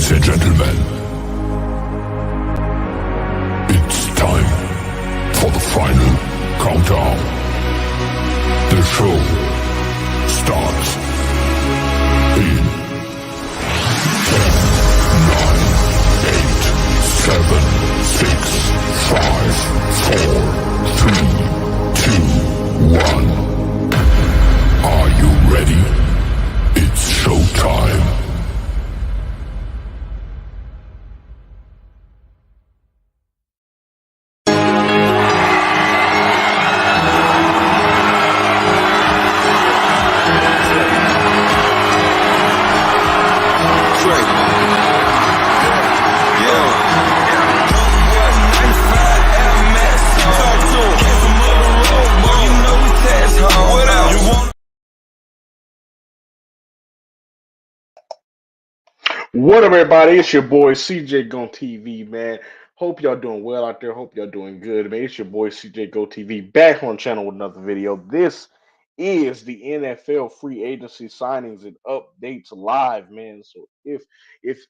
Ladies and gentlemen, it's time for the final countdown. The show starts in 10, 9, 8, 7, 6, 5, 4, 3, 2, 1. Are you ready? It's showtime. What up, everybody? It's your boy CJ Gon TV, man. Hope y'all doing well out there. Hope y'all doing good, man. It's your boy CJ Go TV back on the channel with another video. This is the NFL free agency signings and updates live, man. So if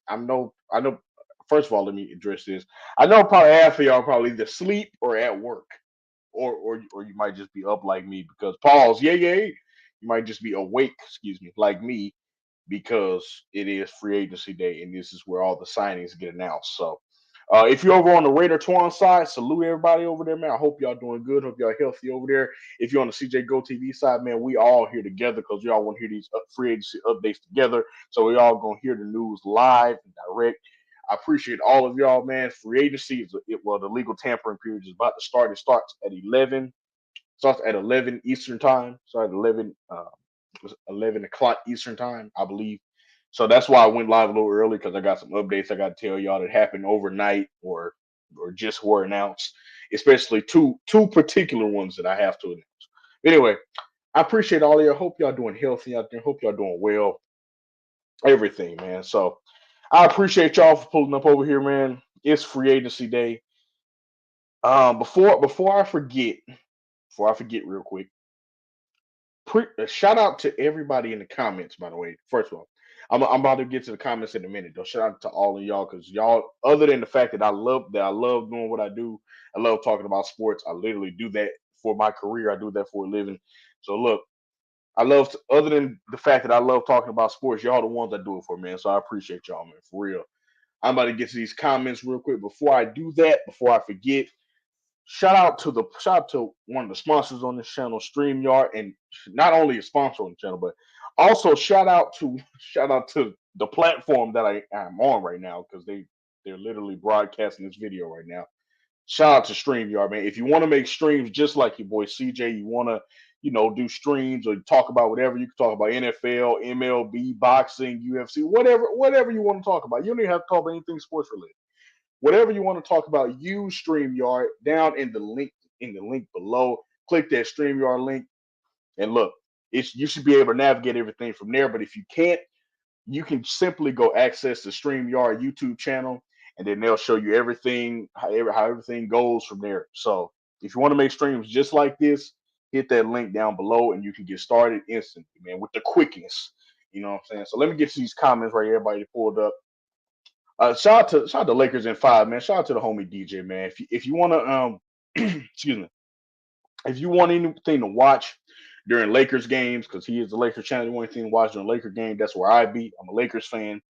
I know. First of all, let me address this. I know probably half of y'all probably either sleep or at work, or you might just be up like me because pause. Yeah, you might just be awake. Excuse me, like me because it is free agency day and this is where all the signings get announced. So if you're over on the Raider Twuan side, salute everybody over there, man. I hope y'all doing good. Hope y'all healthy over there. If you're on the CJ Go TV side, man, we all here together because we all want to hear these free agency updates together. So we all gonna hear the news live and direct. I appreciate all of y'all, man. Free agency well, the legal tampering period is about to start. It starts at 11. Starts at 11 Eastern time. Starts at 11 o'clock Eastern time, I believe. So that's why I went live a little early because I got some updates I got to tell y'all that happened overnight or just were announced, especially two particular ones that I have to announce. Anyway, I appreciate all of you. Hope y'all doing healthy out there. Hope y'all doing well. Everything, man. So I appreciate y'all for pulling up over here, man. It's free agency day. Before I forget, real quick. Shout out to everybody in the comments, by the way. First of all, I'm about to get to the comments in a minute. Though, shout out to all of y'all because y'all, other than the fact that I love doing what I do, I love talking about sports. I literally do that for my career. I do that for a living. So look, other than the fact that I love talking about sports, y'all the ones that do it for me, man. So I appreciate y'all, man, for real. I'm about to get to these comments real quick. Before I do that, before I forget, shout out to one of the sponsors on this channel, StreamYard, and not only a sponsor on the channel, but also shout out to the platform that I'm on right now because they're literally broadcasting this video right now. Shout out to StreamYard, man. If you want to make streams just like your boy CJ, you want to do streams or talk about whatever, you can talk about NFL, MLB, boxing, UFC, whatever you want to talk about. You don't even have to talk about anything sports related. Whatever you want to talk about, use StreamYard down in the link below. Click that StreamYard link and look, you should be able to navigate everything from there. But if you can't, you can simply go access the StreamYard YouTube channel, and then they'll show you everything, how everything goes from there. So if you want to make streams just like this, hit that link down below, and you can get started instantly, man, with the quickness. You know what I'm saying? So let me get to these comments right here. Everybody pulled up. Shout out to Lakers in 5, man. Shout out to the homie DJ, man. If you want to excuse me, if you want anything to watch during Lakers games, because he is the Lakers channel, you want anything to watch during Laker game, that's where I be. I'm a Lakers fan.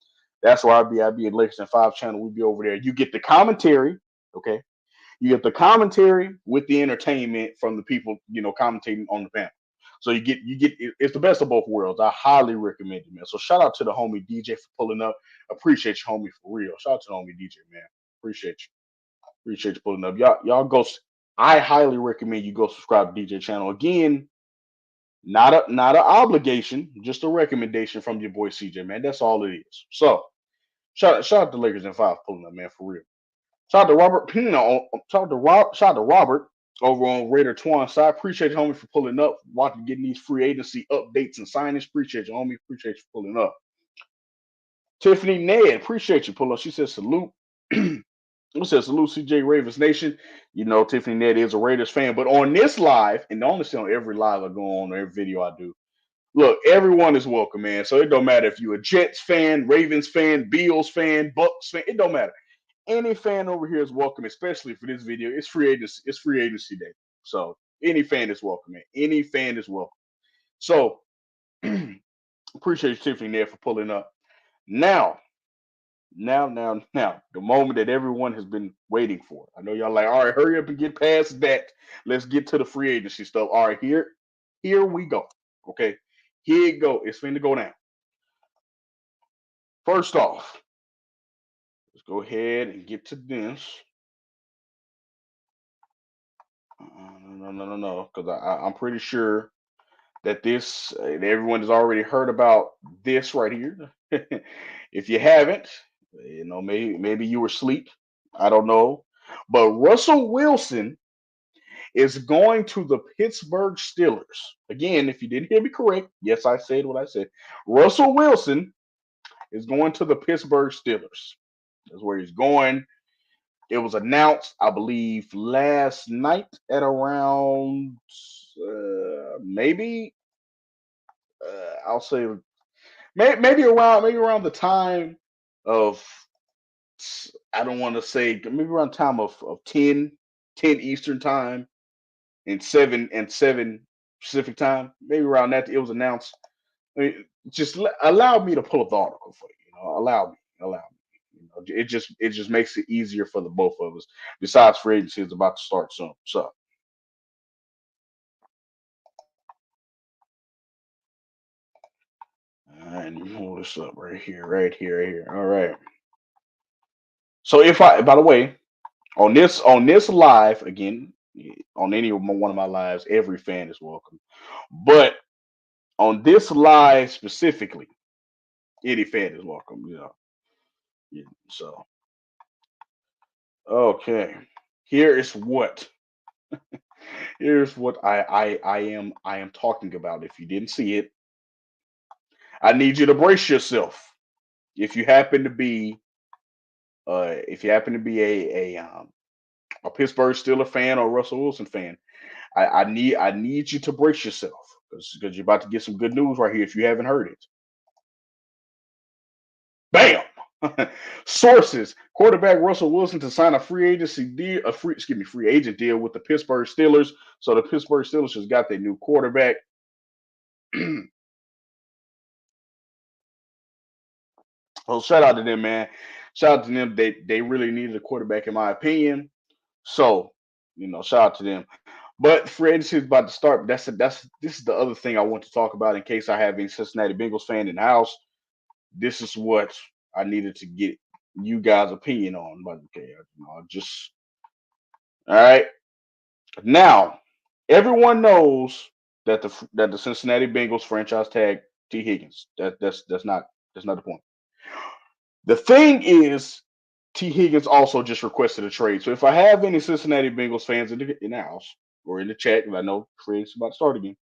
That's where I be. I be at Lakers in 5 channel. We be over there. You get the commentary, okay? You get the commentary with the entertainment from the people, commentating on the panel. So you get it's the best of both worlds. I highly recommend it, man. So shout out to the homie DJ for pulling up. Appreciate you, homie, for real. Shout out to the homie DJ, man. Appreciate you. Appreciate you pulling up. Y'all go. I highly recommend you go subscribe to DJ channel. Again, not an obligation, just a recommendation from your boy CJ, man. That's all it is. So shout out to Lakers in 5 pulling up, man, for real. Shout out to Robert Pino. Shout out to Robert over on Raider Twuan side. Appreciate you, homie, for pulling up, getting these free agency updates and signings. Appreciate you, homie. Appreciate you pulling up. Tiffany Ned, appreciate you pulling up. She says salute. It says salute CJ Ravens Nation. Tiffany Ned is a Raiders fan, but on this live, and honestly on every live I go on, or every video I do, Look, everyone is welcome, man. So it don't matter if you're a Jets fan, Ravens fan, Bills fan, Bucks fan. It don't matter. Any fan over here is welcome, especially for this video. It's free agency. It's free agency day. So any fan is welcome, man. Any fan is welcome. So appreciate you, Tiffany, there for pulling up. Now, now, the moment that everyone has been waiting for. I know y'all like, all right, hurry up and get past that. Let's get to the free agency stuff. All right, here we go. Okay, here you go. It's finna go down. First off, let's go ahead and get to this. No, because I'm pretty sure that this everyone has already heard about this right here. If you haven't, maybe you were asleep. I don't know, but Russell Wilson is going to the Pittsburgh Steelers. Again, if you didn't hear me correct, yes, I said what I said. Russell Wilson is going to the Pittsburgh Steelers. That's where he's going. It was announced, I believe, last night at around maybe I'll say maybe around the time of I don't want to say maybe around time of 10 Eastern time and seven Pacific time. Maybe around that it was announced. I mean, just allow me to pull up the article for you. Allow me. It just makes it easier for the both of us. Besides, free agency is about to start soon. So, all right, let me pull this up right here. All right. So, if I, by the way, on this live again, on any one of my lives, every fan is welcome. But on this live specifically, any fan is welcome. Yeah, so, okay, here is what here's what I am talking about. If you didn't see it, I need you to brace yourself. If you happen to be a Pittsburgh Steelers fan or Russell Wilson fan, I need you to brace yourself because you're about to get some good news right here if you haven't heard it. Bam! Sources: quarterback Russell Wilson to sign a free agent deal with the Pittsburgh Steelers. So the Pittsburgh Steelers just got their new quarterback. So shout out to them, man. Shout out to them. They really needed a quarterback, in my opinion. So, shout out to them. But free agency is about to start. This is the other thing I want to talk about in case I have any Cincinnati Bengals fan in the house. This is what I needed to get you guys' opinion on. But okay, just all right. Now, everyone knows that the Cincinnati Bengals franchise tag T Higgins. That's not the point. The thing is, T. Higgins also just requested a trade. So if I have any Cincinnati Bengals fans in the house or in the chat, because I know trade's about to start again,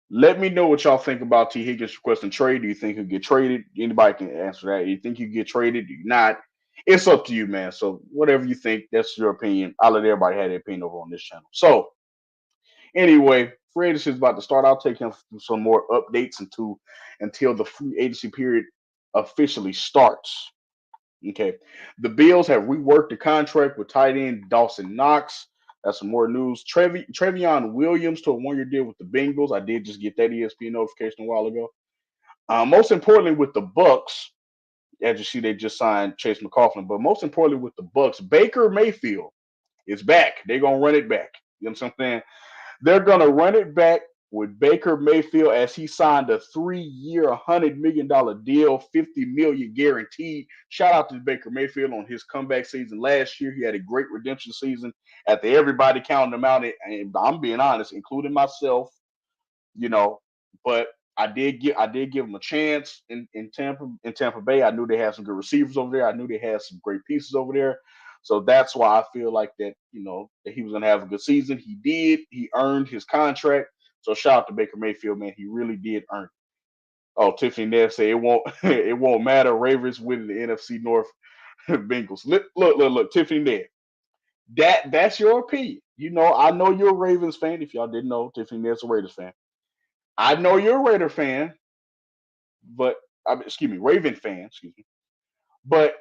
let me know what y'all think about T. Higgins requesting trade. Do you think he'll get traded? Anybody can answer that. Do you think he'll get traded? Do you not? It's up to you, man. So whatever you think, that's your opinion. I'll let everybody have their opinion over on this channel. So anyway, free agency is about to start. I'll take him through some more updates until the free agency period officially starts. Okay. The Bills have reworked the contract with tight end Dawson Knox. That's some more news. Trevion Williams to a one-year deal with the Bengals. I did just get that ESPN notification a while ago. Most importantly, with the Bucks, as you see, they just signed Chase McCauliffe. But most importantly, with the Bucks, Baker Mayfield is back. They're gonna run it back. You know what I'm saying? They're gonna run it back with Baker Mayfield as he signed a 3-year, $100 million deal, $50 million guaranteed. Shout out to Baker Mayfield on his comeback season last year. He had a great redemption season after everybody counted him out, and I'm being honest, including myself, you know. But I did give him a chance in Tampa Bay. I knew they had some good receivers over there. I knew they had some great pieces over there. So that's why I feel like that, that he was gonna have a good season. He did. He earned his contract. So shout out to Baker Mayfield, man. He really did earn it. Oh, Tiffany Neff said it won't it won't matter. Ravens winning the NFC North. Bengals. Look, Tiffany Neff. That's your opinion. I know you're a Ravens fan. If y'all didn't know, Tiffany Neff's a Raiders fan. I know you're a Raider fan, but excuse me, Raven fan, excuse me. But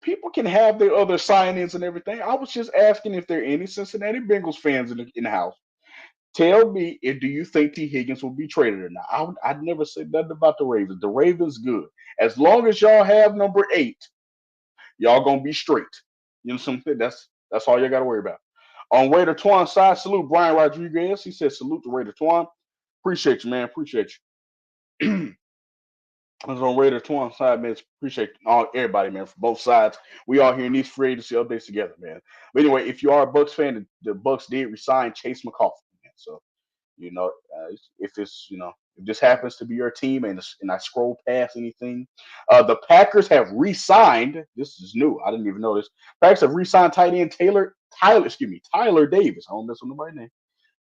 people can have their other signings and everything. I was just asking if there are any Cincinnati Bengals fans in the house. Tell me, if do you think T. Higgins will be traded or not? I'd never said nothing about the Ravens. The Ravens good. As long as y'all have number 8, y'all gonna be straight. You know something? That's all you gotta worry about. On Raider Twuan's side, salute Brian Rodriguez. He said salute to Raider Twuan. Appreciate you, man. Appreciate you. I was on Raider Twuan's side, man. Appreciate all everybody, man, for both sides. We all hearing these free agency updates together, man. But anyway, if you are a Bucks fan, the Bucks did resign Chase McCauley, man. So you know, if it's if this happens to be your team, and I scroll past anything, the Packers have re-signed. This is new. I didn't even know this. Packers have re-signed tight end Tyler Davis. I don't mess with nobody's name.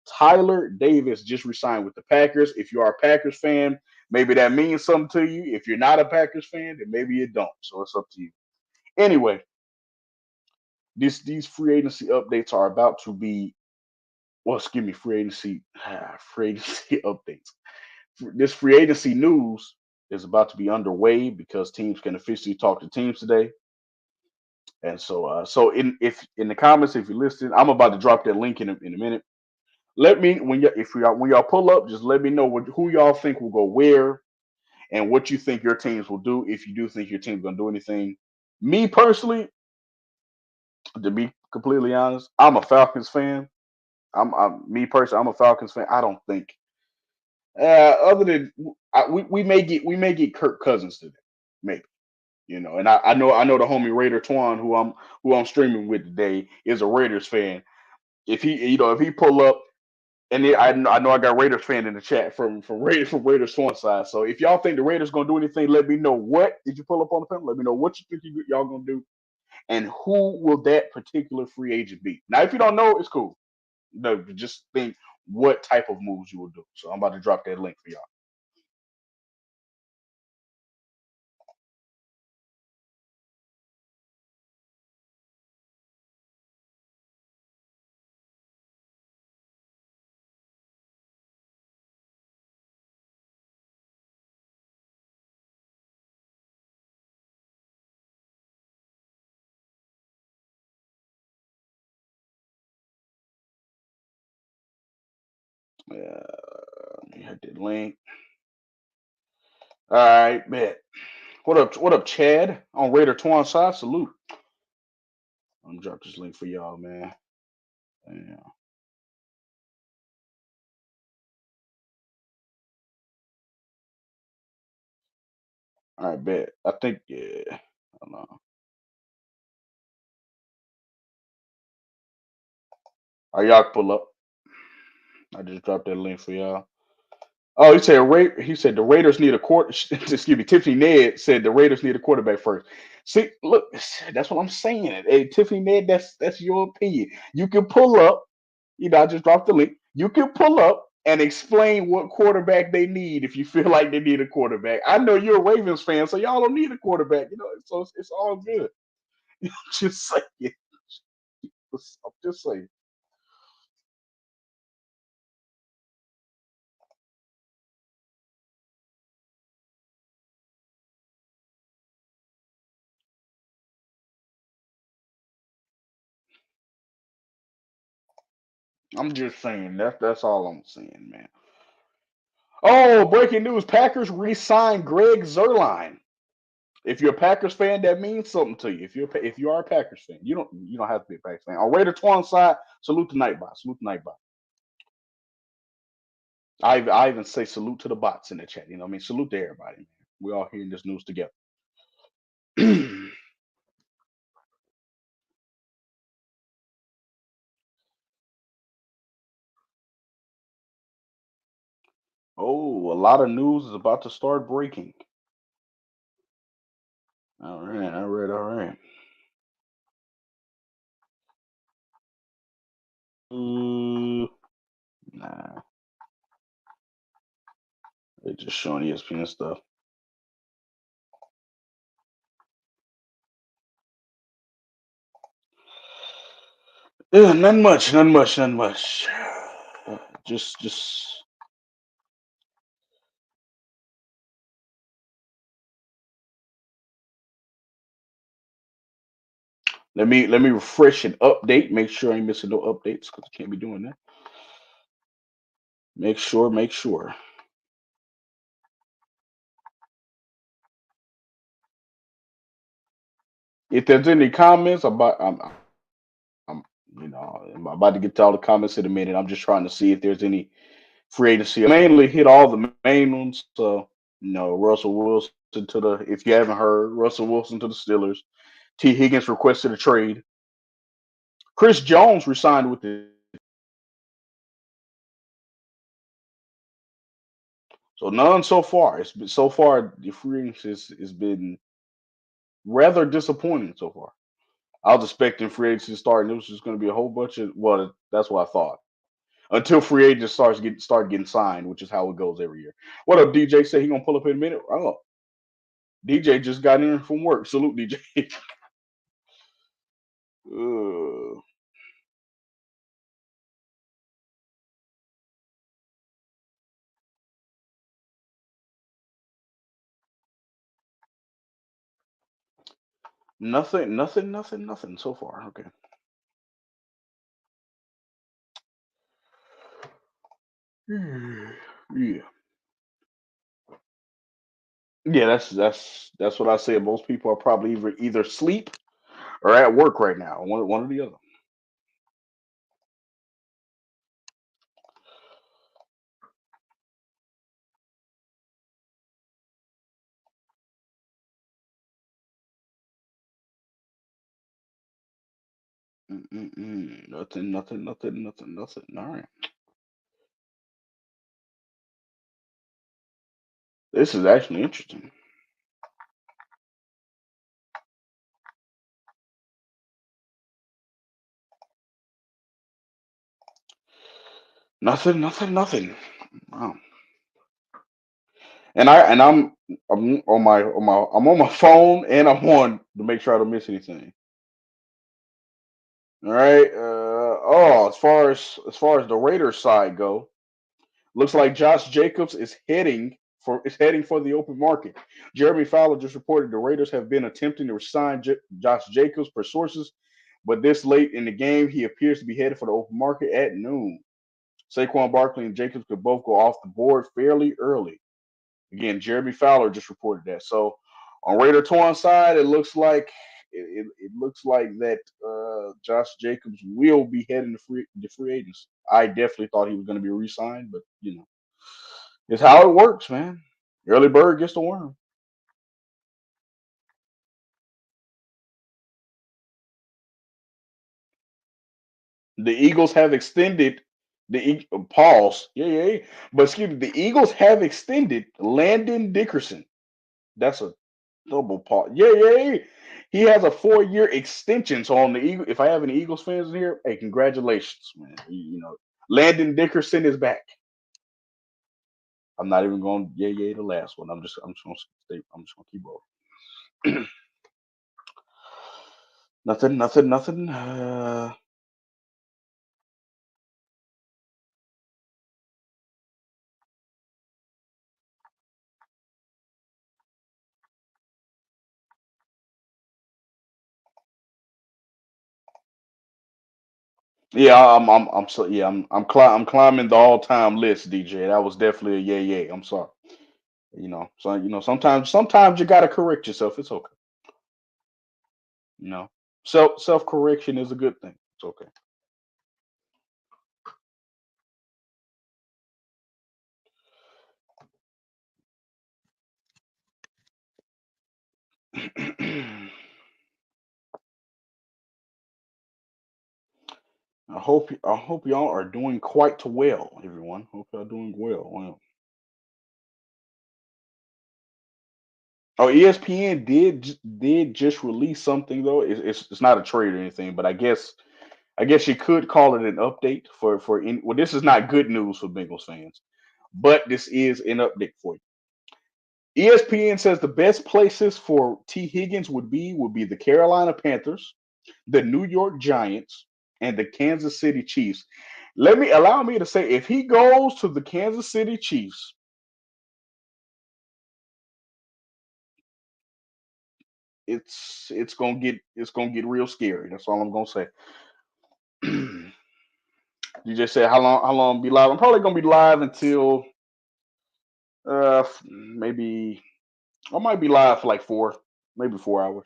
Tyler Davis just re-signed with the Packers. If you are a Packers fan, maybe that means something to you. If you're not a Packers fan, then maybe you don't. So it's up to you. Anyway, these free agency updates are about to be. Well, excuse me, free agency updates. This free agency news is about to be underway because teams can officially talk to teams today. And so in the comments, if you're listening, I'm about to drop that link in a minute. Let me when y'all pull up, just let me know who y'all think will go where and what you think your teams will do if you do think your team's gonna do anything. Me personally, to be completely honest, I'm a Falcons fan. I'm a Falcons fan. I don't think other than we may get Kirk Cousins today, maybe. And I know the homie Raider Twuan, who I'm streaming with today, is a Raiders fan. If he pull up, and I know I got Raiders fan in the chat from Raiders Twuan side. So if y'all think the Raiders gonna do anything, let me know. What did you pull up on the panel? Let me know what you think y'all gonna do, and who will that particular free agent be. Now, if you don't know, it's cool. No, just think what type of moves you will do. So I'm about to drop that link for y'all. Let me hit that link. All right, bet. What up? What up, Chad? On Raider Twan side, salute. I'm gonna drop this link for y'all, man. Yeah. All right, bet. I think yeah. Hold on. All right, y'all can pull up. I just dropped that link for y'all. Oh, he said the Raiders need a quarter. Excuse me. Tiffany Ned said the Raiders need a quarterback first. See, look, that's what I'm saying. Hey, Tiffany Ned, that's your opinion. You can pull up. I just dropped the link. You can pull up and explain what quarterback they need if you feel like they need a quarterback. I know you're a Ravens fan, so y'all don't need a quarterback. So it's all good. Just saying. I'm just saying. I'm just saying. That's all I'm saying, man. Oh, breaking news: Packers re-signed Greg Zerline. If you're a Packers fan, that means something to you. If you are a Packers fan, you don't have to be a Packers fan. On Raider Twan side, salute to Nightbot. Salute to Nightbot. I even say salute to the bots in the chat. I mean, salute to everybody. Man. We all hearing this news together. Oh, a lot of news is about to start breaking. All right, all right, all right. Nah, they just showing ESPN stuff. Yeah, none much, none much, none much. Just Let me refresh and update. Make sure I ain't missing no updates because I can't be doing that. Make sure. If there's any comments about, I'm I'm about to get to all the comments in a minute. I'm just trying to see if there's any free agency. I mainly hit all the main ones. So Russell Wilson to the. If you haven't heard, Russell Wilson to the Steelers. T. Higgins requested a trade. Chris Jones resigned with the. So none so far. It's been so far the free agency has been rather disappointing so far. I was expecting free agency to start, and it was just going to be a whole bunch of. Well, that's what I thought. Until free agents start getting signed, which is how it goes every year. What up, DJ? Say he gonna pull up in a minute. Oh, DJ just got in from work. Salute, DJ. uh, nothing so far. Okay. Yeah, yeah. That's what I said. Most people are probably either sleep or at work right now. One or the other. Nothing. All right. This is actually interesting. Nothing. Wow. I'm I'm on my phone and I'm on to make sure I don't miss anything. All right. As far as the Raiders side go, looks like Josh Jacobs is heading for the open market. Jeremy Fowler just reported the Raiders have been attempting to resign Josh Jacobs per sources, but this late in the game, he appears to be headed for the open market at noon. Saquon Barkley and Jacobs could both go off the board fairly early. Again, Jeremy Fowler just reported that. So on Raider Twuan side, it looks like that Josh Jacobs will be heading to free agents. I definitely thought he was going to be re-signed, but it's how it works, man. Early bird gets the worm. The Eagles have extended pause. Yeah. But excuse me, the Eagles have extended Landon Dickerson. That's a double pause. Yeah. He has a 4-year extension. So on the Eagle, if I have any Eagles fans in here, hey, congratulations, man. Landon Dickerson is back. I'm not even going to yay the last one. I'm just gonna stay. I'm just gonna keep rolling. Nothing. Yeah, I'm climbing the all time list, DJ. That was definitely a yay. I'm sorry. So sometimes you gotta correct yourself. It's okay. You know, self correction is a good thing. It's okay. I hope y'all are doing quite well, everyone. Hope y'all doing well. Well, oh, ESPN did just release something though. It's not a trade or anything, but I guess you could call it an update well, this is not good news for Bengals fans, but this is an update for you. ESPN says the best places for T. Higgins would be the Carolina Panthers, the New York Giants, and the Kansas City Chiefs. Allow me to say if he goes to the Kansas City Chiefs, it's gonna get real scary. That's all I'm gonna say. You just said how long be live? I'm probably gonna be live until maybe I might be live for like maybe 4 hours.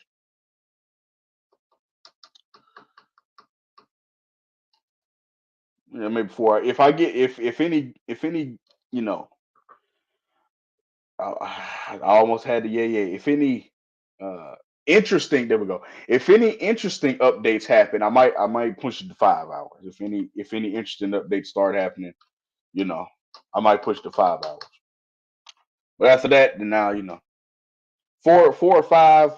Yeah, maybe 4. If I get if any you know I almost had the yeah. If any uh interesting, there we go. If any interesting updates happen, I might push it to 5 hours. If any interesting updates start happening, you know, I might push to 5 hours. But after that, then now four or five,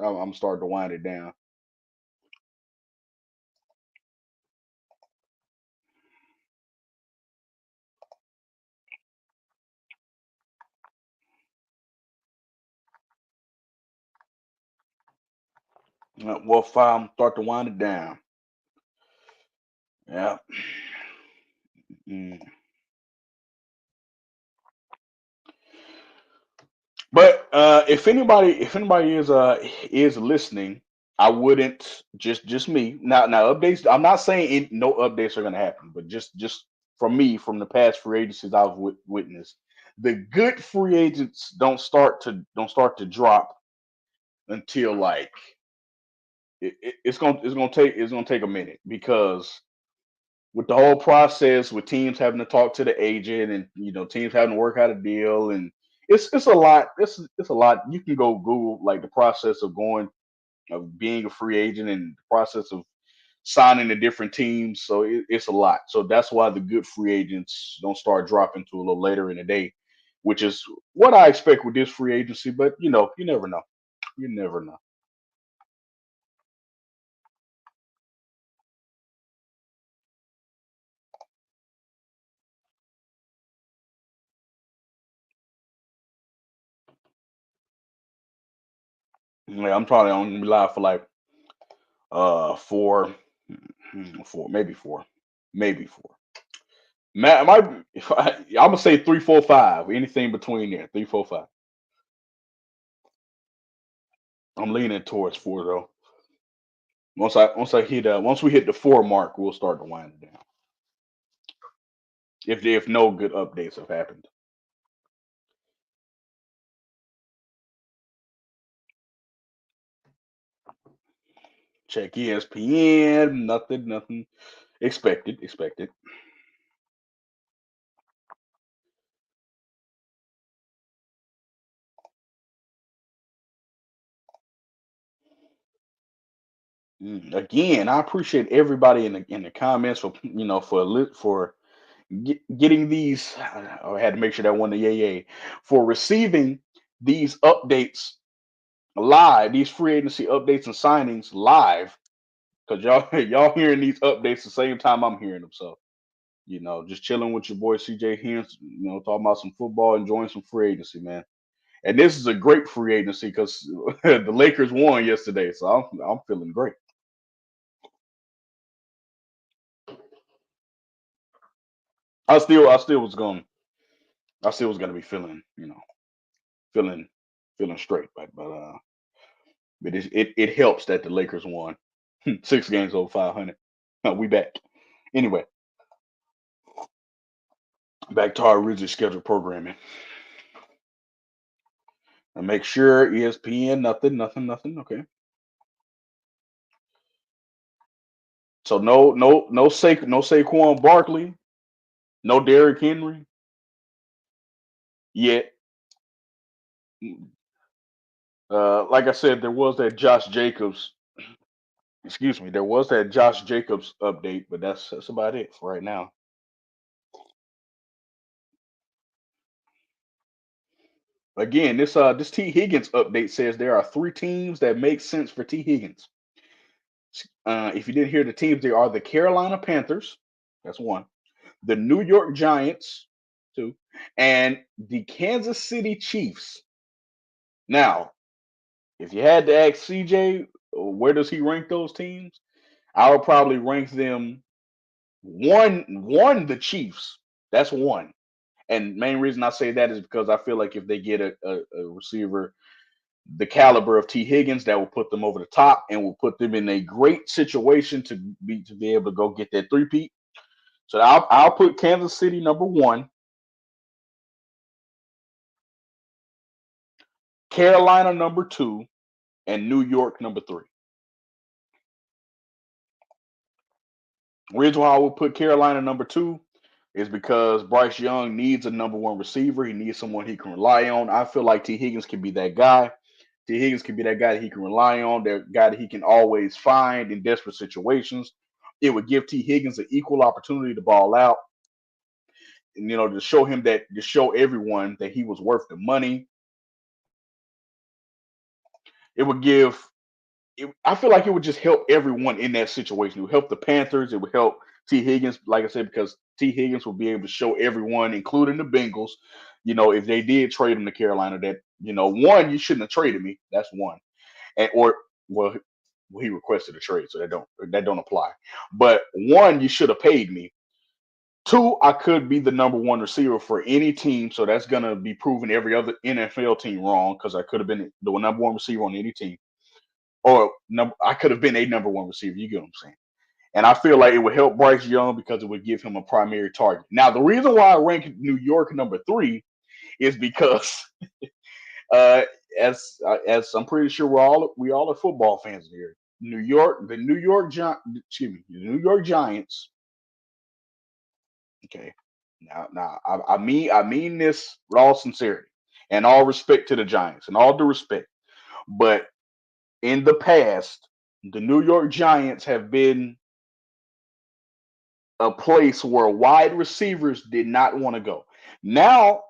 I'm starting to wind it down. Well, five, I'm start to wind it down. Yeah. Mm. But if anybody is listening, I wouldn't just me now updates. I'm not saying no updates are going to happen, but just from me from the past free agencies I've witnessed, the good free agents don't start to drop until like it's gonna take a minute because with the whole process with teams having to talk to the agent and teams having to work out a deal and it's a lot it's a lot. You can go Google like the process of being a free agent and the process of signing to different teams, so it's a lot. So that's why the good free agents don't start dropping to a little later in the day, which is what I expect with this free agency. But you never know. You never know. Yeah, I'm probably only gonna be live for like four, maybe four, maybe four. Matt, I'm gonna say 3, 4, 5. Anything between there, 3, 4, 5. I'm leaning towards four though. Once we hit the four mark, we'll start to wind it down. If no good updates have happened, check ESPN. Nothing expected. Again, I appreciate everybody in the comments for for getting these. I had to make sure that one the yay for receiving these updates live, these free agency updates and signings live, because y'all hearing these updates the same time I'm hearing them. So just chilling with your boy CJ here, talking about some football, enjoying some free agency, man. And this is a great free agency because the Lakers won yesterday, so I'm feeling great. I still was going, I still was gonna be feeling, feeling straight, but it helps that the Lakers won 6 games over 500. We back anyway. Back to our rigid schedule programming. And make sure ESPN nothing. Okay. So no Saquon Barkley, no Derrick Henry yet. Like I said, there was that Josh Jacobs. Excuse me, there was that Josh Jacobs update, but that's about it for right now. Again, this T Higgins update says there are 3 teams that make sense for T Higgins. If you didn't hear the teams, they are the Carolina Panthers. That's one. The New York Giants, two, and the Kansas City Chiefs. Now, if you had to ask CJ, where does he rank those teams? I would probably rank them one the Chiefs. That's one. And main reason I say that is because I feel like if they get a receiver the caliber of T. Higgins that will put them over the top and will put them in a great situation to be able to go get that three-peat. So I'll put Kansas City number 1, Carolina number 2, and New York number 3. Reason why I would put Carolina number 2 is because Bryce Young needs a number 1 receiver. He needs someone he can rely on. I feel like T. Higgins can be that guy. T. Higgins can be that guy that he can rely on, that guy that he can always find in desperate situations. It would give T. Higgins an equal opportunity to ball out, and to show him that, to show everyone that he was worth the money. It would give. I feel like it would just help everyone in that situation. It would help the Panthers. It would help T. Higgins, like I said, because T. Higgins will be able to show everyone, including the Bengals, if they did trade him to Carolina, that one, you shouldn't have traded me. That's one, and or well, he requested a trade, so that don't apply. But one, you should have paid me. Two, I could be the number 1 receiver for any team, so that's gonna be proving every other NFL team wrong because I could have been the number 1 receiver on any team, or I could have been a number 1 receiver. You get what I'm saying? And I feel like it would help Bryce Young because it would give him a primary target. Now, the reason why I rank New York number 3 is because, uh, as I'm pretty sure we all are football fans here. The New York Giants. Okay, now I mean this with all sincerity and all respect to the Giants and all due respect, but in the past, the New York Giants have been a place where wide receivers did not want to go. Now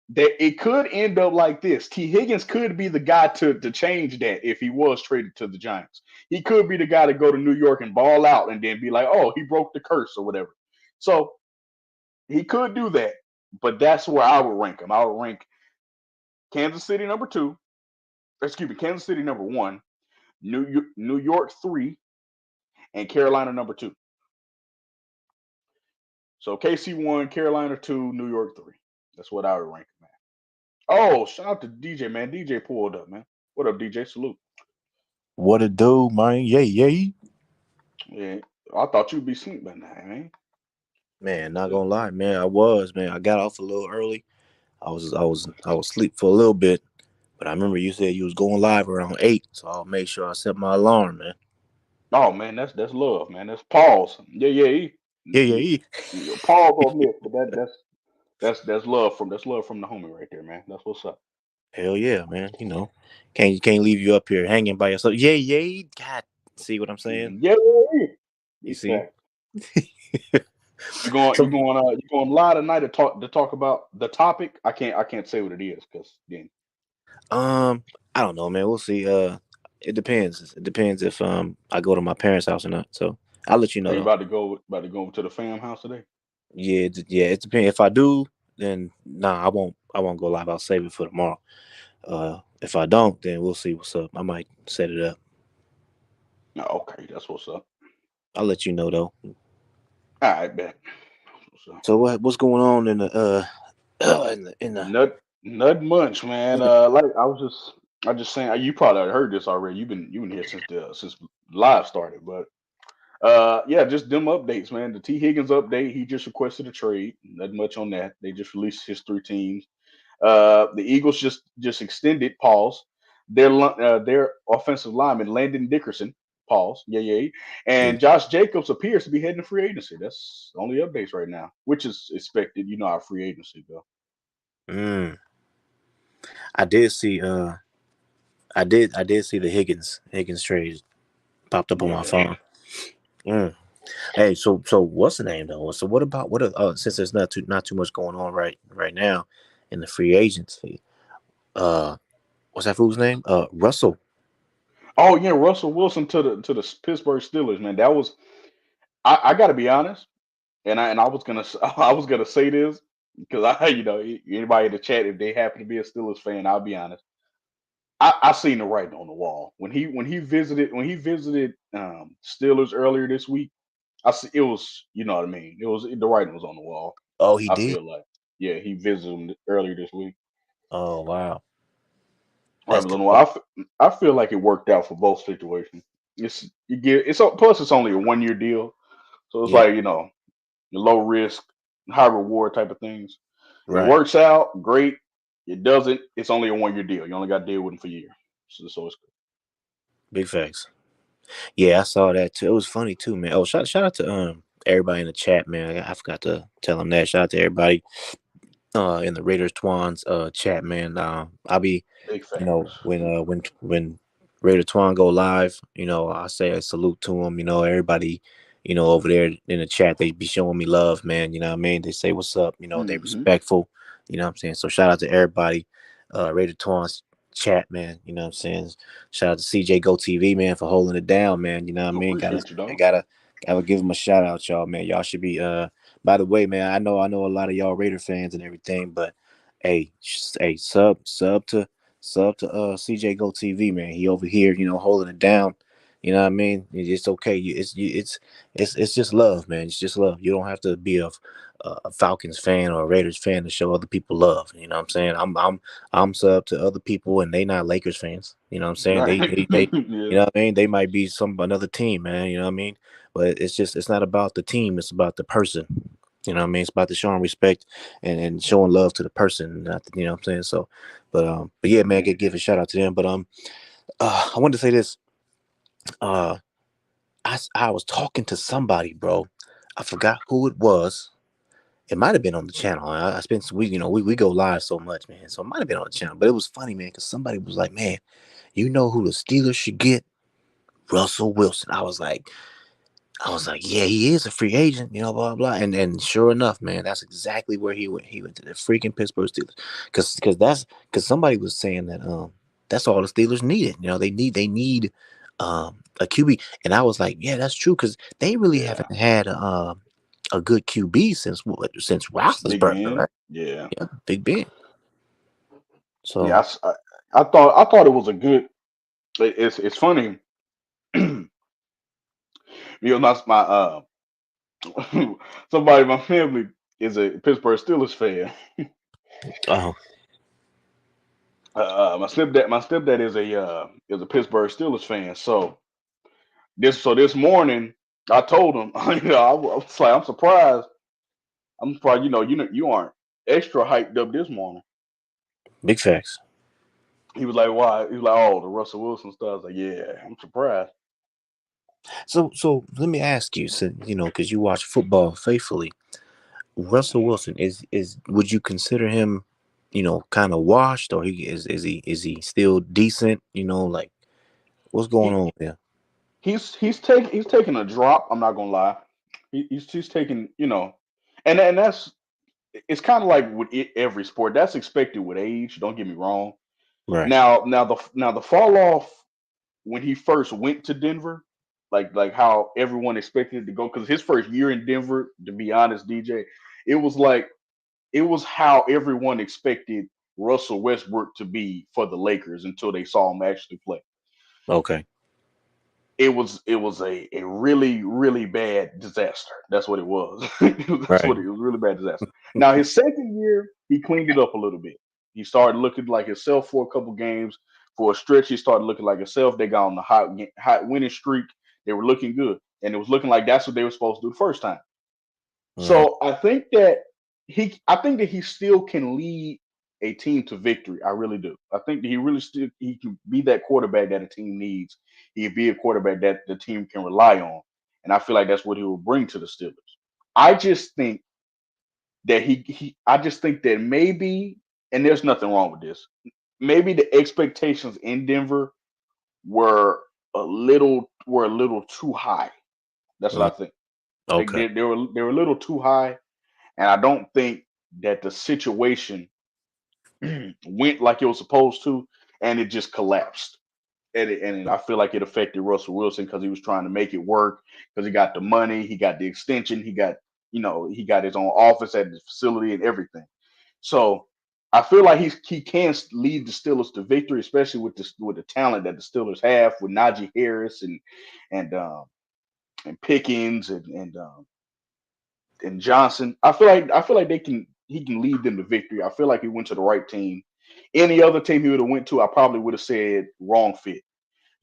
that it could end up like this. T. Higgins could be the guy to change that if he was traded to the Giants. He could be the guy to go to New York and ball out and then be like, oh, he broke the curse or whatever. So he could do that, but that's where I would rank him. I would rank Kansas City number 2. Excuse me, Kansas City number 1, New York 3, and Carolina number 2. So KC 1, Carolina 2, New York 3. That's what I would rank him at. Oh, shout out to DJ, man. DJ pulled up, man. What up, DJ? Salute. What it do, man? Yay. Yeah, I thought you'd be asleep by now, man. Man, not gonna lie, man. I got off a little early. I was asleep for a little bit, but I remember you said you was going live around 8, so I'll make sure I set my alarm, man. Oh man, that's love, man. That's pause. Yeah. Yeah. Pause on this, but that's love from the homie right there, man. That's what's up. Hell yeah, man. Can't leave you up here hanging by yourself. Yeah. God, see what I'm saying? Yeah. You see? Exactly. You going So, you going you going live tonight to talk about the topic? I can't say what it is because then I don't know, man. We'll see. It depends. It depends if I go to my parents' house or not. So I'll let you know are you though. about to go over to the fam house today? Yeah. It depends. If I do, then nah, I won't. I won't go live. I'll save it for tomorrow. If I don't, then we'll see what's up. I might set it up. No, okay, that's what's up. I'll let you know though. All right, bet. That's what's up. So what's going on in the in the Nut munch, man. Like I just saying, you probably heard this already. You've been here since live started, but yeah, just them updates, man. The T Higgins update, he just requested a trade. Not much on that. They just released his 3 teams. The Eagles just extended pause their offensive lineman Landon Dickerson pause yeah. and Josh Jacobs appears to be heading to free agency. That's the only updates right now, which is expected. You know how free agency go. Mm. I did see I did see the Higgins trade popped up on my Yeah. phone. Mm. Hey, so what's the name though? So since there's not too much going on right now in the free agency, uh what's that fool's name? Russell. Oh yeah, Russell Wilson to the Pittsburgh Steelers, man. That was I got to be honest, and I was gonna I was gonna say this because anybody in the chat, if they happen to be a Steelers fan, I'll be honest. I seen the writing on the wall when he visited Steelers earlier this week. I see it was, you know what I mean. It was the writing was on the wall. Oh, he I did. feel like, yeah, he visited them earlier this week. Oh wow. Right, That's but the Lenoir, I feel like it worked out for both situations. Plus it's only a 1 year deal, so it's yeah, like low risk, high reward type of things. It right. works out great. It doesn't. It's only a 1 year deal. You only got to deal with him for a year, so it's good. Big facts. Yeah, I saw that too. It was funny too, man. Oh, shout out to everybody in the chat, man. I forgot to tell them that. Shout out to everybody in the Raiders Twans chat, man. I'll be, Big when Raider Twuan go live, I say a salute to him. Everybody, over there in the chat, they be showing me love, man. You know what I mean? They say what's up. They hmm respectful. You know what I'm saying? So shout out to everybody, Raider Twuan's chat, man. You know what I'm saying? Shout out to CJ Go TV, man, for holding it down, man. You know what I mean? Appreciate you, I dog. gotta give him a shout out, y'all, man. Y'all should be by the way, man, I know a lot of y'all Raider fans and everything, but hey, sub to CJ Go TV, man. He over here, holding it down. You know what I mean? It's okay. It's just love, man. It's just love. You don't have to be a Falcons fan or a Raiders fan to show other people love. You know what I'm saying? I'm sub to other people and they not Lakers fans. You know what I'm saying? Right. They Yeah. you know what I mean? They might be another team, man. You know what I mean? But it's not about the team. It's about the person. You know what I mean? It's about the showing respect and showing love to the person. Not you know what I'm saying? So, but yeah, man, I Mhm. could give a shout out to them. But I wanted to say this. Uh, I was talking to somebody, bro. I forgot who it was. It might have been on the channel. I spent we go live so much, man. So it might have been on the channel. But it was funny, man, because somebody was like, "Man, you know who the Steelers should get? Russell Wilson." I was like, yeah, he is a free agent, blah blah. And sure enough, man, that's exactly where he went. He went to the freaking Pittsburgh Steelers, because somebody was saying that that's all the Steelers needed. They need a QB, and I was like, yeah, that's true, because they really Yeah. haven't had a good QB since Big Roethlisberger, Ben. right? Yeah. Yeah, Big Ben. Yeah. So I thought it was a good. It's funny. My somebody in my family is a Pittsburgh Steelers fan. oh, My stepdad is a Pittsburgh Steelers fan. So this morning I told him, I was like, I'm surprised. I'm surprised. You aren't extra hyped up this morning. big facts. He was like, why? He was like, oh, the Russell Wilson stuff. I was like, yeah, I'm surprised. So let me ask you, because you watch football faithfully. Russell Wilson is would you consider him, kind of washed, or is he still decent? Like what's going He on there? he's taking a drop. I'm not gonna lie. He's taking and that's it's kind of like with every sport. That's expected with age. Don't get me wrong. Right. Now the fall off when he first went to Denver, like how everyone expected it to go, because his first year in Denver, to be honest, DJ, it was like it was how everyone expected Russell Westbrook to be for the Lakers until they saw him actually play. Okay. It was a really really bad disaster. That's what it was. That's Right. what it was. Really bad disaster. Now his second year, he cleaned it up a little bit. He started looking like himself for a couple games. For a stretch, he started looking like himself. They got on the hot winning streak. They were looking good, and it was looking like that's what they were supposed to do the first time. Mm, So I think that he still can lead a team to victory. I really do. I think that he can be that quarterback that a team needs. He can be a quarterback that the team can rely on, and I feel like that's what he will bring to the Steelers. I just think I just think that maybe, and there's nothing wrong with this. Maybe the expectations in Denver were a little too high. That's mm, what I think. They okay. they, they were a little too high, and I don't think that the situation went like it was supposed to, and it just collapsed. And I feel like it affected Russell Wilson because he was trying to make it work because he got the money, he got the extension, he got his own office at the facility and everything. So I feel like he can lead the Steelers to victory, especially with the talent that the Steelers have with Najee Harris and and Pickens and Johnson. I feel like he can lead them to victory. I feel like he went to the right team. Any other team he would have went to, I probably would have said wrong fit.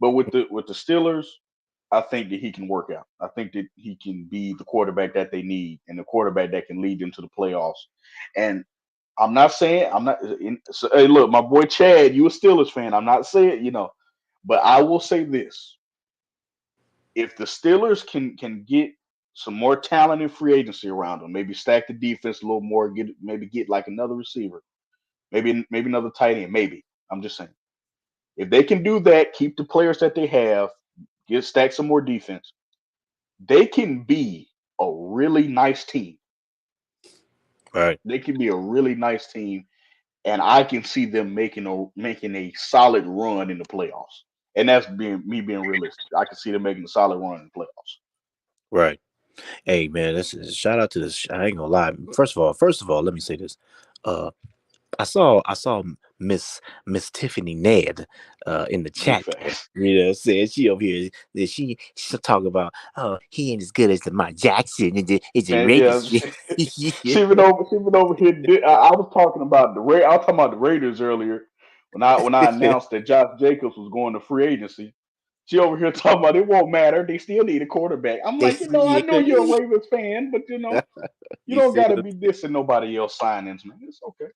But with the Steelers, I think that he can work out. I think that he can be the quarterback that they need and the quarterback that can lead them to the playoffs. And I'm not saying I'm not. So, hey, look, my boy Chad, you a Steelers fan. I'm not saying but I will say this: if the Steelers can get some more talent in free agency around them, maybe stack the defense a little more, get like another receiver, maybe another tight end, maybe. I'm just saying. If they can do that, keep the players that they have, get stack some more defense, they can be a really nice team. Right. They can be a really nice team, and I can see them making a solid run in the playoffs. And that's being realistic. I can see them making a solid run in the playoffs. Right. Hey man, this is shout out to this. I ain't gonna lie. First of all, let me say this. Uh, I saw Miss Tiffany Ned in the Big chat. facts. Said she over here. She talk about he ain't as good as the Mike Jackson and the Man, yeah. Raiders. Yeah. She been over here. I was talking about I was talking about the Raiders earlier when I announced that Josh Jacobs was going to free agency. She over here talking about it won't matter. They still need a quarterback. I'm They like, I know you're see. a Ravens fan, but you You don't see got to them? be dissing nobody else signings, man. It's okay.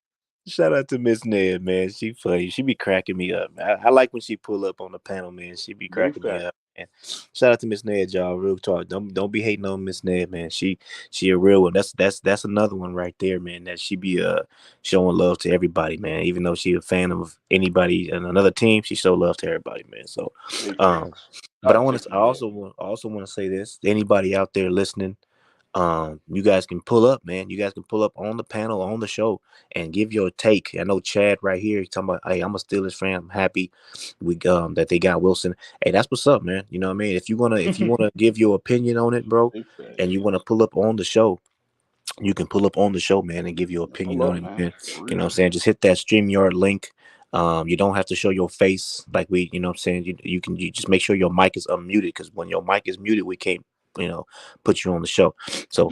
Shout out to Miss Ned, man. She funny. She be cracking me up. I like when she pull up on the panel, man. She be Big cracking me fact. up. Man. Shout out to Miss Ned, y'all. Real talk. Don't be hating on Miss Ned, man. She a real one. That's another one right there, man. That she be showing love to everybody, man. Even though she a fan of anybody and another team, she show love to everybody, man. So, Big um, facts. but Shout out to I Tiffany Ned. also want to say this. Anybody out there listening? You guys can pull up, man. You guys can pull up on the panel, on the show, and give your take. I know Chad right here. He's talking about, hey, I'm a Steelers fan. I'm happy that they got Wilson. Hey, that's what's up, man. You know what I mean? If you wanna give your opinion on it, bro, Big facts. and you wanna pull up on the show, you can pull up on the show, man, and give your opinion Pull on up, it, man. man. For You know what real. I'm saying? Just hit that StreamYard link. You don't have to show your face like you know what I'm saying? You just make sure your mic is unmuted, because when your mic is muted, we can't, put you on the show. So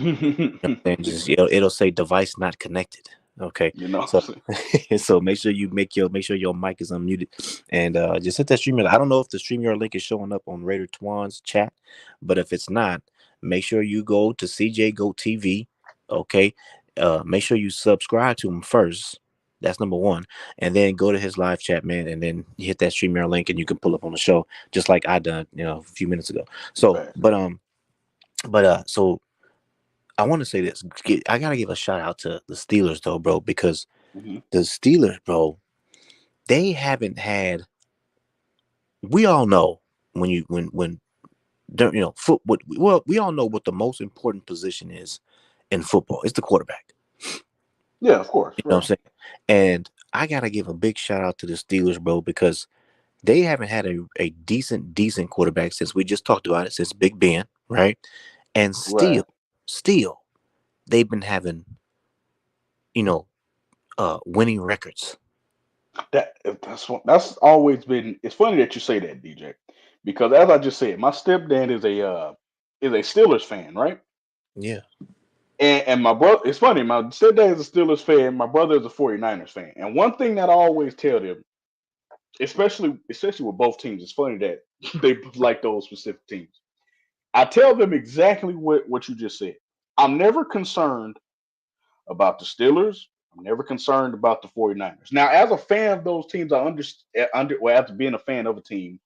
and just it'll say device not connected. Okay, You know what so I'm saying? so make sure you make sure your mic is unmuted, and just hit that streamer. I don't know if the StreamYard link is showing up on Raider Twan's chat, but if it's not, make sure you go to CJ Go TV. Okay, make sure you subscribe to him first. That's number one, and then go to his live chat, man, and then you hit that StreamYard link, and you can pull up on the show just like I done, a few minutes ago. So, Facts. so I want to say this. I gotta give a shout out to the Steelers though, bro, because Hmm. the Steelers, bro, they haven't had. We all know when well, we all know what the most important position is in football. It's the quarterback. Yeah, of course. You know Right. what I'm saying? And I gotta give a big shout out to the Steelers, bro, because they haven't had a decent quarterback since we just talked about it, since Big Ben, right? And Right. still, they've been having, you know, winning records. That's always been. It's funny that you say that, DJ, because as I just said, my stepdad is a Steelers fan, right? Yeah. And my brother, it's funny, my stepdad is a Steelers fan, my brother is a 49ers fan. And one thing that I always tell them, especially with both teams, it's funny that they like those specific teams. I tell them exactly what you just said. I'm never concerned about the Steelers. I'm never concerned about the 49ers. Now, as a fan of those teams, I understand, well, after being a fan of a team,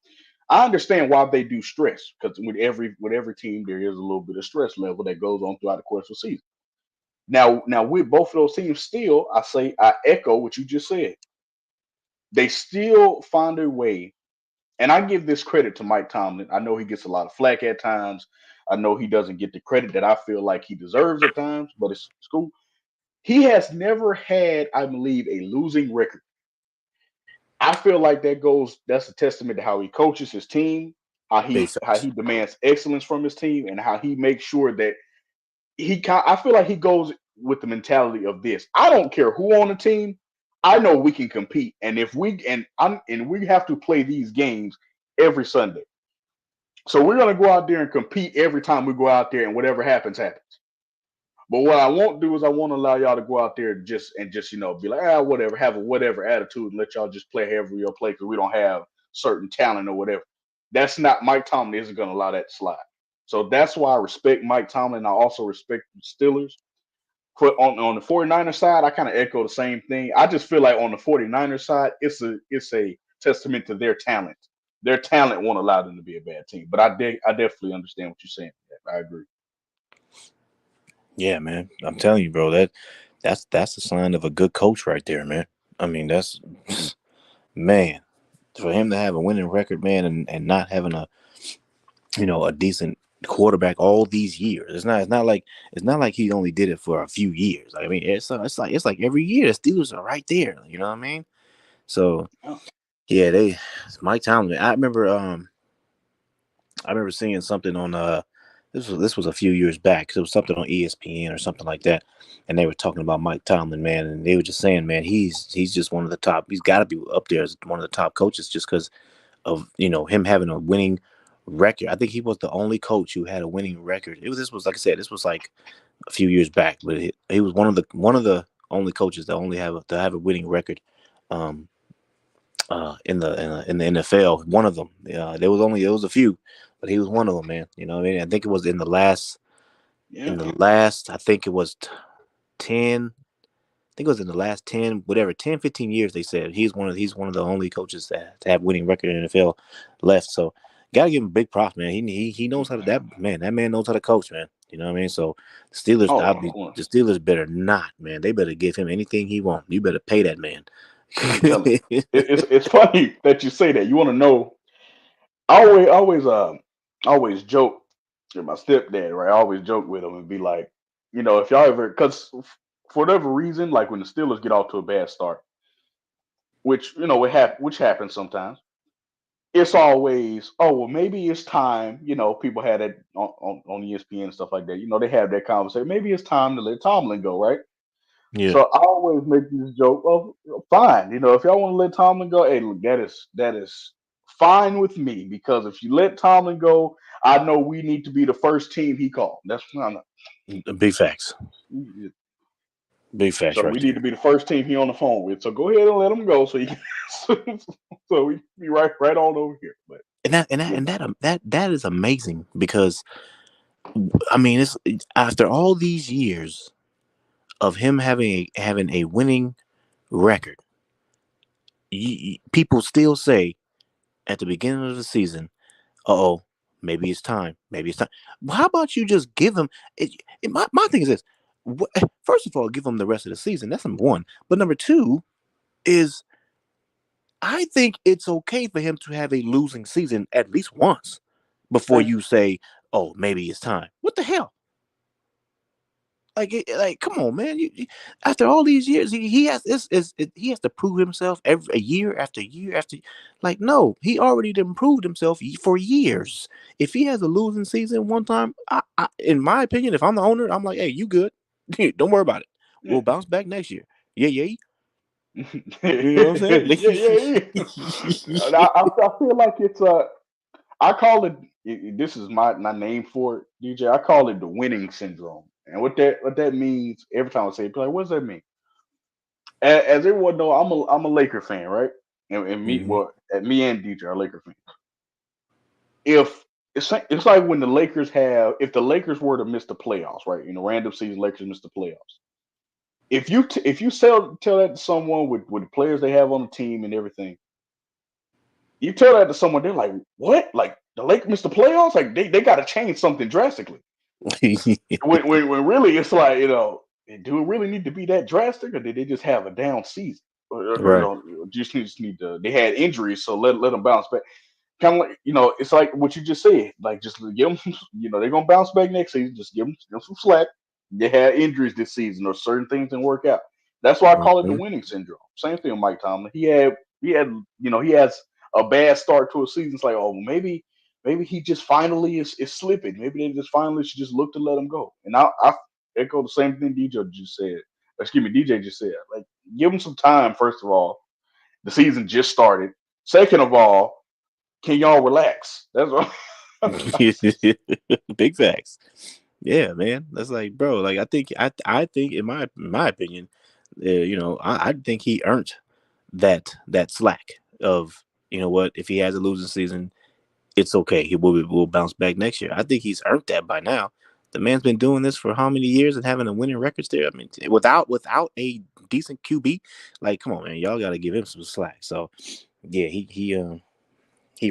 I understand why they do stress, because with every team there is a little bit of stress level that goes on throughout the course of the season. Now with both of those teams, still, I echo what you just said. They still find a way, and I give this credit to Mike Tomlin. I know he gets a lot of flack at times. I know he doesn't get the credit that I feel like he deserves at times, but it's cool. He has never had, I believe, a losing record. I feel like that's a testament to how he coaches his team, how Big he facts. demands excellence from his team, and how he makes sure that I feel like he goes with the mentality of this. I don't care who on the team. I know we can compete, and if we and we have to play these games every Sunday. So we're gonna go out there and compete every time we go out there, and whatever happens, happens. But what I won't do is I won't allow y'all to go out there and just be like, whatever, have a whatever attitude and let y'all just play however you'll play because we don't have certain talent or whatever. That's not Mike Tomlin isn't going to allow that to slide. So that's why I respect Mike Tomlin. I also respect the Steelers. On the 49ers side, I kind of echo the same thing. I just feel like on the 49ers side, it's a testament to their talent. Their talent won't allow them to be a bad team. But I definitely understand what you're saying. I agree. Yeah, man. I'm telling you, bro, that's a sign of a good coach right there, man. I mean, that's man, for him to have a winning record, man, and not having a decent quarterback all these years. It's not like he only did it for a few years. I mean, it's like every year the Steelers are right there. You know what I mean? So Oh. yeah, Mike Tomlin. I remember seeing something on this was a few years back. It was something on ESPN or something like that, and they were talking about Mike Tomlin, man, and they were just saying, man, he's just one of the top. He's got to be up there as one of the top coaches just because of him having a winning record. I think he was the only coach who had a winning record. This was like I said, this was like a few years back, but he was one of the only coaches that only have a winning record. In the NFL, one of them. There was a few, but he was one of them, man. You know what I mean? I think it was in the last. I think it was 10. I think it was in the last 10, 15 years. They said he's one of the only coaches to have winning record in the NFL left. So gotta give him big props, man. He knows how to that man knows how to coach, man. You know what I mean? So the Steelers better not, man. They better give him anything he wants. You better pay that man. It's funny that you say that. You want to know? I always joke with my stepdad, right? I always joke with him and be like, if y'all ever, because for whatever reason, like when the Steelers get off to a bad start, which which happens sometimes, it's always, oh well, maybe it's time. People had it on ESPN and stuff like that. They have that conversation. Maybe it's time to let Tomlin go, right? Yeah. So I always make this joke. Oh, fine. If y'all want to let Tomlin go, hey, look, that is fine with me because if you let Tomlin go, I know we need to be the first team he called. That's not big facts. Big facts, so right we there. need to be the first team he on the phone with. So go ahead and let him go, so so we be right on over here. But that is amazing because I mean it's after all these years of him having a winning record, people still say at the beginning of the season, "Uh-oh, maybe it's time. Maybe it's time." Well, how about you just give him? My thing is this: first of all, give him the rest of the season. That's number one. But number two is, I think it's okay for him to have a losing season at least once before you say, "Oh, maybe it's time." What the hell? Like, come on, man! After all these years, he has to prove himself every year after year after. Like, no, he already improved himself for years. If he has a losing season one time, in my opinion, if I'm the owner, I'm like, hey, you good? Don't worry about it. We'll bounce back next year. Yeah. You know what I'm saying? yeah. I feel like it's I call it. This is my name for it, DJ. I call it the winning syndrome. And what that means, every time I say it, people are like, what does that mean? As everyone know, I'm a Laker fan, right? And me, me and DJ are Laker fans. If it's like when if the Lakers were to miss the playoffs, right? Random season Lakers miss the playoffs. If you tell that to someone with the players they have on the team and everything, you tell that to someone, they're like, what? Like the Lakers missed the playoffs? Like they got to change something drastically. when really it's like, do it really need to be that drastic, or did they just have a down season? Or, Right. just need to. They had injuries, so let them bounce back. Kind of like, it's like what you just said. Like just give them, they're gonna bounce back next season. Just give them some slack. They had injuries this season, or certain things didn't work out. That's why I call it the winning syndrome. Same thing with Mike Tomlin. He has a bad start to a season. It's like, oh, maybe he just finally is slipping. Maybe they just finally should just look to let him go. And I echo the same thing DJ just said. DJ just said. Like, give him some time. First of all, the season just started. Second of all, can y'all relax? That's what. Big facts. Yeah, man. That's like, bro. Like, I think in my opinion, I think he earned that slack of, what, if he has a losing season, it's okay. He will bounce back next year. I think he's earned that by now. The man's been doing this for how many years and having a winning record there. I mean, without a decent QB, like, come on, man, y'all got to give him some slack. So, yeah, he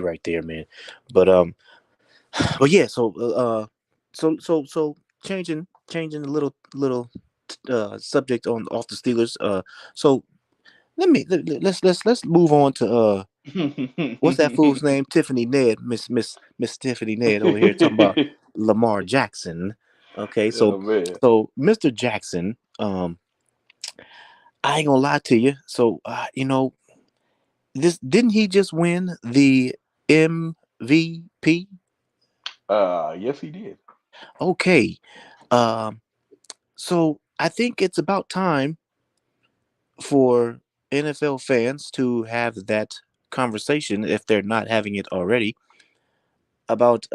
right there, man. But but yeah, so changing a little subject on off the Steelers. So let's move on to what's that fool's name? Tiffany Ned, Miss Tiffany Ned over here talking about Lamar Jackson. Okay, so Oh man. so Mr. Jackson, I ain't gonna lie to you. So this didn't he just win the MVP? Yes, he did. Okay, um, so I think it's about time for NFL fans to have that conversation if they're not having it already about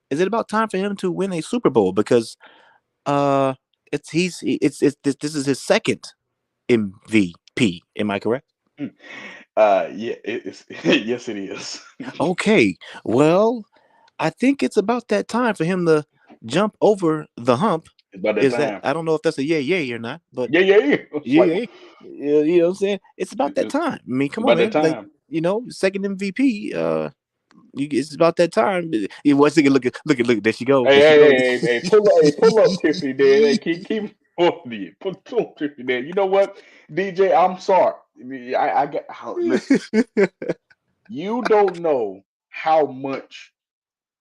is it about time for him to win a Super Bowl because uh this is his second MVP. Am I correct? Yeah, it's yes, it is. Okay. Well, I think it's about that time for him to jump over the hump. It's about that Is that time. I don't know if that's a yay or not, but Yeah, yeah, yeah. It's yeah, like yeah, yeah, you know what I'm saying? It's about that it's time. I mean, come on, about that man. Like, time. second MVP. It's about that time. You was thinking, look, there she go, Hey, there she hey, go. hey, hey, pull up, Tiffany. Dad. Hey, keep on it. Pull up, Tiffany. Dad. You know what, DJ? I'm sorry. I got. Listen, you don't know how much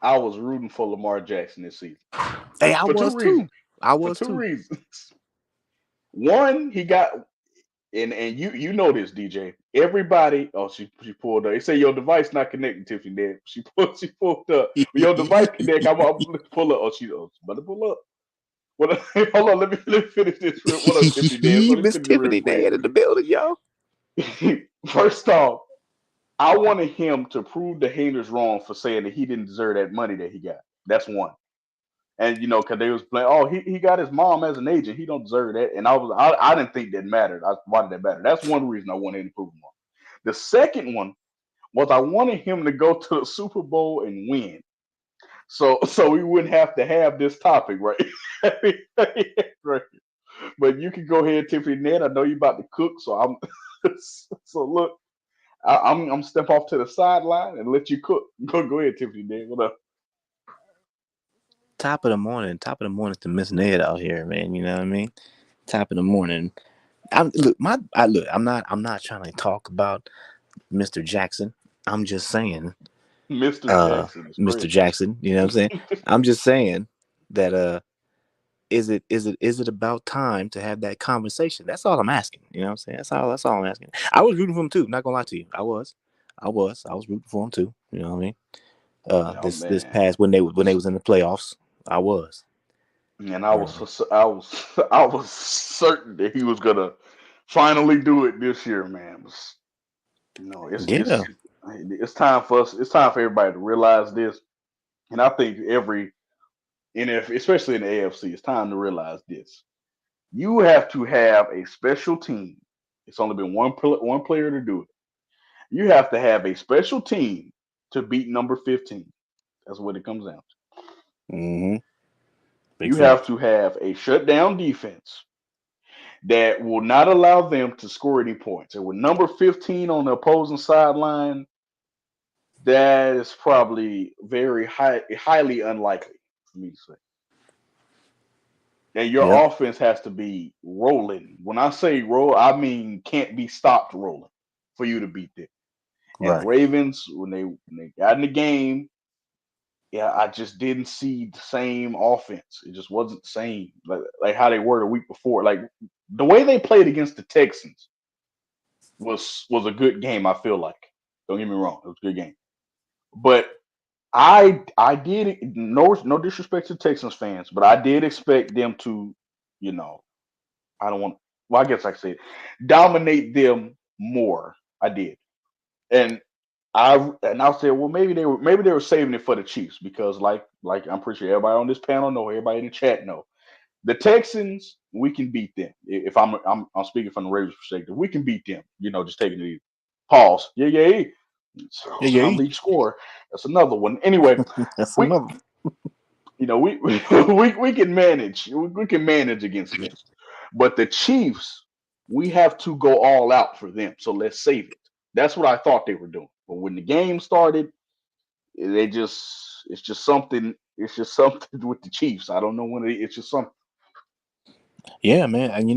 I was rooting for Lamar Jackson this season Hey, I for two was reasons. too. I For was two too. reasons. One, he got and you know this, DJ. Everybody, oh, she pulled up. They say your device not connected, Tiffany. Dad. She pulled up. When your device connect, I'm pull up. She about to pull up. What? Hold on, let me finish this. What up, Tiffany? Dad? Let me Miss finish it real Tiffany quick. Dad in the building, y'all. First off, I wanted him to prove the haters wrong for saying that he didn't deserve that money that he got. That's one. And because they was playing, oh, he got his mom as an agent, he don't deserve that. And I didn't think that mattered. Why did that matter? That's one reason I wanted him to prove him wrong. The second one was I wanted him to go to the Super Bowl and win, so we wouldn't have to have this topic, right? Right. But you can go ahead, Tiffany Ned. I know you about to cook, so I'm so look, I'm step off to the sideline and let you cook. Go ahead, Tiffany Ned. What up? Top of the morning to Miss Ned out here, man. You know what I mean? Top of the morning. I'm not trying to talk about Mr. Jackson. I'm just saying, Mr. Jackson is Mr. crazy. Jackson. You know what I'm saying? I'm just saying that is it about time to have that conversation? That's all I'm asking. You know what I'm saying? That's all I'm asking. I was rooting for him too. Not gonna lie to you. I was rooting for him too. You know what I mean? Oh This man. past when they was in the playoffs, I was. And I was Um, so- I was I was certain that he was gonna finally do it this year, man. It's yeah, it's time for us. It's time for everybody to realize this. And I think every especially in the AFC, it's time to realize this. You have to have a special team. It's only been one player to do it. You have to have a special team to beat number 15. That's what it comes down to. hmm big You have facts. to have a shutdown defense that will not allow them to score any points. And with number 15 on the opposing sideline, that is probably highly unlikely for me to say. And your Yep. offense has to be rolling. When I say roll, I mean can't be stopped rolling for you to beat them. And the Right. Ravens, when they got in the game, yeah, I just didn't see the same offense. It just wasn't the same like how they were the week before. Like the way they played against the Texans was a good game. I feel like. Don't get me wrong, it was a good game. But I did no disrespect to Texans fans, but I did expect them to, you know, I don't want. Well, I guess I could say it, dominate them more. I did, and I said, well, maybe they were saving it for the Chiefs because like I'm pretty sure everybody on this panel know, everybody in the chat know, the Texans, we can beat them. If I'm speaking from the Ravens perspective, we can beat them. Just taking the pause. Yeah, yeah. So Yeah, our yeah. lead score. That's another one. Anyway, That's we another. we we can manage. We can manage against them. But the Chiefs, we have to go all out for them. So let's save it. That's what I thought they were doing. But when the game started, it's just something. It's just something with the Chiefs. I don't know when it's just something. Yeah, man, and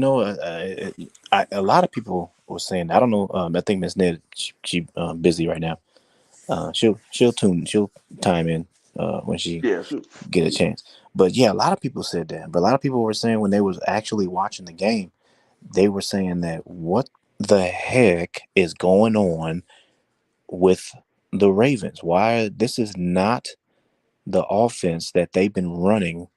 a lot of people were saying. I don't know. I think Miss Ned, she busy right now. She'll time in when she Yeah, sure. get a chance. But yeah, a lot of people said that. But a lot of people were saying when they was actually watching the game, they were saying that what the heck is going on with the Ravens? Why this is not the offense that they've been running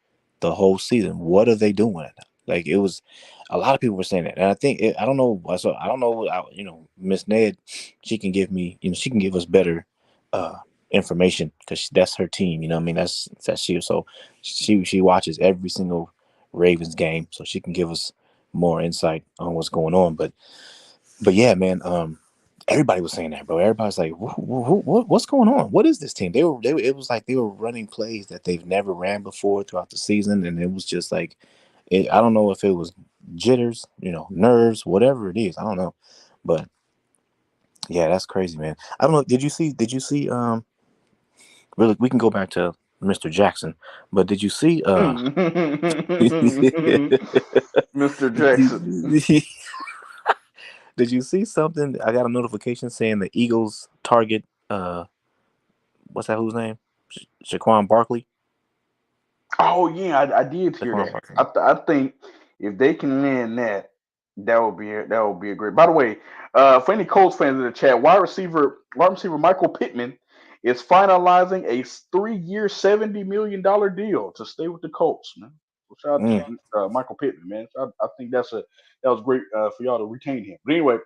the whole season. What are they doing? Like it was, a lot of people were saying that, and I think I don't know. So I don't know. Miss Ned, she can give me, she can give us better uh, information because that's her team. You know, what I mean, that's she. So she watches every single Ravens game, so she can give us more insight on what's going on. But yeah, man. Everybody was saying that, bro. Everybody's like, what's going on? What is this team? It was like they were running plays that they've never ran before throughout the season, and it was just like, I don't know if it was jitters, nerves, whatever it is. I don't know, but yeah, that's crazy, man. I don't know. Did you see? Really, we can go back to Mr. Jackson, but did you see? Mr. Jackson. Did you see something? I got a notification saying the Eagles target. What's that? Whose name? Shaquan Barkley. Oh yeah, I did hear Shaquan that. Barkley. I think if they can land that, that would be a great. By the way, for any Colts fans in the chat, wide receiver Michael Pittman is finalizing a 3-year, $70 million deal to stay with the Colts. Man, so shout out Mm, to Michael Pittman, man. I think that was great for y'all to retain him. But anyway,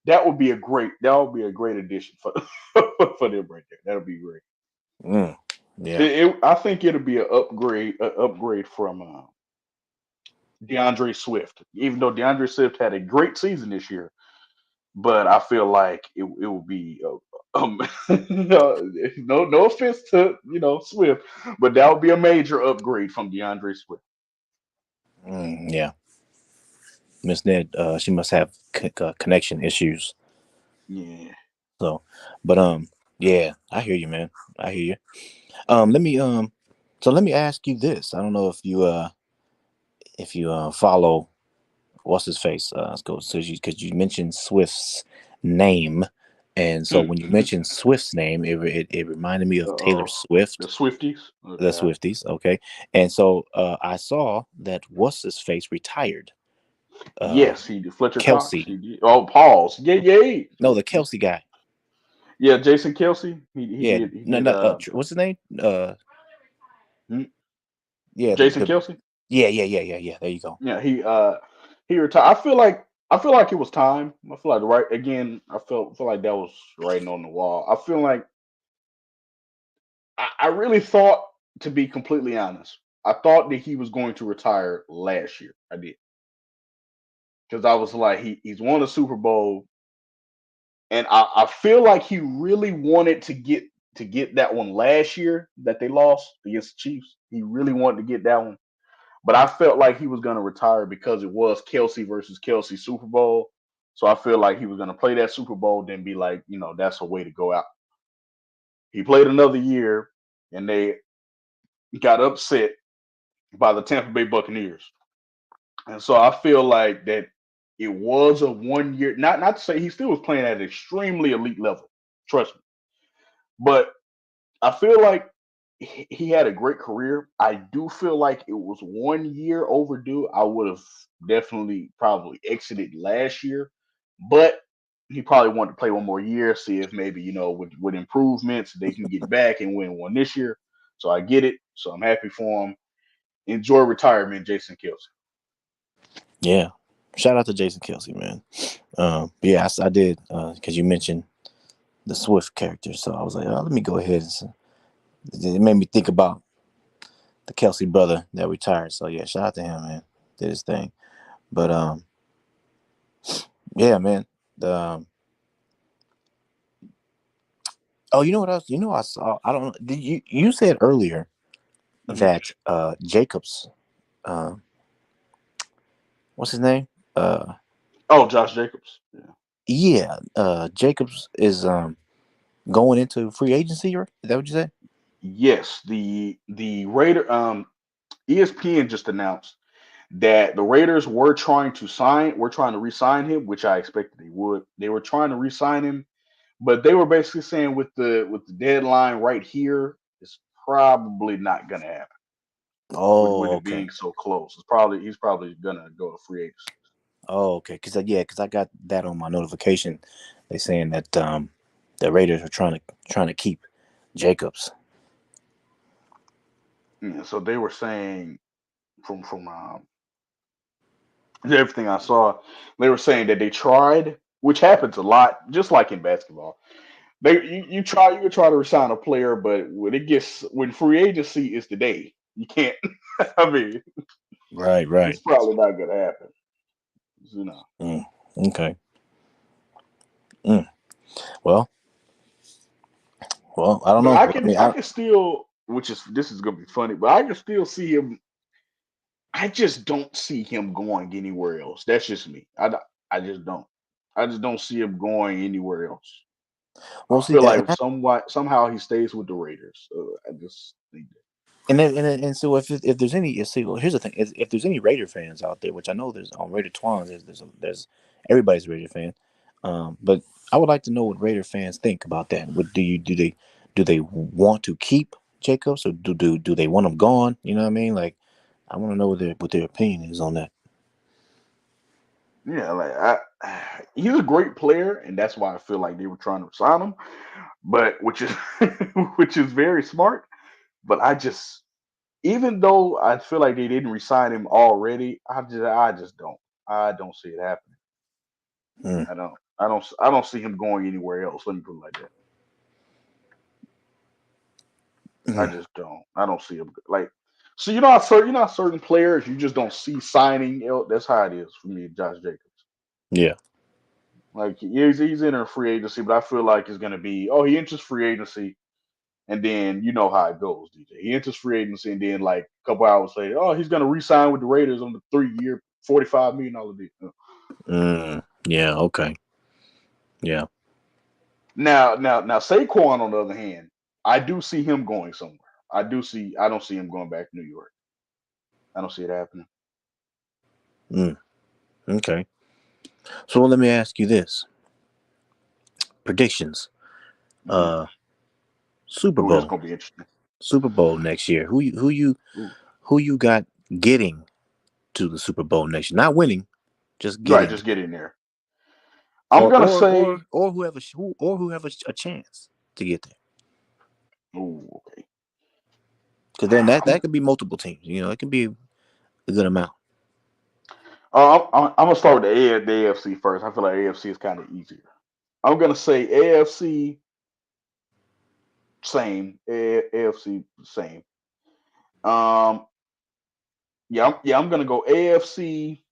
that would be a great addition for for them right there. That'll be great. mm, yeah. I think it'll be an upgrade from DeAndre Swift. Even though DeAndre Swift had a great season this year, but I feel like it will be no offense to Swift, but that would be a major upgrade from DeAndre Swift. Yeah. Miss Ned, she must have connection issues. Yeah. So, but yeah, I hear you, man. I hear you. Let me so let me ask you this. I don't know if you follow what's his face. Let's go. So because you mentioned Swift's name, and so when you Hmm. mentioned Swift's name, it reminded me of Taylor The Swift, Swifties. the Okay. Swifties. Okay, and so I saw that what's his face retired. Uh, Yes, he did. Fletcher Cox. Kelsey. He did. Oh, pause. Yeah, yeah. No, the Kelsey guy. Yeah, Jason Kelsey. He Yeah, did. He no, did. no. What's his name? Hmm? Yeah, Jason Kelsey. yeah. There you go. Yeah, he retired. I feel like it was time. I feel like right again. I feel like that was writing on the wall. I feel like I really thought, to be completely honest, I thought that he was going to retire last year. I did because I was like, he's won a Super Bowl, and I feel like he really wanted to get that one last year that they lost against the Chiefs. He really wanted to get that one. But I felt like he was going to retire because it was Kelsey versus Kelsey Super Bowl. So I feel like he was going to play that Super Bowl, then be like, that's a way to go out. He played another year, and they got upset by the Tampa Bay Buccaneers. And so I feel like that it was a 1 year. Not to say he still was playing at an extremely elite level. Trust me. But I feel like he had a great career. I do feel like it was 1 year overdue. I would have definitely probably exited last year, but he probably wanted to play one more year, see if maybe with improvements they can get back and win one this year. So I get it. So I'm happy for him. Enjoy retirement, Jason Kelsey. Yeah, shout out to Jason Kelsey, man. Yeah, I did because you mentioned the Swift character. So I was like, oh, let me go ahead. It made me think about the Kelsey brother that retired. So yeah, shout out to him, man. Did his thing. But yeah, man. The oh, you know what else? You know, I saw. I don't know. Did you said earlier Mhm. that Jacobs, uh, what's his name? Oh, Josh Jacobs. Yeah. Jacobs is going into free agency, or is that what you said? Yes, the Raider ESPN just announced that the Raiders were trying to re-sign him, which I expected they would. They were trying to re-sign him, but they were basically saying with the deadline right here, it's probably not gonna happen. With Oh, it okay. being so close, he's probably gonna go to free agency. Oh, okay. Because I got that on my notification. They saying that the Raiders are trying to keep Jacobs. Yeah, so they were saying from everything I saw, they were saying that they tried, which happens a lot, just like in basketball. You could try to resign a player, but when free agency is the day, you can't. I mean, Right, right. it's probably not gonna happen. You know. Mm, okay. Mm. Well, I don't But know. I I can mean, I can still, this is gonna be funny, but I can still see him. I just don't see him going anywhere else. That's just me. I just don't. I just don't see him going anywhere else. well, I see feel that, like somehow he stays with the Raiders. I just think that. and so if there's any, see, well, here's the thing: if there's any Raider fans out there, which I know there's on Raider Twuan, there's everybody's a Raider fan, but I would like to know what Raider fans think about that. What do they want to keep Jacobs, or do they want him gone? You know what I mean? Like, I want to know what their opinion is on that. Yeah, he's a great player, and that's why I feel like they were trying to sign him. But which is which is very smart. But even though I feel like they didn't resign him already, I just don't. I don't see it happening. Mm, I don't see him going anywhere else. Let me put it like that. I mm, just don't. I don't see him like. So you know how certain players you just don't see signing. That's how it is for me, Josh Jacobs. yeah. Like he's entering free agency, but I feel like it's gonna be he enters free agency, and then you know how it goes, DJ. He enters free agency, and then like a couple hours later, he's gonna re-sign with the Raiders on the 3 year, $45 million deal. Yeah. Okay. Yeah. Now, Saquon on the other hand, I do see him going somewhere. I don't see him going back to New York. I don't see it happening. Mm, okay. So let me ask you this: predictions. Hmm. Uh, Super Oh, that's Bowl. gonna be interesting. Super Bowl next year. Ooh. Who you got getting to the Super Bowl next year? Not winning, just Right, getting, just get in there. I'm gonna say, who have a chance to get there. ooh, okay. Because then I'm, that could be multiple teams. You know, it could be a good amount. I'm gonna start with the AFC first. I feel like AFC is kind of easier. I'm gonna say AFC same, AFC same. Um, I'm gonna go AFC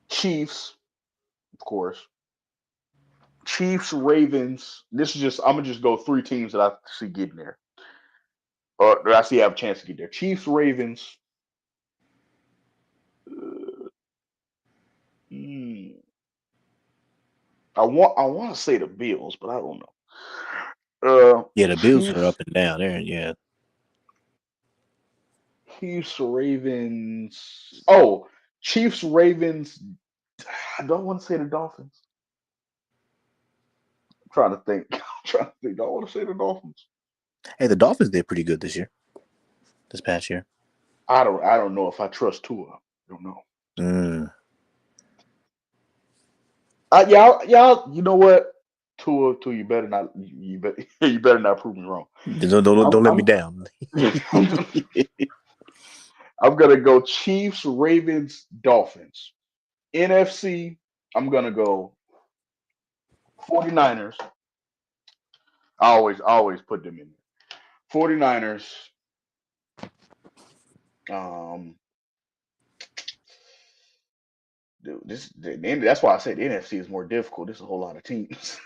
Chiefs, of course. Chiefs, Ravens. This is just I'm gonna just go three teams that I see getting there, or that I see have a chance to get there. Chiefs, Ravens. Uh, hmm, I want to say the Bills, but I don't know. Yeah, the Bills are Chiefs, up and down there. Yeah, Chiefs, Ravens. Oh, Chiefs, Ravens. I don't want to say the Dolphins. I'm trying to think. I'm trying to think. Do I want to say the Dolphins? hey, the Dolphins did pretty good this past year. I don't know if I trust Tua. I don't know. Mm. Y'all. You know what? Tua, you better not. You better not prove me wrong. Don't let me I'm. down. I'm, I'm gonna go Chiefs, Ravens, Dolphins. NFC. I'm gonna go 49ers. I always put them in there. 49ers. Dude, that's why I said the NFC is more difficult. There's a whole lot of teams.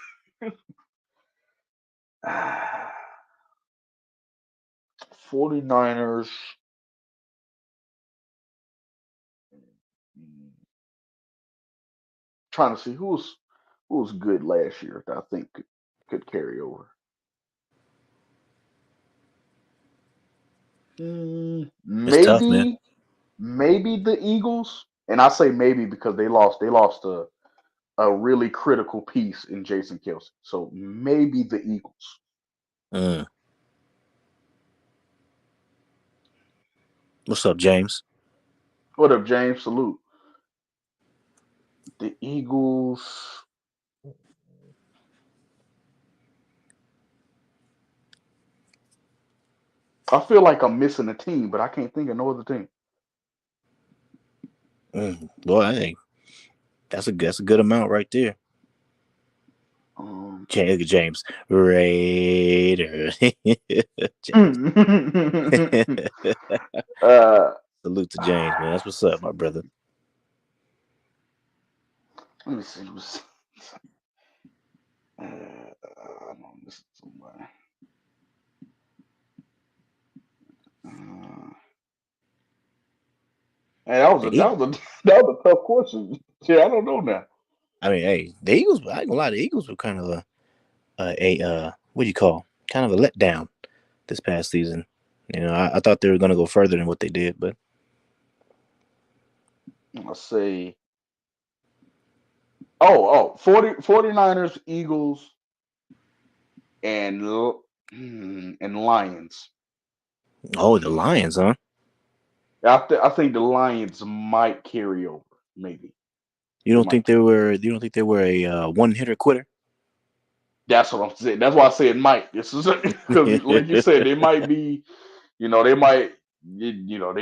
49ers. Trying to see who was good last year that I think could carry over. It's tough, man. Maybe the Eagles, and I say maybe because they lost a really critical piece in Jason Kelsey. So maybe the Eagles. Mm. What's up, James? What up, James? Salute. The Eagles. I feel like I'm missing a team, but I can't think of no other team. Boy, I think that's a good amount right there. James Raider. Salute to James, man. That's what's up, my brother. Let me see. I'm missing somebody. Hey, that was a tough question. Yeah, I don't know now. I mean, hey, the Eagles. I ain't gonna lie, the Eagles were kind of a what do you call? Kind of a letdown this past season. You know, I thought they were gonna go further than what they did, but I'll say 49ers, Eagles, and Lions. oh, the Lions, huh? I think the Lions might carry over, maybe. You don't think they were a one hitter quitter? That's what I'm saying. That's why I said might. This is because, like you said, they might be. They might. They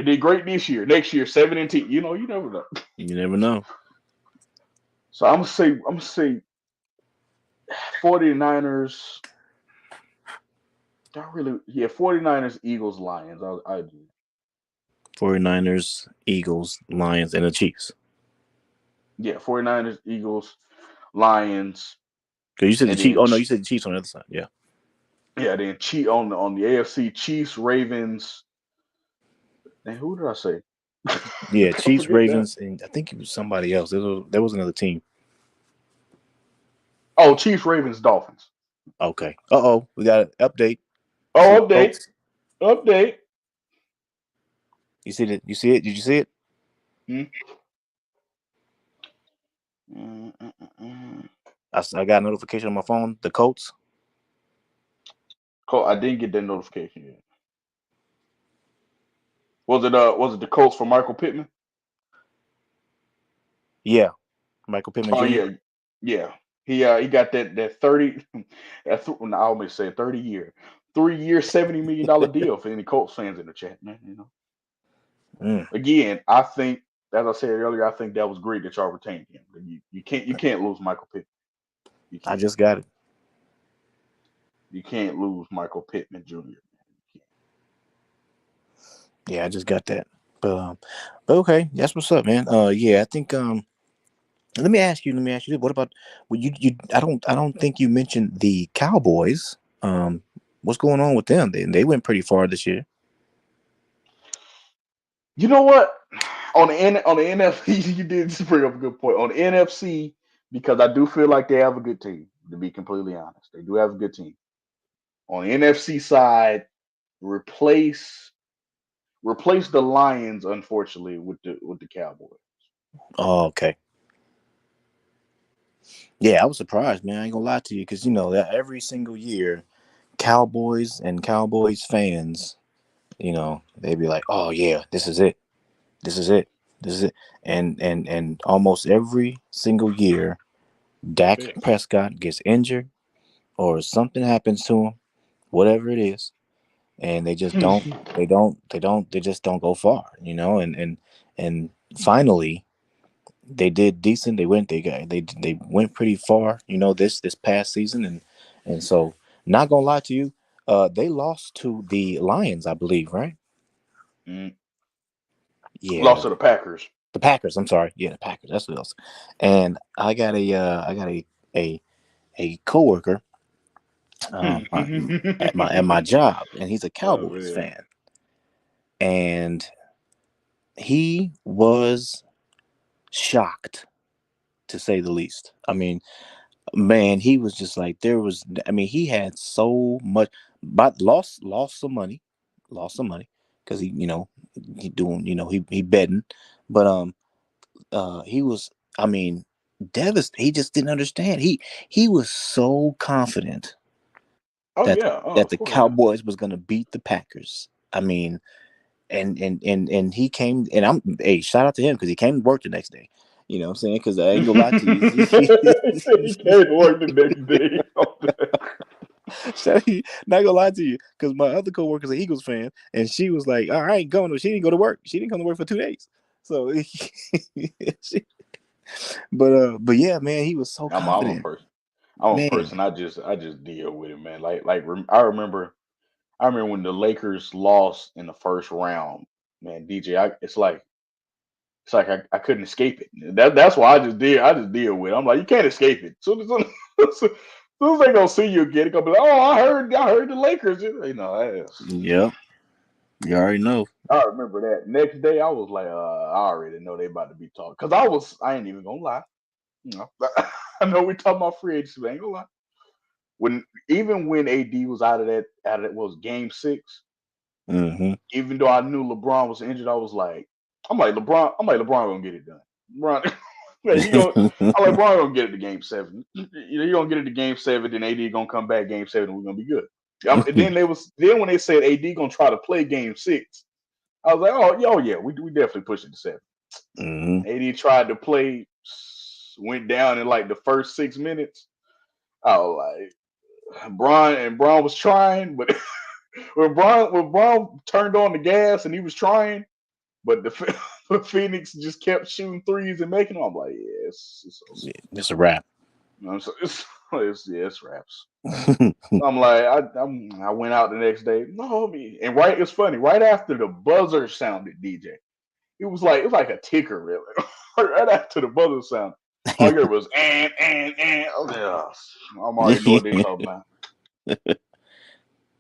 did great this year. Next year, 7-10. You never know. You never know. So I'm gonna say 49ers. 49ers, Eagles, Lions. I do. 49ers, Eagles, Lions, and the Chiefs. Yeah, 49ers, Eagles, Lions. Because you said the Chiefs. Oh no, you said the Chiefs on the other side. Yeah. Yeah, then on the AFC, Chiefs, Ravens. And who did I say? Yeah, Chiefs, Ravens, and I think it was somebody else. There was another team. Oh, Chiefs, Ravens, Dolphins. Okay. We got an update. Oh, update. You see it? You see it? Did you see it? I got a notification on my phone. The Colts. I didn't get that notification yet. Was it the Colts for Michael Pittman? Yeah, Michael Pittman Jr. Oh yeah. He got that 30. I almost said 30-year, 3-year, $70 million deal for any Colts fans in the chat, man. Again, I think, as I said earlier, I think that was great that y'all retained him. You can't lose Michael Pittman. I just got it. You can't lose Michael Pittman Jr. Yeah, I just got that. But okay, that's what's up, man. Yeah, I think let me ask you this. What about you? I don't think you mentioned the Cowboys. What's going on with them? They went pretty far this year. You know what? On the NFC, you did bring up a good point. On the NFC, because I do feel like they have a good team. To be completely honest, they do have a good team. On the NFC side, replace the Lions, unfortunately, with the Cowboys. Oh, okay. Yeah, I was surprised, man. I ain't gonna lie to you, because that every single year, Cowboys and Cowboys fans, they'd be like, "Oh yeah, this is it, this is it, this is it," and almost every single year, Dak Prescott gets injured or something happens to him, whatever it is, and they just they just don't go far, and finally, they did decent. They went pretty far, this past season, and so not gonna lie to you, they lost to the Lions, I believe, right? Mm. Yeah, Lost to the Packers. the Packers. I'm sorry, yeah, the Packers. That's what else. And I got a coworker at my job, and he's a Oh Cowboys man. fan, and he was shocked, to say the least. I mean, man, he was just like he had so much, but lost some money, because he doing, he betting, but he was, I mean, devastated. He just didn't understand. He was so confident Oh that yeah. Oh, that of the course. Cowboys was going to beat the Packers. I mean, and he came, and hey, shout out to him because he came to work the next day. You know what I'm saying? Because I ain't gonna lie to you. He said he came to work the next day. Not gonna lie to you, because my other coworker's an Eagles fan, and she was like, "All right, going." She didn't go to work. She didn't come to work for 2 days. So, but yeah, man, he was so I'm a confident, person. I'm a man. person. I just deal with it, man. I remember when the Lakers lost in the first round, man. DJ, it's like I couldn't escape it. That's why I just deal with it. I'm like, you can't escape it. Soon as they gonna see you again, they gonna be like, oh, I heard the Lakers. Yep, you already know. I remember that. Next day, I was like, I already know they about to be talking. Cause I ain't even gonna lie. I know we talking about free agency, but I ain't gonna lie. Even when AD was out of that was game 6. Mm-hmm. Even though I knew LeBron was injured, I'm like LeBron gonna get it done. LeBron, yeah, I'm like LeBron gonna get it to game 7. You gonna get it to game 7, then AD gonna come back game 7, and we're gonna be good. And then when they said AD gonna try to play game 6, I was like, oh yeah, we definitely push it to 7. Mm-hmm. AD tried to play, went down in like the first 6 minutes. I was like, Braun was trying, but when Braun turned on the gas and he was trying, but the Phoenix just kept shooting threes and making them. I'm like, yeah, it's so simple. It's a wrap. You know what I'm saying? It's raps. I'm like, I went out the next day. No, and it's funny. Right after the buzzer sounded, DJ, it was like a ticker, really. Right after the buzzer sounded, all you heard was and. Oh, yeah. I'm already know what they talking about.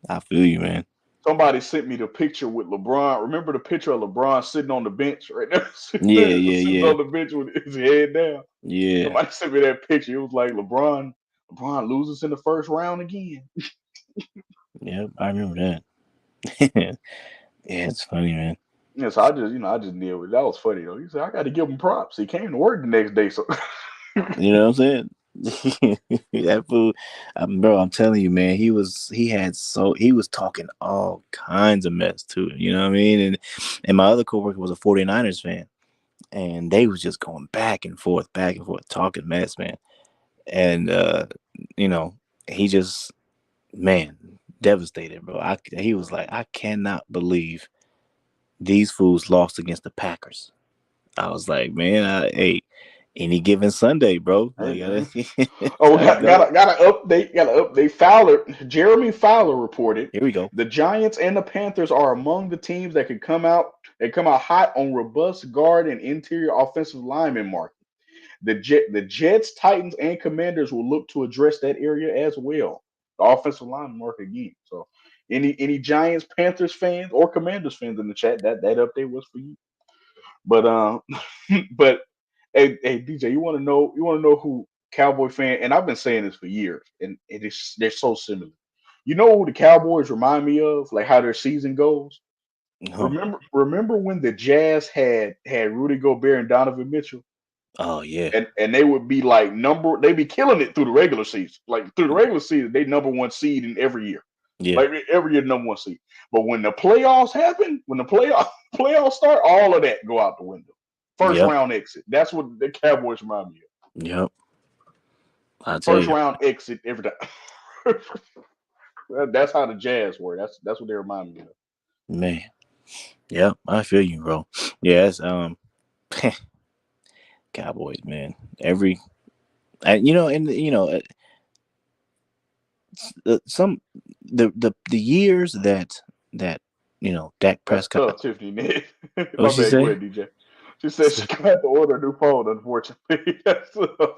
I feel you, man. Somebody sent me the picture with LeBron. Remember the picture of LeBron sitting on the bench right there? Yeah, Sitting on the bench with his head down. yeah. Somebody sent me that picture. It was like LeBron loses in the first round again. Yep, I remember that. Yeah, it's funny, man. Yeah, so I just knew it. That was funny though. He said I got to give him props. He came to work the next day, so You know what I'm saying? That fool, bro. I'm telling you, man. He was talking all kinds of mess too. You know what I mean? And my other coworker was a 49ers fan, and they was just going back and forth, talking mess, man. And you know, he just, man, devastated, bro. He was like, I cannot believe these fools lost against the Packers. I was like, man, hey, any given Sunday, bro. Like, Hey, that's oh, how it got go. got got to update. Got to update. Jeremy Fowler reported Here we go. the Giants and the Panthers are among the teams that could come out. They come out hot on robust guard and interior offensive lineman market. The Jets, Titans, and Commanders will look to address that area as well. The offensive line market again. So, any Giants, Panthers fans, or Commanders fans in the chat, that update was for you. But but hey DJ, you want to know who Cowboy fan? And I've been saying this for years, and they're so similar. You know who the Cowboys remind me of, like how their season goes. Huh. Remember when the Jazz had Rudy Gobert and Donovan Mitchell, Oh yeah, and they would be like they'd be killing it through the regular season. Like through the regular season, they number one seed in every year. yeah, Like every year, number one seed. But when the playoffs happen, when the playoffs start, all of that go out the window. First yep, round exit. That's what the Cowboys remind me of. yep. I tell First you, round exit every time. That's how the Jazz were. That's what they remind me of. man. Yep, I feel you, bro. Yes, Cowboys, man. And some the years that Dak That's Prescott. tough, Tiffany. Nick. What My she bad. Go say? ahead, DJ. She said she got to order a new phone. Unfortunately, that's tough.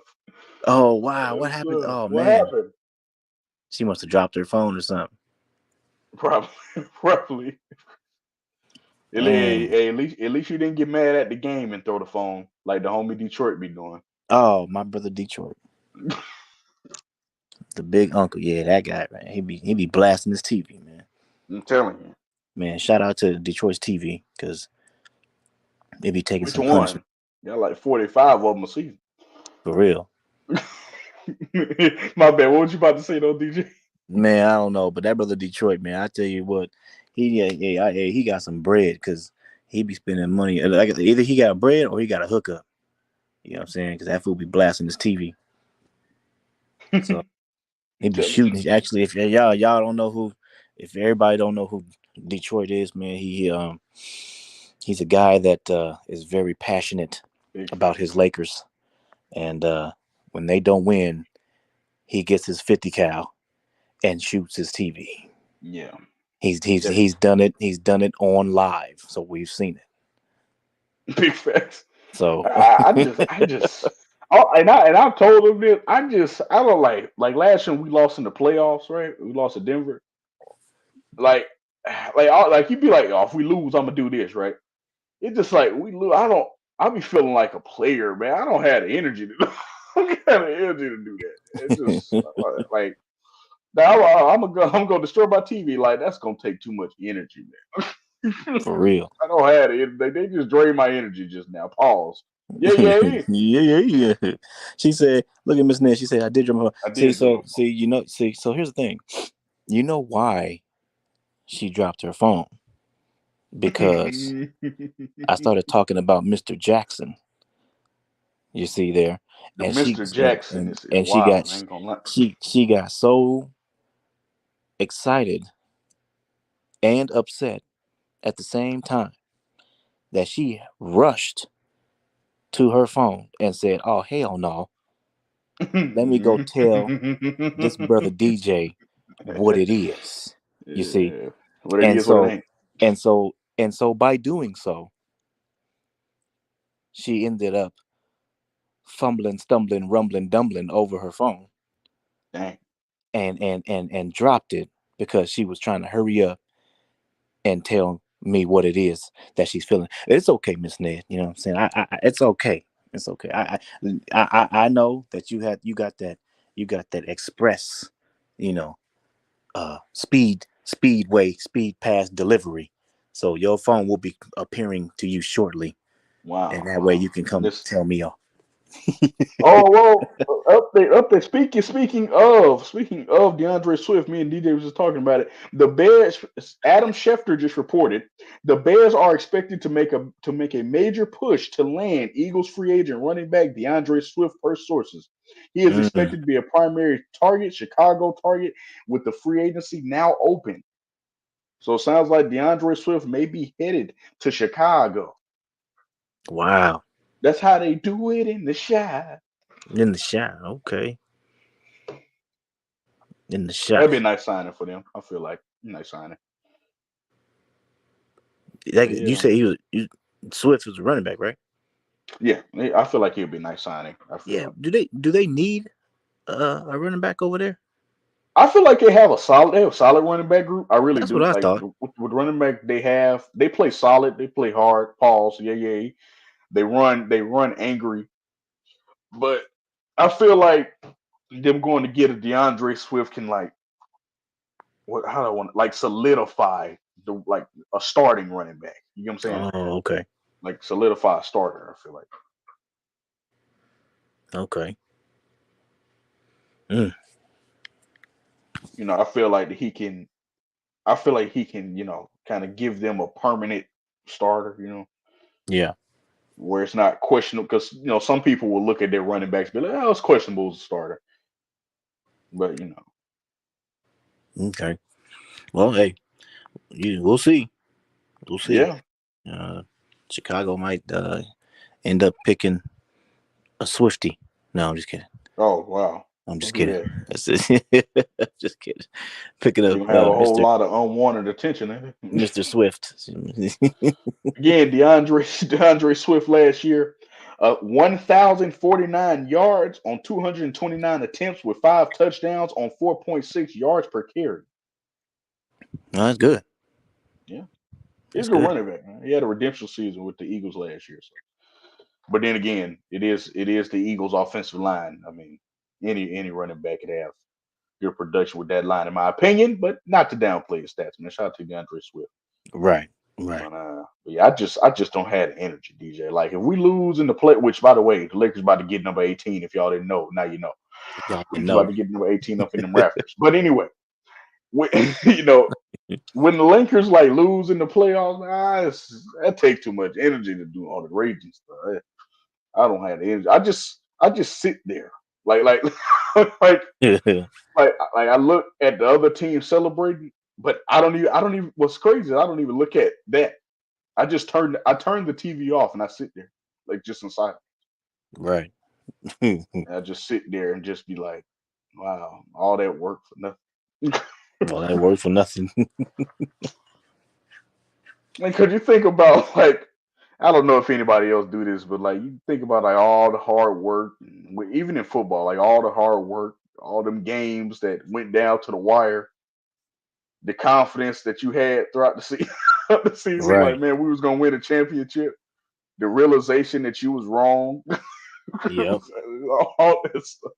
Oh wow, what That's happened? tough. Oh What man, happened? she must have dropped her phone or something. Probably. Probably. Man, At least you didn't get mad at the game and throw the phone like the homie Detroit be doing. oh my brother Detroit, the big uncle, yeah, that guy, man. He be blasting his TV, man. I'm telling you. Man, shout out to Detroit's TV because they be taking Which some punishment one? Got like 45 of them a season. for real. My bad. What was you about to say though, DJ? Man, I don't know, but that brother Detroit, man, I tell you what, he got some bread because he be spending money. Like either he got bread or he got a hookup. You know what I'm saying? Because that fool be blasting his TV. So he be Telling you. shooting. Actually, if y'all don't know who, if everybody don't know who Detroit is, man, he's a guy that is very passionate Big about facts. his Lakers, and when they don't win, he gets his 50 cal and shoots his TV. Yeah. He's done it. He's done it on live, so we've seen it. Big facts. So I just oh, and I told him this. I don't like last year we lost in the playoffs, right? We lost to Denver. Like like you'd be like, oh, if we lose, I'm gonna do this, right? It's just like we lose. I be feeling like a player, man. I don't have the energy to I don't have the energy to do that. It's just like now I'm gonna destroy my TV. Like that's gonna take too much energy, man. for real. I don't have it. They just drained my energy just now. Pause. Yeah, yeah. Yeah. She said, "Look at Miss Ned." She said, "I did your I see." did So though. see. So here's the thing. You know why she dropped her phone? Because I started talking about Mr. Jackson. You see there, The and she Mr. Jackson is and she got wild. I ain't gonna lie. she got so excited and upset at the same time that she rushed to her phone and said, "Oh hell no! Let me go tell this brother DJ what it is." You see, Yeah. What it and is, what it so ain't. and so by doing so, she ended up fumbling, stumbling, rumbling, dumbling over her phone Dang. and dropped it because she was trying to hurry up and tell me what it is that she's feeling. It's okay, Miss Ned. You know what I'm saying? It's okay. It's okay. I know that you got that express, you know, speed past delivery. So your phone will be appearing to you shortly, and Wow, that way wow. you can come This tell me all. Oh well, update. Speaking of DeAndre Swift, me and DJ was just talking about it. The Bears, Adam Schefter just reported, the Bears are expected to make a major push to land Eagles free agent running back DeAndre Swift per sources. He is Mm, expected to be a primary target, Chicago target, with the free agency now open. So it sounds like DeAndre Swift may be headed to Chicago. wow, That's how they do it in the shy. in the shot. Okay, in the shot. That'd be a nice signing for them. I feel like nice signing. Like But you yeah, say, Swift was a running back, right? yeah, I feel like he'd be a nice signing. I feel Yeah. like. Do they need a running back over there? I feel like they have a solid running back group. I really That's what do. I Like thought. with running back, they play solid, they play hard. Pause. Yeah, yeah. They run angry. But I feel like them going to get a DeAndre Swift can like what? How do I want like solidify the like a starting running back. You know what I'm saying? Oh, okay, Like solidify a starter. I feel like. okay. Mm, I feel like he can. I feel like he can, kind of give them a permanent starter, yeah. where it's not questionable. Because, some people will look at their running backs and be like, oh, it's questionable as a starter. But, Okay. Well, hey, we'll see. We'll see. yeah. Uh, Chicago might end up picking A Swifty. No, I'm just kidding. Oh wow. I'm just Don't do kidding. that. That's it. Just kidding. Picking You're up gonna have a whole Mr. lot of unwanted attention, ain't it? Mr. Swift. Again, DeAndre Swift last year, 1,049 yards on 229 attempts with 5 touchdowns on 4.6 yards per carry. No, that's good. Yeah, he's That's a good good. running back. Man. He had a redemption season with the Eagles last year. So. But then again, it is the Eagles' offensive line. I mean, any running back could have good production with that line, in my opinion. But not to downplay his stats, man. Shout out to DeAndre Swift. Right. Right. But yeah, I just don't have the energy, DJ. Like if we lose in the play, which by the way, the Lakers about to get number 18. If y'all didn't know, now you know. Y'all We're can just about know. to get number 18 up in them rafters. But anyway, when, you know, when the Lakers like lose in the playoffs, that takes too much energy to do all the raging stuff. I don't have the energy. I just sit there, like like like I look at the other team celebrating, but I don't even. What's crazy? I don't even look at that. I turn the TV off and I sit there, like just inside. Right. And I just sit there and just be like, wow, all that work for nothing. Well, that worked for nothing. And could you think about like I don't know if anybody else do this, but like you think about like all the hard work, even in football, like all the hard work, all them games that went down to the wire, the confidence that you had throughout the season, the season, like Right. man, we was gonna win a championship. The realization that you was wrong, Yep. all this stuff.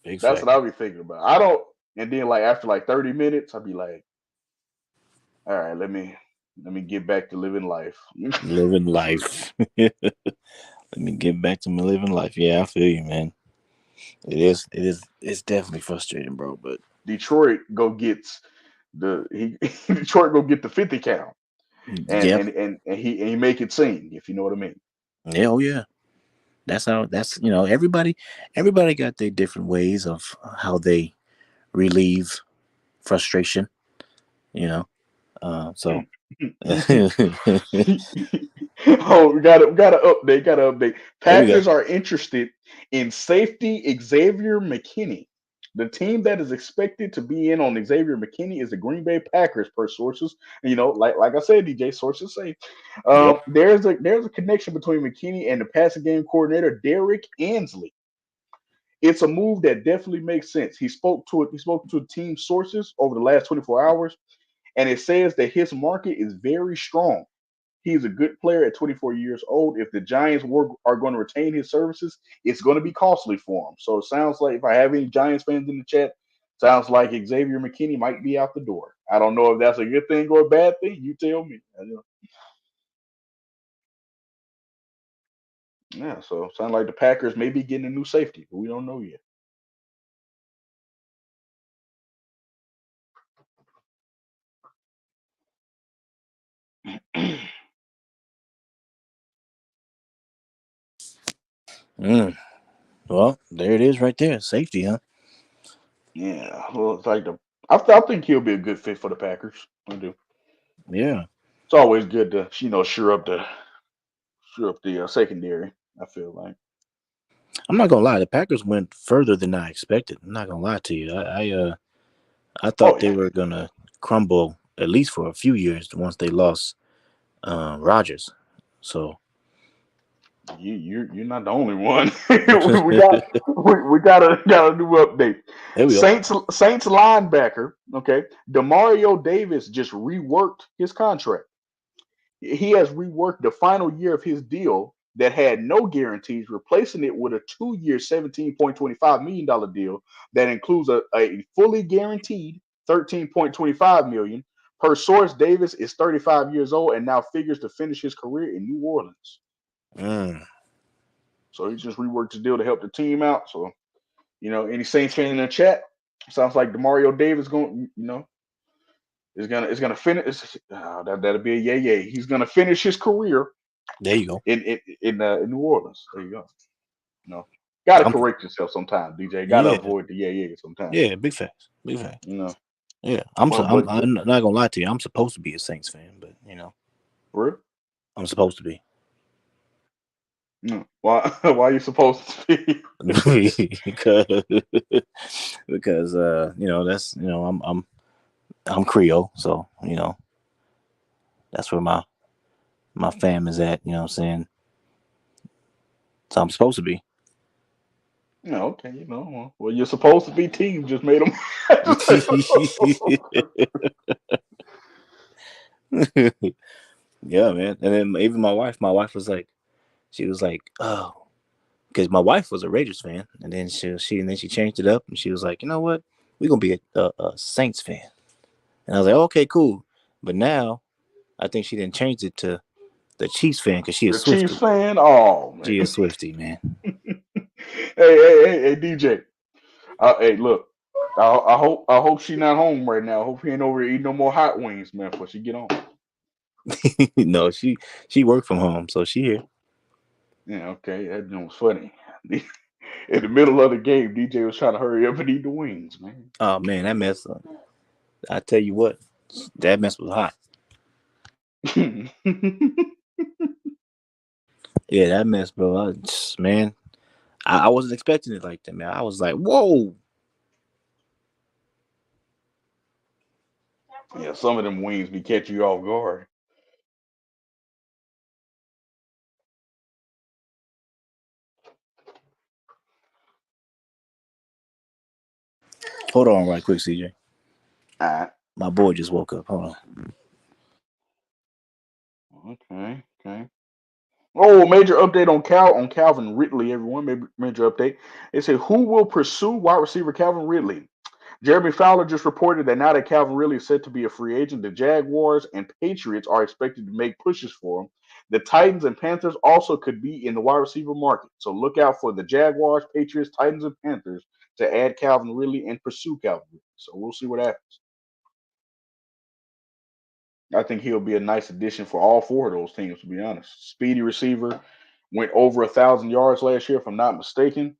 Big That's fact. what I'll be thinking about. I don't, and then like after like 30 minutes, I'll be like, all right, let me get back to living life. Living life. Let me get back to my living life. Yeah, I feel you, man. It is. It is. It's definitely frustrating, bro. But Detroit go gets Detroit go get the 50 count and yep. and and, and he make it sing, if you know what I mean. Yeah. Oh yeah. That's how. That's everybody. Everybody got their different ways of how they relieve frustration. You know. So. There Oh, we got to update. we go. Packers are interested in safety Xavier McKinney. The team that is expected to be in on Xavier McKinney is the Green Bay Packers, per sources. Like I said, DJ, sources say Yep. there's a connection between McKinney and the passing game coordinator Derek Ansley. It's a move that definitely makes sense. He spoke to it. He spoke to team sources over the last 24 hours, and it says that his market is very strong. He's a good player at 24 years old. If the are going to retain his services, it's going to be costly for him. So it sounds like if I have any Giants fans in the chat, sounds like Xavier McKinney might be out the door. I don't know if that's a good thing or a bad thing. You tell me. Yeah, so it sounds like the Packers may be getting a new safety, but we don't know yet. Mm. Well, there it is, right there. Safety, huh? Yeah, well, it's like I think he'll be a good fit for the Packers. I do. Yeah. It's always good to shore up the secondary. I feel like. I'm not gonna lie. The Packers went further than I expected. I'm not gonna lie to you. I Oh thought they yeah, were gonna crumble at least for a few years once they lost Rodgers. So you're not the only one. we got a new update. there we go. Saints linebacker, okay, Demario Davis just reworked his contract. He has reworked the final year of his deal that had no guarantees, replacing it with a 2-year, $17.25 million deal that includes a fully guaranteed $13.25 million. Per source, Davis is 35 years old and now figures to finish his career in New Orleans. Mm. So he just reworked the deal to help the team out. So, any Saints fan in the chat, sounds like Demario Davis is gonna finish. That'll be a yay. He's gonna finish his career There you go. in New Orleans. There you go. You know, gotta I'm, correct yourself sometimes, DJ. Gotta yeah, avoid the yeah sometimes. yeah. Big facts. Big facts. You know, Yeah. I'm not gonna lie to you. I'm supposed to be a Saints fan, but for real? I'm supposed to be. Why are you supposed to be? because that's I'm Creole, so that's where my fam is at. You know what I'm saying? So I'm supposed to be. No, okay, well, you're supposed to be team. Just made them. Yeah, man. And then even my wife was like, she was like, oh, because my wife was a Raiders fan, and then she changed it up, and she was like, you know what, we're gonna be a Saints fan, and I was like, okay, cool. But now I think she didn't change it to the Chiefs fan because she is The Chiefs Swifty. fan. Oh man. She is Swifty, man. Hey, DJ. Hey, look. I hope she not home right now. I hope he ain't over here eating no more hot wings, man, before she get on. No, she worked from home, so she here. Yeah, okay, that was funny. In the middle of the game, DJ was trying to hurry up and eat the wings, man. Oh man, that mess. I tell you what, that mess was hot. Yeah, that mess, bro. Man, I wasn't expecting it like that, man. I was like, whoa. Yeah, some of them wings be catching you off guard. Hold on, right quick, CJ. All right. My boy just woke up. Hold on. Okay. Oh, major update on Calvin Ridley, everyone. Major update. They say who will pursue wide receiver Calvin Ridley? Jeremy Fowler just reported that now that Calvin Ridley is set to be a free agent, the Jaguars and Patriots are expected to make pushes for him. The Titans and Panthers also could be in the wide receiver market. So look out for the Jaguars, Patriots, Titans, and Panthers to add Calvin Ridley and pursue Calvin Ridley. So we'll see what happens. I think he'll be a nice addition for all four of those teams, to be honest. Speedy receiver, went over 1,000 yards last year, if I'm not mistaken.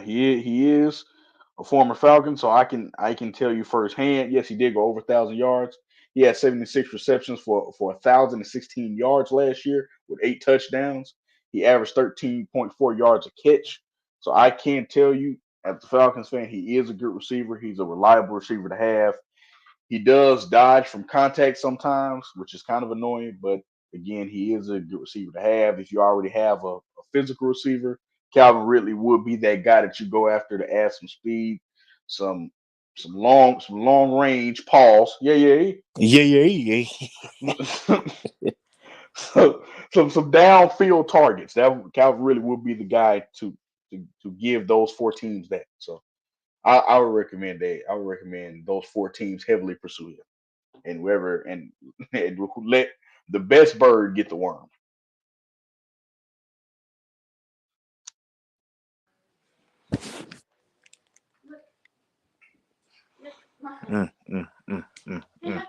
He is a former Falcon, so I can tell you firsthand. Yes, he did go over 1,000 yards. He had 76 receptions for 1,016 yards last year with 8 touchdowns. He averaged 13.4 yards a catch. So I can tell you, as a Falcons fan, he is a good receiver. He's a reliable receiver to have. He does dodge from contact sometimes, which is kind of annoying, but again, he is a good receiver to have. If you already have a physical receiver, Calvin Ridley would be that guy that you go after to add some speed, some some long range pause. Yeah. Yeah. So, some downfield targets. That Calvin really would be the guy to give those four teams that. So I would recommend that. I would recommend those four teams heavily pursue him. And whoever and let the best bird get the worm. Mm, mm, mm, mm, mm.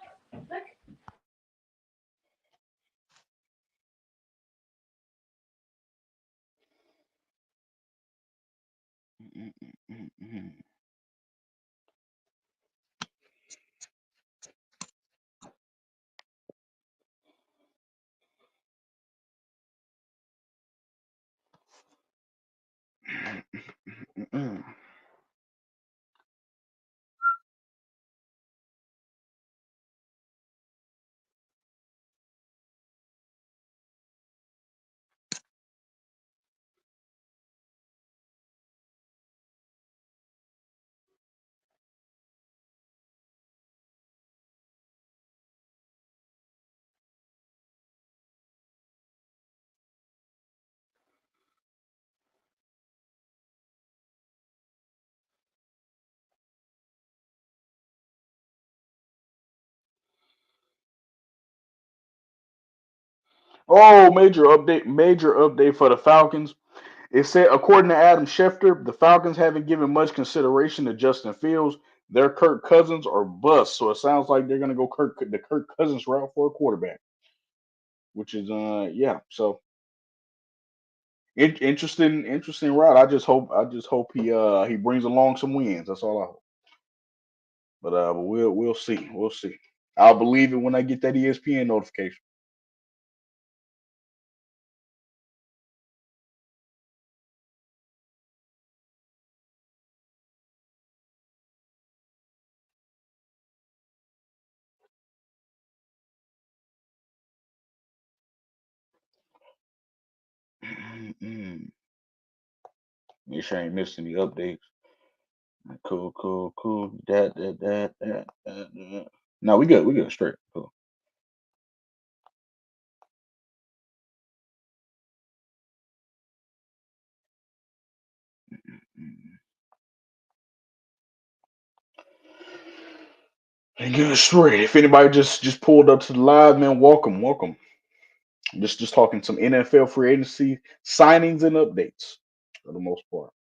Oh, major update for the Falcons. It said, according to Adam Schefter, the Falcons haven't given much consideration to Justin Fields. They're Kirk Cousins or bust. So it sounds like they're gonna go the Kirk Cousins route for a quarterback, which is yeah. So interesting route. I just hope he brings along some wins. That's all I hope. But we'll see. We'll see. I'll believe it when I get that ESPN notification. Make sure I ain't missed any updates. Cool. That. No, we good. We good. Straight. Cool. And good straight. If anybody just pulled up to the live, man, welcome. Just talking some NFL free agency signings and updates for the most part.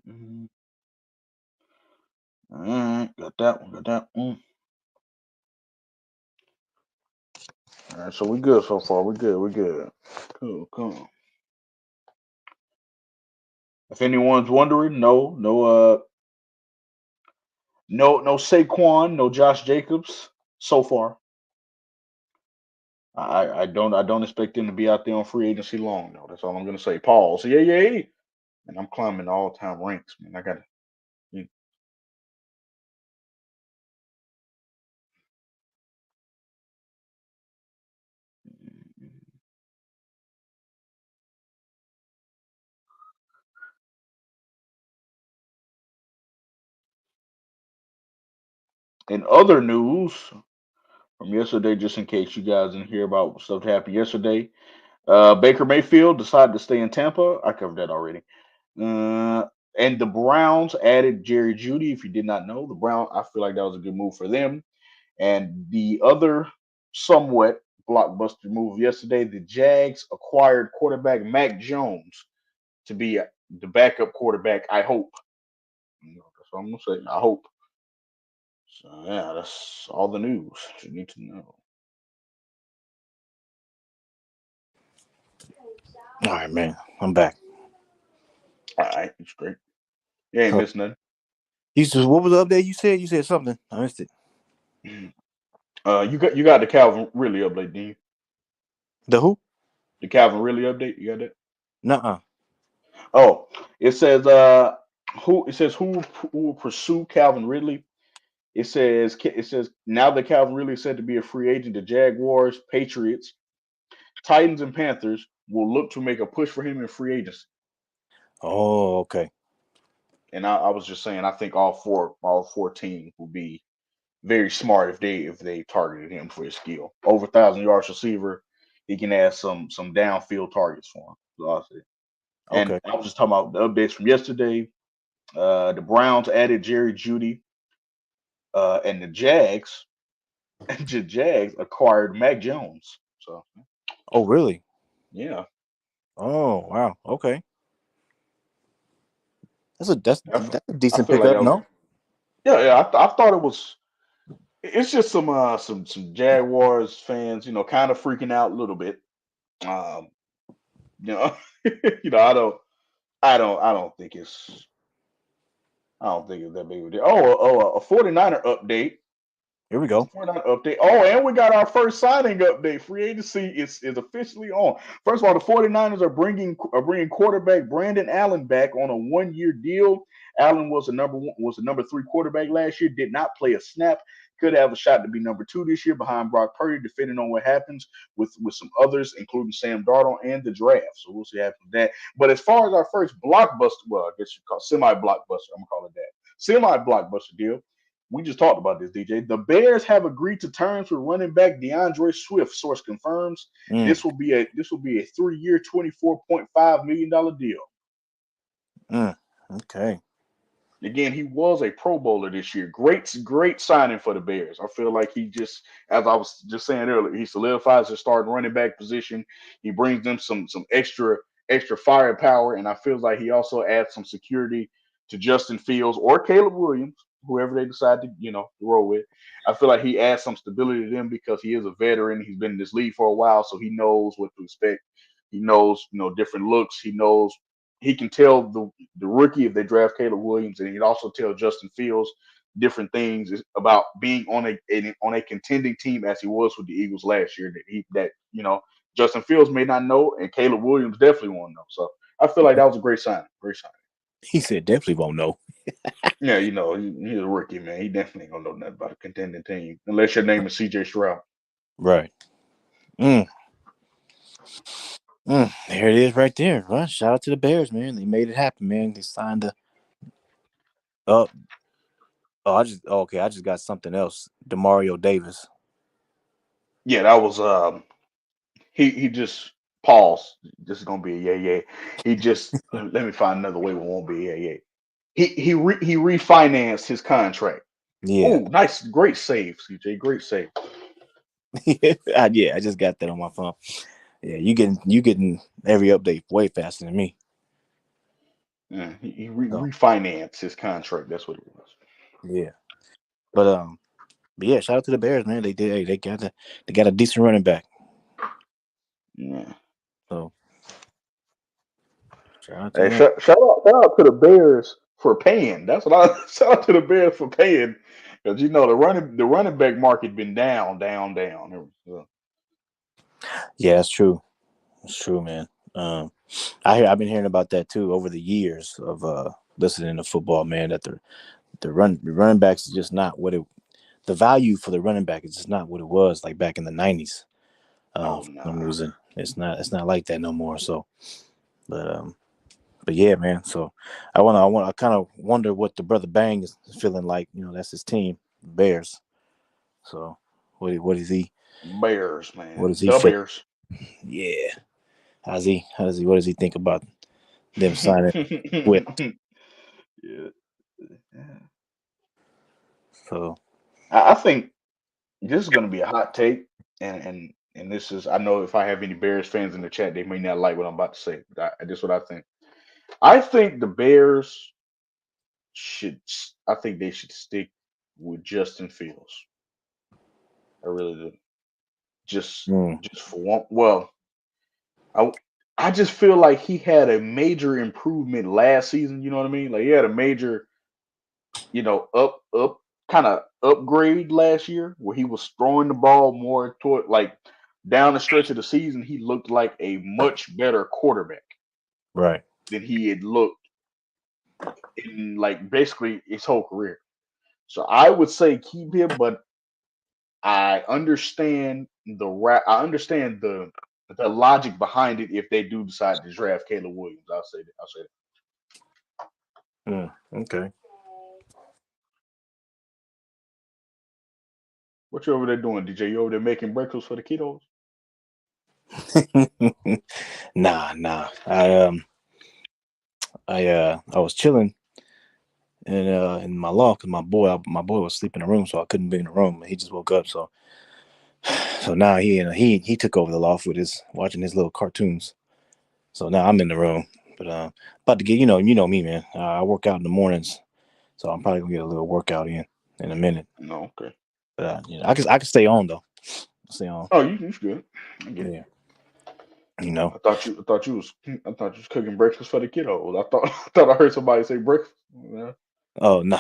Mm-mm. All right, got that one. Got that one. All right, so we good so far. We good. We good. Cool. If anyone's wondering, no Saquon, no Josh Jacobs so far. I don't expect them to be out there on free agency long though. That's all I'm gonna say. Pause. Yeah. And I'm climbing the all time ranks, man. I gotta. In other news from yesterday, just in case you guys didn't hear about stuff that happened yesterday, Baker Mayfield decided to stay in Tampa. I covered that already. And the Browns added Jerry Judy. If you did not know, the Browns, I feel like that was a good move for them. And the other somewhat blockbuster move yesterday, the Jags acquired quarterback Mac Jones to be the backup quarterback. I hope. That's what I'm gonna say. I hope. So yeah, that's all the news you need to know. All right, man. I'm back. All right, it's great. You ain't Huh. missing nothing. You said, what was the update you said? You said something. I missed it. You got the Calvin Ridley update, didn't you? The who? The Calvin Ridley update. You got that? Nuh-uh. Oh, it says who will pursue Calvin Ridley. It says now that Calvin Ridley is said to be a free agent, the Jaguars, Patriots, Titans, and Panthers will look to make a push for him in free agency. Oh, okay. And I was just saying, I think all four teams will be very smart if they targeted him for his skill. Over 1,000 yards receiver, he can add some downfield targets for him. So I'll say. And Okay. I was just talking about the updates from yesterday. The Browns added Jerry Judy, and the Jags, acquired Mac Jones. So Oh, really? yeah, Oh, wow. Okay. That's I, f- that's a I decent feel like pickup, that was no? yeah. I thought it was. It's just some Jaguars fans, kind of freaking out a little bit. Um, you know, I don't think it's that big of a deal. A 49er update. Here we go. 49 update. Oh, and we got our first signing update. Free agency is officially on. First of all, the 49ers are bringing quarterback Brandon Allen back on a 1-year deal. Allen was the number 3 quarterback last year, did not play a snap. Could have a shot to be number 2 this year behind Brock Purdy, depending on what happens with some others, including Sam Darnold and the draft. So we'll see what happens with that. But as far as our first blockbuster, well, I guess you call semi-blockbuster, I'm gonna call it that. Semi-blockbuster deal. We just talked about this, DJ. The Bears have agreed to terms with running back DeAndre Swift. Source confirms Mm, this will be a 3-year, $24.5 million deal. mm. Okay. Again, he was a Pro Bowler this year. Great signing for the Bears. I feel like he just, as I was just saying earlier, he solidifies his starting running back position. He brings them some extra firepower, and I feel like he also adds some security to Justin Fields or Caleb Williams, whoever they decide to roll with. I feel like he adds some stability to them because he is a veteran. He's been in this league for a while, so he knows what to expect. He knows different looks. He can tell the rookie if they draft Caleb Williams, and he can also tell Justin Fields different things about being on a contending team as he was with the Eagles last year. That Justin Fields may not know, and Caleb Williams definitely won't know. So I feel like that was a great sign. Great sign. He said definitely won't know. Yeah, he's a rookie, man. He definitely ain't gonna know nothing about a contending team unless your name is CJ Stroud. Right. There it is right there. Well, shout out to the Bears, man. They made it happen, man. They signed a I just got something else. DeMario Davis. Yeah, that was he just paused. This is gonna be a yeah. He just let me find another way it won't be a yeah. He refinanced his contract. Yeah. Oh, nice, great save, CJ. Great save. I just got that on my phone. Yeah, you getting every update way faster than me. Yeah, he So, refinanced his contract. That's what it was. yeah. But yeah, shout out to the Bears, man. They did. They got a decent running back. Yeah. So shout out to Hey, them. shout out to the Bears for paying. That's what I shout out to the Bears for paying, because the running back market been down. So, Yeah, that's true. That's true, man. I've been hearing about that too over the years of listening to football, man. That the running backs is just not what it. The value for the running back is just not what it was like back in the 90s. oh For some nah. reason, it's not like that no more. So, but yeah, man. So I kind of wonder what the brother Bang is feeling like. That's his team, Bears. So what is he? Bears, man. What does he The feel? Bears. Yeah. What does he think about them signing Swift? Yeah. So I think this is going to be a hot take, and this is, I know if I have any Bears fans in the chat, they may not like what I'm about to say, but this is what I think. I think the Bears I think they should stick with Justin Fields. I really do. Just for one. Well, I I just feel like he had a major improvement last season. You know what I mean? Like he had a major, up kind of upgrade last year where he was throwing the ball more toward, like, down the stretch of the season. He looked like a much better quarterback right. than he had looked in, like, basically his whole career. So I would say keep him, but I understand the logic behind it if they do decide to draft Caleb Williams. I'll say that. Okay. What you over there doing, DJ? You over there making breakfast for the kiddos? Nah. I was chilling in my loft because my boy was sleeping in the room, so I couldn't be in the room. He just woke up, so now he took over the loft with watching his little cartoons. So now I'm in the room, but about to get you know me, man. I work out in the mornings, so I'm probably gonna get a little workout in a minute. No, okay. But I can stay on though. Stay on. Oh, you good. I get it. Yeah. I I thought you was cooking breakfast for the kiddos. I thought I heard somebody say breakfast. Yeah. Oh no,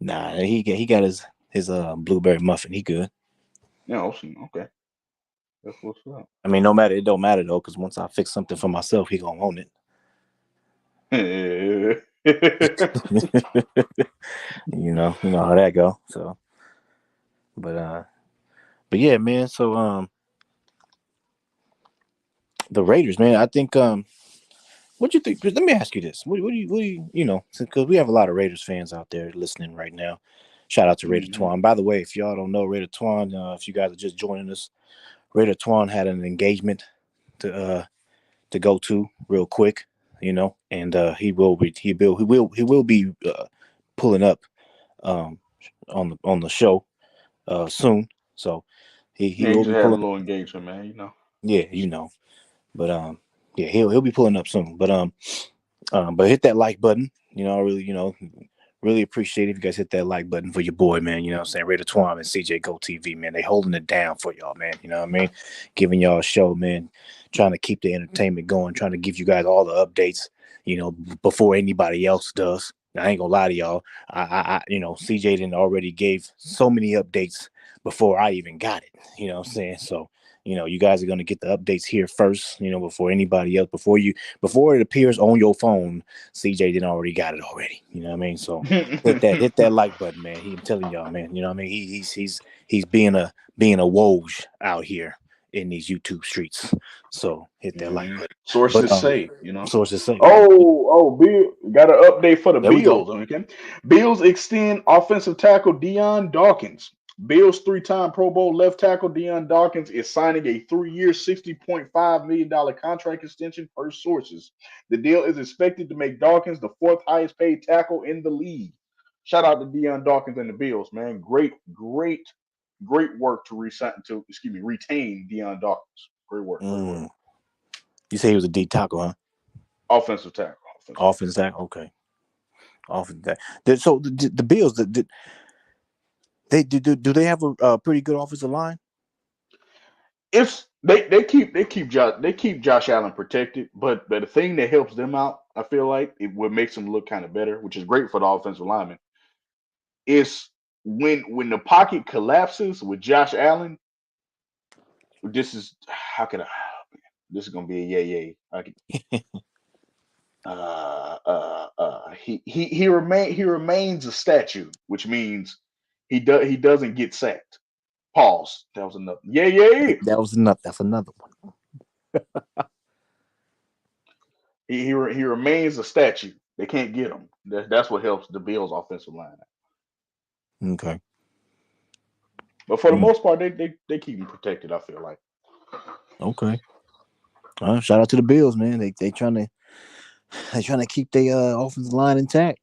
nah. He got his blueberry muffin. He good. Yeah, okay. That's what's up. I mean, it don't matter though, because once I fix something for myself, he gonna own it. You know how that go. So, but yeah, man. So the Raiders, man. I think what do you think? Let me ask you this: what do you because we have a lot of Raiders fans out there listening right now. Shout out to Raider Twuan. By the way, if y'all don't know Raider Twuan, if you guys are just joining us, Raider Twuan had an engagement to go to real quick, and he will be pulling up on the show soon. So he Yeah, he will just be had a pulling. little engagement, man. Yeah, but yeah, he'll be pulling up soon. But hit that like button. I really appreciate it if you guys hit that like button for your boy, man. You know what I'm saying? Raider Twuan and CJ Go TV, man. They holding it down for y'all, man. You know what I mean? Giving y'all a show, man. Trying to keep the entertainment going, trying to give you guys all the updates, before anybody else does. I ain't gonna lie to y'all. CJ didn't already gave so many updates before I even got it. You know what I'm saying? So You guys are going to get the updates here first, before anybody else, before it appears on your phone. CJ didn't already got it already. You know what I mean? So hit that like button, man. I'm telling y'all, man. You know what I mean? He's being a Woj out here in these YouTube streets. So hit that like button. Sources But say, sources say. Bill got an update for the There we go. Bills. Okay, Bills extend offensive tackle Dion Dawkins. Bills 3-time Pro Bowl left tackle Dion Dawkins is signing a 3-year, $60.5 million contract extension per sources. The deal is expected to make Dawkins the 4th highest paid tackle in the league. Shout out to Dion Dawkins and the Bills, man. Great work to retain Dion Dawkins. Great work. You say he was a D tackle, huh? Offensive tackle. Offensive tackle. Okay. Offensive tackle. So the Bills, do they have a pretty good offensive line? They keep Josh Allen protected, but the thing that helps them out, I feel like it what makes them look kind of better, which is great for the offensive lineman, is when the pocket collapses with Josh Allen. This is this is gonna be a yay. He remains a statue, which means he doesn't get sacked. Pause. That was enough. Yay. That was enough. That's another one. He remains a statue. They can't get him. That's what helps the Bills' offensive line. Okay. But for the most part, they keep him protected, I feel like. Okay. Shout out to the Bills, man. They trying to keep their offensive line intact.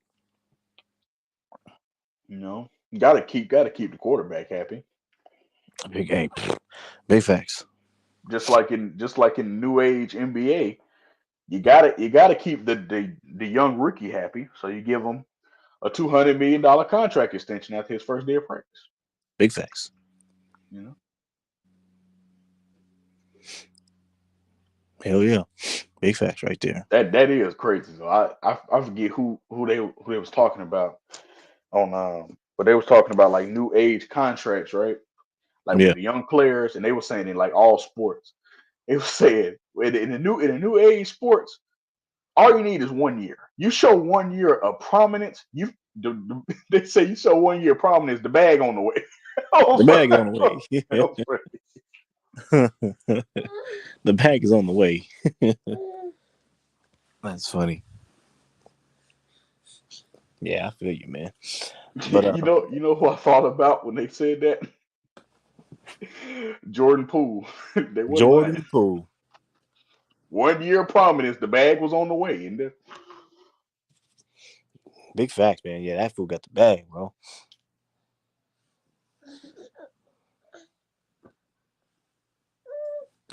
Gotta keep the quarterback happy. Big game. Big facts. Just like in new age NBA, you gotta keep the young rookie happy. So you give him a $200 million contract extension after his first day of practice. Big facts. Hell yeah, big facts right there. That is crazy. So I forget who they was talking about but they was talking about like new age contracts, right? Like with the young players, and they were saying in like all sports, it was saying in the new age sports, all you need is 1 year. You show 1 year of prominence, they say you show 1 year of prominence, the bag on the way. The bag on the way. The bag is on the way. That's funny. Yeah, I feel you, man. But you know who I thought about when they said that? Jordan Poole. Jordan Poole. 1 year of prominence, the bag was on the way. And big facts, man. Yeah, that fool got the bag, bro.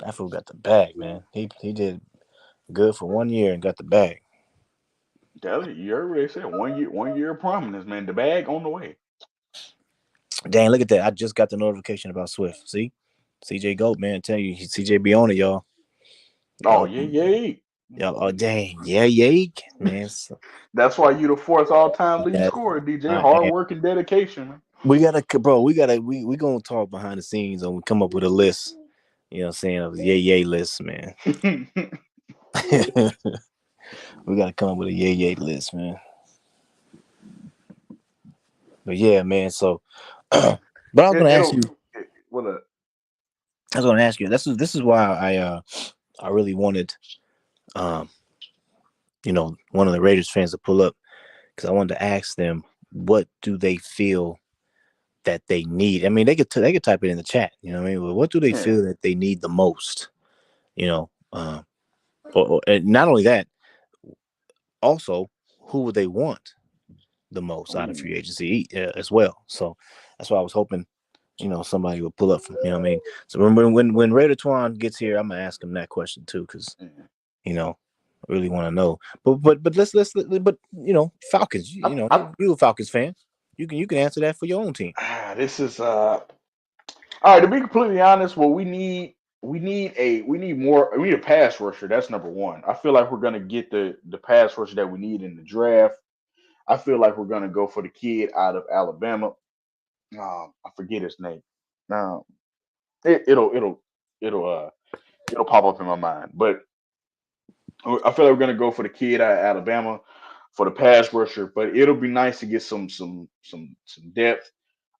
That fool got the bag, man. He did good for 1 year and got the bag. You heard what they said. 1 year of prominence, man. The bag on the way. Dang, look at that. I just got the notification about Swift. See? CJ Goat, man. I tell you, CJ be on it, y'all. Oh, yay. Y'all, oh, dang. Yeah, man. That's why you the 4th all-time lead scorer, DJ. Hard work and dedication, man. We gonna talk behind the scenes and we come up with a list. You know what I'm saying? Of the yay list, man. We gotta come up with a yay list, man. But yeah, man. So, but I was gonna ask you. I was gonna ask you. This is why I really wanted, one of the Raiders fans to pull up, because I wanted to ask them what do they feel that they need. I mean, they could type it in the chat. You know what I mean? But what do they feel that they need the most? Or not only that, also who would they want the most out of free agency as well. So that's why I was hoping, somebody would pull up. You know what I mean? So when Raider Twuan gets here, I'm gonna ask him that question too, because I really want to know. But let's Falcons. You a Falcons fan? You can answer that for your own team. This is all right. To be completely honest, what we need a pass rusher. That's number one. I feel like we're gonna get the pass rusher that we need in the draft. I feel like we're gonna go for the kid out of Alabama. I forget his name. It'll it'll pop up in my mind. But I feel like we're gonna go for the kid out of Alabama for the pass rusher, but it'll be nice to get some depth.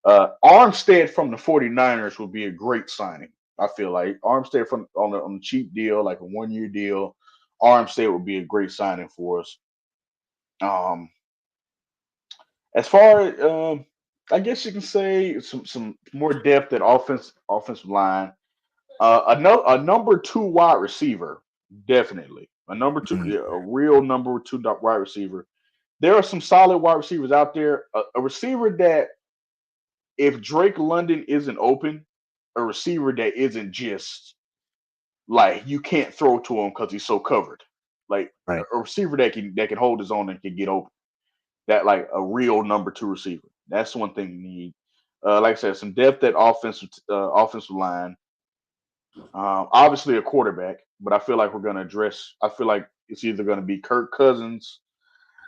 Armstead from the 49ers would be a great signing. I feel like Armstead from on a cheap deal, like a 1 year deal. Armstead would be a great signing for us. Um, as far as I guess you can say some more depth at offensive line. A number two wide receiver, definitely a number two, Mm. yeah, a real number two wide receiver. There are some solid wide receivers out there. A receiver that if Drake London isn't open, a receiver that isn't just like you can't throw to him because he's so covered. Like Right. a receiver that can hold his own and can get open. That like a real number two receiver. That's one thing you need. Like I said, some depth at offensive line. Obviously a quarterback, but I feel like we're going to address. I feel like it's either going to be Kirk Cousins.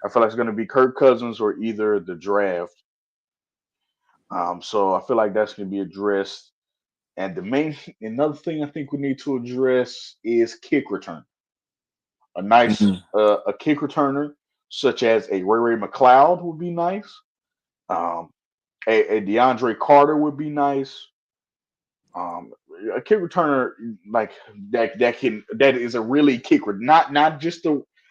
I feel like it's going to be Kirk Cousins or either the draft. So I feel like that's going to be addressed. And another thing I think we need to address is kick return. A nice Mm. a kick returner such as a Ray McLeod would be nice. Um, a DeAndre Carter would be nice. Um, a kick returner like that is a really not just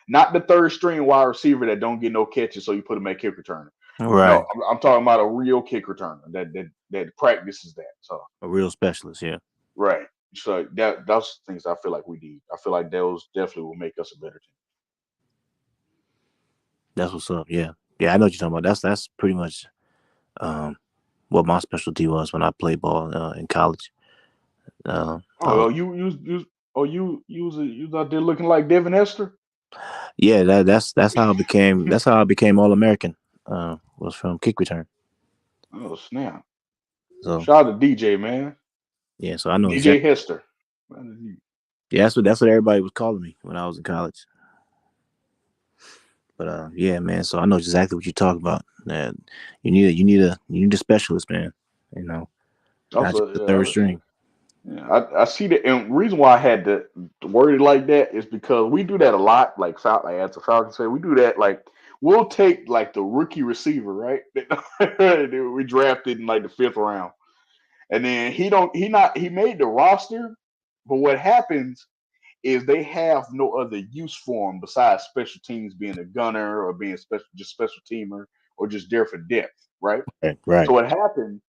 not the third string wide receiver that don't get no catches, so you put him at kick returner. No, Right. I'm talking about a real kick returner that practices that. So A real specialist. Yeah. right, so that's things I feel like we need. I feel like those definitely will make us a better team. That's what's up. Yeah. Yeah. I know what you're talking about. That's pretty much um what my specialty was when I played ball in college. I Oh, was, you was out there looking like Devin Hester. yeah. That's how I became. That's how I became All American. Was from kick return. Oh snap! So Shout out to DJ man, yeah. So I know DJ exactly. Hester. Yeah. That's what everybody was calling me when I was in college. But yeah, man. So I know exactly what you're talking about. That you need a specialist, man. You know, not just Also, the third string. yeah, I see that. And the reason why I had to word it like that is because we do that a lot. Like as a Falcons fan, we do that. Like we'll take like the rookie receiver, right? That we drafted in like the fifth round, and then he made the roster, but what happens is they have no other use for him besides special teams being a gunner or being special teamer or just there for depth, right? Right. Right. So what happened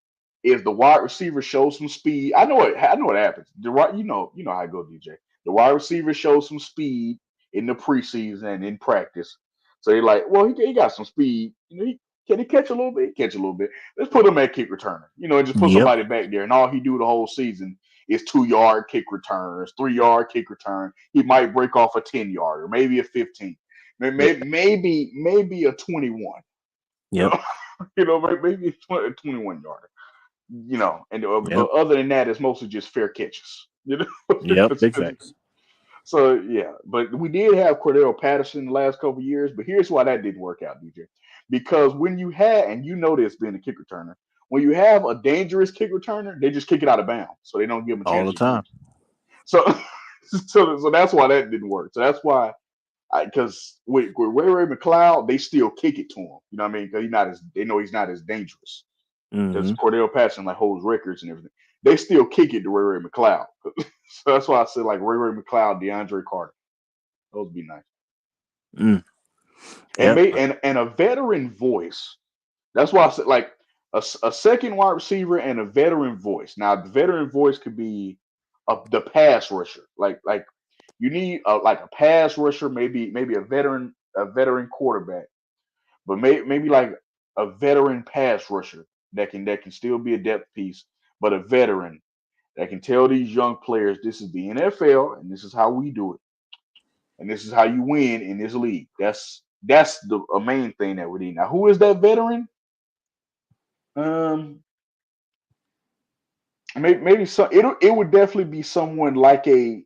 is the wide receiver shows some speed. I know what happens. The right, you know how I go, DJ. The wide receiver shows some speed in the preseason and in practice. So they're like, well, he got some speed. Can he catch a little bit? Catch a little bit. Let's put him at kick returner. And just put Yep. somebody back there, and all he do the whole season is 2 yard kick returns, 3 yard kick return. He might break off a 10 yard or maybe a 15, Yeah. maybe a 21. You Yep. know, maybe a 21 yarder. And Yep. but other than that, it's mostly just fair catches. Yep. Big 'Cause facts. so yeah, but we did have Cordell Patterson the last couple of years, but here's why that didn't work out, DJ. Because when you had, and you know this being a kick returner, when you have a dangerous kick returner, they just kick it out of bounds, so they don't give them a All chance the to time. use it. So, so that's why that didn't work. So that's why, because with Ray McLeod, they still kick it to him. You know what I mean? Because they know he's not as dangerous. Because Mm-hmm. Cordell Patterson like holds records and everything. They still kick it to Ray McLeod. So that's why I said like Ray McLeod, DeAndre Carter. Those would be nice. Mm. And Yep. and a veteran voice. That's why I said like a second wide receiver and a veteran voice. Now the veteran voice could be the pass rusher. Like you need like a pass rusher, maybe a veteran quarterback, but maybe like a veteran pass rusher that can still be a depth piece, but a veteran that can tell these young players this is the NFL and this is how we do it and this is how you win in this league. That's the a main thing that we need. Now, who is that veteran? Um, maybe some. It would definitely be someone like a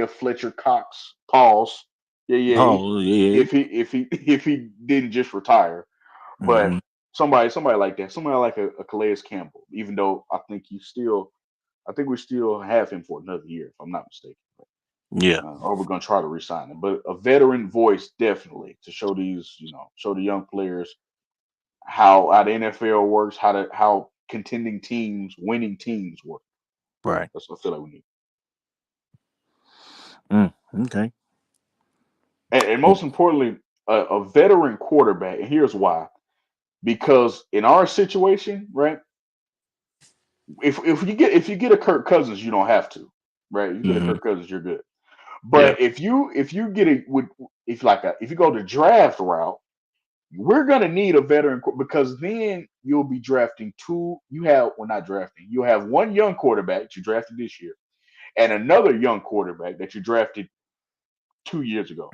Fletcher Cox. Pause. Yeah, yeah. Oh yeah. If he didn't just retire, but Mm-hmm. somebody like that, somebody like a Calais Campbell. Even though I think he's still I think we still have him for another year, if I'm not mistaken. Yeah. Or we're gonna try to resign him. But a veteran voice definitely to show these, show the young players how the NFL works, how contending teams, winning teams work. Right. That's what I feel like we need. Okay. And Yeah. most importantly, a veteran quarterback. And here's why: because in our situation, right? If you get a Kirk Cousins, you don't have to, right? If you get a Hmm. Kirk Cousins, you're good. Yeah. But if you get it with if you go the draft route, we're gonna need a veteran because then you'll be drafting two. You have well not drafting. You have one young quarterback that you drafted this year, and another young quarterback that you drafted 2 years ago. Mm.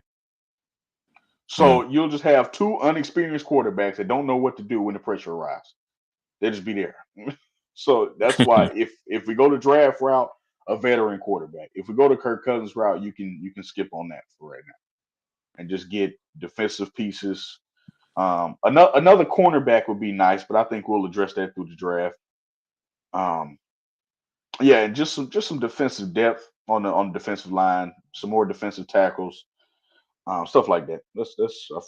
So you'll just have two unexperienced quarterbacks that don't know what to do when the pressure arrives. They'll just be there. So that's why if we go to draft route, a veteran quarterback. If we go to Kirk Cousins route, you can skip on that for right now and just get defensive pieces. Another cornerback would be nice, but I think we'll address that through the draft. Um, yeah, and just some defensive depth on the defensive line, some more defensive tackles, stuff like that. That's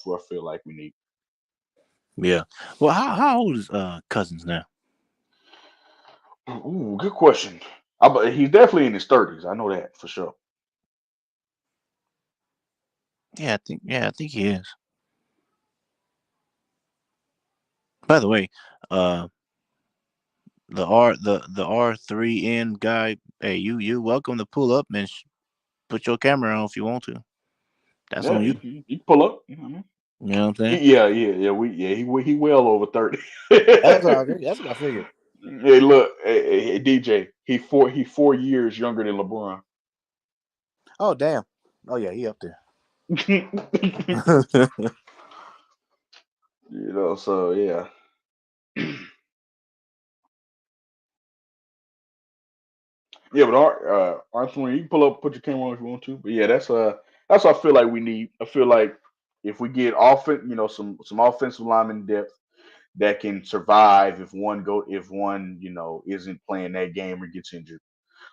what I feel like we need. Yeah. Well, how old is Cousins now? Ooh, good question. But he's definitely in his 30s. I know that for sure. Yeah, I think he is. By the way, uh, the R3N guy. Hey, you welcome to pull up and put your camera on if you want to. That's Yeah, on you. he can pull up. You know what I mean? You know what I'm saying? He well over 30. That's what I figured. Hey, look, hey, DJ. He 4 years younger than LeBron. Oh damn. Oh yeah, he up there. So yeah. Yeah, but Arthur, you can pull up, put your camera on if you want to. But yeah, that's what I feel like we need. I feel like if we get some offensive lineman depth that can survive if one isn't playing that game or gets injured.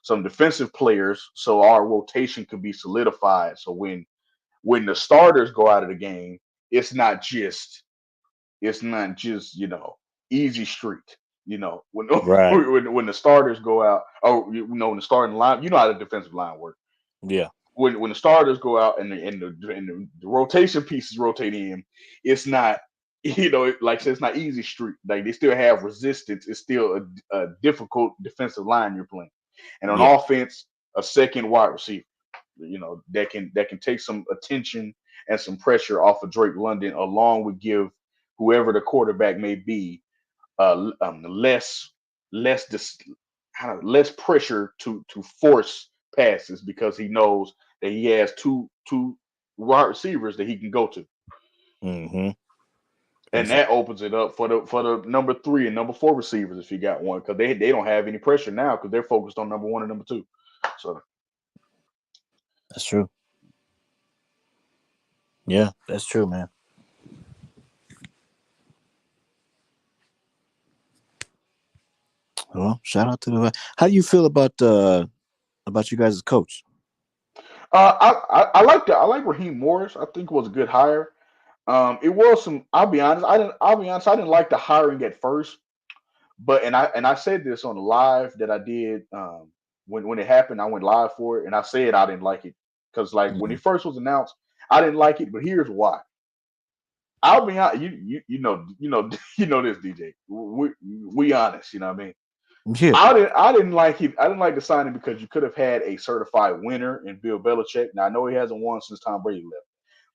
Some defensive players so our rotation could be solidified. So when the starters go out of the game, it's not just easy street. When Right. when the starters go out, or when the starting line, you know how the defensive line works. Yeah. When the starters go out and the rotation pieces rotate in, it's not like I said, it's not easy street. Like they still have resistance. It's still a difficult defensive line you're playing, and on Yeah. offense, a second wide receiver, that can take some attention and some pressure off of Drake London, along with give whoever the quarterback may be less dis, less pressure to force passes because he knows that he has two wide receivers that he can go to, Mm-hmm. and that opens it up for the number 3 and number 4 receivers if you got one because they don't have any pressure now because they're focused on number 1 and number 2. So That's true. Yeah, that's true, man. Well, shout out to the. How do you feel about you guys as coach? I like Raheem Morris. I think was a good hire. It was some. I'll be honest. I didn't like the hiring at first, but and I said this on the live that I did when it happened. I went live for it, and I said I didn't like it because like when Mm-hmm. it first was announced, I didn't like it. But here's why. I'll be honest. You know this DJ. We honest. You know what I mean. Yeah. I didn't like it. I didn't like the signing because you could have had a certified winner in Bill Belichick. Now I know he hasn't won since Tom Brady left.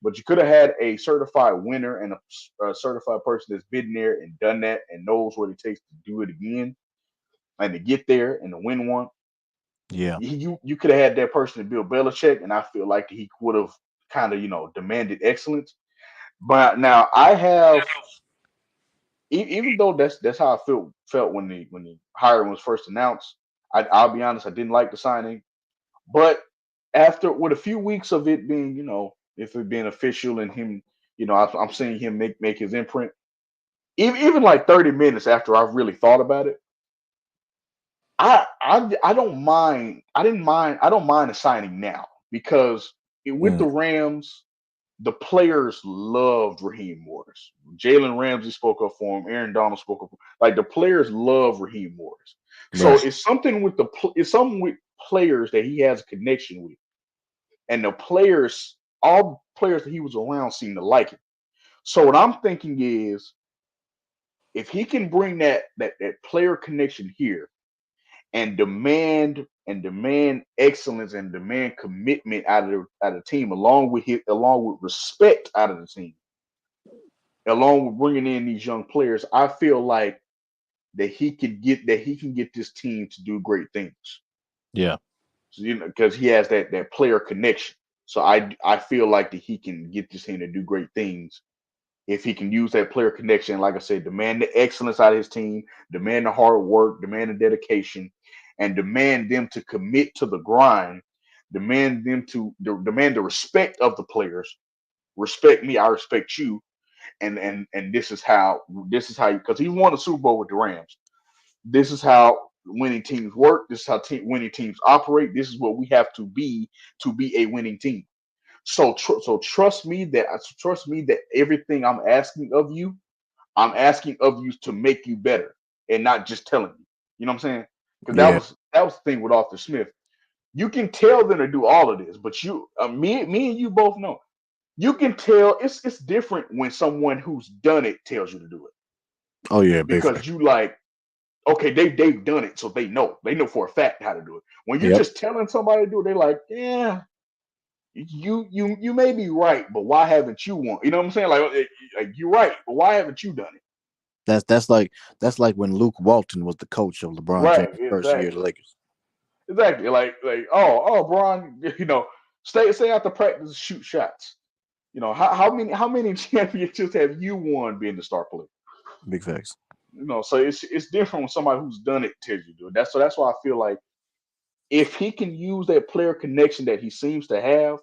But you could have had a certified winner and a certified person that's been there and done that and knows what it takes to do it again and to get there and to win one. Yeah. You could have had that person to Bill Belichick, and I feel like he would have kind of demanded excellence. But now I have, even though that's how I felt when the hiring was first announced. I'll be honest, I didn't like the signing, but after with a few weeks of it being, if it being official and him, I'm seeing him make his imprint. Even like 30 minutes after I've really thought about it, I don't mind. I didn't mind. I don't mind the signing now because with the Rams, the players loved Raheem Morris. Jalen Ramsey spoke up for him. Aaron Donald spoke up. Like the players love Raheem Morris. So Right. it's something with it's something with players that he has a connection with, and the players, all players that he was around, seem to like him. So what I'm thinking is, if he can bring that player connection here and demand excellence and demand commitment out of the team, along with respect out of the team, along with bringing in these young players, I feel like that he can get this team to do great things. Yeah. So, because he has that player connection. So I feel like that he can get this team to do great things if he can use that player connection. Like I said, demand the excellence out of his team, demand the hard work, demand the dedication, and demand them to commit to the grind. Demand them to demand the respect of the players. Respect me, I respect you, and this is how because he won a Super Bowl with the Rams. This is how winning teams work. This is how winning teams operate. This is what we have to be a winning team. So trust me that everything I'm asking of you to make you better and not just telling you. You know what I'm saying? Because that Yeah. was that was the thing with Arthur Smith. You can tell them to do all of this, but me and you both know you can tell it's different when someone who's done it tells you to do it Oh yeah, big because fact. you like, okay, they've done it, so they know for a fact how to do it. When you're Yep. just telling somebody to do it, they're like, yeah, you may be right, but why haven't you won? You know what I'm saying? Like you're right, but why haven't you done it? That's like when Luke Walton was the coach of LeBron James' Right, first year at the exactly, Lakers. exactly. Like oh, Bron, stay out the practice, and shoot shots. How many championships have you won being the star player? Big facts. So it's different when somebody who's done it tells you to do it. That's why I feel like if he can use that player connection that he seems to have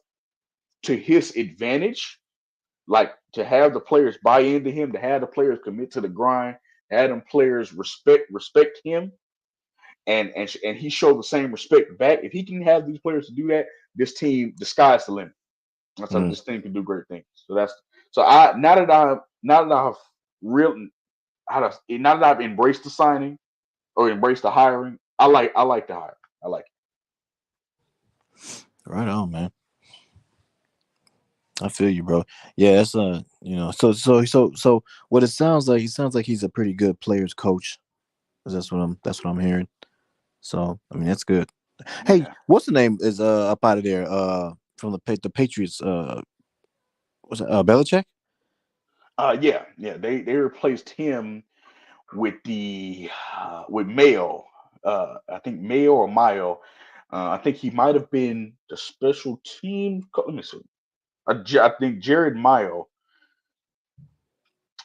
to his advantage, like to have the players buy into him, to have the players commit to the grind, have them players respect him, and he showed the same respect back. If he can have these players to do that, this team, the sky's the limit. That's how Mm. this team can do great things. So I now that I've real now that I've embraced the signing or embraced the hiring, I like the hire. I like it. Right on, man. I feel you, bro. Yeah, that's so what it sounds like, he sounds like he's a pretty good players coach. 'Cause that's what I'm hearing. So I mean that's good. Hey, Yeah. what's the name is up out of there from the Patriots was it Belichick? Yeah. They replaced him with with Mayo. I think Mayo or Mayo. I think he might have been the special team. Let me see. I think Jared Mayo,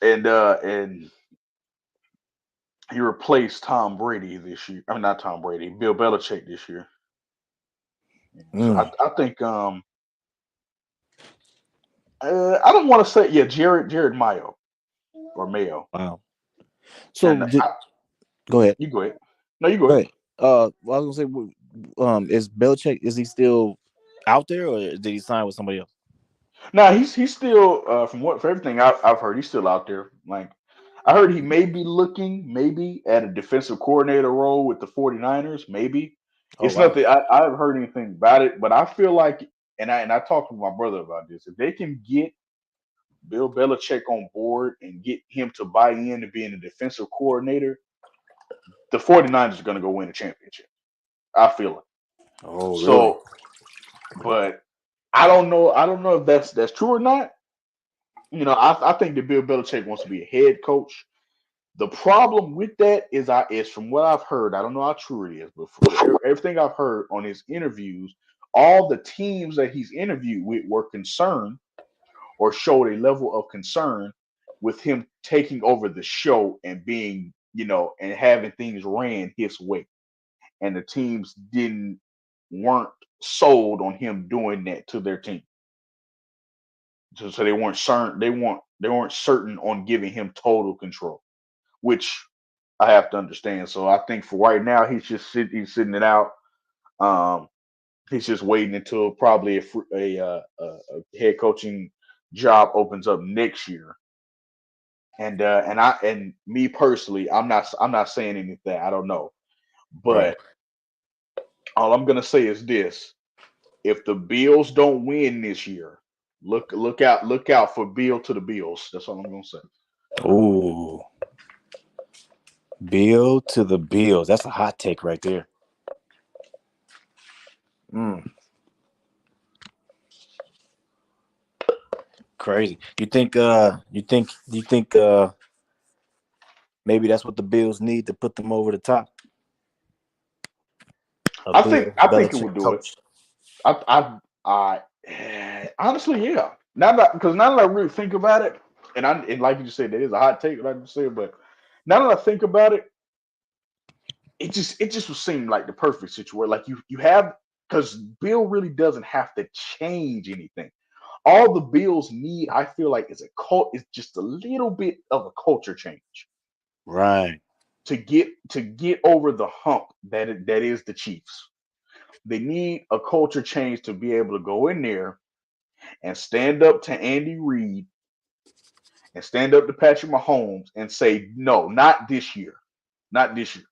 and he replaced Tom Brady this year. I mean, not Tom Brady, Bill Belichick this year. Yeah. So Mm, I think I don't want to say, yeah, Jared Mayo or Mayo. wow. So And go ahead. you go ahead. No, you go Go ahead. ahead. Well, I was gonna say, is Belichick, is he still out there, or did he sign with somebody else? Now he's still for everything I've heard, he's still out there. Like I heard he may be looking maybe at a defensive coordinator role with the 49ers, maybe. Oh It's wow. nothing I haven't heard anything about it, but I feel like, and I talked with my brother about this. If they can get Bill Belichick on board and get him to buy in to being a defensive coordinator, the 49ers are going to go win a championship. I feel it. Oh really? So, but I don't know if that's true or not. I think that Bill Belichick wants to be a head coach. The problem with that is from what I've heard. I don't know how true it is, but everything I've heard on his interviews, all the teams that he's interviewed with were concerned or showed a level of concern with him taking over the show and being, and having things ran his way. And the teams weren't sold on him doing that to their team. So they weren't certain on giving him total control, which I have to understand. So I think for right now, he's sitting it out. Um, he's just waiting until probably a head coaching job opens up next year. And me personally, I'm not saying anything. I don't know, Right. but all I'm gonna say is this: if the Bills don't win this year, look out for Bill to the Bills. That's all I'm gonna say. Ooh, Bill to the Bills. That's a hot take right there. Mm, crazy. You think maybe that's what the Bills need to put them over the top? A I think Bill I think it Belichick would do it. coach. Honestly, yeah. Now that I really think about it, and like you just said, that is a hot take, like you said, but now that I think about it, it just would seem like the perfect situation. Like you have because Bill really doesn't have to change anything. All the Bills need, I feel like, is just a little bit of a culture change Right. to get over the hump that is the Chiefs. They need a culture change to be able to go in there and stand up to Andy Reid and stand up to Patrick Mahomes and say, no, not this year. Not this year.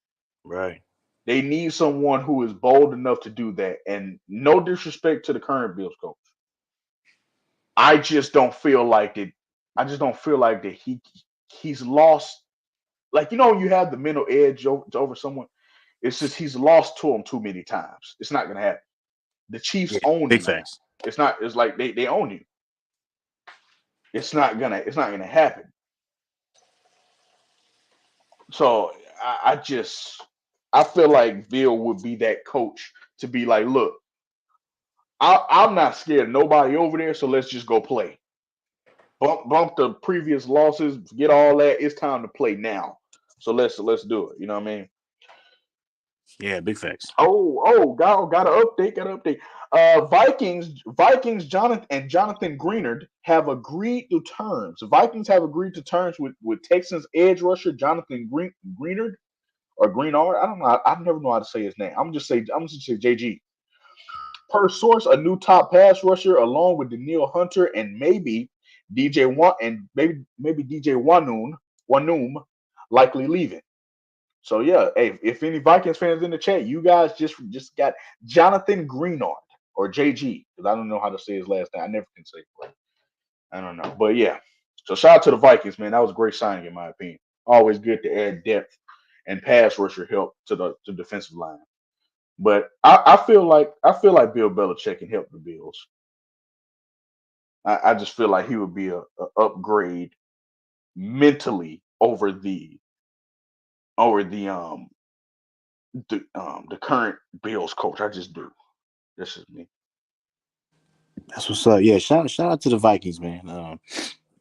Right. They need someone who is bold enough to do that. And no disrespect to the current Bills coach. I just don't feel like it. I just don't feel like that he's lost. Like, you have the mental edge over someone. It's just he's lost to him too many times. It's not gonna happen. The Chiefs Yeah. own Big you now. facts. It's not. It's like they own you. It's not gonna happen. So I feel like Bill would be that coach to be like, look, I'm not scared of nobody over there, so let's just go play. Bump the previous losses, forget all that. It's time to play now. So let's do it. You know what I mean? Yeah. Big facts. Got an update. Got an update. Vikings, Jonathan Greenard have agreed to terms. Vikings have agreed to terms with Texans edge rusher Jonathan Greenard or Greenard. I don't know. I never know how to say his name. I'm just say JG. Per source, a new top pass rusher along with Daniil Hunter and maybe DJ One and maybe DJ Wanum likely leaving. So yeah, hey, if any Vikings fans in the chat, you guys just got Jonathan Greenard or JG because I don't know how to say his last name. I never can say it. Right. I don't know, but yeah. So shout out to the Vikings, man. That was a great signing in my opinion. Always good to add depth and pass rusher help to defensive line. But I feel like Bill Belichick can help the Bills. I just feel like he would be a upgrade mentally over the current Bills coach. I just do. This is me. That's what's up. Yeah. Shout out to the Vikings, man.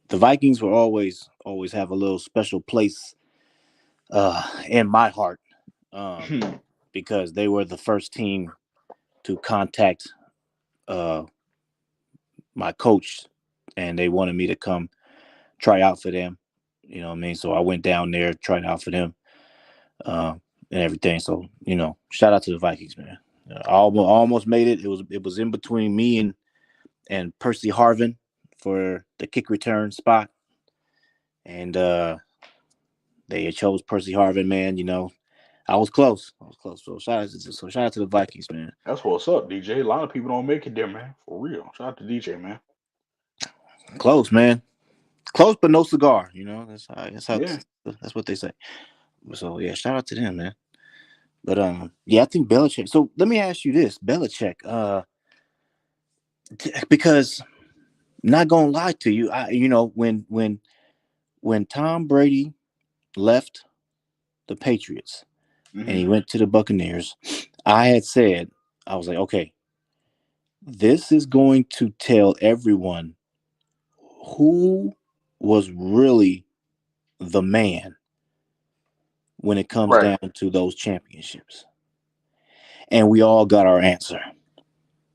The Vikings will always have a little special place in my heart because they were the first team to contact uh, my coach, and they wanted me to come try out for them. You know what I mean? So I went down there, tried out for them, uh, and everything. So shout out to the Vikings, man. I almost made it. It was in between me and Percy Harvin for the kick return spot, and they chose Percy Harvin, man. I was close. So shout out to the Vikings, man. That's what's up, DJ. A lot of people don't make it there, man. For real. Shout out to DJ, man. Close, man. Close, but no cigar. Yeah. That's what they say. So yeah, shout out to them, man. But yeah, I think Belichick. So let me ask you this, Belichick, because not gonna lie to you, when Tom Brady left the Patriots and Hmm. he went to the Buccaneers, I had said, I was like, okay, this is going to tell everyone who was really the man when it comes Right. down to those championships. And we all got our answer,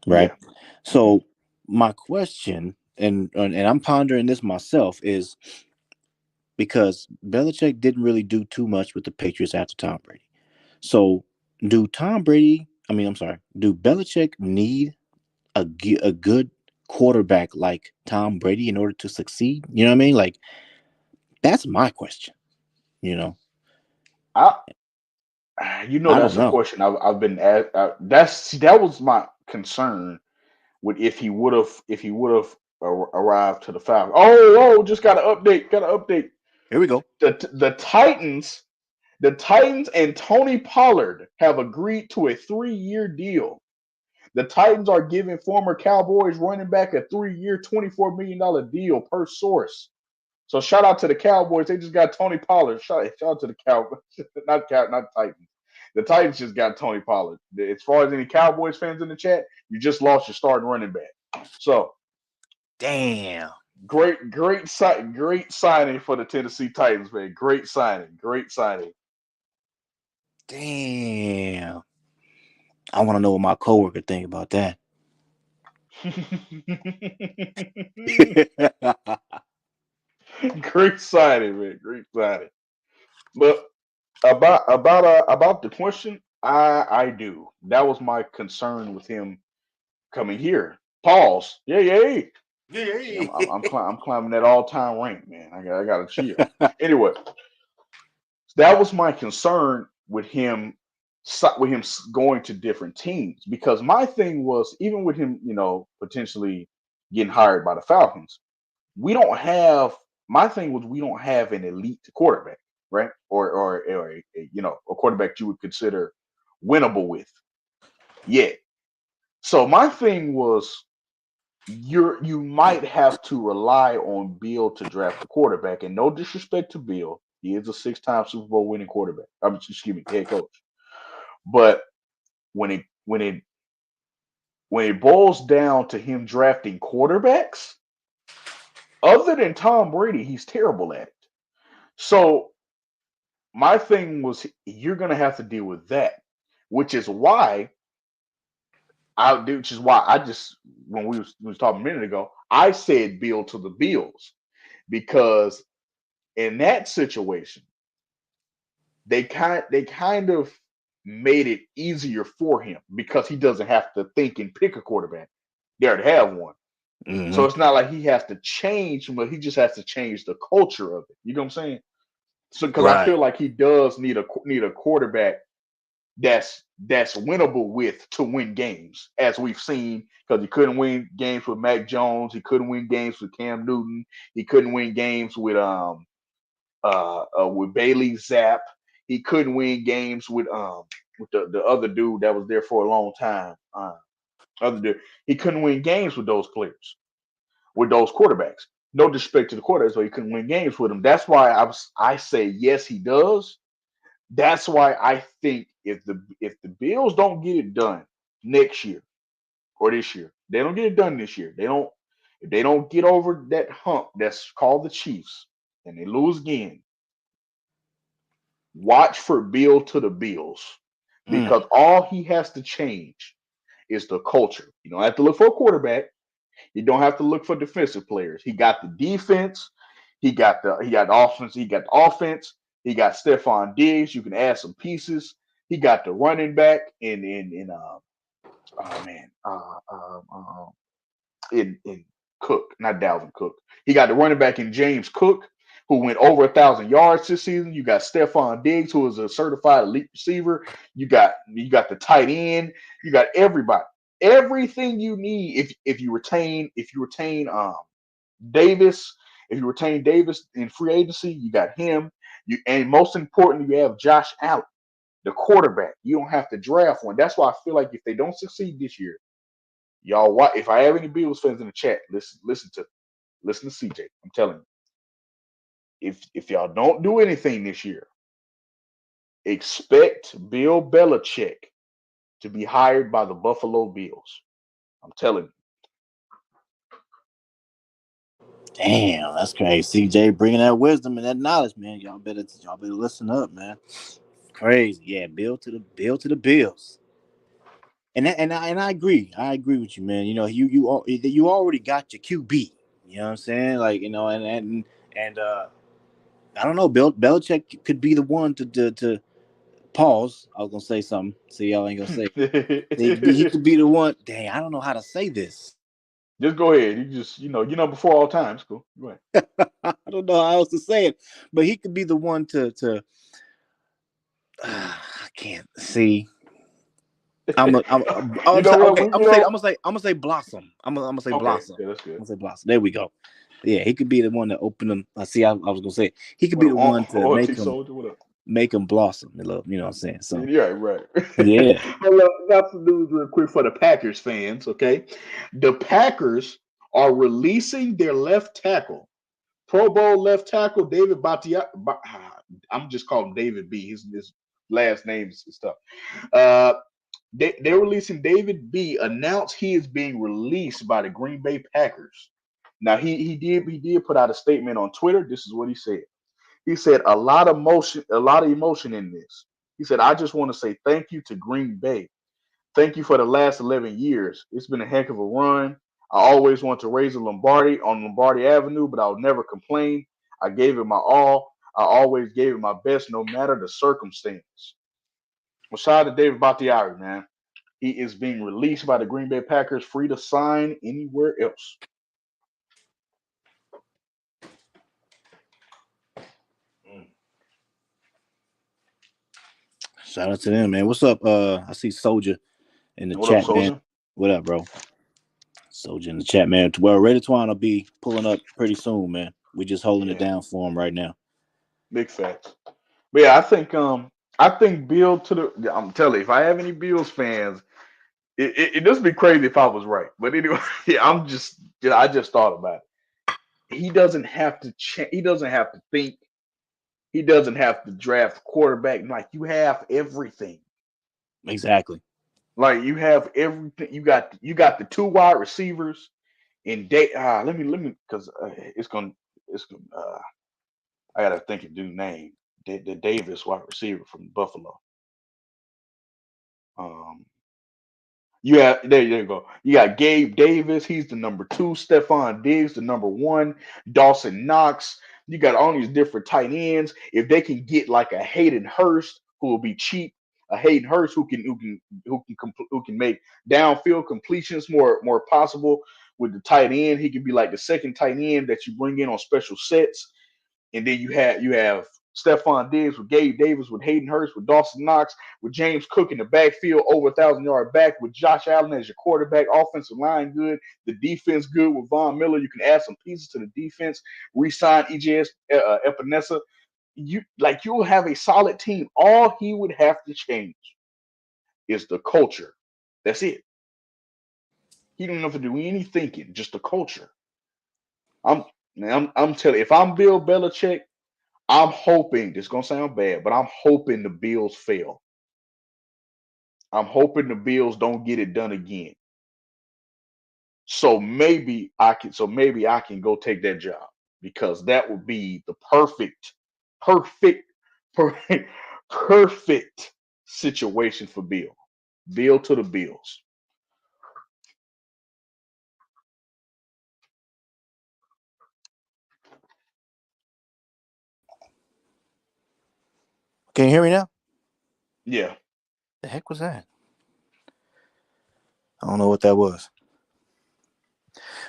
right? Yeah. Hmm. So my question, and I'm pondering this myself, is because Belichick didn't really do too much with the Patriots after Tom Brady. So, do Belichick need a good quarterback like Tom Brady in order to succeed? You know what I mean? Like, that's my question. You know, I I don't that's a know. question I've been asked. That was my concern with if he would have arrived to the Falcons. Just got an update. Got an update. Here we go. The Titans and Tony Pollard have agreed to a 3-year deal. The Titans are giving former Cowboys running back a 3-year, $24 million deal per source. So shout out to the Cowboys. They just got Tony Pollard. Shout out to the Cowboys. not Titans. The Titans just got Tony Pollard. As far as any Cowboys fans in the chat, you just lost your starting running back. So Damn. great signing for the Tennessee Titans, man. Great signing. Damn. I want to know what my coworker think about that. Great signing, man. Great signing. But about the question, I do. That was my concern with him coming here. Pause. Yay. See, I'm climbing that all time rank, man. I gotta chill. Anyway, that was my concern with him going to different teams, because my thing was, even with him, potentially getting hired by the Falcons, we don't have. My thing was, we don't have an elite quarterback, right? Or a quarterback you would consider winnable with yet. So my thing was, you might have to rely on Bill to draft the quarterback. And no disrespect to Bill, he is a 6-time Super Bowl winning quarterback. Head coach. But when it boils down to him drafting quarterbacks, other than Tom Brady, he's terrible at it. So my thing was, you're gonna have to deal with that, which is why I just, when we was talking a minute ago, I said Bill to the Bills, because in that situation, they kind of made it easier for him, because he doesn't have to think and pick a quarterback. They already have one. Mm-hmm. So it's not like he has to change, but he just has to change the culture of it. You know what I'm saying? So because I feel like he does need a quarterback that's winnable with to win games, as we've seen, because he couldn't win games with Mac Jones, he couldn't win games with Cam Newton, he couldn't win games with Bailey Zapp, he couldn't win games with the other dude that was there for a long time. Other dude, he couldn't win games with those players, with those quarterbacks. No disrespect to the quarterbacks, but he couldn't win games with them. That's why I say yes, he does. That's why I think if the Bills don't get it done next year or this year, they don't get it done this year. If they don't get over that hump that's called the Chiefs, and they lose again, watch for Bill to the Bills, because all he has to change is the culture. You don't have to look for a quarterback. You don't have to look for defensive players. He got the defense. He got the offense. He got the offense. He got Stephon Diggs. You can add some pieces. He got the running back in Cook, not Dalvin Cook. He got the running back in James Cook, who went over 1,000 yards this season. You got Stephon Diggs, who is a certified elite receiver. You got the tight end. You got everybody. Everything you need if you retain Davis, if you retain Davis in free agency, you got him. And most importantly, you have Josh Allen, the quarterback. You don't have to draft one. That's why I feel like if they don't succeed this year, y'all, if I have any Bills fans in the chat, listen to CJ. I'm telling you, if y'all don't do anything this year, expect Bill Belichick to be hired by the Buffalo Bills. I'm telling you. Damn, that's crazy. CJ bringing that wisdom and that knowledge, man. Y'all better listen up, man. Crazy, yeah. Bill to the Bills. And I agree. I agree with you, man. You know, you already got your QB. You know what I'm saying? Like, you know, and I don't know. Belichick could be the one to pause. I was gonna say something. See, y'all ain't gonna say it. He could be the one. Dang, I don't know how to say this. Just go ahead. Before all times. Cool. Go ahead. I don't know how else to say it, but he could be the one to. I can't see. I'm You know what? Okay. I'm gonna say Blossom. I'm gonna say Okay, Blossom. yeah, that's good. I'm gonna say Blossom. There we go. Yeah, he could be the one to open them. I see. I was gonna say he could be the one to make him blossom. You know what I'm saying? So yeah, right. yeah. Well, got some news real quick for the Packers fans. Okay, the Packers are releasing their left tackle, Pro Bowl left tackle David Batia. I'm just calling him David B. His last name is stuff. They're releasing David B. Announced he is being released by the Green Bay Packers. Now he did put out a statement on Twitter. This is what he said. He said a lot of emotion in this. He said, I just want to say thank you to Green Bay. Thank you for the last 11 years. It's been a heck of a run. I always want to raise a Lombardi on Lombardi Avenue, but I'll never complain. I gave it my all. I always gave it my best, no matter the circumstance. Well, shout out to David Bakhtiari, man. He is being released by the Green Bay Packers, free to sign anywhere else. Shout out to them, man. What's up? I see Soldier in the What chat, up, Soldier? man. What up, bro? Soldier in the chat, man. Well, Raider Twuan will be pulling up pretty soon, man. We're just holding it down for him right now. Big facts. But yeah, I think Bill I'm telling you, if I have any Bills fans, it doesn't be crazy if I was right. But anyway, yeah, I just thought about it. He doesn't have to he doesn't have to think. He doesn't have to draft quarterback. Like, you have everything. Exactly. Like, you have everything. You got the two wide receivers in let me because it's gonna I gotta think of dude's name. The Davis wide receiver from Buffalo. There you go. You got Gabe Davis. He's the number 2. Stephon Diggs, the number 1. Dawson Knox. You got all these different tight ends. If they can get like a Hayden Hurst, who will be cheap, a Hayden Hurst who can make downfield completions more possible with the tight end. He can be like the second tight end that you bring in on special sets. And then you have Stephon Diggs with Gabe Davis, with Hayden Hurst, with Dawson Knox, with James Cook in the backfield, over 1,000-yard back, with Josh Allen as your quarterback, offensive line good, the defense good with Von Miller. You can add some pieces to the defense, re-sign EJS Epinesa. You'll have a solid team. All he would have to change is the culture. That's it. He don't have to do any thinking, just the culture. I'm telling you, if I'm Bill Belichick, I'm hoping, this is going to sound bad, but I'm hoping the Bills fail. I'm hoping the Bills don't get it done again. So maybe I can go take that job, because that would be the perfect situation for Bill. Bill to the Bills. Can you hear me now? Yeah. The heck was that? I don't know what that was.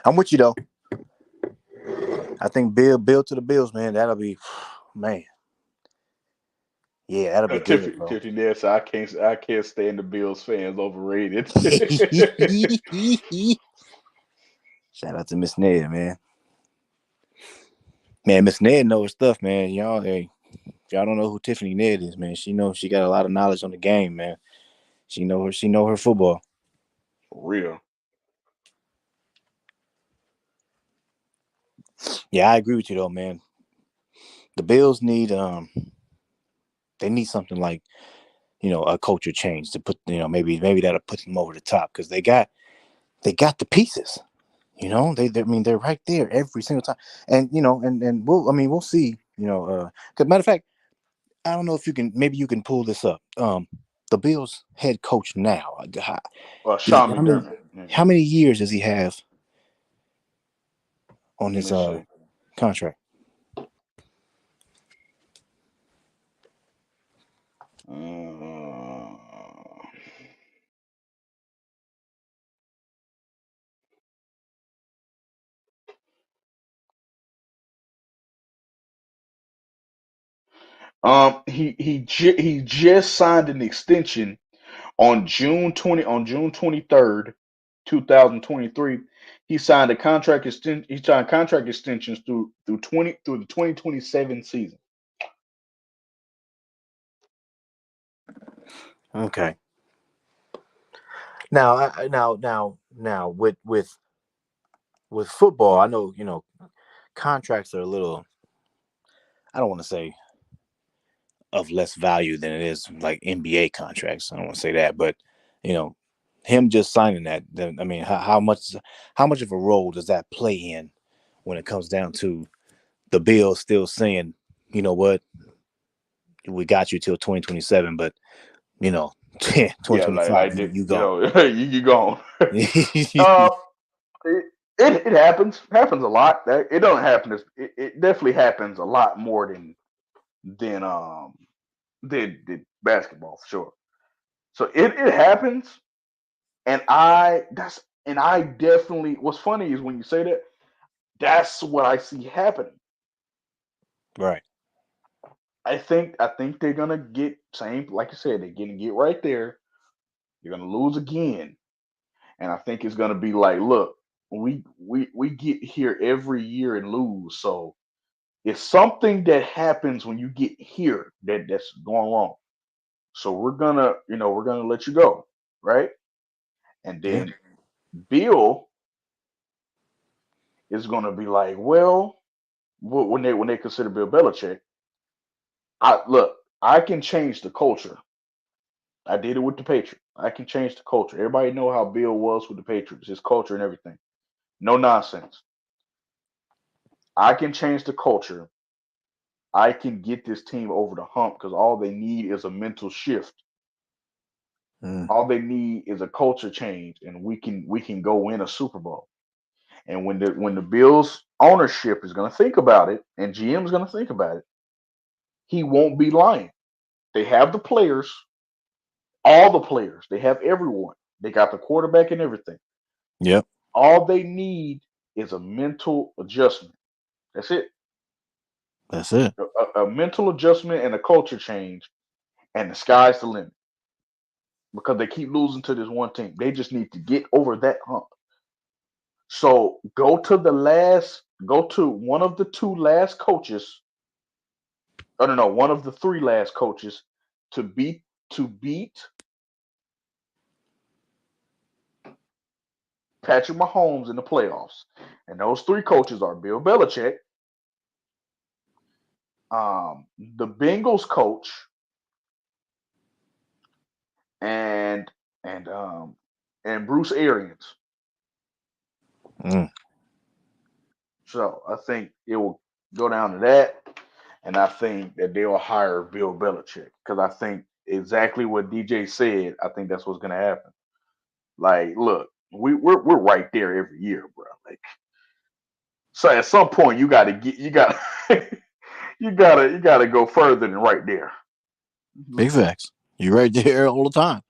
I'm with you though. I think Bill to the Bills, man. That'll be, man. Yeah, that'll be good, bro. Tiffany there, so I can't stand the Bills fans. Overrated. Shout out to Miss Ned, man. Man, Miss Ned knows her stuff, man. Y'all don't know who Tiffany Ned is, man. She got a lot of knowledge on the game, man. She know her football. For real. Yeah, I agree with you though, man. The Bills need they need something like, a culture change to put, maybe that'll put them over the top, because they got the pieces. They're right there every single time. And we'll see, because matter of fact, I don't know if maybe you can pull this up. The Bills head coach now, Sean McDermott. How many years does he have on his contract? He just signed an extension on June 23rd, 2023. He signed a contract extension. He signed contract extensions through the 2027 season. Okay. Now, with football, I know contracts are a little. I don't want to say of less value than it is like NBA contracts. I don't want to say that, but you know, him just signing that. I mean, how much of a role does that play in when it comes down to the Bills still saying, you know what, we got you till 2027, but Yeah, 2025, you gone. you gone. uh, it happens a lot. It don't happen. It definitely happens a lot more than did basketball for sure. So it happens, and I definitely. What's funny is when you say that, that's what I see happening. Right. I think they're gonna get same like you said. They're gonna get right there. You're gonna lose again, and I think it's gonna be like, look, we get here every year and lose. So it's something that happens when you get here that's going wrong. So we're gonna let you go, right? And Yeah. then Bill is gonna be like, well, when they consider Bill Belichick, I can change the culture. I did it with the Patriots. I can change the culture. Everybody know how Bill was with the Patriots, his culture and everything. No nonsense. I can change the culture. I can get this team over the hump because all they need is a mental shift. Mm. All they need is a culture change, and we can go win a Super Bowl. And when the Bills ownership is going to think about it, and GM is going to think about it, he won't be lying. They have the players, all the players. They have everyone. They got the quarterback and everything. Yep. All they need is a mental adjustment. That's it. That's it. A mental adjustment and a culture change, and the sky's the limit because they keep losing to this one team. They just need to get over that hump. So go to one of the two last coaches. Oh no, one of the three last coaches to beat Patrick Mahomes in the playoffs. And those three coaches are Bill Belichick, the Bengals coach, and and um and Bruce Arians. Mm. So I think it will go down to that, and I think that they'll hire Bill Belichick because I think exactly what DJ said. I think that's what's going to happen. Like, look, we're right there every year, bro. Like, so at some point you gotta go further than right there. Big facts. You're right there all the time.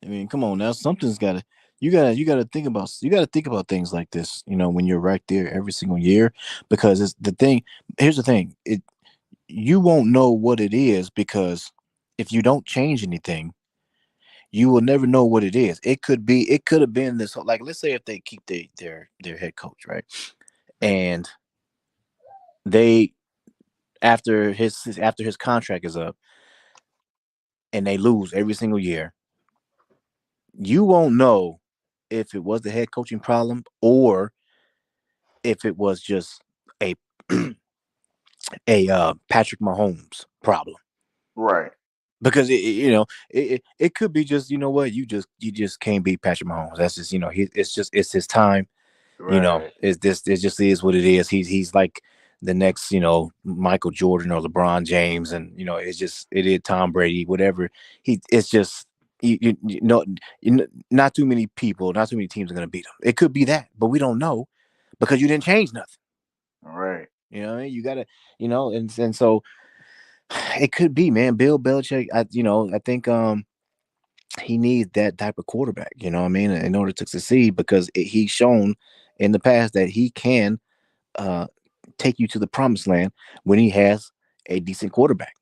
I mean, come on now. Something's gotta. You gotta think about. You gotta think about things like this. When you're right there every single year, because it's the thing. Here's the thing. You won't know what it is because if you don't change anything, you will never know what it is. It could be. It could have been this. Like, let's say if they keep their head coach, right, and they after his contract is up and they lose every single year, you won't know if it was the head coaching problem or if it was just a Patrick Mahomes problem. Right, Because it could be just what you just can't beat Patrick Mahomes. That's just it's his time. right, It just is what it is. He's like the next Michael Jordan or LeBron James, and it is Tom Brady, whatever. It's just not too many people, not too many teams are gonna beat him. It could be that, but we don't know because you didn't change nothing. right. You gotta and so it could be, man. Bill Belichick. I think he needs that type of quarterback. You know what I mean, in order to succeed, because he's shown in the past that he can uh take you to the promised land when he has a decent quarterback.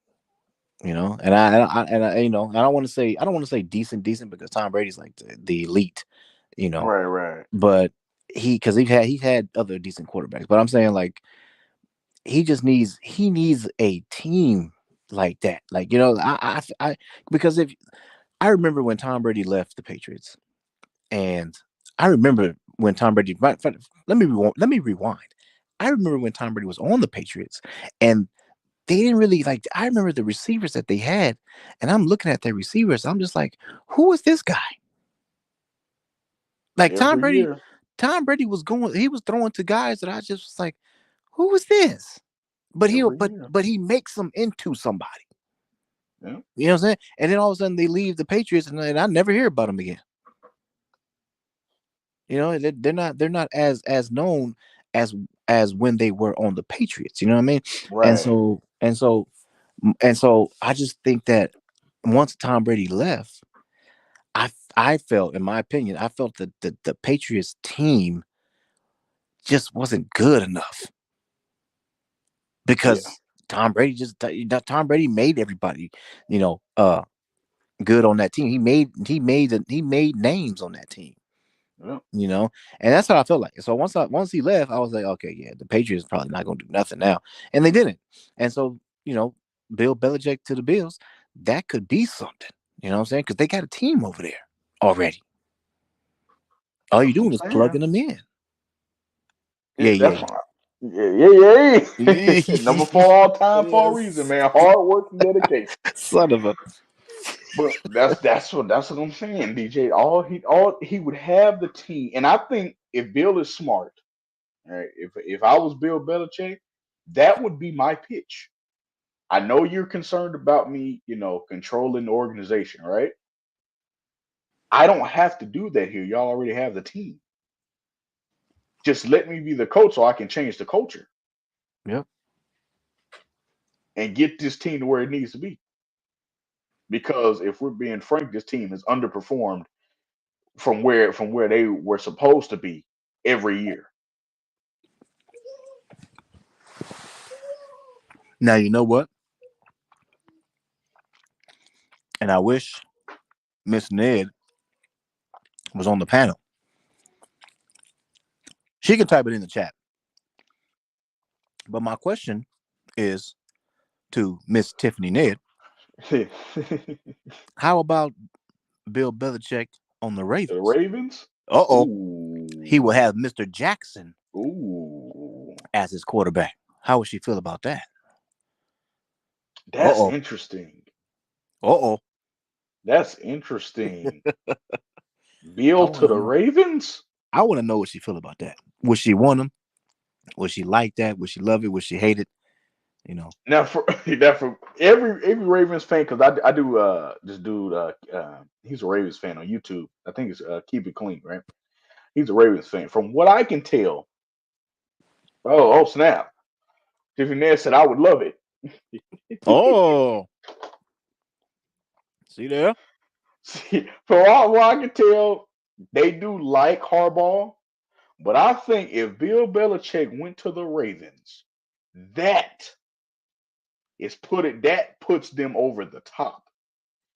You know, and I don't want to say decent because Tom Brady's like the elite, you know, Right, right. but because he's had other decent quarterbacks, but I'm saying like he needs a team like that, like because if I remember when Tom Brady left the Patriots, and I remember when Tom Brady. Let me rewind. I remember when Tom Brady was on the Patriots, and they didn't really like. I remember the receivers that they had, and I'm looking at their receivers. I'm just like, who is this guy? Like Tom Every Brady. year. Tom Brady was going. He was throwing to guys that I just was like, who is this? Every year. But he makes them into somebody. Yeah. You know what I'm saying? And then all of a sudden they leave the Patriots, and I never hear about them again. You know, they're not as known as when they were on the Patriots. You know what I mean? And Right. so and so and so I just think that once Tom Brady left, I felt, in my opinion, I felt that the Patriots team just wasn't good enough Yeah. because Tom Brady made everybody, you know, good on that team. He made names on that team. Yeah. You know, and that's how I felt like. So once he left, I was like, okay, yeah, the Patriots probably not gonna do nothing now, and they didn't. And so Bill Belichick to the Bills, that could be something. You know what I'm saying? Because they got a team over there already. All you That's what doing I'm is saying. plugging them in. Yeah, Yeah, yeah, that's why. Yeah, yeah, yeah. yeah. Number 4 all time for a reason, Yes. man. Hard work and dedication. Son of a. But that's what I'm saying, DJ. All he would have the team, and I think if Bill is smart, right? If I was Bill Belichick, that would be my pitch. I know you're concerned about me, controlling the organization, right? I don't have to do that here. Y'all already have the team. Just let me be the coach so I can change the culture Yep. and get this team to where it needs to be. Because if we're being frank, this team is underperformed from where they were supposed to be every year. Now you know what, and I wish Miss Ned was on the panel. She can type it in the chat. But my question is to Miss Tiffany Ned. To How about Bill Belichick on the the Ravens? Ravens, Uh-oh. He will ooh, have Mr. Jackson ooh, as his quarterback. How would she feel about that? that's Uh-oh. interesting. Uh-oh. That's interesting. I Bill want to to the know. Ravens. I want to know what she feel about that. Would she want him? Would she like that? Would she love it? Would she hate it? You know. Now for now for every Ravens fan, because I do this dude he's a Ravens fan on YouTube. I think it's Keep It Clean, right? He's a Ravens fan. From what I can tell, oh snap! Tiffany Ness said I would love it. Oh, see there? See, from all what I can tell, they do like Harbaugh, but I think if Bill Belichick went to the Ravens, that that puts them over the top.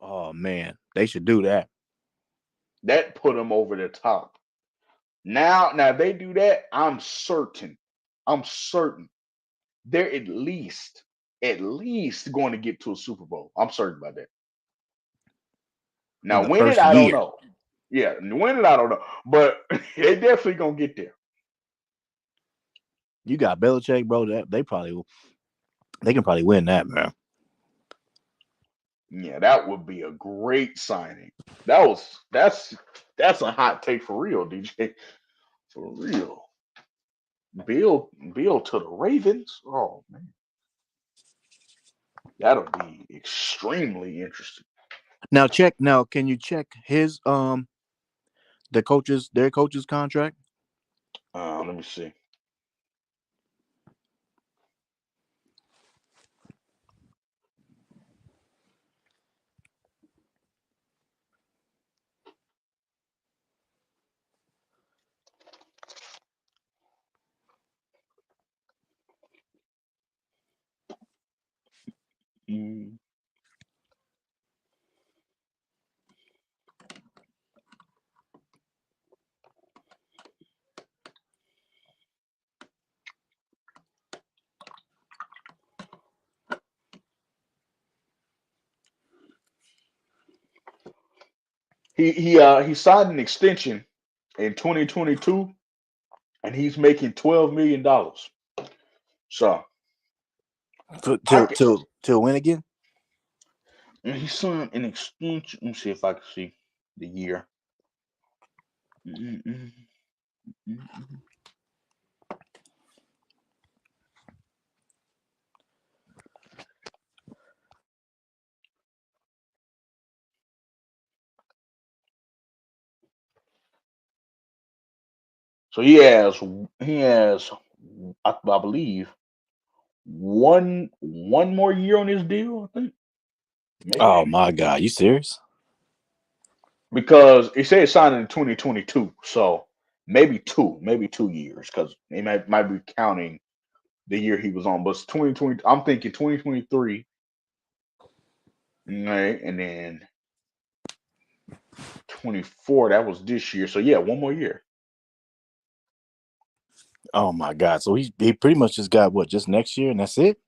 Oh man, they should do that. That put them over the top. Now if they do that, I'm certain they're at least going to get to a Super Bowl. I'm certain about that. In Now the win it, first I don't year. know. Yeah, win it, I don't know, but they definitely gonna get there. You got Belichick, bro. That they can probably win that, man. Yeah, that would be a great signing. That's a hot take for real, DJ. For real. Bill to the Ravens. Oh man, that'll be extremely interesting. Now check. Now can you check his their coaches contract? Let me see. Mm. He signed an extension in 2022, and he's making $12 million. So I can, To win again. and he signed an extension. Let me see if I can see the year. Mm-mm-mm. Mm-mm. So he has I believe one more year on his deal. I think Oh maybe my God, you serious? because he said he signed in 2022, so maybe 2 years, because he might be counting the year he was on. But it's 2020. I'm thinking 2023, right, and then 24. That was this year. So yeah, one more year. Oh my God. So he pretty much just got what, just next year and that's it?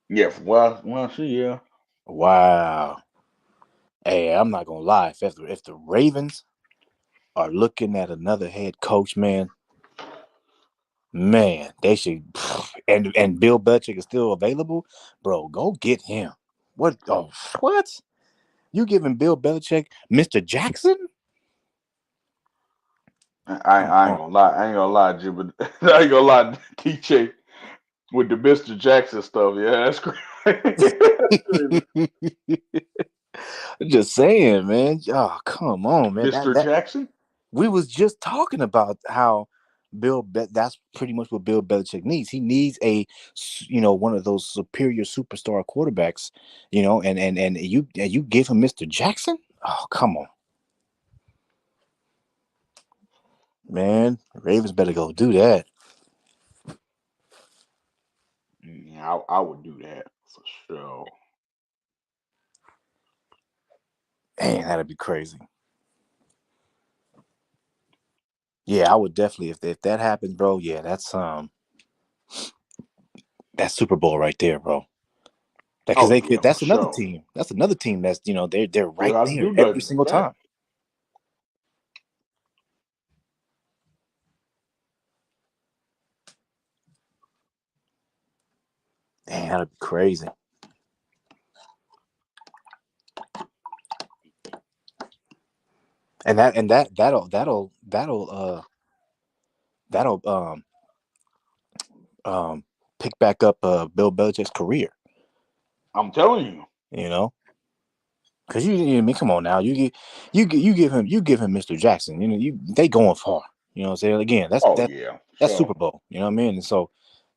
Yeah. Well, see, yeah. Wow. Hey, I'm not gonna lie. If the Ravens are looking at another head coach, man, they should. And Bill Belichick is still available, bro. Go get him. What? Oh, what? You giving Bill Belichick Mr. Jackson? Come I ain't on. gonna lie. I ain't gonna lie, Jim, but I ain't gonna lie, TJ, with the Mr. Jackson stuff. Yeah, that's crazy. That's crazy. Just saying, man. Oh, come on, man. Mr. Jackson. We was just talking about how that's pretty much what Bill Belichick needs. He needs one of those superior superstar quarterbacks, and you give him Mr. Jackson. Oh, come on, man. Ravens better go do that. Yeah, I would do that for sure. Man, that'd be crazy. Yeah, I would definitely if that happens, bro. Yeah, that's Super Bowl right there, bro. Because Oh they yeah, could. for That's another sure. team. That's another team that's they're Still right got to there do every nothing. single Fact. time. Man, that'd be crazy. That'll pick back up Bill Belichick's career. I'm telling you. You know, because I mean, come on now, you give him Mr. Jackson. They going far. You know what I'm saying? Again, Oh yeah. that's So Super Bowl. You know what I mean? And so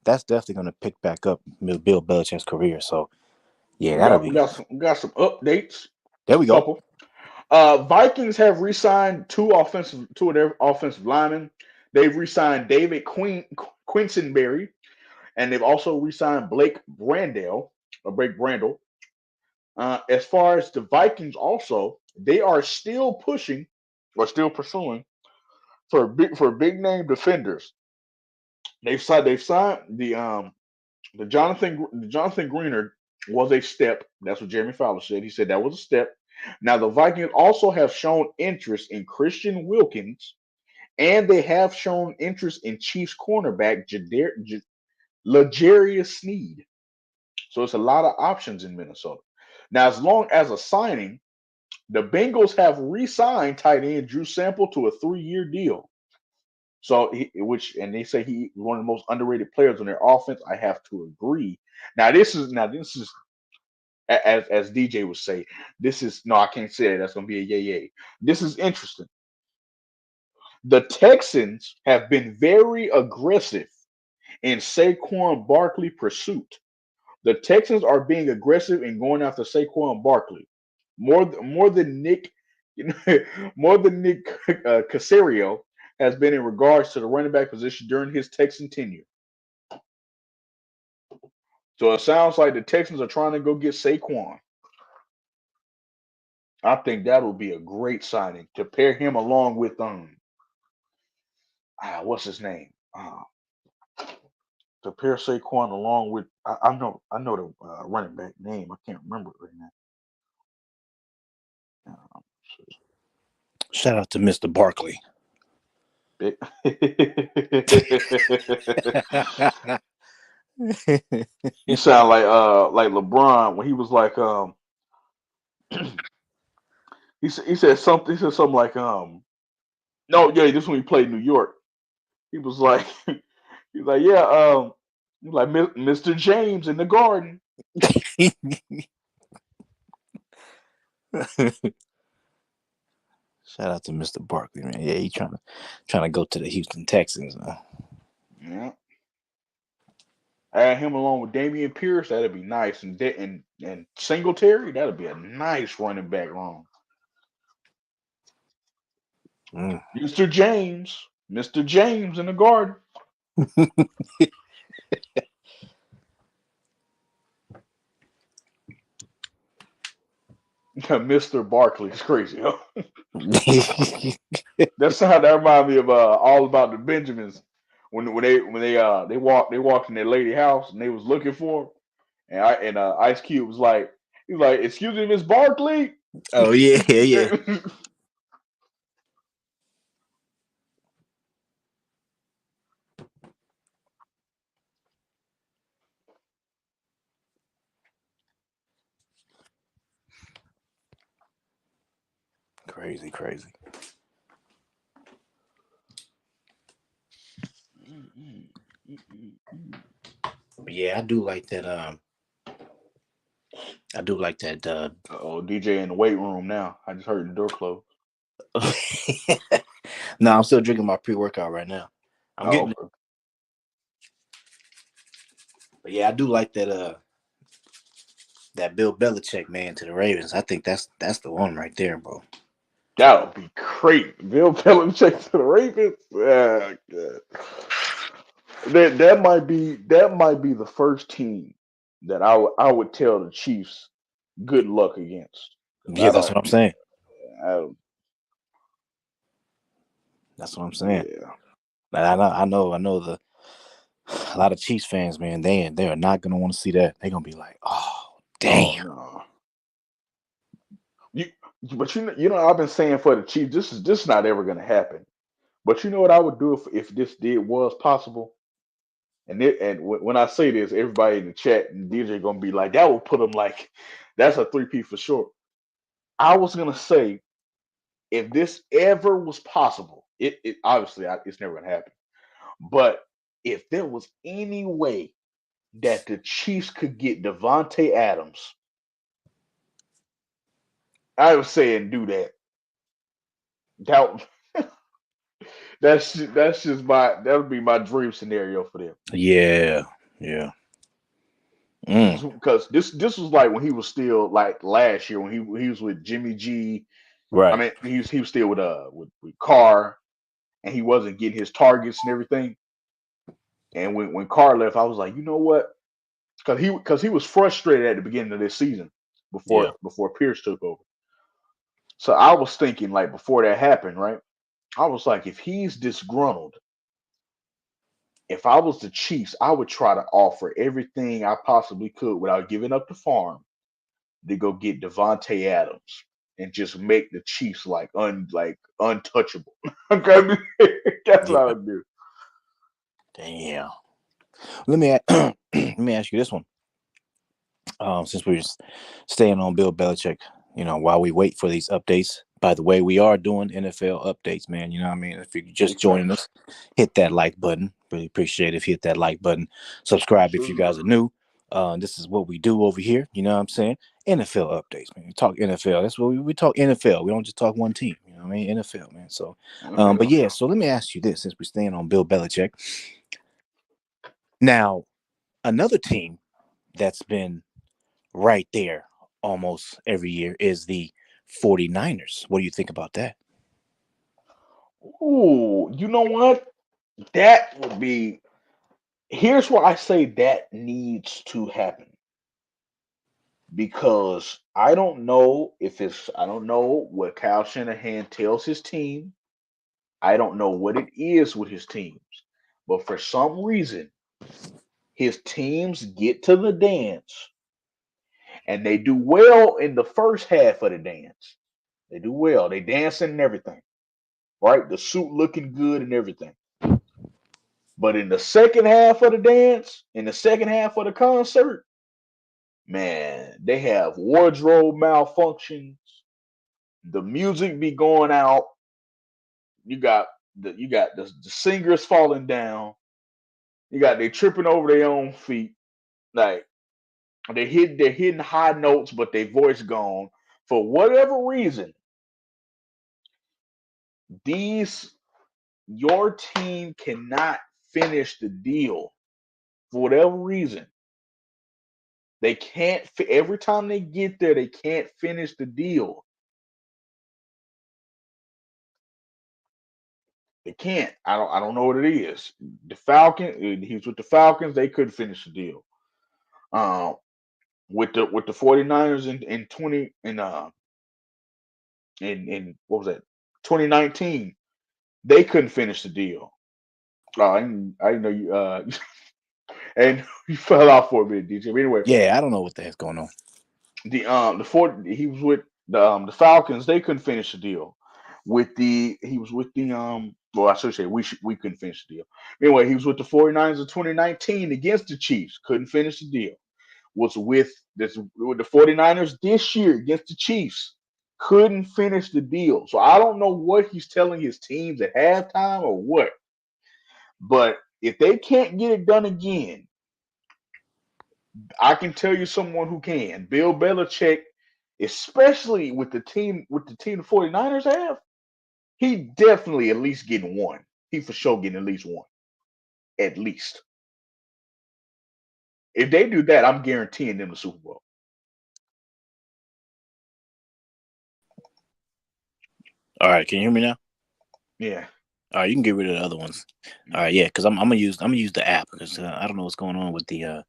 that's definitely going to pick back up Bill Belichick's career. So yeah, we that'll got we be. got some we got some updates. There we go. Couple. Vikings have re-signed two of their offensive linemen. They've re-signed David Quinsonberry, and they've also re-signed Blake Brandel. As far as the Vikings, also they are still pushing or still pursuing for big name defenders. They've signed the Jonathan Greener was a step. That's what Jeremy Fowler said. He said that was a step. Now the Vikings also have shown interest in Christian Wilkins, and they have shown interest in Chiefs cornerback L'Jarius Sneed. So it's a lot of options in Minnesota. Now, as long as a signing, the Bengals have re-signed tight end Drew Sample to a 3-year deal. So, and they say he one of the most underrated players on their offense. I have to agree. Now this is as DJ would say. This is no, I can't say that. That's going to be a yay. This is interesting. The Texans have been very aggressive in Saquon Barkley pursuit. The Texans are being aggressive in going after Saquon Barkley more than Nick, more than Nick Casario has been in regards to the running back position during his Texan tenure. So it sounds like the Texans are trying to go get Saquon. I think that would be a great signing to pair him along with what's his name? To pair Saquon along with I know the running back name. I can't remember it right now. Shout out to Mr. Barkley. You sound like LeBron when he was like he said something like no, yeah, this when he played New York. He was like he's like, yeah, he's like Mr. James in the Garden. Shout out to Mr. Barkley, man. Yeah, he trying to go to the Houston Texans. Yeah. Add him along with Damian Pierce, that'd be nice. And Singletary, that'd be a nice running back room. Mm. Mr. James in the Garden. Mr. Barkley is crazy. Huh? That's how that reminds me of All About the Benjamins when they walked in their lady house and they was looking for him, and Ice Cube was like, he's like, excuse me, Miss Barkley. Oh yeah. Crazy. But yeah, I do like that. I do like that. Oh, DJ in the weight room now. I just heard the door close. No, I'm still drinking my pre-workout right now. I'm getting it. But yeah, I do like that. That Bill Belichick man to the Ravens. I think that's the one right there, bro. That would be great. Bill Belichick to the Ravens. Yeah, that might be the first team that I would tell the Chiefs good luck against. Yeah, that's what I'm saying. That's what I'm saying. Yeah. I know a lot of Chiefs fans, man, they are not gonna want to see that. They're gonna be like, oh damn. Oh, no. But you know I've been saying for the Chiefs, this is not ever gonna happen. But you know what I would do if this was possible? And when I say this, everybody in the chat and DJ gonna be like, that will put them like, that's a 3P for sure. I was gonna say, if this ever was possible, it obviously it's never gonna happen. But if there was any way that the Chiefs could get Devontae Adams, I was saying do that. That's just that would be my dream scenario for them. Yeah. Because this was like when he was still like last year when he was with Jimmy G. Right. I mean he was still with Carr, and he wasn't getting his targets and everything. And when Carr left, I was like, you know what? Because he was frustrated at the beginning of this season before Pierce took over. So I was thinking like before that happened, right? I was like, if he's disgruntled, if I was the Chiefs, I would try to offer everything I possibly could without giving up the farm to go get Devontae Adams and just make the Chiefs like untouchable. Okay, that's what I would do. Damn. Let me ask you this one. Since we're staying on Bill Belichick, while we wait for these updates. By the way, we are doing NFL updates, man. You know what I mean? If you're just joining us, hit that like button. Really appreciate it if you hit that like button. Subscribe if you guys are new. This is what we do over here. You know what I'm saying? NFL updates, man. We talk NFL. That's what we talk NFL. We don't just talk one team. You know what I mean? NFL, man. So, but yeah. So let me ask you this: since we're staying on Bill Belichick, now another team that's been right there almost every year is the 49ers. What do you think about that? Ooh, you know what? That would be. Here's why I say that needs to happen. Because I don't know what Kyle Shanahan tells his team. I don't know what it is with his teams. But for some reason, his teams get to the dance and they do well in the first half of the dance. They do well. They dancing and everything, right? The suit looking good and everything. But in the second half of the dance, in the second half of the concert, man, they have wardrobe malfunctions. The music be going out. You got the singers falling down. You got they tripping over their own feet. Like they're hitting high notes, but their voice gone. For whatever reason, these your team cannot finish the deal. For whatever reason, they can't. Every time they get there, they can't finish the deal. They can't. I don't know what it is. The Falcon. He was with the Falcons. They couldn't finish the deal. Um, with the 49ers in 20 in what was that 2019, they couldn't finish the deal. I didn't know you and you fell off for a bit, DJ. But anyway, Yeah, I don't know what the heck's going on. he was with the Falcons. They couldn't finish the deal. He was with the well, I should say we couldn't finish the deal. Anyway, he was with the 49ers in 2019 against the Chiefs. Couldn't finish the deal. Was with the 49ers this year against the Chiefs. Couldn't finish the deal. So I don't know what he's telling his teams at halftime or what. But if they can't get it done again, I can tell you someone who can. Bill Belichick, especially with the team the 49ers have, he definitely at least getting one. He for sure getting at least one. At least. If they do that, I'm guaranteeing them the Super Bowl. All right, can you hear me now? Yeah. All right, you can get rid of the other ones. All right, yeah, because I'm gonna use the app because I don't know what's going on with the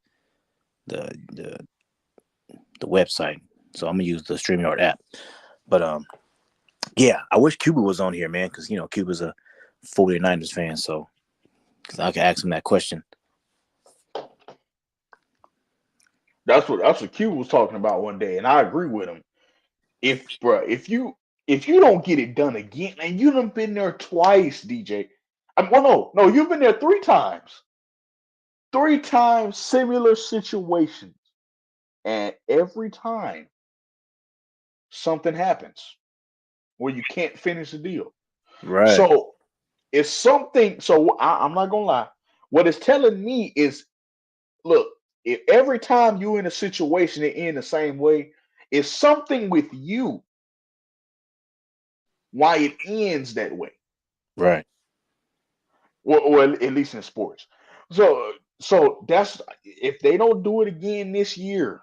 website, so I'm gonna use the StreamYard app. But yeah, I wish Cuba was on here, man, because Cuba's a 49ers fan, so because I can ask him that question. That's what Q was talking about one day, and I agree with him. If you don't get it done again, and you done been there twice, DJ. Well, no, you've been there three times. Three times similar situations. And every time something happens where you can't finish the deal. Right. So it's something. So I'm not gonna lie. What it's telling me is, look, if every time you're in a situation it end the same way, it's something with you why it ends that way. Right. Or at least in sports. So that's if they don't do it again this year,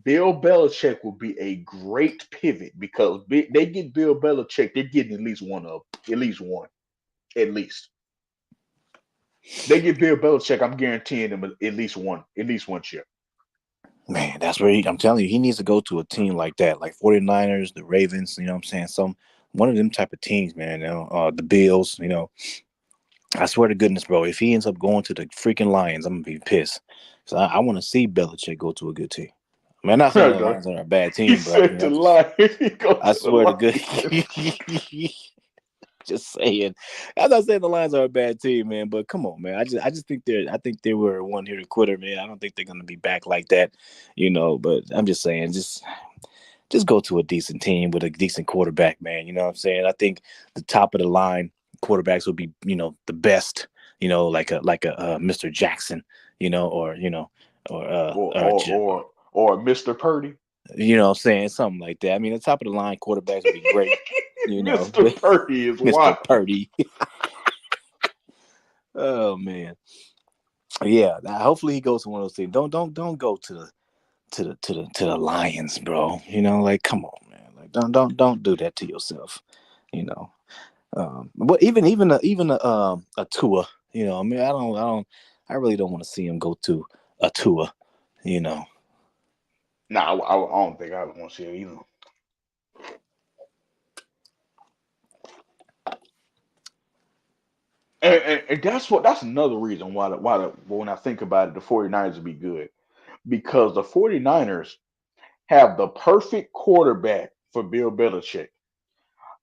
Bill Belichick will be a great pivot because they get Bill Belichick, they're getting at least one, at least. They get Bill Belichick, I'm guaranteeing them at least one chip. Man, that's where I'm telling you, he needs to go to a team like that, like 49ers, the Ravens, you know what I'm saying? One of them type of teams, man, the Bills, I swear to goodness, bro, if he ends up going to the freaking Lions, I'm going to be pissed. So I want to see Belichick go to a good team. I mean, I'm not saying the Lions are a bad He team, but said the Lions. I swear to goodness. Just saying. I'm not saying the Lions are a bad team, man, but come on, man. I just think they were a one hitter quitter, man. I don't think they're gonna be back like that, but I'm just saying, just go to a decent team with a decent quarterback, man. You know what I'm saying? I think the top of the line quarterbacks will be, the best, like a Mr. Jackson, or or Mr. Purdy. You know what I'm saying? Something like that. I mean, the top of the line quarterbacks would be great. Mr. Purdy is Mr. wild. Purdy. Oh man. Yeah. Hopefully he goes to one of those teams. Don't go to the Lions, bro. Like come on, man. Like don't do that to yourself. But even a Twua, I mean, I really don't want to see him go to a Twua, Nah, I don't think I want to see it either. And that's another reason why when I think about it, the 49ers would be good. Because the 49ers have the perfect quarterback for Bill Belichick.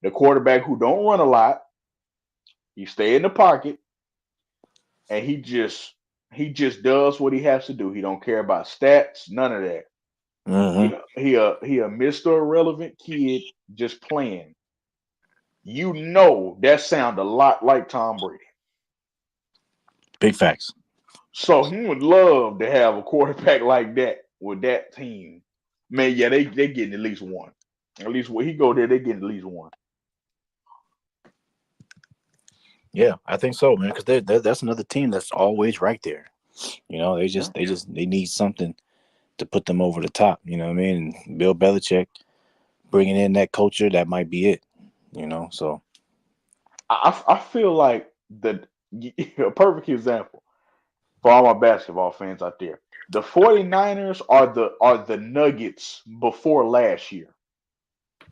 The quarterback who don't run a lot, he stay in the pocket, and he just does what he has to do. He don't care about stats, none of that. Mm-hmm. He a Mr. Irrelevant kid just playing. You know that sound a lot like Tom Brady. Big facts. So he would love to have a quarterback like that with that team. Man, yeah, they getting at least one. At least when he go there, they getting at least one. Yeah, I think so, man. Because that's another team that's always right there. You know, Yeah. they need something to put them over the top. You know what I mean? And Bill Belichick bringing in that culture, that might be it. You know, so I feel like a perfect example for all my basketball fans out there. The 49ers are the Nuggets before last year. right,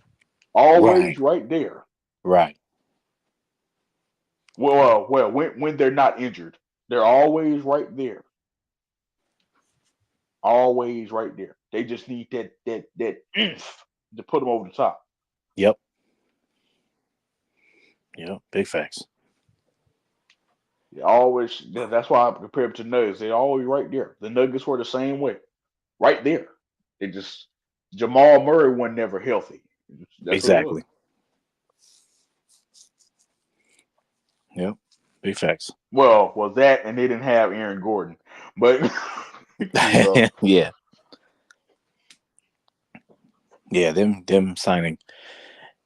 Always right there. right, Well, when they're not injured, they're always right there. Always right there. They just need that oomph to put them over the top. yep, yep, big facts. They always. That's why I compare them to Nuggets. They're always right there. The Nuggets were the same way, right there. They just Jamal Murray was never healthy. That's what it was. Exactly. Yep, big facts. Well, that and they didn't have Aaron Gordon, but you know, Yeah, yeah. Them signing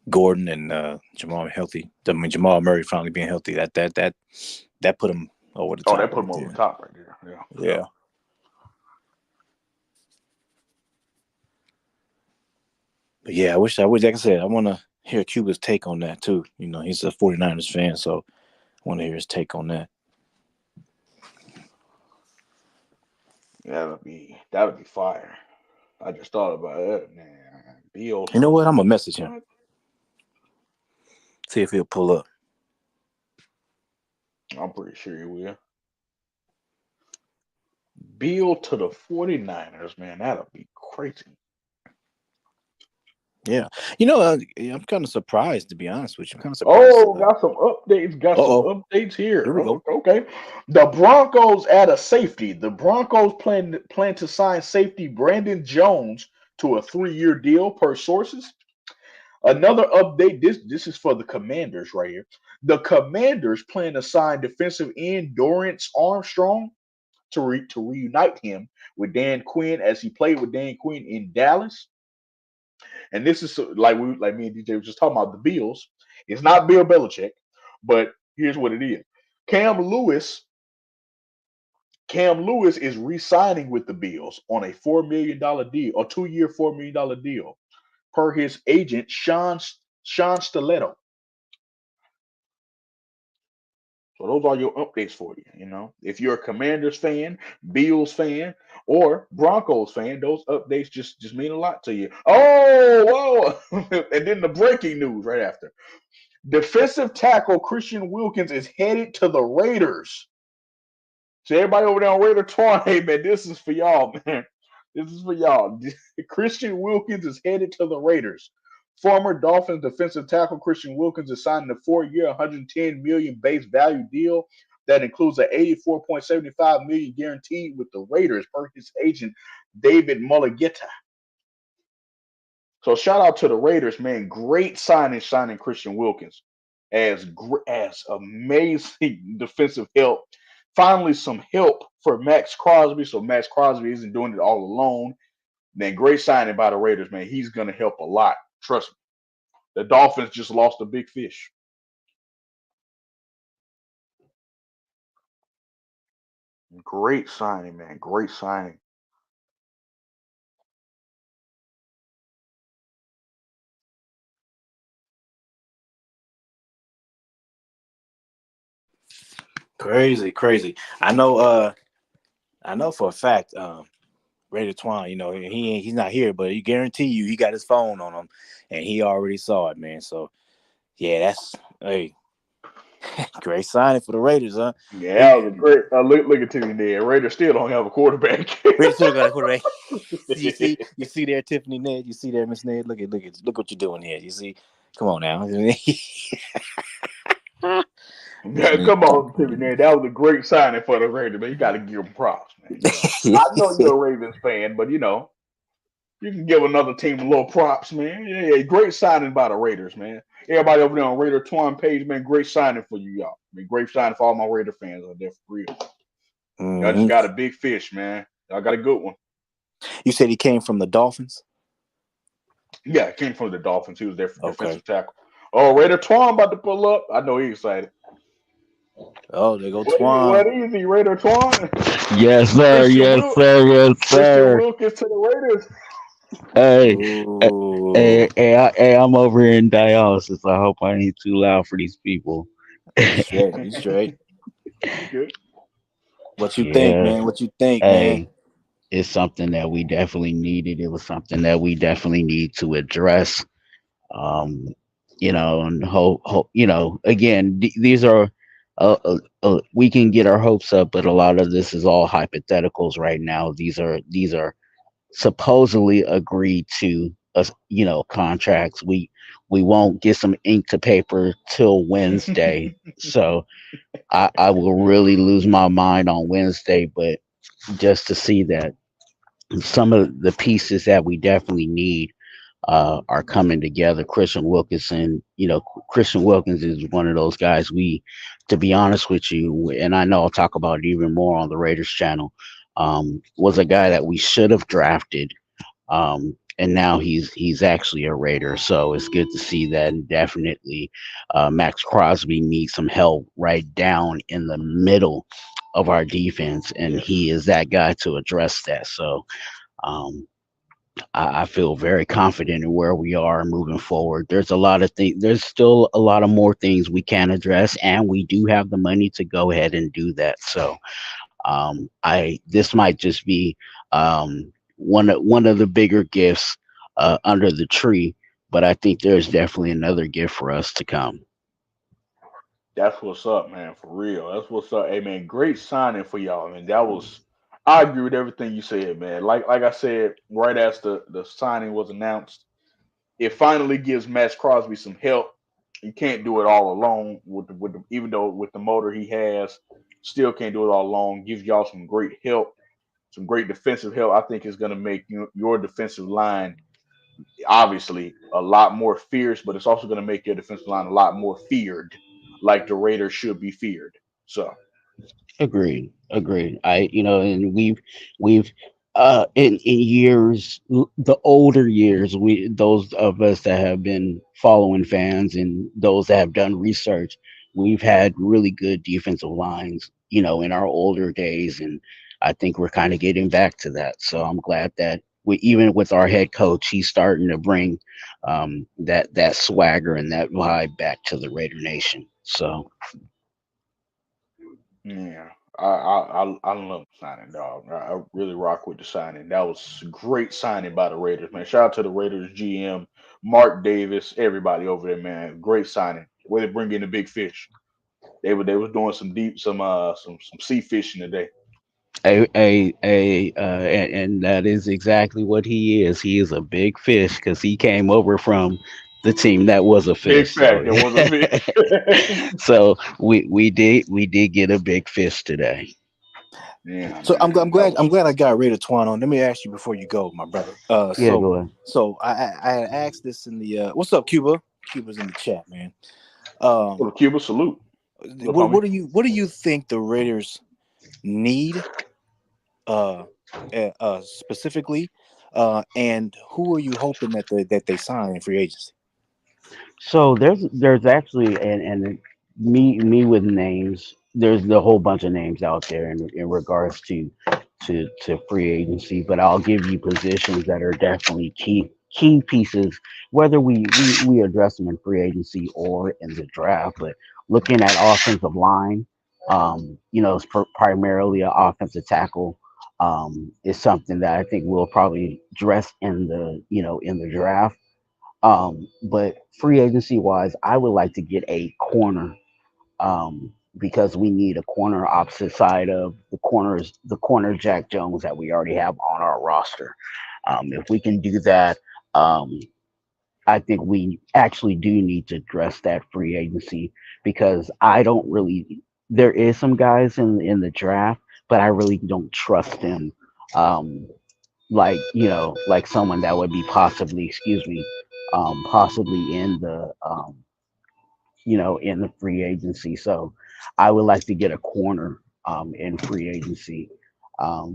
Gordon and Jamal healthy. I mean Jamal Murray finally being healthy. That put him over the oh, top that put right him over the there. top right there. Yeah, yeah. Yeah. But yeah, like I said, I want to hear Cuba's take on that too. You know, he's a 49ers fan, so I want to hear his take on that. That'll be fire. I just thought about it, man. Bill You to know the what? I'm gonna message him, what? see if he'll pull up. I'm pretty sure he will. Bill to the 49ers, man. That'll be crazy. Yeah, you know, I'm kind of surprised to be honest with you. I'm kind of surprised. Oh, got some updates. Got some Oh, updates here. here we Oh, go. okay. The Broncos add a safety. The Broncos plan to sign safety Brandon Jones to a 3-year deal per sources. Another update. This is for the Commanders right here. The Commanders plan to sign defensive end Dorrance Armstrong to reunite him with Dan Quinn as he played with Dan Quinn in Dallas. And this is like me and DJ were just talking about the Bills. It's not Bill Belichick, but here's what it is. Cam Lewis Cam Lewis is re-signing with the Bills on a $4 million deal, a 2-year $4 million deal, per his agent Sean Stiletto. So those are your updates for you. You know, if you're a Commanders fan, Bills fan, or Broncos fan, those updates just mean a lot to you. Oh, whoa! And then the breaking news right after: defensive tackle Christian Wilkins is headed to the Raiders. So everybody over there on Raider Twuan, hey man, this is for y'all, man. This is for y'all. Christian Wilkins is headed to the Raiders. Former Dolphins defensive tackle Christian Wilkins is signing a 4-year, $110 million base value deal that includes an $84.75 million guaranteed with the Raiders, per his agent David Mulligeta. So shout out to the Raiders, man. Great signing Christian Wilkins as amazing defensive help. Finally, some help for Max Crosby, so Max Crosby isn't doing it all alone. Man, great signing by the Raiders, man. He's going to help a lot. Trust me. The Dolphins just lost a big fish. Great signing, man. Great signing. Crazy, crazy. I know for a fact, Raider Twuan, you know, he's not here, but he guarantee you he got his phone on him and he already saw it, man. So yeah, that's hey. Great signing for the Raiders, huh? Yeah, They that was a great. Look at Tiffany there. Raiders still don't have a quarterback. Raiders still got a quarterback. You see there, Tiffany Ned. You see there, Miss Ned. Look what you're doing here. You see, come on now. Miss Yeah, Ned. come on, Tiffany there. That was a great signing for the Raiders, man. You got to give them props, man. I know you're a Ravens fan, but you can give another team a little props, man. Yeah, great signing by the Raiders, man. Everybody over there on Raider Twuan page, man, great signing for you, y'all. I mean, great signing for all my Raider fans out there for real. Y'all just Mhm. got a big fish, man. Y'all got a good one. You said he came from the Dolphins. Yeah, it came from the Dolphins. He was their Okay. defensive tackle. Oh, Raider Twuan about to pull up. I know he's excited. Oh, there go What Twan. easy, Raider Twuan? Yes, sir. Christian Yes, Wilk. sir. Yes, Christian sir. Wilkins to the Raiders. Hey, Ooh, hey, I'm over here in dialysis. I hope I ain't too loud for these people. you straight. You straight. You good? What you think, Yeah. man? What you think, man? Hey, it's something that we definitely needed. It was something that we definitely need to address. Um, and again, these are, we can get our hopes up, but a lot of this is all hypotheticals right now. These are supposedly agreed to contracts. We won't get some ink to paper till Wednesday. So I will really lose my mind on Wednesday, but just to see that some of the pieces that we definitely need are coming together. Christian Wilkins is one of those guys. To be honest with you, and I know I'll talk about it even more on the Raiders channel, was a guy that we should have drafted, and now he's actually a Raider. So it's good to see that. And definitely, Max Crosby needs some help right down in the middle of our defense, and Yes. he is that guy to address that. So. Um, I feel very confident in where we are moving forward. There's a lot of things. There's still a lot of more things we can address, and we do have the money to go ahead and do that. So, I this might just be one of the bigger gifts under the tree, but I think there's definitely another gift for us to come. That's what's up, man. For real. That's what's up. Hey, man, great signing for y'all. I mean, that was. I agree with everything you said, man. Like I said, right as the signing was announced, it finally gives Max Crosby some help. You can't do it all alone even though with the motor he has, still can't do it all alone. Gives y'all some great help, some great defensive help. I think is going to make your defensive line obviously a lot more fierce, but it's also going to make your defensive line a lot more feared, like the Raiders should be feared. So Agreed. Agreed. And we've in years, the older years, we those of us that have been following fans and those that have done research, we've had really good defensive lines, in our older days, and I think we're kind of getting back to that. So I'm glad that even with our head coach, he's starting to bring that swagger and that vibe back to the Raider Nation. So yeah, I love the signing, dog. I really rock with the signing. That was a great signing by the Raiders, man. Shout out to the Raiders GM, Mark Davis, everybody over there, man. Great signing. Way to bring in the big fish. They was doing some sea fishing today. and that is exactly what he is. He is a big fish because he came over from the team that was a Big fish. So fact, there was a fish. so we did get a big fish today. Yeah, So I'm man, that glad was I got rid of Twan on. Let me ask you before you go, my brother. Yeah, go ahead. So I had asked this in the what's up, Cuba? Cuba's in the chat, man. Um, well, Cuba salute. Look, what homie. what do you think the Raiders need uh, specifically, and who are you hoping that they sign in free agency? So there's actually and me with names. There's a whole bunch of names out there in regards to free agency, but I'll give you positions that are definitely key pieces, whether we address them in free agency or in the draft. But looking at offensive line, it's primarily an offensive tackle. Is something that I think we'll probably address in the draft. But free agency wise, I would like to get a corner. because we need a corner opposite side of the corner Jack Jones that we already have on our roster. If we can do that, um, I think we actually do need to address that free agency because I don't really. There is some guys in the draft, but I really don't trust them. Um, like like someone that would be possibly, excuse me, possibly in the in the free agency. So I would like to get a corner in free agency.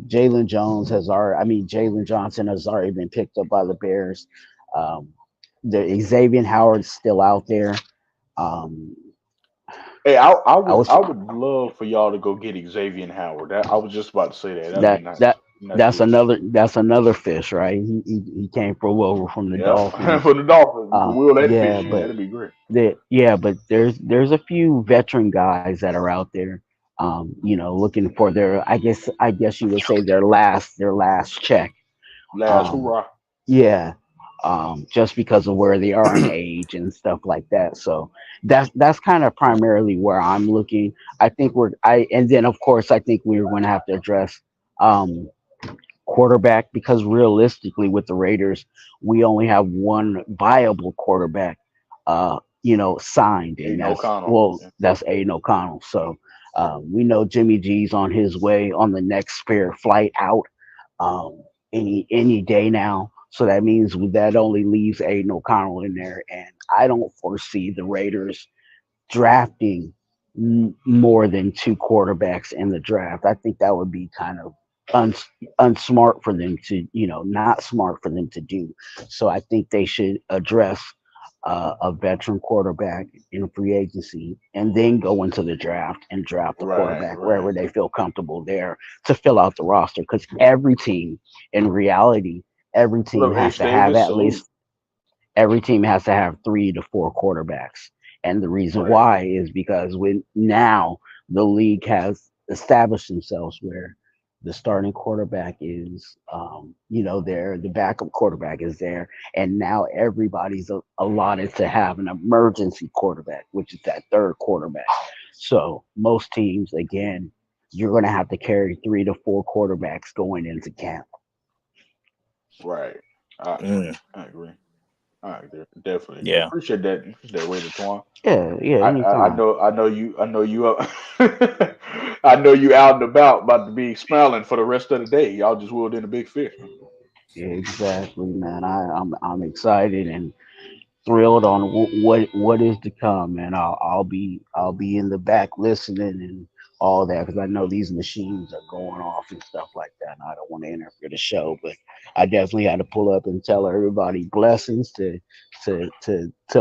Jalen Jones has already, I mean, Jalen Johnson has already been picked up by the Bears. Um, the Xavier Howard's still out there. Um, Hey, I, I I would was I would love for y'all to go get Xavier Howard. I was just about to say that. That'd be that nice. that Nice to get. that's another fish, right? He came from over from the Yep. Dolphins. For the Dolphins, we can wheel that Yeah, fish in. but That'd be great. but there's a few veteran guys that are out there, looking for their, I guess you would say their last check. Last Um, hoorah. yeah, just because of where they are in age and stuff like that. So that's kind of primarily where I'm looking. I think and then of course I think we're going to have to address um, quarterback because realistically with the Raiders we only have one viable quarterback signed, and Aiden that's O'Connell. well Yeah. that's Aiden O'Connell. So we know Jimmy G's on his way on the next spare flight out um, any day now. So that means that only leaves Aiden O'Connell in there, and I don't foresee the Raiders drafting more than two quarterbacks in the draft. I think that would be kind of unsmart for them to, not smart for them to do. So I think they should address a veteran quarterback in free agency and then go into the draft and draft a Right. quarterback Right. wherever they feel comfortable there to fill out the roster. Because every team, in reality, every What team up, has Ace to have Davis? at Salute. least every team has to have 3 to 4 quarterbacks. And the reason Right. why is because when now the league has established themselves where the starting quarterback is, there, the backup quarterback is there, and now everybody's allotted to have an emergency quarterback, which is that third quarterback. So most teams, again, you're going to have to carry 3 to 4 quarterbacks going into camp. Right. I agree. Mm, I agree. I agree. Definitely do. yeah. Appreciate that. Appreciate that, Raider Twuan. Yeah, yeah, I anytime. know. I know you up. I know you out and about to be smiling for the rest of the day. Y'all just wheeled in a big fish, man. Exactly, man. I'm excited and thrilled on what is to come, man. I'll be in the back listening and all that because I know these machines are going off and stuff like that. And I don't want to interfere the show, but I definitely had to pull up and tell everybody blessings to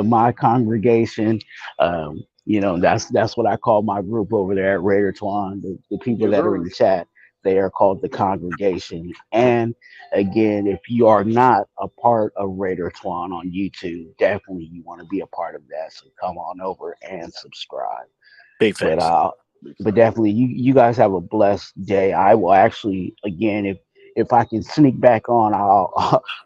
my congregation. That's what I call my group over there at Raider Twuan. The people Yes, that are in sir. the chat, they are called the congregation. And again, if you are not a part of Raider Twuan on YouTube, definitely you want to be a part of that. So come on over and subscribe. Big But facts. Big but facts. definitely you guys have a blessed day. I will actually again if I can sneak back on,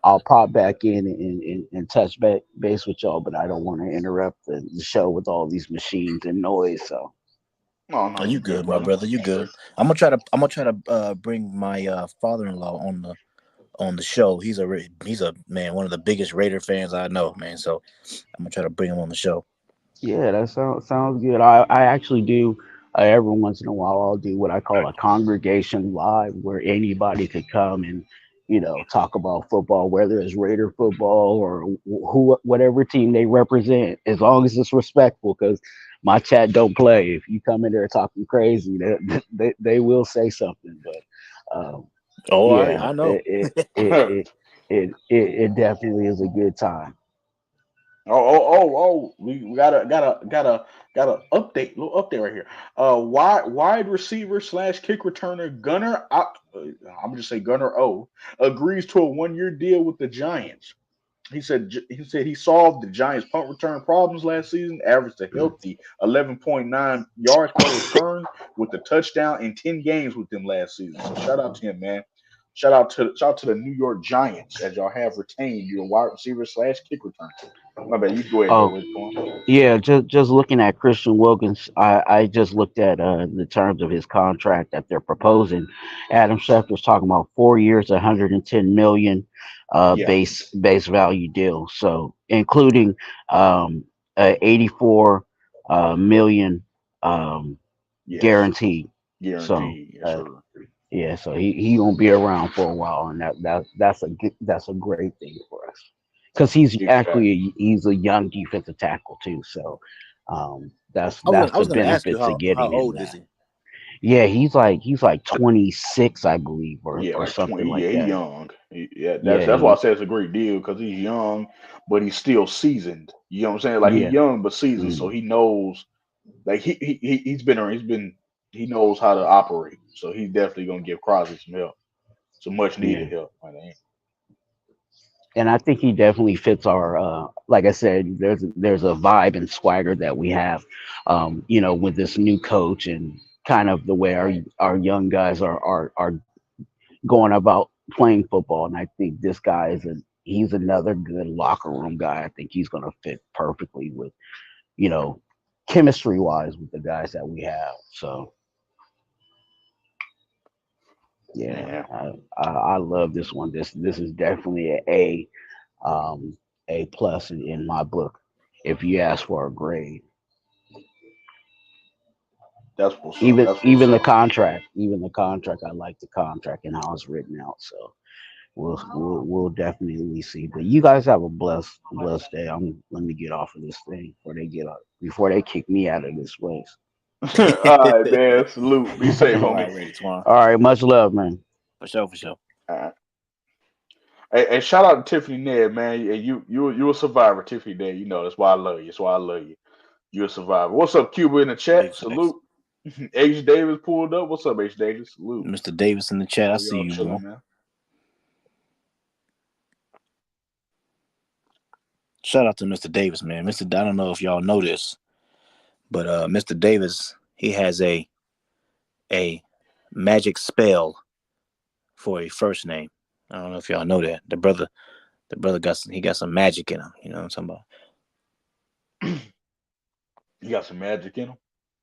I'll pop back in and touch base with y'all. But I don't want to interrupt the show with all these machines and noise. So No, no, Oh, you you good, good, my brother. brother. You good. I'm gonna try to bring my father-in-law on the show. He's a man, one of the biggest Raider fans I know, man. So I'm gonna try to bring him on the show. yeah, that sounds good. I actually do. Every once in a while, I'll do what I call a congregation live, where anybody could come and talk about football, whether it's Raider football or whatever team they represent, as long as it's respectful. Because my chat don't play. If you come in there talking crazy, they will say something. But Oh, yeah, I know. it definitely is a good time. Oh! We got a update, little update right here. Wide receiver slash kick returner I'm just say Gunner O agrees to a 1 year deal with the Giants. He said he solved the Giants' punt return problems last season, averaged a healthy 11.9 yards per return with a touchdown in 10 games with them last season. So shout out to him, man. Shout out to the New York Giants as y'all have retained your wide receiver slash kick return. My bad. You go ahead though. Oh, Raider Twuan. yeah, just looking at Christian Wilkins, I just looked at the terms of his contract that they're proposing. Adam Schefter's talking about 4 years, 110 million Yeah. base value deal. So including 84 million Yes. guaranteed. So Guaranteed. Yes, sir. yeah, so he gonna be around for a while, and that's a great thing for us because he's Big fact. actually he's a young defensive tackle too. So I was that's I the was gonna ask you benefits of how getting him old is that. he? Yeah, he's like 26, I believe, Yeah, or like something 20. like Yeah, he that. young. Yeah, Yeah, that's why I say it's a great deal because he's young, but he's still seasoned. You know what I'm saying? Like he's yeah, young but seasoned, so mm, he knows. Like he's been around. He knows how to operate. So he's definitely gonna give Crosby some help, some much yeah. needed help. I think. And I think he definitely fits our like I said, there's a vibe and swagger that we have, with this new coach and kind of the way our young guys are going about playing football. And I think this guy he's another good locker room guy. I think he's gonna fit perfectly with, you know, chemistry wise with the guys that we have. So yeah, Yeah, I love this one. This is definitely um, a plus in my book. If you ask for a grade, that's what's up. even That's what's even the up. contract, I like the contract and how it's written out. So we'll definitely see. But you guys have a blessed day. Let me get off of this thing before they kick me out of this place. All right, man. Salute. Be safe, All homie. right, Raider Twuan. All right, much love, man. For sure, for sure. All right. Hey, shout out to Tiffany Ned, man. Yeah, you a survivor, Tiffany Ned. You know that's why I love you. That's why I love you. You're a survivor. What's up, Cuba in the Big chat? facts. Salute. H Davis pulled up. What's up, H Davis? Salute. Mr. Davis in the chat. I Hope see y'all you, bro. chilling, man. Shout out to Mr. Davis, man. I don't know if y'all know this, but Mr. Davis, he has a magic spell for a first name. I don't know if y'all know that. The brother got some magic in him. You know what I'm talking about? You got some magic in him.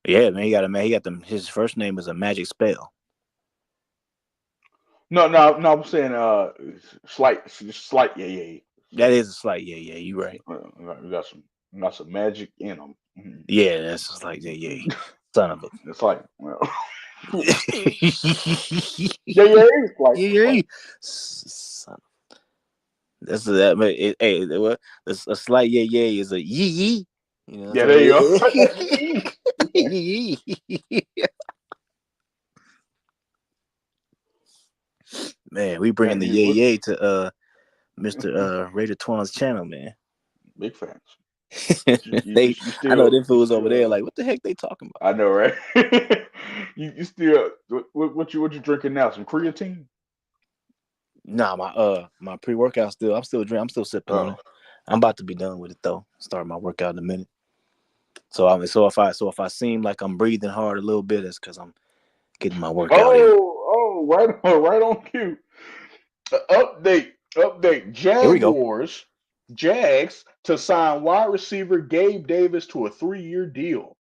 Yeah, man. He got them. His first name is a magic spell. No. I'm saying slight. Yeah. That is a slight. Yeah. You right. You got some magic in them. Mhm. Yeah, that's just like yeah. Son of a. It's like, well, yeah. it's like Son. That's that. What? A slight yeah is a yee. You know what yeah. I'm There you saying? go. Man, we bringing Man, the you what? yay to Mr. Raider Twuan's channel, man. Big fans. I know them You fools over there still. like, what the heck they talking about? I know, right? you still what you drinking now? Some creatine? Nah, my pre-workout I'm still drinking. I'm still sipping on it. Oh, I'm about to be done with it though. Start my workout in a minute. So if I seem like I'm breathing hard a little bit, it's because I'm getting my workout in. right on cue. Update. Here we go. Jags to sign wide receiver Gabe Davis to a 3-year deal.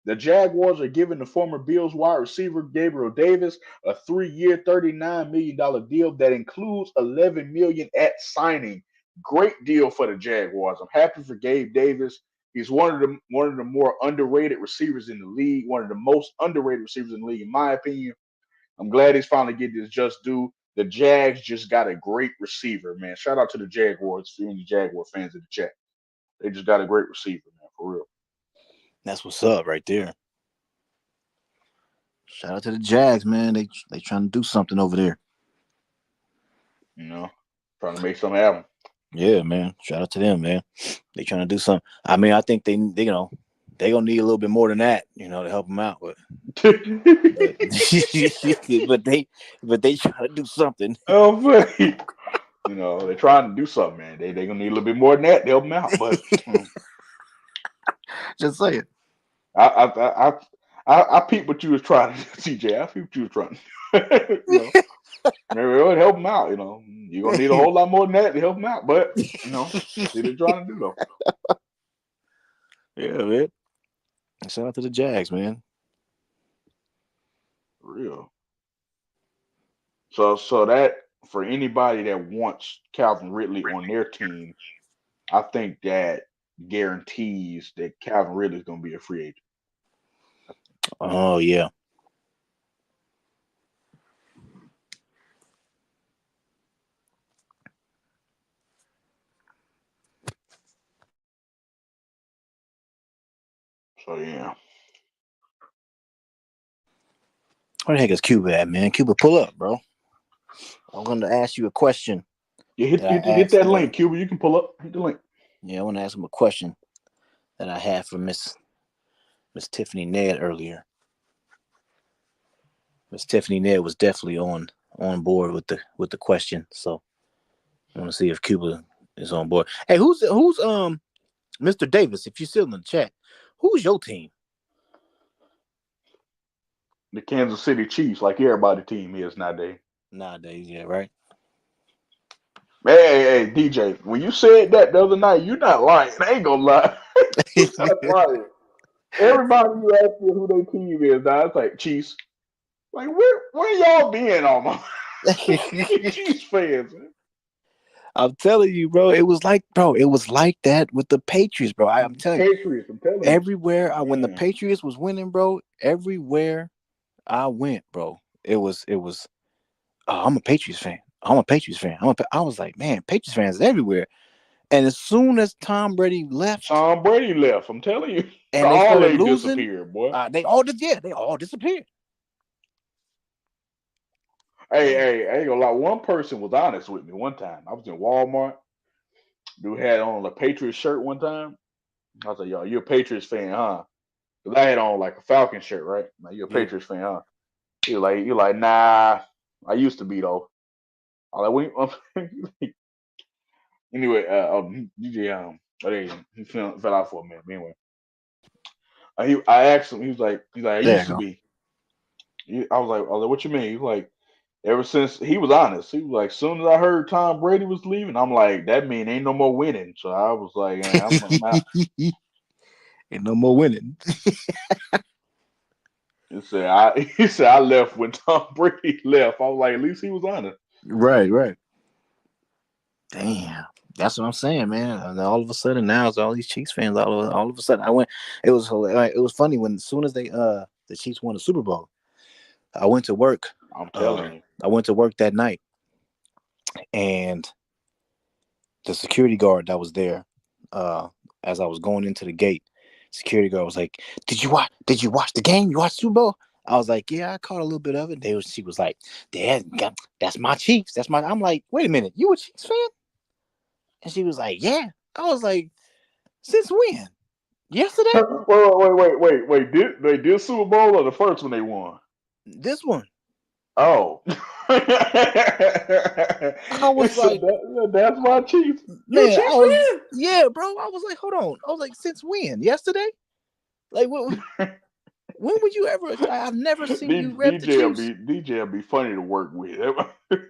The Jaguars are giving the former Bills wide receiver Gabriel Davis a 3-year, $39 million deal that includes $11 million at signing. Great deal for the Jaguars. I'm happy for Gabe Davis. He's one of the more underrated receivers in the league, one of the most underrated receivers in the league, in my opinion. I'm glad he's finally getting his just due. The Jags just got a great receiver, man. Shout out to the Jaguars, for any Jaguar fans in the chat. They just got a great receiver, man, for real. That's what's up right there. Shout out to the Jags, man. They trying to do something over there. You know, trying to make something happen. Yeah, man. Shout out to them, man. They trying to do something. I mean, I think they they gonna need a little bit more than that, to help them out. But but they trying to do something. Oh, buddy. They're trying to do something, man. They gonna need a little bit more than that to help them out. But just say it. I peeped what you was trying to do, CJ. I peeped what you was trying to do. Maybe it would help them out, You're gonna need a whole lot more than that to help him out. But see what they're trying to do though. Yeah, man. Shout out to the Jags, man. For real. So that for anybody that wants Calvin Ridley on their team, I think that guarantees that Calvin Ridley is gonna be a free agent. Oh yeah. So yeah. Where the heck is Cuba at, man? Cuba, pull up, bro. I'm going to ask you a question. You hit That that link, Cuba. You can pull up. Hit the link. Yeah, I want to ask him a question that I had for Miss Tiffany Ned earlier. Miss Tiffany Ned was definitely on board with the question, so I want to see if Cuba is on board. Hey, who's Mr. Davis? If you're still in the chat, who's your team? The Kansas City Chiefs, like everybody team is nowadays. Nowadays, yeah, right. Hey, DJ, when you said that the other night, you're not lying. I ain't gonna lie. You're not lying. Everybody you ask me who their team is now, it's like Chiefs. Like where y'all been all my Chiefs fans? Man. I'm telling you, bro. It was like that with the Patriots, bro. I'm telling you. Patriots, I'm telling you. Everywhere when the Patriots was winning, bro, everywhere I went, bro, it was. Oh, I'm a Patriots fan. I was like, man, Patriots fans everywhere. And as soon as Tom Brady left, I'm telling you, and they started losing, disappeared, boy. They all disappeared. Hey, I ain't gonna lie. One person was honest with me one time. I was in Walmart. Dude had on a Patriots shirt one time. I was like, yo, you a Patriots fan, huh? Because I had on like a Falcon shirt, right? Like, you a Patriots fan, huh? You're like, nah, I used to be though. I was like, anyway, DJ, he fell out for a minute. Anyway, I asked him. He was like, I used to be. I was like, what you mean? He was like, ever since he was honest, he was like, soon as I heard Tom Brady was leaving, I'm like, that mean ain't no more winning. So I was like, I'm out. Ain't no more winning. He said I left when Tom Brady left. I was like, at least he was honest. Right. Damn, that's what I'm saying, man. And all of a sudden now it's all these Chiefs fans. All of a sudden I went. It was funny when as soon as the Chiefs won the Super Bowl, I went to work. I'm telling you, I went to work that night, and the security guard that was there, as I was going into the gate, security guard was like, Did you watch the game? You watched Super Bowl? I was like, yeah, I caught a little bit of it. She was like, Dad, that's my Chiefs. I'm like, wait a minute, you a Chiefs fan? And she was like, yeah. I was like, since when? Yesterday? Wait. Did they did Super Bowl or the first one they won? This one. Oh. I was like, that's my Chiefs. Man, yeah, bro. I was like, hold on. I was like, since when? Yesterday? Like, what? When would you ever? I've never seen you rep the Chiefs. DJ will be funny to work with.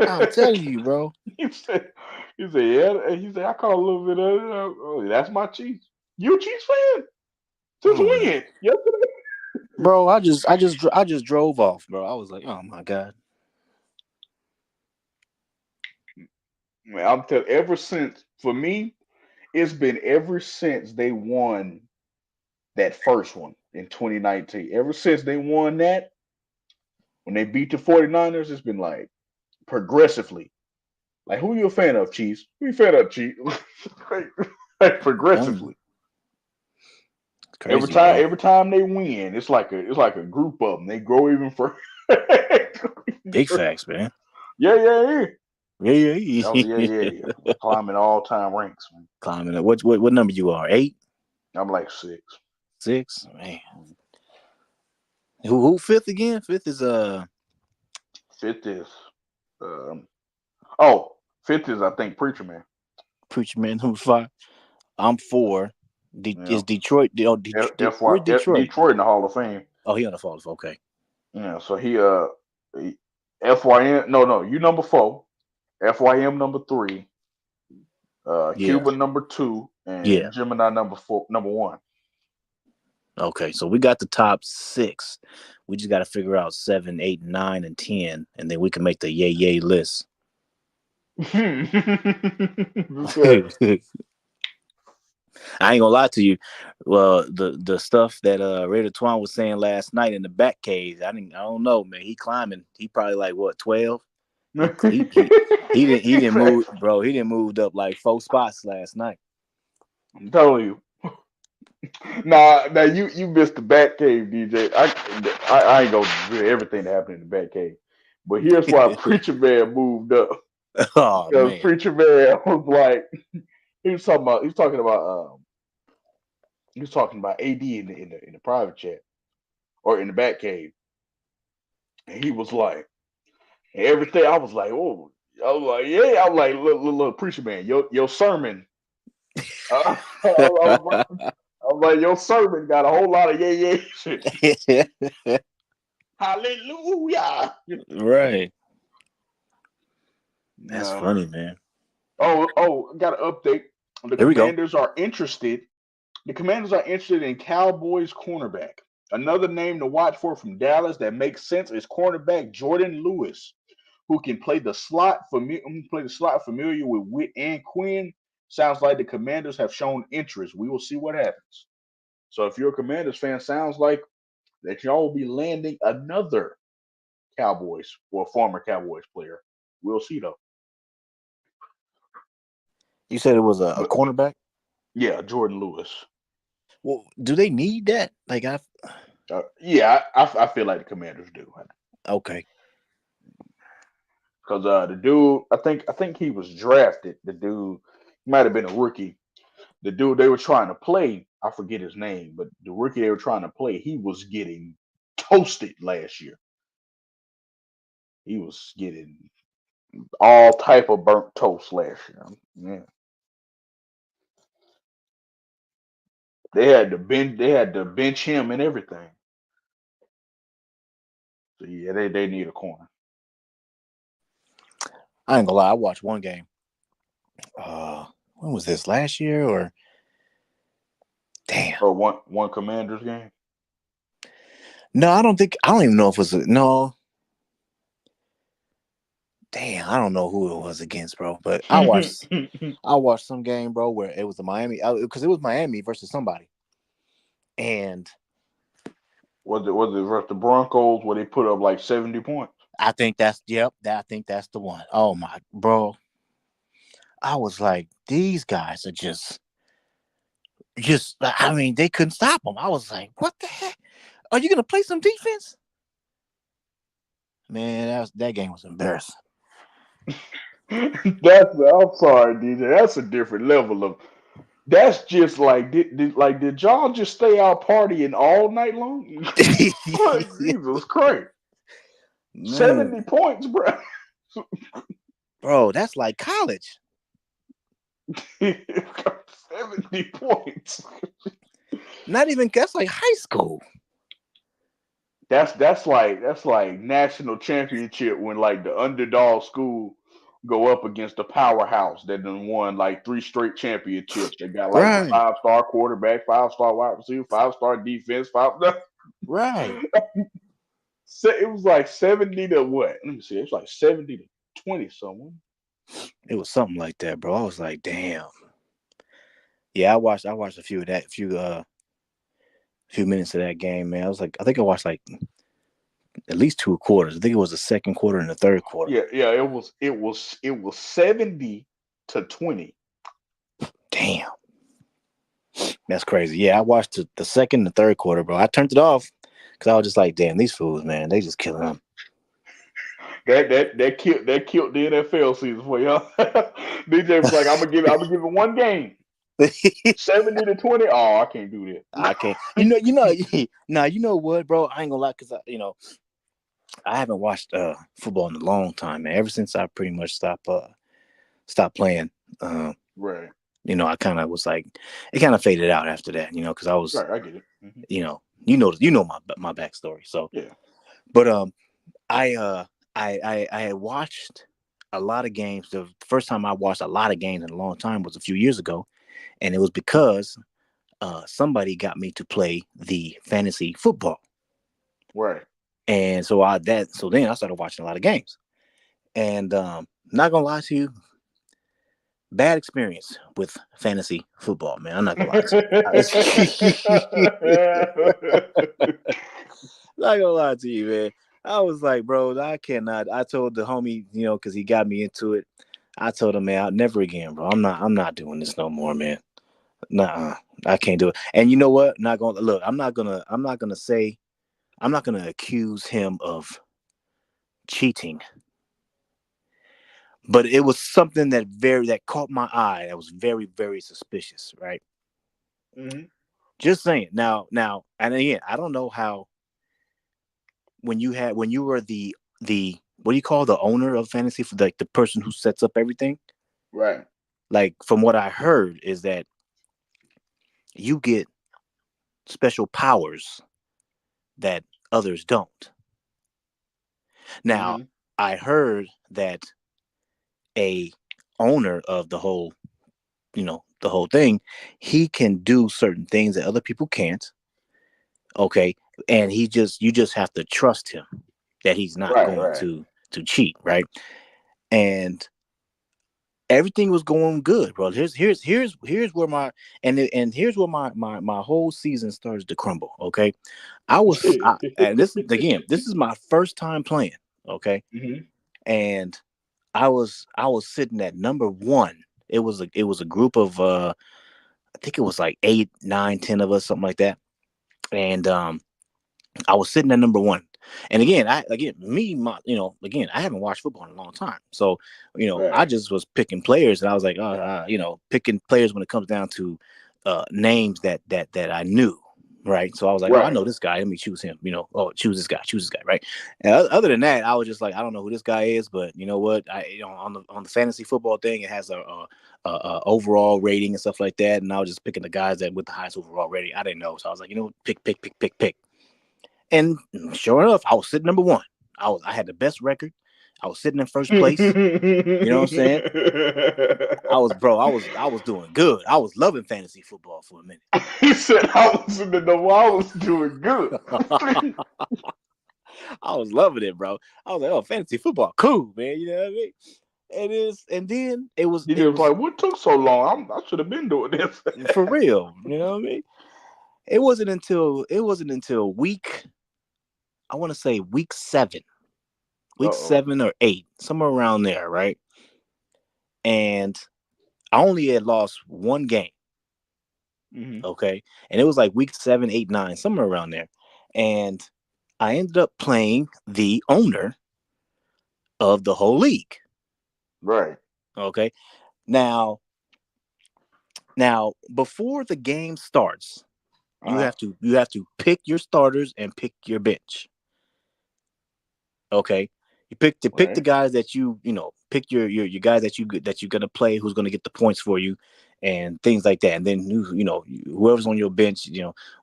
I'm telling you, bro. He said, yeah. He said, I caught a little bit of it. Oh, that's my Chiefs. You a Chiefs fan? Since when? Yesterday? Bro, I just drove off, bro. I was like, oh my God. Man, I'm telling. Ever since, for me, it's been ever since they won that first one in 2019. Ever since they won that, when they beat the 49ers, it's been like progressively. Like, who you a fan of, Chiefs? Who you a fan of, Chiefs? like progressively. Crazy, every time they win, it's like a group of them. They grow even further. Big facts, man. Yeah. Yeah. Climbing all-time ranks, man. Climbing. What number you are? 8? I'm like 6. 6, man. Who 5th again? 5th is 5th is 5th is I think Preacher Man. Preacher Man number 5. I'm 4. Is Detroit? Detroit in the Hall of Fame. Oh, he on the Hall of Fame. Okay. Yeah, so he FYN. No, you number 4. FYM number 3, Yeah. Cuba number 2, and Yeah. Gemini number 1. Okay. So we got the top 6. We just got to figure out 7, 8, 9, and 10, and then we can make the yay list. I ain't gonna lie to you. Well, the stuff that Raider Twuan was saying last night in the back cave, I don't know, man. He climbing. He probably like what 12. He didn't move, bro. He didn't moved up like 4 spots last night. I'm telling you. Now you missed the back cave, DJ. I ain't gonna do everything that happened in the back cave, but here's why Preacher Man moved up. Oh Because man. Preacher Man was like, he was talking about AD in the private chat or in the back cave, and he was like everything. I was like, oh, I was like, yeah, I was like, look, Preacher Man, your sermon. I was like, your sermon got a whole lot of yeah shit. Hallelujah. Right. That's funny, man. Oh, got an update. The Here we go. Commanders are interested. The Commanders are interested in Cowboys cornerback. Another name to watch for from Dallas that makes sense is cornerback Jordan Lewis, who can play the slot familiar with Witt and Quinn. Sounds like the Commanders have shown interest. We will see what happens. So if you're a Commanders fan, sounds like that y'all will be landing another Cowboys or former Cowboys player. We'll see though. You said it was a cornerback? Yeah, Jordan Lewis. Well, do they need that? Like I feel like the Commanders do. Okay. Because the dude, I think he was drafted. The dude might have been a rookie. The dude they were trying to play, I forget his name, but the rookie they were trying to play, he was getting toasted last year. He was getting all type of burnt toast last year. Yeah. They had to bench him and everything. So yeah, they need a corner. I ain't gonna lie, I watched one game. When was this? Last year or damn. Or one Commanders game. No, I don't even know if it was no. Damn, I don't know who it was against, bro. But I watched some game, bro, where it was the Miami because it was Miami versus somebody. And was it versus the Broncos where they put up like 70 points? I think that's the one. Oh my bro. I was like, these guys are just I mean, they couldn't stop them. I was like, what the heck? Are you gonna play some defense? Man, that game was embarrassing. I'm sorry, DJ. That's a different level of. That's just like did y'all just stay out partying all night long? Jesus Christ! Man. 70 points, bro. Bro, that's like college. 70 points. Not even that's like high school. That's like national championship when like the underdog school go up against the powerhouse that done won like 3 straight championships. They got like Right. 5-star quarterback, 5-star wide receiver, 5-star defense, 5. Right. So it was like 70 to what? Let me see. It was like 70 to 20 someone. It was something like that, bro. I was like, damn. Yeah, I watched a few minutes of that game, man. I think I watched like at least 2 quarters. I think it was the second quarter and the third quarter. Yeah, it was 70 to 20. Damn. That's crazy. Yeah, I watched the second and the third quarter, bro. I turned it off because I was just like, damn, these fools, man, they just killing them. That killed the NFL season for y'all. DJ was like, I'm gonna give it one game. 70 to 20. Oh, I can't do that. I can't. Now you know what, bro? I ain't gonna lie, because I haven't watched football in a long time, man. Ever since I pretty much stopped playing. Right. I kind of was like, it kind of faded out after that, because I was, right, I get it. Mm-hmm. You know my backstory. So yeah. But I had watched a lot of games. The first time I watched a lot of games in a long time was a few years ago, and it was because somebody got me to play the fantasy football, Right. and so then I started watching a lot of games, and not gonna lie to you, bad experience with fantasy football, man. I'm not gonna lie to you. Not gonna lie to you, man. I was like, bro, I cannot. I told the homie, because he got me into it. I told him, man, I'll never again, bro. I'm not doing this no more, man. Nah, I can't do it. And you know what? Not gonna look. I'm not gonna accuse him of cheating, but it was something that caught my eye. That was very, very suspicious, right? Mhm. Just saying. Now, and again, I don't know how when you were the what do you call the owner of fantasy, for like the person who sets up everything. Right. Like from what I heard is that you get special powers that others don't. Now, Mhm. I heard that a owner of the whole thing, he can do certain things that other people can't. Okay, and you just have to trust him that he's not Right. going Right. to cheat, right? And everything was going good, bro. Here's where here's where my whole season started to crumble. Okay, and this is my first time playing. Okay, Mhm. and I was sitting at number one. It was a group of I think it was like 8, 9, 10 of us, something like that. And I was sitting at number one. And again, I haven't watched football in a long time. So, I Right. just was picking players, and I was like, picking players when it comes down to names that I knew, right? So I was like, oh, I Right. know this guy. Let me choose him. Oh, choose this guy, right? And other than that, I was just like, I don't know who this guy is, but you know what? On the fantasy football thing, it has a overall rating and stuff like that, and I was just picking the guys that with the highest overall rating. I didn't know, so I was like, pick. And sure enough, I was sitting number one. I had the best record. I was sitting in first place. You know what I'm saying? I was doing good. I was loving fantasy football for a minute. He said I was in the know I was doing good. I was loving it, bro. I was like, oh, fantasy football, cool, man. You know what I mean? It is, and then it was He it just was like, what took so long? I should have been doing this. for real. You know what I mean? It wasn't until I want to say week Uh-oh. 7 or 8, somewhere around there, right? And I only had lost one game. Hmm. Okay. And it was like week 7, 8, 9, somewhere around there. And I ended up playing the owner of the whole league. Right. Okay. Now, before the game starts, you Uh-huh. have to pick your starters and pick your bench. Okay. You pick the Right. guys that pick your guys that you're gonna play, who's gonna get the points for you, and things like that. And then whoever's on your bench,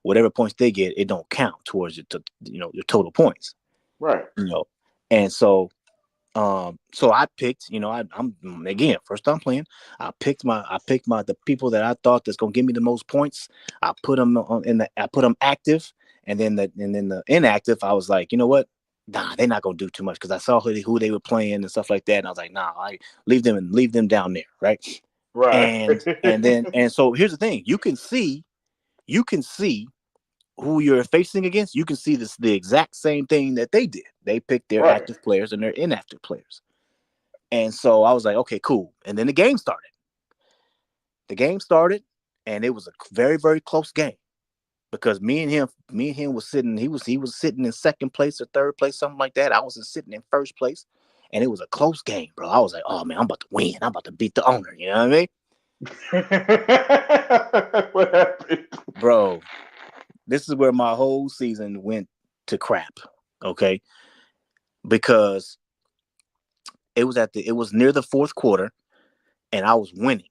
whatever points they get, it don't count towards your total points. Right. You know, and so I picked. I'm again first time playing. I picked the people that I thought that's gonna give me the most points. I put them active, and then the inactive. I was like, you know what? Nah, they're not gonna do too much because I saw who they were playing and stuff like that, and I was like, nah, I leave them down there, right? Right. And so here's the thing: you can see who you're facing against. You can see the exact same thing that they did. They picked their Right. active players and their inactive players. And so I was like, okay, cool. And then the game started. The game started, and it was a very, very close game because me and him was sitting. He was sitting in second place or third place, something like that. I was sitting in first place, and it was a close game, bro. I was like, oh man, I'm about to win. I'm about to beat the owner. You know what I mean, What happened? bro? This is where my whole season went to crap. Okay, because it was near the fourth quarter, and I was winning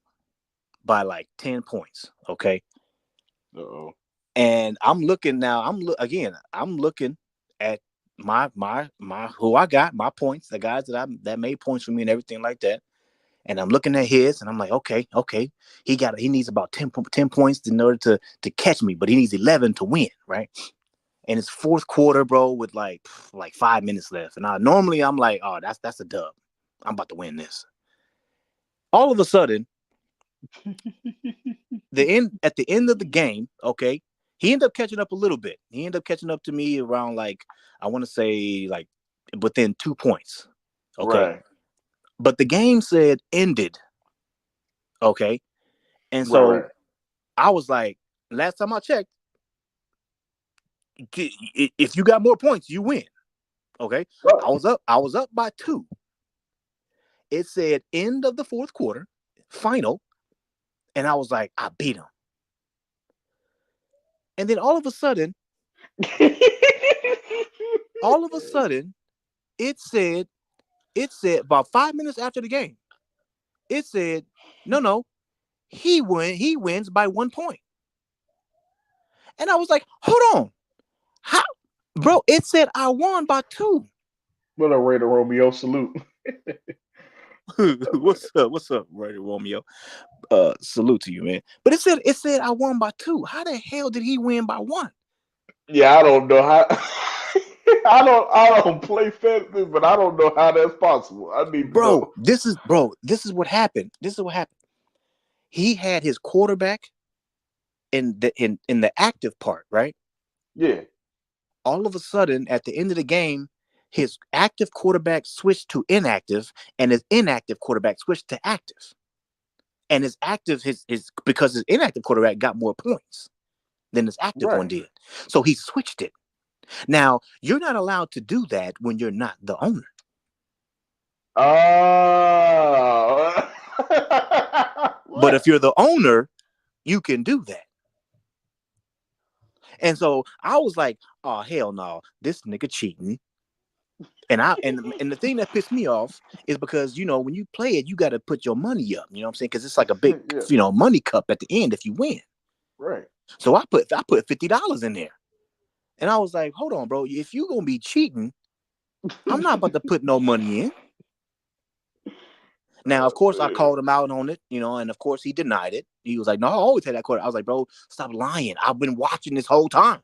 by like 10 points. Okay. Uh-oh. And I'm looking now. I'm looking at who I got, my points, the guys that made points for me and everything like that. And I'm looking at his, and I'm like, okay, he needs about 10 points in order to catch me, but he needs 11 to win, right? And it's fourth quarter, bro, with like 5 minutes left. And normally I'm like, oh, that's a dub. I'm about to win this. All of a sudden, at the end of the game, okay, he ended up catching up a little bit. He ended up catching up to me around I want to say within 2 points. Okay. Right. But the game said ended. Okay. And so Right. I was like, last time I checked, if you got more points, you win. Okay. Right. I was up by 2. It said end of the fourth quarter, final. And I was like, I beat him. And then all of a sudden, it said about 5 minutes after the game, it said, no, he wins by 1 point. And I was like, hold on. How? Bro, it said I won by 2. What a Raider Romeo salute. What's up, Raider Romeo? Salute to you, man. But it said I won by 2. How the hell did he win by 1? Yeah, I don't know how. I don't play fantasy, but I don't know how that's possible. I need to know. This is what happened. He had his quarterback in the active part, right? Yeah. All of a sudden, at the end of the game, his active quarterback switched to inactive, and his inactive quarterback switched to active. And his active, because his inactive quarterback got more points than his active one did. So he switched it. Now, you're not allowed to do that when you're not the owner. Oh. But if you're the owner, you can do that. And so I was like, oh, hell no, this nigga cheating. And the thing that pissed me off is because, when you play it, you got to put your money up. You know what I'm saying? Because it's like a big, money cup at the end if you win. Right. So I put $50 in there. And I was like, hold on, bro. If you're going to be cheating, I'm not about to put no money in. Now, of course, I called him out on it, and of course he denied it. He was like, no, I always had that quarterback. I was like, bro, stop lying. I've been watching this whole time.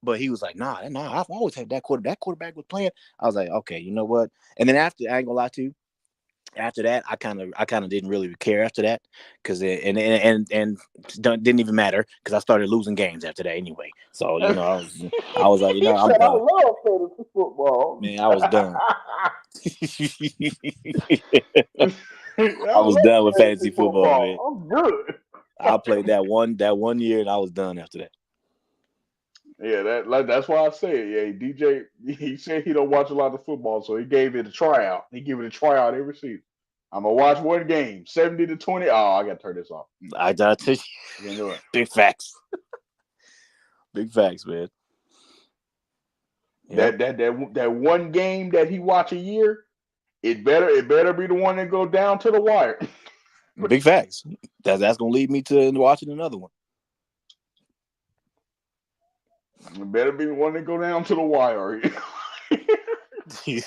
But he was like, nah, I've always had that quarterback. That quarterback was playing. I was like, okay, you know what? And then after, I ain't gonna lie to you, after that, I kind of didn't really care after that, because and didn't even matter, because I started losing games after that anyway. So I was like, I'm done. I love fantasy football. Man, I was done. I was done with fantasy football, man. I'm good. I played that one year, and I was done after that. Yeah, that's why I said, yeah, DJ, he said he don't watch a lot of football, so he gave it a tryout. He give it a tryout every season. I'm gonna watch one game, 70-20. Oh, I gotta turn this off. I gotta tell you, big facts. Big facts, man. Yep. That one game that he watch a year, it better be the one that go down to the wire. Big facts. That's gonna lead me to watching another one. It better be the one that go down to the wire. Or he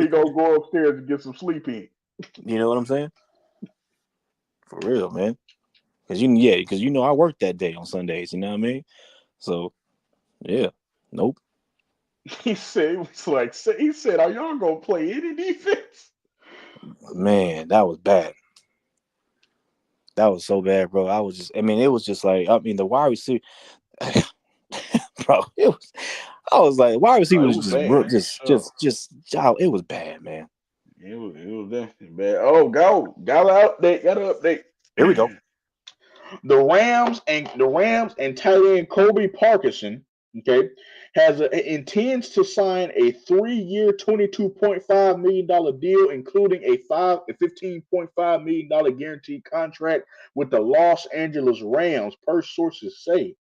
gonna go upstairs and get some sleep in. You know what I'm saying? For real, man. Because I work that day on Sundays. You know what I mean? So, yeah, nope. He said, "Are y'all gonna play any defense?" Man, that was bad. That was so bad, bro. It was just like, the wide receiver, bro. I was like, wide receiver was just, it was bad, man. It was definitely bad. Oh, got an update. Here we go. The Rams and tight end Kobe Parkinson, intends to sign a 3-year, $22.5 million deal, including a $15.5 million guaranteed contract with the Los Angeles Rams, per sources say.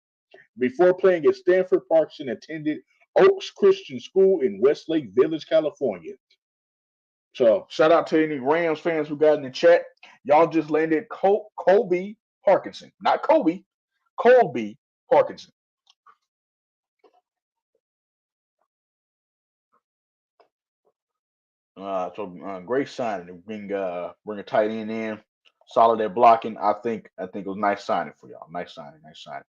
Before playing at Stanford, Parkinson attended Oaks Christian School in Westlake Village, California. So, shout out to any Rams fans who got in the chat. Y'all just landed Kobe Parkinson, not Kobe. Colby Parkinson. Great signing to bring a tight end in, solid at blocking. I think it was a nice signing for y'all. Nice signing, nice signing.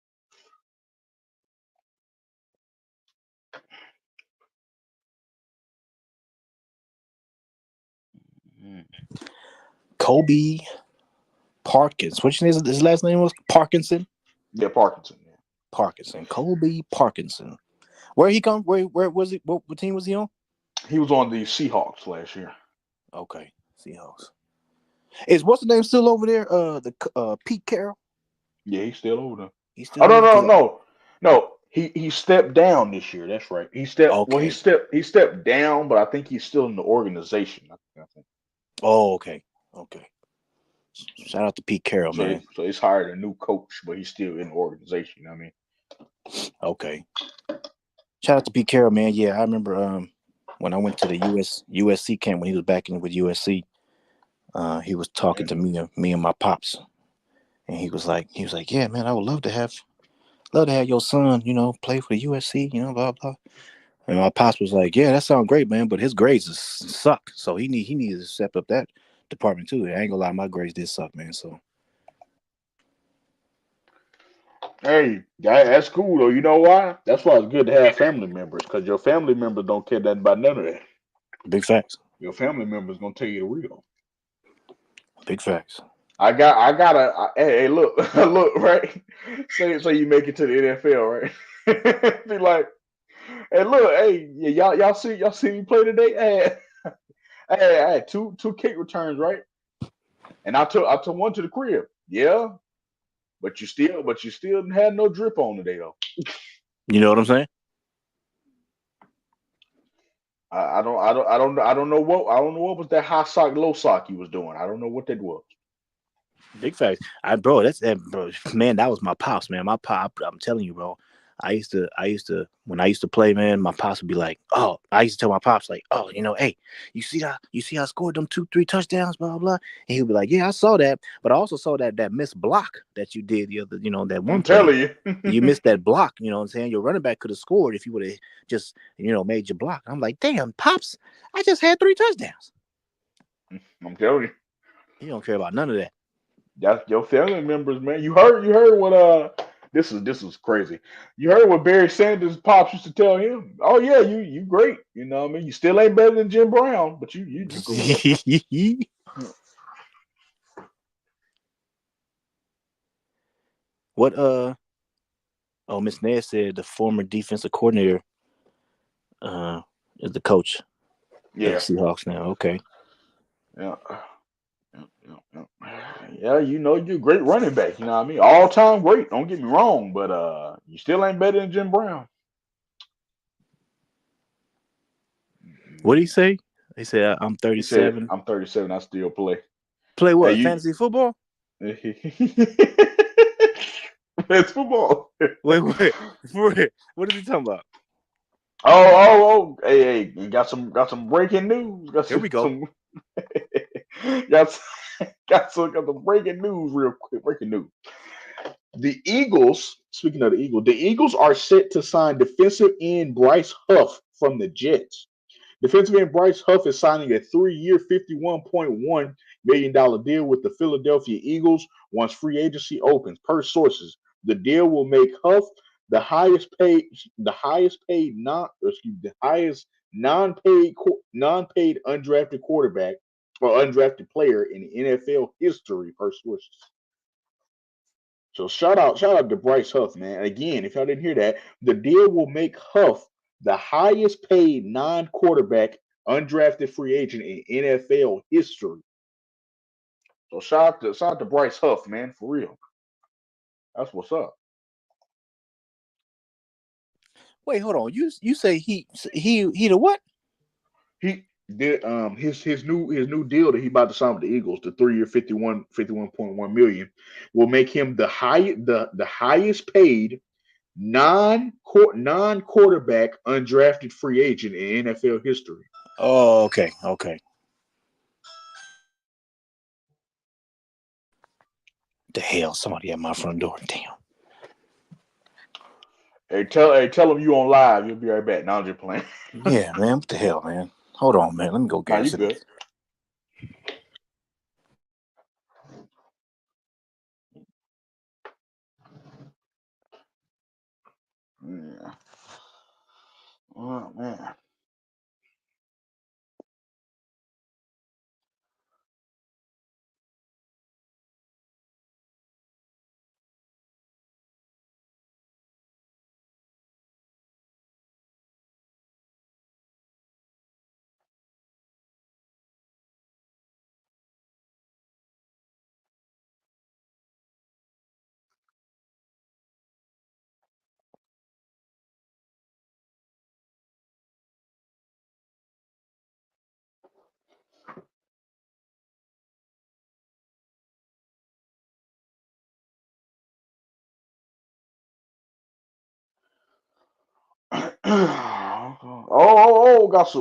Mm. Kobe Parkins. What's his last name was Parkinson? Yeah, Parkinson. Yeah. Parkinson. Kobe Parkinson. Where he come? Where was he? What team was he on? He was on the Seahawks last year. Okay, Seahawks. Is what's the name still over there? Pete Carroll. Yeah, he's still over there. He's Oh still no over. no no no. He stepped down this year. That's right. He stepped. Well, Okay. he stepped down, but I think he's still in the organization. I think. Oh, okay. Okay. Shout out to Pete Carroll, man. So he's hired a new coach, but he's still in the organization. You know what I mean. Okay. Shout out to Pete Carroll, man. Yeah, I remember when I went to the USC camp when he was back in with USC. He was talking to me and my pops, and he was like, yeah, man, I would love to have your son, play for the USC, blah blah. And my pops was like, yeah, that sounds great, man, but his grades suck, so he needs to step up that department too. I ain't gonna lie, my grades did suck, man. So Hey, that's cool though. You know why? That's why it's good to have family members, because your family members don't care nothing about none of that. big facts. Your family members gonna tell you the real. Big facts. Hey, look, look, right? Say you make it to the NFL, right? Be like, hey, look, hey, yeah, y'all see me play today? Hey, I had two kick returns, right? And I took one to the crib. Yeah, but you still had no drip on today though. You know what I'm saying? I don't know what was that high sock low sock you was doing. I don't know what that was. Big facts. Bro, bro, man, that was my pops, man. My pop, I'm telling you, bro. I used to when I used to play, man, my pops would be like, oh, I used to tell my pops, like, oh, hey, you see I scored them 2-3 touchdowns, blah, blah. And he'd be like, yeah, I saw that. But I also saw that missed block that you did the other, that one I'm play. telling you. You missed that block, you know what I'm saying? Your running back could have scored if you would have just, made your block. I'm like, damn, pops, I just had 3 touchdowns. I'm telling you. He don't care about none of that. That's your family members, man. You heard what this is crazy. You heard what Barry Sanders' pops used to tell him. Oh yeah, you great. You know what I mean? You still ain't better than Jim Brown, but you great. What Miss Ned said the former defensive coordinator is the coach of the Seahawks now. Okay. Yeah. Yeah, you're a great running back, you know what I mean? All time great, don't get me wrong, but you still ain't better than Jim Brown. What did he say? He said, I'm 37. He said, I'm 37, I still play. Play what? Fantasy football? It's football. Wait. What is he talking about? Oh! Hey! Got some breaking news. Here we go. Got some breaking news real quick. Breaking news. The Eagles. Speaking of the Eagles are set to sign defensive end Bryce Huff from the Jets. Defensive end Bryce Huff is signing a 3-year, $51.1 million deal with the Philadelphia Eagles once free agency opens. Per sources, the deal will make Huff the highest non-paid undrafted quarterback or undrafted player in NFL history, per sources. So shout out to Bryce Huff, man. Again, if y'all didn't hear that, the deal will make Huff the highest paid non-quarterback undrafted free agent in NFL history. So shout out to Bryce Huff, man, for real. That's what's up. Wait, hold on. You say he the what? He did his new deal that he about to sign with the Eagles, the 3-year, 51.1 million, will make him the highest paid non-quarterback undrafted free agent in NFL history. Oh, okay. The hell, somebody at my front door. Damn. Hey, tell him you on live. You'll be right back. Now I'm just playing. Yeah, man. What the hell, man? Hold on, man. Let me go Nah, get you it. good. Yeah. Oh man.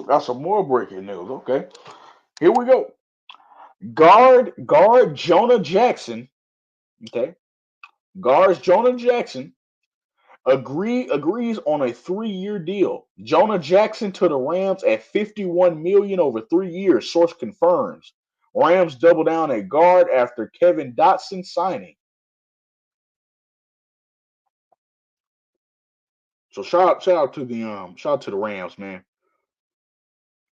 Got some more breaking news. Okay, here we go. Guard Jonah Jackson. Okay, guards Jonah Jackson agrees on a 3-year deal. Jonah Jackson to the Rams at 51 million over 3 years. Source confirms. Rams double down at guard after Kevin Dotson signing. So shout out to the Rams, man.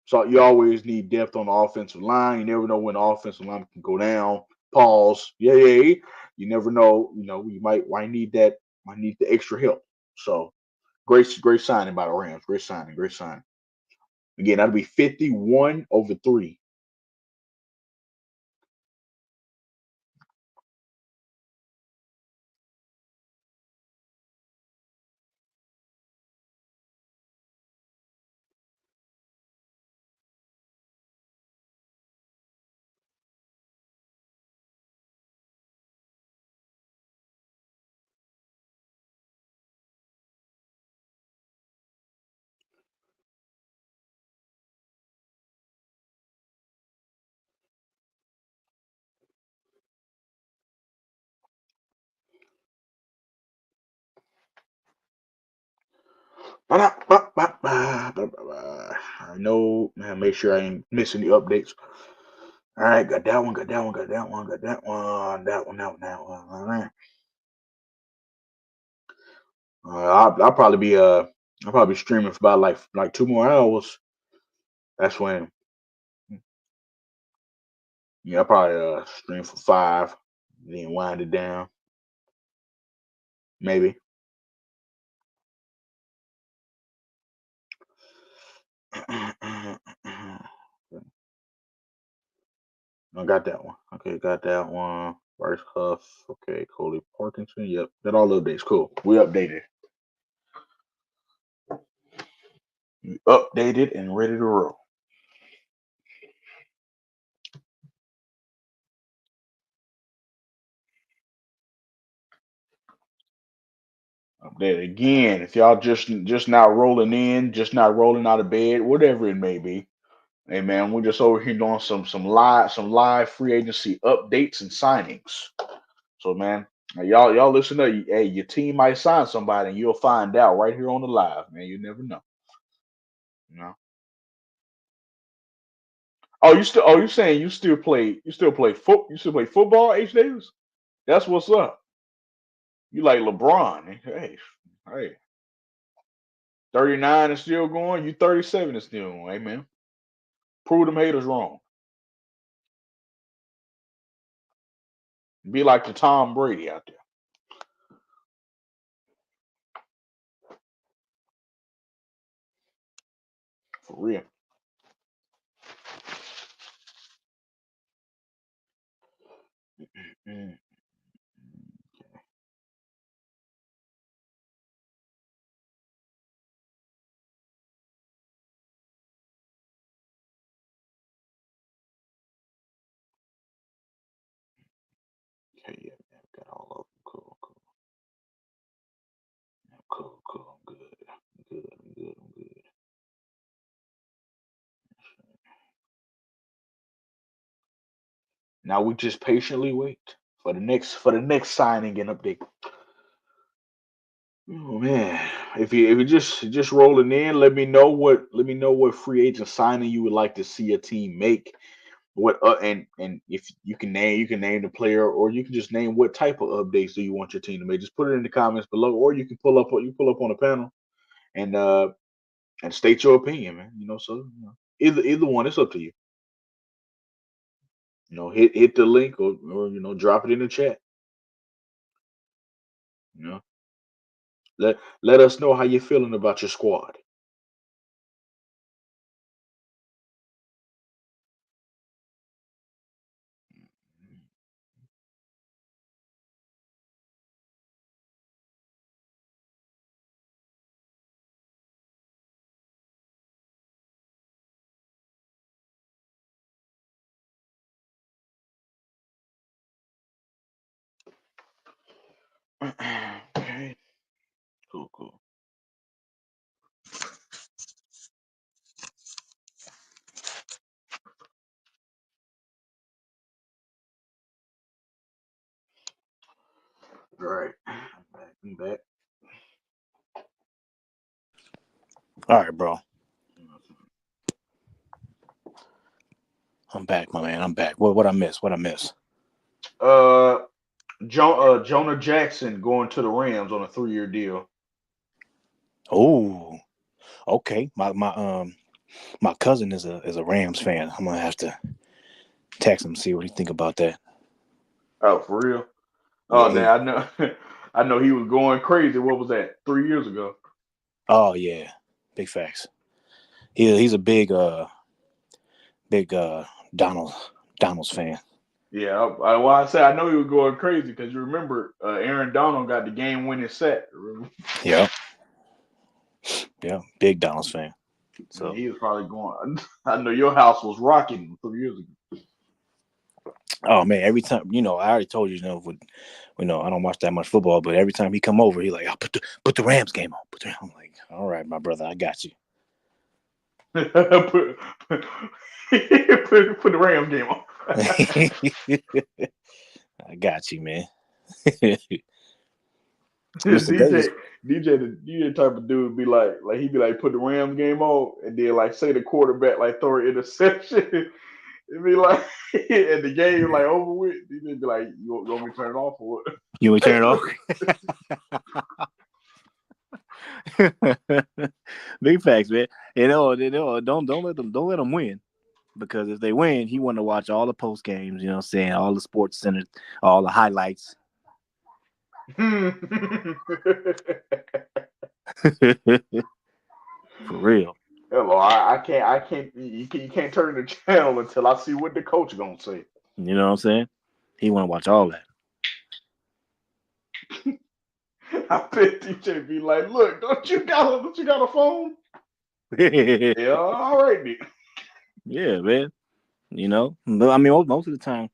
So you always need depth on the offensive line. You never know when the offensive line can go down. Pause. Yeah. You never know. You might need that. Might need the extra help. So great signing by the Rams. Great signing. Great signing. Again, that'll be 51 over 3. I know, man. Make sure I ain't missing the updates. All right, got that one. Got that one. Got that one. Got that one. That one. That one. That one. All right. I'll probably be streaming for about like 2 more hours. That's when, yeah, I'll probably stream for 5, then wind it down. Maybe. I got that one. Okay, got that one. Bryce Huff. Okay, Coley Parkinson. Yep, that all updates. Cool. We updated. We updated and ready to roll. Update again. If y'all just not rolling in, just not rolling out of bed, whatever it may be. Hey man, we're just over here doing some live free agency updates and signings. So man, y'all listen to hey, your team might sign somebody and you'll find out right here on the live, man. You never know. You know. You saying you still play football, H Davis? That's what's up. You like LeBron. Hey, 39 is still going, you 37 is still going. Hey man. Prove them haters wrong. Be like the Tom Brady out there. For real. Mm. Okay, yeah, got all of them. Cool. I'm good. I'm good. Now we just patiently wait for the next signing and update. Oh man, if you just rolling in, let me know what free agent signing you would like to see a team make. What and if you can name the player, or you can just name what type of updates do you want your team to make. Just put it in the comments below, or you pull up on the panel and state your opinion, man. So either one, it's up to you. Hit the link, or drop it in the chat. You know, let us know how you're feeling about your squad. Okay, cool. All right, I'm back. All right, bro. I'm back, my man. I'm back. What I miss? What I miss? Jonah Jackson going to the Rams on a 3-year deal. Oh, okay. My cousin is a Rams fan. I'm gonna have to text him, see what he think about that. Oh, for real? Yeah. Oh, damn, I know. I know he was going crazy. What was that? 3 years ago. Oh yeah. Big facts. He's a big Donald's fan. Yeah, I say I know he was going crazy because you remember Aaron Donald got the game-winning sack. Remember? Yep. Yeah. Big Donald's fan. So he was probably going. I know your house was rocking 3 years ago. oh man, every time I already told you, I don't watch that much football, but every time he come over, he like, I'll put the Rams game on. I'm like, all right, my brother, I got you. put, put, put the Rams game on. I got you, man. Mr. Davis. DJ type of dude be like he'd be like put the Rams game on and then like say the quarterback like throw an interception. It'd be like and the game like over with. DJ be like, you want me to turn it off or what? You want to turn it off? Big facts, man. Don't let them win, because if they win, he want to watch all the post games. You know what I'm saying? All the Sports Center, all the highlights. For real. Hello, I can't. You can't turn the channel until I see what the coach gonna say. You know what I'm saying? He want to watch all that. I bet DJ be like, "Look, don't you got a phone?" Yeah, all right then. Yeah, man. But I mean, most of the time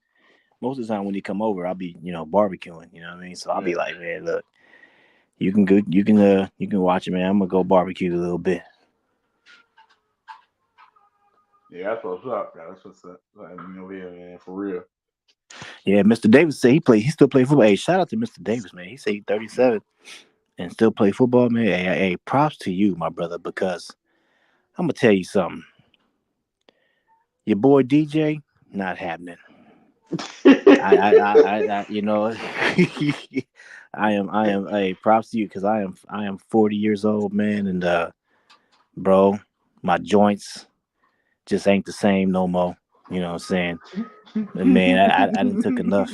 when he come over, I'll be barbecuing. You know what I mean? So I'll be like, man, look, you can watch it, man. I'm gonna go barbecue a little bit. Yeah, that's what's up. That's what's up. Here, man, for real. Yeah, Mr. Davis said he still play football. Hey, shout out to Mr. Davis, man. He said he's 37 and still play football, man. Hey, props to you, my brother, because I'm gonna tell you something. Your boy DJ, not happening. I I am hey, props to you, because I am 40 years old, man, and bro, my joints just ain't the same no more. You know what I'm saying? And man, I didn't took enough.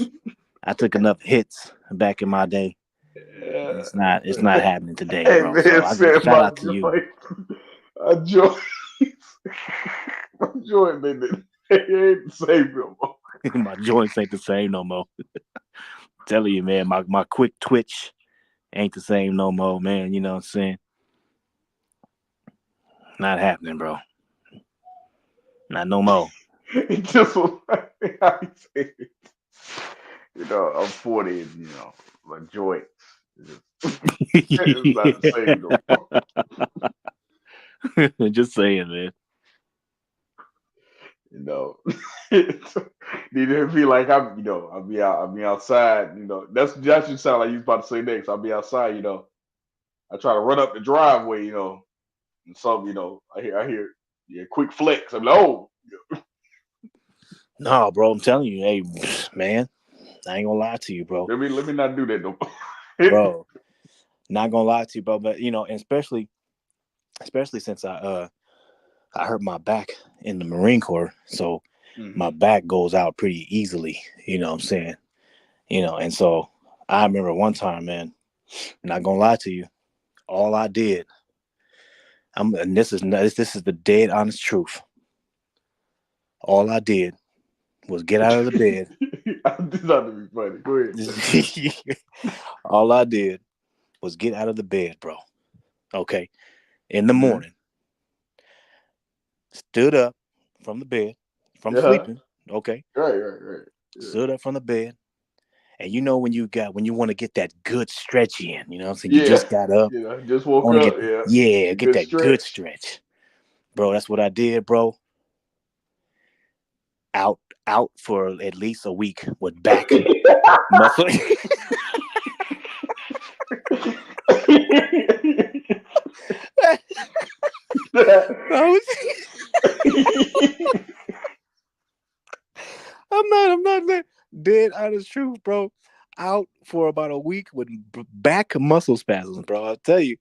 I took enough hits back in my day. It's not happening today, Hey bro. man, So I give shout out to you. My joint, baby, it ain't the same no more. My joints ain't the same no more. Telling you, man, my quick twitch ain't the same no more, man. You know what I'm saying? Not happening, bro. Not no more. It just like how you say it. I'm 40 and my joints. It's not the same no more. Just saying, man. Need to be like I'll be outside. That's what you sound like you was about to say next. I'll be outside. I try to run up the driveway, and some, I hear, yeah, quick flex. I'm like, oh, No, bro, I'm telling you, hey, man, I ain't gonna lie to you, bro. let me not do that no more. Bro, not gonna lie to you, bro. But and especially since I hurt my back in the Marine Corps, so my back goes out pretty easily. You know what I'm saying? And so I remember one time, man. Not gonna lie to you, all I did, and this is the dead honest truth. All I did was get out of the bed. This not to be funny. Go ahead. All I did was get out of the bed, bro. Okay. In the morning. Stood up from the bed, from sleeping. Okay. Right. Yeah. Stood up from the bed. And when you want to get that good stretch in, so you just got up. Just woke up. Get that good stretch. Bro, that's what I did, bro. Out for at least a week with back muscle. I'm not dead honest truth, bro. Out for about a week with back muscle spasms, bro. I'll tell you,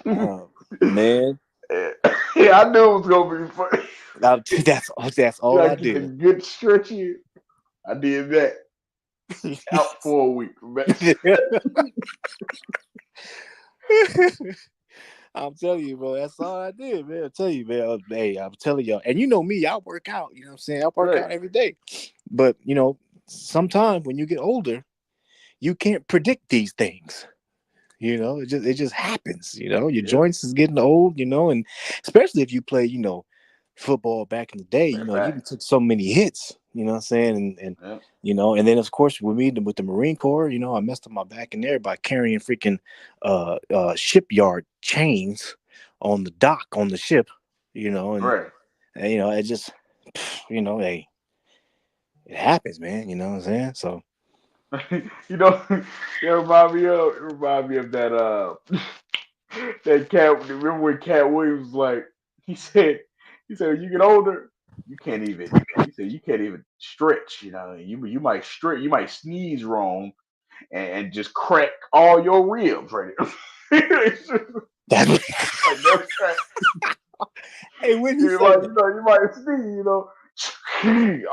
man. Yeah, I knew it was gonna be funny. That's all I Get did. a good stretch in. I did that. Out for a week, man. I'm telling you, bro. That's all I did, man. I tell you, man. Hey, I'm telling y'all. And you know me, I work out. You know what I'm saying? I work out every day. But, sometimes when you get older, you can't predict these things. It just happens. Your joints is getting old, and especially if you play, football back in the day, you took so many hits, you know what I'm saying? And and then of course with me with the Marine Corps, I messed up my back in there by carrying freaking shipyard chains on the dock on the ship, and it just hey, it happens, man, you know what I'm saying? So it remind me of that that cat. Remember when Cat Williams was like, he said when you get older, you can't even. He said you can't even stretch. You might stretch, you might sneeze wrong, and just crack all your ribs right there. that's That's right. hey, when You might sneeze,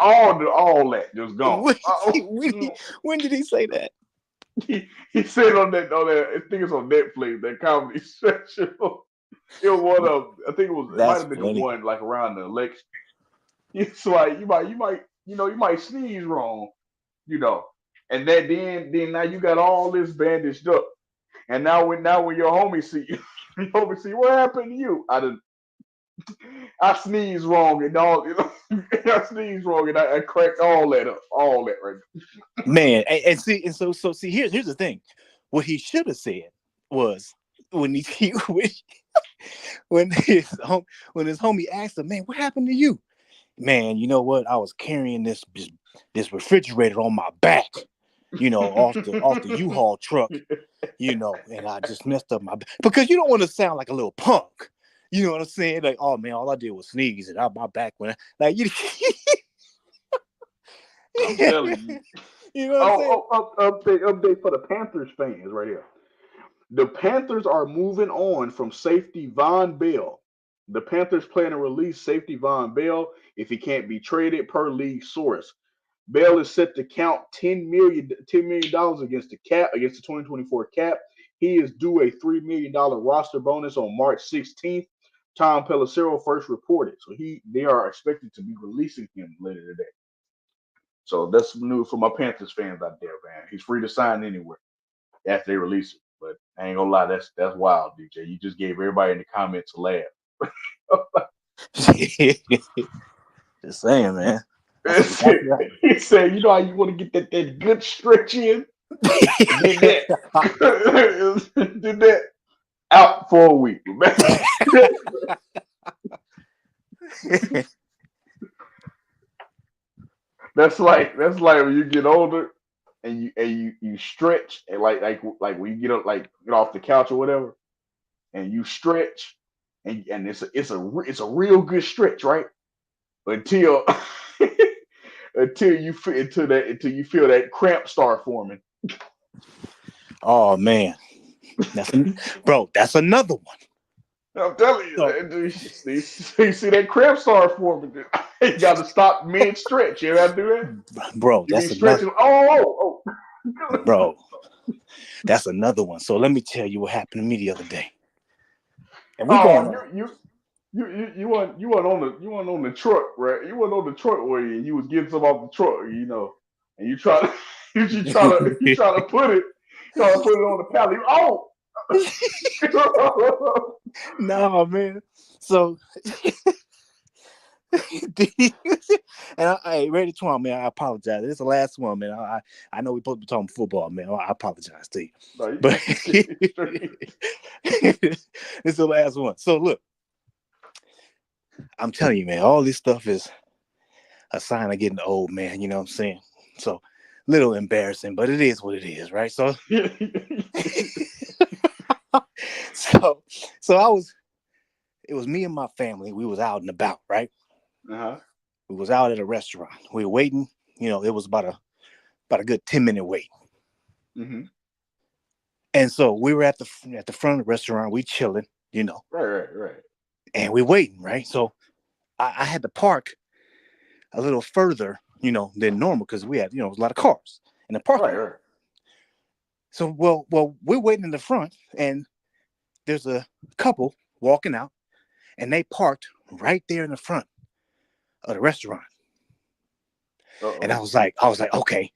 all that just gone. when did he say that? He said on that, I think it's on Netflix, that comedy special. It was one of, I think it might have been funny. the one like around the election. It's like you might sneeze wrong, and then now you got all this bandaged up, and now when your homie see you, what happened to you? I sneezed wrong and all, I sneezed wrong and I cracked all that up, all that right now. Man, and see, here's the thing. What he should have said was when when his homie asked him, man, what happened to you? Man, you know what? I was carrying this refrigerator on my back, off the U-Haul truck, and I just messed up my back. Because you don't want to sound like a little punk. You know what I'm saying? Like, oh man, all I did was sneeze and my back went like you. I'm telling you. You know what I'm saying? Update for the Panthers fans right here. The Panthers are moving on from safety Von Bell. The Panthers plan to release safety Von Bell if he can't be traded per league source. Bell is set to count $10 million against the 2024 cap. He is due a $3 million roster bonus on March 16th. Tom Pelissero first reported. So they are expected to be releasing him later today. So that's news for my Panthers fans out there, man. He's free to sign anywhere after they release him. But I ain't gonna lie, that's wild, DJ. You just gave everybody in the comments a laugh. Just saying, man. He said, you know how you want to get that good stretch in? Did that. Did that. Out for a week, man. That's like when you get older and you stretch and like when you get up, like get off the couch or whatever, and you stretch, and it's a real good stretch, right? Until until you feel that cramp start forming. Oh man, that's another one. I'm telling you, you see that cramp start forming. You got to stop mid stretch. You ever do that? Bro, You be that's another. stretching. Oh. Bro, that's another one. So let me tell you what happened to me the other day. And we going on. You weren't on the truck, right? You weren't on the truck way, and you was getting some off the truck, and you try to put it on the pallet. Oh, no, man. So, and hey, Raider Twuan, man, I apologize. This is the last one, man. I know we're supposed to be talking football, man. I apologize to you. No, but this is the last one. So look, I'm telling you, man, all this stuff is a sign of getting old, man. You know what I'm saying? So, little embarrassing, but it is what it is, right? So, it was me and my family. We was out and about, right? Uh-huh. We was out at a restaurant. We were waiting. It was about a good 10-minute wait. Mm-hmm. And so we were at the front of the restaurant. We chilling, Right. And we waiting, right? So I had to park a little further, than normal because we had, a lot of cars in the parking lot. Right. So, well, we're waiting in the front, and there's a couple walking out, and they parked right there in the front of the restaurant. Uh-oh. And I was like, okay,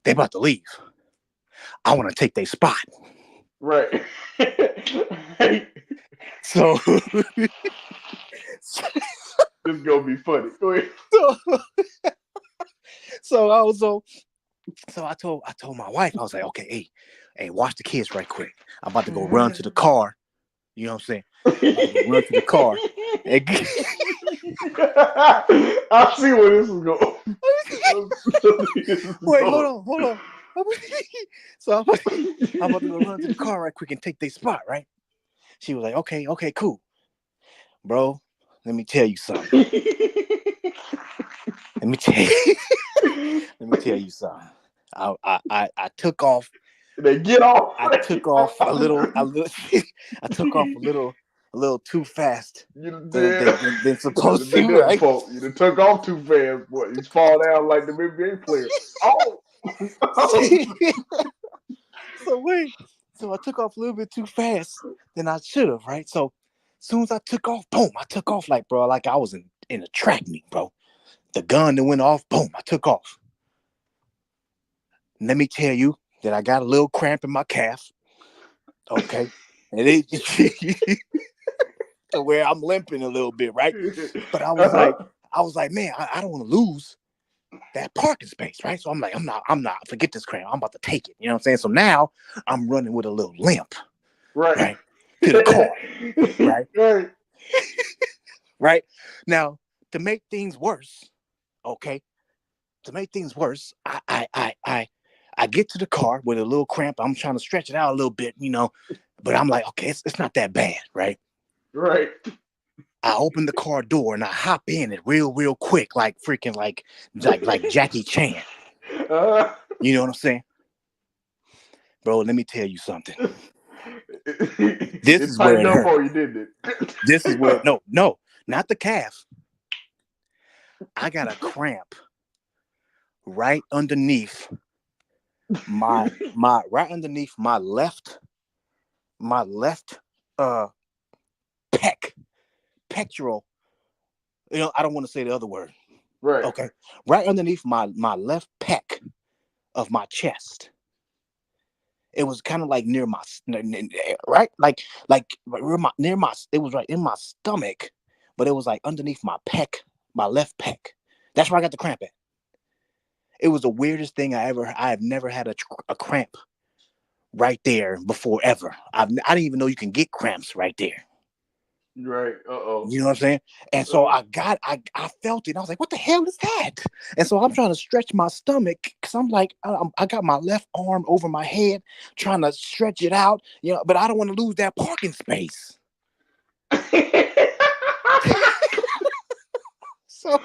they about to leave. I want to take their spot. Right. So this is gonna be funny. Go ahead. So I told my wife, I was like, okay, hey, watch the kids right quick. I'm about to go run to the car. You know what I'm saying? Run to the car. I see where this is going. Wait, hold on. So I'm about to go run to the car right quick and take their spot, right? She was like, okay, cool. Bro, let me tell you something. Let me tell you something. I took off. They get off. I took off a little. I took off a little too fast than supposed to. Right? You done took off too fast, boy. You fall down like the NBA player. Oh. So I took off a little bit too fast than I should have, right? So as soon as I took off, boom, I took off like I was in a track meet, bro. The gun that went off, boom, I took off. Let me tell you that I got a little cramp in my calf. Okay. And it to where I'm limping a little bit, right? But I was like, man, I don't want to lose that parking space, right? So I'm like, I'm not, forget this cramp. I'm about to take it. You know what I'm saying? So now I'm running with a little limp. Right? To the car. Right? Right. Right? Now, to make things worse, I get to the car with a little cramp. I'm trying to stretch it out a little bit, but I'm like, okay, it's not that bad, right? Right. I open the car door and I hop in it real quick, like freaking like Jackie Chan. You know what I'm saying? Bro, let me tell you something. This is where it hurt. For you, didn't it? This is where no, not the calf. I got a cramp right underneath my left pectoral. I don't want to say the other word. Right. Okay. Right underneath my left pec of my chest. It was kind of like near my right, like near my. It was right in my stomach, but it was like underneath my pec, my left pec. That's where I got the cramp at. It was the weirdest thing I have never had a cramp right there before ever. I didn't even know you can get cramps right there. Right. You know what I'm saying? And so I felt it. And I was like, what the hell is that? And so I'm trying to stretch my stomach because I'm like, I got my left arm over my head, trying to stretch it out, but I don't want to lose that parking space. So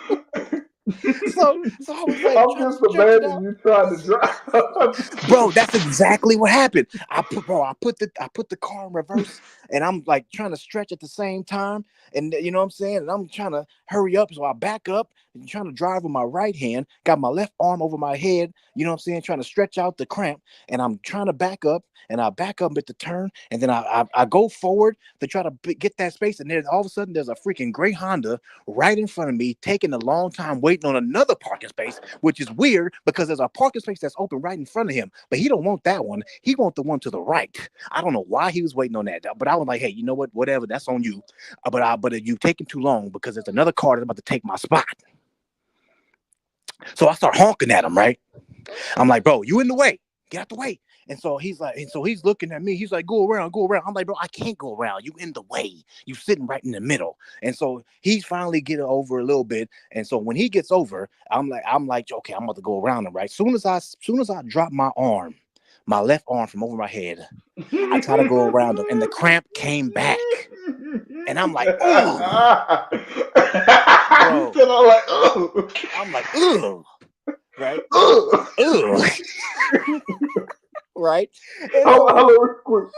I was like, I'm trying to just stretch it imagining out. you trying to drive. Bro, that's exactly what happened. I put the car in reverse, and I'm like trying to stretch at the same time, and you know what I'm saying, and I'm trying to hurry up, so I back up and trying to drive with my right hand, got my left arm over my head, you know what I'm saying, trying to stretch out the cramp, and I'm trying to back up, and I back up at the turn, and then I go forward to try to get that space, and then all of a sudden there's a freaking gray Honda right in front of me, taking a long time waiting on another parking space, which is weird because there's a parking space that's open right in front of him, but he don't want that one. He want the one to the right. I don't know why he was waiting on that, but I was like, hey, you know what? Whatever, that's on you. But you taking too long because there's another car that's about to take my spot. So I start honking at him, right? I'm like, bro, you in the way. Get out the way. And so he's looking at me. He's like, go around. I'm like, bro, I can't go around. You in the way. You sitting right in the middle. And so he's finally getting over a little bit. And so when he gets over, I'm like, okay, I'm about to go around him, right? Soon as I drop my left arm from over my head, I try to go around him, and the cramp came back. And I'm like, ugh. Bro. I'm like, ugh. Right? Ugh. Right? Hello, real quick.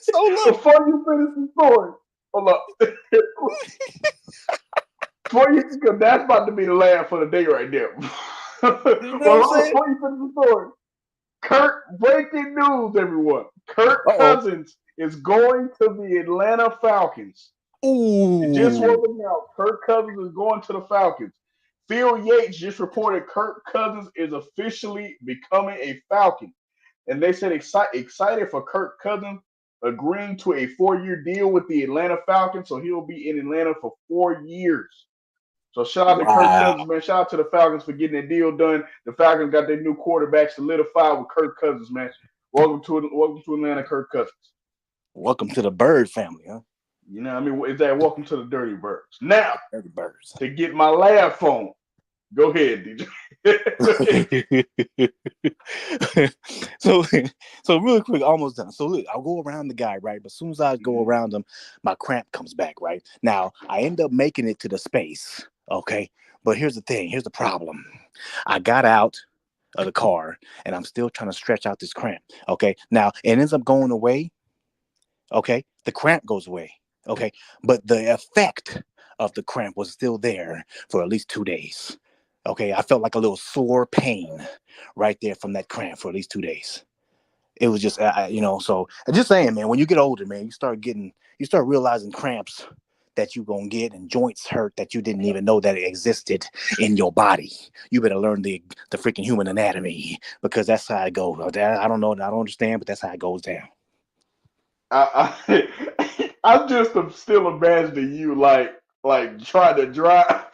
So look. Before you finish the story, hold up. Because that's about to be the laugh for the day right there. You know what I'm saying? Before you finish the story, breaking news, everyone. Kirk Cousins is going to the Atlanta Falcons. Ooh. It just wasn't out. Kirk Cousins is going to the Falcons. Phil Yates just reported Kirk Cousins is officially becoming a Falcon. And they said excited for Kirk Cousins agreeing to a 4-year deal with the Atlanta Falcons. So he'll be in Atlanta for 4 years. So shout out to Kirk Cousins, man. Shout out to the Falcons for getting that deal done. The Falcons got their new quarterback solidified with Kirk Cousins, man. Welcome to Atlanta, Kirk Cousins. Welcome to the Bird family, huh? You know what I mean? Is that welcome to the Dirty Birds? Now, Dirty Birds. To get my laugh on, go ahead, DJ. So real quick, almost done. So look, I'll go around the guy, right? But as soon as I go around him, my cramp comes back, right? Now, I end up making it to the space, okay? But here's the thing. Here's the problem. I got out of the car, and I'm still trying to stretch out this cramp, okay? Now, it ends up going away, okay? The cramp goes away, okay? But the effect of the cramp was still there for at least 2 days. Okay, I felt like a little sore pain right there from that cramp for at least 2 days. It was just, so I'm just saying, man, when you get older, man, you start realizing cramps that you're going to get and joints hurt that you didn't even know that it existed in your body. You better learn the freaking human anatomy because that's how it goes. I don't know. I don't understand, but that's how it goes down. I'm just still imagining you like trying to drive.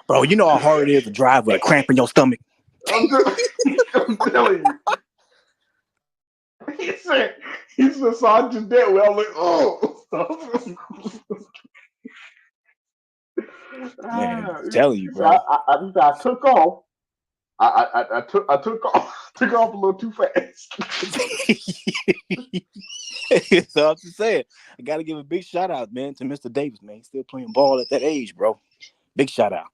Bro, you know how hard it is to drive with a cramp in your stomach. I'm telling you. He said, so I just that way. I was like, oh. Man, I'm telling you, bro. I took off. I took off a little too fast. So I'm just saying, I got to give a big shout out, man, to Mr. Davis, man. He's still playing ball at that age, bro. Big shout out.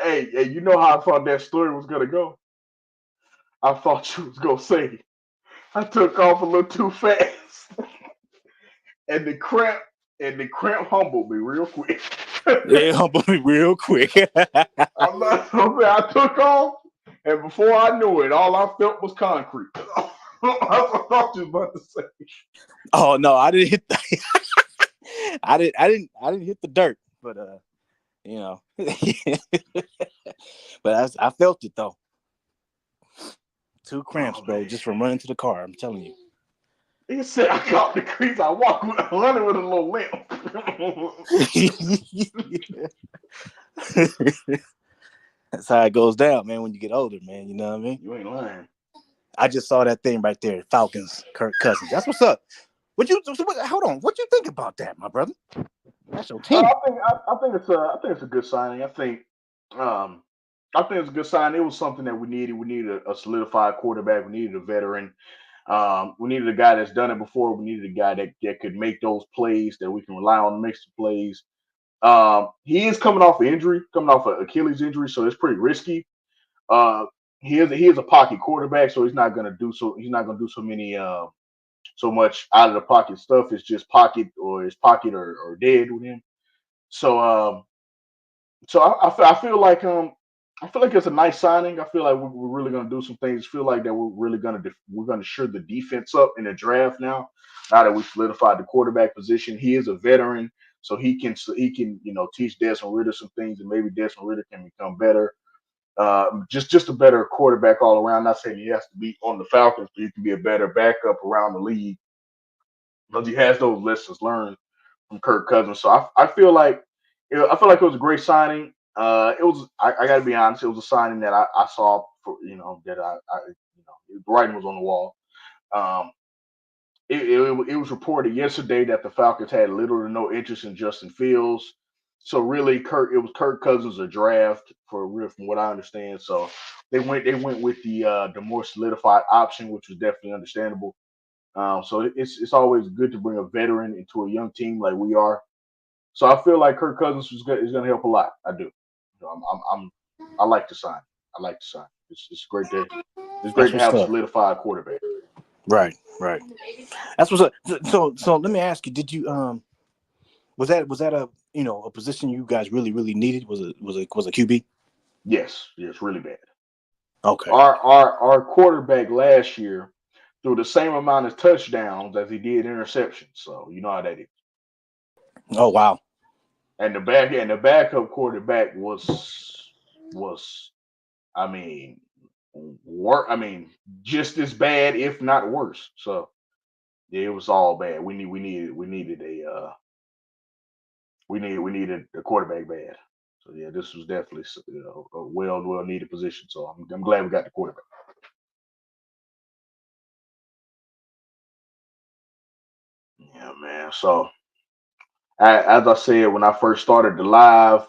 Hey, you know how I thought that story was gonna go? I thought you was gonna say I took off a little too fast, and the cramp humbled me real quick. Yeah, humbled me real quick. I took off, and before I knew it, all I felt was concrete. That's what I thought you was about to say. Oh no, I didn't hit I didn't hit the dirt, but but I felt it though. 2 cramps, bro, just from running to the car. I'm telling you. He said I caught the crease. I walked running with a little limp. That's how it goes down, man, when you get older, man. You know what I mean? You ain't lying. I just saw that thing right there. Falcons, Kirk Cousins. That's what's up. Hold on. What you think about that, my brother? That's your team. I think it's a good signing. Um, I think it's a good sign. It was something that we needed. We needed a solidified quarterback. We needed a veteran. We needed a guy that's done it before. We needed a guy that could make those plays that we can rely on to make the plays. He is coming off an Achilles injury, so it's pretty risky. Uh, he is a pocket quarterback, so he's not gonna do so many so much out of the pocket stuff. It's just pocket or dead with him. So I feel like it's a nice signing. I feel like we're really going to do some things. Feel like that we're really going to we're going to shore the defense up in the draft now. Now that we solidified the quarterback position, he is a veteran, so he can teach Desmond Ritter some things, and maybe Desmond Ritter can become better. Just a better quarterback all around. Not saying he has to be on the Falcons, but he can be a better backup around the league because he has those lessons learned from Kirk Cousins. So I feel like it was a great signing. It was I got to be honest, it was a signing that I saw for that the writing was on the wall. Um, it was reported yesterday that the Falcons had little to no interest in Justin Fields. So really, it was Kirk Cousins a draft for real, from what I understand. So they went with the more solidified option, which was definitely understandable. So it's always good to bring a veteran into a young team like we are. So I feel like Kirk Cousins is going to help a lot. I do. I like the sign. I like the sign. It's great That's to what's have a up. solidified quarterback. Right. That's what's up. So let me ask you: did you was that a a position you guys really needed? Was a QB? Yes, really bad. Okay. Our quarterback last year threw the same amount of touchdowns as he did interceptions. So you know how that is. Oh wow. And the backup quarterback was I mean just as bad, if not worse. So yeah, it was all bad. We needed a quarterback bad. So yeah, this was definitely a well needed position. So I'm glad we got the quarterback. Yeah, man. So as I said when I first started the live,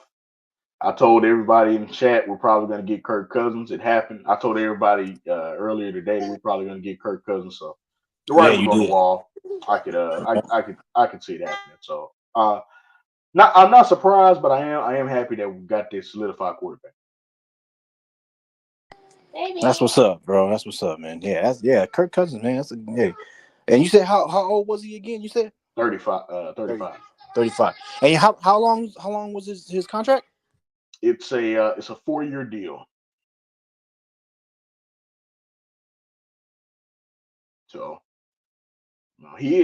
I told everybody in the chat we're probably going to get Kirk Cousins. It happened. I told everybody earlier today that we're probably going to get Kirk Cousins. So the Yeah, writing was you on the did. wall. I could see it happening. So I'm not surprised, but I am happy that we got this solidified quarterback. That's what's up, bro. That's what's up, man. Yeah, Kirk Cousins, man. And you said how old was he again? You said 35. 35. And how long was his contract? It's a 4-year deal. So he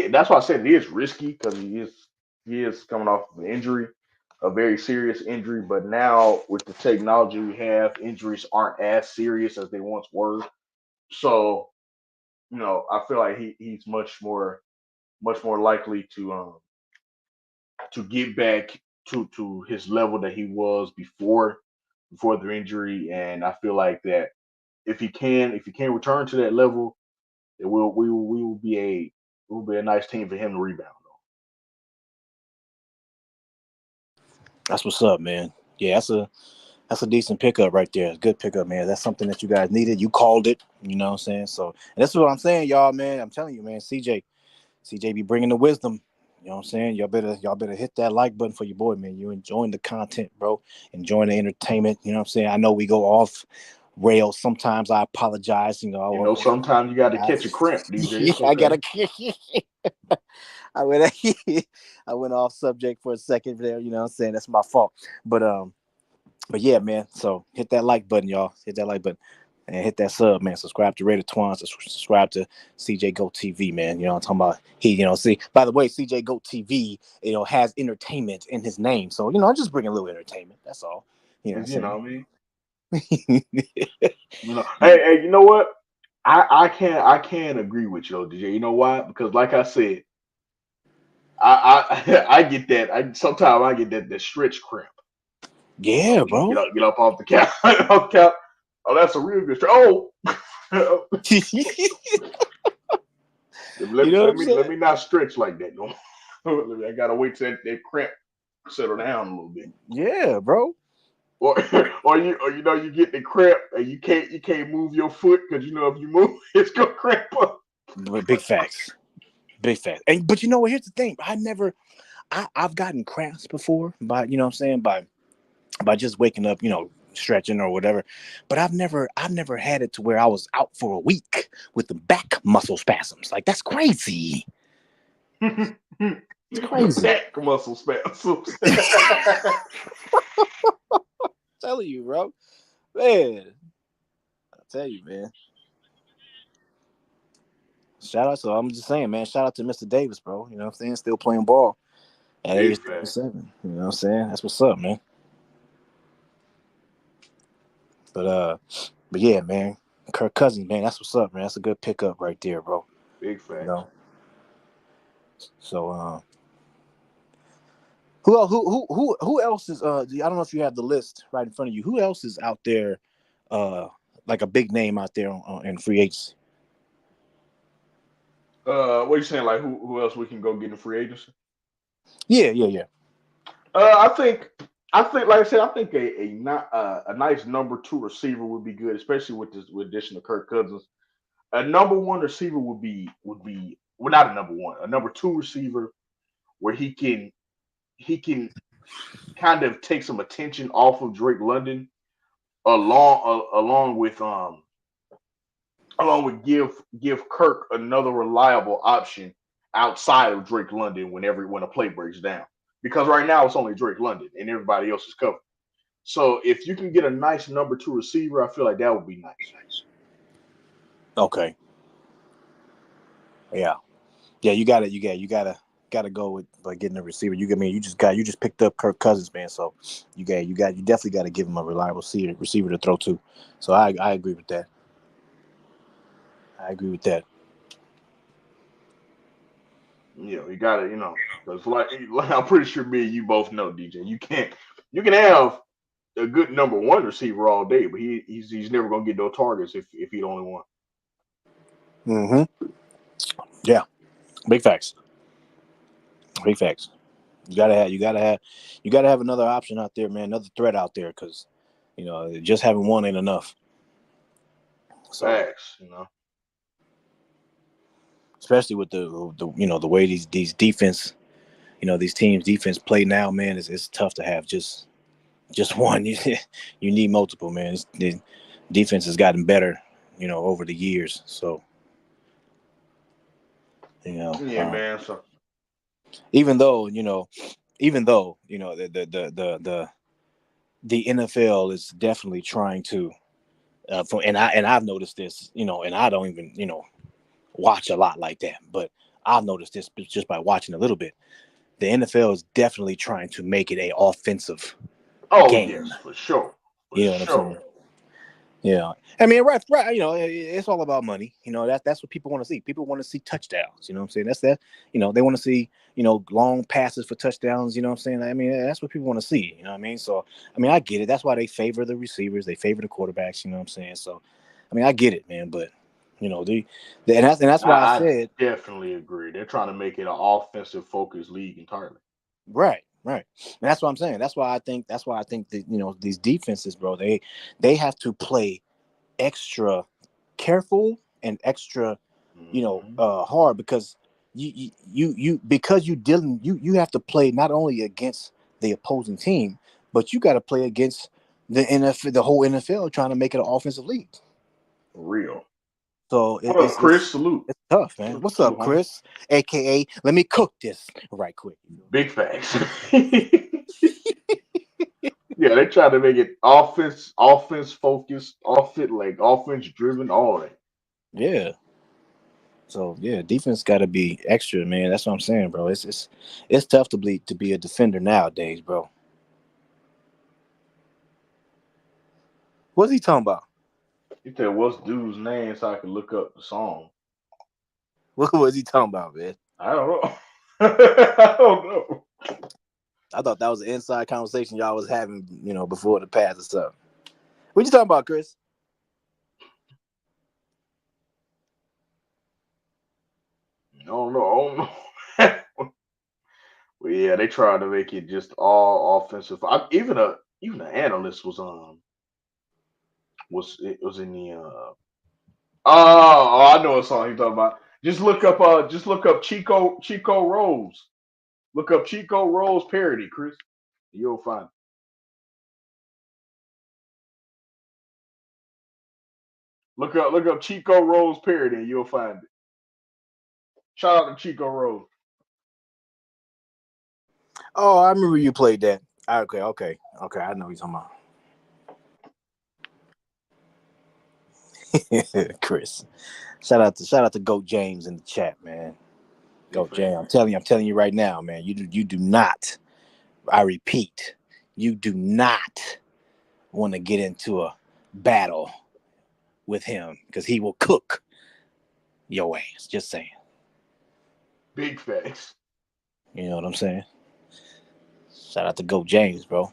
that's why I said it is risky because he is coming off of an injury, a very serious injury. But now with the technology we have, injuries aren't as serious as they once were. So I feel like he's much more likely to get back to his level that he was before the injury. And I feel like that if he can return to that level, it will we will be a nice team for him to rebound. That's what's up, man. Yeah, that's a decent pickup right there. Good pickup, man. That's something that you guys needed. You called it. You know what I'm saying? So that's what I'm saying, y'all, man. I'm telling you, man. CJ be bringing the wisdom. You know what I'm saying? Y'all better hit that like button for your boy, man. You enjoying the content, bro. Enjoying the entertainment. You know what I'm saying? I know we go off rails sometimes. I apologize. Sometimes you got to catch a cramp, DJ. It's okay. I gotta. I went I went off subject for a second there. You know what I'm saying? That's my fault. But yeah, man. So hit that like button, y'all. Hit that like button. And hit that sub, man. Subscribe to Raider Twuan. Subscribe to CJ Go TV, man. You know what I'm talking about? See, by the way, CJ Go TV, has entertainment in his name. So, I'm just bringing a little entertainment. That's all. You know what I mean? Yeah. Hey, you know what? I can't agree with you, though, DJ. You know why? Because like I said, I get that. Sometimes I get that stretch cramp. Yeah, bro. Get up off the couch. Oh, that's a real good stretch. Oh, You know what I'm let saying? me not stretch like that no more. I gotta wait till that cramp settle down a little bit. Yeah, bro. Or or you know you get the cramp and you can't move your foot because you know if you move it's gonna cramp up. Big facts. Big facts. And but you know what? Here's the thing. I've gotten cramps before by you know what I'm saying by just waking up, stretching or whatever. But I've never had it to where I was out for a week with the back muscle spasms. Like that's crazy. It's crazy. Back muscle spasms. Telling you, bro. Man. I tell you, man. Shout out. So I'm just saying, man, shout out to Mr. Davis, bro. You know what I'm saying? Still playing ball at Big age fact. 37. You know what I'm saying? That's what's up, man. But yeah, man. Kirk Cousins, man, that's what's up, man. That's a good pickup right there, bro. Big You fact. know. So who else is I don't know if you have the list right in front of you. Who else is out there like a big name out there in free agency? What are you saying? Like who else we can go get in free agency? Yeah. I think like I said, I think a nice number two receiver would be good, especially with addition to Kirk Cousins. A number one receiver would be well, not a number one, a number two receiver where he can kind of take some attention off of Drake London along with give Kirk another reliable option outside of Drake London when a play breaks down. Because right now it's only Drake London and everybody else is covered. So if you can get a nice number two receiver, I feel like that would be nice. Okay. Yeah. You gotta go with like getting a receiver. You just picked up Kirk Cousins, man. So you definitely got to give him a reliable receiver to throw to. So I agree with that. I agree with that. You gotta, because like I'm pretty sure me and you both know, DJ. You can have a good number one receiver all day, but he's never gonna get no targets if he the only one. Mm-hmm. Yeah. Big facts. Big facts. You gotta have another option out there, man. Another threat out there, because just having one ain't enough. So Facts, especially with the way these defense, these teams defense play now, man, it's tough to have just one. You need multiple, man. The defense has gotten better, over the years. So Yeah, man. So even though the NFL is definitely trying to, and I've noticed this, and I don't even watch a lot like that, but I've noticed this just by watching a little bit. The NFL is definitely trying to make it a offensive game. yes, for sure. You know what I'm saying? Yeah, I mean, right. It's all about money. That's what people want to see. People want to see touchdowns. You know what I'm saying? That's that. They want to see long passes for touchdowns. You know what I'm saying? I mean, that's what people want to see. You know what I mean? So, I mean, I get it. That's why they favor the receivers. They favor the quarterbacks. You know what I'm saying? So, I mean, I get it, man. But that's why I said definitely agree. They're trying to make it an offensive focused league entirely. Right. And that's what I'm saying. That's why I think that these defenses, bro, they have to play extra careful and extra hard, because you have to play not only against the opposing team, but you got to play against the NFL, the whole NFL, trying to make it an offensive league. For real. So What up, Chris? Salute. It's tough, man. What's up, Chris? AKA, let me cook this right quick. Big facts. Yeah, they try to make it offense focused, offense driven, all that. Yeah. So yeah, defense got to be extra, man. That's what I'm saying, bro. It's tough to be a defender nowadays, bro. What's he talking about? You tell what's dude's name so I can look up the song. What was he talking about, man? I don't know. I don't know. I thought that was an inside conversation y'all was having, before the pass or something. What you talking about, Chris? don't know. I don't know. Well, yeah, they tried to make it just all offensive. Even the analyst was in the I know what song he's talking about. Just look up Chico Rose. Look up Chico Rose parody, Chris. You'll find it. Look up Chico Rose parody and you'll find it. Shout out to Chico Rose. Oh, I remember you played that. Okay. I know what you're talking about. Chris. Shout out to Goat James in the chat, man. Goat James. I'm telling you right now, man. You do not. I repeat, you do not want to get into a battle with him because he will cook your ass. Just saying. Big facts. You know what I'm saying? Shout out to Goat James, bro.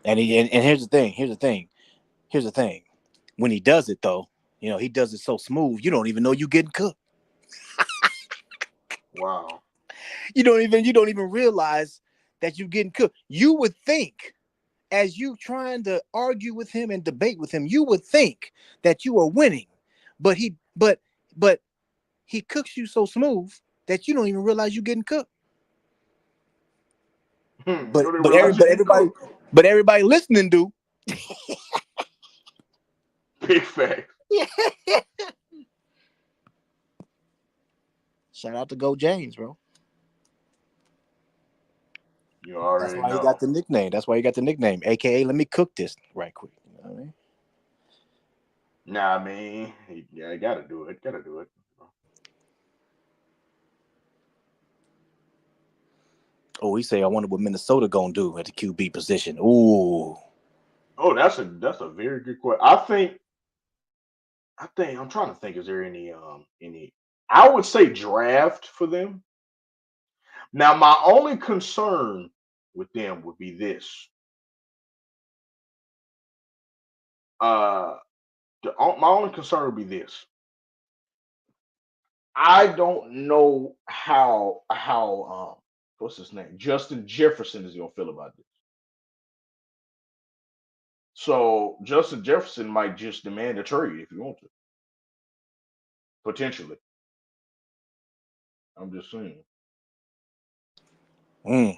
And here's the thing. When he does it though, he does it so smooth, you don't even know you getting cooked. Wow. You don't even realize that you're getting cooked. You would think, as you trying to argue with him and debate with him, you would think that you are winning, but he cooks you so smooth that you don't even realize you're getting cooked. But everybody listening do. Big fact. Shout out to Go James, bro. You already That's why know. he got the nickname. That's why he got the nickname, aka let me cook this right quick. You know what I mean? Nah, I mean, yeah, gotta do it. Oh, he say I wonder what Minnesota gonna do at the QB position. Ooh. Oh, that's a very good question. I think I'm trying to think. Is there any? I would say draft for them. Now, my only concern with them would be this. My only concern would be this. I don't know how what's his name? Justin Jefferson is gonna feel about this. So Justin Jefferson might just demand a trade if you want to. Potentially. I'm just saying. Mm.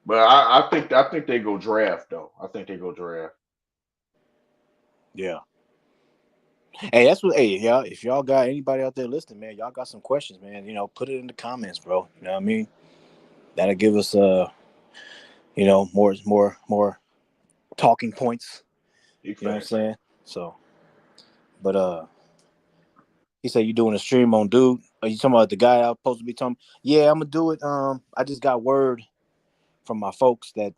But I think they go draft though. I think they go draft. Yeah. Hey, that's what. Hey, y'all. If y'all got anybody out there listening, man, y'all got some questions, man. Put it in the comments, bro. You know what I mean? That'll give us more talking points. You know what I'm saying? So, but he said you doing a stream on dude. Are you talking about the guy I was supposed to be talking? Yeah, I'm gonna do it. I just got word from my folks that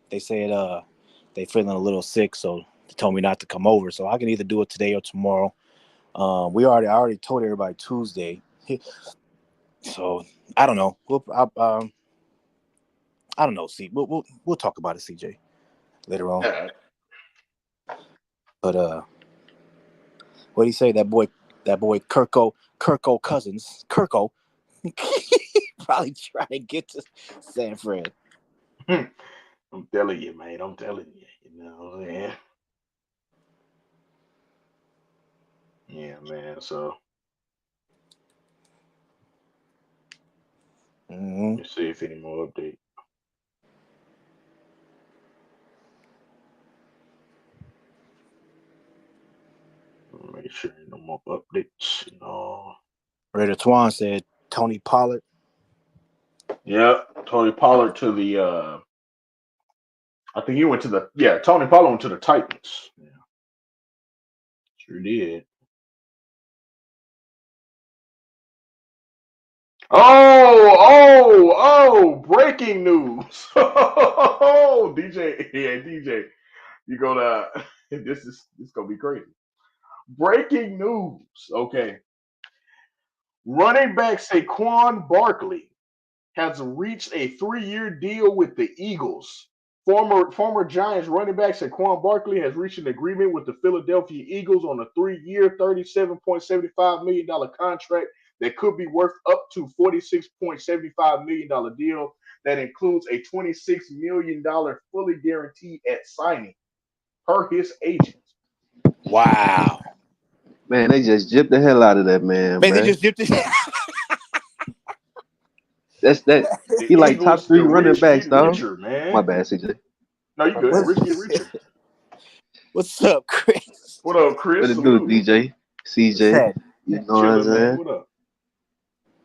they said they feeling a little sick, so they told me not to come over. So I can either do it today or tomorrow. I already told everybody Tuesday. So I don't know. I don't know. See, we'll talk about it, CJ, later on. Yeah. But what do you say? That boy Kirko Cousins, Kirko, probably trying to get to San Fran. I'm telling you, man. I'm telling you. You know what I'm saying? Yeah, man. So let's see if any more update. Make sure no more updates. No. Raider Twuan said Tony Pollard. Yeah, Tony Pollard to the. I think he went to the. Yeah, Tony Pollard went to the Titans. Yeah, sure did. Oh! Breaking news. Oh, DJ, yeah, DJ, you gonna? This gonna be crazy. Breaking news. Okay, running back Saquon Barkley has reached a 3-year deal with the Eagles Former Giants running back Saquon Barkley has reached an agreement with the Philadelphia Eagles on a 3-year, $37.75 million contract that could be worth up to $46.75 million deal that includes a $26 million fully guaranteed at signing, per his agent. Wow. Man, they just gypped the hell out of that man, Man, they bro. just dipped it. That's that. The He like top Eagles, the 3 running rich backs, get dog. richer, My man. bad, CJ. No, you good. The rich get richer. What's up, Chris? What up, Chris? What it do, Salute. DJ, What's CJ? happening? You know what I'm Chilling, man. saying? What up?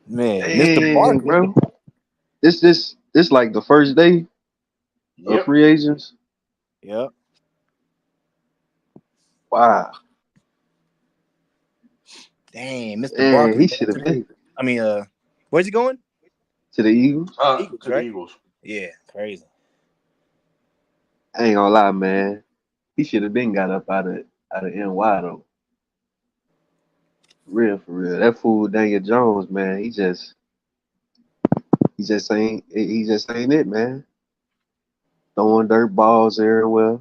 Man, Mr. Dang, Barkley. bro. This like the first day of Yep. free agents. Yep. Wow. Damn, Mr. Man, Barkley. he should have been I mean, where's he going? to the Eagles. Eagles, To the right? Eagles. Yeah, crazy. I ain't gonna lie, man. He should have been got up out of NY though. For real. That fool Daniel Jones, man, he just ain't it, man. Throwing dirt balls everywhere.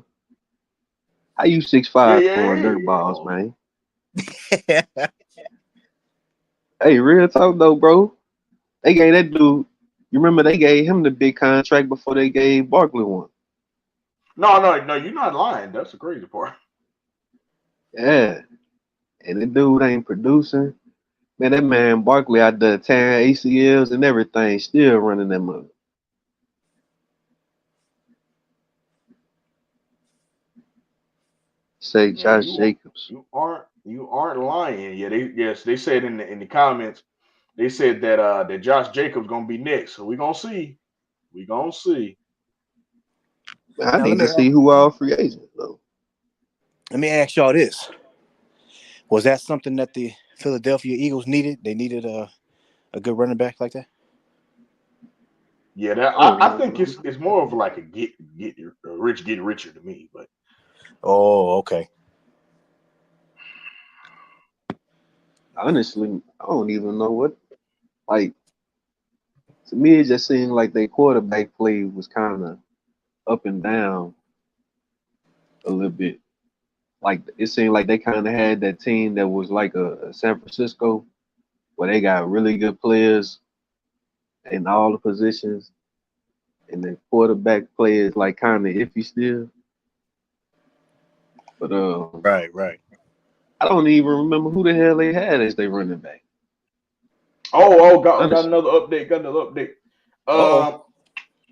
How you 6'5" throwing dirt balls, man? Hey, real talk though, bro. They gave that dude. You remember they gave him the big contract before they gave Barkley one. No, you're not lying. That's the crazy part. Yeah, and the dude ain't producing. Man, that man Barkley out there tearing ACLs and everything, still running them up. Say Yeah, Josh Jacobs. you aren't lying. Yeah, they said in the comments, they said that Josh Jacobs gonna be next. So we gonna see. We gonna see. Man, I Now need to see who all free agents though. let me ask y'all this: was that something that the Philadelphia Eagles needed? They needed a good running back like that. Yeah, I think it's more of like a get rich get richer to me. But Oh, okay. Honestly, I don't even know what. Like, to me, it just seemed like their quarterback play was kind of up and down a little bit. Like, it seemed like they kind of had that team that was like a San Francisco, where they got really good players in all the positions, and the quarterback play is like kind of iffy still. But Right. I don't even remember who the hell they had as their running back. got Honestly, another update. Got another update. Oh,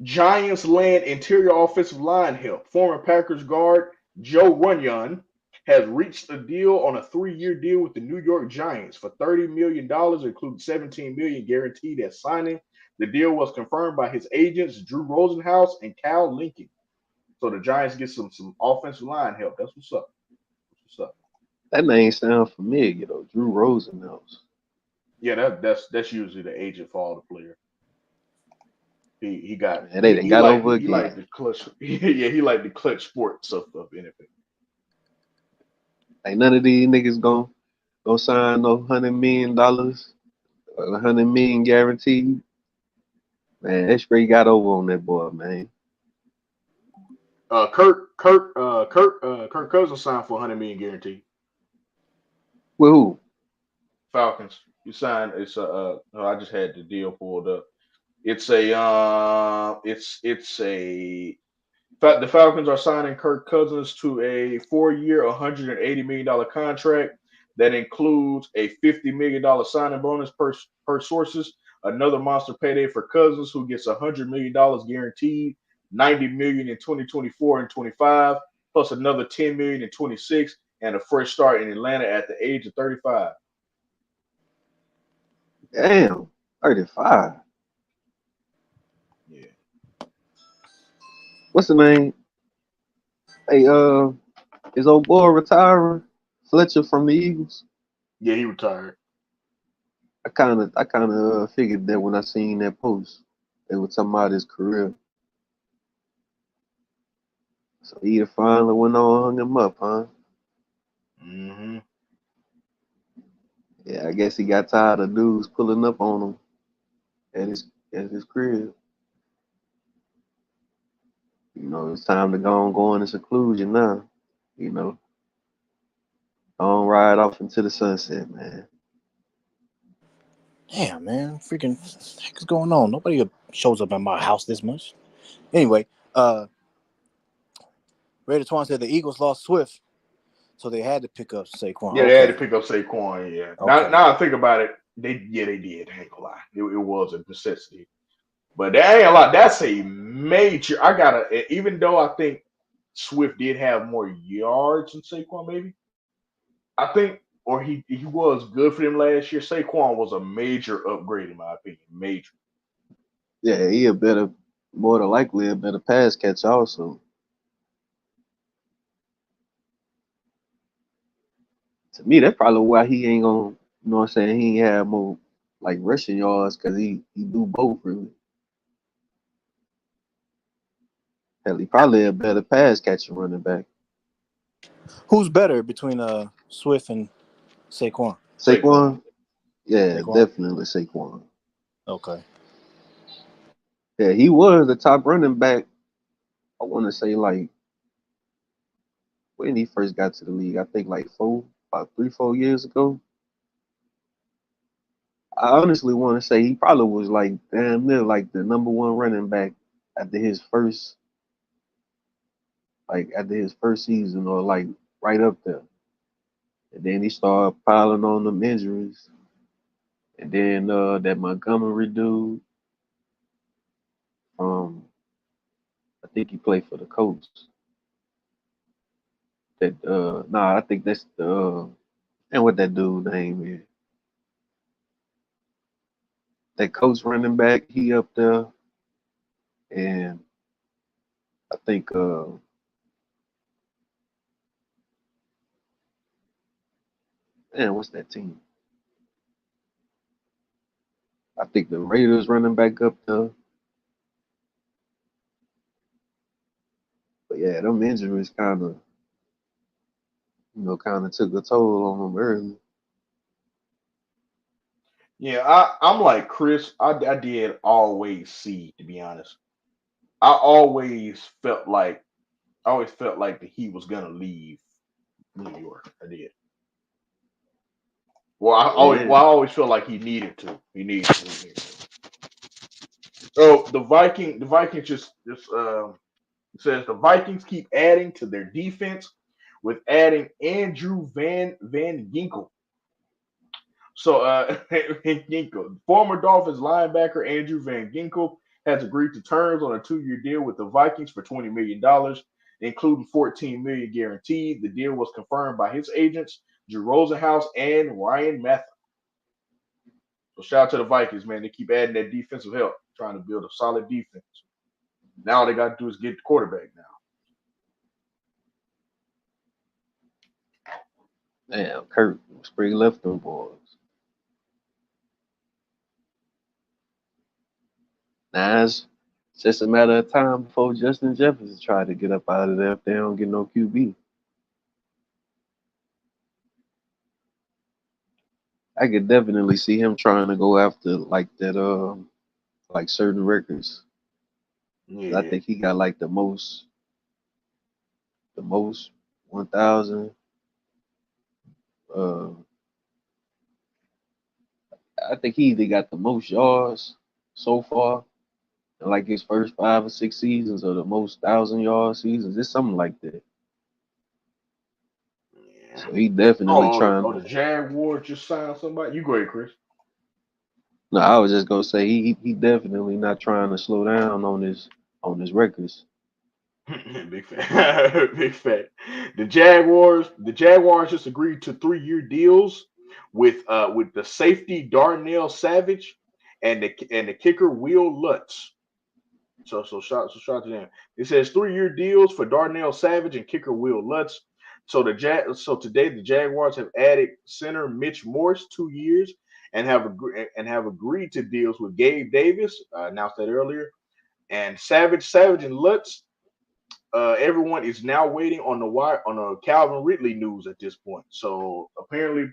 Giants land interior offensive line help. Former Packers guard Joe Runyon has reached a deal on a 3-year deal with the New York Giants for $30 million, including $17 million guaranteed at signing. The deal was confirmed by his agents, Drew Rosenhaus and Cal Lincoln. So the Giants get some offensive line help. That's what's up. that name sounds familiar though. Drew Rosenhaus. Yeah, that's usually the agent for all the players. He got Man, they done got over he like again. the clutch. Yeah, he like the clutch sports of anything. Like none of these niggas gonna sign no $100 million, $100 million guaranteed. Man, that straight got over on that boy, man. Kirk Cousins signed for $100 million guaranteed. With who? Falcons. You signed. It's a. I just had the deal pulled up. It's a. It's a. The Falcons are signing Kirk Cousins to a 4-year, $180 million contract that includes a $50 million signing bonus per sources. Another monster payday for Cousins, who gets $100 million guaranteed, $90 million in 2024 and 25, plus another $10 million in 26, and a fresh start in Atlanta at the age of 35. Damn, 35. Yeah. What's the name? Hey, is old boy retiring? Fletcher from the Eagles. Yeah, he retired. I kind of figured that when I seen that post, they were talking about his career. So he finally went on hung him up, huh? Mm-hmm. Yeah, I guess he got tired of dudes pulling up on him at his crib. You know, it's time to go into seclusion now. You know, go on ride off into the sunset, man. Damn, man, freaking what the heck is going on? Nobody shows up at my house this much. Anyway, Raider Twuan said the Eagles lost Swift, so they had to pick up Saquon. Yeah, they had to Okay, pick up Saquon. Yeah. okay. Now I think about it, they did. I ain't gonna lie, it was a necessity. But that ain't a lot. That's a major. I gotta. Even though I think Swift did have more yards than Saquon, maybe I think, or he was good for them last year. Saquon was a major upgrade in my opinion. Major. Yeah, he a better, more than likely a better pass catcher also. To me, that's probably why he ain't gonna, you know what I'm saying, he ain't have more like rushing yards because he do both really. Hell, he probably a better pass catcher running back. Who's better between Swift and Saquon? Saquon. Saquon? Yeah, Saquon. definitely Saquon. Okay. Yeah, he was the top running back. I want to say like when he first got to the league. I think like about 3, 4 years ago. I honestly want to say he probably was like damn near like the number one running back after his first after his first season or like right up there. And then he started piling on them injuries. And then that Montgomery dude, I think he played for the Colts. That nah, I think that's the and what that dude name is. That Colts running back, he up there, and I think man, what's that team? I think the Raiders running back up there. But yeah, them injuries kind of, kind of took a toll on them early. Yeah, I'm like Chris. I did always see, to be honest. I always felt like that he was gonna leave New York. I did. Yeah, I always felt like he needed to. He needed to. So the Vikings just it says the Vikings keep adding to their defense with adding Andrew Van Ginkel. So Van Ginkel, former Dolphins linebacker Andrew Van Ginkel has agreed to terms on a 2-year deal with the Vikings for $20 million, including $14 million guaranteed. The deal was confirmed by his agents, Drew Rosenhaus and Ryan Matheson. So shout out to the Vikings, man. They keep adding that defensive help, trying to build a solid defense. Now all they got to do is get the quarterback now. damn, Kurt Spree left them boys. Now it's just a matter of time before Justin Jefferson try to get up out of there if they don't get no QB. I could definitely see him trying to go after like that, like certain records. I Yeah. think he got like the most 1,000. Uh, I think he either got the most yards so far in like his first 5 or 6 seasons, or the most 1,000 yard seasons. It's something like that. Yeah. So he definitely The trying. Jaguars just signed somebody. You go ahead, Chris. No, I was just gonna say he definitely not trying to slow down on his records. Big fat. Big fat. The Jaguars just agreed to 3-year deals with the safety Darnell Savage and the kicker Will Lutz. So shout to them. It says 3-year deals for Darnell Savage and kicker Will Lutz. So today the Jaguars have added center Mitch Morse 2 years and have agreed to deals with Gabe Davis. Announced that earlier, and Savage and Lutz. Everyone is now waiting on the wire on the Calvin Ridley news at this point. So apparently,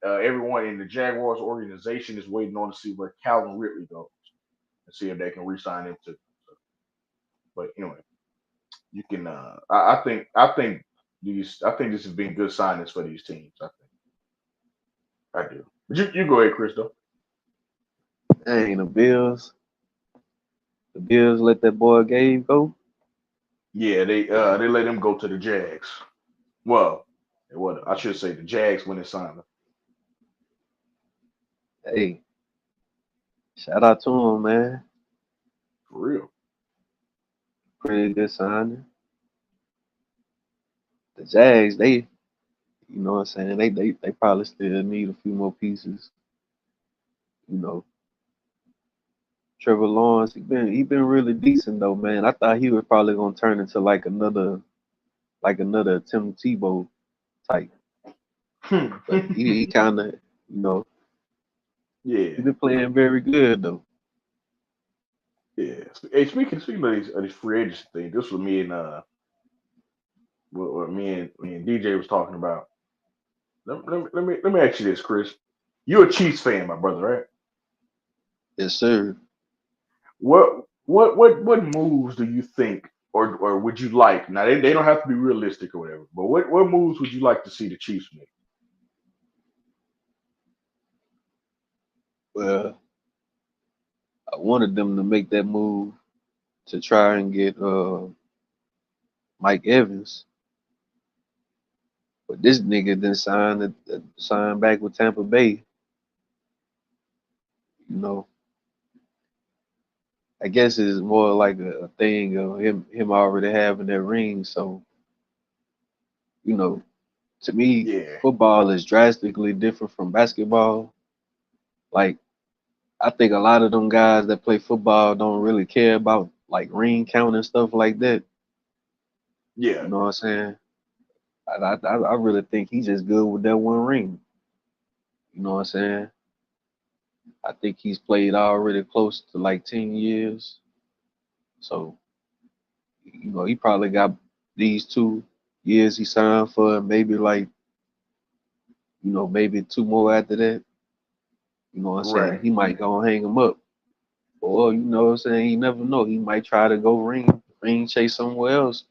everyone in the Jaguars organization is waiting on to see where Calvin Ridley goes and see if they can re-sign him too. But anyway, You can. I think this has been good signings for these teams. I do. But you go ahead, Chris. Though. Dang, the Bills. The Bills let that boy Gabe go. Yeah, they let him go to the Jags. Well, what I should say the Jags when they signed him. Hey, shout out to him, man. For real. Pretty good signing. The Jags, you know what I'm saying? They probably still need a few more pieces. You know, Trevor Lawrence, he been really decent though, man. I thought he was probably gonna turn into like another Tim Tebow type, but he kind of, you know, Yeah, he been playing very good though. yeah. Hey, speaking of these free agency thing, this was me and what me and DJ was talking about. Let me ask you this, Chris. You're a Chiefs fan, my brother, right? Yes, sir. What moves do you think or would you like? Now they don't have to be realistic or whatever, but what moves would you like to see the Chiefs make? Well, I wanted them to make that move to try and get Mike Evans, but this nigga then signed back with Tampa Bay. You know, I guess it's more like a thing of him already having that ring. So, you know, to me, Yeah, football is drastically different from basketball. Like, I think a lot of them guys that play football don't really care about like ring count and stuff like that. yeah, You know what I'm saying? I really think he's just good with that one ring. You know what I'm saying? I think he's played already close to like 10 years. So, you know, he probably got these 2 years he signed for, and maybe like, you know, maybe two more after that. You know what I'm saying? right. He might go and hang him up. Or, you know what I'm saying? You never know. He might try to go ring chase somewhere else.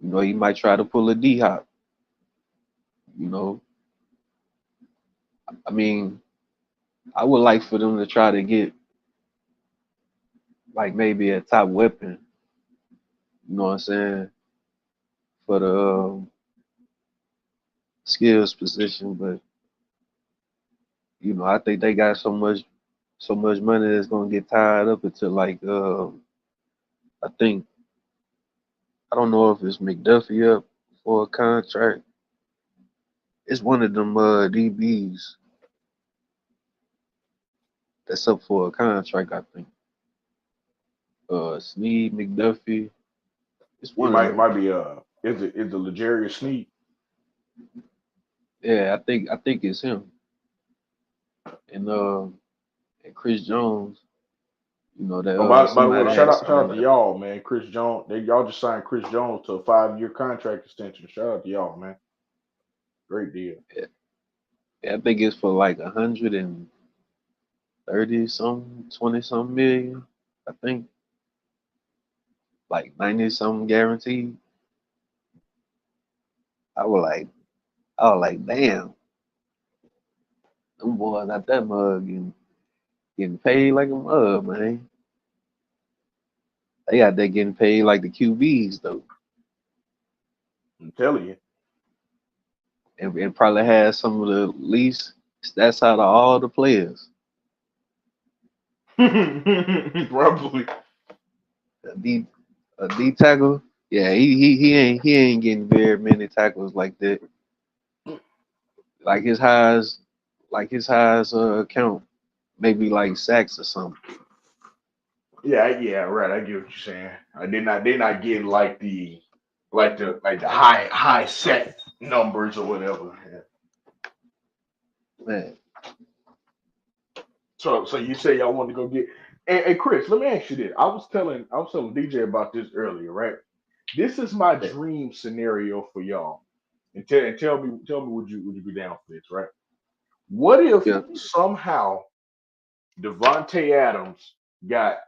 You know, he might try to pull a D hop. You know, I mean, I would like for them to try to get like maybe a top weapon. You know what I'm saying? For the skills position, but you know, I think they got so much money that's gonna get tied up into like I think I don't know if it's McDuffie up for a contract. It's one of them DBs that's up for a contract, I think. Sneed, McDuffie. It's It one of might them. be is the Legarius Sneed. Yeah, I think it's him. And Chris Jones, you know, that Oh, by the way, somebody shout had out shout out signed to up. y'all, man. Chris Jones, y'all just signed Chris Jones to a 5-year contract extension. Shout out to y'all, man. Great deal. Yeah, yeah, I think it's for like 130 something, 20 something million. I think like 90 something guaranteed. I was like, damn, them boys out that mug and getting paid like a mug, man. They out there getting paid like the QBs though, I'm telling you. and probably has some of the least stats out of all the players. Probably. A D tackle, yeah, he ain't getting very many tackles like that. Like his highs, count maybe like sacks or something. Yeah, right. I get what you're saying. They're not getting like the high set numbers or whatever. Yeah. Man, So you say y'all want to go get and Chris, let me ask you this. I was telling DJ about this earlier, right? This is my man, dream scenario for y'all. And tell me would you be down for this, right? What if yeah, somehow Devontae Adams got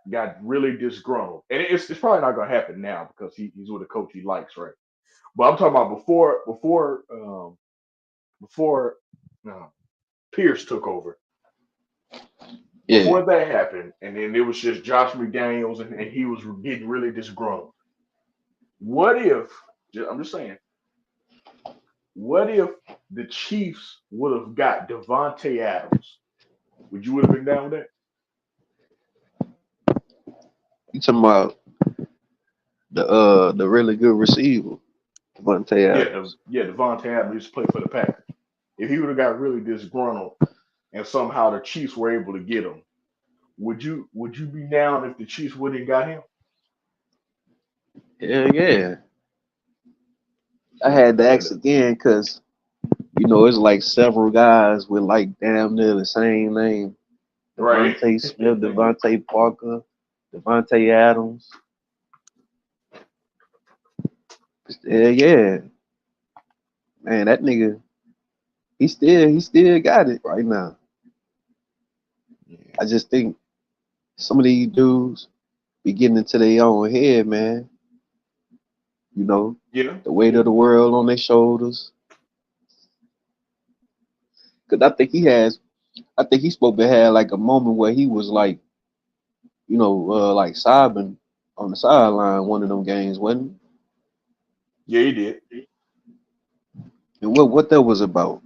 really disgruntled, and it's probably not gonna happen now because he's with a coach he likes, right? But I'm talking about before Pierce took over. Yeah. Before that happened, and then it was just Josh McDaniels, and he was getting really disgruntled. What if? I'm just saying. What if the Chiefs would have got Devontae Adams? Would you have been down with that? You talking about the really good receiver, Devontae Adams. Devontae Adams used to play for the Packers. If he would have got really disgruntled and somehow the Chiefs were able to get him, would you be down if the Chiefs wouldn't have got him? Hell yeah. I had to ask again because it's like several guys with like damn near the same name. Right. Devontae Smith, Devontae Parker, Devontae Adams. Yeah. Man, that nigga, he still got it right now. I just think some of these dudes be getting into their own head, man. Yeah. The weight of the world on their shoulders. Cause I think he's supposed to have like a moment where he was like, like sobbing on the sideline one of them games, wasn't he? Yeah, he did. And what that was about?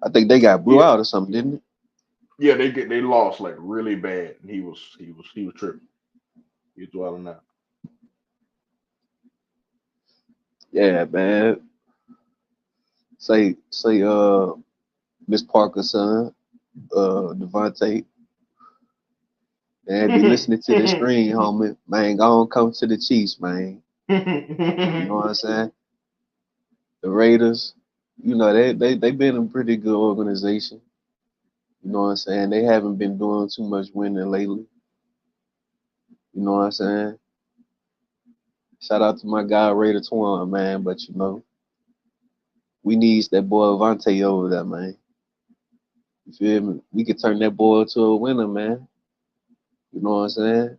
I think they got blew out or something, didn't it? Yeah, they lost like really bad, and he was tripping. He was dwelling out. Yeah, man. Say, Miss Parker's son, Devontae. Man, be listening to the screen, homie. Man, go on, come to the Chiefs, man. You know what I'm saying? The Raiders, they been a pretty good organization. You know what I'm saying? They haven't been doing too much winning lately. You know what I'm saying? Shout out to my guy Raider Twuan, man. But we needs that boy Avante over there, man. You feel me? We could turn that boy into a winner, man. You know what I'm saying?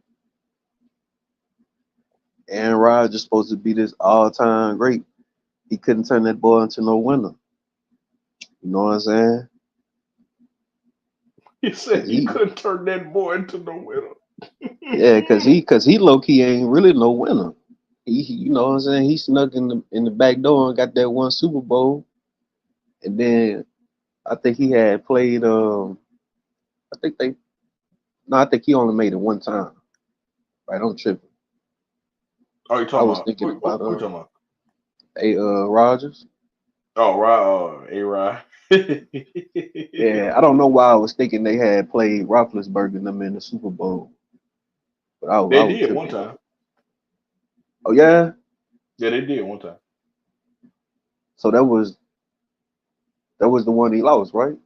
Aaron Rodgers supposed to be this all-time great. He couldn't turn that boy into no winner. You know what I'm saying? He said he couldn't turn that boy into no winner. Yeah, cause he low key ain't really no winner. He you know what I'm saying? He snuck in the back door and got that one Super Bowl, and then I think he had played. I think he only made it one time. Right, I'm tripping. Oh, you talking I was about? thinking about Who you talking about? Rodgers. Oh, A-Rod. Yeah, I don't know why I was thinking they had played Roethlisberger and them in the Super Bowl, but I They was did tripping. one time. Oh yeah. Yeah, they did one time. So that was the one he lost, right?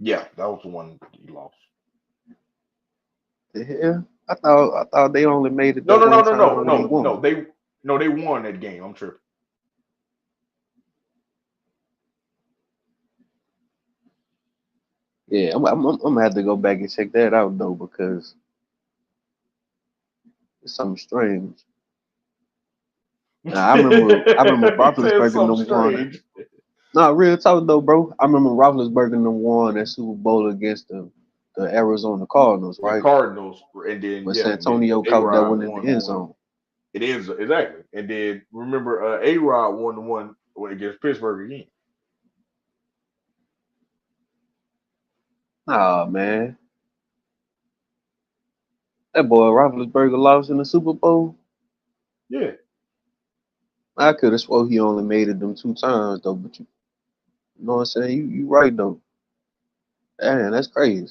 Yeah, that was the one he lost. The hell? I thought they only made it No, that no, no, one no, time no, when he no, won. no. They won that game. I'm tripping. Yeah, I'm gonna have to go back and check that out though because it's something strange. Now, I remember He said Roethlisberger something them won. strange. No, real talk though, bro. I remember Roethlisberger them won that Super Bowl against the Arizona Cardinals, The right? Cardinals, and then When then Santonio caught that A-Rod one in won the the end one. zone. It is exactly, and then remember A-Rod won the one against Pittsburgh again. Nah, man. That boy Roethlisberger lost in the Super Bowl. Yeah. I could have swore he only made it them 2 times though, but you know what I'm saying? You right though. Damn, that's crazy.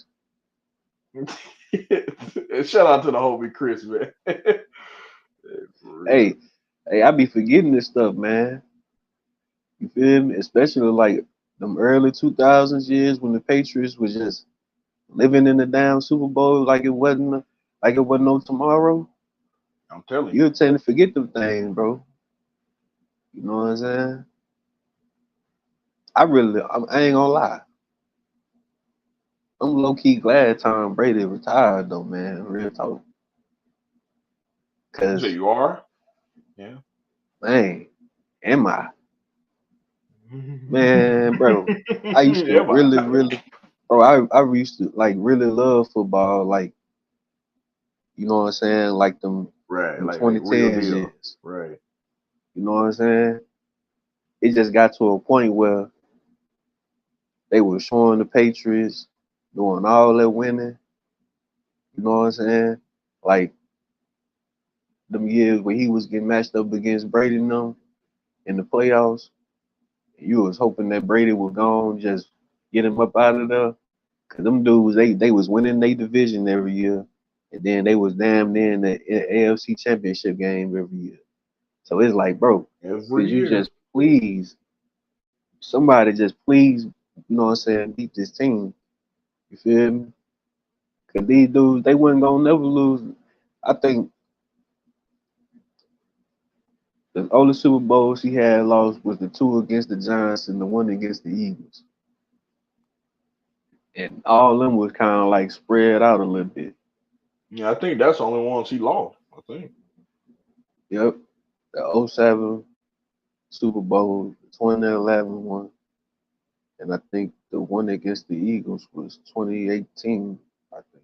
Shout out to the homie Chris, man. Hey, I be forgetting this stuff, man. You feel me? Especially like them early 2000s years when the Patriots was just living in the damn Super Bowl like it wasn't no tomorrow. I'm telling you. You'll tend to forget them things, bro. You know what I'm saying? I ain't gonna lie. I'm low key glad Tom Brady retired though, man. Real talk. You say Cause you are? Yeah. man, am I? Man, bro. I used to Yeah, really, man. really bro, I used to like really love football, like you know what I'm saying, like Right, them like real 2010s deal. years. Right. You know what I'm saying? It just got to a point where they were showing the Patriots doing all that winning. You know what I'm saying? Like them years where he was getting matched up against Brady and them in the playoffs. You was hoping that Brady would go on, just get him up out of there. Cause them dudes, they was winning their division every year, and then they was damn near in the AFC Championship game every year. So it's like, bro, Every could you year. just please, somebody just please, you know what I'm saying, beat this team? You feel me? Cause these dudes, they wasn't gonna never lose. I think the only Super Bowls he had lost was the two against the Giants and the one against the Eagles. And all of them was kind of like spread out a little bit. Yeah, I think that's the only ones he lost. I think. Yep. The '07 Super Bowl, the 2011 one, and I think the one against the Eagles was 2018, I think.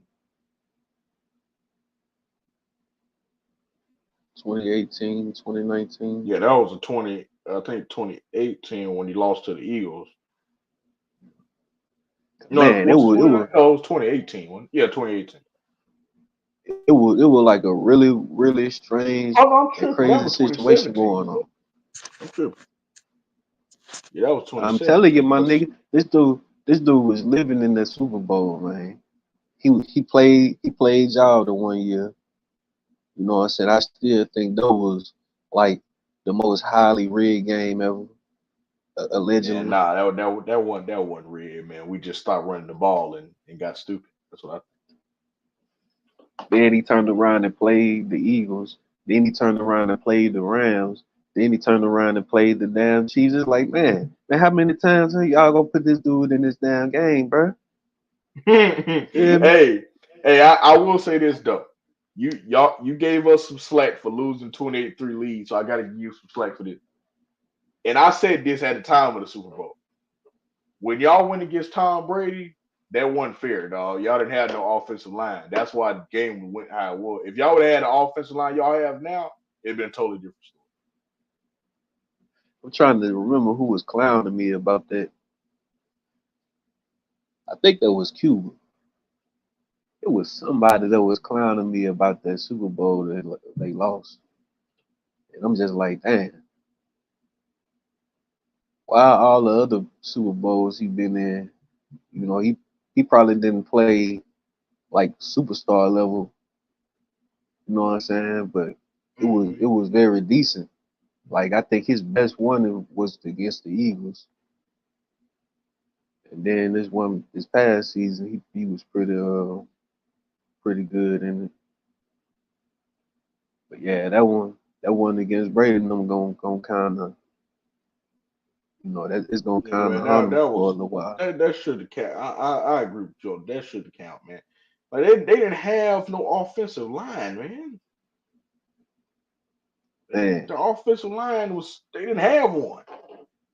2018, 2019. Yeah, that was a 20. I think 2018 when he lost to the Eagles. No, Man, was it 2019? Oh, it was 2018 one. Yeah, 2018. it was like a really, really strange Oh no, I'm and tripping. That crazy was situation 2017. going on. I'm tripping. Yeah, that was I'm telling you, 2017. my nigga, this dude was living in that Super Bowl, man. He played y'all the one year. You know what I'm saying? I still think that was like the most highly rigged game ever, Man, allegedly. nah, that wasn't red, man. We just stopped running the ball and got stupid. That's what Then he turned around and played the Eagles. Then he turned around and played the Rams. Then he turned around and played the damn Chiefs. It's like, man, how many times are y'all gonna put this dude in this damn game, bro? I. Um, Hey, I will say this though. You gave us some slack for losing 28-3 lead, so I gotta give you some slack for this. And I said this at the time of the Super Bowl. When y'all went against Tom Brady, that wasn't fair, dog. Y'all didn't have no offensive line. That's why the game went how it was. If y'all would have had the offensive line y'all have now, it'd been a totally different story. I'm trying to remember who was clowning me about that. I think that was Cuba. It was somebody that was clowning me about that Super Bowl that they lost. And I'm just like, damn, why all the other Super Bowls he been in, he probably didn't play like superstar level, you know what I'm saying? But it was very decent. Like I think his best one was against the Eagles. And then this past season he was pretty good in it. But yeah, that one against Brady and them gonna kinda that it's gonna Yeah, kinda man, haunt that him that for a was little while. that should have count. I agree with you. That should have count, man. Like they didn't have no offensive line, man. Man, The offensive line was they didn't have one.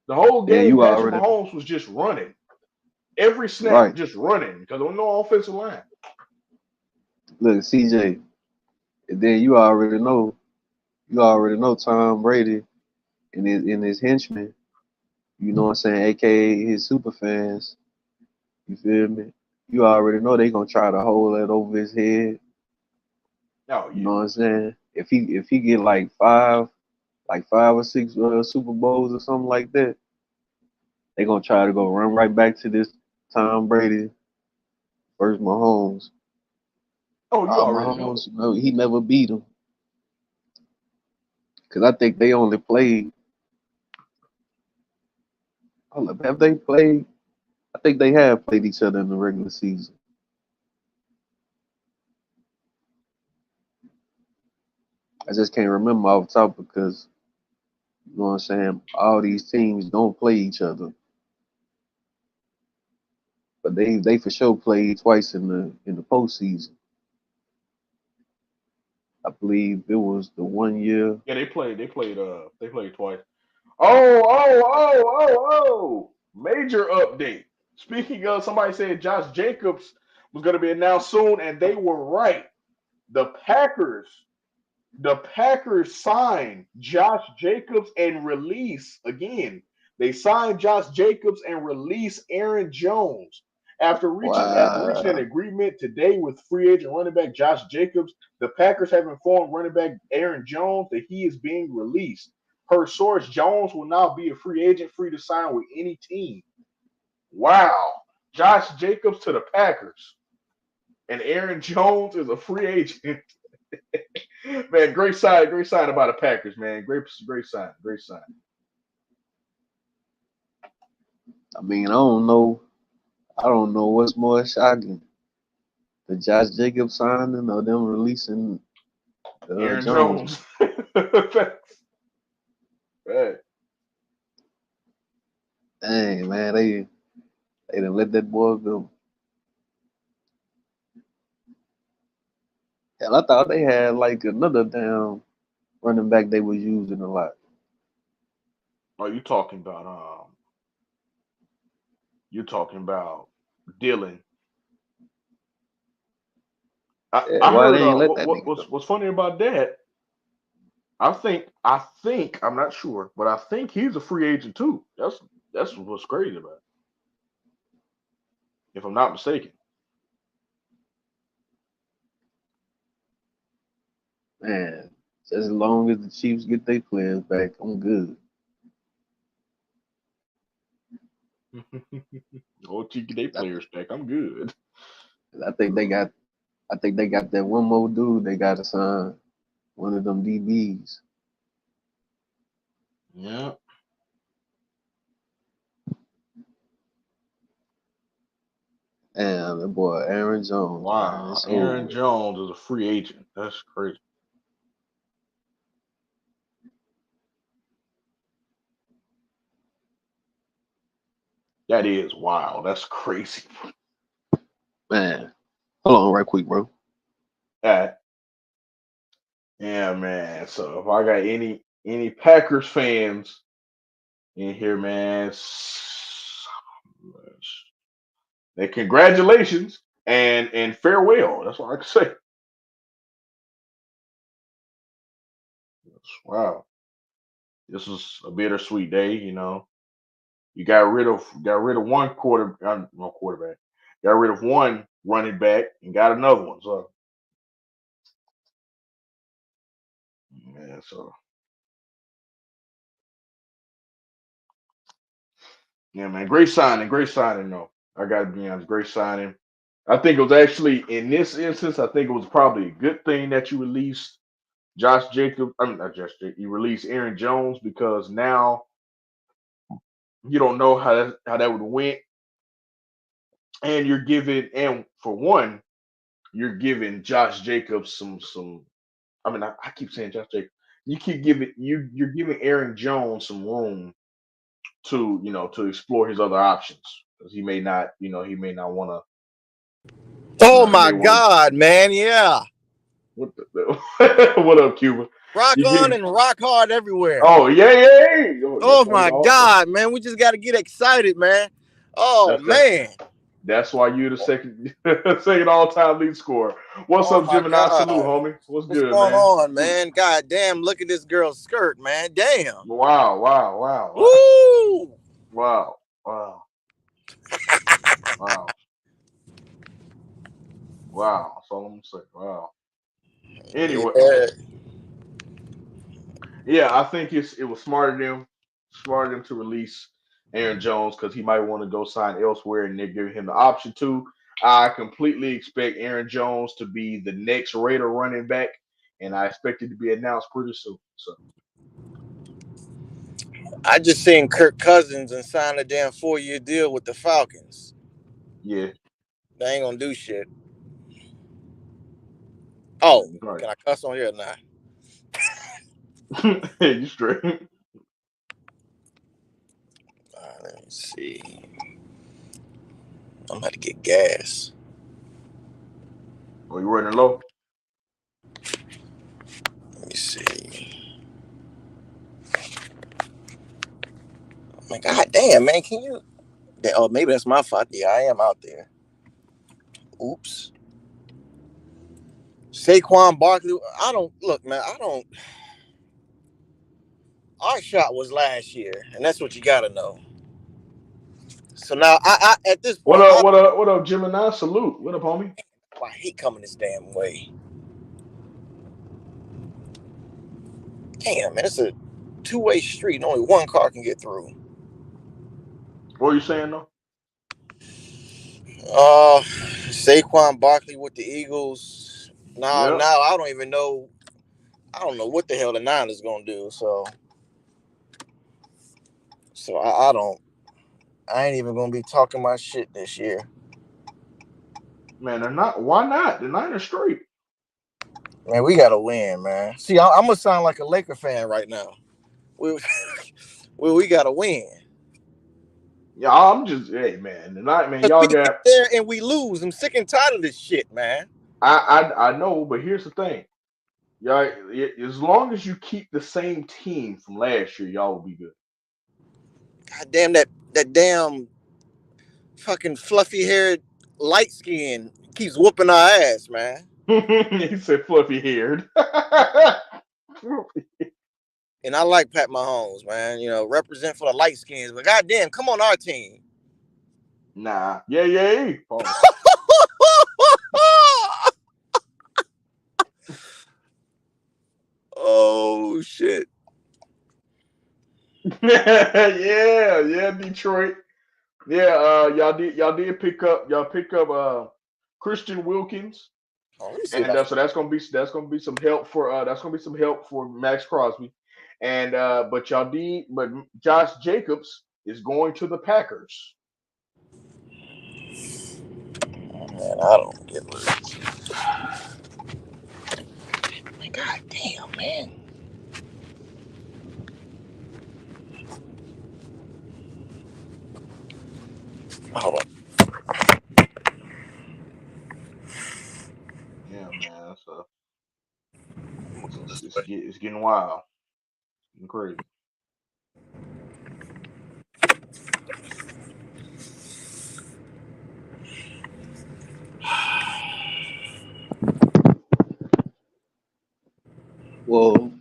The whole yeah, game, you Patrick already Mahomes was just running. Every snap, right. just running because there was no offensive line. Look, CJ, and then you already know Tom Brady and his henchmen, you know what I'm saying, aka his super fans, you feel me? You already know they gonna try to hold that over his head, Oh you yeah. know what I'm saying? If he get like five or six Super Bowls or something like that, they gonna try to go run right back to this Tom Brady versus Mahomes. Oh, you already know. Mahomes, he never beat him because I think they only played. Hold up, have they played? I think they have played each other in the regular season. I just can't remember off the top because you know what I'm saying. All these teams don't play each other, but they for sure played twice in the postseason. I believe it was the 1 year. Yeah, they played twice. Oh. Major update. Speaking of, somebody said Josh Jacobs was going to be announced soon, and they were right. The Packers signed Josh Jacobs and release again. They signed Josh Jacobs and release Aaron Jones. After reaching an Wow. agreement today with free agent running back Josh Jacobs, the Packers have informed running back Aaron Jones that he is being released. Per source, Jones will now be a free agent, free to sign with any team. Wow. Josh Jacobs to the Packers. And Aaron Jones is a free agent. Man, great sign about the Packers, man. Great sign. I mean, I don't know what's more shocking, the Josh Jacobs signing or them releasing Aaron Jones. Jones. Right. Dang, man, they done let that boy go. And I thought they had like another damn running back they was using a lot. Are you talking about Dylan? Yeah, I why heard they ain't let that nigga go? what's funny about that. I think I'm not sure, but I think he's a free agent too. That's what's crazy about it. If I'm not mistaken. Man, just as long as the Chiefs get their players back, I'm good. Or to get their I, players back, I'm good. I think they got that one more dude they got to sign, one of them DBs. Yeah. And the boy Aaron Jones, man, Wow. it's over Aaron with. Jones is a free agent. That's crazy. That is wild. That's crazy. Man, hold on right quick, bro. Yeah, man. So if I got any Packers fans in here, man, then congratulations and farewell. That's all I can say. Wow. This was a bittersweet day, you know. You got rid of one quarterback. Got rid of one running back and got another one. So yeah, so yeah, man, great signing though. I gotta be honest, great signing. I think it was actually in this instance, I think it was probably a good thing that you released Josh Jacobs. I mean not Josh Jacobs, you released Aaron Jones because now you don't know how that would went. And you're giving and for one, you're giving Josh Jacobs some I mean I keep saying Josh Jacobs. You keep giving you're giving Aaron Jones some room to to explore his other options because he may not want to Oh he my may want to God, man. Yeah. what what up Cuba Rock you on give and rock hard everywhere. oh yeah Oh that's why my you're awesome God, man. We just got to get excited, man. Oh, that's man. that's why you're the second second all time lead scorer. What's Oh up my Gemini? God. Salute homie, what's What's good going man? on, man? God damn, look at this girl's skirt, man. Damn. Wow Woo! wow wow wow wow that's all I'm gonna say wow anyway Yeah. yeah, I think it was smart of them to release Aaron Jones because he might want to go sign elsewhere, and they're giving him the option to. I completely expect Aaron Jones to be the next Raider running back, and I expect it to be announced pretty soon. So I just seen Kirk Cousins and sign a damn 4-year deal with the Falcons. yeah, They ain't gonna do shit. Oh, right. can I cuss on here or not? You straight. Let me see. I'm about to get gas. Oh, you running low? Let me see. My God damn, man, can you? Oh, maybe that's my fault. Yeah, I am out there. Oops. Saquon Barkley. I don't look, man. I don't. Our shot was last year, and that's what you gotta know. So now, I at this What point, up? What up? What up, Gemini? Salute. What up, homie? I hate coming this damn way. Damn, man, it's a two-way street, and only one car can get through. What are you saying though? Saquon Barkley with the Eagles. Now Yep. I don't even know. I don't know what the hell the Niners gonna do. So I don't. I ain't even gonna be talking my shit this year. Man, they're not. Why not? The Niners straight. Man, we gotta win, man. See, I'm gonna sound like a Laker fan right now. We gotta win. Yeah, I'm just. Hey, man, the night, man. Cause Y'all we get got. there and we lose. I'm sick and tired of this shit, man. I know, but here's the thing. Y'all, as long as you keep the same team from last year, y'all will be good. God damn that damn fucking fluffy haired light skin keeps whooping our ass, man. He said fluffy haired. And I like Pat Mahomes, man. You know, represent for the light skins, but goddamn, come on our team. Nah. Yeah. Pause. Oh shit. yeah, Detroit. Yeah, y'all did pick up Christian Wilkins. Oh, let me see And that. so that's gonna be some help for Max Crosby, and but Josh Jacobs is going to the Packers. Man, I don't get it. Man, god damn, man. Hold on. Yeah, man. So it's getting wild, it's getting crazy. Well,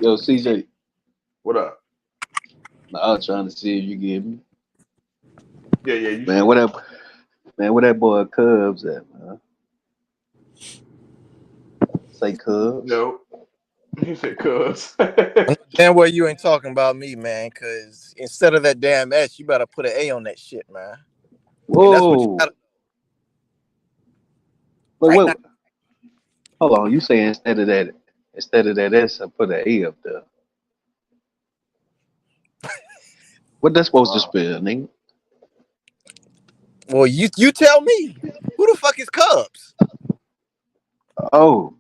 yo, CJ, What up? I was trying to see if you get me. Yeah, you Man, straight. where that boy Cubs at, man? Say Cubs. No, he said, "Cuz." Damn well you ain't talking about me, man, because instead of that damn S, you better put an A on that shit, man. And that's what you Whoa. gotta right now. Wait. Hold on. You say instead of that S, I put an A up there. What that's supposed to Wow. spell, nigga? Well, you tell me. Who the fuck is Cubs? Oh,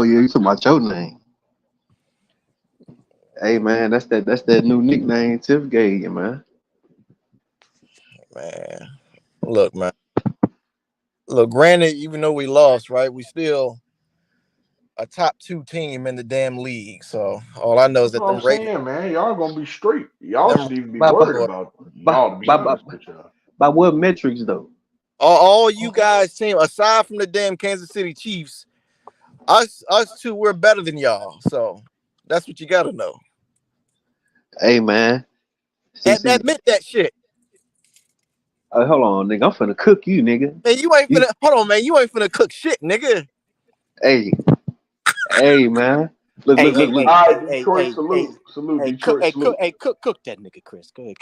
yeah, you talking about your name? Hey, man, that's that new nickname Tiff gave you, man. Man, look, man. Look, granted, even though we lost, right, we still a top 2 team in the damn league. So all I know is That's that what I'm them Raiders, saying, man. Y'all gonna be straight. Y'all them should even be By by worried about by y'all, to be by, by, honest with y'all. by what metrics though? all you guys seem, aside from the damn Kansas City Chiefs, us two, we're better than y'all. So that's what you gotta know. Hey, man. See, Admit that shit. hold on, nigga. I'm finna cook you, nigga. Man, you ain't You, finna hold on, man. You ain't finna cook shit, nigga. hey, man. Look, Hey, look, hey, look, look. hey, All hey, right, hey, Detroit, hey, hey, salute, hey, cook, Detroit, salute, cook that nigga, Chris. Go ahead.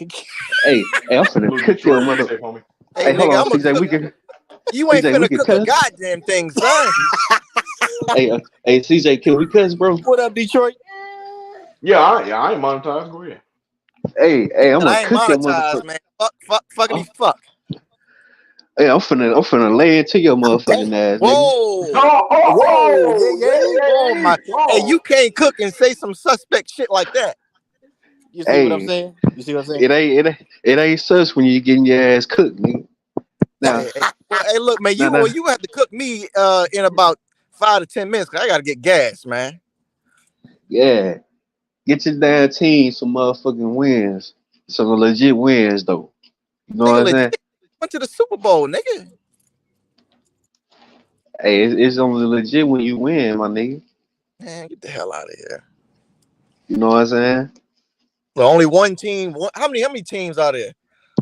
Hey, I'm finna salute, cook your Detroit. Be mother. safe, homie. Hey, Hey, hold nigga, on, I'm gonna CJ. cook. You ain't We finna can cook a cuss. goddamn thing, son. Hey, CJ, can we cuss, bro? What up, Detroit? I ain't monetized. Go ahead. Hey, I'm And gonna I ain't cook your monetized, motherfucker. man. Fuckity I'm, fuck. hey, I'm finna lay into your Oh, motherfucking damn. ass, nigga. Whoa. Oh, Whoa. Yeah, oh, yeah. Whoa, yeah, my. Hey, whoa. you can't cook and say some suspect shit like that. You see what I'm Hey, saying? You see what I'm saying? it ain't sus when you getting your ass cooked, nigga. Now, Well, hey, look, man, now, now, you have to cook me in about 5 to 10 minutes, 'cause I gotta get gas, man. yeah. Get your damn team some motherfucking wins. Some legit wins though. You know what Nigga, I'm saying? legit went to the Super Bowl, nigga. Hey, it's only legit when you win, my nigga. Man, get the hell out of here. You know what I'm saying? Well, only one team. How many teams are there?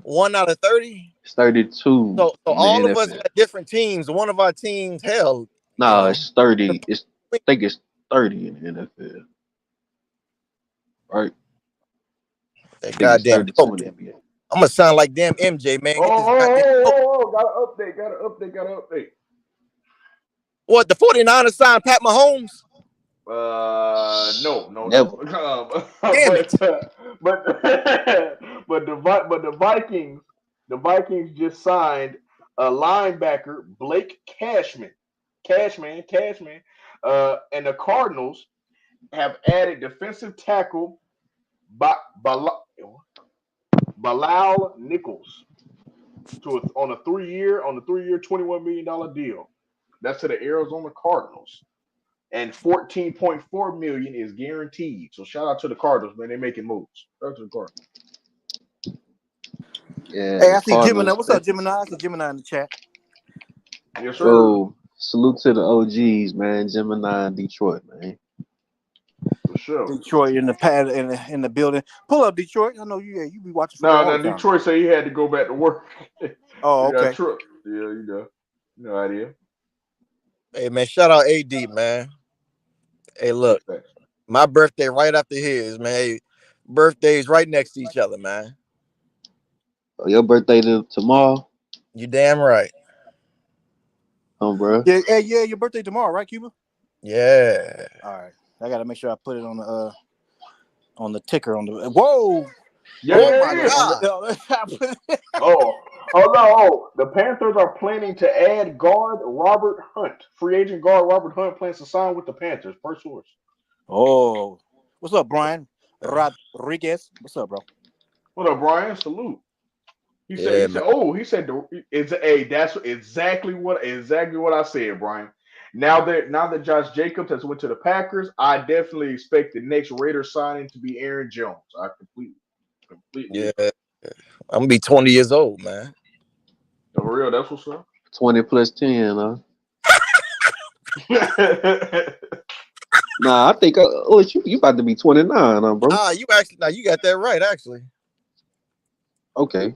1 out of 30. It's 32 So in the all of us NFL. got different teams. One of our teams, hell, you No, know, it's 30. I think it's 30 in the NFL. Right? I that think it's goddamn 32 in coach. the NBA. I'm gonna sound like damn MJ, man. Get this goddamn coach. Got an update. What, the 49ers signed Pat Mahomes? No. Never. Damn it. But the Vikings just signed a linebacker, Blake Cashman. Cashman. And the Cardinals have added defensive tackle Bilal Nichols on a 3-year $21 million deal. That's to the Arizona Cardinals. And $14.4 million is guaranteed. So shout out to the Cardinals, man. They're making moves. Shout out to the Cardinals. Yeah, Hey, the I see Gemini. Cardinals. What's up, Gemini? I see Gemini in the chat. Yes, sir. Yo, salute to the OGs, man. Gemini and Detroit, man. For sure. Detroit in the pad in the building. Pull up, Detroit. I know you be watching football all No, the time. Detroit said he had to go back to work. Oh, Yeah, okay. true. Yeah, you know. No idea. Hey, man, shout out AD, man. Hey, look, my birthday right after his, man. Hey, birthdays right next to each other, man. Oh, your birthday tomorrow? You damn right. Bro. Yeah, hey, yeah, your birthday tomorrow, right, Cuba? Yeah. All right. I gotta make sure I put it on the ticker on the. Whoa! Yeah, Oh yeah, my yeah. God. Oh, the Panthers are planning to add guard Robert Hunt. Free agent guard Robert Hunt plans to sign with the Panthers. First source. Oh, what's up, Brian Rodriguez? What's up, bro? What up, Brian? Salute. He Yeah, said, man. that's exactly what I said, Brian. Now that Josh Jacobs has went to the Packers, I definitely expect the next Raider signing to be Aaron Jones. I completely. Yeah. I'm gonna be 20 years old, man. For real, that's what's up. 20 plus 10, huh? Nah, I think you about to be 29, huh, bro? You got that right, actually. Okay.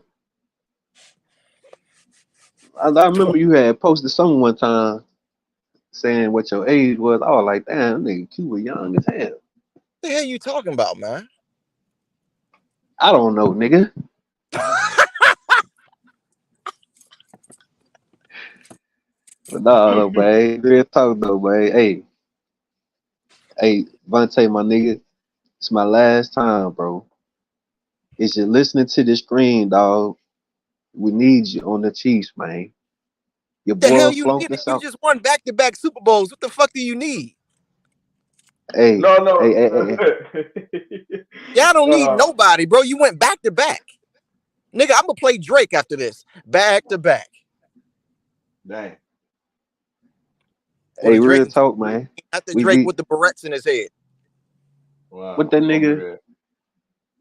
I remember you had posted something one time saying what your age was. I was like, damn, nigga, you were young as hell. What the hell you talking about, man? I don't know, nigga. But no, man. Real talk though, man. Hey, Vontae, my nigga. It's my last time, bro. Is you listening to the screen, dog? We need you on the Chiefs, man. Your The hell boy you flonked need? us You out. just won back-to-back Super Bowls. What the fuck do you need? Hey, No. hey. Y'all don't need nobody, bro. You went back-to-back. Nigga, I'm gonna play Drake after this. Back-to-back. Dang. Or the Hey, Drake real talk, man. after We Drake with the barrettes in his head. Wow. with that nigga,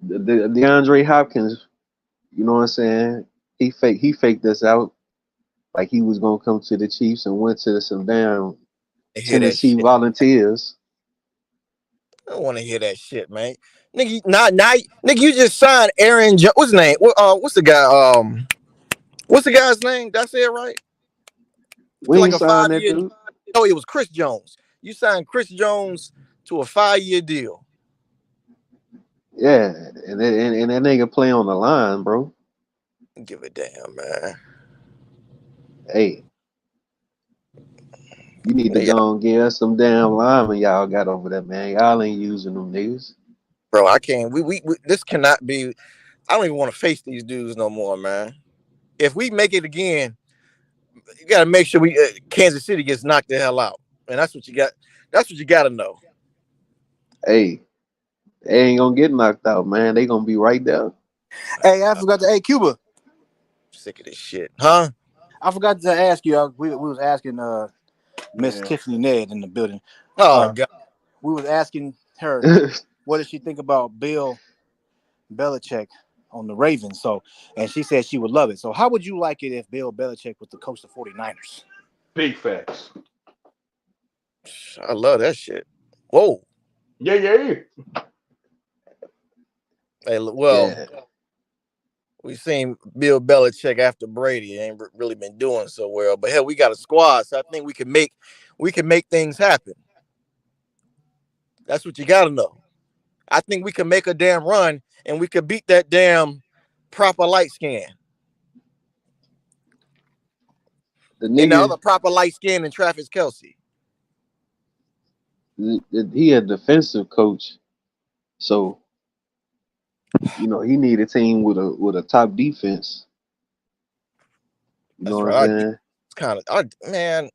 the DeAndre Hopkins. You know what I'm saying? He faked us out like he was gonna come to the Chiefs and went to some damn I hear that Tennessee shit. Volunteers. I don't want to hear that shit, man. Nigga, nigga, you just signed Aaron Jones. What's his name? What's the guy? What's the guy's name? Did I say it right? To We like ain't a signed that 5-year. dude. No, it was Chris Jones. You signed Chris Jones to a 5-year deal. Yeah, and that nigga play on the line, bro. Give a damn, man. Hey, you need to Nigga, go and get us some damn linemen y'all got over there, man. Y'all ain't using them niggas. bro, I can't. We this cannot be. I don't even want to face these dudes no more, man. If we make it again, you got to make sure Kansas City gets knocked the hell out, and that's what you got. That's what you got to know. Hey, They ain't gonna get knocked out, man. They gonna be right there. Hey, I forgot to. Hey, Cuba. Sick of this shit, huh? I forgot to ask you. We was asking Miss Yeah. Tiffany Ned in the building. Oh god. We was asking her what does she think about Bill Belichick on the Ravens. So, and she said she would love it. So, how would you like it if Bill Belichick was the coach of the 49ers? Big facts. I love that shit. Whoa. Yeah. Hey, well, Yeah, we seen Bill Belichick after Brady ain't really been doing so well. But hell, we got a squad, so I think we can make things happen. That's what you got to know. I think we can make a damn run and we could beat that damn proper light skin. the And the nigga, other proper light skin and Travis Kelsey. he a defensive coach, so he need a team with a top defense. You know That's what I'm right. saying? It's kind of man.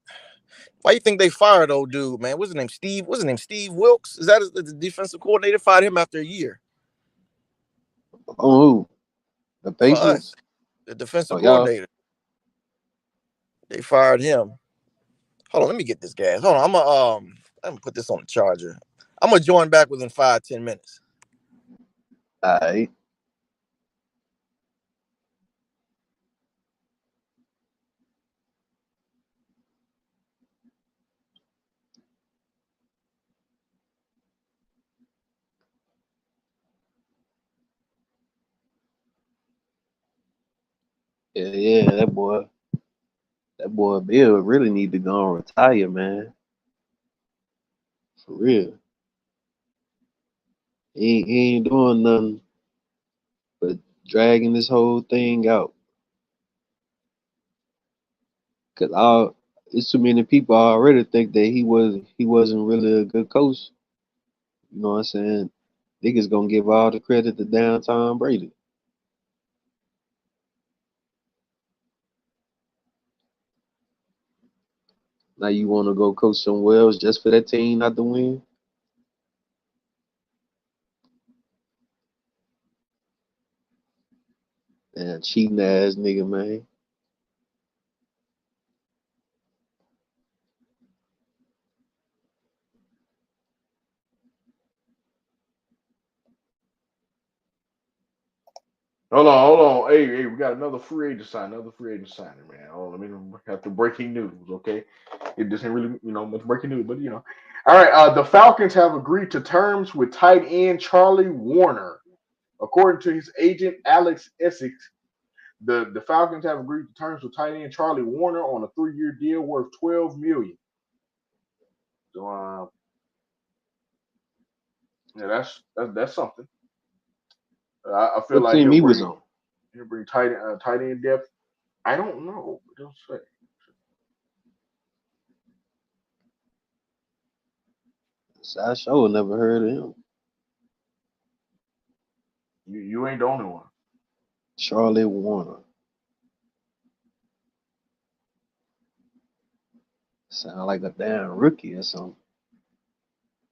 Why you think they fired old dude, man? What's his name? Steve? What's his name? Steve Wilkes? Is that the defensive coordinator? Fired him after a year. Oh, who? The For us, Patriots? the defensive Oh, y'all. coordinator. They fired him. Hold on, let me get this gas. Hold on, I'm gonna put this on the charger. I'm gonna join back within 5-10 minutes. All right. Yeah, that boy Bill really need to go and retire, man. For real. He ain't doing nothing but dragging this whole thing out. Cause it's too many people already think that he wasn't really a good coach. You know what I'm saying? Niggas gonna give all the credit to downtown Brady. Now you wanna go coach somewhere else just for that team not to win? Man, cheating ass nigga, man. Hold on. Hey, we got another free agent signing, man. Hold on, let me have the breaking news, okay? It doesn't really, much breaking news, but All right, the Falcons have agreed to terms with tight end Charlie Warner. According to his agent Alex Essex, the Falcons have agreed to terms with tight end Charlie Warner on a 3-year deal worth $12 million. So yeah, that's something. I feel What like team he'll he was bring on? tight end depth. I don't know. It don't say. I sure never heard of him. You ain't the only one. Charlie Warner. Sound like a damn rookie or something.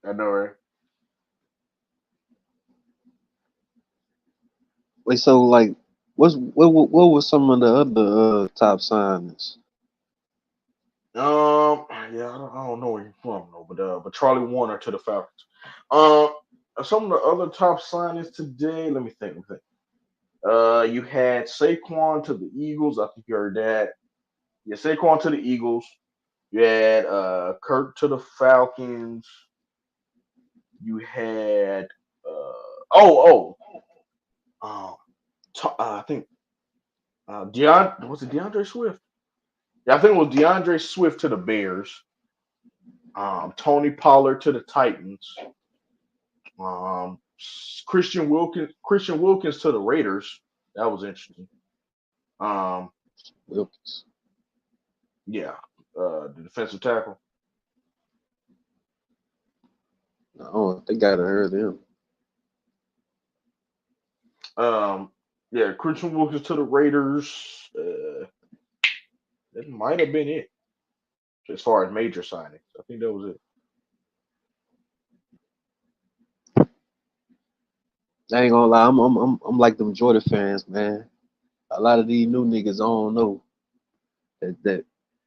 I know, right? Wait, so like, what was some of the other top signings? Yeah, I don't know where he's from though, but Charlie Warner to the Falcons. Um, some of the other top signings today. Let me think. You had Saquon to the Eagles. I think you heard that. Yeah, Saquon to the Eagles. You had Kirk to the Falcons. You had um, I think was it DeAndre Swift? Yeah, I think it was DeAndre Swift to the Bears. Tony Pollard to the Titans. Um, Christian Wilkins to the Raiders. That was interesting. Um, Wilkes. yeah, the defensive tackle. I don't think I'd have heard of him. Um, yeah, Christian Wilkins to the Raiders. That might have been it as far as major signings. I think that was it. I ain't gonna lie, I'm like them Jordan fans, man. A lot of these new niggas I don't know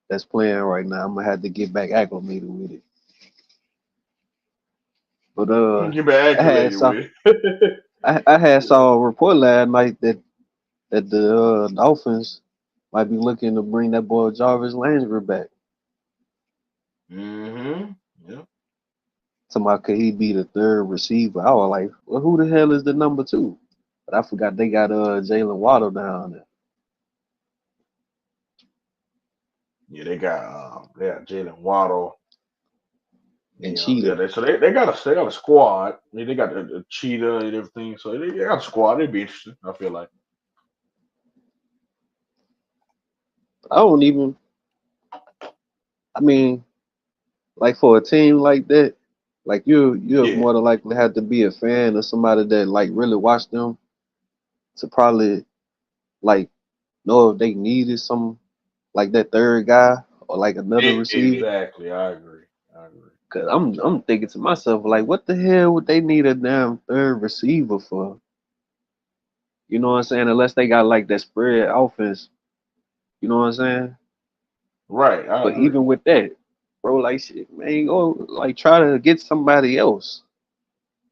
that's playing right now. I'm gonna have to get back acclimated with it. But You been I had acclimated saw with it. I had saw a report last night that the Dolphins might be looking to bring that boy Jarvis Landry back. Mm-hmm. Yep. Somebody could he be the third receiver? I was like, well, who the hell is the number two? But I forgot they got Jalen Waddle down there. Yeah, they got Jalen Waddle. And Yeah, Cheetah. they got a squad. I mean, they got the cheetah and everything, so they got a squad. They'd be interesting. I feel like. I don't even. I mean, like for a team like that, like you're Yeah, more than likely have to be a fan of somebody that like really watch them to probably like know if they needed some like that third guy or like another receiver. exactly. I agree. I agree. Cause I'm thinking to myself like, what the hell would they need a damn third receiver for? You know what I'm saying? Unless they got like that spread offense. You know what I'm saying? Right, I But agree. even with that, bro, like shit, man, go like try to get somebody else.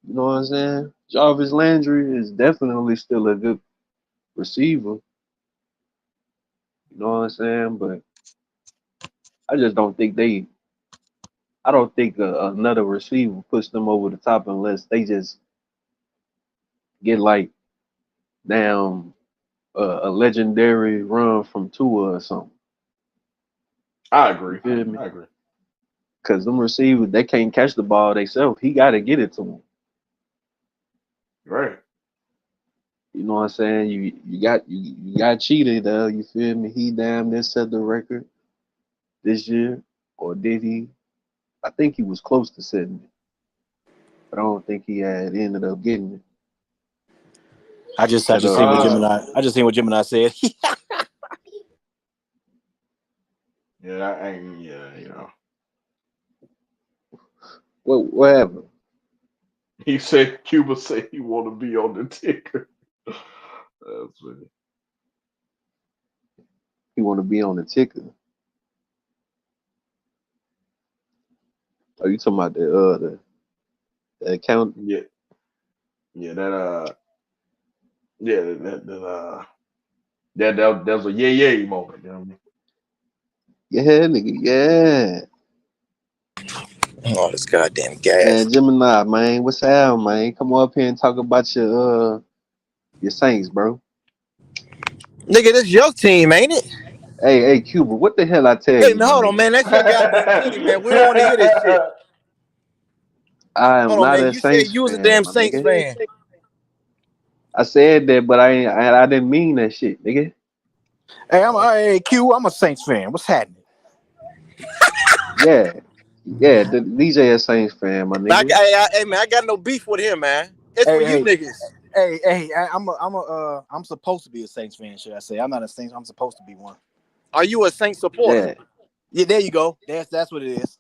You know what I'm saying? Jarvis Landry is definitely still a good receiver. You know what I'm saying? But I just don't think they. I don't think another receiver puts them over the top unless they just get like down a legendary run from Tua or something. I You agree. feel me? I agree. Because them receivers, they can't catch the ball themselves. He got to get it to them. Right. You know what I'm saying? You got cheated though. You feel me? He damn near set the record this year, or did he? I think he was close to setting it, but I don't think he had ended up getting it. I just But seen what Uh, Gemini. I just seen what Gemini said. yeah, I ain't. Yeah, you know. whatever. He said Cuba said he want to be on the ticker. That's funny. He want to be on the ticker. Are you talking about the account? Yeah, yeah. Yeah, that was a yay moment. You know what I mean? Yeah, nigga, yeah. Oh, this goddamn gas. Man, Gemini, man, what's up, man? Come up here and talk about your Saints, bro. Nigga, this your team, ain't it? Hey, Cuba, what the hell I tell Hey, you, man, my hold on, nigga? man. That's your goddamn team, man. We don't want to hear this shit. I am Hold on, not man. a You said Saints you was a fan, damn my Saints nigga. fan. I said that, but I didn't mean that shit, nigga. Hey, Q. I'm a Saints fan. What's happening? Yeah, the DJ a Saints fan, my nigga. Hey, man, I got no beef with him, man. It's for Hey, you hey, niggas. I'm supposed to be a Saints fan, should I say? I'm not a Saints. I'm supposed to be one. Are you a Saints supporter? Yeah, Yeah, there you go. That's what it is.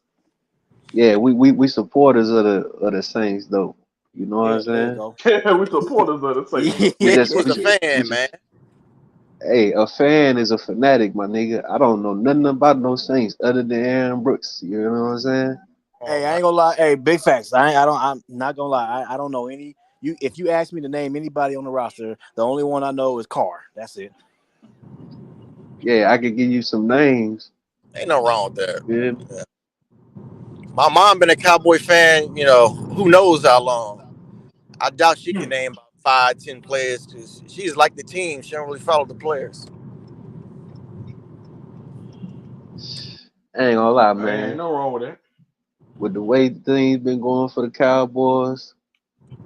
yeah, we supporters of the Saints though. You know what I'm Yeah, there you saying? go. We supporters of the Saints. Yeah, We You just was we a just, we fan, just man. hey, a fan is a fanatic, my nigga. I don't know nothing about no Saints other than Aaron Brooks. You know what I'm saying? Oh Hey, I my. ain't gonna lie. Hey, big facts. I'm not gonna lie. I don't know any. If you ask me to name anybody on the roster, the only one I know is Carr. That's it. Yeah, I could give you some names. Ain't no wrong with that. Yeah, My mom been a Cowboy fan, who knows how long. I doubt she can name about 5, 10 players because she's like the team. She don't really follow the players. I ain't gonna lie, Ain't man. no wrong with that. With the way things been going for the Cowboys,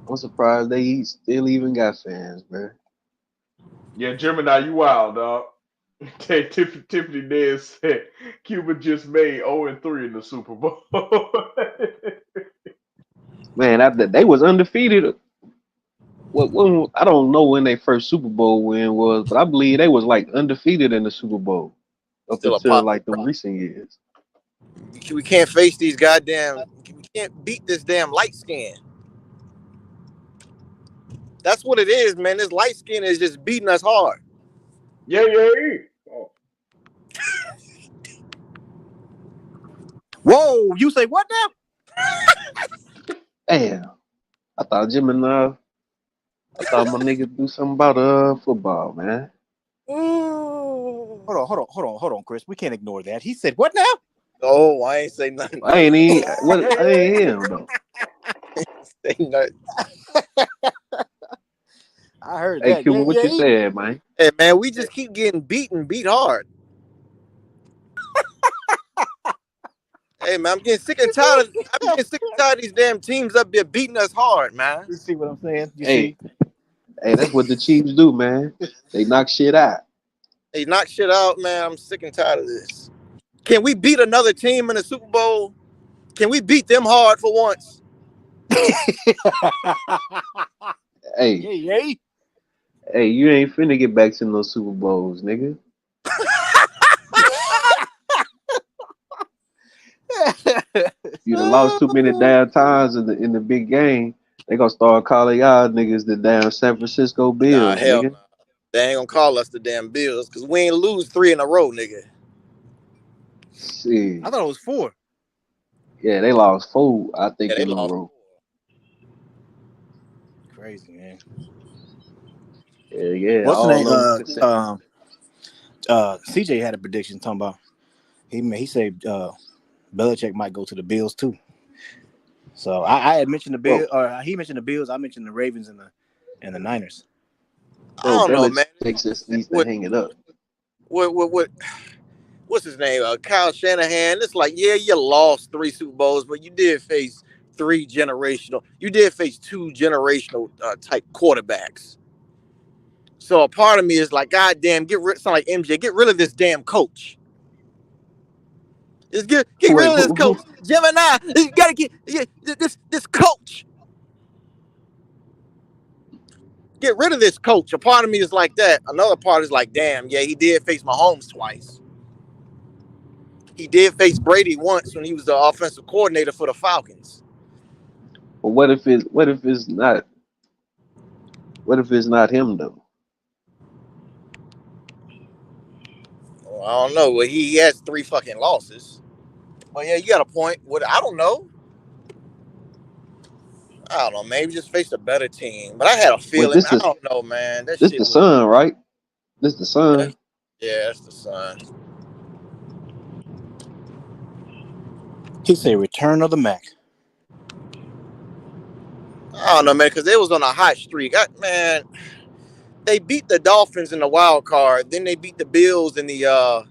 I'm surprised they still even got fans, man. Yeah, Gemini, you wild, dog. Tiffany Ned said Cuba just made 0-3 in the Super Bowl. Man, they was undefeated. When, I don't know when their first Super Bowl win was, but I believe they was like undefeated in the Super Bowl up Still a until possible like the problem. recent years. We can't face these goddamn. We can't beat this damn light skin. That's what it is, man. This light skin is just beating us hard. Yeah. Oh. Whoa, you say what now? Damn. I thought Gemini. I thought my nigga do something about football, man. Hold on, Chris. We can't ignore that. He said what now? Oh, I ain't say nothing. I ain't hear him though. Say nothing. I heard Hey, that. Cuban, what you said, man? Hey, man, we just keep getting beat hard. Hey, man, I'm getting sick and tired of these damn teams up there beating us hard, man. You see what I'm saying? Hey, that's what the Chiefs do, man. They knock shit out. They knock shit out, man. I'm sick and tired of this. Can we beat another team in the Super Bowl? Can we beat them hard for once? Hey, hey, you ain't finna get back to no Super Bowls, nigga. You done lost too many damn times in the big game. They gonna start calling y'all niggas the damn San Francisco Bills, hell nigga. nah. They ain't gonna call us the damn Bills because we ain't lose 3 in a row, nigga. Shit. I thought it was 4. Yeah, they lost 4, I think, Yeah, they in a lost. row. Crazy, man. Yeah. What's the name? All CJ had a prediction talking about he said Belichick might go to the Bills too. So I had mentioned the Bills, or he mentioned the Bills. I mentioned the Ravens and the Niners. I don't know, man. Belichick just needs to hang it up. What's his name? Kyle Shanahan. It's like, yeah, you lost 3 Super Bowls, but you did face 2 generational type quarterbacks. So a part of me is like, God damn, sound like MJ, get rid of this damn coach. Just get rid of this coach. Gemini, you gotta get this coach. Get rid of this coach. A part of me is like that. Another part is like, damn, yeah, he did face Mahomes twice. He did face Brady once when he was the offensive coordinator for the Falcons. But what if it's not him though? Well, I don't know. Well, he has 3 fucking losses. Well, yeah, you got a point. I don't know. I don't know. Maybe just face a better team. But I had a feeling. I don't know, man. That this shit the Sun, right? This the Sun. Yeah, that's the Sun. He said return of the Mac. I don't know, man, because they was on a hot streak. Man, they beat the Dolphins in the wild card. Then they beat the Bills in the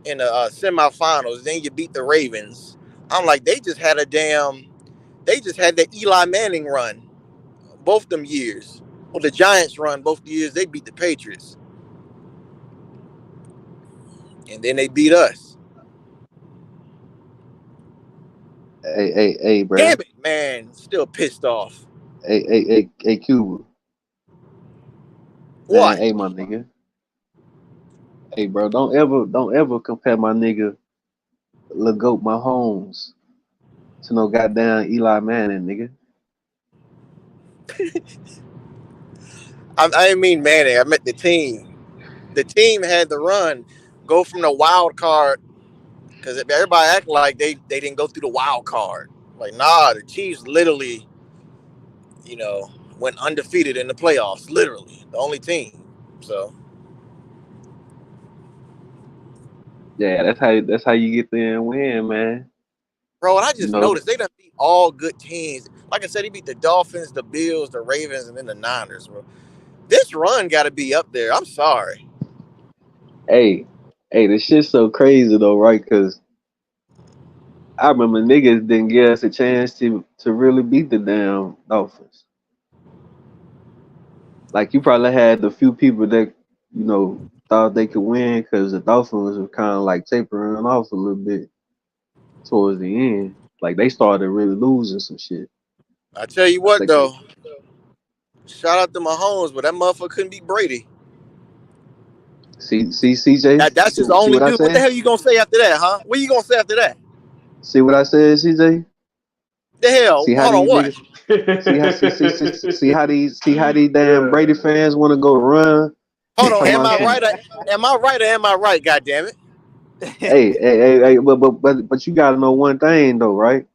semifinals. Then you beat the Ravens. I'm like, they just had the Eli Manning run both them years. Well, the Giants run both the years they beat the Patriots. And then they beat us. Hey, bro. Damn it, man. Still pissed off. Hey, Cuba. What? Man, hey, my nigga. Hey, bro, don't ever compare my nigga Lil Goat Mahomes to no goddamn Eli Manning, nigga. I didn't mean Manning. I meant the team. The team had the run, go from the wild card, because everybody act like they didn't go through the wild card. Like, nah, the Chiefs literally, went undefeated in the playoffs. Literally, the only team. So. Yeah, that's how you get there and win, man. Bro, and I just noticed they done beat all good teams. Like I said, he beat the Dolphins, the Bills, the Ravens, and then the Niners, bro. This run got to be up there. I'm sorry. Hey, this shit's so crazy though, right? Because I remember niggas didn't give us a chance to really beat the damn Dolphins. Like, you probably had a few people that, thought they could win because the Dolphins were kind of like tapering off a little bit towards the end. Like, they started really losing some shit. I tell you what, though. Shout out to Mahomes, but that motherfucker couldn't beat Brady. See, CJ? That's his only dude. What the hell you going to say after that, huh? What you going to say after that? See what I said, CJ? The hell? See Hold on, what? See how these damn Brady fans want to go run. Hold on, Talking am about I some, right? Am I right or am I right? God damn it! hey, but you gotta know one thing though, right?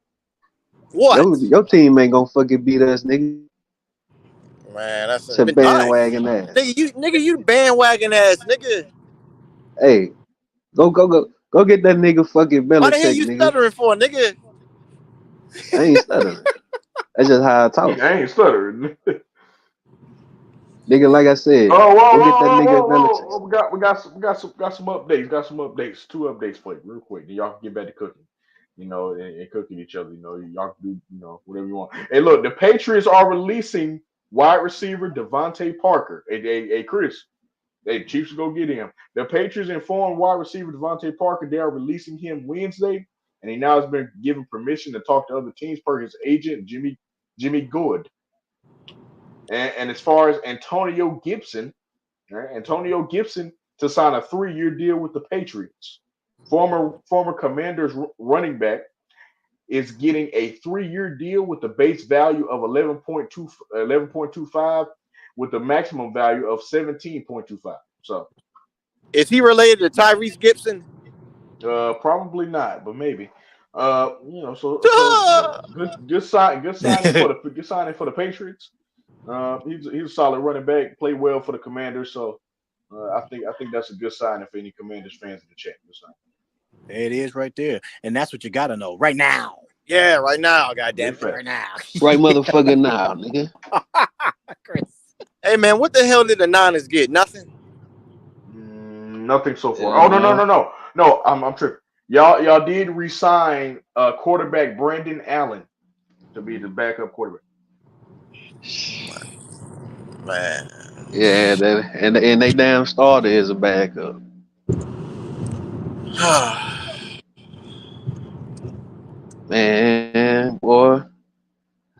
What? Your team ain't gonna fucking beat us, nigga. Man, that's It's a been all right. bandwagon ass. You bandwagon ass nigga. Hey, go get that nigga fucking Why the hell Belichick, you nigga. stuttering for, nigga? I ain't stuttering. That's just how I talk. I ain't stuttering. Nigga, like I said, Oh, go get that nigga Belichick. whoa! We got some updates. Got some updates. 2 updates for you, real quick. Then y'all can get back to cooking. You know, and cooking each other. You know, y'all can do whatever you want. Hey, look, the Patriots are releasing wide receiver Devontae Parker. Hey, Chris. Hey, Chiefs go get him. The Patriots informed wide receiver Devontae Parker they are releasing him Wednesday, and he now has been given permission to talk to other teams per his agent Jimmy Good. And as far as Antonio Gibson to sign a 3-year deal with the Patriots. Former Commanders running back is getting a 3-year deal with the base value of 11.25 with the maximum value of 17.25. So Is he related to Tyrese Gibson? probably not, but maybe. So good signing for the Patriots. He's a solid running back, played well for the Commanders, so I think that's a good sign for any Commanders fans in the chat. There it is right there. And that's what you gotta know right now. Yeah, right now, goddamn it, Yes, right now. Right motherfucker now, nigga. Chris. Hey man, what the hell did the Niners get? Nothing. Nothing so far. Hell Oh no. no! I'm tripping. Y'all did resign quarterback Brandon Allen to be the backup quarterback. Man. Yeah, and they damn starter is a backup. Man, boy.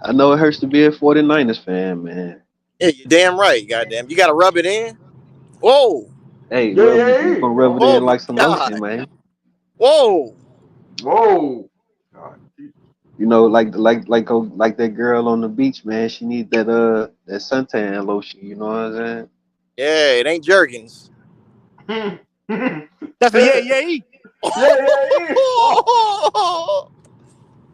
I know it hurts to be a 49ers fan, man. Yeah, you're damn right, goddamn. You gotta rub it in. Whoa. Hey, Yeah, well, yeah, we yeah. gonna rub it Oh in my like some God. lotion, man. Whoa. Whoa. God, You know, like that girl on the beach, man. She need that suntan lotion. You know what I'm saying? Yeah, it ain't Jergens. yeah, That's a yeah. yeah.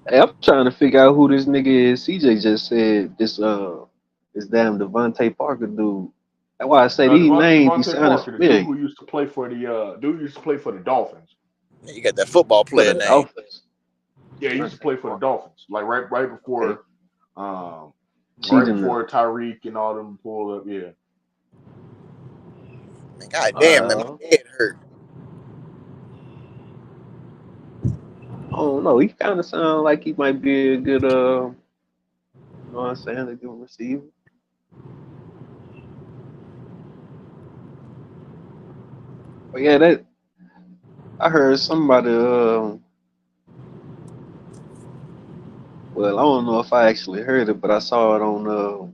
Hey, I'm trying to figure out who this nigga is. CJ just said this damn Devontae Parker dude. That's why I say these names be Devontae sounding Parker, the dude familiar who used to play for the Dolphins. You got that football for player the name. Dolphins. Yeah, he used to play for the Dolphins. Like right Okay. before Cheating them. Tyreek and all them pulled up. Yeah. Man, God damn, man, my head hurt. I don't know. He kind of sounds like he might be a good, you know what I'm saying, a good receiver. But yeah, that I heard somebody. Well, I don't know if I actually heard it, but I saw it on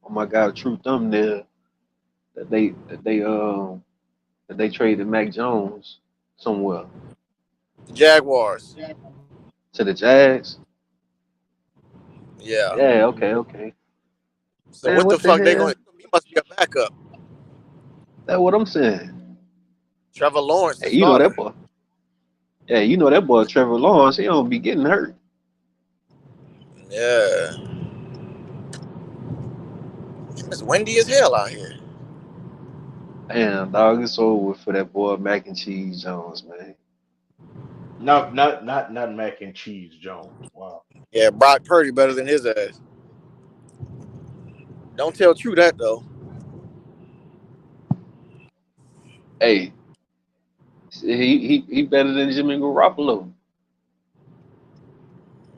my guy True Thumbnail that they traded Mac Jones somewhere The Jaguars. to the Jags. Yeah. Yeah, okay. So Man, what the what the fuck they hell? going? He must be a backup. That's what I'm saying. Trevor Lawrence, the Hey, you know that starter. boy. Yeah, you know that boy Trevor Lawrence. He don't be getting hurt. Yeah. It's windy as hell out here. Damn, dog, it's over for that boy Mac and Cheese Jones, man. Not Mac and Cheese Jones. Wow. Yeah, Brock Purdy better than his ass. Don't tell True that though. Hey, he better than Jimmy Garoppolo.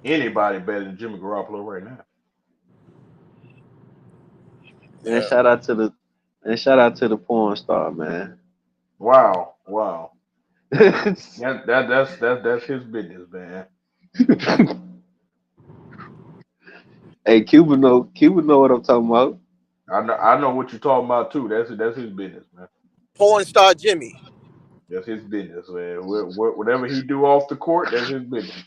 Anybody better than Jimmy Garoppolo right now? Man, Yeah. shout out to the porn star, man. Wow. Hey, That's his business, man. Cuba know what I'm talking about. I know what you're talking about too. That's his business, man. Porn star Jimmy. That's his business, man. Whatever he do off the court, that's his business.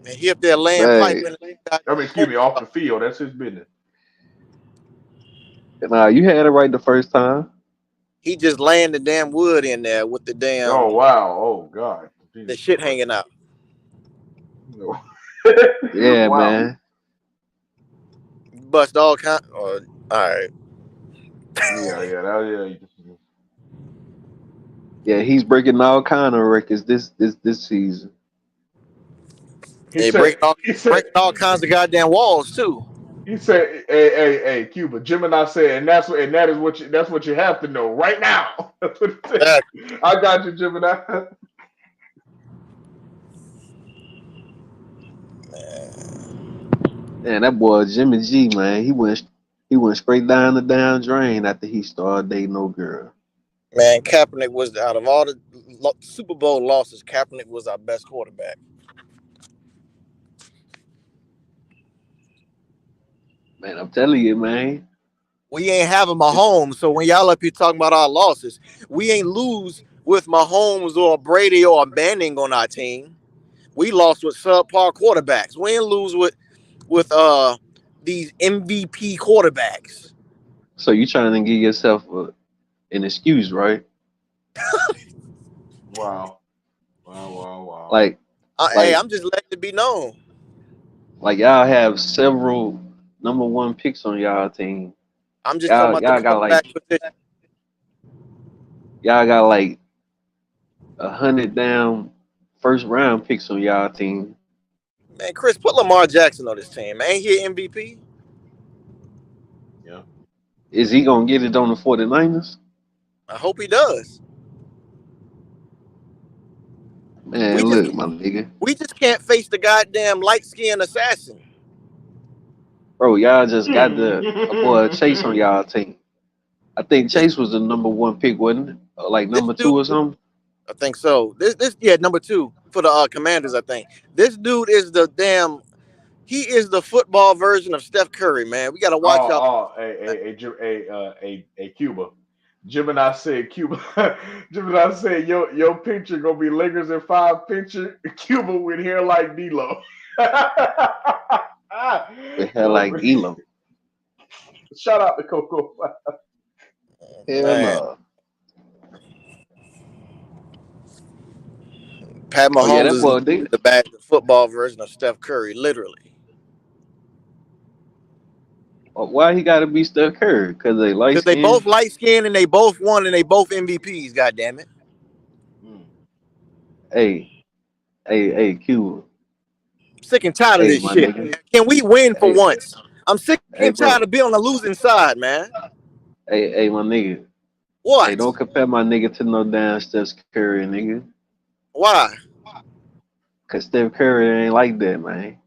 Man, he up there laying pipe Man, in I mean, excuse me, off the field. That's his business. Nah, you had it right the first time. He just laying the damn wood in there with the Oh damn wow! Oh God! the Jesus shit Christ. hanging out. Yeah, Wow. man. Bust all kind. All right. Yeah. Yeah, he's breaking all kind of records this season. He They said. He said. breaking all kinds of goddamn walls too. He said, "Hey, Cuba." Gemini said, and that's what you have to know right now. That's what he said. Exactly. I got you, Gemini. Man, that boy Jimmy G, man, he went straight down the down drain after he started dating no girl. Man, Kaepernick was out of all the Super Bowl losses. Kaepernick was our best quarterback. Man, I'm telling you, man. We ain't having Mahomes, so when y'all up here talking about our losses, we ain't lose with Mahomes or Brady or Manning on our team. We lost with subpar quarterbacks. We ain't lose with these MVP quarterbacks. So you trying to give yourself an excuse, right? Wow. Like Hey, I'm just letting it be known. like y'all have several number one picks on y'all team. I'm just talking about the quarterback position. Y'all got like 100 down first round picks on y'all team. Man, Chris, put Lamar Jackson on this team. Man, ain't he an MVP? Yeah. Is he gonna get it on the 49ers? I hope he does. Man, look, my nigga. We just can't face the goddamn light-skinned assassin. Bro, y'all just got a boy Chase on y'all team. I think Chase was the number one pick, wasn't it? Like number two or something? I think so. This number 2 for the Commanders, I think. This dude is he is the football version of Steph Curry, man. We got to watch out. Hey, Cuba. Gemini said, Gemini said, your picture gonna be Lakers in 5 picture. Cuba with hair like D-Lo. With hair like D-Lo. Shout out to Coco. Hell no. Pat Mahomes is that boy, the football version of Steph Curry, literally. why he got to be Steph Curry? Because they light Because they both skinned? light skinned and they both won and they both MVPs. God damn it! Hey, Cuba. I'm sick and tired of this my shit. nigga. Can we win for once? I'm sick and bro. tired of being on the losing side, man. Hey, my nigga. What? Hey, don't compare my nigga to no damn Steph Curry, nigga. Why? Because Steph Curry ain't like that, man.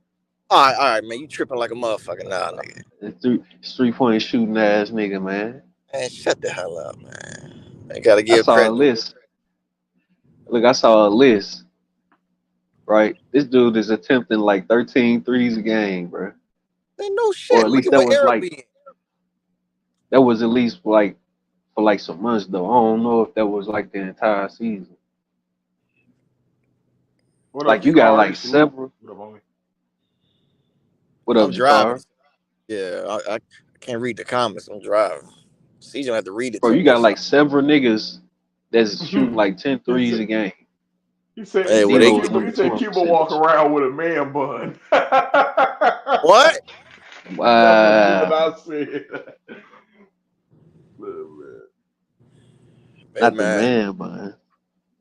All right, man. You tripping like a motherfucker now, nigga. It's 3-point shooting ass nigga, man. Man, shut the hell up, man. I gotta give I saw credit. a list. Look, I saw a list. Right? This dude is attempting like 13 threes a game, bro. Man, no shit. Or at least Look at what Arrow be. That was at least for some months though. I don't know if that was like the entire season. What like up, you got Jakari? like several. What up, homie? What up, I'm driving. Jakar? Yeah, I can't read the comments. I'm driving. CJ have to read it Bro, to you me. got like several niggas that's shooting like 10 threes a game. He said, Hey, he said Cuba walk around with a man bun. What? Wow. That's what Gemini said. Hey, Not the man, man.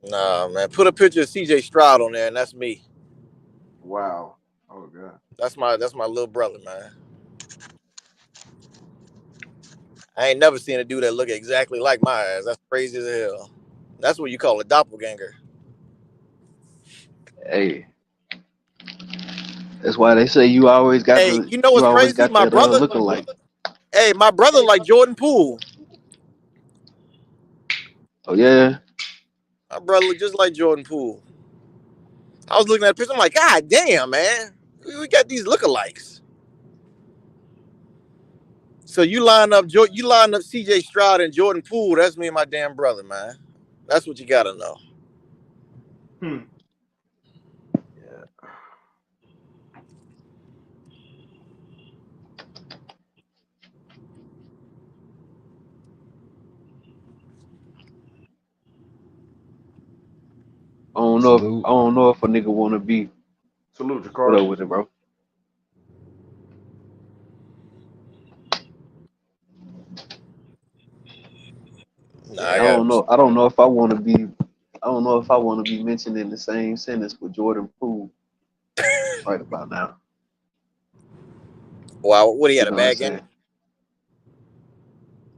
Nah, man. Put a picture of CJ Stroud on there, and that's me. Wow. Oh god. That's my little brother, man. I ain't never seen a dude that look exactly like my ass. That's crazy as hell. That's what you call a doppelganger. Hey. That's why they say you always got You know what's crazy? My brother look-alike. Hey, my brother like Jordan Poole. Oh yeah. My brother look just like Jordan Poole. I was looking at the picture. I'm like, God damn, man. We got these lookalikes. So you line up CJ Stroud and Jordan Poole. That's me and my damn brother, man. That's what you gotta know. Yeah. I don't know if a nigga want to be. Salute, What Jakari. up with it, bro? Nah, Yeah, I got. I don't know if I want to be. I don't know if I want to be mentioned in the same sentence with Jordan Poole right about now. Wow, what he You had a know what I'm bad game. saying?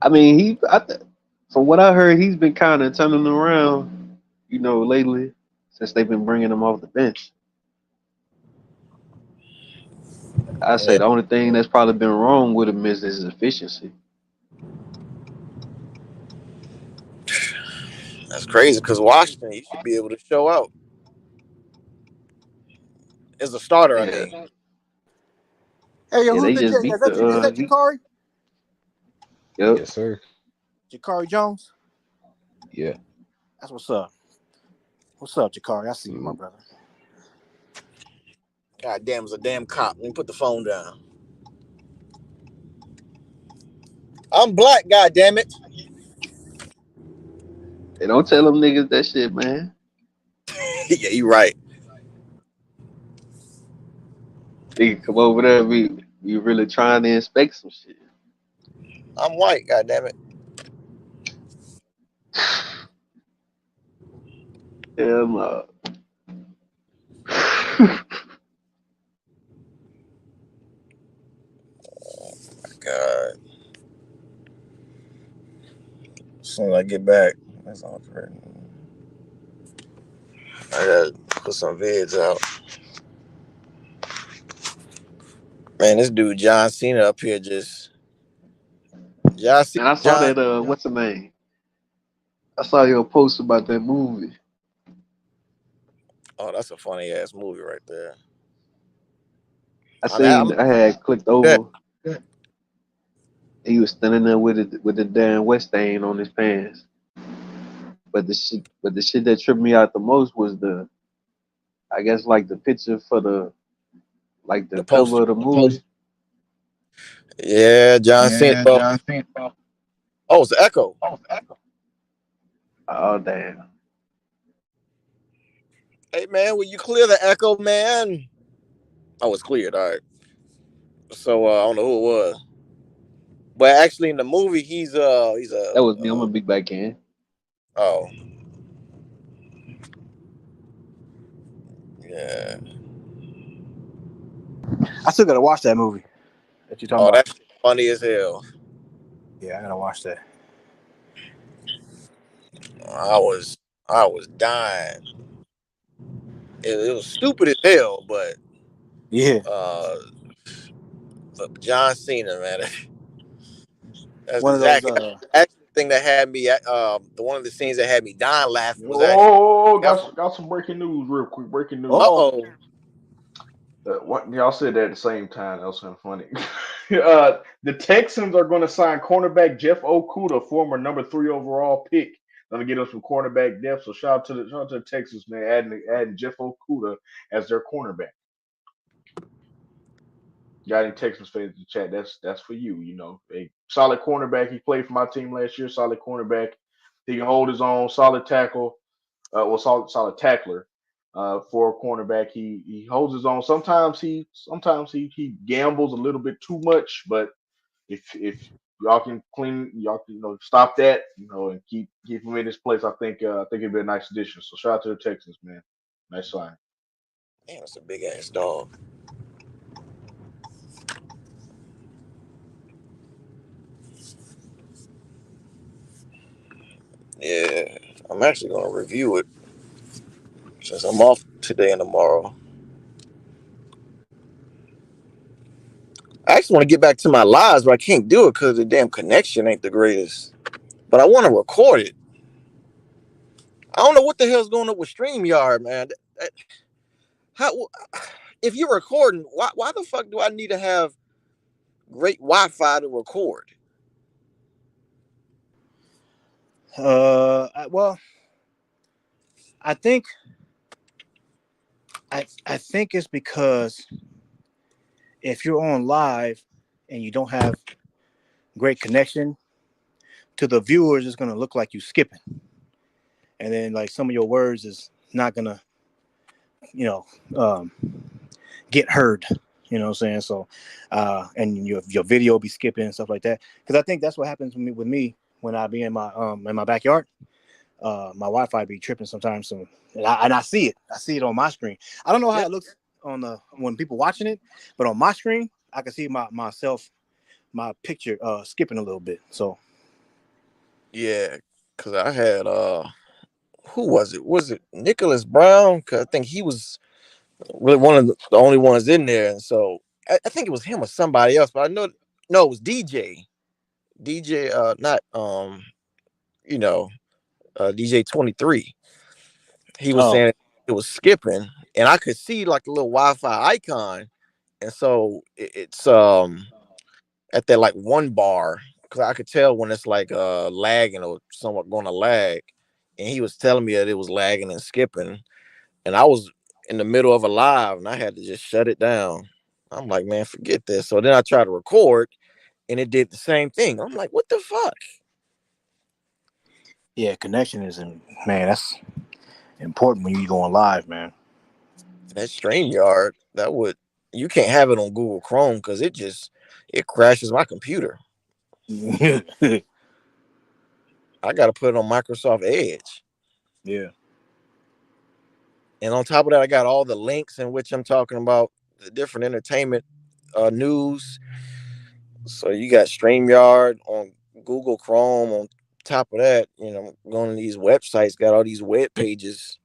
I mean, from what I heard, he's been kind of turning around. You know, lately since they've been bringing him off the bench. I say Yeah, the only thing that's probably been wrong with him is his efficiency. that's crazy. Because Washington, you should be able to show out as a starter. I Yeah, mean, Hey, yo, yeah, who's they the just J? Is beat that is the that Jakari? yep. Yes, sir. Jakari Jones. Yeah. That's what's up. What's up, Jakari? I see you, my Salute. brother. God damn, it's a damn cop. Let me put the phone down. I'm black. God damn it. They don't tell them niggas that shit, man. Yeah, you right. They can come over there and be really trying to inspect some shit. I'm white. God damn it. Hell no. God. As soon as I get back, that's all correct. I gotta put some vids out. Man, this dude John Cena up here just John Cena. And I saw John. that what's the name? I saw your post about that movie. Oh, that's a funny ass movie right there. I'm I had clicked that. over. He was standing there with the damn wet stain on his pants. But the shit that tripped me out the most was I guess like the picture for the The cover poster. of the movie. Yeah, John Cena. Well, oh, it's the Echo. Oh damn. Hey man, will you clear the Echo, man? Oh, it's cleared. All right. So I don't know who it was, but actually in the movie he's a That was me. I'm a big back end. oh yeah. I still gotta watch that movie that you're talking Oh, about. that's funny as hell. Yeah, I gotta watch that. I was dying. It was stupid as hell, but Yeah, uh, John Cena, man, that's one of those. exactly that's the thing that had me. The one of the scenes that had me dying laughing was actually Oh, that one. got some breaking news real quick. Breaking news. Oh, Oh, What y'all said that at the same time? That was kind of funny. The Texans are going to sign cornerback Jeff Okuda, former number 3 overall pick. Going to get us some cornerback depth. So shout out to the Texans, man, adding Jeff Okuda as their cornerback. Got any Texans fans in the chat? That's for you. You know, a solid cornerback. He played for my team last year. Solid cornerback. He can hold his own. Solid tackle. Solid tackler. For a cornerback, he holds his own. Sometimes he gambles a little bit too much, but if y'all can stop that, and keep him in his place, I think it'd be a nice addition. So shout out to the Texans, man. Nice sign. damn, that's a big ass dog. Yeah, I'm actually gonna review it since I'm off today and tomorrow. I actually want to get back to my lives, but I can't do it because the damn connection ain't the greatest. But I want to record it. I don't know what the hell's going on with StreamYard, man. How if you're recording, why the fuck do I need to have great Wi-Fi to record? well, I think I think it's because if you're on live and you don't have great connection to the viewers, it's gonna look like you skipping, and then like some of your words is not gonna, you know, get heard. You know what I'm saying? So, and your video will be skipping and stuff like that. Because I think that's what happens with me when I be in my backyard. My Wi-Fi be tripping sometimes, so and I see it. I see it on my screen. I don't know how it looks on when people watching it, but on my screen, I can see my picture skipping a little bit. So Yeah, because I had who was it? Was it Nicholas Brown? Because I think he was really one of the only ones in there, and so I think it was him or somebody else. But I know no, it was DJ. DJ, not DJ 23. He was saying it was skipping, and I could see like a little Wi-Fi icon, and so it's at that like one bar because I could tell when it's like lagging or somewhat going to lag, and he was telling me that it was lagging and skipping, and I was in the middle of a live and I had to just shut it down. I'm like, man, forget this. So then I tried to record, and it did the same thing. I'm like, what the fuck? yeah, connection is man, that's important when you going live, man. That StreamYard, you can't have it on Google Chrome because it crashes my computer. I got to put it on Microsoft Edge. Yeah. And on top of that, I got all the links in which I'm talking about the different entertainment news. So you got StreamYard on Google Chrome. On top of that, going to these websites, got all these web pages.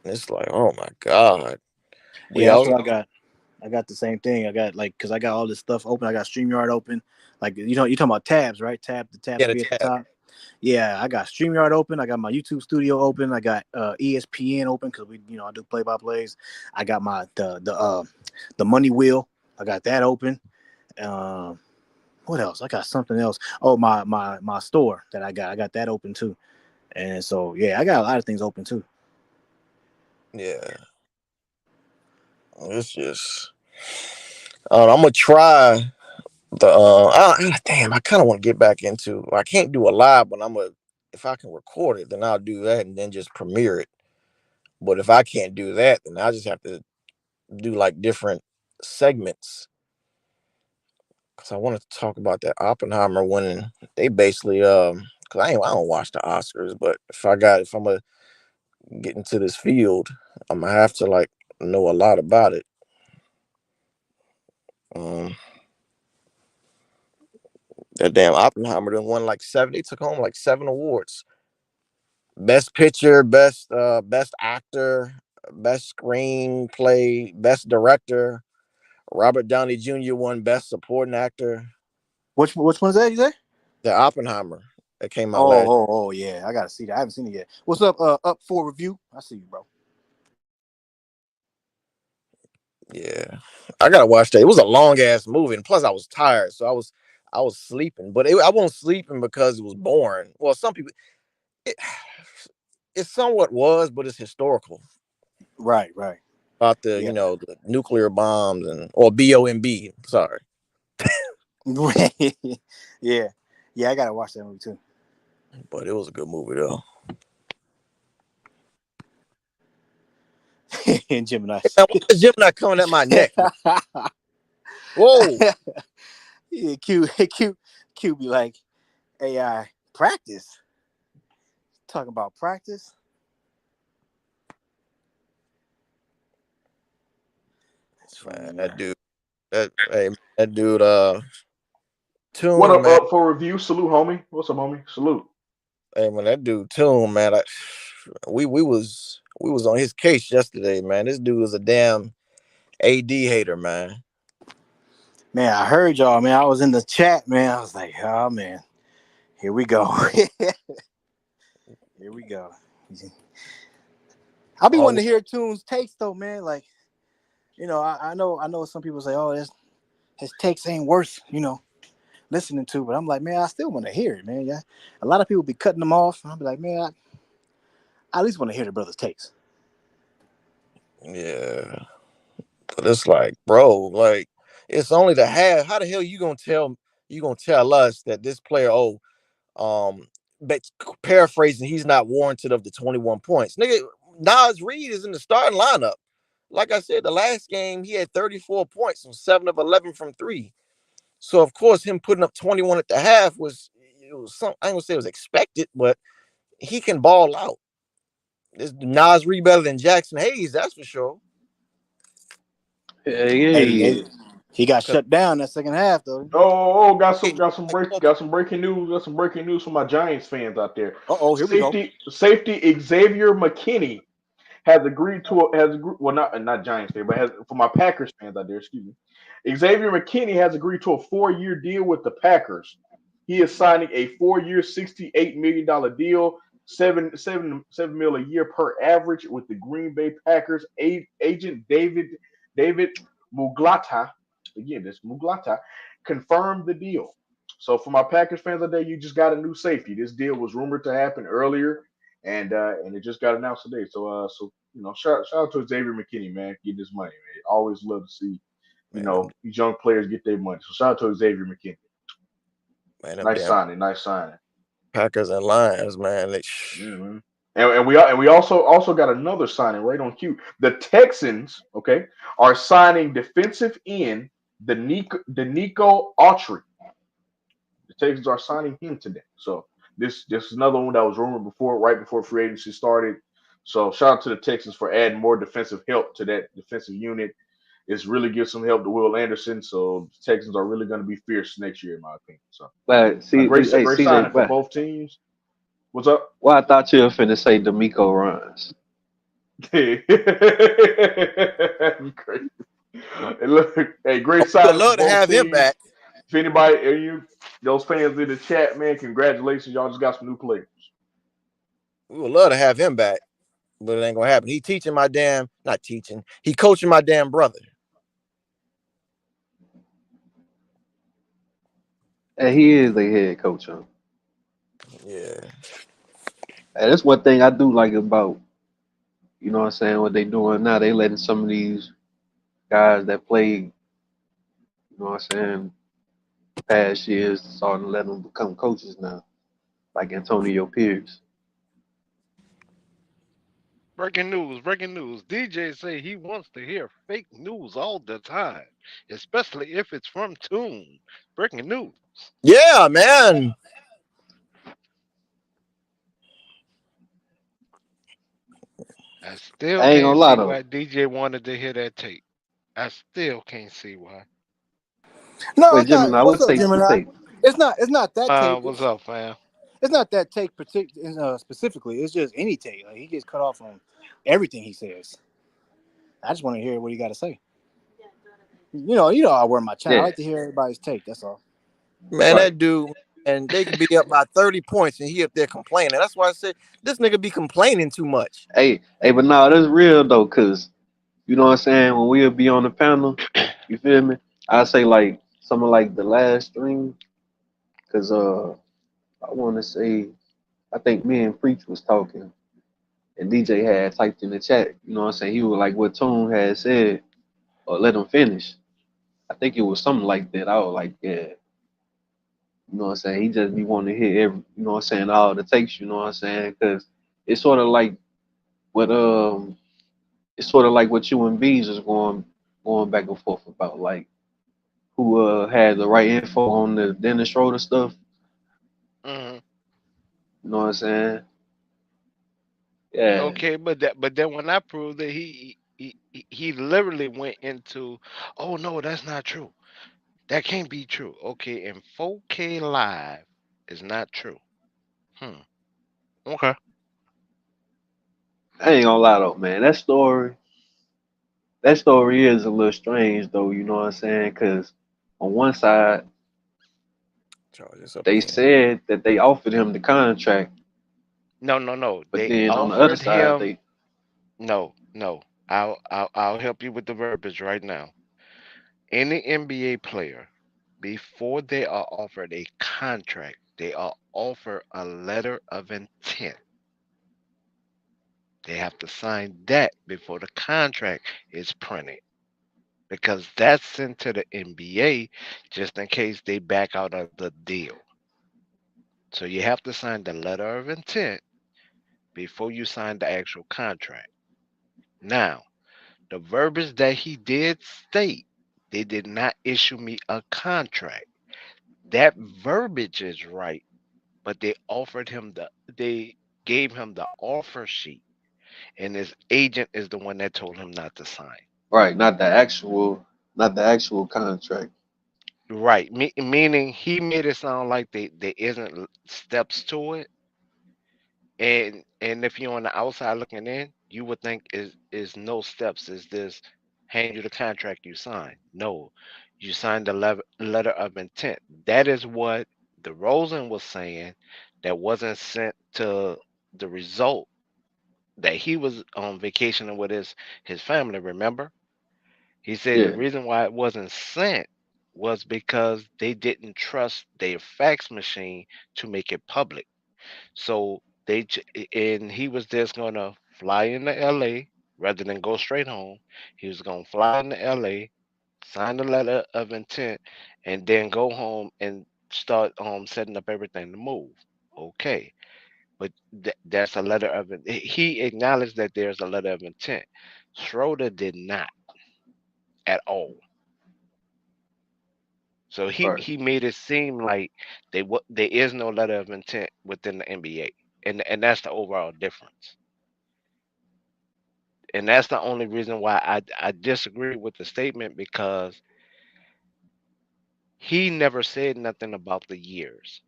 And it's like, oh my God. Yeah, that's what I got. I got the same thing. I got because I got all this stuff open. I got StreamYard open. Like you're talking about tabs, right? The tabs be at the top. Yeah, I got StreamYard open. I got my YouTube studio open. I got ESPN open because I do play-by-plays. I got my the money wheel. I got that open. What else? I got something else. Oh, my store that I got that open too. And so yeah, I got a lot of things open too. Yeah. It's just I'm gonna try damn, I kind of want to get back into. I can't do a live, but if I can record it, then I'll do that and then just premiere it. But if I can't do that, then I just have to do like different segments because I wanted to talk about that Oppenheimer winning. They basically because I don't watch the Oscars, but if I'm gonna get into this field, I'm gonna have to like know a lot about it. That damn Oppenheimer done won like 7. They took home like 7 awards. Best picture, best actor, best screenplay, best director. Robert Downey Jr. won best supporting actor. Which one's that? You say? The Oppenheimer that came out last. Oh yeah, I gotta see that. I haven't seen it yet. What's up? Up for review? I see you, bro. Yeah, I gotta watch that. It was a long ass movie, and plus I was tired, so I was sleeping. But I wasn't sleeping because it was boring. Well, some people it somewhat was, but it's historical. Right. About the the nuclear bombs or BOMB. Sorry. yeah, I gotta watch that movie too. But it was a good movie though. And Gemini. Hey, why is Gemini coming at my neck? Whoa. Yeah, Q be like, AI practice. Talking about practice. That's fine. That dude. That dude. Tune, What up, man. up for review? Salute, homie. What's up, homie? Salute. Hey man, that dude Tune, man. We was on his case yesterday, man. This dude was a damn AD hater, man. Man, I heard y'all, man. I was in the chat, man. I was like, oh man, here we go. Here we go. I'll be wanting to hear Tune's takes though, man. Like, I know some people say, oh, his takes ain't worth, listening to, but I'm like, man, I still want to hear it, man. Yeah, a lot of people be cutting them off, and I'll be like, man, I at least want to hear the brother's takes. Yeah, but it's like, bro, like it's only the half. How the hell you gonna tell us that this player, but paraphrasing, he's not warranted of the 21 points, nigga. Nas Reed is in the starting lineup. Like I said, the last game he had 34 points on 7 of 11 from 3. So of course, him putting up 21 at the half was some. I ain't gonna say it was expected, but he can ball out. This Nas Reed better than Jackson Hayes, that's for sure. Yeah, Hey, he got Cause shut down that second half though. Got some breaking news for my Giants fans out there. Here we go. Safety Xavier McKinney has agreed to well, not Giants fan, but for my Packers fans out there, excuse me. Xavier McKinney has agreed to a 4-year deal with the Packers. He is signing a 4-year, $68 million deal, seven mil a year per average with the Green Bay Packers. Agent David Muglata, again, this Muglata, confirmed the deal. So for my Packers fans out there, you just got a new safety. This deal was rumored to happen earlier, and it just got announced today. So shout out to Xavier McKinney, man, getting his money, man. Always love to see, these young players get their money. So shout out to Xavier McKinney. Man, Nice signing. Packers and Lions, man. Mm-hmm. And we also got another signing right on cue. The Texans, okay, are signing defensive end Nico Autry. The Texans are signing him today. So this is another one that was rumored right before free agency started. So shout out to the Texans for adding more defensive help to that defensive unit. It's really gives some help to Will Anderson. So the Texans are really going to be fierce next year, in my opinion. So but great CJ, signing for both teams. What's up? Well, I thought you were finna say D'Amico Ryans. Hey, great signing. I'd love to have him back. If anybody, those fans in the chat, man, congratulations. Y'all just got some new players. We would love to have him back, but it ain't gonna happen. He coaching my damn brother. And he is the head coach. Huh? Yeah. And that's one thing I do like about, what I'm saying, what they doing now. They letting some of these guys that played, what I'm saying, past years, starting to let them become coaches now, like Antonio Pierce. Breaking news. DJ say he wants to hear fake news all the time, especially if it's from Tune. Breaking news. Yeah, man. I still I ain't gonna can't lie see though. why DJ wanted to hear that tape. I still can't see why. No, Wait, it's not. Gemini, What's what up, takes you Gemini? take? It's not that tape. What's up, fam? It's not that take specifically. It's just any take. Like, he gets cut off on everything he says. I just want to hear what he got to say. I wear my channel. I like to hear everybody's take. That's all. Man, that dude, and they could be up by 30 points and he up there complaining. That's why I said this nigga be complaining too much. Hey, but no, that's real though, cause you know what I'm saying. When we'll be on the panel, you feel me? I say like something like the last stream, cause I want to say, I think me and Preach was talking, and DJ had typed in the chat. You know what I'm saying? He was like what Tone had said, or let him finish. I think it was something like that. I was like, yeah. You know what I'm saying? He just be wanting to hear you know what I'm saying, all the takes, you know what I'm saying? Because it's sort of like what you and Bees is going back and forth about, like who had the right info on the Dennis Schroeder stuff. Mm-hmm. You know what I'm saying? Yeah. Okay, but then when I proved that he literally went into, oh no, that's not true. That can't be true. Okay, in 4K live is not true. Okay. I ain't gonna lie though, man. That story is a little strange though, you know what I'm saying? Because on one side, they said that they offered him the contract. No. But They then on the other offered side, him. they No. I'll help you with the verbiage right now. Any NBA player, before they are offered a contract, they are offered a letter of intent. They have to sign that before the contract is printed, because that's sent to the NBA just in case they back out of the deal. So you have to sign the letter of intent before you sign the actual contract. Now, the verbiage that he did state, they did not issue me a contract. That verbiage is right, but they gave him the offer sheet, and his agent is the one that told him not to sign. Right, not the actual contract. Right, meaning he made it sound like there isn't steps to it, and if you're on the outside looking in, you would think is no steps. Is this hand you the contract you sign? No, you signed the letter of intent. That is what the Rosen was saying. That wasn't sent to the result that he was on vacationing with his family. Remember, he said the Yeah, reason why it wasn't sent was because they didn't trust their fax machine to make it public. So and he was just gonna fly into LA rather than go straight home. He was gonna fly into LA, sign the letter of intent, and then go home and start setting up everything to move. Okay, but that's a letter of he acknowledged that there's a letter of intent. Schroeder did not at all. So right. he made it seem like there is no letter of intent within the NBA, and that's the overall difference. And that's the only reason why I disagree with the statement because he never said nothing about the years.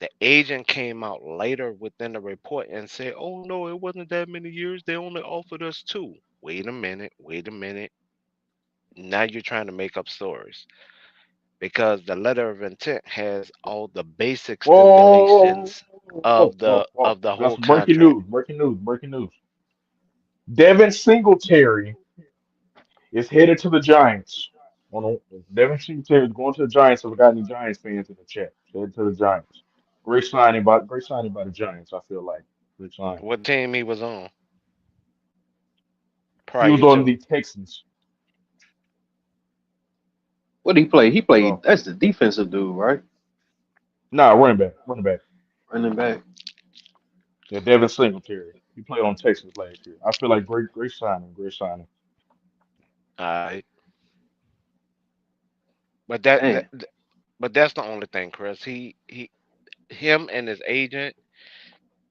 The agent came out later within the report and said, "Oh no, it wasn't that many years. They only offered us two." Wait a minute. Wait a minute. Now you're trying to make up stories because the letter of intent has all the basic Whoa, stipulations whoa, of whoa, whoa. the That's whole breaking contract. news, breaking news, breaking news. Devin Singletary is headed to the Giants. Devin Singletary is going to the Giants. So we got any Giants fans in the chat? Headed to the Giants. Great signing by the Giants. I feel like great signing. What team he was on He was prior on to? the Texans. What did he play? He played. So That's the defensive dude, right? nah, running back, running back. Running back. Yeah, Devin Singletary. He played on Texas last year. I feel like great signing, great signing. Alright. But Damn. but that's the only thing, Chris. Him and his agent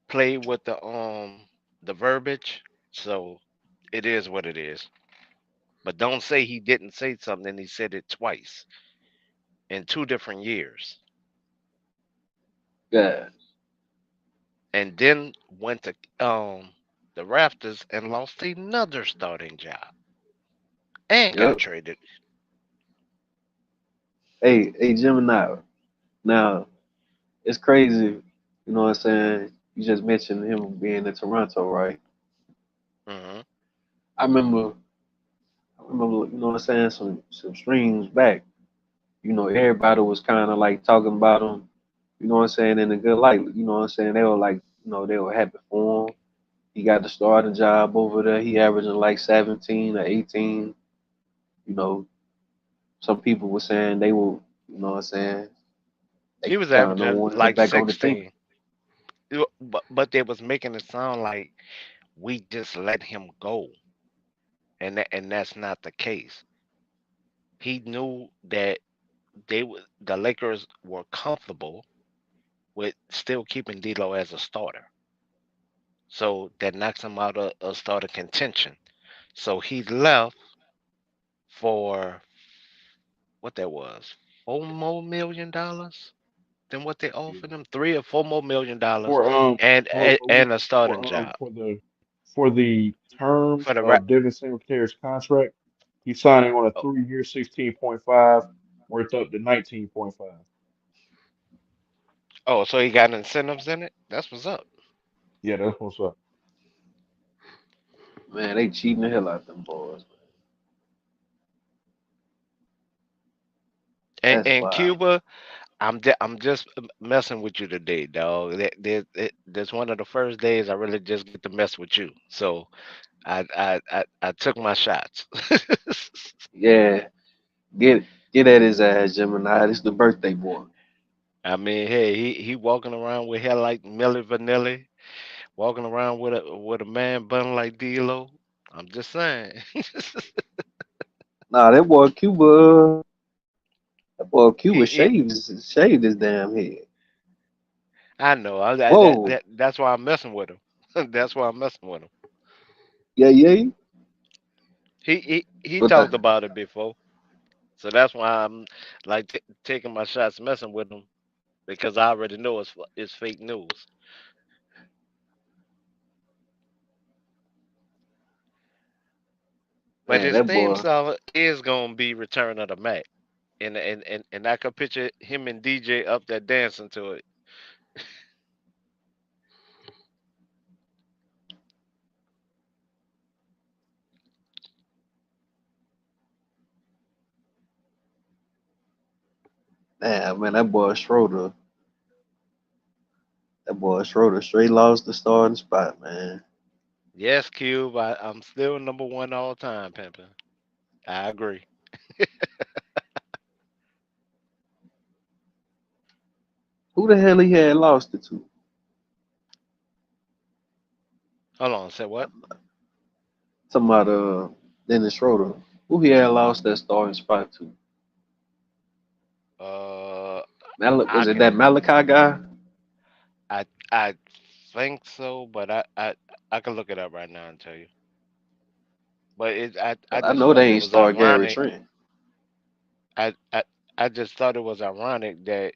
play with the verbiage, so it is what it is. But don't say he didn't say something and he said it twice in 2 different years. Yeah. And then went to the Raptors and lost another starting job and got Yep. traded. Hey, Gemini. Now it's crazy. You know what I'm saying? You just mentioned him being in Toronto, right? Hmm. I remember. I remember. You know what I'm saying? Some streams back. You know, everybody was kind of like talking about him. You know what I'm saying? In a good light. You know what I'm saying? They were like, they were happy for him. He got the starting job over there. He averaging like 17 or 18. You know, some people were saying they will. You know what I'm saying? They He was kind of averaging wanted him like back on the team. 16. But they was making it sound like we just let him go, and that's not the case. He knew that the Lakers were comfortable with still keeping D'Lo as a starter, so that knocks him out of a starter contention. So he left for what that was, $4 more million than what they Yeah. offered him, $3 or $4 million, For and a starting job for the terms for the of Devin Singletary's contract, he's signing on a oh, 3 year 16.5 worth up to 19.5. oh, so he got incentives in it. That's what's up. Yeah, that's what's up. Man, they cheating the hell out them boys. And, That's and wild. Cuba, I'm just messing with you today, dog. That's one of the first days I really just get to mess with you. So I took my shots. Yeah, get at his ass, Gemini. This the birthday boy. I mean, hey, he walking around with hair like Milli Vanilli, walking around with a man bun like D'Lo. I'm just saying. Nah, that boy Cuba he, shaved his damn head. I know. Whoa, That's why I'm messing with him. That's why I'm messing with him. yeah, yeah. He But talked the about it before, so that's why I'm like taking my shots, messing with him because I already know it's fake news. But man, his that theme boy, song is gonna be "Return of the Mac," and I could picture him and DJ up there dancing to it. damn man, that boy Schroeder straight lost the starting spot, man. Yes, Cube, I'm still number one all time, pimping. I agree. Who the hell he had lost it to? Hold on, say what? Talking about Dennis Schroeder. Who he had lost that starting spot to? Uh, I Was it that can Malachi guy? I think so, but I can look it up right now and tell you. But I 'Cause I just know thought they it ain't was start Gary ironic. Trent. I I I just thought it was ironic that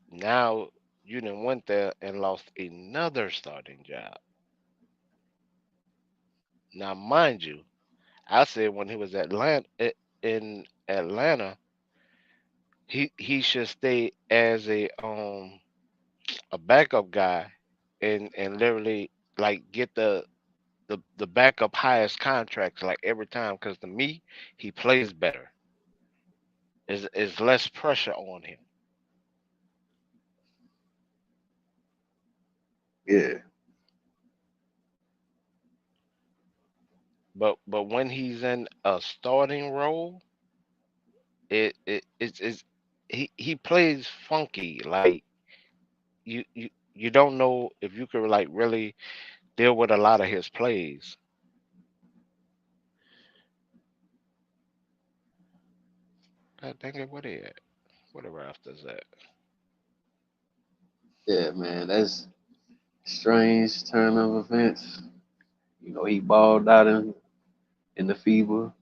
now you done went there and lost another starting job. Now, mind you, I said when he was in Atlanta, he should stay as a backup guy and literally like get the backup highest contracts like every time because to me he plays better. Is less pressure on him. Yeah, But when he's in a starting role, it's he plays funky. Like you don't know if you could like really deal with a lot of his plays. God dang it, what is it? Whatever after that. yeah, man. That's strange turn of events. He balled out in the FIBA.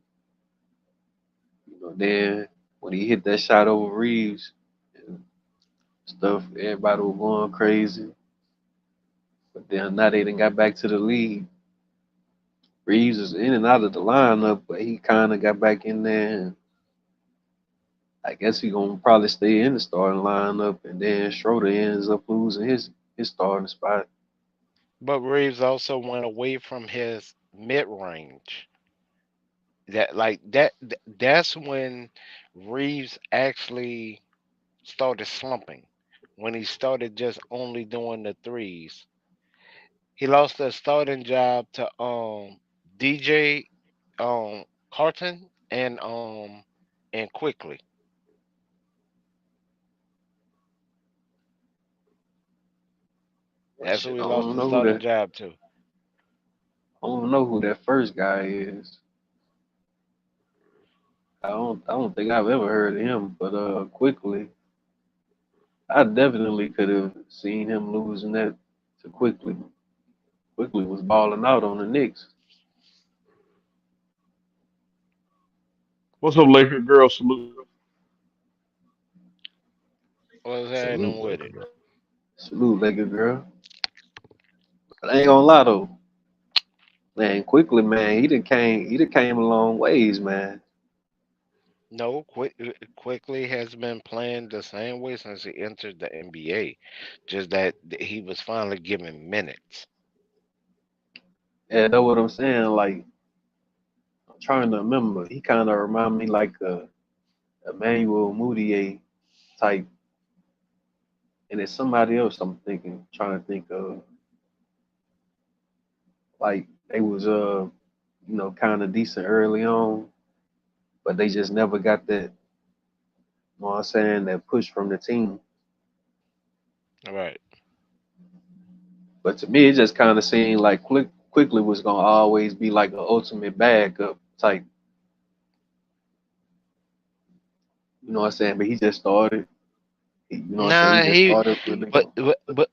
Then when he hit that shot over Reeves and stuff, everybody was going crazy. But then now they done got back to the league. Reeves is in and out of the lineup, but he kind of got back in there. And I guess he gonna probably stay in the starting lineup. And then Schroeder ends up losing his starting spot. But Reeves also went away from his mid range. That's when Reeves actually started slumping. When he started just only doing the threes. He lost the starting job to DJ Carton and quickly. Well, That's who shit, he lost the starting job to. I don't know who that first guy is. I don't think I've ever heard of him. But quickly, I definitely could have seen him losing that to quickly. Quickly was balling out on the Knicks. What's up, Laker girl? Salute. What's Salute, happening with it? salute, Laker girl. But I ain't gonna lie though, man. Quickly, man, he done came a long ways, man. No, quickly has been playing the same way since he entered the NBA. Just that he was finally given minutes. Yeah, that's what I'm saying. Like I'm trying to remember. He kind of remind me like a Emmanuel Mudiay type, and it's somebody else I'm trying to think of. Like they was kind of decent early on, but they just never got that. You know what I'm saying? That push from the team. Right. But to me, it just kind of seemed like quickly was gonna always be like an ultimate backup type. You know what I'm saying? But he just started. You know what I'm saying? He Nah, just he, started really.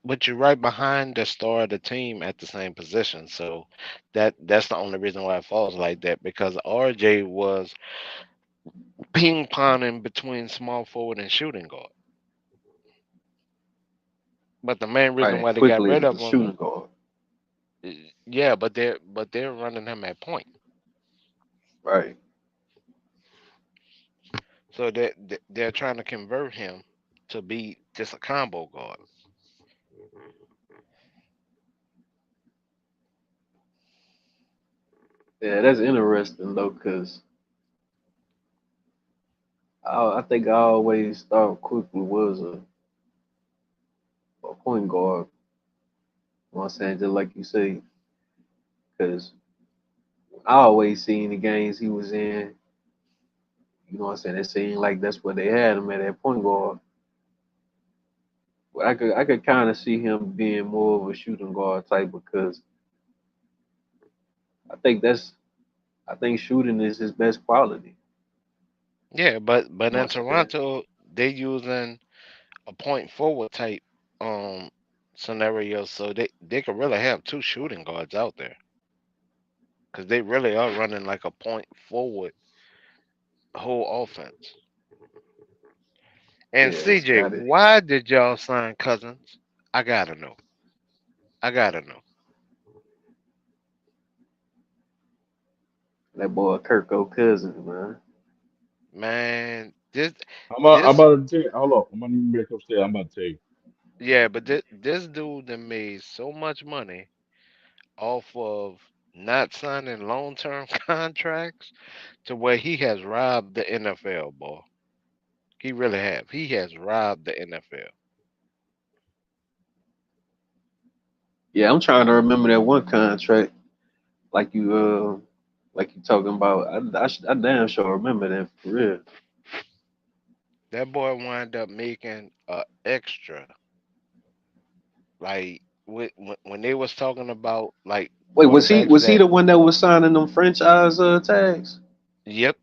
but you're right behind the star of the team at the same position. So that's the only reason why it falls like that because RJ was ping ponging between small forward and shooting guard. But the main reason Right, why they got quickly rid as of a him, shooting guard. yeah, but they're running him at point. Right. So they're trying to convert him to be just a combo guard. Yeah, that's interesting though, cause I think I always thought quickly was a point guard. You know what I'm saying? Just like you say, cause I always seen the games he was in. You know what I'm saying? It seemed like that's where they had him at point guard. But I could kind of see him being more of a shooting guard type because I think that's I think shooting is his best quality. Yeah, but You know in what I'm saying? Toronto they using a point forward type um scenario, so they could really have two shooting guards out there because they really are running like a point forward whole offense. And Yeah, it's CJ, got it. why did y'all sign Cousins? I gotta know. I gotta know. That boy Kirko Cousins, man. Man, this I'm this about to tell you. Hold on. I'm gonna make up stairs. I'm about to tell you. yeah, but this dude that made so much money off of not signing long term contracts to where he has robbed the NFL, boy. He really have. He has robbed the NFL. Yeah, I'm trying to remember that one contract like you talking about. I damn sure remember that for real. That boy wound up making a extra. Like when they was talking about like Wait, was he quarterbacks was he that, the one that was signing them franchise tags? yep,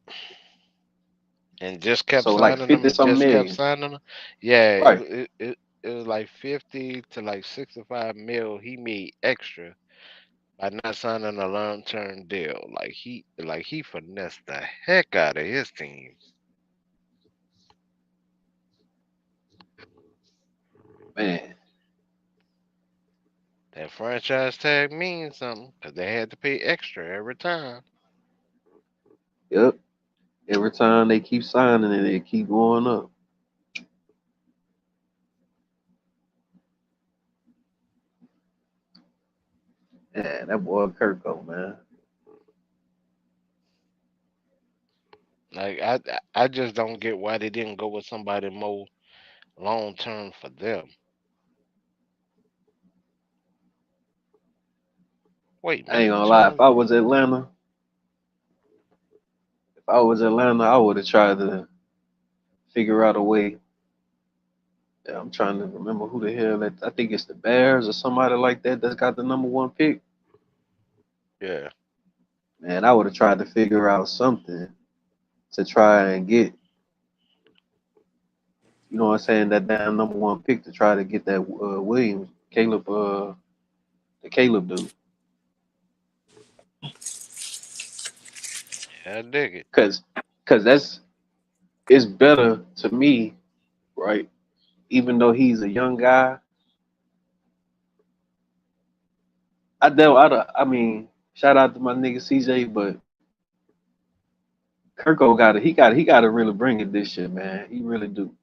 and just kept So like signing them 50 and some just kept million. signing them. Yeah, Right. it was like 50 to like 65 mil he made extra by not signing a long term deal. Like he finessed the heck out of his team. Man. That franchise tag means something because they had to pay extra every time. Yep. Every time they keep signing it, they keep going up. Yeah, that boy Kirko, man. Like I just don't get why they didn't go with somebody more long term for them. Wait a I ain't minute, gonna lie. John. If I was Atlanta, I would have tried to figure out a way. Yeah, I'm trying to remember who the hell that. I think it's the Bears or somebody like that that's got the number one pick. Yeah. Man, I would have tried to figure out something to try and get. You know what I'm saying? That damn number one pick to try to get that Williams, the Caleb dude. Yeah, I dig it. Cause that's it's better to me, right? Even though he's a young guy, I mean, shout out to my nigga CJ, but Kirko he gotta really bring it this year, man. He really do.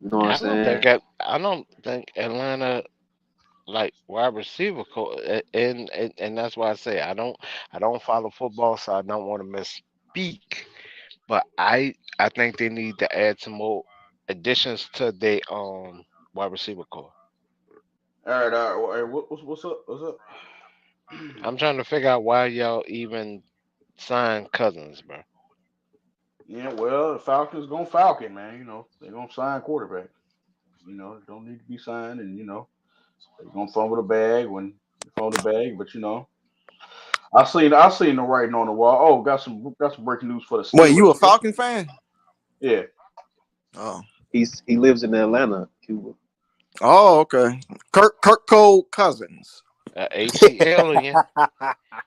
You know what I'm saying? I don't think Atlanta like wide receiver and that's why I say I don't follow football, so I don't want to misspeak. But I think they need to add some more additions to their wide receiver core. All right. What's up? What's up? I'm trying to figure out why y'all even signed Cousins, bro. Yeah, well, the Falcons gonna Falcon, man. They're gonna sign quarterback. Don't need to be signed, and They're gonna fumble the bag when they fumble the bag, but you know, I seen the writing on the wall. Oh, got some breaking news for the Wait, you Steelers a here. Falcon fan? Yeah, Oh. He lives in Atlanta, Cuba. Oh, okay. Kirk Cole Cousins. ATLian.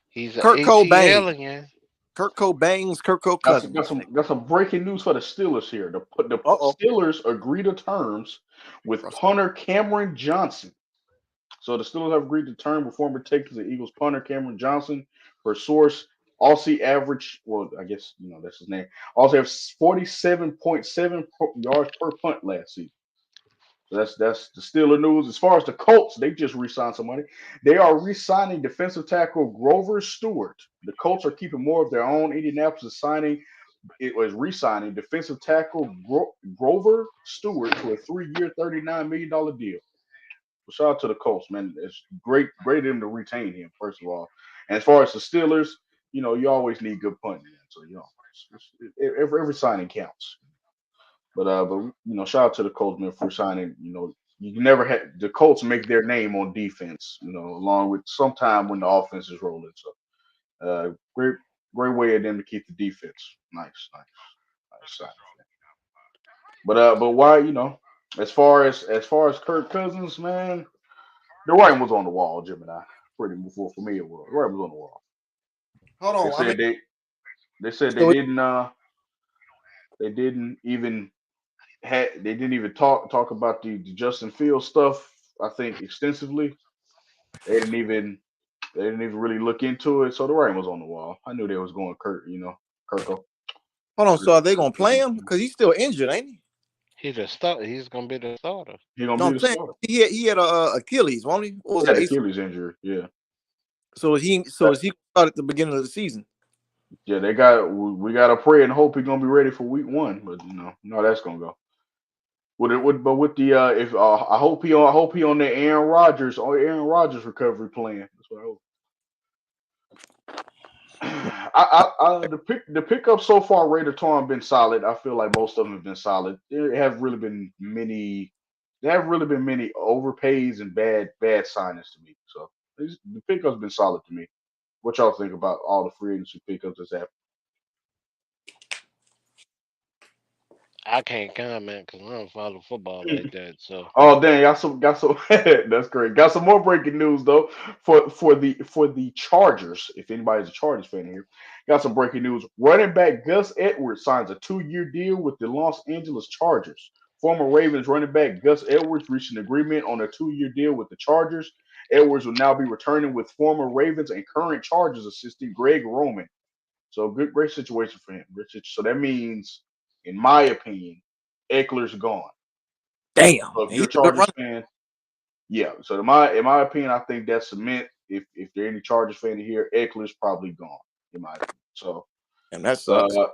He's a Kurt Cobain. ATLian. Kurt Cobain's Kurt Cole got some got Cousins. some got some breaking news for the Steelers here. The Uh-oh. Steelers agree to terms with punter Cameron Johnson. So the Steelers have agreed to term with former Texans and Eagles punter Cameron Johnson. Per source, Aussie average, well, I guess you know that's his name. Also have 47.7 yards per punt last season. So that's the Steeler news. As far as the Colts, they just re-signed somebody. They are re-signing defensive tackle Grover Stewart. The Colts are keeping more of their own. Indianapolis is signing. It was re-signing defensive tackle Grover Stewart to a 3-year, $39 million deal. Shout out to the Colts, man. It's great of them to retain him, first of all. And as far as the Steelers, you know, you always need good punting. So, you know, every signing counts. But you know, shout out to the Colts, man, for signing. You know, you never had the Colts make their name on defense. You know, along with sometime when the offense is rolling. So, great way of them to keep the defense. Nice sign. But why, you know, as far as Kirk Cousins, man, the writing was on the wall, Jim and I. Pretty for me it was. The writing was on the wall. Hold They on. said they said So they didn't even they didn't even talk about the Justin Fields stuff, I think extensively. They didn't even really look into it. So the writing was on the wall. I knew they was going Kirko. hold on. So are they gonna play him? Because he's still injured, ain't he? He's gonna be the starter. He gonna No, be I'm the saying starter. he had a Achilles, won't he? What was Yeah, it? the AC? Achilles injury. Yeah. So is he start at the beginning of the season? Yeah, we got to pray and hope he's gonna be ready for week 1, but you know, no, that's gonna go. With the if I hope he on the Aaron Rodgers recovery plan. That's what I hope. The pickup so far, Raider Twuan been solid. I feel like most of them have been solid. There haven't really been many overpays and bad signings to me. So the pickup's been solid to me. What y'all think about all the free agency pickups that's happened? I can't comment because I don't follow football like that. So Oh dang, got some that's great. Got some more breaking news though for the Chargers. If anybody's a Chargers fan here, got some breaking news. Running back Gus Edwards signs a 2-year deal with the Los Angeles Chargers. Former Ravens running back Gus Edwards reached an agreement on a 2-year deal with the Chargers. Edwards will now be returning with former Ravens and current Chargers assistant Greg Roman. So great situation for him. So that means, in my opinion, Eckler's gone. Damn, So if he's you're a a good Chargers runner. fan, yeah. So in my opinion, I think that's cement. If there are any Chargers fan here, Eckler's probably gone. In my opinion. So And that sucks. uh,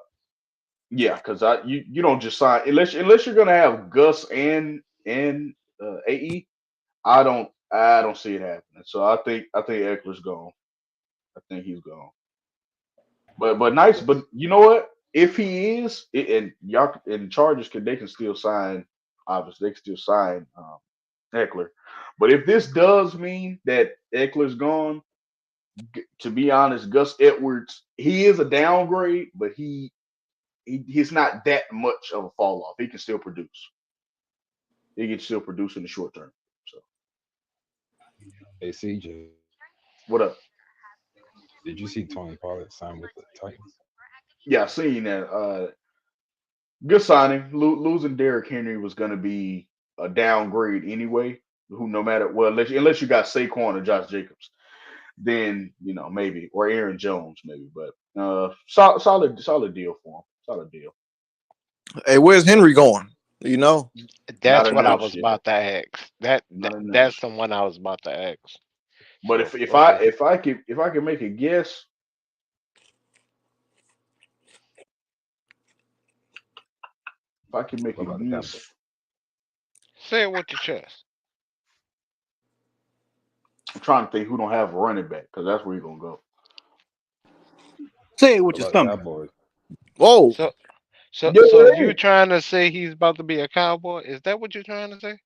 yeah, because you don't just sign unless you're gonna have Gus and AE. I don't see it happening. So I think Eckler's gone. I think he's gone. But nice. But you know what? If he is, and y'all and Chargers they can still sign. Obviously, they can still sign Eckler. But if this does mean that Eckler's gone, to be honest, Gus Edwards, he is a downgrade, but he's not that much of a fall off. He can still produce. He can still produce in the short term. So Hey CJ, what up? did you see Tony Pollard sign with the Titans? Yeah, I seen that. Good signing. Losing Derrick Henry was going to be a downgrade anyway. Who no matter well, unless you got Saquon or Josh Jacobs, then you know maybe or Aaron Jones maybe. But solid deal for him. Solid deal. Hey, where's Henry going? You know? Not that's what I announced was yet. about to ask. Not That's announced. the one I was about to ask. But So if I okay. could make a guess, if I could make What a about the Cowboys? guess, Say it with your chest. I'm trying to think who don't have a running back because that's where you're gonna go. Say it with What your about the stomach. Cowboys? Whoa. So so Yeah, so you trying to say he's about to be a cowboy? Is that what you're trying to say?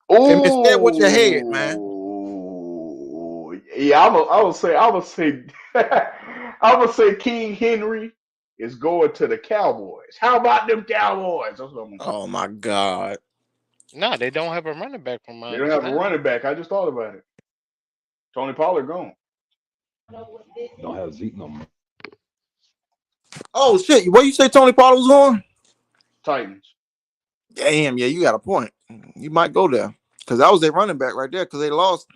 Hey man, say it with your head, man. Oh, yeah. I would say, I would say King Henry is going to the Cowboys. How about them Cowboys? That's what I'm gonna say. Oh my God. No, they don't have a running back from my They don't have a understanding. running back. I just thought about it. Tony Pollard gone. Don't have Zeke no more. Oh shit. Where you say Tony Pollard was on? Titans. Damn, yeah, you got a point. You might go there. Because that was their running back right there. Because they lost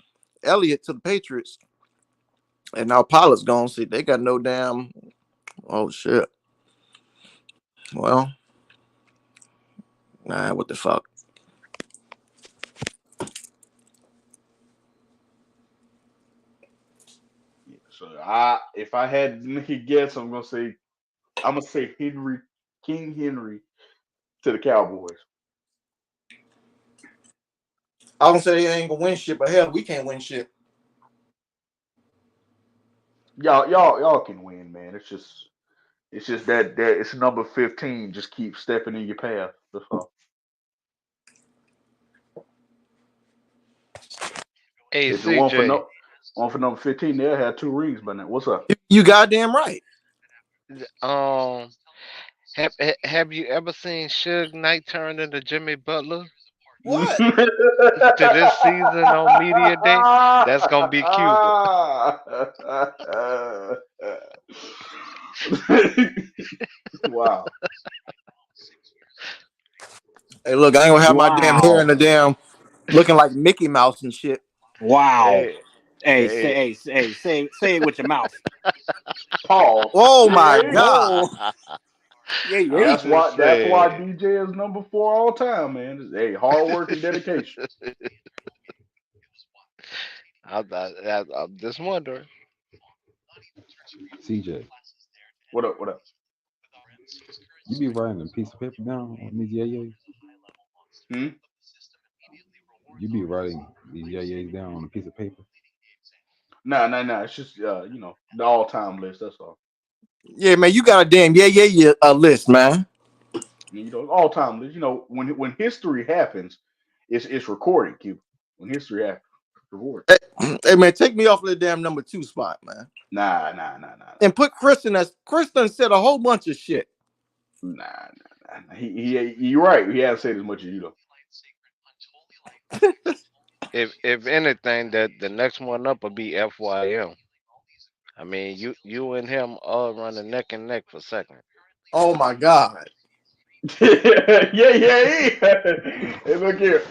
Elliott to the Patriots. And now Pollard's gone. See, they got no damn. Oh shit. Well, nah, what the fuck? Yeah, so if I had to make a guess, I'm gonna say Henry, King Henry to the Cowboys. I don't say they ain't gonna win shit, but hell, we can't win shit. Y'all can win, man. It's just that it's number 15. Just keep stepping in your path. That's all. Hey, If it weren't for CJ, no one for number 15, they'll have two rings by now. What's up? You goddamn right. um, have you ever seen Suge Knight turn into Jimmy Butler What? to this season on media day? That's gonna be Cuba. Wow. Hey, look, I ain't gonna have my damn hair in Wow. the damn looking like Mickey Mouse and shit. Wow. Hey, Hey, hey. say it with your mouth. Pause. Oh my Yeah. God. Yeah, I'm yeah. just That's why saying. DJ is number 4 all time, man. Hey, hard work and dedication. I'm just wondering. CJ, What up? What up? you be writing a piece of paper down on these yays? Hmm? You be writing these yays down on a piece of paper? Nah. It's just the all time list. That's all. Yeah, man, you got a damn yeah list, man. All time list. When history happens, it's recorded. Q. When history happens, it's recorded. Hey man, take me off of the damn number 2 spot, man. Nah. And put Kristen as Kristen said a whole bunch of shit. Nah. You're right. He hasn't said as much as you though. If anything, that the next one up will be FYM. I mean, you and him all running neck and neck for second. Oh my God. Yeah. Hey, look here.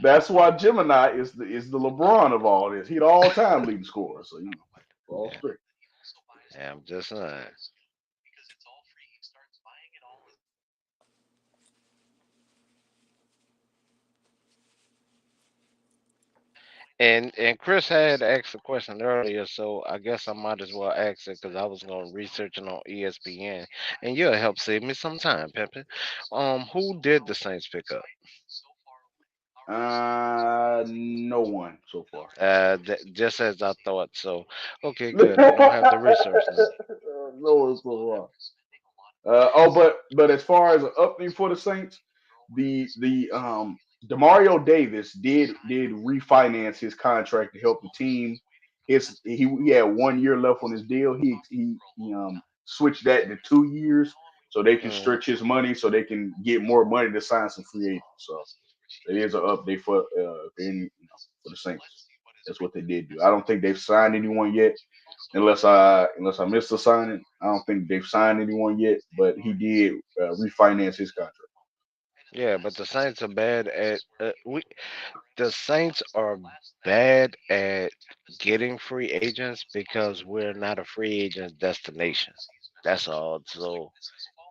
That's why Gemini is the LeBron of all this. He the all time leading scorer. So all Yeah, straight. yeah, I'm just saying. And Chris had asked a question earlier, so I guess I might as well ask it because I was going to research it on ESPN, and you'll help save me some time, Pepe. Who did the Saints pick up? No one so far. Just as I thought. So, okay, No good. I don't have to research now. one so far. But as far as an update for the Saints, the Demario Davis did refinance his contract to help the team. He had 1 year left on his deal. He switched that to 2 years so they can Mm, stretch his money so they can get more money to sign some free agents. So it is an update for the Saints. That's what they did do. I don't think they've signed anyone yet, unless I missed a signing. I don't think they've signed anyone yet, but he did refinance his contract. yeah, but the Saints are bad at we. The Saints are bad at getting free agents because we're not a free agent destination. That's all. So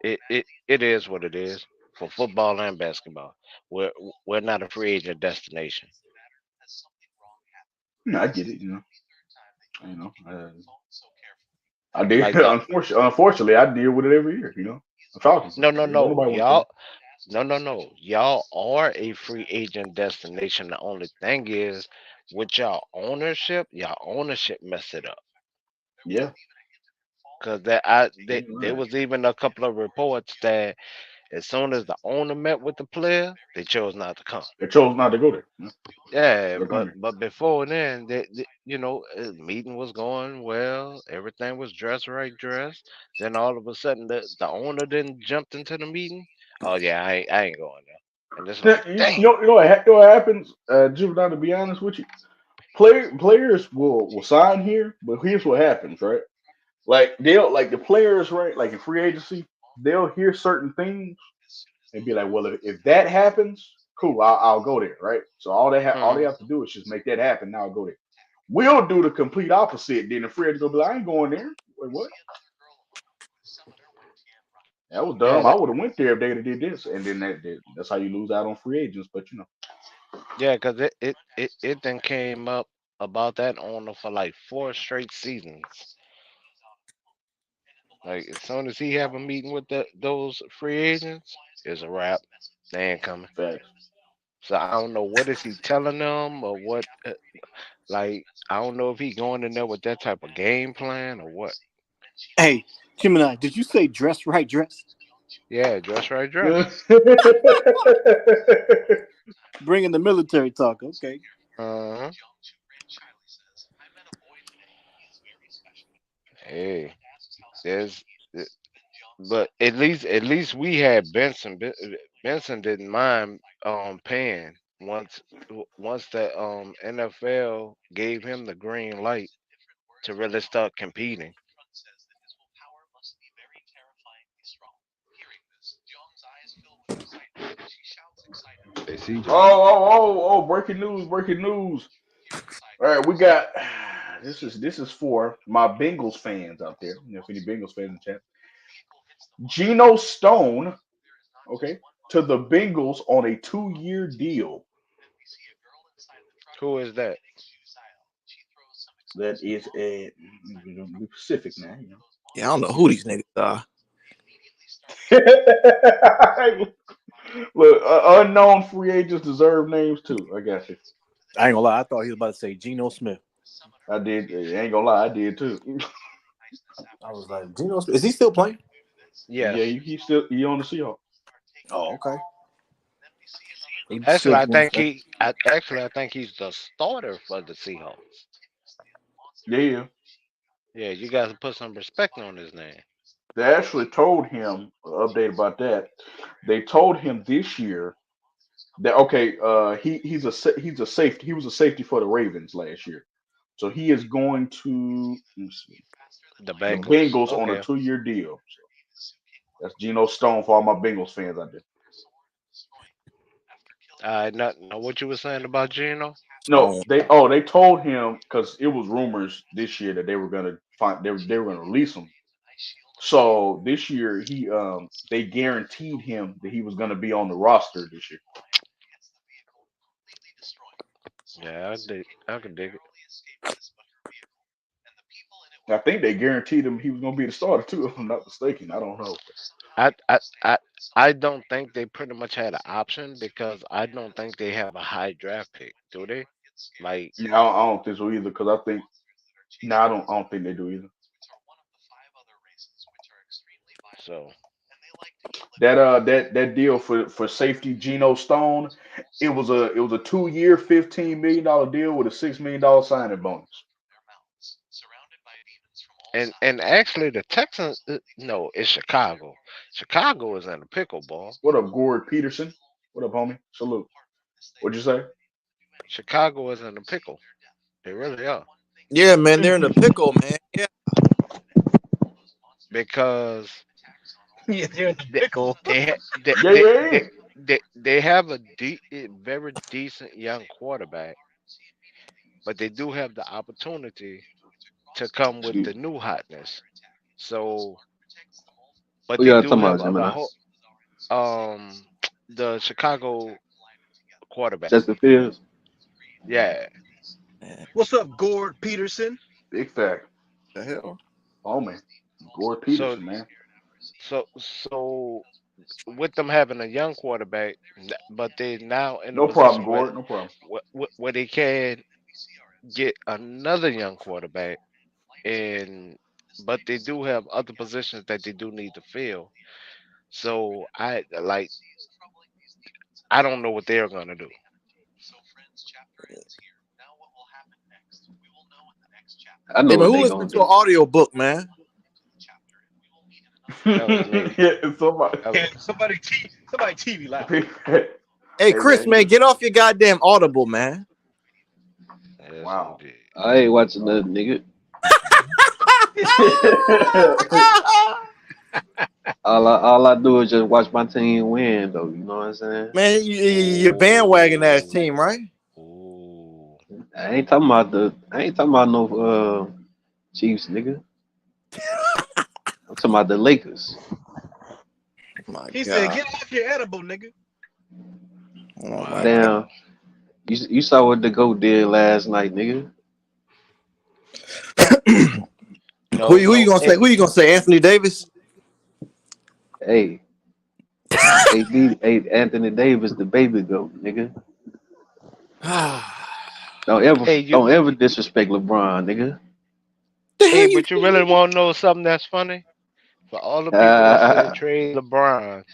it is what it is for football and basketball. We're we're not a free agent destination. I get it. You know. I did. Like the Unfortunately, I deal with it every year. The Falcons. no no Don't no nobody want to pay. y'all no y'all are a free agent destination. The only thing is with y'all ownership mess it up. Yeah. Cause that I You're there right. was even a couple of reports that As soon as the owner met with the player, they chose not to come. They chose not to go there. Yeah, Yeah, they're coming. but before then, meeting was going well. Everything was dressed right, dressed. Then all of a sudden, the owner then jumped into the meeting. Oh yeah, I ain't going there. And it's Now, like, damn. you know what happens, Juvenile, to be honest with you? Players will sign here, but here's what happens, right? Like they'll like the players, right? Like in free agency, they'll hear certain things and be like, well, if that happens, cool, I'll go there, right? So all they Mhm. have to do is just make that happen. Now I'll go there. We'll do the complete opposite. Then the free agent will be like, I ain't going there. Wait, what? That was Yeah, dumb. I would have went there if they'd have did this, and then that's how you lose out on free agents. But you know, yeah, because it then came up about that owner for like 4 straight seasons. Like as soon as he have a meeting with those free agents, it's a wrap. They ain't coming. facts. So I don't know what is he telling them or what. Like I don't know if he going in there with that type of game plan or what. Hey, Gemini, did you say dress right dress? Yeah, dress right, dress. Bringing the military talk. Okay. Uh huh. Hey, there's, but at least we had Benson. Benson didn't mind paying once the NFL gave him the green light to really start competing. Hey, CJ. Breaking news! Breaking news! All right, we got this is for my Bengals fans out there. You know, if any Bengals fans in the chat, Geno Stone, okay, to the Bengals on a 2-year deal. Who is that? That is a be Pacific now, you Yeah, I don't know who these niggas are. know. Look, unknown free agents deserve names too. I got you. I ain't gonna lie. I thought he was about to say Geno Smith. I did. I ain't gonna lie, I did too. I was like, Geno Smith. Is he still playing? Yes. Yeah, he on the Seahawks. Oh, okay. He Actually, still I doing think stuff. I think he's the starter for the Seahawks. Yeah, yeah. Yeah, you guys put some respect on his name. They actually told him update about that. They told him this year that okay, he's a safety. He was a safety for the Ravens last year, so he is going to let me see, The the Bengals. Bengals on a Okay. 2-year deal. So that's Geno Stone for all my Bengals fans out there. Not know what you were saying about Gino. No, Stone. they told him because it was rumors this year that they were gonna find they were gonna release him. So this year they guaranteed him that he was gonna be on the roster this year. Yeah, I could dig it. I think they guaranteed him he was gonna be the starter too, if I'm not mistaken. I don't know. I I I I don't think they pretty much had an option because I don't think they have a high draft pick, do they? Like Yeah, I don't think so either because I think no, I don't think they do either. so. That deal for safety Geno Stone, it was a 2-year $15 million deal with a $6 million signing bonus. And actually, the Texans, no, it's Chicago. Chicago is in a pickle ball. What up, Gord Peterson? What up, homie? Salute. What'd you say? Chicago is in a pickle. They really are Yeah, man, they're in the pickle, man. Yeah. because Yeah, they're in the they pickle. they ha- Yeah, yeah. they have a very decent young quarterback, but they do have the opportunity to come with Excuse the me. new hotness. So, but Who they y'all do talking have about, other Gemini? the Chicago quarterback. Justin Fields. Yeah. What's up, Gord Peterson? Big fact. The hell? Homie. Gord So Peterson, man. so with them having a young quarterback, but they now in a No problem, position Gord. No problem. where they can get another young quarterback, and but they do have other positions that they do need to fill. So I don't know what they're gonna do. I know Hey man, what who they listening gonna to an do. audio book, man? That was me. Yeah, somebody. That Yeah, was, somebody TV loud. Hey Hey Chris, man, man, get off your goddamn Audible, man. yes, wow. indeed. I ain't watching nothing, nigga. All I do is just watch my team win, though. You know what I'm saying? Man, you bandwagon ass Ooh, team, right? ooh. I ain't talking about no Chiefs, nigga. I'm talking about the Lakers. My He said, God. "Get off your edible, nigga." Oh my Wow. God. Damn, you saw what the GOAT did last night, nigga. Who No, you no. gonna say? Who you gonna say? Anthony Davis? Hey, Anthony Davis, the baby GOAT, nigga. the Hey, you. Don't ever disrespect LeBron, nigga. Hey, hell you but you really want to know something that's funny? For all the people that said trade LeBron,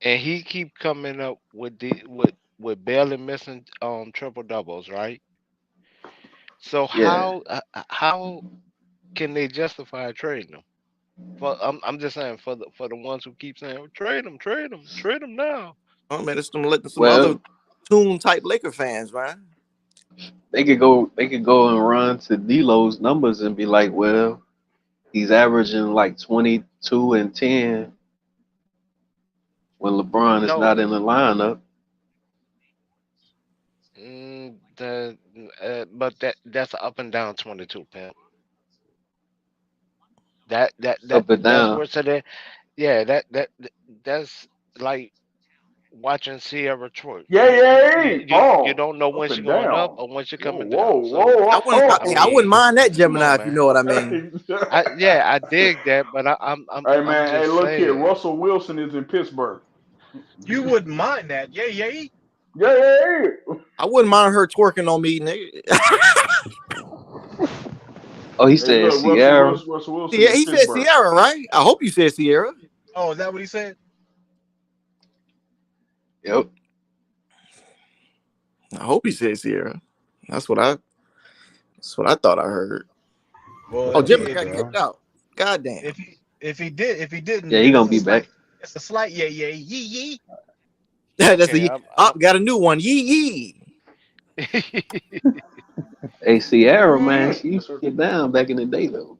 and he keep coming up with with barely missing triple doubles, right? So Yeah. how can they justify trading him? I'm just saying for the ones who keep saying trade him now. Oh man, it's some other Well, tune type Laker fans, man. they could go and run to D'Lo's numbers and be like, well, he's averaging like 22 and 10 when LeBron is No, not in the lineup. but that's a up and down 22 pimp. Up and That's down. worse than yeah. That's like watching Sierra twerk. Yeah, yeah. You Pause. don't know Up when she's and going up down. or when she's Whoa, coming whoa, down. So whoa, I I wouldn't mean, mind that come Gemini on, if you man. know what I mean. I dig that, but Hey I'm man, hey just look here. saying. Russell Wilson is in Pittsburgh. You wouldn't mind that, yeah. Yeah, yeah, yeah. I wouldn't mind her twerking on me, nigga. Oh, he Hey, said look, Sierra. Russell Wilson Yeah, in he said Pittsburgh. Sierra, right? I hope you said Sierra. Oh, is that what he said? Yep. I hope he said Sierra. That's what I. That's what I thought I heard. Well, Oh, if Gemini he got kicked out. God damn. if he didn't, Yeah, he then gonna be back. it's a slight yeah yee. That's Okay, a got a new one. Yee yee. Hey, Sierra, man, Mm. she used to get down back in the day though.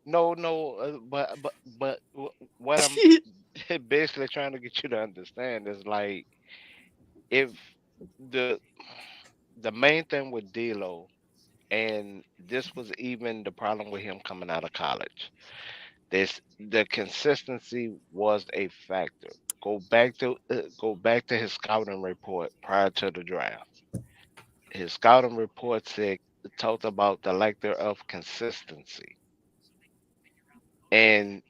no, but what I'm basically trying to get you to understand is like if the the main thing with D'Lo, and this was even the problem with him coming out of college. The consistency was a factor. Go back to his scouting report prior to the draft. His scouting report talked about the lack thereof consistency, and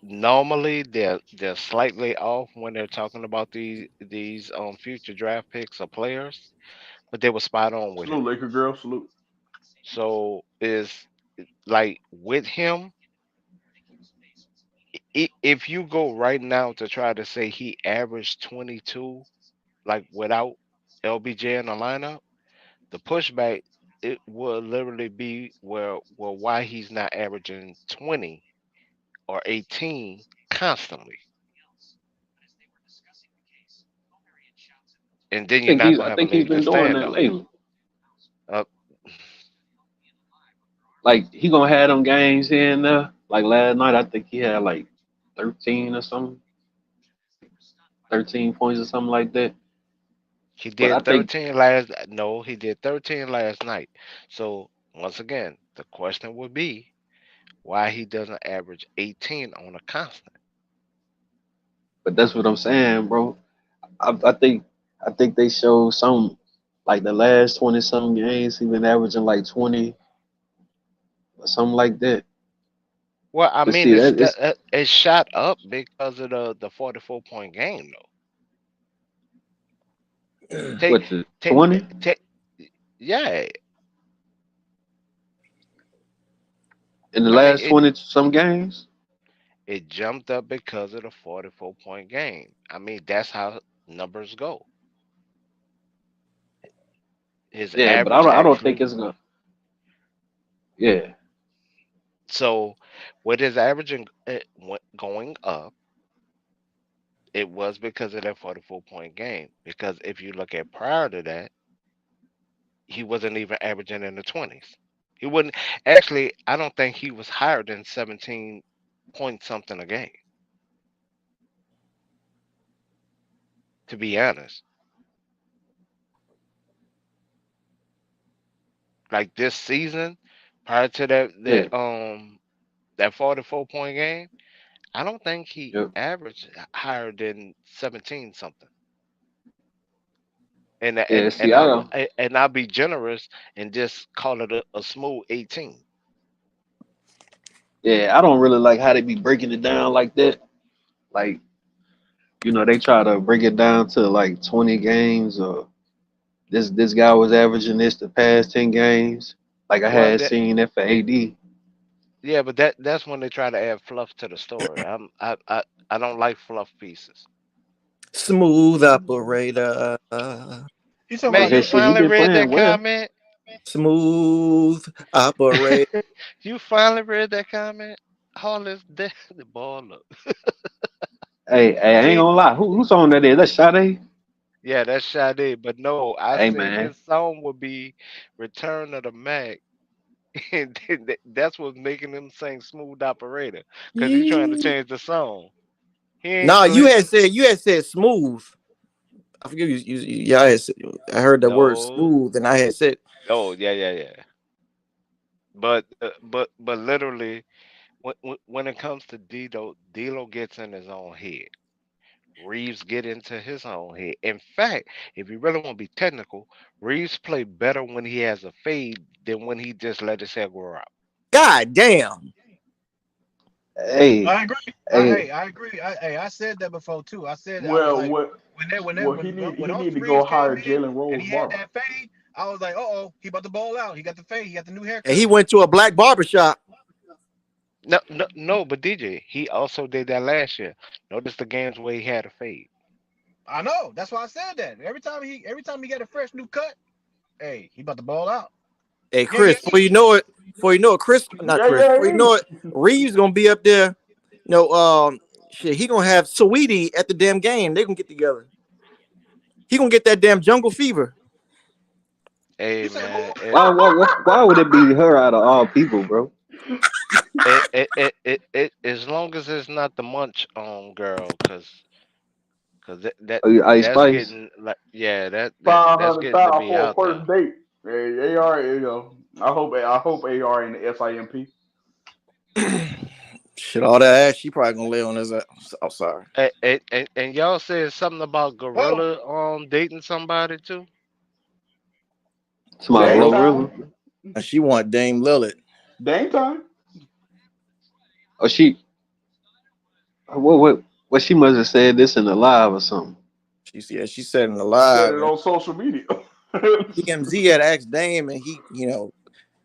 normally they're slightly off when they're talking about these future draft picks or players, but they were spot on with him. Salute, Laker girl. Salute. So is like with him, if you go right now to try to say he averaged 22, like without LBJ in the lineup, the pushback it will literally be why he's not averaging 20 or 18 constantly, and then you're not I gonna have a think he's leg to been doing stand that on. lately. Uh, Like he gonna have them games here and there. Like last night, I think he had like 13 or something, 13 points or something like that. he But I did think, 13 last. No, he did 13 last night. So once again, the question would be why he doesn't average 18 on a constant. but that's what I'm saying, bro. I think they showed some like the last 20 some games. He been averaging like 20 or something like that. Well, I But mean, see, that it's it shot up because of the 44-point game, though. Take what the take 20 take yeah. in the I mean last 20 some games. It jumped up because of the 44-point game. I mean, that's how numbers go. His Yeah, but average I don't think actually. it's gonna. Yeah, So, with his averaging going up, it was because of that 44-point game. Because if you look at prior to that, he wasn't even averaging in the 20s. He wouldn't actually. I don't think he was higher than 17 point something a game. To be honest, like this season, prior to yeah, that 44-point game, I don't think he yep, averaged higher than 17 something. yeah. See, I don't. And I'll be generous and just call it a smooth 18. Yeah, I don't really like how they be breaking it down like that. Like, they try to break it down to like 20 games, or this guy was averaging this the past 10 games. Like I Well, had seen that for AD. yeah, but that's when they try to add fluff to the story. I don't like fluff pieces. Smooth operator. You talking But Man, about you his shit, he finally been read playing that well. comment? Smooth operator. You finally read that comment? All this the ball up. Hey, I ain't See, gonna lie. Who's on that is? That's Sade. yeah, that's Sade. But no, I Hey said man. his song would be Return of the Mac. And that's what's making him sing Smooth Operator. Because he's trying to change the song. He ain't Nah, so he, you had said smooth. I forget yeah, I heard the word no. smooth, and I had said, Oh, yeah, yeah, yeah. But literally when it comes to Dilo gets in his own head. Reeves get into his own head. In fact, if you really want to be technical, Reeves play better when he has a fade than when he just let his hair grow out. God damn. Hey, I agree. hey, I agree. I said that before too. I said I was Well, like what? when He need Austin to go Reeves came hire in Jalen and Rose he had Barber. that fade, I was like, he about to ball out. He got the fade. He got the new And he haircut. went to a black barber shop. No, no, no, but DJ, he also did that last year. Notice the games where he had a fade. I know. That's why I said that. Every time he got a fresh new cut, hey, he about to ball out. Hey, Yeah, yeah. Chris, before you know it, not Yeah, Chris, yeah, before you yeah. know it, Reeves gonna be up there. No, shit, he gonna have Sweetie at the damn game. They gonna get together. He gonna get that damn jungle fever. Hey You said who? man, why would it be her out of all people, bro? as long as it's not the munch on girl, cause Ice that's Spice. getting like yeah Five that's hundred getting to thousand be for a out there. first date. Hey, AR, I hope AR in the SIMP. Shit, all that ass, she probably gonna lay on his ass. I'm sorry. And y'all said something about Whoa. Gorilla dating somebody too. To my Dame Nope. Glorilla. time. And she want Dame Lillard. Dame time. Oh, what she must have said this in the live or something. She said in the She said live, it and on social media. TMZ had asked Dame, and he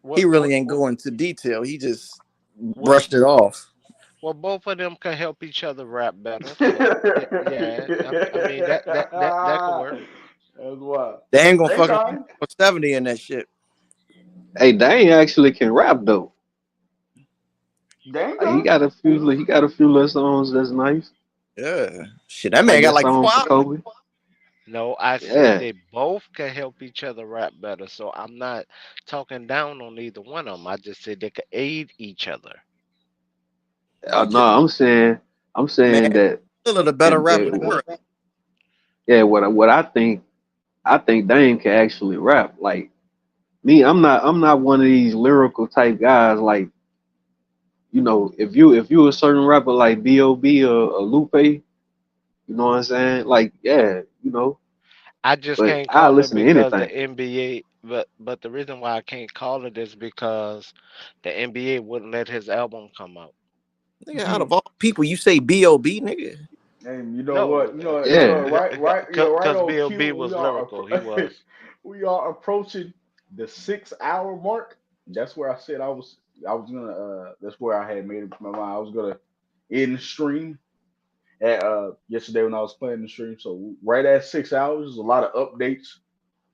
What really ain't go into detail. He just what brushed it off. well, both of them can help each other rap better. So yeah, yeah. I mean that could work. That's why. Dame gonna Dame fucking time. 70 in that shit. Hey, Dane actually can rap though. Dame Like he time. got a few little songs that's nice. Yeah. Shit, that man Like got that like song 4 for albums. Kobe. No, I said Yeah. they both can help each other rap better. So I'm not talking down on either one of them. I just said they could aid each other. No, Okay. I'm Man, saying that Lillard a better it, rapper than it, her. yeah, what I think Dame can actually rap. Like me, I'm not one of these lyrical type guys. Like if you a certain rapper like B.O.B. or Lupe, you know what I'm saying? Like yeah, I just but can't I call it listen to because the anything. NBA, but the reason why I can't call it is because the NBA wouldn't let his album come out. Nigga, out of all people, you say B.O.B., nigga. And you know No, what? Yeah. Right because on cue. B.O.B. was lyrical. He was. We are approaching the 6 hour mark. That's where I said I was gonna. That's where I had made up my mind. I was gonna in the stream at yesterday when I was playing the stream. So right at 6 hours, there's a lot of updates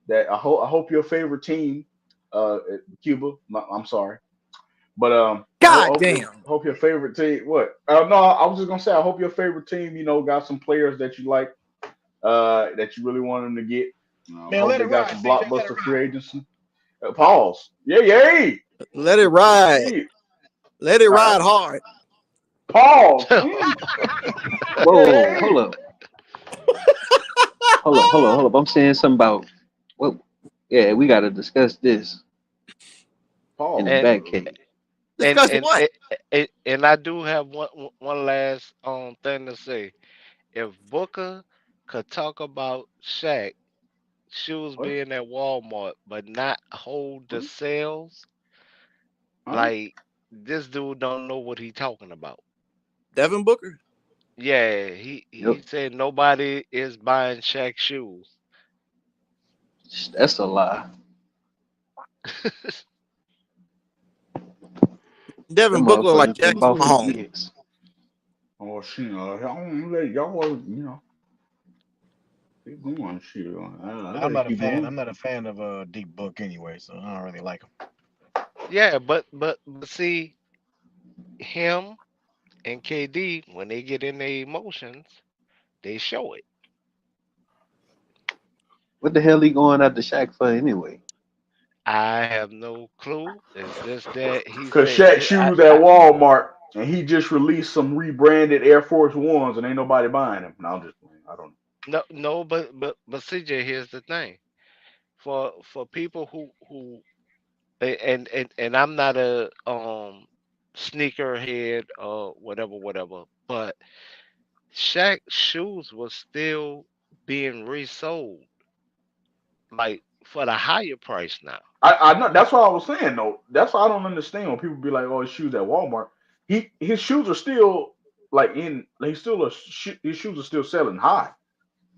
that I hope your favorite team, Cuba. I'm sorry, but I God hope your damn. hope your favorite team. What? No, I was just gonna say I hope your favorite team, got some players that you like, that you really want them to get. Man, Hope let they it got ride, some CJ. Let it blockbuster free ride. agency. Pause. Yeah, yeah. Let it ride. Yeah. Let it All right. ride hard. Pause. Whoa, Yeah. hold up, hold up. I'm saying something about what? Yeah, we got to discuss this in the Pause. And back cave. and Discuss and what? and I do have one last thing to say. If Booker could talk about Shaq shoes What? being at Walmart but not hold the What? sales, Huh? like this dude don't know what he talking about. Devin Booker. Yeah, he Yep, said nobody is buying Shaq shoes. that's a lie. Devin Them Booker look like motherfuckers been Jackson bought for Mahomes. years. Oh shit! I don't let y'all, keep going. Shit, I I'm gotta not a keep fan. going. I'm not a fan of Deep Book anyway, so I don't really like him. Yeah, but see him and KD when they get in their emotions, they show it. What the hell he going after Shaq for anyway? I have no clue. It's just that he Cause said Shaq shoes at Walmart, and he just released some rebranded Air Force Ones, and ain't nobody buying them. No, I'm just playing. I don't know. no, but CJ, here's the thing. For people and I'm not a sneakerhead or whatever, but Shaq shoes was still being resold like for the higher price now. I know that's what I was saying though. That's why I don't understand when people be like, "Oh, his shoes at Walmart." His shoes are still like his shoes are still selling high.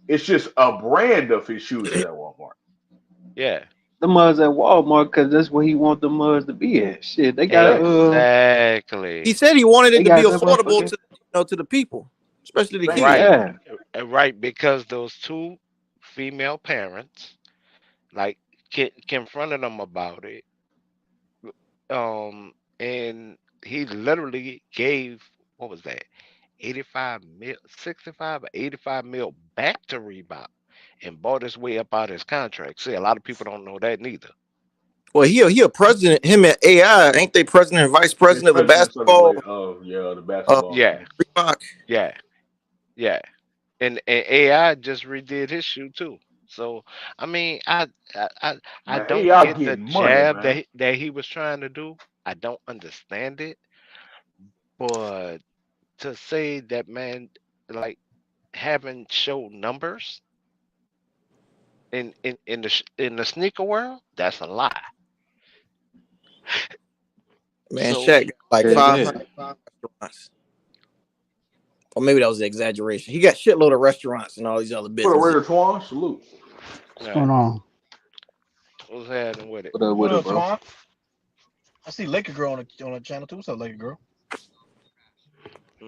It's just a brand of his shoes is at Walmart. Yeah, The mugs at Walmart because that's where he want the mugs to be at. Shit, Thanks. He exactly. said he wanted they it to be got that affordable motherfucker. to the people, especially the Thank you. kids. Right, Yeah, right, because those two female parents like confronted him about it, and he literally gave what was that 85 mil, 65 or 85 mil back to Reebok and bought his way up out his contract. See, a lot of people don't know that neither. Well, he a president. Him and AI ain't they president and vice They're president of the presidents of the basketball? way of the Uh, basketball Yeah, team. Reebok. yeah, yeah. And AI just redid his shoe too. So I mean, I I, I Man, don't AI get the getting money, jab man. that he was trying to do. I don't understand it, but to say that man like haven't showed numbers in the sneaker world, that's a lie. Man, So Shaq got like yeah, 500 yeah. restaurants, or maybe that was the exaggeration. He got shitload of restaurants and all these other For the businesses. Raider Twuan, salute. What's yeah, going on? what's happening with it? What up What with it, up, bro? Twan? I see Laker Girl on the channel too. What's up, Laker Girl?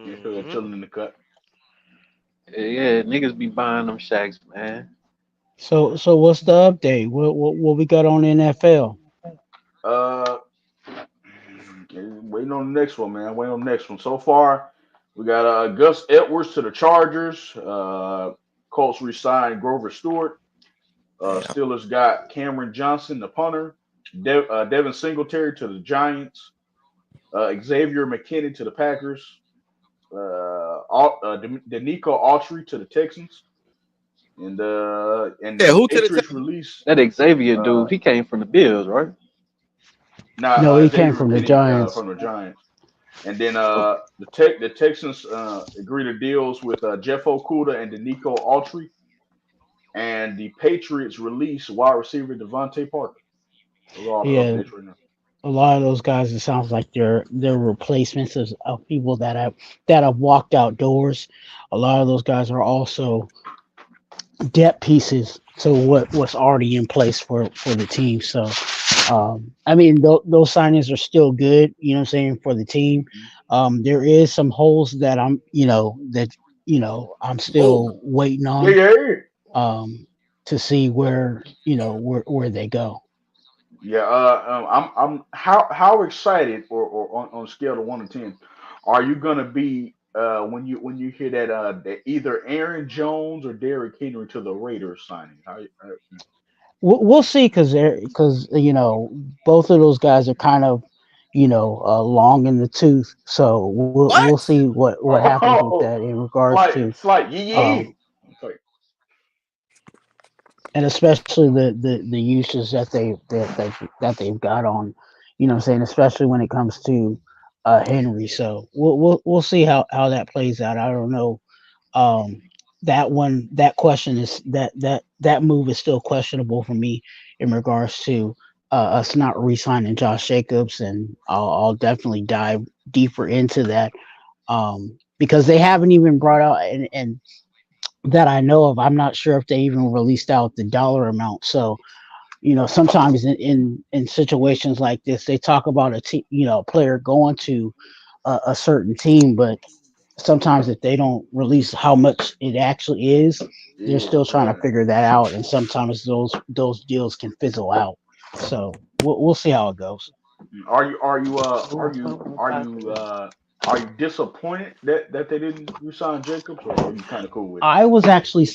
You still Hmm. chilling in the cut. Yeah, yeah, niggas be buying them Shaqs, man. So what's the update? What we got on NFL? Uh, waiting on the next one, man. Waiting on the next one. So far, we got Gus Edwards to the Chargers. Colts re-signed Grover Stewart. Damn. Steelers got Cameron Johnson, the punter. Devin Singletary to the Giants. Xavier McKinney to the Packers. Danico Autry to the Texans. And Yeah, the who to the Patriots Texans? release That Xavier uh dude, he came from the Bills, right? No, he came Xavier from the McKinney Giants. from the Giants. And then Okay. the Texans agree to deals with Jeff Okuda and Danico Autry. And the Patriots release wide receiver Devontae Parker. Those are all the Yeah, updates right now. a lot of those guys. It sounds like they're replacements of people that have walked outdoors. A lot of those guys are also depth pieces to what's already in place for the team. So I mean, those signings are still good. You know what I'm saying, for the team. There is some holes that I'm Whoa. still waiting Yeah, on yeah, yeah. um, to see where they go. Yeah, I'm how excited or on a scale of 1 to 10, are you gonna be when you hear that either Aaron Jones or Derrick Henry to the Raiders signing? We'll see, because both of those guys are kind of long in the tooth. So we'll What? see what happens with Oh, that in regards like to it's like yeah, yeah. um, Okay. and especially the uses that they've got on, what I'm saying, especially when it comes to Henry. So we'll see how that plays out. I don't know. Um, that question is that move is still questionable for me in regards to us not re-signing Josh Jacobs, and I'll definitely dive deeper into that because they haven't even brought out, and that I know of, I'm not sure if they even released out the dollar amount. So sometimes in situations like this, they talk about a player going to a certain team, but sometimes if they don't release how much it actually is, they're Yeah, still trying to right. figure that out, and sometimes those deals can fizzle out. So we'll see how it goes. Are you disappointed that they didn't resign Jacobs, or are you kind of cool with it? I was actually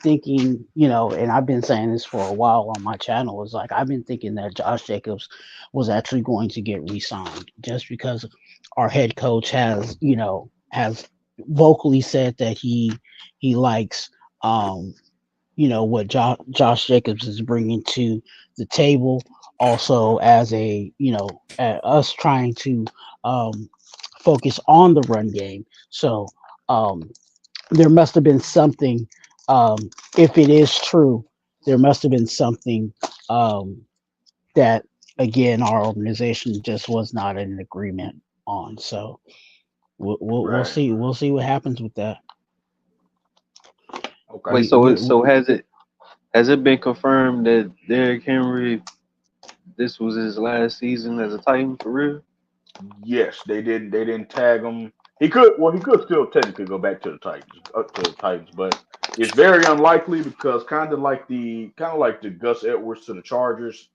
thinking, and I've been saying this for a while on my channel, is like I've been thinking that Josh Jacobs was actually going to get re-signed, just because our head coach has vocally said that he likes what Josh Jacobs is bringing to the table. Also, as us trying to um, focus on the run game. So um, there must have been something. If it is true, there must have been something um, that again our organization just was not in agreement on. So we'll Right. see. We'll see what happens with that. Okay. Wait, so has it been confirmed that Derrick Henry, this was his last season as a Titan for real? Yes, they didn't. They didn't tag him. He could. Well, he could still technically go back to the Titans, up to the Titans, but it's very unlikely because kind of like the Gus Edwards to the Chargers.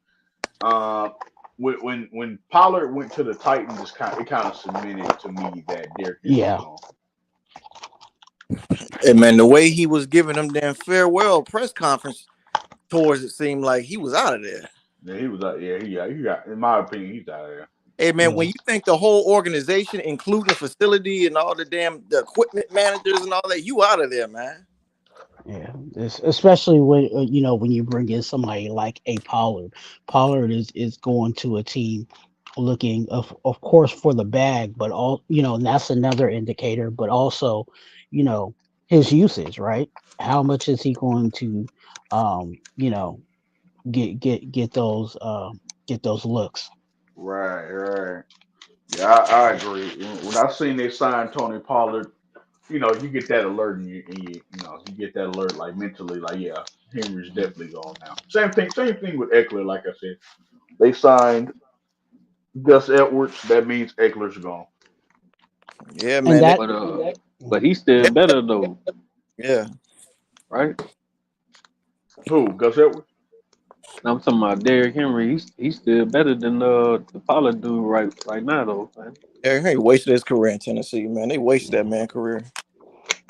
Uh, when Pollard went to the Titans, it kind of cemented to me that Derrick Henry was Yeah, gone. Hey man, the way he was giving them damn farewell press conference tours, it seemed like he was out of there. Yeah, he was out. Yeah, he got. In my opinion, he's out of there. Hey man, yeah. when you think the whole organization, including the facility and all the equipment managers and all that, you out of there, man. Yeah, especially when when you bring in somebody like a Pollard. Pollard is going to a team looking of course for the bag, but all and that's another indicator. But also, you know, his usage, right? How much is he going to, um, you know, get those looks? Right, right. Yeah, I agree. When I seen they signed Tony Pollard, you get that alert, and you get that alert like mentally, like yeah, Henry's definitely gone now. Same thing with Eckler. Like I said, they signed Gus Edwards. That means Eckler's gone. Yeah, And man. that, But he's still They, better though, yeah. right? Who? Gus Edwards? I'm talking about Derrick Henry. He's still better than the Pollard dude right now though, man. He wasted his career in Tennessee, man. They wasted that yeah, man career.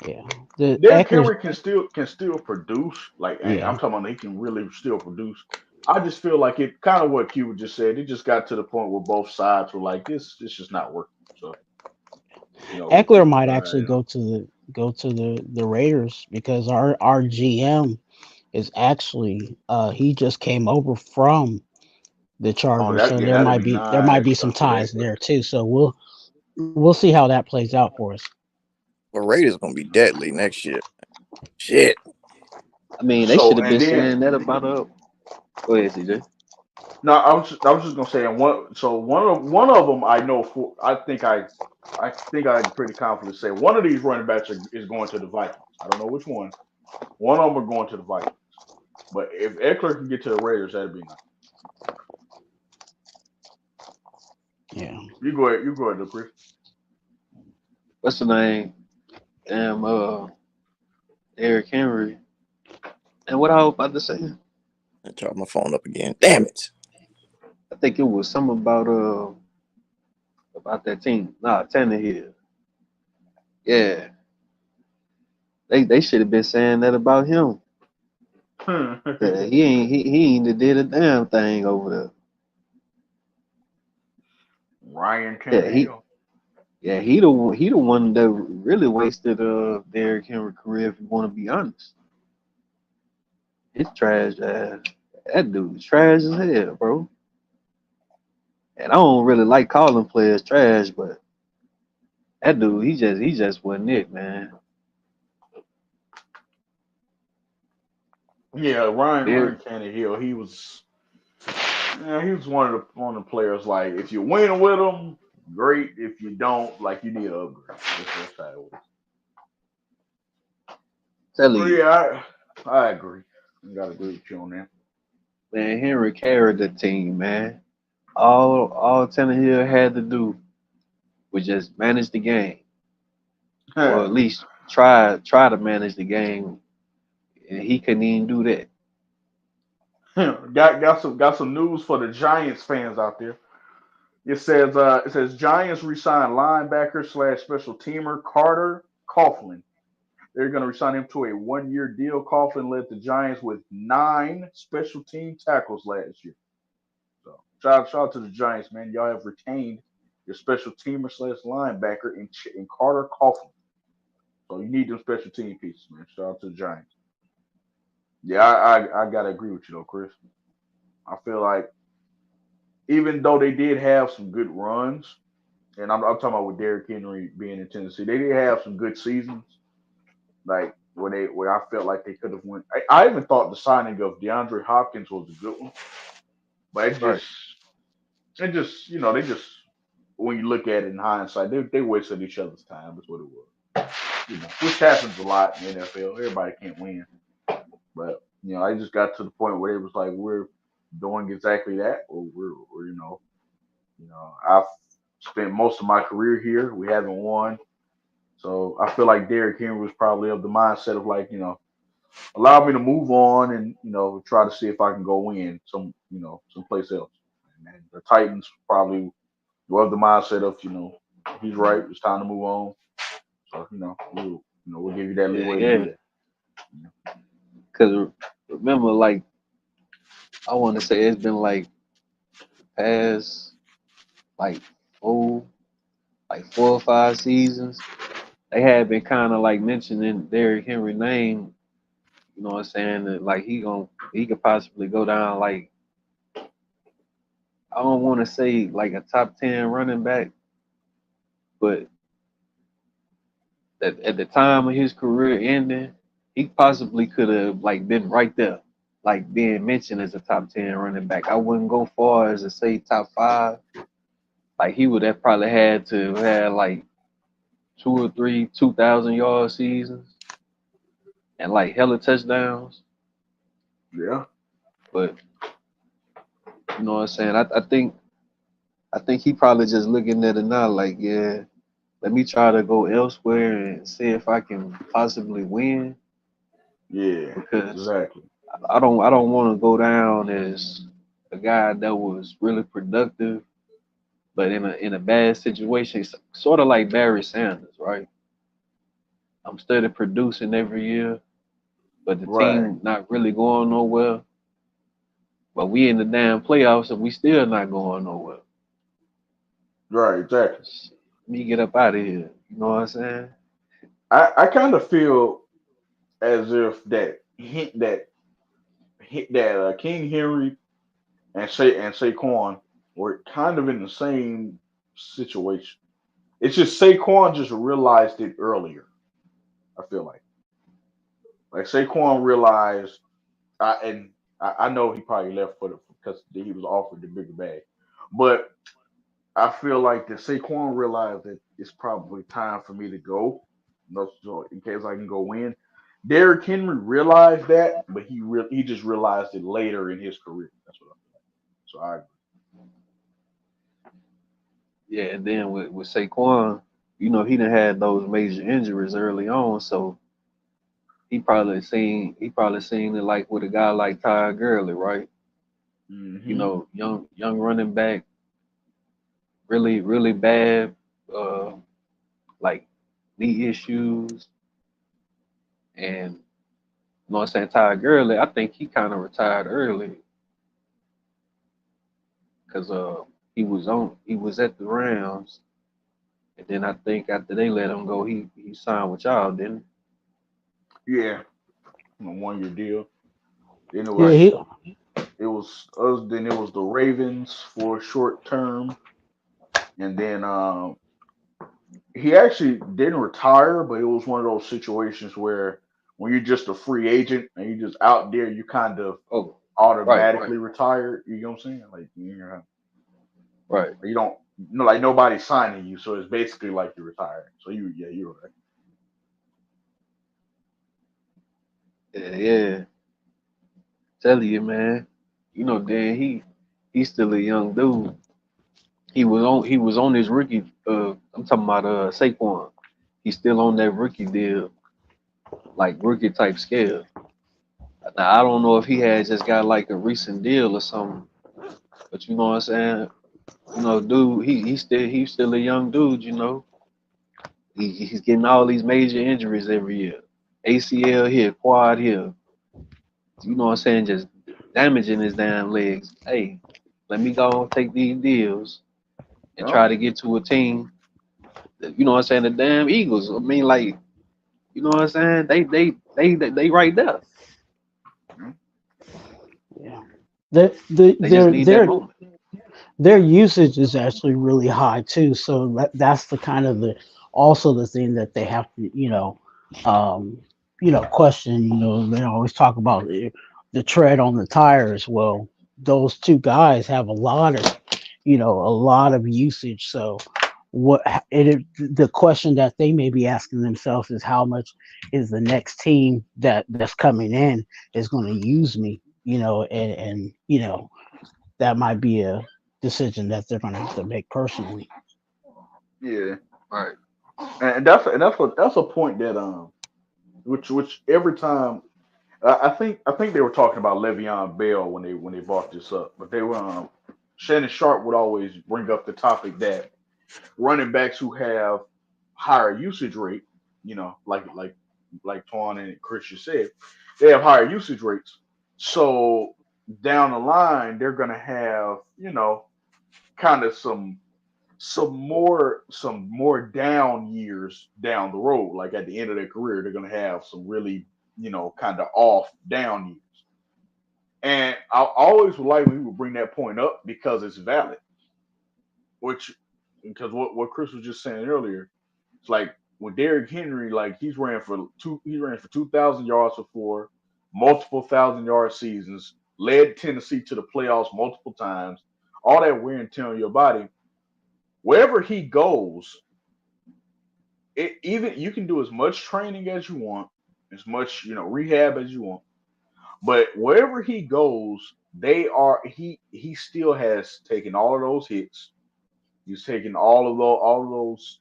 yeah. The Derrick Eckler's, Henry can still produce. Like I'm yeah. talking about, he can really still produce. I just feel like it kind of what Cuba just said. It just got to the point where both sides were like, this just not working. So Eckler it's might actually go to the Raiders, because our GM is actually he just came over from the oh Chargers, that so yeah, there that'd might be be nice some with ties Eckler. there too. So we'll see how that plays out for us. But Raiders gonna be deadly next year. Shit. I mean, they should So have and been then saying that about Go ahead, CJ. no, I was just gonna say, and one of them I know for I think I'm pretty confident to say one of these running backs is going to the Vikings. I don't know which one. One of them are going to the Vikings. But if Eckler can get to the Raiders, that'd be nice. Yeah. You go ahead. You go ahead, Chris. What's the name? Damn, Eric Henry. And what I was about to say, I turned my phone up again. Damn it. I think it was something about that team. Nah, Tannehill. Yeah, they should have been saying that about him. Yeah, he ain't did a damn thing over Ryan there. Yeah, Tannehill. he the one that really wasted Derrick Henry career. If you want to be honest, his trash ass. That dude's trash as hell, bro. And I don't really like calling players trash, but that dude, he just wasn't it, man. Yeah, Ryan Derrick, Tannehill. He was one of the players. Like, if you win with him, great. If you don't, like, you need an upgrade. That's how it was. tell Oh, you, yeah, I agree. I gotta agree with you on man, Henry carried the team, man. All Tannehill had to do was just manage the game, or at that. least try to manage the game, and he couldn't even do that. got some news for the Giants fans out there. It says Giants resign linebacker slash special teamer Carter Coughlin. They're going to resign him to a 1 year deal. Coughlin led the Giants with 9 special team tackles last year. So shout out to the Giants, man. Y'all have retained your special teamer slash linebacker in Carter Coughlin. So you need them special team pieces, man. Shout out to the Giants. Yeah, I gotta agree with you though, Chris. I feel like even though they did have some good runs, and I'm talking about with Derrick Henry being in Tennessee, they did have some good seasons. Like where I felt like they could have won. I even thought the signing of DeAndre Hopkins was a good one, but Right. it just they just when you look at it in hindsight, they wasted each other's time. That's what it was. Which happens a lot in the NFL. Everybody can't win, but I just got to the point where it was like we're doing exactly that, or we're I've spent most of my career here. We haven't won. So I feel like Derrick Henry was probably of the mindset of like, allow me to move on and, try to see if I can go win someplace else. And the Titans probably were of the mindset of, he's right, it's time to move on. So, we'll give you that Yeah, leeway to do yeah. that. Because remember, like I want to say, it's been like past like four, like 4 or 5 seasons. They had been kind of like mentioning Derrick Henry name. You know what I'm saying? That, like he could possibly go down like I don't want to say like a top 10 running back, but at the time of his career ending, he possibly could have like been right there, like being mentioned as a top 10 running back. I wouldn't go far as to say top 5. Like he would have probably had to have like 2 or 3 2,000 yard seasons and like hella touchdowns. Yeah. But you know what I'm saying? I think he probably just looking at it now like, yeah, let me try to go elsewhere and see if I can possibly win Yeah. because Exactly. I don't want to go down as a guy that was really productive, but in a bad situation, sort of like Barry Sanders, right? I'm steady producing every year, but the Right. team not really going nowhere. But we in the damn playoffs and we still not going nowhere. Right. Exactly. Let me get up out of here. You know what I'm saying? I kind of feel as if that King Henry and Saquon were kind of in the same situation. It's just Saquon just realized it earlier. I feel like Saquon realized, and I know he probably left for because he was offered the bigger bag, but I feel like that Saquon realized that it's probably time for me to go, so in case I can go win. Derrick Henry realized that, but he just realized it later in his career. That's what I feel. So I Yeah, and then with Saquon, he done had those major injuries early on, so he probably seen it like with a guy like Ty Gurley, right? mm-hmm. Young running back, really really bad, uh, like knee issues, and what I'm saying, Ty Gurley, I think he kind of retired early because he was at the Rams, and then I think after they let him go, he signed with y'all, didn't Yeah, a 1 year deal. Then it he? Yeah, Right. was he it was us. Then it was the Ravens for a short term, and then he actually didn't retire, but it was one of those situations where when you're just a free agent and you're just out there, you kind of Oh, right, automatically retired. You know what I'm saying? Like right. you don't like nobody's signing you, so it's basically like you're retired. So you're right. Yeah, yeah. Tell you, man. Dan, he's still a young dude. He was on his rookie. I'm talking about Saquon. He's still on that rookie deal, like rookie type scale. Now I don't know if he had just got like a recent deal or something, but you know what I'm saying. Dude, he's still a young dude. He's getting all these major injuries every year. ACL here, quad here. You know what I'm saying? Just damaging his damn legs. Hey, let me go and take these deals and Yep. try to get to a team. You know what I'm saying? The damn Eagles. I mean, like, you know what I'm saying? They right there. yeah. The the They just their need that their moment. their usage is actually really high too. So that's the kind of also the thing that they have to um question. They always talk about the tread on the tires. Well, those two guys have a lot of usage. So the question that they may be asking themselves is how much is the next team that's coming in is going to use me, and that might be a decision that they're going to have to make personally. Yeah, Right. and that's a point that which every time I think they were talking about Le'Veon Bell when they brought this up, but they were Shannon Sharp would always bring up the topic that running backs who have higher usage rate, like Twan and Christian said, they have higher usage rates. So down the line, they're gonna have kind of some more down years down the road. Like at the end of their career, they're gonna have some really kind of off down years. And I always would like when people bring that point up because it's valid. Which because what Chris was just saying earlier, it's like with Derrick Henry, like he ran for 2,000 yards before, multiple 1,000 yard seasons, led Tennessee to the playoffs multiple times, all that wear and tear on your body. Wherever he goes, even you can do as much training as you want, as much rehab as you want, but wherever he goes, he still has taken all of those hits. He's taken all of those,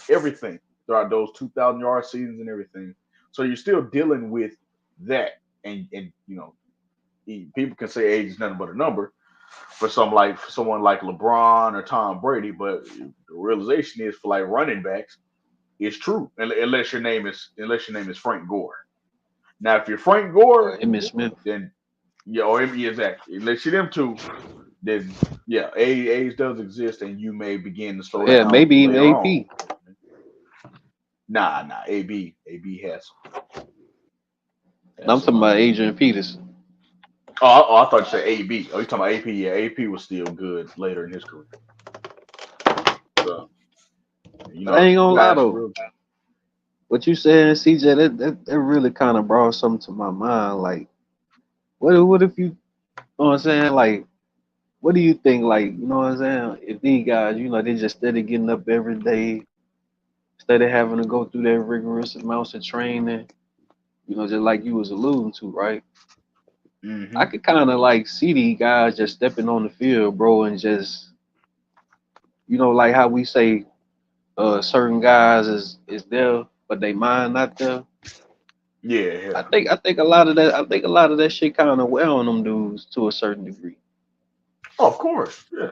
everything throughout those 2,000 yard seasons and everything. So you're still dealing with that, and people can say age is nothing but a number for someone like LeBron or Tom Brady, but the realization is for like running backs, it's true unless your name is Frank Gore. Now, if you're Frank Gore, Emmitt Smith. then yeah, or exactly, unless you're them two, then yeah, age does exist, and you may begin to slow Yeah, down maybe even later on. AP. Nah, AB No, has I'm some. talking about Adrian Peterson. I thought you said AB. Oh, you talking about AP? Yeah, AP was still good later in his career. So But I ain't gonna lie guys, though. real. What you saying, CJ, that really kind of brought something to my mind. Like, what if you know what I'm saying? Like, what do you think? Like, you know what I'm saying? If these guys, they just steady getting up every day, steady having to go through that rigorous amounts of training, just like you was alluding to, right? Mm-hmm. I could kind of like see these guys just stepping on the field, bro, and just like how we say certain guys is there, but they mind not there. Yeah, yeah. I think a lot of that. I think a lot of that shit kind of wear on them dudes to a certain degree. Oh, of course. Yeah,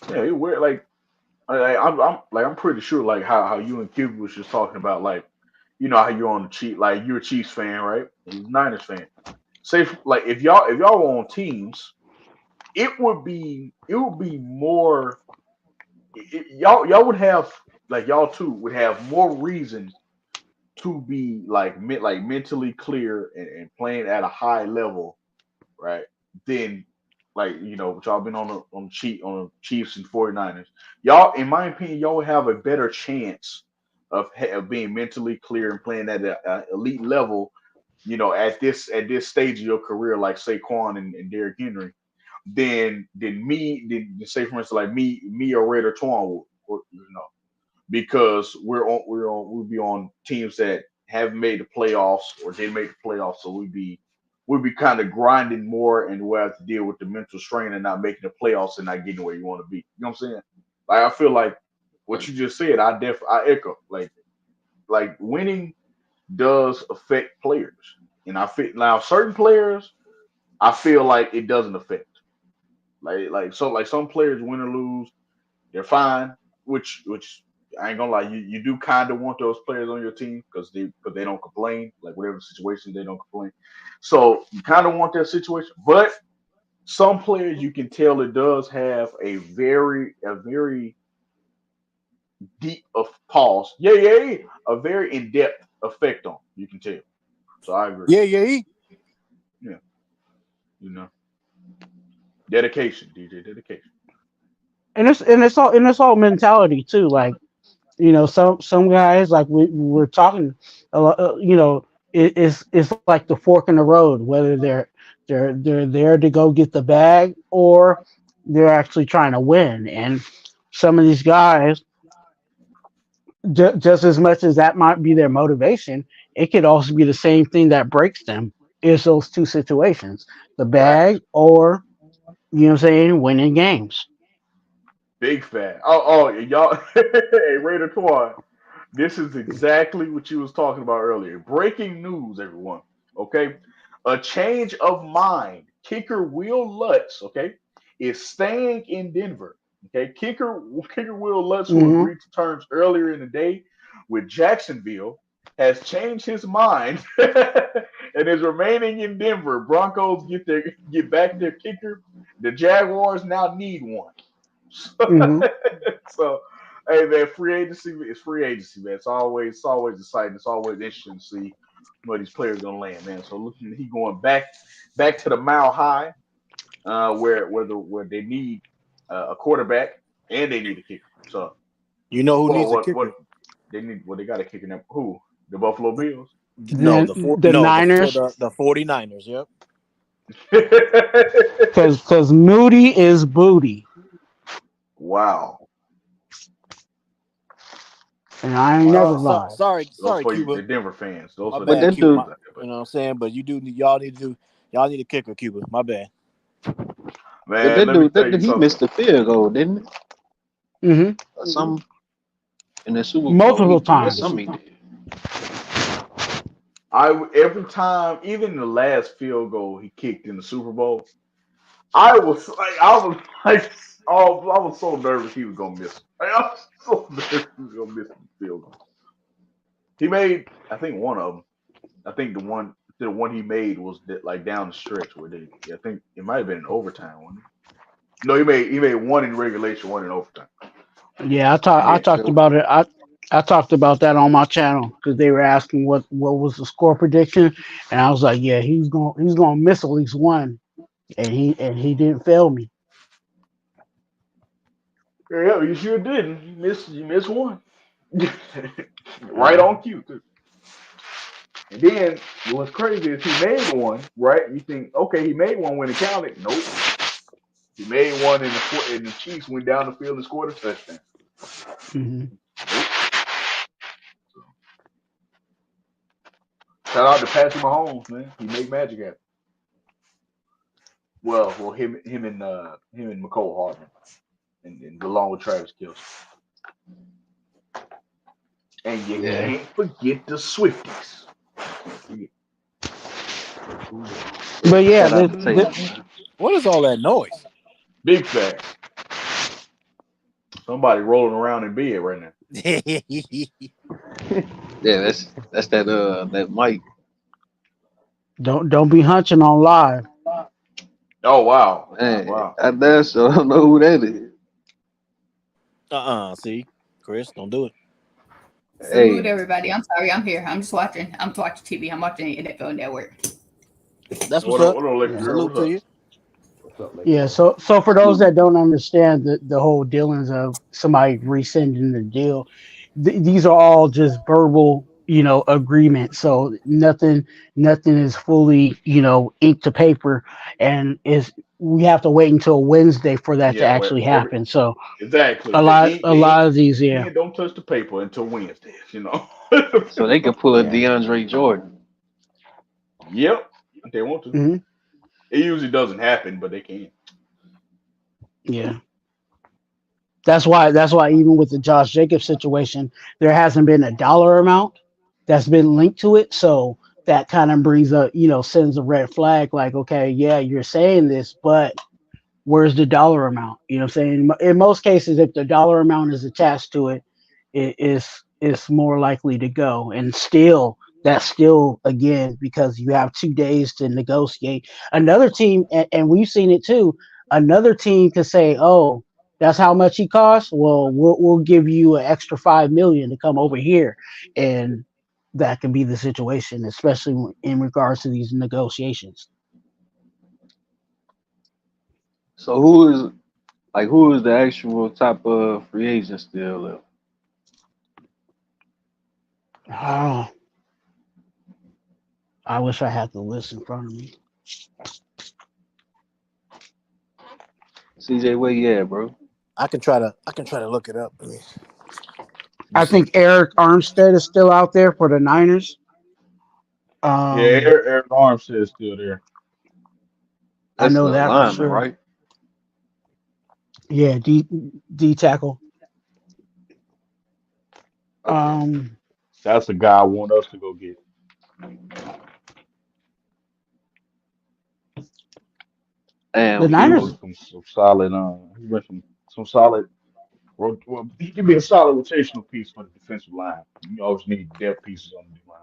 yeah. It weird. Like I'm pretty sure like how you and Cuba was just talking about like how you're on the Chiefs, like you're a Chiefs fan, right? He's a Niners fan. Say like if y'all were on teams, it would be more. Y'all would have like y'all two would have more reason to be like mentally clear and playing at a high level, right? Then like y'all been on the Chiefs and 49ers. Y'all, in my opinion, y'all would have a better chance of being mentally clear and playing at an elite level. At this stage of your career, like Saquon and Derrick Henry, than say for instance like me or Raider Twuan would, because we'll be on teams that haven't made the playoffs or didn't make the playoffs, so we'd be kind of grinding more and we'll have to deal with the mental strain and not making the playoffs and not getting where you want to be. You know what I'm saying? Like I feel like what you just said, I echo. Like winning does affect players. And I feel now certain players I feel like it doesn't affect. Like some players win or lose, they're fine. Which I ain't gonna lie, you do kind of want those players on your team because they don't complain. Like whatever situation, they don't complain. So you kind of want that situation, but some players you can tell it does have a very deep of pause. Yeah, a very in depth effect on. You can tell. So I agree. Yeah, yeah. Yeah, you know, dedication, DJ, dedication. And it's all mentality too. Like some guys like we're talking a lot. It's like the fork in the road. Whether they're there to go get the bag or they're actually trying to win. And some of these guys, just as much as that might be their motivation, it could also be the same thing that breaks them. Is those two situations, the bag Facts. or winning games. Big fan. Oh, y'all. Hey, Raider Twuan. This is exactly what you was talking about earlier. Breaking news, everyone. Okay, a change of mind. Kicker Will Lutz, okay, is staying in Denver. Okay, kicker Will Lutz, who Hmm. agreed to terms earlier in the day with Jacksonville, has changed his mind and is remaining in Denver. Broncos get back their kicker. The Jaguars now need one. Hmm. So, hey man, free agency is free agency, man. It's always exciting. It's always interesting to see where these players gonna land, man. So looking, he going back to the mile high, where they need a quarterback and they need a kicker. So, You know who well, needs a what kicker? they need? What they got a kicker now? Who? The Buffalo Bills. No, Then the Niners, the 49ers. Yep. because Moody is booty, Wow. and I ain't never Wow. So, lied. Those sorry, for you, Cuba. the Denver fans. Those My for the But bad, Denver that Cuba. dude, fans out there. You know what I'm saying? But y'all need a kicker, Cuba. My bad. but Man, that let me dude, tell you he something. missed the field goal, didn't he? Hmm. Or some in the Super Bowl, he Multiple did. times. Something he did. Every time, even the last field goal he kicked in the Super Bowl, I was like, oh, I was so nervous he was gonna miss. Like, I was so nervous he was gonna miss the field goal. He made, I think one of them. I think the one he made was like down the stretch where I think it might have been in overtime, wasn't it? No, he made one in regulation, one in overtime. Yeah, I Yeah, talked about it. I talked about that on my channel because they were asking what was the score prediction, and I was like, yeah, he's gonna miss at least one, and he didn't fail me. yeah, you sure didn't. You missed one, right Yeah. on cue too. And then what's crazy is he made one, right? You think, okay, he made one when it counted. Nope. He made one and the Chiefs went down the field and scored a touchdown. Hmm. Nope. So, shout out to Patrick Mahomes, man. He make magic happen. Well, him and McCole Hardman, and along with Travis Kelce. And you Yeah. can't forget the Swifties. But yeah, Shout out to Taylor, man. What is all that noise? Big facts. Somebody rolling around in bed right now. Yeah, that's that mic. don't be hunching on live. Oh wow, Man, wow. I damn sure don't know who that is. See, Chris, don't do it. Salute Hey, everybody. I'm sorry, I'm here. I'm just watching. I'm watching TV. I'm watching NFL Network. That's what's What up. up, Electric Yeah. Girl? Salute What's to up? you. What's up, lady? Yeah, so for those salute. that don't understand the whole dealings of somebody rescinding the deal, these are all just verbal, agreements. So nothing is fully, inked to paper, and is we have to wait until Wednesday for that to Yeah, well, actually happen. So exactly. a lot a lot of these, yeah. Don't touch the paper until Wednesday. So they could pull a Yeah. DeAndre Jordan. Yep, if they want to. Hmm. It usually doesn't happen, but they can. Yeah. That's why even with the Josh Jacobs situation, there hasn't been a dollar amount that's been linked to it. So that kind of brings up, sends a red flag like, okay, yeah, you're saying this, but where's the dollar amount? You know what I'm saying? In most cases, if the dollar amount is attached to it, it's more likely to go. And still, that's still again because you have 2 days to negotiate. Another team, and we've seen it too. Another team could say, "Oh, that's how much he costs. Well, we'll give you an extra 5 million to come over here," and that can be the situation, especially in regards to these negotiations. So who is the actual top free agent still left? Oh, I wish I had the list in front of me. CJ, where you at, bro? I can try to look it up. Let me I see. think Eric Armstead is still out there for the Niners. Yeah, Um, Eric Armstead is still there. I That's know the that for lineman, sure. right? Yeah, D tackle. Okay. That's the guy I want us to go get. Damn, the He Niners. runs some solid. He runs some solid. Well, he can be a solid rotational piece for the defensive line. You always need depth pieces on the D line.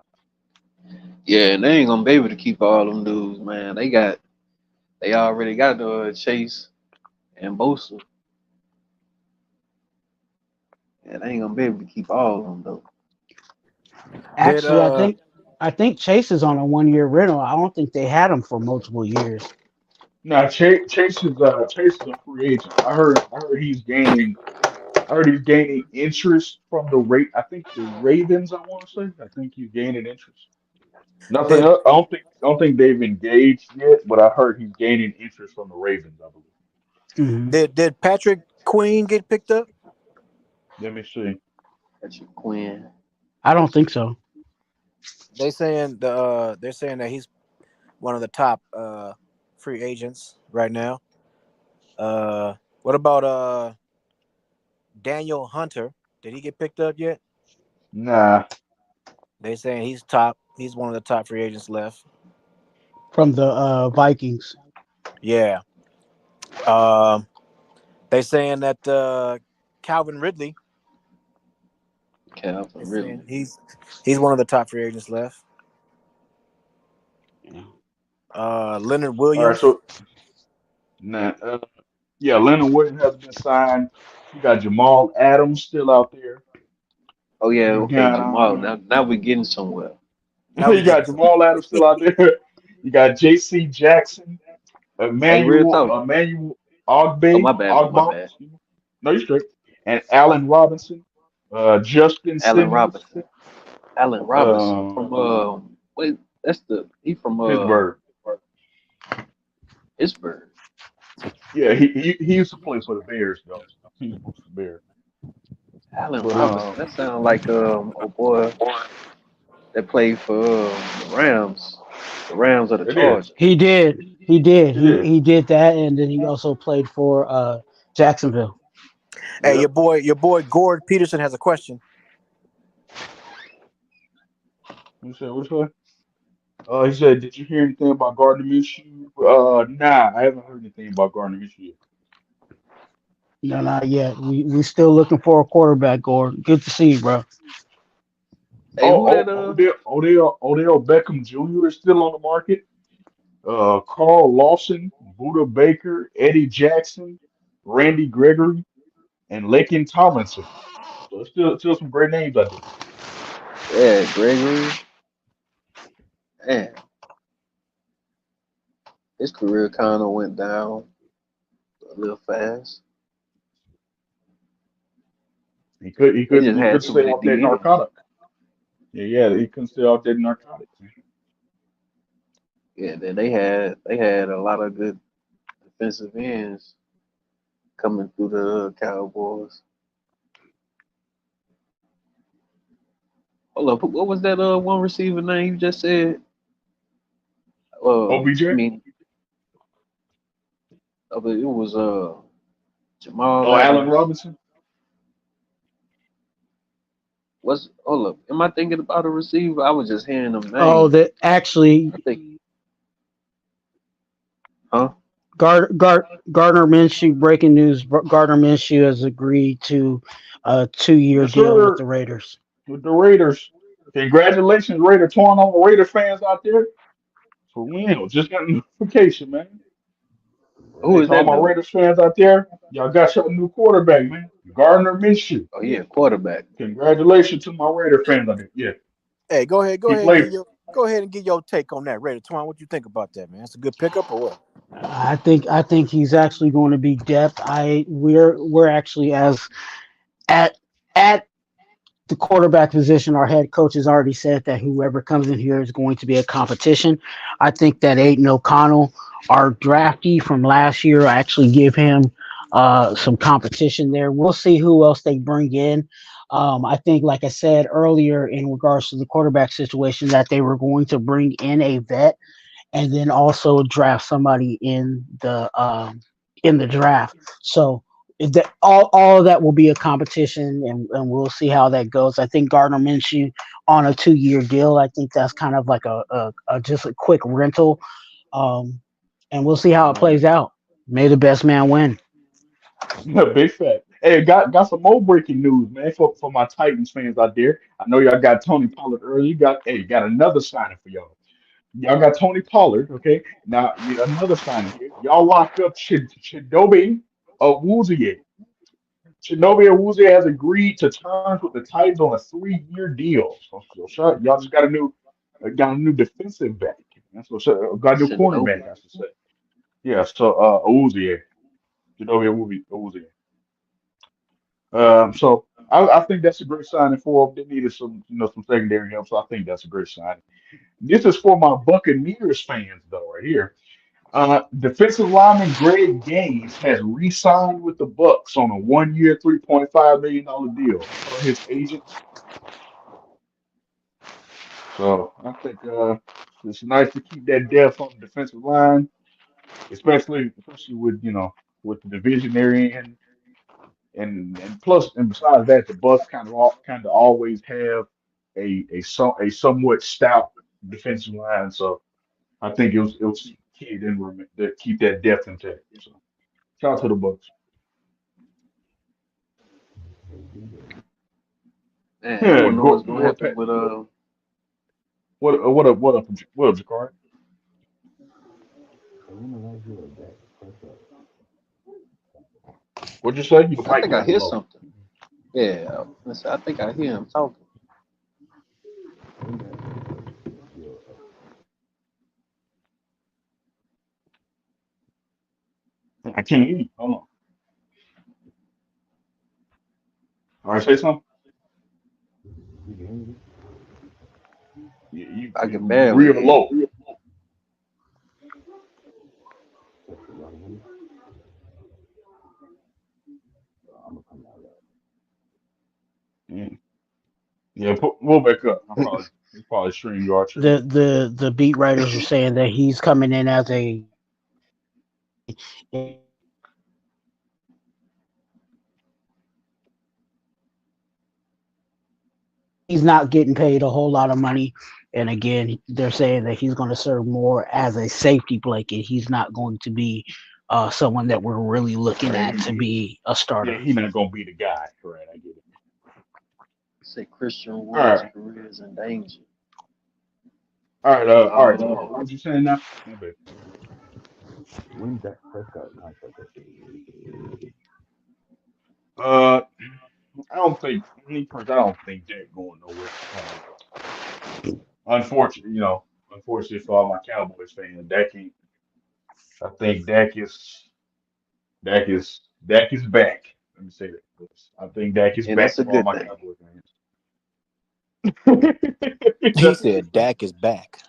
yeah, and they ain't gonna be able to keep all them dudes, man. They already got Chase and Bosa. Yeah, they ain't gonna be able to keep all of them though. Did Actually, I think Chase is on a 1 year rental. I don't think they had him for multiple years. Now Chase is a free agent. I heard he's gaining. I heard he's gaining interest from the rate. I think the Ravens. I want to say. I think he's gaining interest. Nothing. did Else. I don't think they've engaged yet, but I heard he's gaining interest from the Ravens. I believe. Hmm. did Patrick Queen get picked up? Let me see. That's your Quinn. I don't think so. They're saying that he's one of the top free agents right now. What about Daniel Hunter? Did he get picked up yet? Nah. They saying he's top. He's one of the top free agents left. From the Vikings. Yeah. Um, they saying that Calvin Ridley. Calvin They Ridley. saying he's one of the top free agents left. Yeah. Leonard All right. Williams. So nah. Yeah, Leonard Williams has been signed. You got Jamal Adams still out there. Oh yeah, You okay, got Jamal. Now we getting somewhere. Now we you getting got some. Jamal Adams still out there. You got J.C. Jackson, Hey, real talk. Emmanuel Oh my Ogbah. bad. No, you're straight. And Allen Robinson, Justin Allen Simmons, Robinson. Allen Robinson uh, from wait, he from Pittsburgh. Pittsburgh. Yeah, he used to play for the Bears though. He was for the Bears. Allen But Robinson. That sounds like oh boy that played for the Rams. The Rams or the It is. Chargers. He did. He did. It is. He did that, and then he also played for Jacksonville. Hey, Yep. your boy Gord Peterson has a question. You said which one? He said, "Did you hear anything about Gardner Minshew?" Nah, I haven't heard anything about Gardner Minshew yet. No, not yet. We still looking for a quarterback, Gord. Good to see you, bro. Hey, who that Odell Beckham Jr. is still on the market. Carl Lawson, Buda Baker, Eddie Jackson, Randy Gregory, and Lakin Tomlinson. So it's still some great names out there. Yeah, Gregory. Man, his career kind of went down a little fast. They just He had could too stay many off that DNs. narcotic. Yeah, he couldn't stay off that narcotic. Yeah, then they had a lot of good defensive ends coming through the Cowboys. Hold up, what was that one receiver name you just said? I OBJ? mean, but it was Jamal Oh, Allen Adams. Robinson? What's hold up? Am I thinking about a receiver? I was just hearing them Oh, names. that actually I think, huh? Gardner Minshew. Breaking news: Gardner Minshew has agreed to a 2-year Yes, deal with sir. the Raiders. With the Raiders. Congratulations, Raider Twuan, all the Raider fans out there. For real. Just got a notification, man. Who Hey, is to all that my dude? Raiders fans out there, y'all got your new quarterback, man. Gardner Minshew. Oh yeah, quarterback. Congratulations to my Raider fans out there. Yeah. Hey, He played. go ahead and give your take on that, Raider Twine. What you think about that, man? That's a good pickup or what? I think he's actually going to be depth. We're actually as at at the quarterback position, our head coach has already said that whoever comes in here is going to be a competition. I think that Aiden O'Connell, our draftee from last year, I actually give him some competition there. We'll see who else they bring in. I think, like I said earlier, in regards to the quarterback situation, that they were going to bring in a vet and then also draft somebody in the draft. So that all of that will be a competition, and we'll see how that goes. I think Gardner Minshew on a 2-year deal. I think that's kind of like a just a quick rental, and we'll see how it plays out. May the best man win. Big fat. Hey, got some more breaking news, man, for my Titans fans out there. I know y'all got Tony Pollard early. Got another signing for y'all. Y'all got Tony Pollard, okay? Now another signing here. Y'all locked up Chidobe Awuzie. Chidobe Awuzie has agreed to terms with the Titans on a 3-year deal. Y'all just got a new defensive back. That's what got a new Shinobi. cornerback, I should say. Yeah, so Awuzie, Chidobe Awuzie. So I think that's a great signing for them. They needed some secondary help, so I think that's a great signing. This is for my Buccaneers fans, though, right here. Defensive lineman Greg Gaines has re-signed with the Bucks on a 1-year, $3.5 million deal per his agents. So I think it's nice to keep that depth on the defensive line, especially with the division they're in. And plus and besides that, the Bucks kind of always have a somewhat stout defensive line. So I think it was key to keep that depth intact. So shout out to the Bucks. Man, I Yeah, want to know what's go gonna ahead, happen Pat. with What up, Jakar? What'd you say? Your I mic think I kind of hear low. something. Yeah, listen, I think I hear him talking. I can't hear you. Hold on. All right, say something. I can You barely real hear you. low. Yeah. Yeah, pull back up. It's probably StreamYard tripping. The beat writers are saying that he's coming in as a he's not getting paid a whole lot of money. And again, they're saying that he's going to serve more as a safety blanket. He's not going to be someone that we're really looking Right. at to be a starter. Yeah, he's not gonna be the guy. Right, I get it. Say Christian All Wood's right. career is in danger. All right, Tamar. What was you saying now? My bad. When Dak Prescott contract up? Uh, I don't think I don't think Dak going nowhere. Unfortunately, unfortunately for all my Cowboys fans, Dak ain't. I think Dak is back. Let me say that. I think Dak is And that's back a for all good my thing. Cowboy fans. He said Dak is back.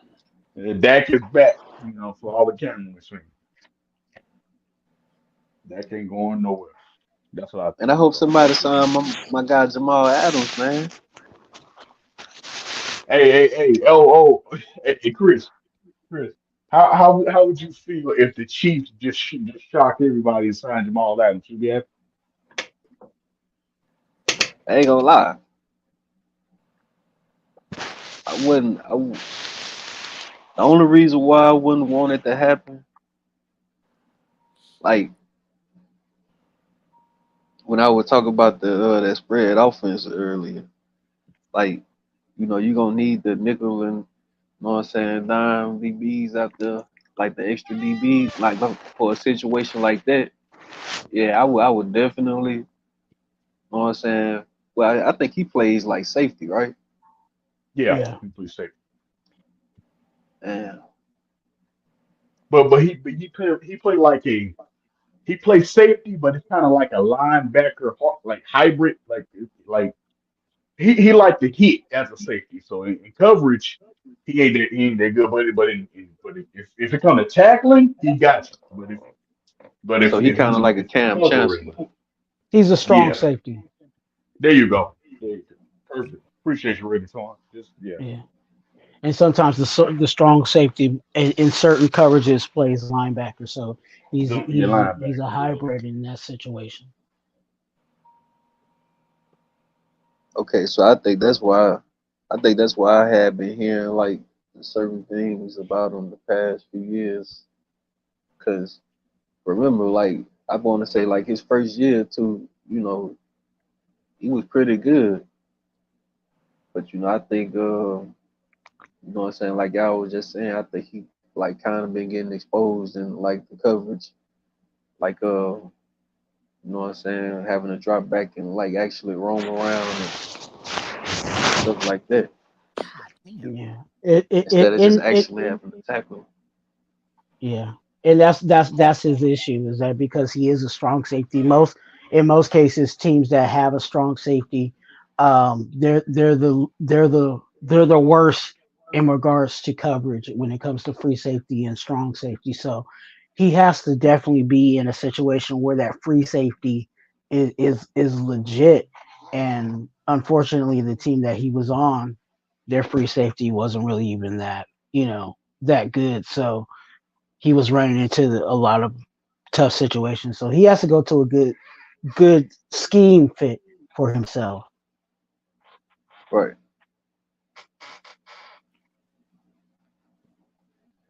Dak is back, for all the Cowboys fans. Dak ain't going nowhere. That's what I And think. I hope somebody sign my guy Jamal Adams, man. Hey, hey, Chris, how would you feel if the Chiefs just shocked everybody and signed Jamal Adams? Yeah, I ain't gonna lie. I wouldn't. The only reason why I wouldn't want it to happen, like when I was talking about the that spread offense earlier, like you're gonna need the nickel and know what I'm saying, dime DBs out there, like the extra DB, like for a situation like that. Yeah, I would definitely, know what I'm saying. Well, I think he plays like safety, right? yeah, Yeah. please say. And But he played like he plays safety, but it's kind of like a linebacker, like hybrid, like he like to hit as a safety. So in coverage, he ain't that good. But if it comes to tackling, he got you. But so he if kind of like a it's Cam covering, Chancellor. He's a strong yeah, safety. there you go. There you go. Perfect. Appreciate you, Raider Twuan. Just yeah. Yeah. And sometimes the strong safety in certain coverages plays linebacker. So Your he's a linebacker, yeah. hybrid in that situation. Okay, so I think that's why I have been hearing like certain things about him the past few years. Cause remember, like I want to say, like his first year too, he was pretty good. But I think, what I'm saying, like y'all was just saying, I think he like kind of been getting exposed in like the coverage, like what I'm saying, having to drop back and like actually roam around and stuff like that Yeah. It instead of just in it actually having to tackle. Yeah, and that's his issue is that because he is a strong safety. In most cases, teams that have a strong safety, they're the worst in regards to coverage when it comes to free safety and strong safety. So he has to definitely be in a situation where that free safety is legit. And unfortunately, the team that he was on, their free safety wasn't really even that good. So he was running into a lot of tough situations. So he has to go to a good scheme fit for himself. Right.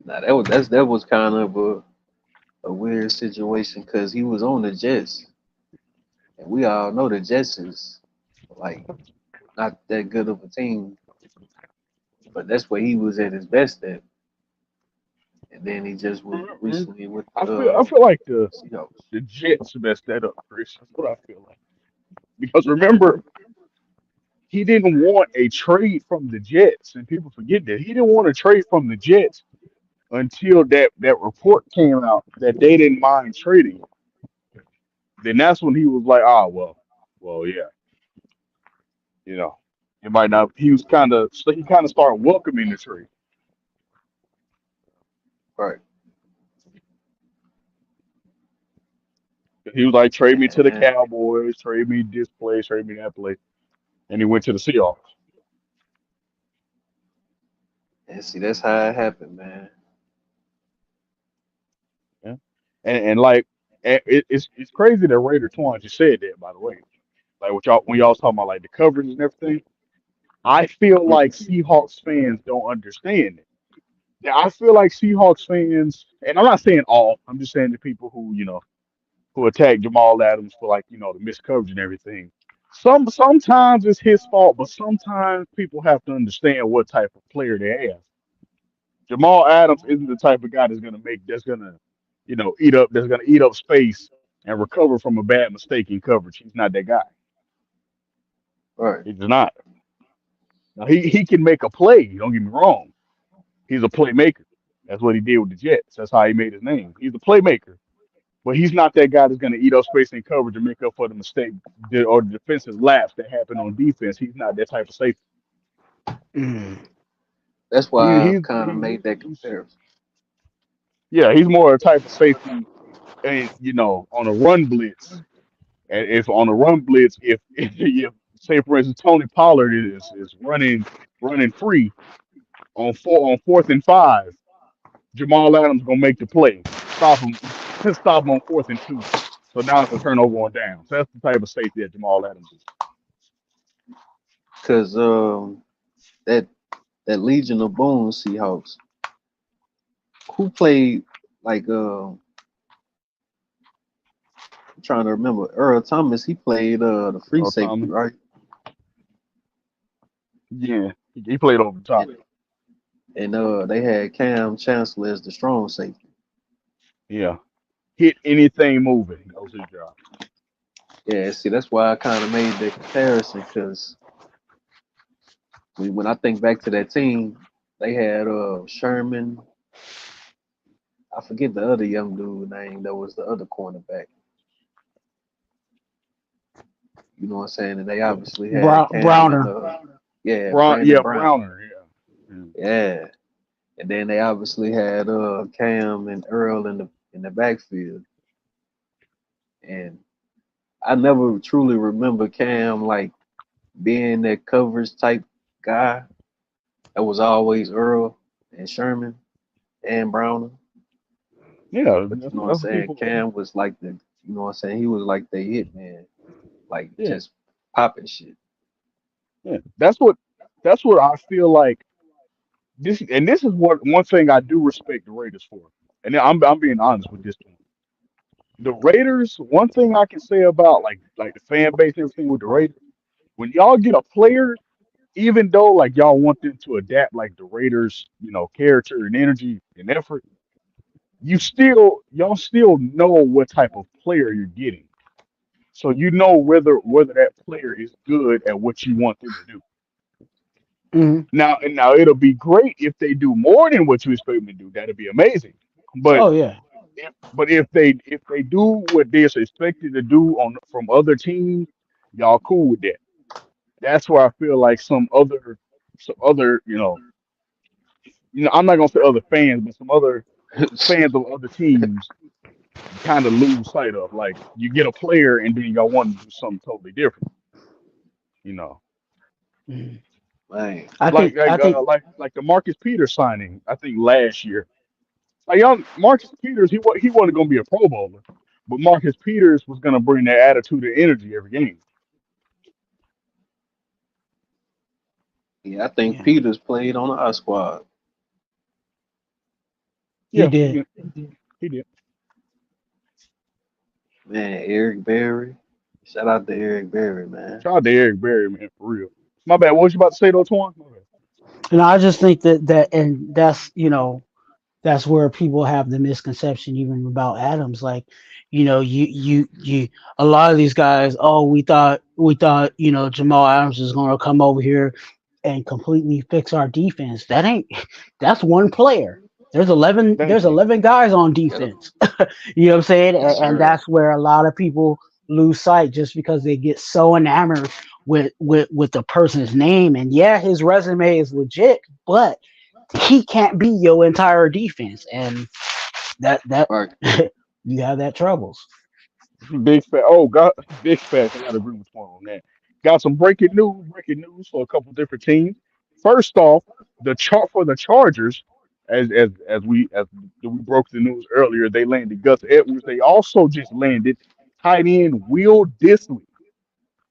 Now that was kind of a weird situation because he was on the Jets, and we all know the Jets is like not that good of a team, but that's where he was at his best at. And then he just was recently with I feel like the Seahawks. the Jets messed that up, Chris. That's what I feel like. Because remember, he didn't want a trade from the Jets, and people forget that he didn't want a trade from the Jets until that report came out that they didn't mind trading. Then that's when he was like, "Ah, well, yeah, you know, it might not." He kind of started welcoming the trade. Right. He was like, "Trade me to the And Cowboys, trade me this place, trade me that place," and he went to the Seahawks. And see, that's how it happened, man. Yeah. And like it's crazy that Raider Twuan just said that, by the way. Like what y'all when y'all was talking about like the coverage and everything. I feel like Seahawks fans don't understand it. Yeah, I feel like Seahawks fans, and I'm not saying all, I'm just saying the people who, who attack Jamal Adams for like, the missed coverage and everything. Sometimes it's his fault, but sometimes people have to understand what type of player they have. Jamal Adams isn't the type of guy that's gonna, that's gonna eat up space and recover from a bad mistake in coverage. He's not that guy. Right. He's not. Now he can make a play. Don't get me wrong. He's a playmaker. That's what he did with the Jets. That's how he made his name. He's a playmaker. But he's not that guy that's going to eat up space and coverage and make up for the mistake or the defensive lapse that happened on defense. He's not that type of safety. Mm. That's He, why I he's, kind of he, made that he's comparison. yeah, he's more a type of safety. And on a run blitz, and if on a run blitz, if say for instance Tony Pollard is running free on 4th and 5, Jamal Adams gonna make the play, stop him, stop him on 4th and 2. So now it's a turnover on down. So that's the type of safety that Jamal Adams is. Cause that that Legion of Boom Seahawks, who played like I'm trying to remember. Earl Thomas, he played the free Earl safety, Thomas. right? Yeah, he played over the top. And they had Cam Chancellor as the strong safety. Yeah, hit anything moving. That was his job. Yeah, see, that's why I kind of made the comparison because when I think back to that team, they had Sherman. I forget the other young dude name that was the other cornerback. You know what I'm saying? And they obviously had Cam and Browner. yeah, Brandon Brown. Browner. Yeah. Yeah. And then they obviously had Cam and Earl in the backfield. And I never truly remember Cam like being that coverage type guy. That was always Earl and Sherman and Browner. Yeah, But you that's, know what I'm that's what saying? people. Cam was like you know what I'm saying? He was like the hit man, like Yeah, just popping shit. yeah. That's what I feel like. This is what one thing I do respect the Raiders for, and I'm being honest with this one. The Raiders, one thing I can say about like the fan base and everything with the Raiders, when y'all get a player, even though like y'all want them to adapt like the Raiders, character and energy and effort, y'all still know what type of player you're getting. So you know whether that player is good at what you want them to do. Hmm. Now it'll be great if they do more than what you expect them to do. That'd be amazing. But Oh yeah. if they do what they're expected to do on from other teams, y'all cool with that. That's where I feel like some other I'm not gonna say other fans, but some other fans of other teams kind of lose sight of. Like you get a player and then y'all want to do something totally different. You know, Mhm. Man, I like think I like uh, think like like the Marcus Peters signing. I think last year, like young Marcus Peters, he wasn't gonna be a Pro Bowler, but Marcus Peters was gonna bring that attitude and energy every game. yeah, I think yeah, Peters played on our squad. he Yeah, he did. did. He did. Man, Eric Berry. Shout out to Eric Berry, man. Shout out to Eric Berry, man, for real. My bad. What was you about to say though, Twan? My bad. And I just think that and that's that's where people have the misconception even about Adams. Like, you a lot of these guys, oh, we thought, Jamal Adams is gonna come over here and completely fix our defense. That ain't that's one player. Thank There's you. 11 guys on Yep. defense. You know what I'm saying? Yes, And sir. that's where a lot of people lose sight just because they get so enamored with the person's name. And yeah, his resume is legit, but he can't be your entire defense, and that Right. you have that troubles. Big fact. Oh God, big facts. I gotta agree with Twan on that. Got some breaking news. Breaking news for a couple different teams. First off. The chart for the Chargers, as we broke the news earlier, they landed Gus Edwards. They also just landed tight end Will Disley.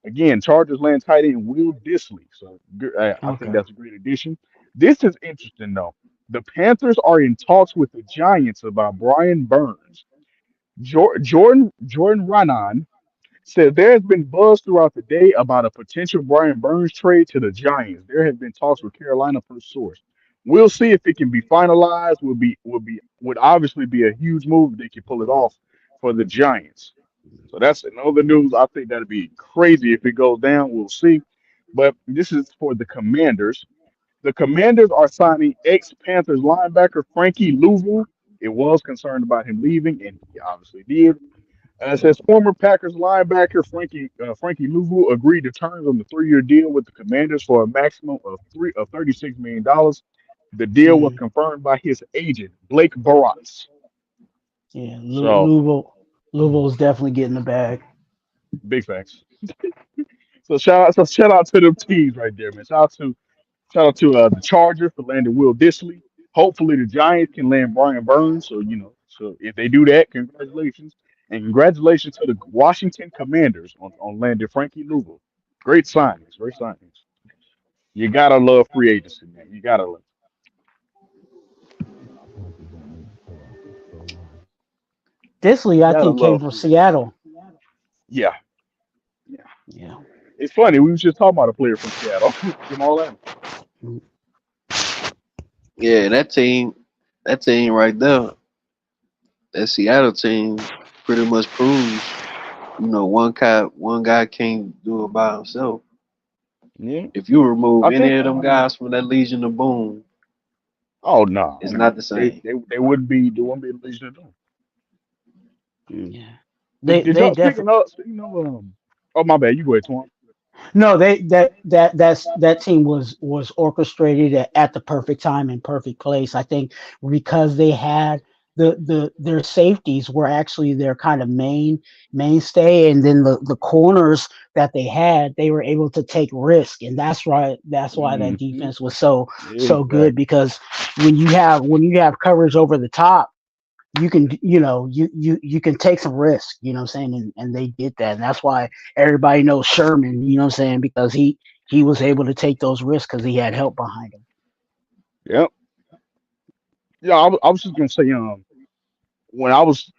Again, Chargers land tight end Will Disley. So I think Okay. that's a great addition. This is interesting though. The Panthers are in talks with the Giants about Brian Burns. Jordan Raanan said there has been buzz throughout the day about a potential Brian Burns trade to the Giants. There have been talks with Carolina per source. We'll see if it can be finalized. Would obviously be a huge move if they can pull it off for the Giants. So that's another news. I think that'd be crazy if it goes down. We'll see. But this is for the Commanders. The Commanders are signing ex-Panthers linebacker Frankie Louvu. It was concerned about him leaving, and he obviously did. It says former Packers linebacker Frankie Louvu agreed to terms on the 3-year deal with the Commanders for a maximum of $36 million. The deal was Mm, confirmed by his agent Blake Bortles. yeah, So Louisville's definitely getting the bag. big facts. So shout out to them teams right there, man. Shout out to the Chargers for landing Will Disley. Hopefully the Giants can land Brian Burns. So if they do that, congratulations. And congratulations to the Washington Commanders on landing Frankie Louisville. Great signings, great signings. You gotta love free agency, man. You gotta love. Panthers don't make the playoffs in so long. Disley, I Gotta think, came love from free agency. Seattle. Yeah, yeah. Yeah. It's funny. We was just talking about a player from Seattle, Jamal Adams. Mm, Yeah, that team right there, that Seattle team, pretty much proves, one guy can't do it by himself. Yeah, If you remove I any think. of them guys from that Legion of Boom, Oh no, it's no. not the They same. they they wouldn't be. They wouldn't be the Legion of Doom. yeah. Did They y'all definitely. speaking of oh my bad, you go ahead, Twan. No, that team was orchestrated at the perfect time and perfect place. I think because they had their safeties were actually their kind of mainstay, and then the corners that they had, they were able to take risk, and that's why that Hmm. defense was so good, Exactly. because when you have coverage over the top, you can you can take some risk, you know what I'm saying, and they did that, and that's why everybody knows Sherman, you know what I'm saying, because he was able to take those risks because he had help behind him. Yep. Yeah, I was just gonna say when I was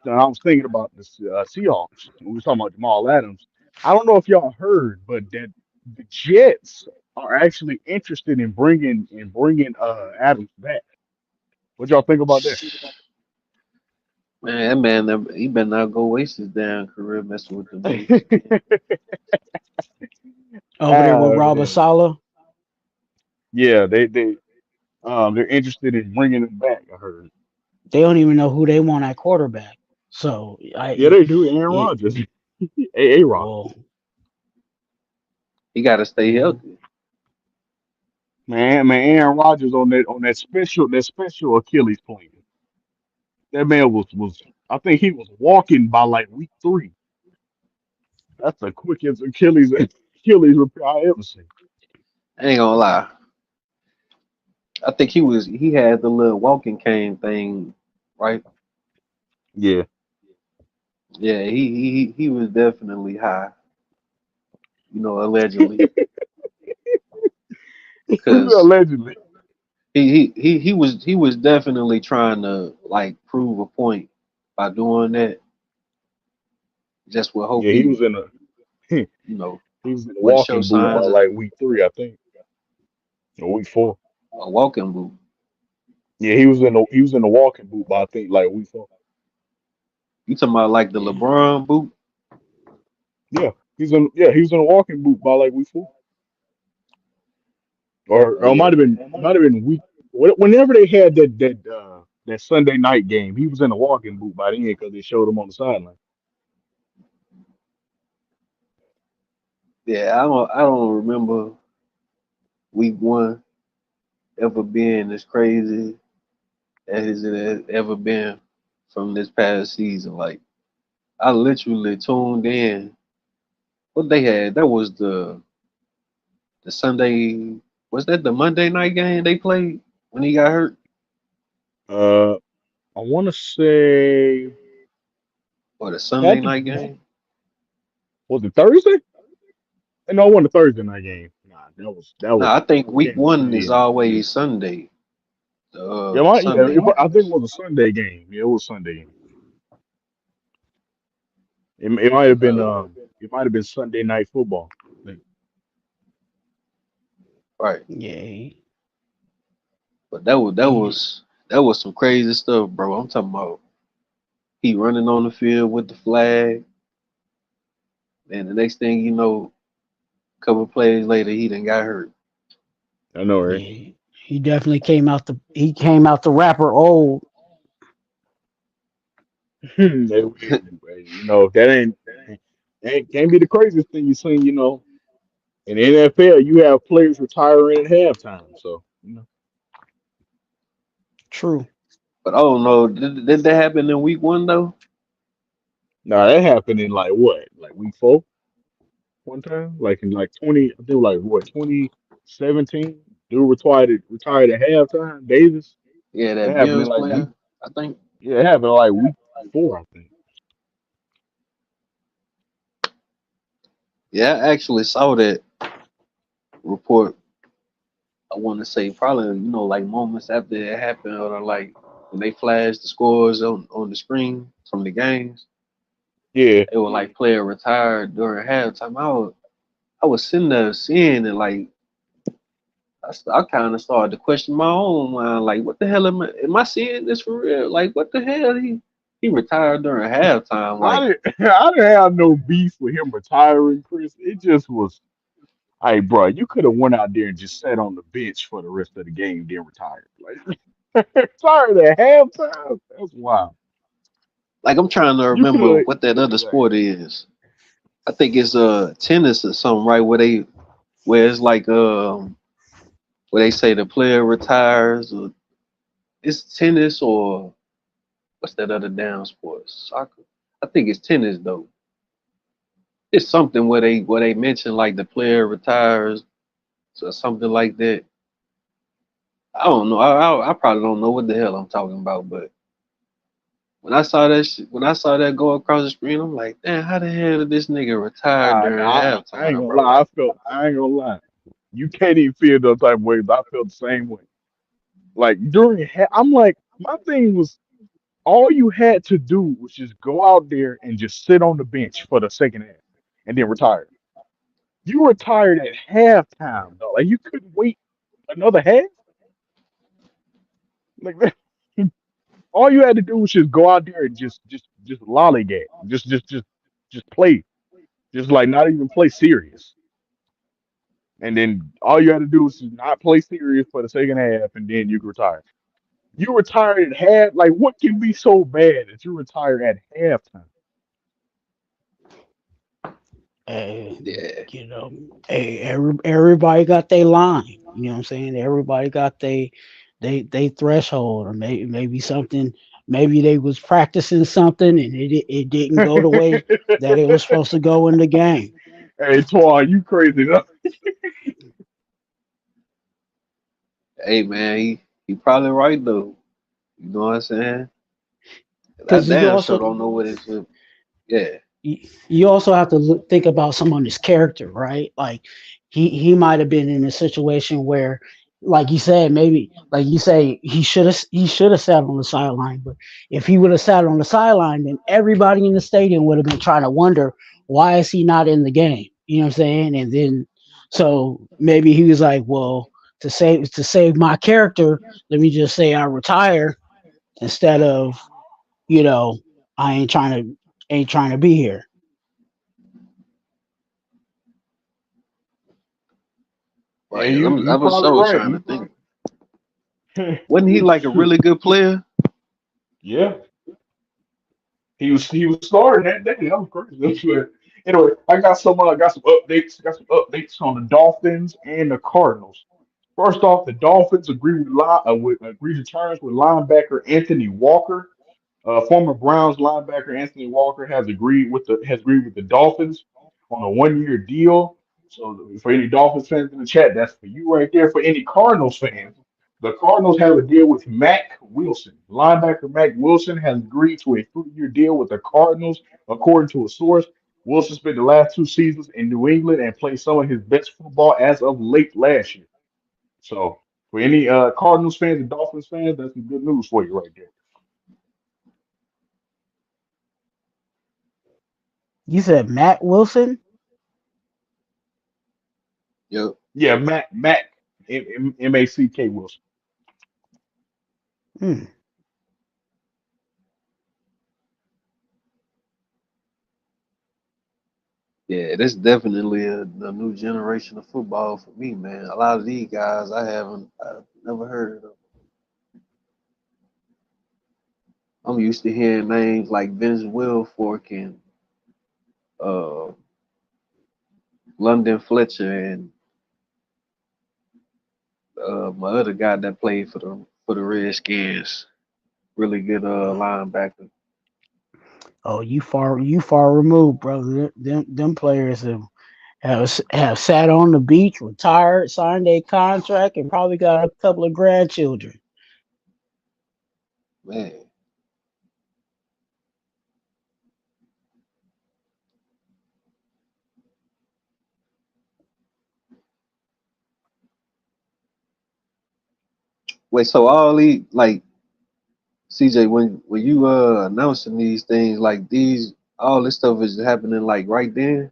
thinking about this Seahawks, we were talking about Jamal Adams. I don't know if y'all heard, but that the Jets are actually interested in bringing Adams back. What y'all think about that? Man, he better not go waste his damn career messing with them niggas. Over there with Ah, Rob man. Saleh, Yeah, they're interested in bringing him back. I heard. they don't even know who they want at quarterback. So Yeah, they do. Aaron it Rodgers, a Rod. well, He got to stay yeah, healthy. Man, Aaron Rodgers on that special Achilles plan. That man was I think he was walking by like week 3. That's the quickest Achilles repair I ever seen. I ain't gonna lie. I think he had the little walking cane thing, right? Yeah, Yeah, he was definitely high, allegedly, because allegedly. he was definitely trying to like prove a point by doing that. Just would hope Yeah, he was he, in a he you know, was in a wouldn't show walking boot by signs of like week 3, I think, or week 4. a walking boot. Yeah, he was in a walking boot by I think like week 4. You talking about like the yeah. LeBron boot? He was in a walking boot by like week 4, or it Yeah, might have been week whenever they had that Sunday night game. He was in a walking boot by then because they showed him on the sideline. yeah. I don't remember week 1 ever being as crazy as it has ever been from this past season. Like I literally tuned in. What they had? That was the Sunday. Was that the Monday night game they played when he got hurt, Uh, I want to say or the Sunday had to night be game? was it Thursday? No, it wasn't the Thursday night game. Nah, that No, was I think that was week Kansas one City is and always Sunday. yeah, The yeah. Sunday I think it games. was a Sunday game. Yeah, it was Sunday game. It might have been Uh, Sunday night football. I think. right. Yeah, But that was some crazy stuff, bro. I'm talking about he running on the field with the flag, and the next thing you know, a couple plays later, he done got hurt. I know, right? yeah. He definitely came out the rapper old. You know that ain't can't be the craziest thing you seen. You know, in the NFL, you have players retiring at halftime. So you know, True. But I don't know, did that happen in week one though? now that happened in like what, like week 4, one time, like in like 20, I think like what 2017, dude retired at halftime. Davis. Yeah, That that happened in Bills like week. player, I think. Yeah, it happened in like week 4, I think. Yeah, I actually saw that report. I want to say probably like moments after it happened, or like when they flashed the scores on the screen from the games. Yeah, They were like player retired during halftime. I was sitting there seeing it like I kind of started to question my own mind. Like, what the hell am I seeing this for real? Like, what the hell he retired during halftime? I Like, didn't I didn't have no beef with him retiring, Chris. It just was. Hey, bro, you could have went out there and just sat on the bench for the rest of the game, then retired. Like, retired at halftime. That's wild. I'm trying to You could remember have, what that other like, sport is. I think it's tennis or something, right? Where it's like where they say the player retires, or it's tennis, or what's that other damn sport? Soccer. I think it's tennis though. It's something where they mention like the player retires or something like that. I don't know. I probably don't know what the hell I'm talking about, but when I saw that go across the screen, I'm like, damn, how the hell did this nigga retire during I ain't halftime, gonna bro? lie. I ain't gonna lie. You can't even feel those type of ways. I felt the same way. Like I'm like, my thing was, all you had to do was just go out there and just sit on the bench for the second half and then retire. You retired at halftime, though. Like, you couldn't wait another half. Like, all you had to do was just go out there and just lollygag, just play, just like not even play serious. And then all you had to do was just not play serious for the second half, and then you could retire. You retired at half. Like, what can be so bad that you retire at halftime? Hey, Yeah. hey, everybody got their line. You know what I'm saying? Everybody got they threshold, or maybe something. Maybe they was practicing something and it didn't go the way that it was supposed to go in the game. Hey, Twua, you crazy enough? Hey man, he probably right though. You know what I'm saying? 'Cause I Because you damn sure also don't know what it's. Yeah. you also have to think about someone's character, right? Like he might have been in a situation where, like you said, maybe like you say he should have sat on the sideline. But if he would have sat on the sideline, then everybody in the stadium would have been trying to wonder why is he not in the game. You know what I'm saying? And then so maybe he was like, well, to save my character, let me just say I retire instead of you know I ain't trying to be here. Yeah, Right. 'Cause I you was probably so right. trying to You think. probably Wasn't he like a really good player? yeah. He was starting that day. That was crazy. But anyway, got some updates on the Dolphins and the Cardinals. First off, the Dolphins agreed to terms with linebacker Anthony Walker. Former Browns linebacker Anthony Walker has agreed with the Dolphins on a 1-year deal. So for any Dolphins fans in the chat, that's for you right there. For any Cardinals fans, the Cardinals have a deal with Mac Wilson. Linebacker Mac Wilson has agreed to a 3-year deal with the Cardinals, according to a source. Wilson spent the last 2 seasons in New England and played some of his best football as of late last year. So for any Cardinals fans and Dolphins fans, that's some good news for you right there. You said Matt Wilson? Yep. Yeah, Mac Mack Wilson. Hmm. Yeah, that's definitely a new generation of football for me, man. A lot of these guys I've never heard of. I'm used to hearing names like Vince Wilfork and uh, London Fletcher and my other guy that played for the Redskins. Really good linebacker. Oh, you far removed, brother. Them players have sat on the beach, retired, signed a contract, and probably got a couple of grandchildren. Man, wait. So all these like CJ, when you announcing these things like these, all this stuff is happening like right then.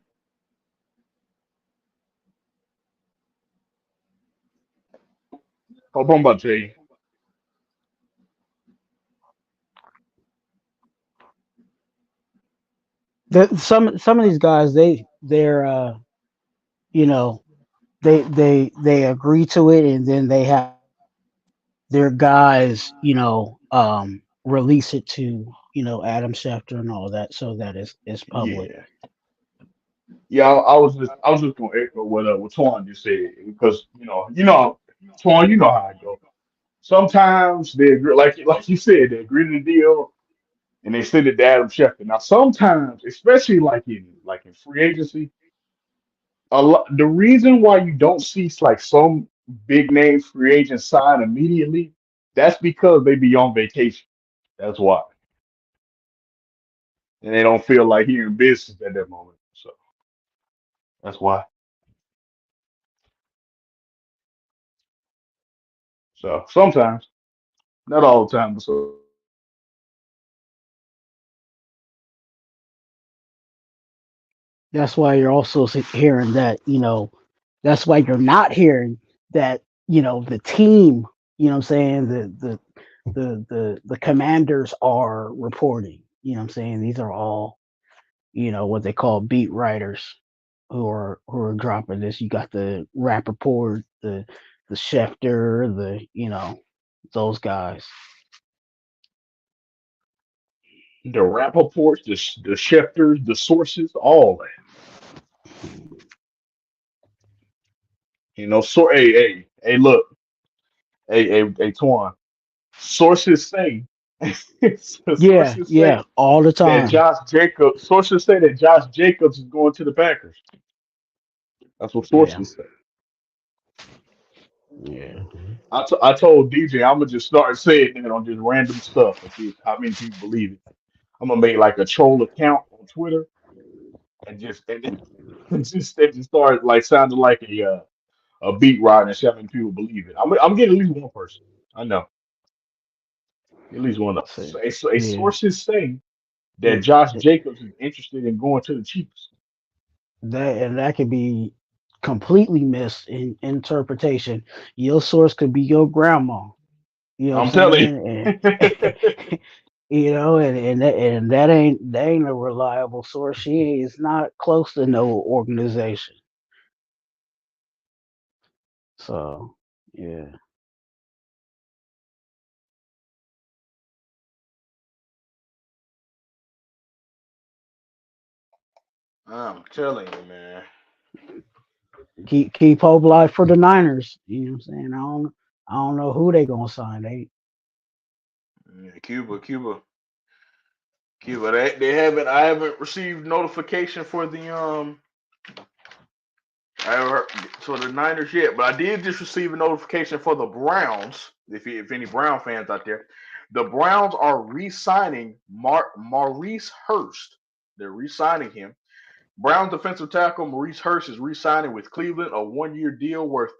Hope I'm about to tell you. Some of these guys they're you know they agree to it, and then they have their guys release it to Adam Schefter and all that, so that it's public. Yeah. Yeah, I was just gonna echo what Twan just said because Twan, you know how I go. Sometimes they agree, like you said, they agree to the deal and they send it to Adam Schefter. Now sometimes, especially like in free agency, the reason why you don't see like some big name free agents sign immediately, that's because they be on vacation. That's why, and they don't feel like hearing business at that moment. So that's why. So sometimes, not all the time, but so. That's why you're also hearing that, that's why you're not hearing that, the team, what I'm saying, the commanders are reporting. What I'm saying? These are all, what they call beat writers who are dropping this. You got the Rappaport, the Schefter, those guys. The Rappaports, the Schefters, the sources, all that. So look, Twan. Sources say, Yeah, sources say yeah, all the that time. Sources say that Josh Jacobs is going to the Packers. That's what Yeah, sources say. yeah. I told DJ I'm gonna just start saying that on just random stuff and see how many people believe it. I'm gonna make like a troll account on Twitter and just start like sounding like a beat writer and see how many people believe it. I'm getting at least one person. I know at least one of So, a yeah. sources say that It, Josh Jacobs is interested in going to the Chiefs. that could be completely missed in interpretation. Your source could be your grandma. You know what I'm I'm telling saying? you. And and that ain't a reliable source. She is not close to no organization. So yeah. I'm telling you, man. Keep hope alive for the Niners. You know what I'm saying? I don't know who they gonna sign. Yeah, Cuba. They haven't. I haven't received notification for the I haven't heard so the Niners yet, but I did just receive a notification for the Browns. If any Brown fans out there, the Browns are re-signing Maurice Hurst. They're re-signing him. Browns defensive tackle Maurice Hurst is re-signing with Cleveland, a one-year deal worth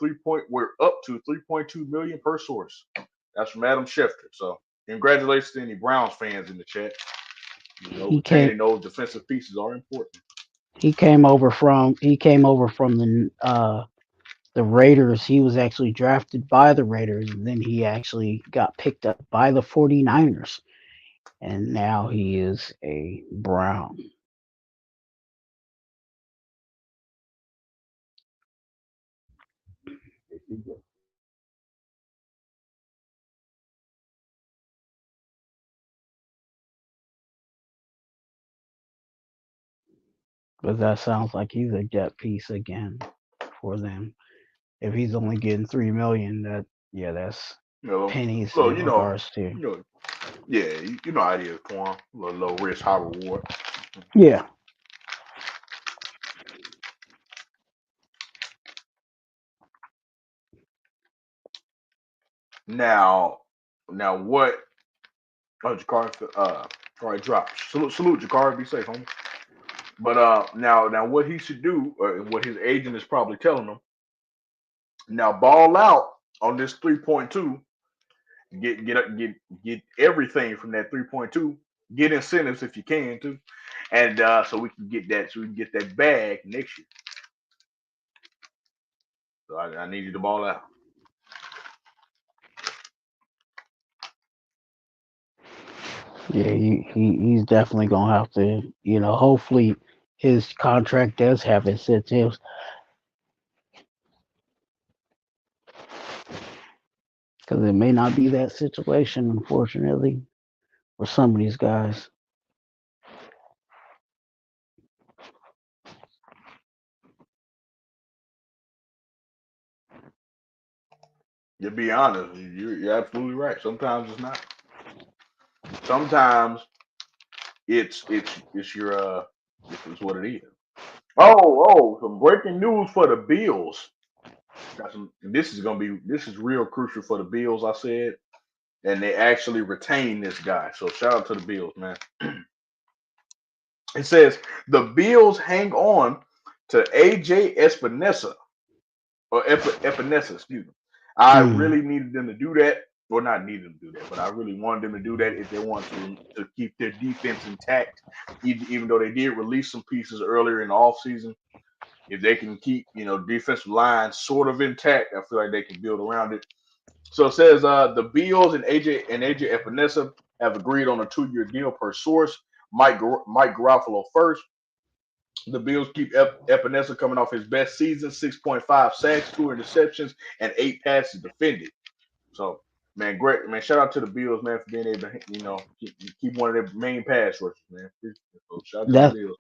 we're up to 3.2 million per source. That's from Adam Schefter. So congratulations to any Browns fans in the chat. You know, He came retaining those defensive pieces are important. he came over from the Raiders. He was actually drafted by the Raiders, and then he actually got picked up by the 49ers, and now he is a Brown. But that sounds like he's a jet piece again for them. If he's only getting 3 million, that's You know, pennies so in regards to. yeah, you know how it is, Twuan. Low risk, high reward. Yeah. Now, what? Oh, Jakar, already dropped. Salute, Jakar. Be safe, homie. But now, what he should do, or what his agent is probably telling him, now ball out on this 3.2. Get everything from that 3.2. Get incentives if you can too, and so we can get that bag next year. So I need you to ball out. Yeah, he's definitely gonna have to, hopefully his contract does have incentives, because it may not be that situation, unfortunately, for some of these guys. To be honest, you're absolutely right. Sometimes it's not. Sometimes it's your it's what it is. Some breaking news for the Bills. This is real crucial for the Bills. I said, and they actually retain this guy. So shout out to the Bills, man. It says the Bills hang on to AJ Espinosa or Epinesa, excuse me. I Mm, really needed them to do that. Well, not needed them to do that, but I really wanted them to do that if they want to keep their defense intact, even though they did release some pieces earlier in the offseason. If they can keep, defensive line sort of intact, I feel like they can build around it. So it says the Bills and AJ Epinesa have agreed on a 2-year deal per source. Mike Garofalo first. The Bills keep Epinesa coming off his best season, 6.5 sacks, 2 interceptions, and 8 passes defended. So, man, great, man. Shout out to the Bills, man, for being able to, keep one of their main pass rushers, man. So shout out to the that Bills.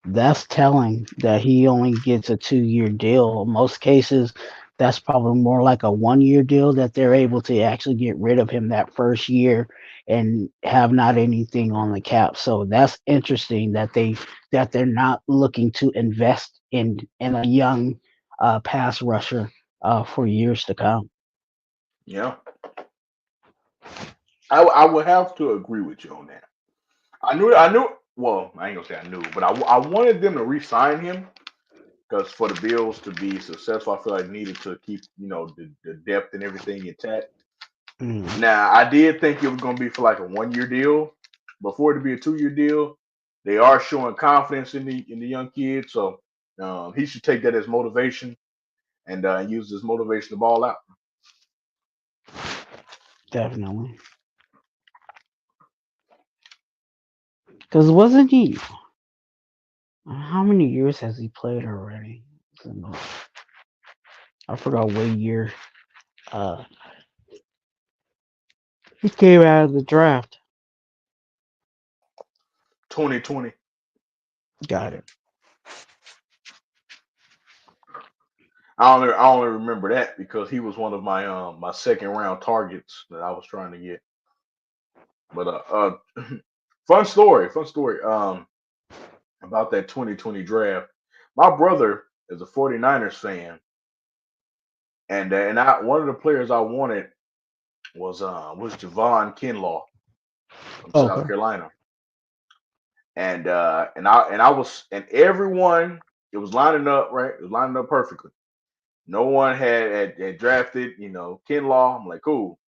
that's telling that he only gets a 2-year deal. In most cases, that's probably more like a 1-year deal, that they're able to actually get rid of him that first year and have not anything on the cap. So that's interesting that they're not looking to invest in a young pass rusher for years to come. Yeah, I would have to agree with you on that. I knew. Well, I ain't gonna say I knew, but I wanted them to re-sign him because for the Bills to be successful, I feel like needed to keep the depth and everything intact. Mm, Now, I did think it was going to be for like a 1-year deal. Before it to be a 2-year deal, they are showing confidence in the young kid, so he should take that as motivation and use this motivation to ball out. definitely. Because wasn't he? How many years has he played already? I forgot what year uh, he came out of the draft. 2020. Got it. I only remember that because he was one of my second round targets that I was trying to get. But fun story about that 2020 draft. My brother as a 49ers fan, and I one of the players I wanted was Javon Kinlaw from Okay. South Carolina, and I was and everyone it was lining up right, it was lining up perfectly. No one had drafted, Kinlaw. I'm like, cool.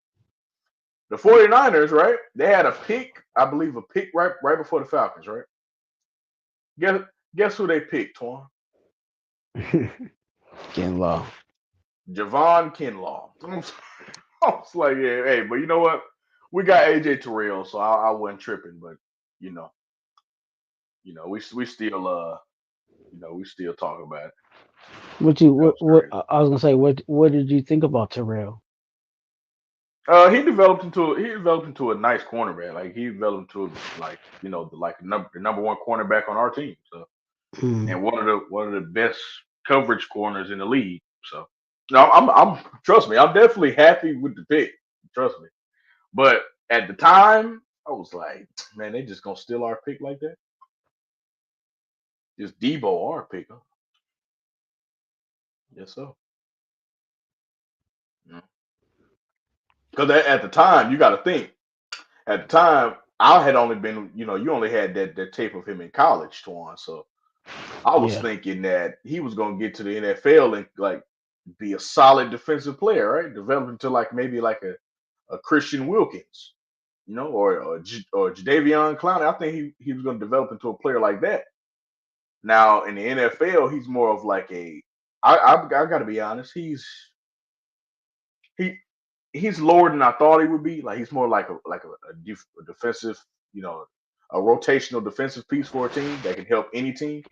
The 49ers, right? They had a pick, I believe, a pick right before the Falcons, right? Guess guess who they picked, Twan? Getting low. Javon Kinlaw. I was like, yeah, hey, but you know what? We got AJ Terrell, so I wasn't tripping. But you know, we still we still talk about it. What you That was what crazy. I was gonna say? What did you think about Terrell? He developed into a nice cornerback. Like he developed into like the number one cornerback on our team. So Hmm. and one of the best coverage corners in the league. So no, I'm trust me, I'm definitely happy with the pick. Trust me. But at the time, I was like, man, they just gonna steal our pick like that? Just Debo our pick, huh? Yes, so. Because at the time, you got to think. At the time, I had only been, you only had that tape of him in college, Twan. So I was Yeah. thinking that he was gonna get to the NFL and like be a solid defensive player, right? Develop into like maybe like a Christian Wilkins, or Jadavion Clowney. I think he was going to develop into a player like that. Now in the NFL, he's more of like I got to be honest, he he's lower than I thought he would be. Like he's more like a defensive, you know, a rotational defensive piece for a team that can help any team.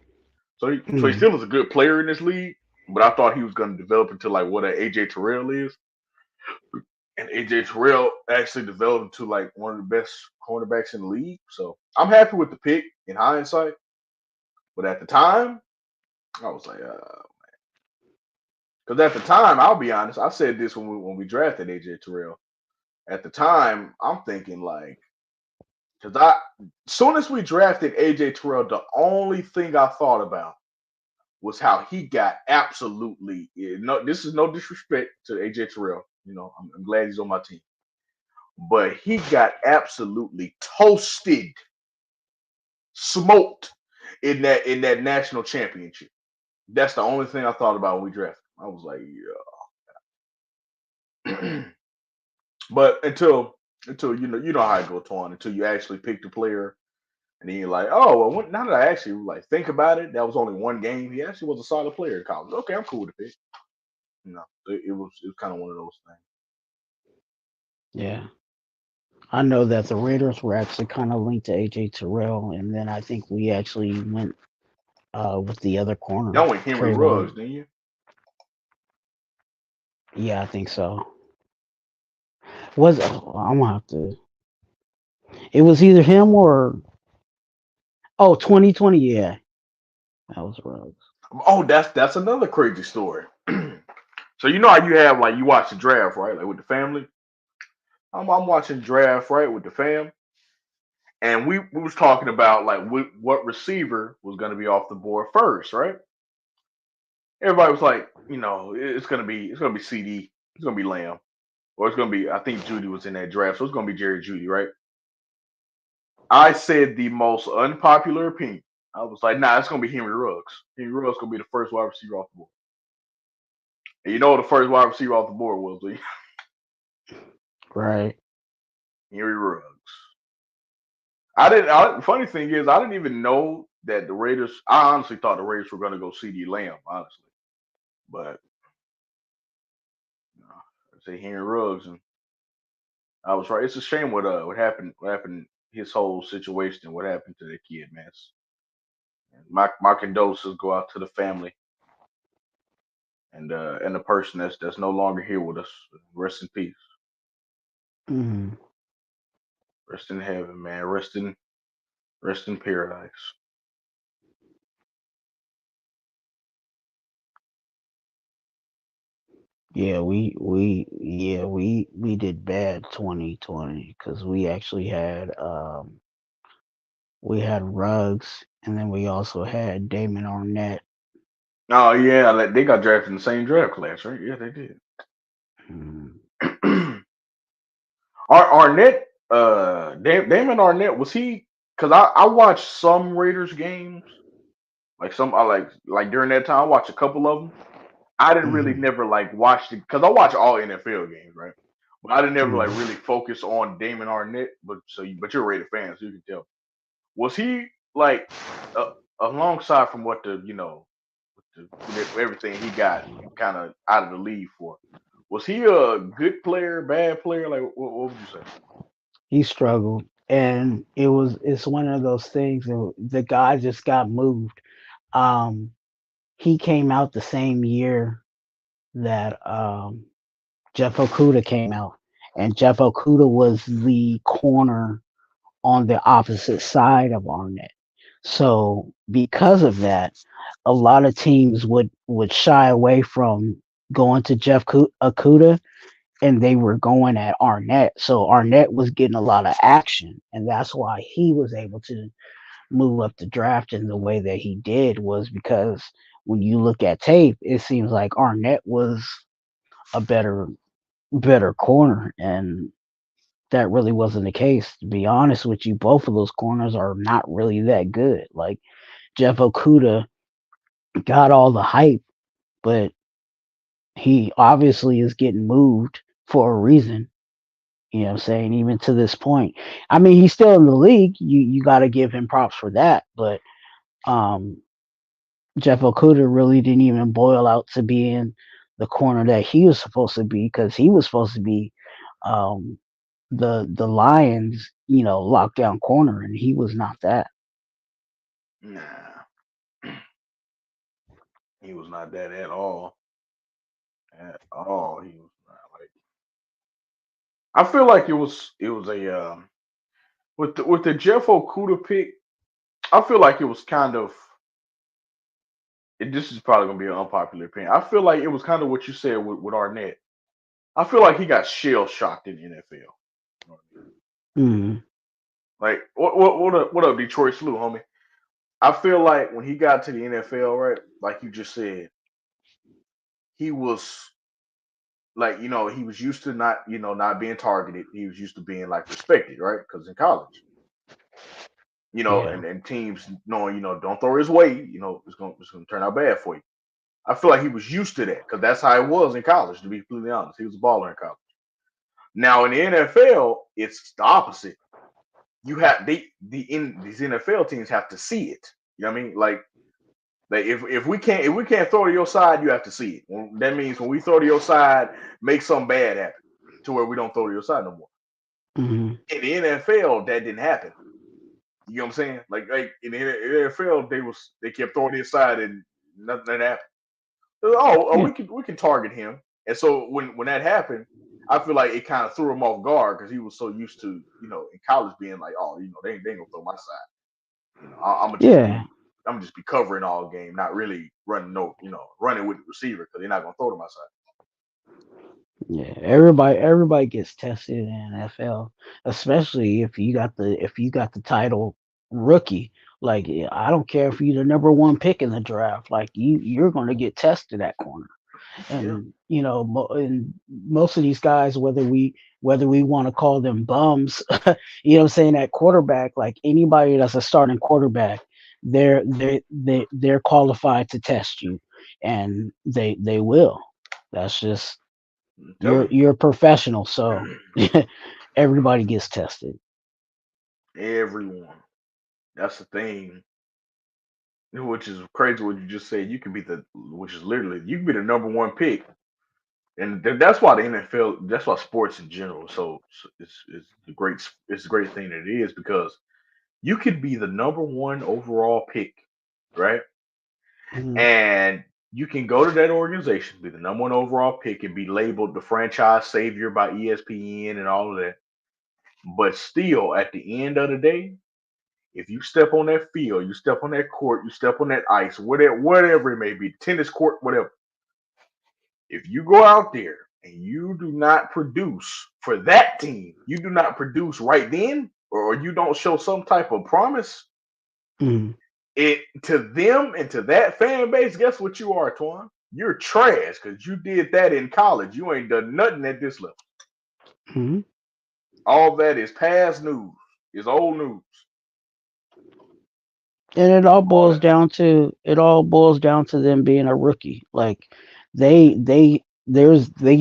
So he Hmm. still is a good player in this league, but I thought he was going to develop into like what a AJ Terrell is, and AJ Terrell actually developed into like one of the best cornerbacks in the league. So I'm happy with the pick in hindsight, but at the time, I was like, because at the time, I'll be honest, I said this when we drafted AJ Terrell. At the time, I'm thinking like, because soon as we drafted AJ Terrell, the only thing I thought about was how he got absolutely. No, this is no disrespect to AJ Terrell. I'm glad he's on my team, but he got absolutely toasted, smoked in that national championship. That's the only thing I thought about when we drafted. I was like, yeah. But until you know how I go, Twan. Until you actually pick the player, and then you're like, oh well. Now that I actually like think about it, that was only one game. He actually was a solid player in college. Okay, I'm cool with the pick. It was kind of one of those things. Yeah. I know that the Raiders were actually kind of linked to AJ Terrell, and then I think we actually went with the other corner, Y'all went Henry Ruggs, Trayvon. didn't you? Yeah, I think so. Was I'm gonna have to. It was either him or 2020. Yeah, that was Ruggs. Oh, that's another crazy story. So you know how you have like you watch the draft, right? Like with the family. I'm watching draft right with the fam, and we was talking about like what receiver was going to be off the board first, right? Everybody was like, it's gonna be CD, it's gonna be Lamb, or it's gonna be I think Judy was in that draft, so it's gonna be Jerry Judy, right? I said the most unpopular opinion. I was like, nah, it's gonna be Henry Ruggs. Henry Ruggs gonna be the first wide receiver off the board. And you know what the first wide receiver off the board was, Lee? Right. Henry Ruggs. I didn't. Funny thing is, I didn't even know that the Raiders. I honestly thought the Raiders were gonna go CD Lamb, honestly, but I say Henry Ruggs, and I was right. It's a shame what happened, his whole situation, what happened to the kid, man. My condolences go out to the family and the person that's no longer here with us. Rest in peace. Hmm. Rest in heaven, man. Rest in paradise. Yeah, we did bad 2020 because we had Ruggs, and then we also had Damon Arnett. Oh yeah, like, they got drafted in the same draft class, right? Yeah, they did. Mm. Arnett, Damon Arnett, was he? Because I watched some Raiders games, like some I like during that time. I watched a couple of them. I didn't really Mhm. never like watch it because I watch all NFL games, right? But I didn't never like Mhm. really focus on Damon Arnett. But you're a Raider fan, so you can tell. Was he like uh, alongside from what the with everything he got kind of out of the league for? Was he a good player, bad player? Like what would you say? He struggled, and it's one of those things. The guy just got moved. Um, he came out the same year that Jeff Okuda came out, and Jeff Okuda was the corner on the opposite side of Arnett. So because of that, a lot of teams would shy away from going to Okuda, and they were going at Arnett. So Arnett was getting a lot of action, and that's why he was able to move up the draft in the way that he did, was because when you look at tape, it seems like Arnett was a better corner, and that really wasn't the case. To be honest with you, both of those corners are not really that good. Like Jeff Okuda got all the hype, but he obviously is getting moved for a reason. You know what I'm saying? Even to this point. I mean, he's still in the league. You gotta give him props for that. But um Jeff Okuda really didn't even boil out to being the corner that he was supposed to be, because he was supposed to be um the Lions, lockdown corner, and he was not that. Nah, he was not that at all. At all, he was not. Like I feel like it was a with the Jeff Okuda pick. I feel like it was kind of. This is probably gonna be an unpopular opinion. I feel like it was kind of what you said with Arnett. I feel like he got shell shocked in the NFL. Mm, Like what up, Detroit Slew, homie? I feel like when he got to the NFL, right, like you just said, he was like he was used to not being targeted. He was used to being like respected, right? Because in college, yeah. and teams knowing don't throw his way, it's gonna turn out bad for you. I feel like he was used to that because that's how it was in college. To be completely honest, he was a baller in college. Now in the NFL, it's the opposite. You have these NFL teams have to see it. You know what I mean? Like if we can't throw to your side, you have to see it. That means when we throw to your side, make something bad happen to where we don't throw to your side no more. Hmm. In the NFL, that didn't happen. You know what I'm saying? Like in the NFL, they kept throwing to his side and nothing happened. Oh, Yeah. we can target him. And so when that happened, I feel like it kind of threw him off guard because he was so used to in college being like, oh, they ain't gonna throw my side. I'm gonna just Yeah. be covering all game, not really running running with the receiver because they're not gonna throw to my side. Yeah, everybody gets tested in NFL, especially if you got the title rookie. Like, yeah, I don't care if you're the number one pick in the draft. Like, you're going to get tested at corner. Yeah. And and most of these guys, whether we want to call them bums, what I'm saying, at quarterback, like anybody that's a starting quarterback, they're qualified to test you, and they will. That's just, I'm you're telling you're a professional, so you, everybody gets tested. everyone. That's the thing, which is crazy. What you just said, which is literally, you can be the number one pick, and that's why the NFL, that's why sports in general. So it's the great thing that it is because you could be the number one overall pick, right? Mhm. And you can go to that organization, be the number one overall pick, and be labeled the franchise savior by ESPN and all of that. But still, at the end of the day, if you step on that field, you step on that court, you step on that ice, whatever it may be, tennis court, whatever. If you go out there and you do not produce for that team, you do not produce right then, or you don't show some type of promise, Mhm. it to them and to that fan base, guess what you are, Twan? You're trash because you did that in college. You ain't done nothing at this level. Mhm. All that is past news. Is old news. And All that. it all boils down to them being a rookie. Like they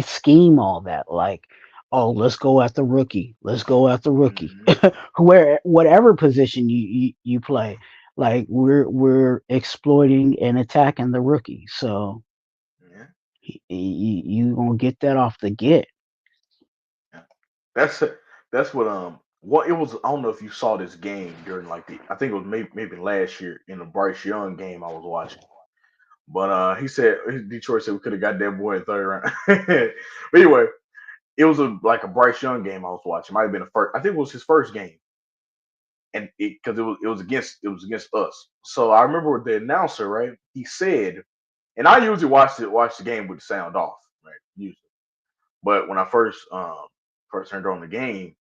scheme all that. Like, oh, let's go at the rookie. Let's go at the rookie. Hmm. Where whatever position you play, like we're exploiting and attacking the rookie. So Yeah. you gonna get that off the get. Yeah. That's that's what it was. I don't know if you saw this game during like the I think it was maybe last year in the Bryce Young game I was watching. But he said Detroit said we could have got that boy in third round. But anyway, it was like a Bryce Young game I was watching. Might have been the first. I think it was his first game, and because it was against us. So I remember the announcer, right? He said, and I usually watch the game with the sound off, right? Usually, but when I first turned on the game,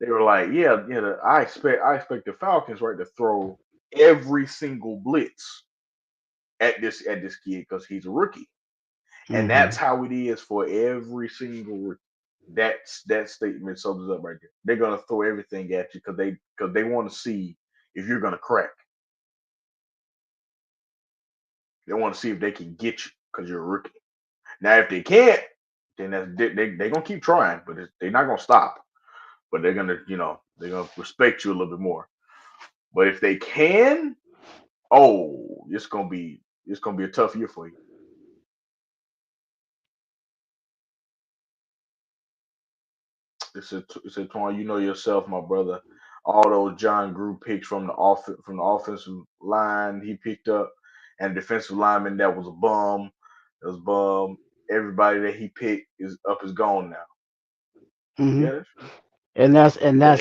they were like, yeah, I expect the Falcons right to throw every single blitz at this kid because he's a rookie. And that's Hmm. how it is for every single rookie. That statement sums it up right there. They're gonna throw everything at you because they want to see if you're gonna crack. They want to see if they can get you because you're a rookie. Now, if they can't, then they're gonna keep trying, but they're not gonna stop. But they're gonna respect you a little bit more. But if they can, oh, it's gonna be a tough year for you. It's a Twan, you know yourself, my brother. All those John Grew picks from the offensive line he picked up, and defensive lineman that was a bum. That was bum. Everybody that he picked is gone now. Hmm. Yeah, that's true. And Yeah.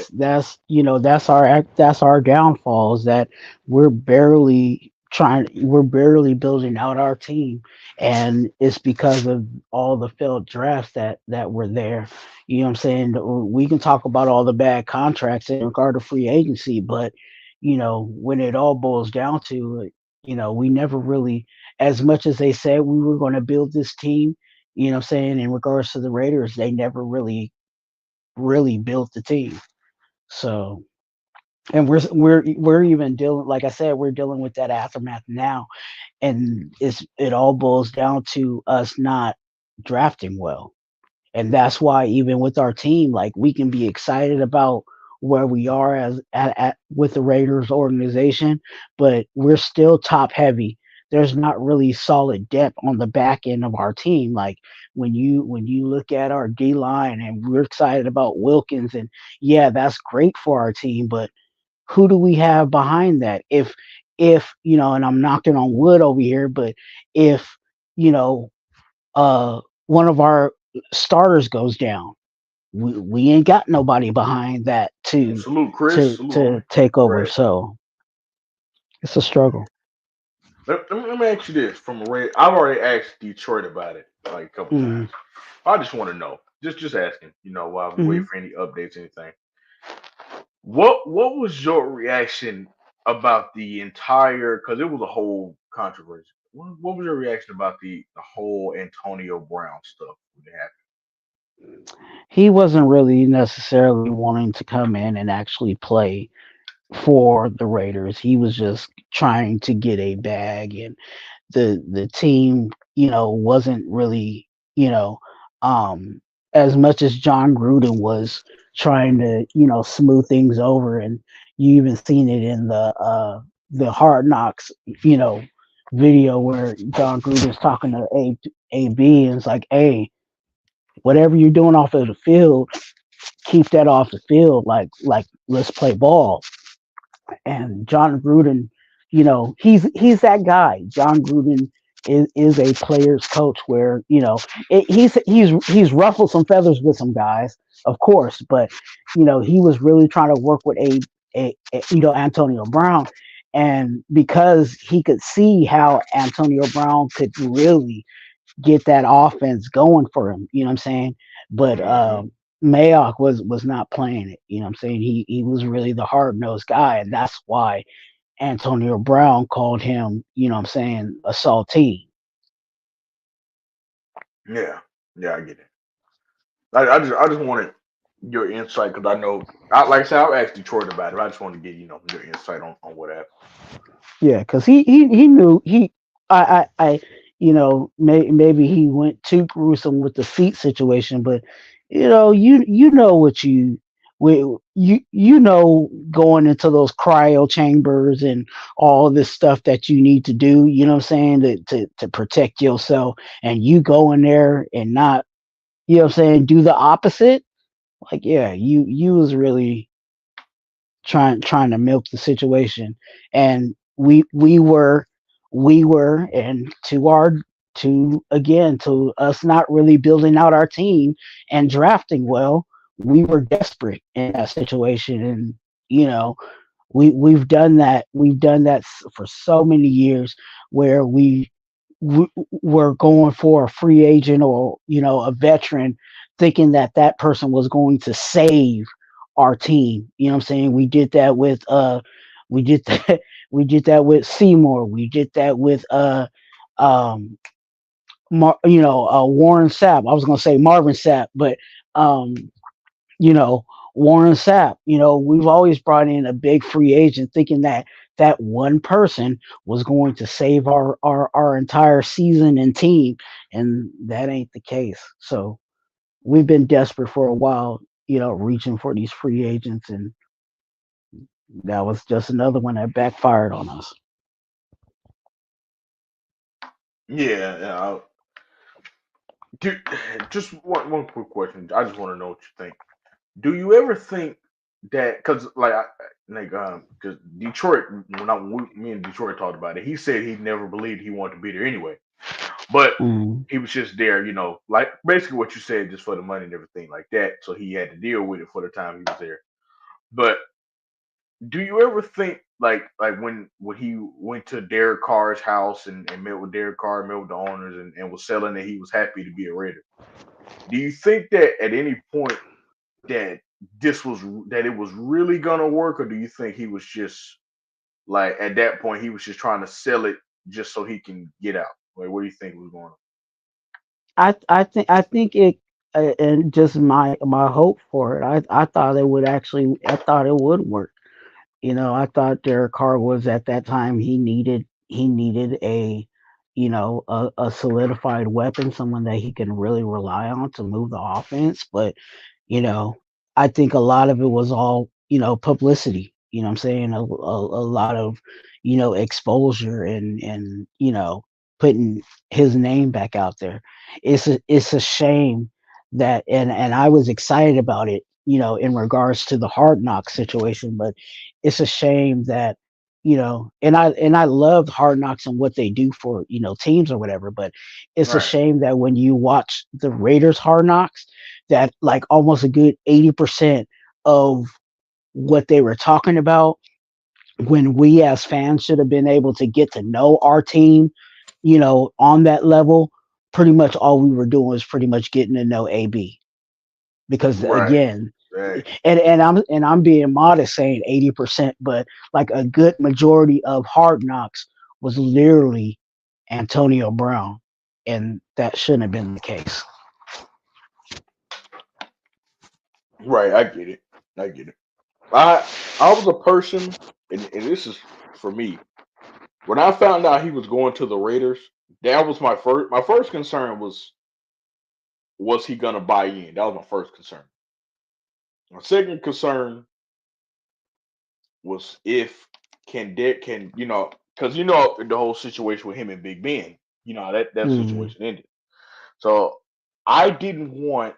that's our downfall is that we're barely building out our team, and it's because of all the failed drafts that were there. You know what I'm saying? We can talk about all the bad contracts in regard to free agency, but when it all boils down to it, we never really, as much as they said we were going to build this team, what I'm saying, in regards to the Raiders, they never really built the team. So, and we're even dealing, like I said, we're dealing with that aftermath now, and it all boils down to us not drafting well. And that's why even with our team, like, we can be excited about where we are with the Raiders organization, but we're still top heavy. There's not really solid depth on the back end of our team. Like, when you look at our D line, and we're excited about Wilkins, and yeah, that's great for our team, but who do we have behind that? If and I'm knocking on wood over here, but if you know one of our starters goes down, we ain't got nobody behind that to Salute, Chris. to Salute, to homie. take over. Congrats. So it's a struggle. Let me ask you this from a Red. I've already asked Detroit about it like a couple Mm-hmm. times. I just want to know. Just asking. While we wait Mm-hmm. for any updates, anything. What was your reaction about the entire? Because it was a whole controversy. What was your reaction about the whole Antonio Brown stuff when it happened? He wasn't really necessarily wanting to come in and actually play for the Raiders. He was just trying to get a bag, and the team, wasn't really, you know, um, as much as John Gruden was trying to, smooth things over, and you even seen it in the Hard Knocks, you know, video where John Gruden's talking to AB, and it's like, hey, whatever you're doing off of the field, keep that off the field. Like let's play ball. And John Gruden, he's that guy. John Gruden is a player's coach where he's ruffled some feathers with some guys, of course, but he was really trying to work with Antonio Brown, and because he could see how Antonio Brown could really get that offense going for him. You know what I'm saying? But Hmm. Mayock was not playing it. You know what I'm saying? He was really the hard nosed guy, and that's why. Antonio Brown called him, you know what I'm saying, a saltine. Yeah, yeah, I get it. I just wanted your insight because I know, like I said, I've asked Detroit about it. I just wanted to get your insight on what happened. Yeah, because he knew I maybe he went too gruesome with the seat situation, but you know what you know going into those cryo chambers and all this stuff that you need to do, you know what I'm saying, to protect yourself, and you go in there and not, you know what I'm saying, do the opposite. Like, yeah, you was really trying to milk the situation, and we were, and to us not really building out our team and drafting well, we were desperate in that situation. And you know we've done that for so many years, where we're going for a free agent, or a veteran, thinking that that person was going to save our team. You know what I'm saying? We did that we did that with Seymour. We did that with um Warren Sapp. I was going to say Marvin Sapp, but um you know, Warren Sapp. We've always brought in a big free agent, thinking that that one person was going to save our entire season and team, and that ain't the case. So we've been desperate for a while, reaching for these free agents, and that was just another one that backfired on us. Yeah, yeah. Dude, just one quick question. I just want to know what you think. Do you ever think that because because Detroit, me and Detroit talked about it, he said he never believed he wanted to be there anyway, but Mm. he was just there, like basically what you said, just for the money and everything like that. So he had to deal with it for the time he was there. But do you ever think like when he went to Derek Carr's house and met with Derek Carr, met with the owners, and was selling that he was happy to be a Raider? Do you think that at any point that that it was really gonna work, or do you think he was just like at that point he was just trying to sell it just so he can get out? Like, what do you think was going on? I think it, and just my hope for it. I thought it would work. I thought Derek Carr was, at that time, he needed a solidified weapon, someone that he can really rely on to move the offense. But you know, I think a lot of it was all, publicity. You know what I'm saying? A lot of, exposure, and putting his name back out there. It's a shame that, and I was excited about it, in regards to the hard knock situation, but it's a shame that, and I loved Hard Knocks and what they do for, teams or whatever, but it's a Right. shame that when you watch the Raiders Hard Knocks, that like almost a good 80% of what they were talking about, when we as fans should have been able to get to know our team, on that level, pretty much all we were doing was pretty much getting to know AB. Because Right. again, Right. and I'm being modest saying 80%, but like a good majority of Hard Knocks was literally Antonio Brown, and that shouldn't have been the case. Right. I get it. I get it. I was a person, and this is for me. When I found out he was going to the Raiders, that was my first concern was he gonna buy in? That was my first concern. My second concern was if can because the whole situation with him and Big Ben, that Mm, situation ended. So I didn't want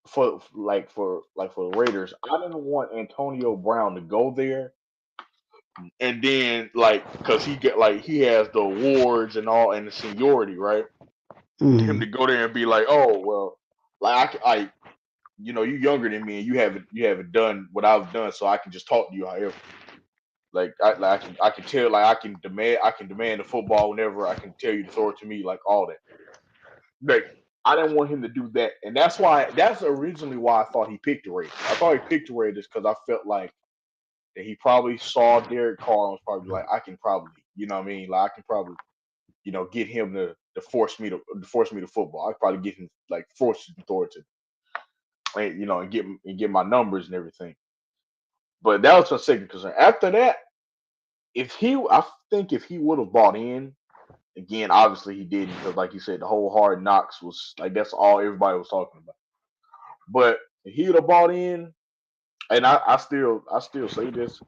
for the Raiders, I didn't want Antonio Brown to go there and then because he has the awards and all and the seniority, right? Him mm, to go there and be like, oh well, like you younger than me and you haven't done what I've done, so I can just talk to you however. I can tell, I can demand the football whenever, I can tell you to throw it to me, like all that. Like, I didn't want him to do that, and that's originally why I thought he picked the Raiders. I thought he picked the Raiders because I felt like that he probably saw Derek Carr and was probably like, I can probably, you know what I mean? Like I can probably, get him to force me to football. I could probably get him like force him to throw it to, and get my numbers and everything. But that was my second concern. After that, I think if he would have bought in, again, obviously he didn't because, like you said, the whole Hard Knocks was like that's all everybody was talking about. But if he would have bought in, and I still say this,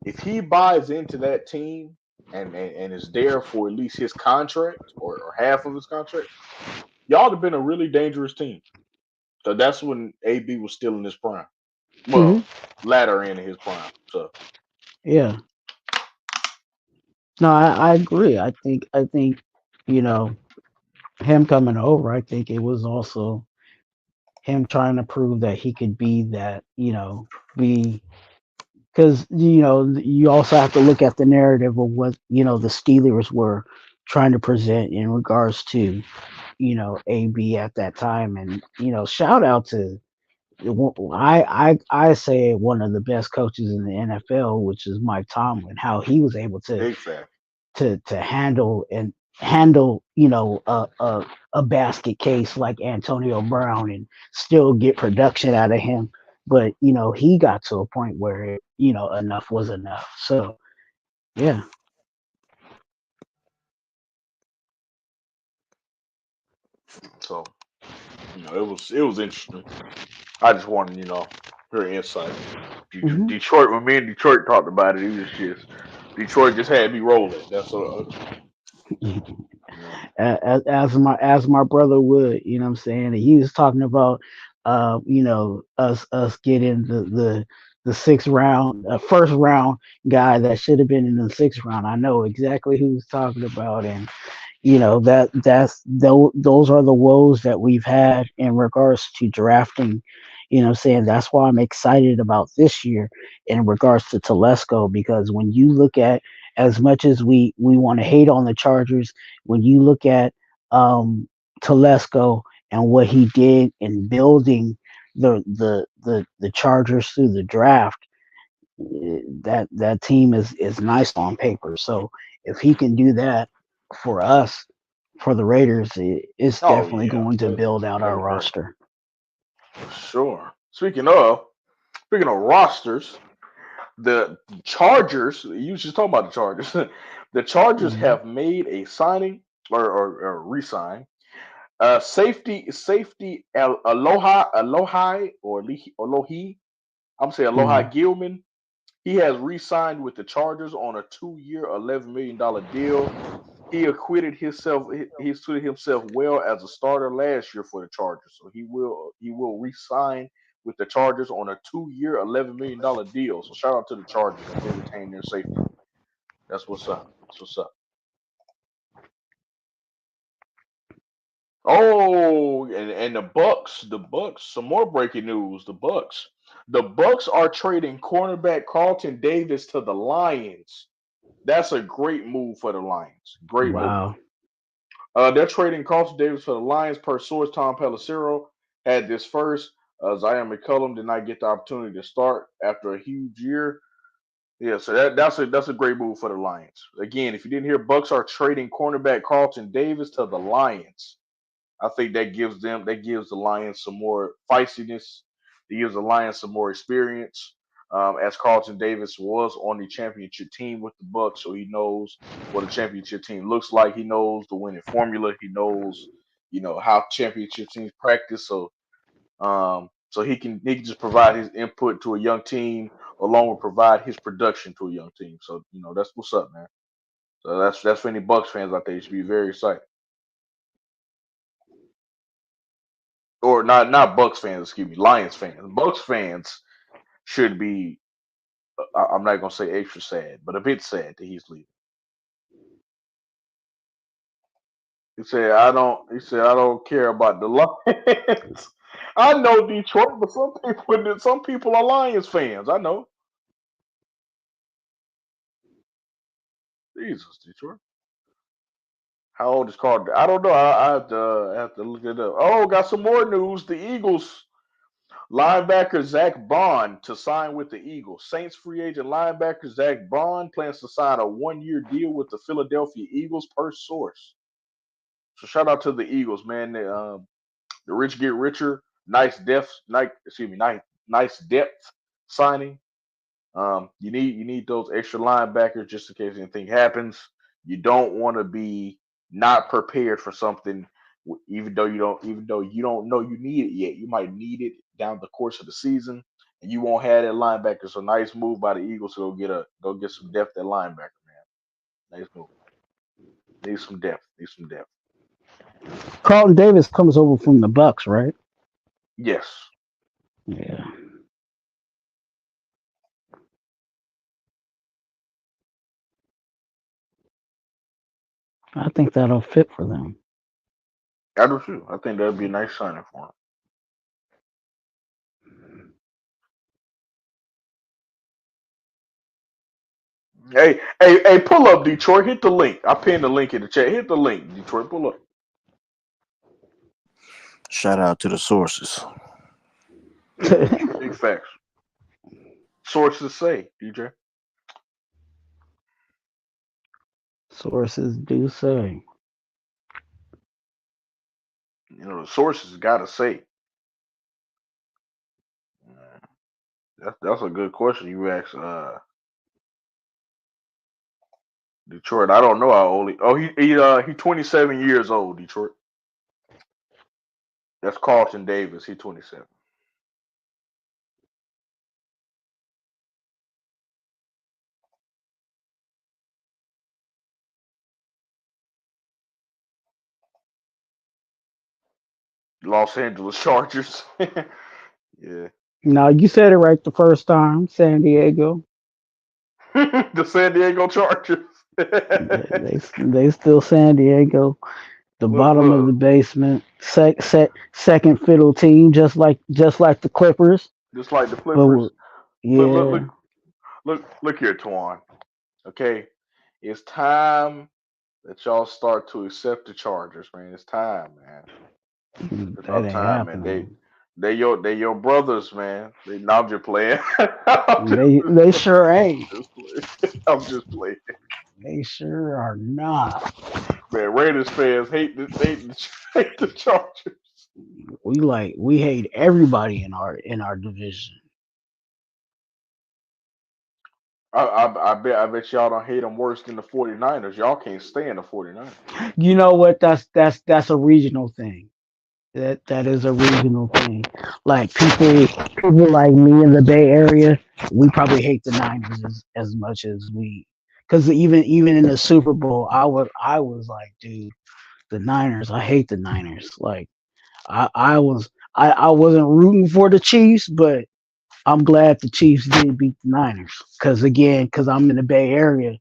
if he buys into that team and is there for at least his contract or half of his contract, y'all would have been a really dangerous team. So that's when AB was still in his prime. Hmm. Well, latter end of his prime. So Yeah. No, I agree. I think you know him coming over. I think it was also him trying to prove that he could be that. Be because you also have to look at the narrative of what the Steelers were trying to present in regards to AB at that time, and shout out to I say one of the best coaches in the NFL, which is Mike Tomlin, how he was able to big fact. handle a basket case like Antonio Brown and still get production out of him. But he got to a point where enough was enough. So yeah. So it was interesting. I just wanted, her insight. Hmm. Detroit, when me and Detroit talked about it, it was just Detroit just had me rolling. That's you know. As my brother would, you know what I'm saying? He was talking about us getting the sixth round, first round guy that should have been in the sixth round. I know exactly who he's talking about, and those are the woes that we've had in regards to drafting. I'm saying that's why I'm excited about this year in regards to Telesco, because when you look at, as much as we want to hate on the Chargers, when you look at Telesco and what he did in building the Chargers through the draft, that team is nice on paper. So if he can do that for us, for the Raiders, it's Oh definitely yeah, going to build out our that'd be great roster. for sure. Speaking of rosters, the Chargers. You just talking about the Chargers. The Chargers Mhm. have made a signing or re-sign. Safety Alohi or Alohi. I'm saying Alohi Mhm. Gilman. He has re-signed with the Chargers on a 2-year, $11 million deal. He acquitted himself. He acquitted himself well as a starter last year for the Chargers, so he will re-sign with the Chargers on a 2-year, $11 million deal. So shout out to the Chargers as they retain their safety. That's what's up. That's what's up. Oh, and the Bucks. Some more breaking news. The Bucks are trading cornerback Carlton Davis to the Lions. That's a great move for the Lions. Great move. Wow. They're trading Carlton Davis for the Lions per source. Tom Pelissero had this first. Zion McCullum did not get the opportunity to start after a huge year. Yeah, so that's a great move for the Lions. Again, if you didn't hear, Bucks are trading cornerback Carlton Davis to the Lions. I think that gives the Lions some more feistiness. It gives the Lions some more experience. As Carlton Davis was on the championship team with the Bucks, so he knows what a championship team looks like. He knows the winning formula. He knows, how championship teams practice. So he can just provide his input to a young team, along with provide his production to a young team. So that's what's up, man. So that's for any Bucks fans out there. You should be very excited. Or not Bucks fans, excuse me, Lions fans. Bucks fans should be. I'm not gonna say extra sad, but a bit sad that he's leaving. He said I don't care about the Lions. I know Detroit, but some people are Lions fans. I know. Jesus, Detroit. How old is Carter? I don't know. I have to look it up. Oh, got some more news. The Eagles Linebacker Zach Bond to sign with the Eagles. Saints free agent linebacker Zach Bond plans to sign a 1-year deal with the Philadelphia Eagles per source. So shout out to the Eagles, man. The rich get richer. Nice depth signing. You need those extra linebackers just in case anything happens. You don't want to be not prepared for something, even though you don't know you need it yet. You might need it down the course of the season, and you won't have that linebacker. So nice move by the Eagles to go get some depth at linebacker, man. Nice move. Need some depth. Need some depth. Carlton Davis comes over from the Bucks, right? Yes. Yeah. I think that'll fit for them. I do too. I think that'd be a nice signing for him. Hey, pull up Detroit. Hit the link. I pinned the link in the chat. Hit the link, Detroit. Pull up. Shout out to the sources. Big facts. Sources say, DJ. Sources do say. The sources gotta say. That's a good question you asked. Detroit. I don't know how old he. Oh, he 27 years old. Detroit. That's Carlton Davis. He 27. Los Angeles Chargers. Yeah. No, you said it right the first time. San Diego. The San Diego Chargers. They still San Diego. The Look, bottom of the look, basement. Second fiddle team, just like the Clippers. just like the But Clippers. Look, look, yeah, look here, Twan. Okay, it's time that y'all start to accept the Chargers, man. It's time, man. It's that about ain't time, man. They happening. they your brothers, man. Now I'm just playing. I'm They sure ain't. just playing. I'm just playing. They sure are not. Man, Raiders fans hate the Chargers. We hate everybody in our division. I bet y'all don't hate them worse than the 49ers. Y'all can't stand the 49ers. You know what? That's a regional thing. That is a regional thing. Like people like me in the Bay Area, we probably hate the Niners as much as because even in the Super Bowl, I was like, dude, the Niners, I hate the Niners. Like I wasn't rooting for the Chiefs, but I'm glad the Chiefs did beat the Niners. Because I'm in the Bay Area,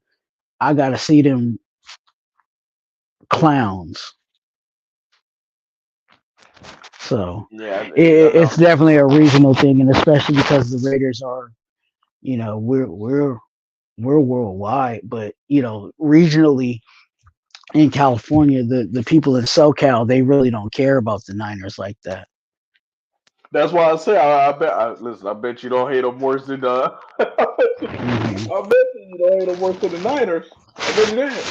I gotta see them clowns. So Yeah, it's definitely a regional thing, and especially because the Raiders are, we're worldwide, but regionally in California, the people in SoCal, they really don't care about the Niners like that. that's why I say listen. I bet you don't hate them worse than hmm I bet you don't hate them worse than the Niners. I bet you that.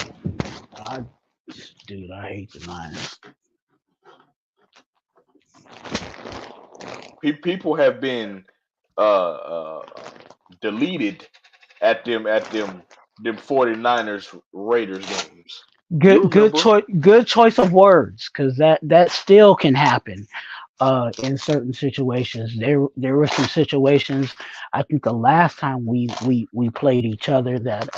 I, dude, I hate the Niners. People have been deleted at them 49ers Raiders games. You remember? Good choice of words, because that still can happen. In certain situations, there were some situations. I think the last time we played each other that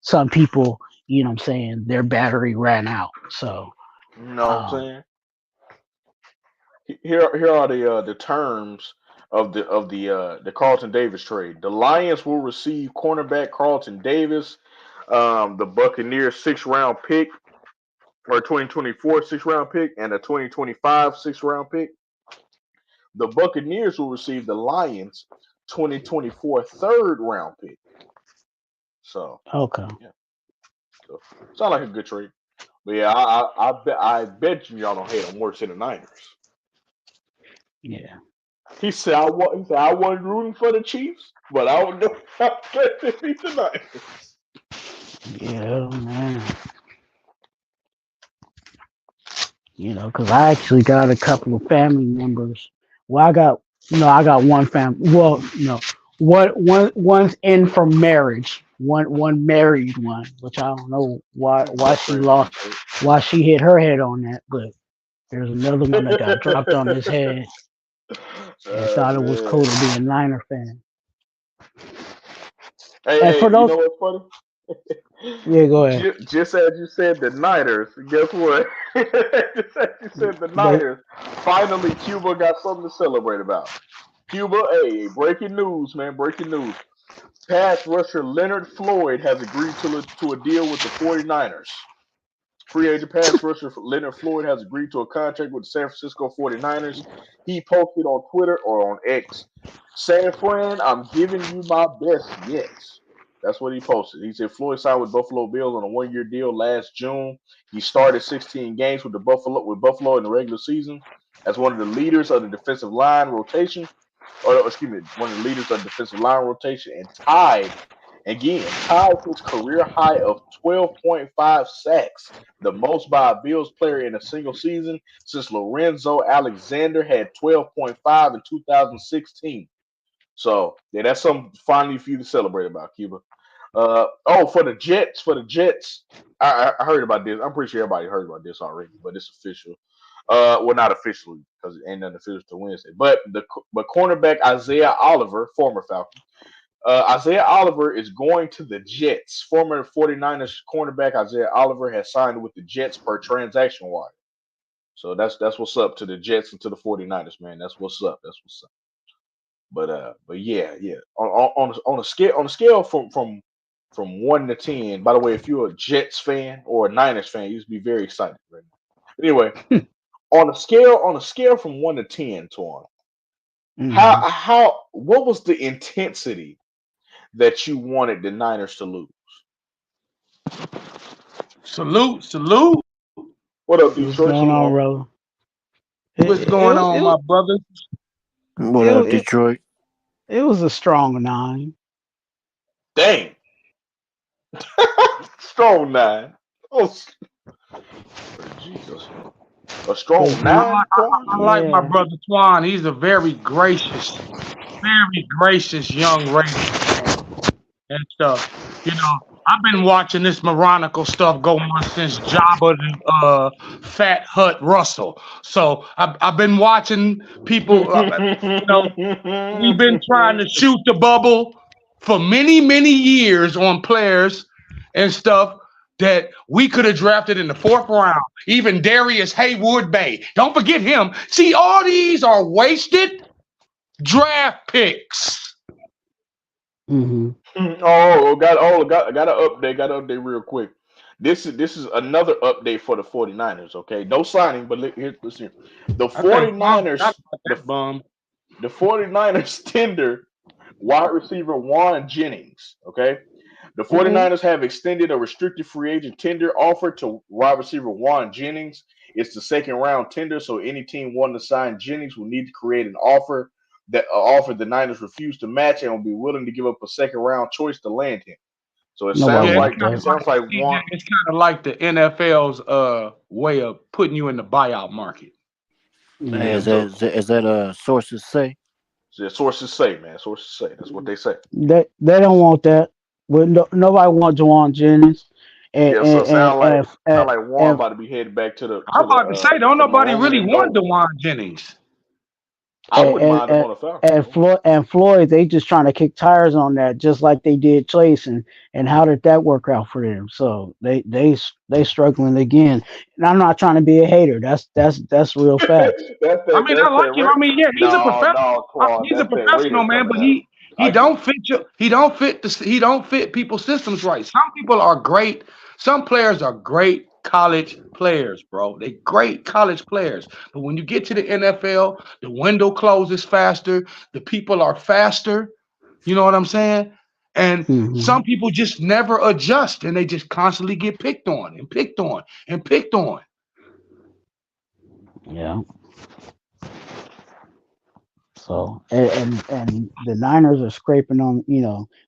some people, what I'm saying, their battery ran out. So You know what I'm um, saying? Here are the terms of the Carlton Davis trade. The Lions will receive cornerback Carlton Davis, the Buccaneers 6th round pick or 2024 6th round pick, and a 2025 6th round pick. The Buccaneers will receive the Lions 2024 3rd round pick. So okay, yeah, so sound like a good trade. But yeah, I bet you y'all don't hate them worse than the Niners. yeah. He said, I wasn't rooting for the Chiefs, but I would know how to beat the Niners. Yeah, man. You know, because I actually got a couple of family members. Well, I got one family. Well, one's in from marriage. One married one, which I don't know why That's she crazy. lost, why she hit her head on that. But there's another one that got dropped on his head and thought it was Man. cool to be a Niner fan. And Hey, for you those, know what's funny? yeah, go ahead. Just as you said the Niners, guess what? Just as you said the They, Niners, finally Cuba got something to celebrate about. Cuba, hey, breaking news, man, breaking news. Pass rusher Leonard Floyd has agreed to a deal with the 49ers. Free agent pass rusher Leonard Floyd has agreed to a contract with the San Francisco 49ers. He posted on Twitter or on X, San Fran, I'm giving you my best yet. That's what he posted. He said Floyd signed with Buffalo Bills on a 1-year deal last June. He started 16 games with Buffalo in the regular season as one of the leaders of the defensive line rotation, or excuse me, one of the leaders of defensive line rotation, and tied his career high of 12.5 sacks, the most by a Bills player in a single season since Lorenzo Alexander had 12.5 in 2016. So yeah, that's something finally for you to celebrate about, Cuba. For the Jets, I heard about this. I'm pretty sure everybody heard about this already, but it's official. Well, not officially because it ain't nothing official till Wednesday. But cornerback Isaiah Oliver, former Falcon, Isaiah Oliver is going to the Jets. Former 49ers cornerback Isaiah Oliver has signed with the Jets per transaction wire. So that's what's up to the Jets and to the 49ers, man. That's what's up. That's what's up. But yeah, yeah. On a scale from 1 to 10. By the way, if you're a Jets fan or a Niners fan, you should be very excited right now. Anyway, on a scale from 1 to 10, Twan, hmm what was the intensity that you wanted the Niners to lose? Salute, salute. What up, What's Detroit? going on, Shalom. Ro? What's going on, my brother? What It up, was Detroit? it was a strong 9. Dang. Strong 9. Oh, Jesus. A Cause strong I, the 9, Twan? I like my yeah, brother Twuan. He's a very gracious young Raider fan and stuff. You know, I've been watching this moronical stuff go on since Jabba the Fat Hut Russell. So I've been watching people. We've been trying to shoot the bubble for many, many years on players and stuff that we could have drafted in the 4th round. Even Darius Haywood Bay. Don't forget him. See, all these are wasted draft picks. hmm Got an update. Got an update real quick. This is another update for the 49ers, okay? No signing, but listen here. The I think Tom forgot 49ers, about the, that bum. the 49ers tender wide receiver Juan Jennings, okay? The hmm 49ers have extended a restricted free agent tender offer to wide receiver Juan Jennings. It's the second round tender, so any team wanting to sign Jennings will need to create an offer the Niners refuse to match and will be willing to give up a second round choice to land him. So it nobody sounds Yeah, it's like want kind it of that. sounds like like CJ. Juan. It's kind of like the NFL's way of putting you in the buyout market. Hey, Yeah, Yeah, so is that sources say? the sources say, man. Sources say. That's what they say. they don't want that. But nobody wants Juwan Jennings, and Yeah, so and and, and, sound and, like Juan and about to be headed back to the I'm to the about to say, don't to the nobody maroon really and want gold. DeJuan Jennings. I and wouldn't and, mind him and, on the Falcons. Floyd, they just trying to kick tires on that, just like they did Chase, and how did that work out for them? So they struggling again. And I'm not trying to be a hater. That's real facts. I mean, I That's like that him. I mean, yeah, he's a no, professional. no, Twan, He's a that's that Raider professional man, coming but out. he I get don't it. fit he don't fit people's systems right. Some people are great. Some players are great college players, bro. They great college players, but when you get to the NFL, the window closes faster. The people are faster. You know what I'm saying? And hmm some people just never adjust, and they just constantly get picked on and picked on and picked on. Yeah. So and the Niners are scraping on.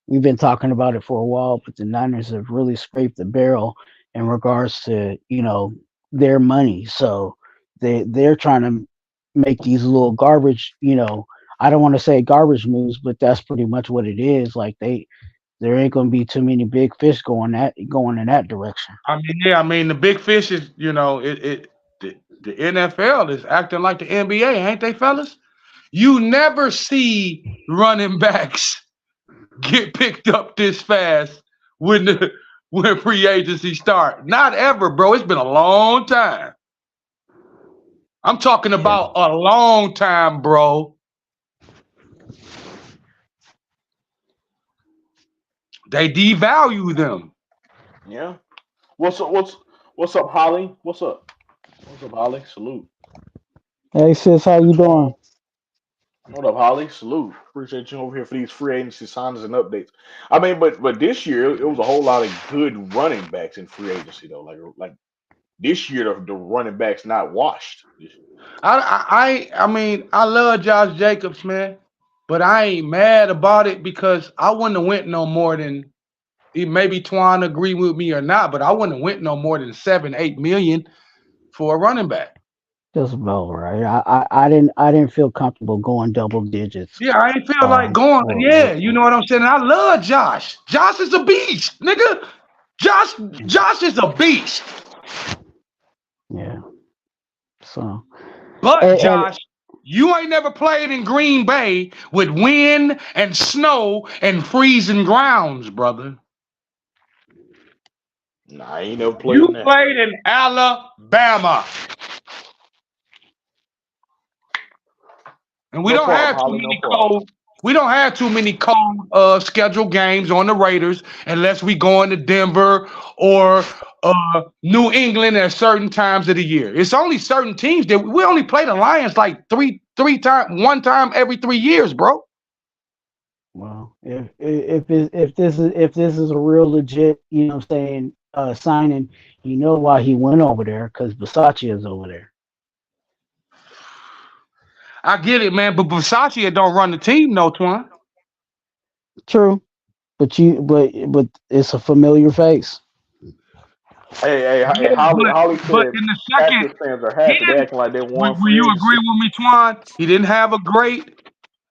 We've been talking about it for a while, but the Niners have really scraped the barrel in regards to their money. So they're trying to make these little garbage. I don't want to say garbage moves, but that's pretty much what it is. Like there ain't going to be too many big fish going in that direction. I mean, yeah, I mean the big fish is, the NFL is acting like the NBA, ain't they, fellas? You never see running backs get picked up this fast when free agency start. Not ever, bro. It's been a long time. I'm talking about a long time, bro. They devalue them. Yeah. What's up, Holly? What's up, Holly? Salute. Hey sis, how you doing? What up, Holly? Salute. Appreciate you over here for these free agency signings and updates. I mean, but this year it was a whole lot of good running backs in free agency though. Like this year the running backs not washed. I mean, I love Josh Jacobs, man, but I ain't mad about it because I wouldn't have went no more than, maybe Twuan agree with me or not, but I wouldn't have went no more than 7-8 million for a running back. Just about right. I didn't feel comfortable going double digits. Yeah, I ain't feel like going. Yeah, you know what I'm saying? I love Josh. Josh is a beast, nigga. Josh is a beast. Yeah. So, but Josh, you ain't never played in Green Bay with wind and snow and freezing grounds, brother. Nah, I ain't never played. You played in Alabama. And we don't have too many cold. We don't have too many cold scheduled games on the Raiders unless we go into Denver or New England at certain times of the year. It's only certain teams that we only play the Lions like one time every 3 years, bro. Well, if this is a real legit, signing, why he went over there, because Versace is over there. I get it, man, but Versace don't run the team, no, Twuan. True, but it's a familiar face. Hey, Holly said, but in the second, fans are happy. They acting like they won. Will you agree with me, Twuan? He didn't have a great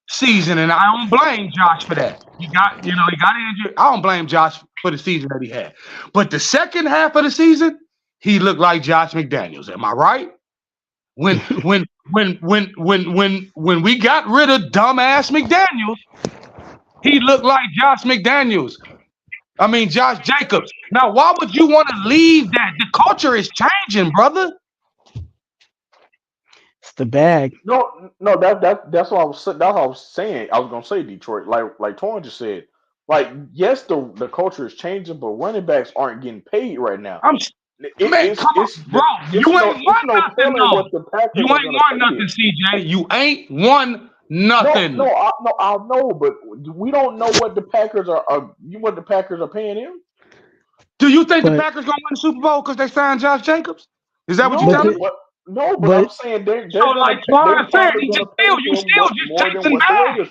season, and I don't blame Josh for that. He got injured. I don't blame Josh for the season that he had. But the second half of the season, he looked like Josh McDaniels. Am I right? When we got rid of dumbass McDaniels, he looked like Josh McDaniels. I mean Josh Jacobs. Now, why would you want to leave that? The culture is changing, brother. It's the bag. No, that's what I was saying. I was gonna say Detroit, like Twuan just said. Like, yes, the culture is changing, but running backs aren't getting paid right now. Bro, you ain't won nothing, though. You ain't won nothing, CJ. You ain't won nothing. No, I know, but we don't know what the Packers are paying him. Do you think the Packers gonna win the Super Bowl because they signed Josh Jacobs? Is that what you telling me? No, but I'm saying they're so like Twuan said, you still just chasing bags.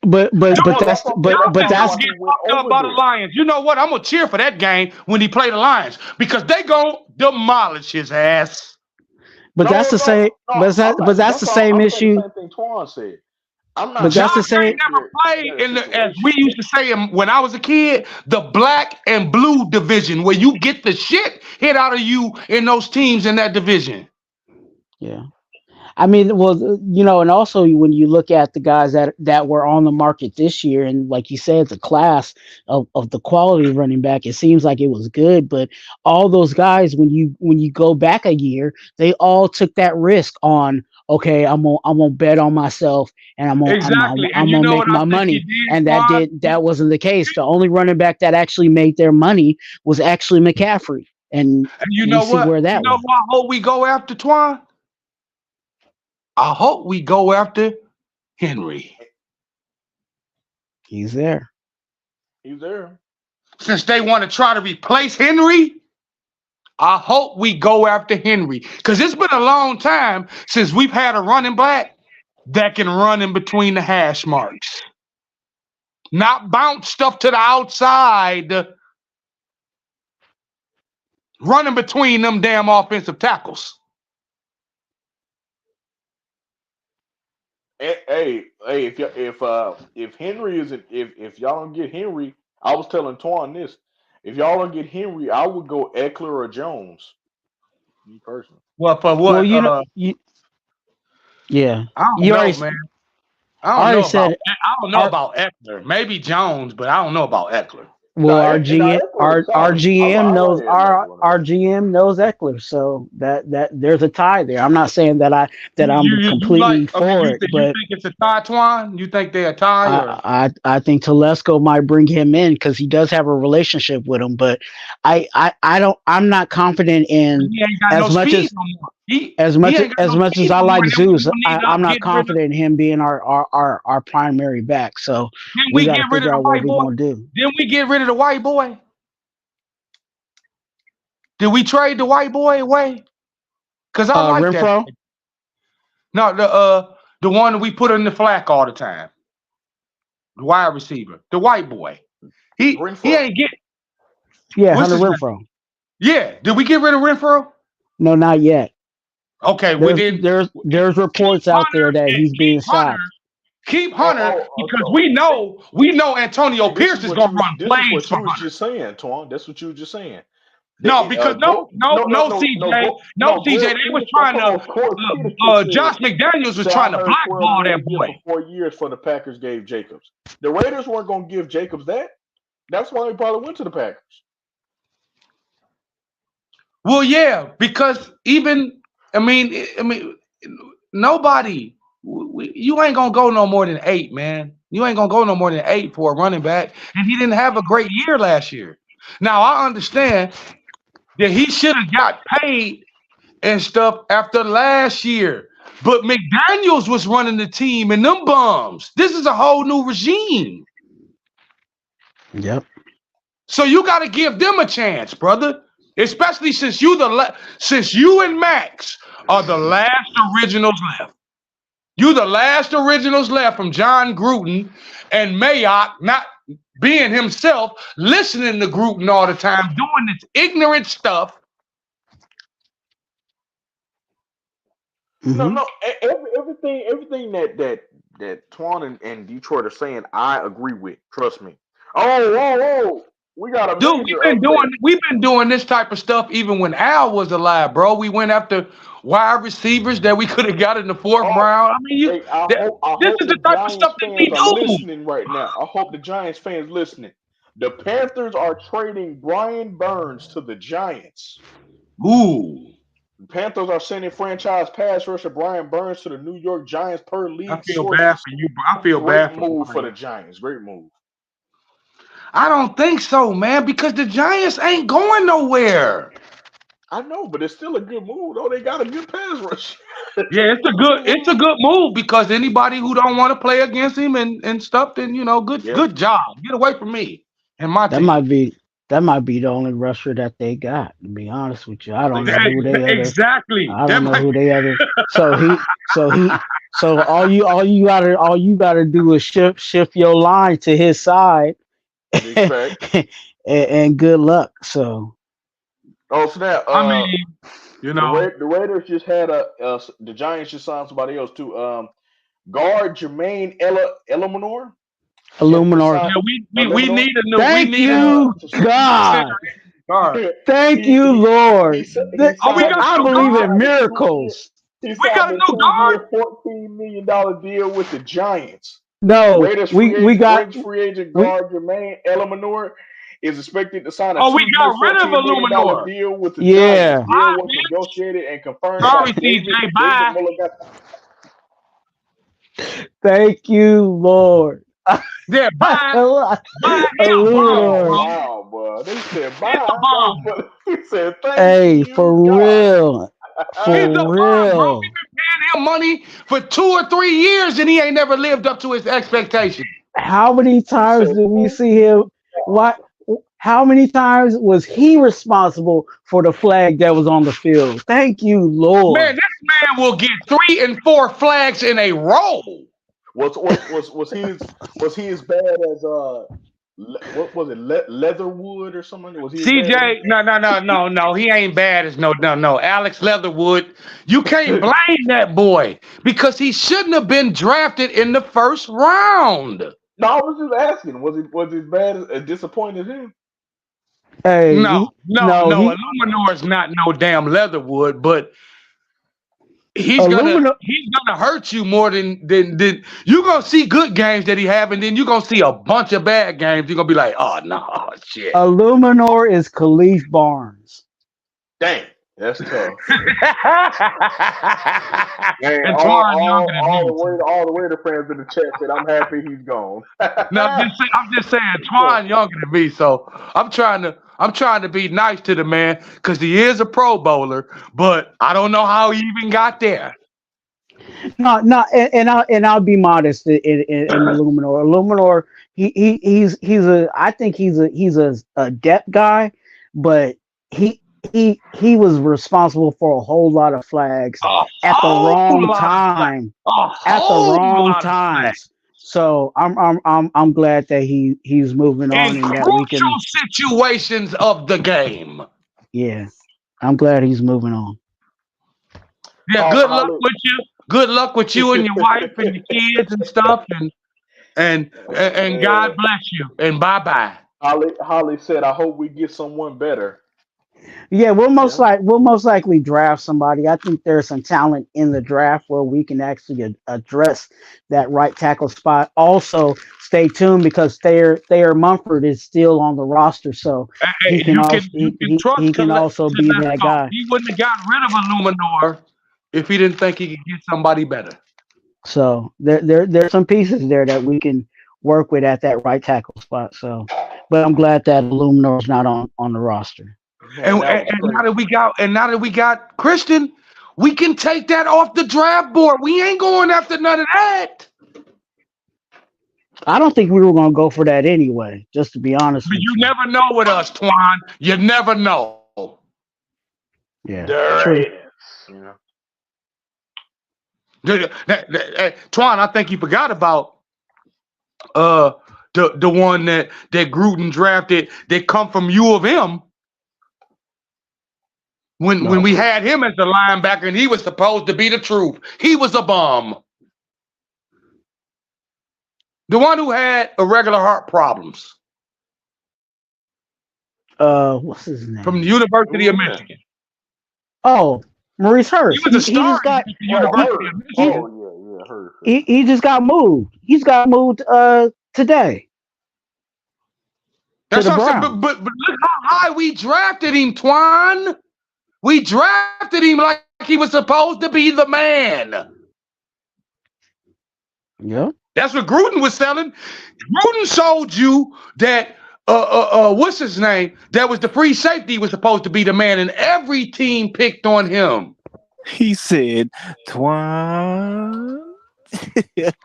But that's get fucked up by the Lions. You know what? I'm gonna cheer for that game when he play the Lions because they gonna demolish his ass. But that's the same. But that's the same issue. Same thing Twuan said. I'm not. But that's the same. Never played in the, as we used to say when I was a kid, the black and blue division, where you get the shit hit out of you in those teams in that division. Yeah. I mean, well, and also when you look at the guys that were on the market this year, and like you said, the class of the quality of running back, it seems like it was good, but all those guys, when you go back a year, they all took that risk on, okay, I'm gonna bet on myself and I'm gonna make my money, and that wasn't the case. The only running back that actually made their money was actually McCaffrey, and you know what? Where that you know what? I hope we go after Twuan. I hope we go after Henry. He's there. Since they want to try to replace Henry, I hope we go after Henry. Because it's been a long time since we've had a running back that can run in between the hash marks. Not bounce stuff to the outside, running between them damn offensive tackles. Hey, if Henry isn't if y'all don't get Henry, I was telling Twan this. If y'all don't get Henry, I would go Eckler or Jones. Me personally. Well, for what? Well, you know, yeah, I don't you know, already, man. I already said, I don't know about Eckler. Maybe Jones, but I don't know about Eckler. well, our GM knows like our GM knows Eckler, so that there's a tie there. I'm not saying that I'm completely for it, but you think it's a tie, Twine? You think they're a tie? Or? I think Telesco might bring him in because he does have a relationship with him, but I'm not confident in as much as I like Zeus. I'm not confident in him being our primary back. So we got to figure out what we're gonna do. Didn't we get rid of the white boy? Did we trade the white boy away? Because I like Renfro? that. No, the one that we put in the flack all the time. The wide receiver. The white boy. He ain't get. Yeah, Hunter Renfro. Yeah. Did we get rid of Renfro? No, not yet. Okay, there's reports out there that he's being shopped. Keep Hunter because we know Antonio Pierce is gonna run plays for Hunter. Just saying, Twan. That's what you were just saying. No, because CJ, they was trying to. Josh McDaniels was trying to blackball that boy. For 4 years for the Packers gave Jacobs. The Raiders weren't going to give Jacobs that. That's why he probably went to the Packers. Well, yeah, because nobody. You ain't gonna go no more than 8, man. You ain't gonna go no more than 8 for a running back, and he didn't have a great year last year. Now I understand that he should have got paid and stuff after last year, but McDaniels was running the team and them bums. This is a whole new regime. Yep. So you got to give them a chance, brother. Especially since you and Max are the last originals left. You the last originals left from John Gruden and Mayock not being himself, listening to Gruden all the time, doing this ignorant stuff. Mm-hmm. No, everything that Twan and Detroit are saying, I agree with. Trust me. Oh, we got a dude. We've been doing this type of stuff even when Al was alive, bro. We went after wide receivers that we could have got in the 4th round. I mean, this is the type of stuff that we do. Listening right now. I hope the Giants fans listening. The Panthers are trading Brian Burns to the Giants. Ooh. The Panthers are sending franchise pass rusher Brian Burns to the New York Giants per league. I feel bad for you. I feel bad for you. Great move for the Giants. Great move. I don't think so, man, because the Giants ain't going nowhere. I know, but it's still a good move, though. They got a good pass rush. Yeah, it's a good move because anybody who don't want to play against him and stuff, then good job. Get away from me and my team. That might be the only rusher that they got. To be honest with you, I don't know who they other. Exactly. I don't know who they other. So all you gotta do is shift your line to his side. and good luck. So. Oh snap! I mean, the Raiders just had the Giants just signed somebody else too. Guard Jermaine Illuminor. Yeah, we need a new. Thank you, God. Thank you, Lord. I believe in miracles. We got a new guard. $14 million deal with the Giants. No, Raiders we got free agent guard Jermaine Illuminor is expected to sign a we got rid of Illuminor deal with the Giants. The deal was negotiated and confirmed. Sorry, CJ. Bye. Thank you, Lord. Yeah, bye. Wow, bro. They said bye. He said thank you. For real. For real. We've been paying him money for 2 or 3 years and he ain't never lived up to his expectations. How many times did we see him? How many times was he responsible for the flag that was on the field? Thank you, Man, Lord. this man will get 3 and 4 flags in a row. Was he as bad as what was it, Leatherwood or something? Was he as bad as him? CJ, no. He ain't bad as no. Alex Leatherwood, you can't blame that boy because he shouldn't have been drafted in the first round. No, I was just asking. Was he as bad as disappointed as him? Hey, No, he Illuminor is not no damn Leatherwood, but he's gonna Illumina, hurt you more than you're gonna see good games that he have, and then you're gonna see a bunch of bad games. You're gonna be like, oh no, shit. Illuminor is Khalif Barnes. Dang, that's tough. Man, And all Twuan younger than me. the Raider fans in the chat said, "I'm happy he's gone." No, I'm just saying, Twuan younger than me, so I'm trying to be nice to the man because he is a Pro Bowler, but I don't know how he even got there. No, and I'll be modest in Illuminor. Illuminor, he's I think he's a depth guy, but he was responsible for a whole lot of flags at the wrong time. At the wrong times. So I'm glad that he's moving on In and that we can. crucial situations of the game. Yeah, I'm glad he's moving on. Yeah, good luck with you. Good luck with you and your wife and your kids and stuff, and God bless you. And bye. Holly said, "I hope we get someone better." Yeah, we'll most likely draft somebody. I think there's some talent in the draft where we can actually address that right tackle spot. Also, stay tuned because Thayer Mumford is still on the roster, so he can also be that guy. He wouldn't have gotten rid of Illuminor if he didn't think he could get somebody better. So there's some pieces there that we can work with at that right tackle spot. So, but I'm glad that Illuminor is not on the roster. And now that we got Christian, we can take that off the draft board. We ain't going after none of that. I don't think we were going to go for that anyway, just to be honest with you. You never know with us, Twuan. You never know. Yeah. True. Twuan, I think you forgot about the one that Gruden drafted that come from U of M. When we had him as the linebacker and he was supposed to be the truth. He was a bum. The one who had irregular heart problems. What's his name? From the University of Michigan. Oh, Maurice Hurst. He was a star at the University of Michigan. Hurst. He just got moved. He's got moved today. That's what I'm saying. But look how high we drafted him, Twuan. We drafted him like he was supposed to be the man. Yeah. That's what Gruden was selling. Gruden sold you that what's his name? That was the free safety was supposed to be the man, and every team picked on him. He said, Twuan.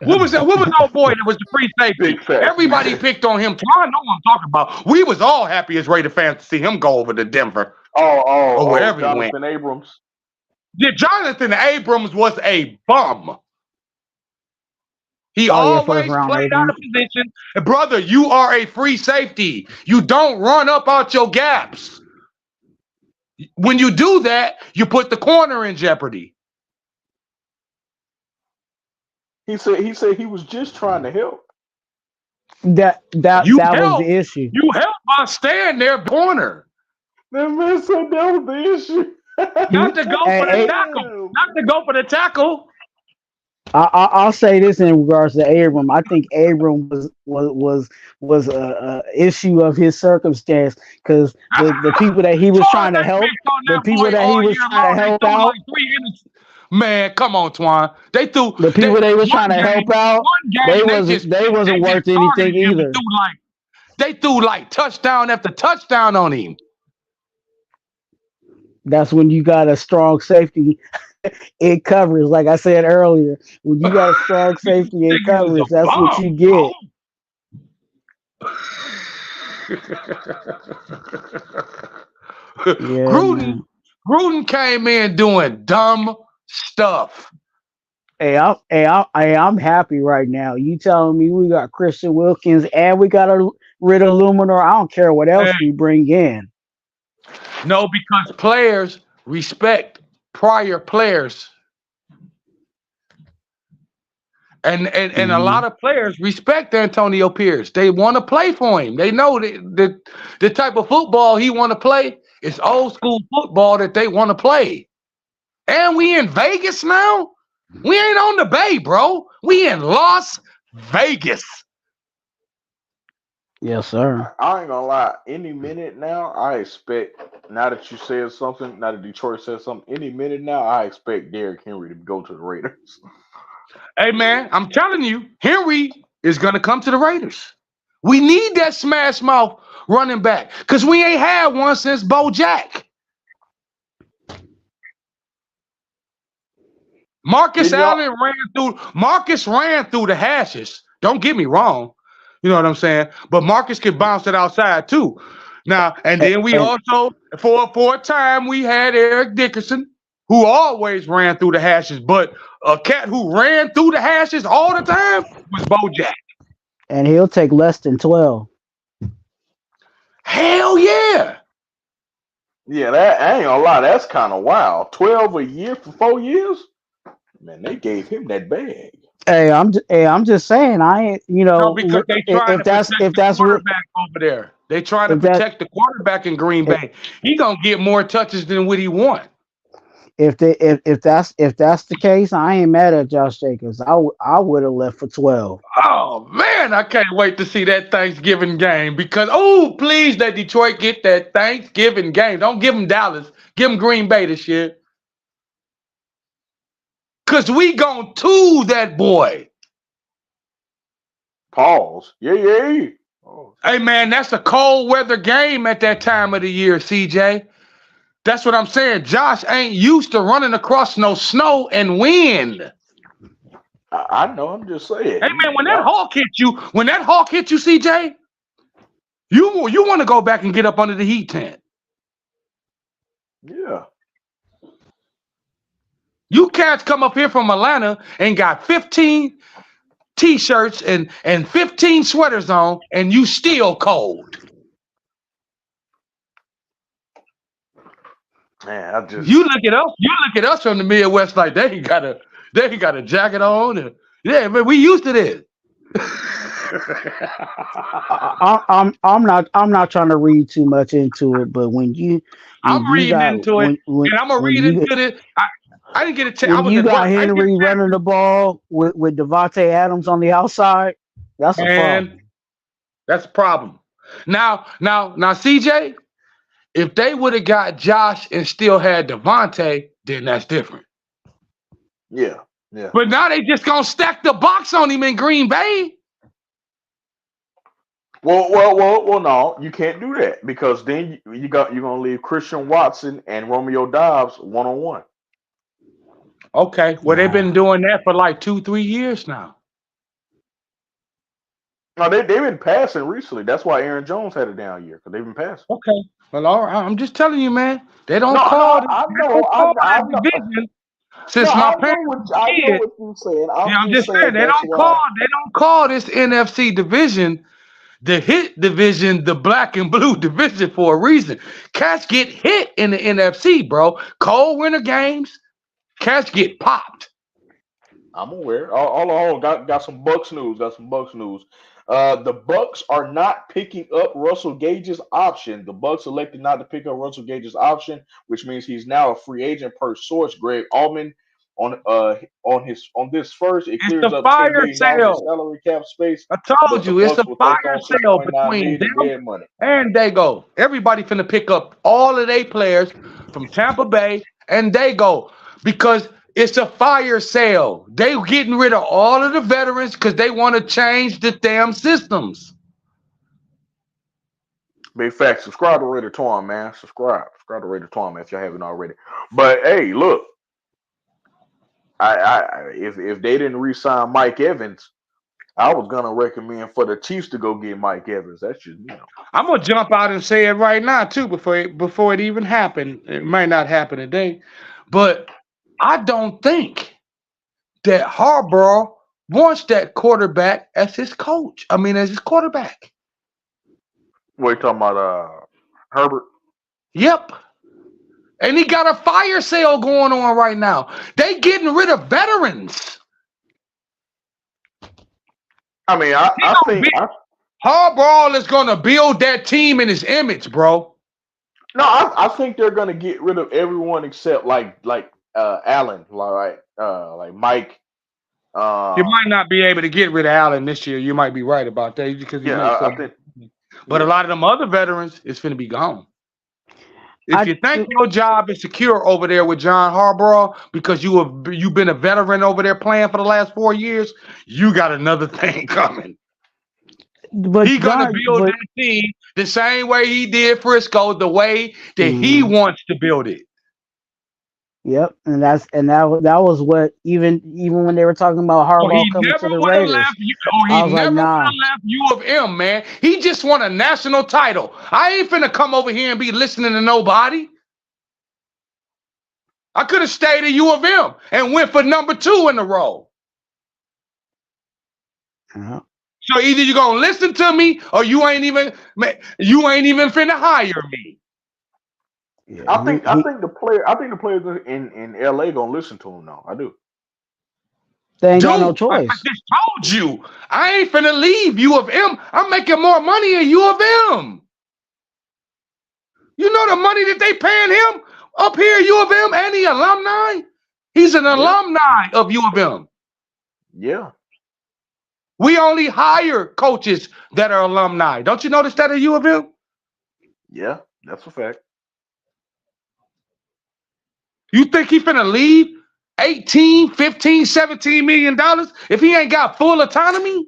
What was that? What was old boy that was the free safety? Everybody picked on him. Twuan know what I'm talking about. We was all happy as Raider fans to see him go over to Denver. Or wherever he went. Jonathan Abrams. Yeah, Jonathan Abrams was a bum. He always played out of position. Brother, you are a free safety. You don't run up out your gaps. When you do that, you put the corner in jeopardy. He said he was just trying to help. That was the issue. You help by staying there, corner. That man said that was the issue. Not to go for the tackle. Not to go for the tackle. I'll say this in regards to Abram. I think Abram was a issue of his circumstance because the people that he was trying to help, the people that he was trying to help out. Man, come on, Twuan. They threw the people they was trying to help out. They wasn't worth anything either. They threw like touchdown after touchdown on him. That's when you got a strong safety in coverage. Like I said earlier, when you got a strong safety in coverage, that's what you get. Yeah, Gruden, man. Gruden came in doing dumb stuff. I'm happy right now. You telling me we got Christian Wilkins and we got rid of Luminor? I don't care what Hey, else we bring in. no, because players respect prior players. And a Hmm. lot of players respect Antonio Pierce. They want to play for him. They know that the type of football he want to play is old school football that they want to play. And we in Vegas now? We ain't on the Bay, bro. We in Las Vegas. Yes, sir. I ain't gonna lie. Any minute now, I expect. Now that you said something, now that Detroit said something, any minute now, I expect Derrick Henry to go to the Raiders. Hey man, I'm telling you, Henry is gonna come to the Raiders. We need that smash mouth running back because we ain't had one since Bo Jack. Marcus Didn't y'all? Allen Marcus ran through the hashes. Don't get me wrong. You know what I'm saying? But Marcus could bounce it outside too. Now, and then we And also, for a time, we had Eric Dickerson, who always ran through the hashes, but a cat who ran through the hashes all the time was Bo Jack. and he'll take less than 12. Hell yeah. Yeah, that I ain't gonna lie. That's kind of wild. 12 a year for 4 years. Man, they gave him that bag. I'm just saying. I ain't. No, because they trying to protect If the that's real, quarterback over there. They trying to if that protect the quarterback in Green if Bay. He gonna get more touches than what he want. if that's the case, I ain't mad at Josh Jacobs. I would have left for 12. Oh man, I can't wait to see that Thanksgiving game because oh please let Detroit get that Thanksgiving game. Don't give them Dallas. Give them Green Bay this year. Cause we gonna tool that boy. Pause. Yeah, yeah. Oh, Hey man, that's a cold weather game at that time of the year, CJ. That's what I'm saying. Josh ain't used to running across no snow and wind. I know. I'm just Hey saying. man, Y'all. when that hawk hit you, CJ, you want to go back and get up under the heat tent. Yeah. You cats come up here from Atlanta and got 15 t-shirts and 15 sweaters on, and you still cold. Man, I just. You look at us from the Midwest like they got a jacket on. And, yeah, man, we used to this. I'm not trying to read too much into it, but I'm when you reading got into it, and I'm gonna when read you into this. I didn't get a chance. I when was you at got work. I didn't get Henry a chance running the ball with Devontae Adams on the outside, that's a man. problem. That's a problem. Now, CJ, if they would have got Josh and still had Devontae, then that's different. Yeah. Yeah. But now they just gonna stack the box on him in Green Bay. Well. No, you can't do that because then you're gonna leave Christian Watson and Romeo Dobbs 1-on-1. Okay, well they've been doing that for like 2-3 years now. No, they've been passing recently. That's why Aaron Jones had a down year because they've been passing. Okay, well all right, I'm just telling you, man. They No, don't no, call I they know, don't call I that know. division No, since my parents I were know kids. what you're saying. Yeah, I'm I'm just just saying saying that's why. they don't call this NFC division the hit division, the black and blue division for a reason. Cats get hit in the NFC, bro. Cold winter games, cats get popped. I'm aware. Got some Bucks news. Got some Bucks news. The Bucks are not picking up Russell Gage's option. The Bucks elected not to pick up Russell Gage's option, which means he's now a free agent per source. Greg Allman on this first, it It's clears the up fire $10 million in sale. salary cap space, I but told the you, it's a Bucks will take fire on sale 6.9 between million in them dead money. and Dago. Everybody finna pick up all of their players from Tampa Bay and Dago because it's a fire sale. They getting rid of all of the veterans because they want to change the damn systems. Big fact. Subscribe to Raider Twuan, man. Subscribe to Raider Twuan, man, if y'all haven't already. But hey, look. If they didn't re-sign Mike Evans, I was gonna recommend for the Chiefs to go get Mike Evans. That's just I'm gonna jump out and say it right now too before it even happened. It might not happen today, but I don't think that Harbaugh wants that quarterback as his coach. I mean, as his quarterback. What you talking about? Herbert. Yep. And he got a fire sale going on right now. They getting rid of veterans. I mean, I think Harbaugh is gonna build that team in his image, bro. no, I think they're gonna get rid of everyone except like Allen, like Mike. You might not be able to get rid of Allen this year. You might be right about that because he makes so. I think. But a lot of them other veterans is finna be gone. If you think your job is secure over there with John Harbaugh because you've been a veteran over there playing for the last 4 years, you got another thing coming. But He's gonna build that team the same way he did Frisco, the way that he wants to build it. Yep, and that was what even when they were talking about Harbaugh coming to the Raiders, He never would have left U of M, man. He just won a national title. I ain't finna come over here and be listening to nobody. I could have stayed at U of M and went for number 2 in a row. So either you're gonna listen to me or you ain't even finna hire me. Yeah, I think the players in LA gonna listen to him now. I do. They ain't got no choice. I just told you, I ain't finna leave U of M. I'm making more money at U of M. You know the money that they paying him up here at U of M and the alumni? He's an alumni of U of M. Yeah. We only hire coaches that are alumni. Don't you notice that at U of M? Yeah, that's a fact. You think he finna leave 18, 15, 17 million dollars if he ain't got full autonomy?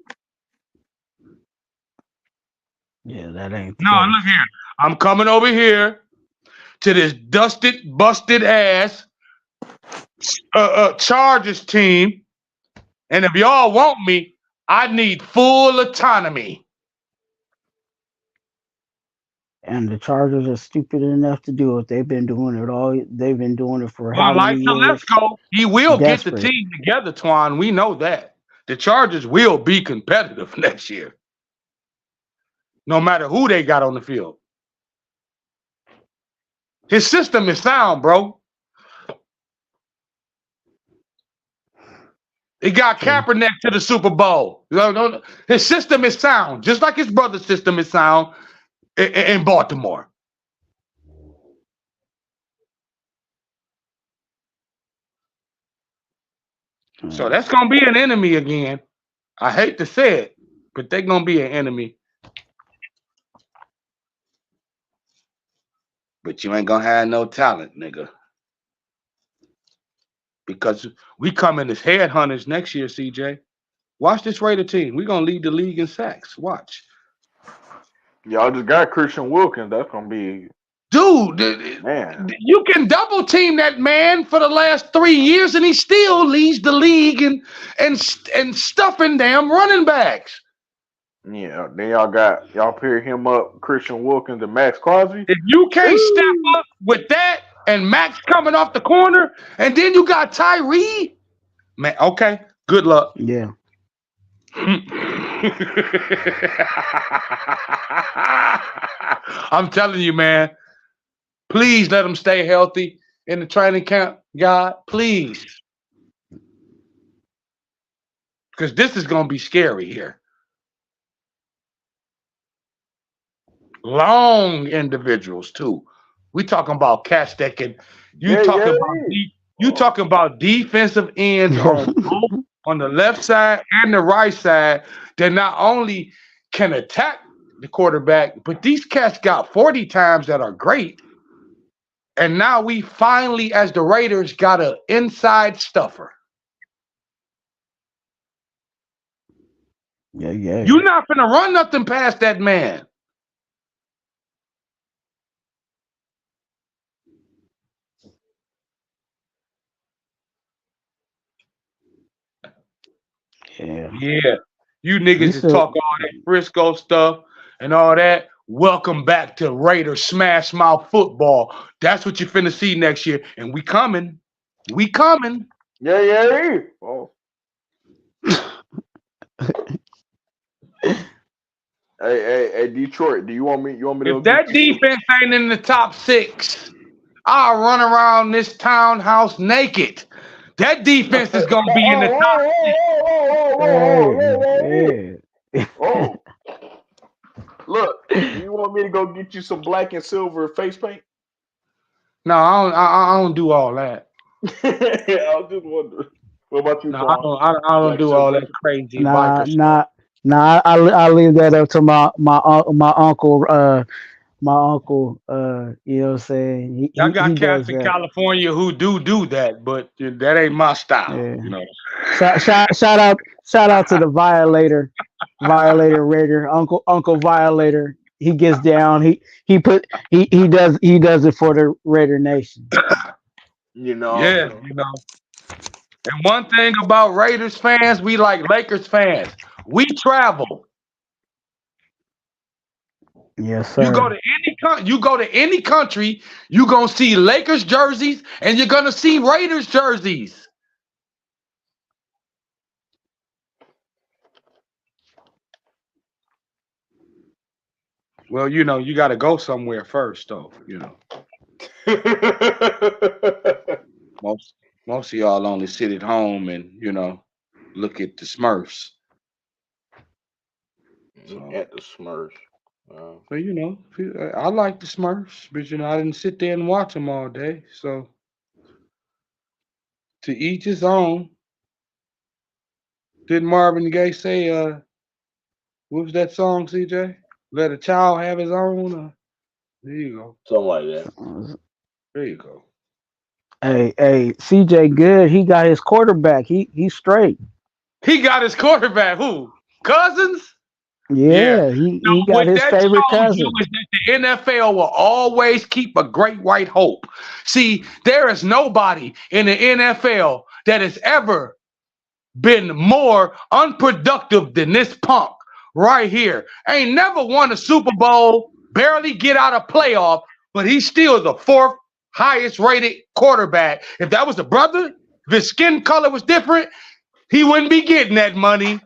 Yeah, that ain't. No, look here. I'm coming over here to this dusted, busted ass Chargers team, and if y'all want me, I need full autonomy. And the Chargers are stupid enough to do it. They've been doing it all. They've been doing it for how many years? Let's go. He will Desperate. get the team together, Twuan. We know that. The Chargers will be competitive next year. No matter who they got on the field. His system is sound, bro. He got Kaepernick to the Super Bowl. His system is sound, just like his brother's system is sound in Baltimore. So that's going to be an enemy again. I hate to say it, but they're going to be an enemy. But you ain't going to have no talent, nigga. Because we coming as headhunters next year, CJ. Watch this Raider team. We're going to lead the league in sacks. Watch. Y'all just got Christian Wilkins. That's going to be... Dude, man, you can double team that man for the last 3 years, and he still leads the league and stuffing damn running backs. Yeah, then y'all pair him up, Christian Wilkins and Max Crosby. If you can't step up with that and Max coming off the corner, and then you got Tyree, man, okay, good luck. Yeah. I'm telling you, man. Please let him stay healthy in the training camp, God. Please. Because this is going to be scary here. Long individuals, too. We talking about cats that can... You talking about defensive ends on the left side and the right side that not only can attack the quarterback, but these cats got 40 times that are great. And now we finally, as the Raiders, got an inside stuffer. Yeah. You're not going to run nothing past that man. Yeah. Yeah. You niggas that talk all that Frisco stuff and all that. Welcome back to Raider Smash Mouth football. That's what you finna see next year, and we coming. We coming. Yeah. Oh. Hey, Detroit. Do you want me? You want me to? If that defense ain't in the top 6, I'll run around this townhouse naked. That defense is gonna be in the top 6. Oh. Look, do you want me to go get you some black and silver face paint? No, I don't do all that. I was just wondering. What about you, No, Tom? I don't do all that crazy Nah, biker stuff. I leave that up to my uncle. My uncle. You know what I'm saying? I got He cats does in that. California who do that, but that ain't my style. Yeah. You know. Shout out to the Violator Raider, Uncle Violator. He gets down. He does it for the Raider Nation. You know. Yeah, you know. And one thing about Raiders fans, we like Lakers fans. We travel. Yes, sir. You go to any country, you gonna see Lakers jerseys and you're gonna see Raiders jerseys. Well, you know, you got to go somewhere first, though. You know, most of y'all only sit at home and look at the Smurfs. So, at the Smurfs. But I like the Smurfs, but I didn't sit there and watch them all day. So to each his own. Didn't Marvin Gaye say, what was that song, CJ? Let a child have his own? There you go. Something like that. There you go. Hey, CJ good. He got his quarterback. He's straight. He got his quarterback. Who? Cousins? Yeah, he got his favorite cousin. Is that the NFL will always keep a great white hope. See, there is nobody in the NFL that has ever been more unproductive than this punk right here. Ain't never won a Super Bowl, barely get out of playoff, but he's still the 4th highest rated quarterback. If that was a brother, if his skin color was different, he wouldn't be getting that money.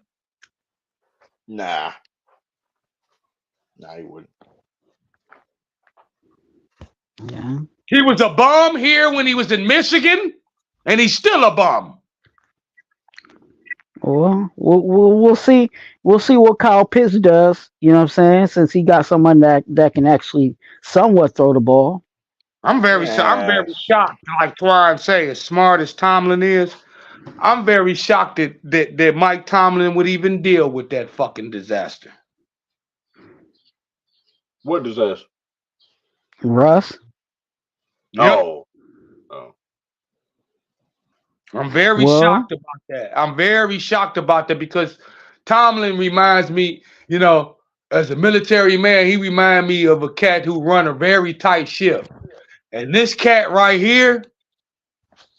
Nah, he wouldn't. Yeah. He was a bum here when he was in Michigan, and he's still a bum. Well, we'll see. We'll see what Kyle Pitts does. You know what I'm saying? Since he got someone that can actually somewhat throw the ball. I'm very shocked. Like Twuan say, as smart as Tomlin is, I'm very shocked that Mike Tomlin would even deal with that fucking disaster. What disaster? Russ. Yep. Oh. I'm very shocked about that. I'm very shocked about that because Tomlin reminds me, as a military man, he reminds me of a cat who run a very tight ship. And this cat right here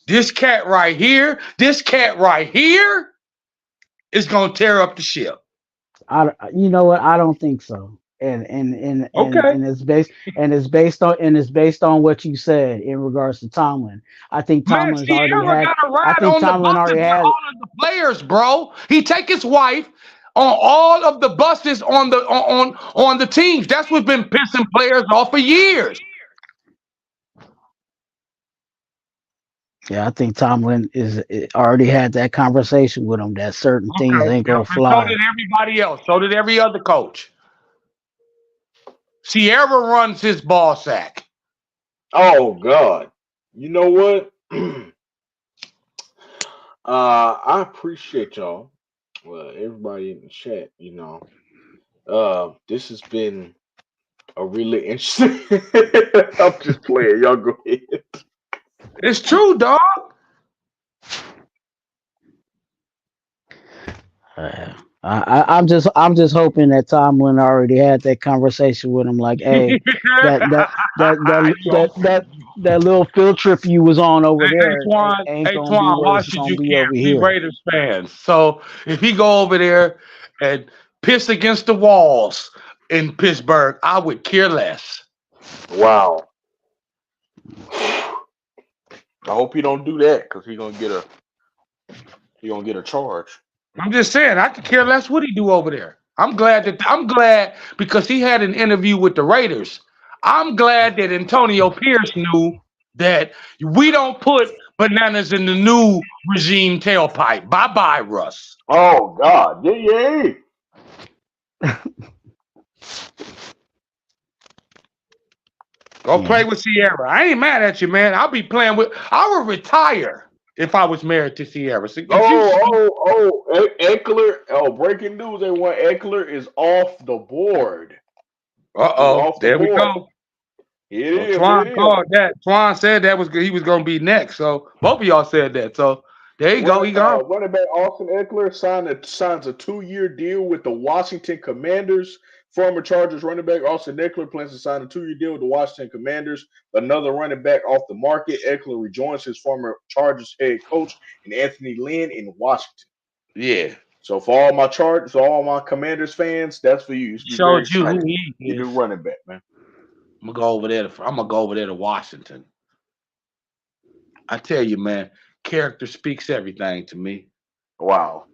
is going to tear up the ship. You know what? I don't think so. And it's based on what you said in regards to Tomlin. I think Tomlin's already had. I think Tomlin already had all of the players, bro. He take his wife on all of the buses on the teams. That's what's been pissing players off for years. Yeah, I think Tomlin already had that conversation with him that certain things ain't gonna fly. So did everybody else. So did every other coach. Sierra runs his ball sack. Oh God! You know what? I appreciate y'all. Everybody in the chat. This has been a really interesting. I'm just playing. Y'all go ahead. It's true, dog. I'm just hoping that Tomlin already had that conversation with him. Like, hey, that little field trip you was on over there ain't gonna be what it's gonna be over We here. Raiders fans. So if he go over there and piss against the walls in Pittsburgh, I would care less. Wow. I hope he don't do that because he gonna get a charge. I'm just saying, I could care less what he do over there. I'm glad because he had an interview with the Raiders. I'm glad that Antonio Pierce knew that we don't put bananas in the new regime tailpipe. Bye-bye, Russ. Oh God. Yeah. Go play with Sierra. I ain't mad at you, man. I would retire if I was married to Sierra. So Eckler. Oh, breaking news, everyone. Eckler is off the board. There we go. Twuan called that. Twuan said he was going to be next. So both of y'all said that. So there you go. He gone. Running back Austin Eckler signs a 2-year deal with the Washington Commanders. Former Chargers running back Austin Eckler plans to sign a 2-year deal with the Washington Commanders. Another running back off the market. Eckler rejoins his former Chargers head coach and Anthony Lynn in Washington. Yeah. So for all my Commanders fans, that's for you. Showed you who he is. You do running back, man. I'm gonna go over there to Washington. I tell you, man, character speaks everything to me. Wow.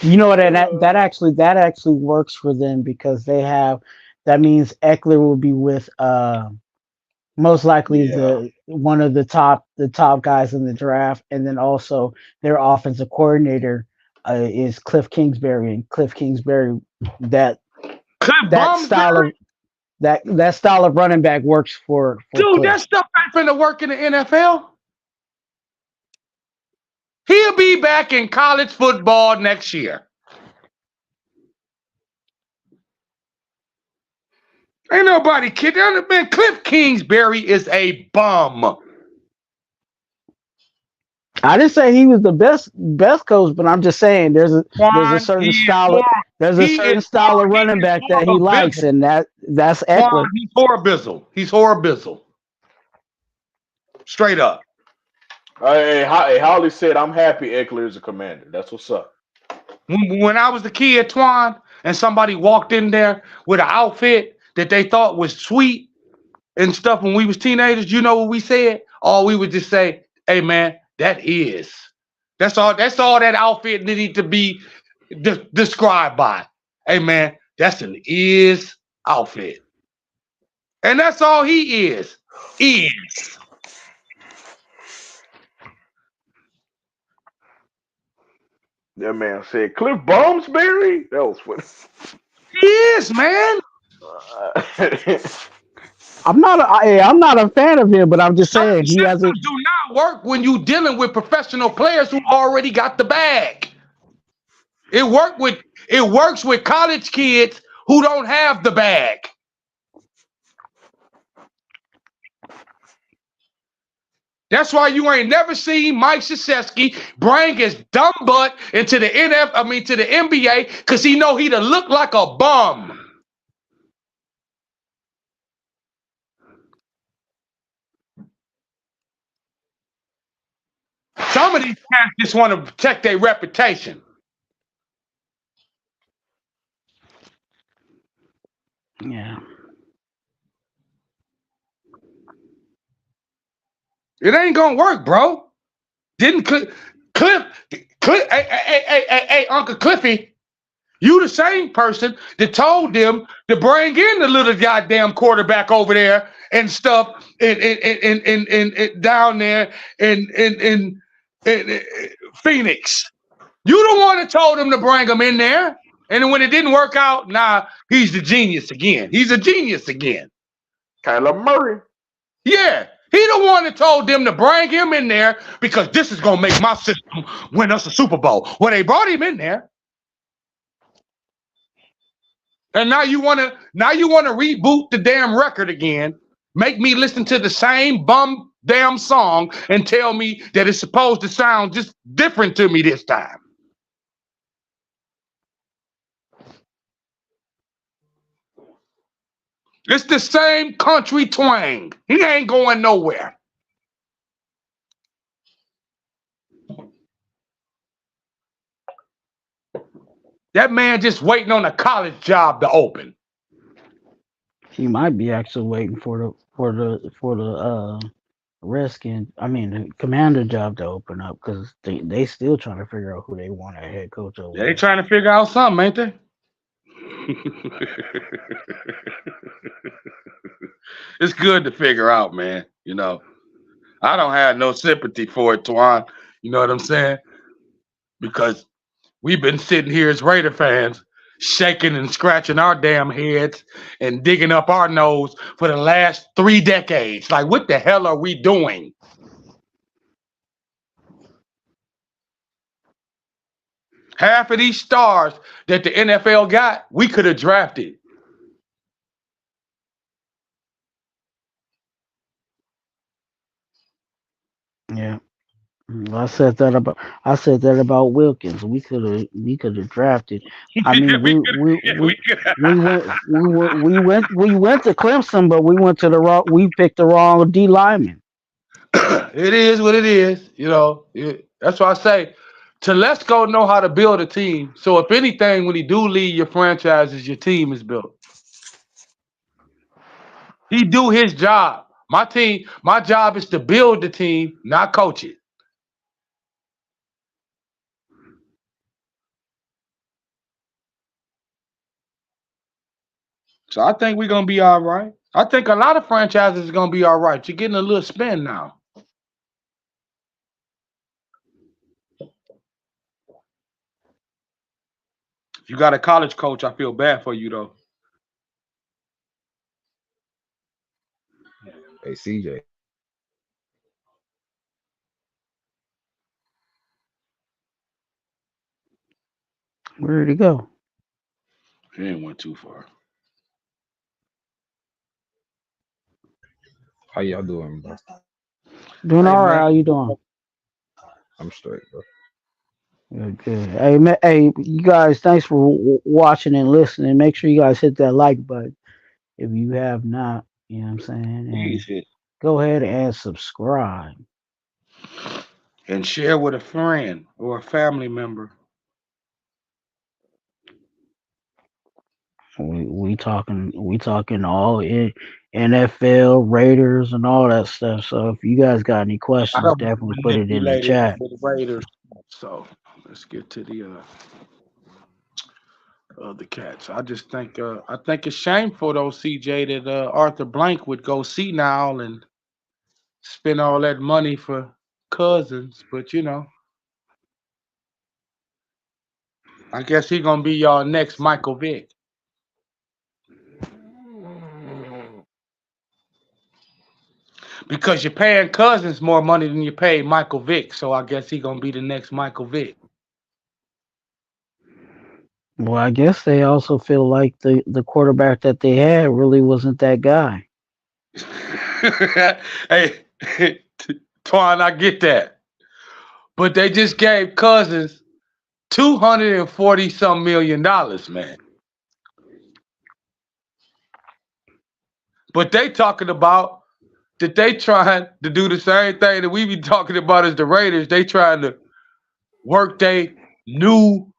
You know what? That actually works for them because that means Eckler will be with most likely one of the top guys in the draft, and then also their offensive coordinator is Cliff Kingsbury, and Cliff Kingsbury that style of running back works for dude. Cliff. That stuff ain't finna work in the NFL. He'll be back in college football next year. Ain't nobody kidding. Man, Cliff Kingsbury is a bum. I didn't say he was the best coach, but I'm just saying there's a certain style of running back that he likes, and that's Eckler. He's horrible. Straight up. Hey, Holly said, "I'm happy Eckler is a Commander." That's what's up. When I was the kid, Twuan, and somebody walked in there with an outfit that they thought was sweet and stuff when we was teenagers, you know what we said? We would just say, "Hey, man, that's all that outfit needed to be described by. Hey, man, that's an is outfit." And that's all he is. That man said, "Cliff Baumsbury." That was funny. He is, man. I'm not a fan of him, but I'm just saying he has do not work when you dealing with professional players who already got the bag. It works with college kids who don't have the bag. That's why you ain't never seen Mike Krzyzewski bring his dumb butt into the NBA because he know he'd look like a bum. Some of these cats just want to protect their reputation. Yeah. It ain't gonna work, bro. Didn't Cliff, hey, Uncle Cliffy, you the same person that told them to bring in the little goddamn quarterback over there and stuff and down there in Phoenix. You the one that told them to bring him in there. And then when it didn't work out, he's the genius again. He's a genius again. Kyler Murray. Yeah. He the one that told them to bring him in there because this is gonna make my system win us a Super Bowl. Well, they brought him in there, and now you wanna reboot the damn record again, make me listen to the same bum damn song, and tell me that it's supposed to sound just different to me this time. It's the same country twang. He ain't going nowhere. That man just waiting on a college job to open. He might be actually waiting for the Redskin, I mean the Commander job to open up because they still trying to figure out who they want as head coach over They there. trying to figure out something, ain't they? It's good to figure out, man. You know, I don't have no sympathy for it, Twuan. You know what I'm saying? Because we've been sitting here as Raider fans, shaking and scratching our damn heads and digging up our nose for the last 3 decades. Like, what the hell are we doing? Half of these stars that the NFL got, we could have drafted. Yeah. I said that about Wilkins. We could have drafted. I mean, we we could, we yeah, we we could. we went to Clemson, but we went to the wrong. We picked the wrong D lineman. It is what it is. You know, that's why I say, Telesco know how to build a team. So if anything, when he do lead your franchises, your team is built. He do his job. My job is to build the team, not coach it. So I think we're gonna be all right. I think a lot of franchises are gonna be all right. You're getting a little spin now. If you got a college coach, I feel bad for you though. Hey, CJ. Where did he go? He ain't went too far. How y'all doing, bro? Doing Hey all right. man, How you doing? I'm straight, bro. Good, good. Hey, you guys, thanks for watching and listening. Make sure you guys hit that like button if you have not. You know what I'm saying? And please hit go ahead and subscribe. and share with a friend or a family member. We talking all NFL Raiders and all that stuff. So if you guys got any I questions, don't want definitely to put it in the manipulate it chat. for the Raiders. So let's get to the cats. I think it's shameful though, CJ, that Arthur Blank would go senile and spend all that money for Cousins, but you know, I guess he gonna be y'all next Michael Vick. Because you're paying Cousins more money than you paid Michael Vick, so I guess he gonna be the next Michael Vick. Well, I guess they also feel like the quarterback that they had really wasn't that guy. Hey, Twine, I get that. But they just gave Cousins $240 million, man. But they talking about that they trying to do the same thing that we be talking about as the Raiders. They trying to work they new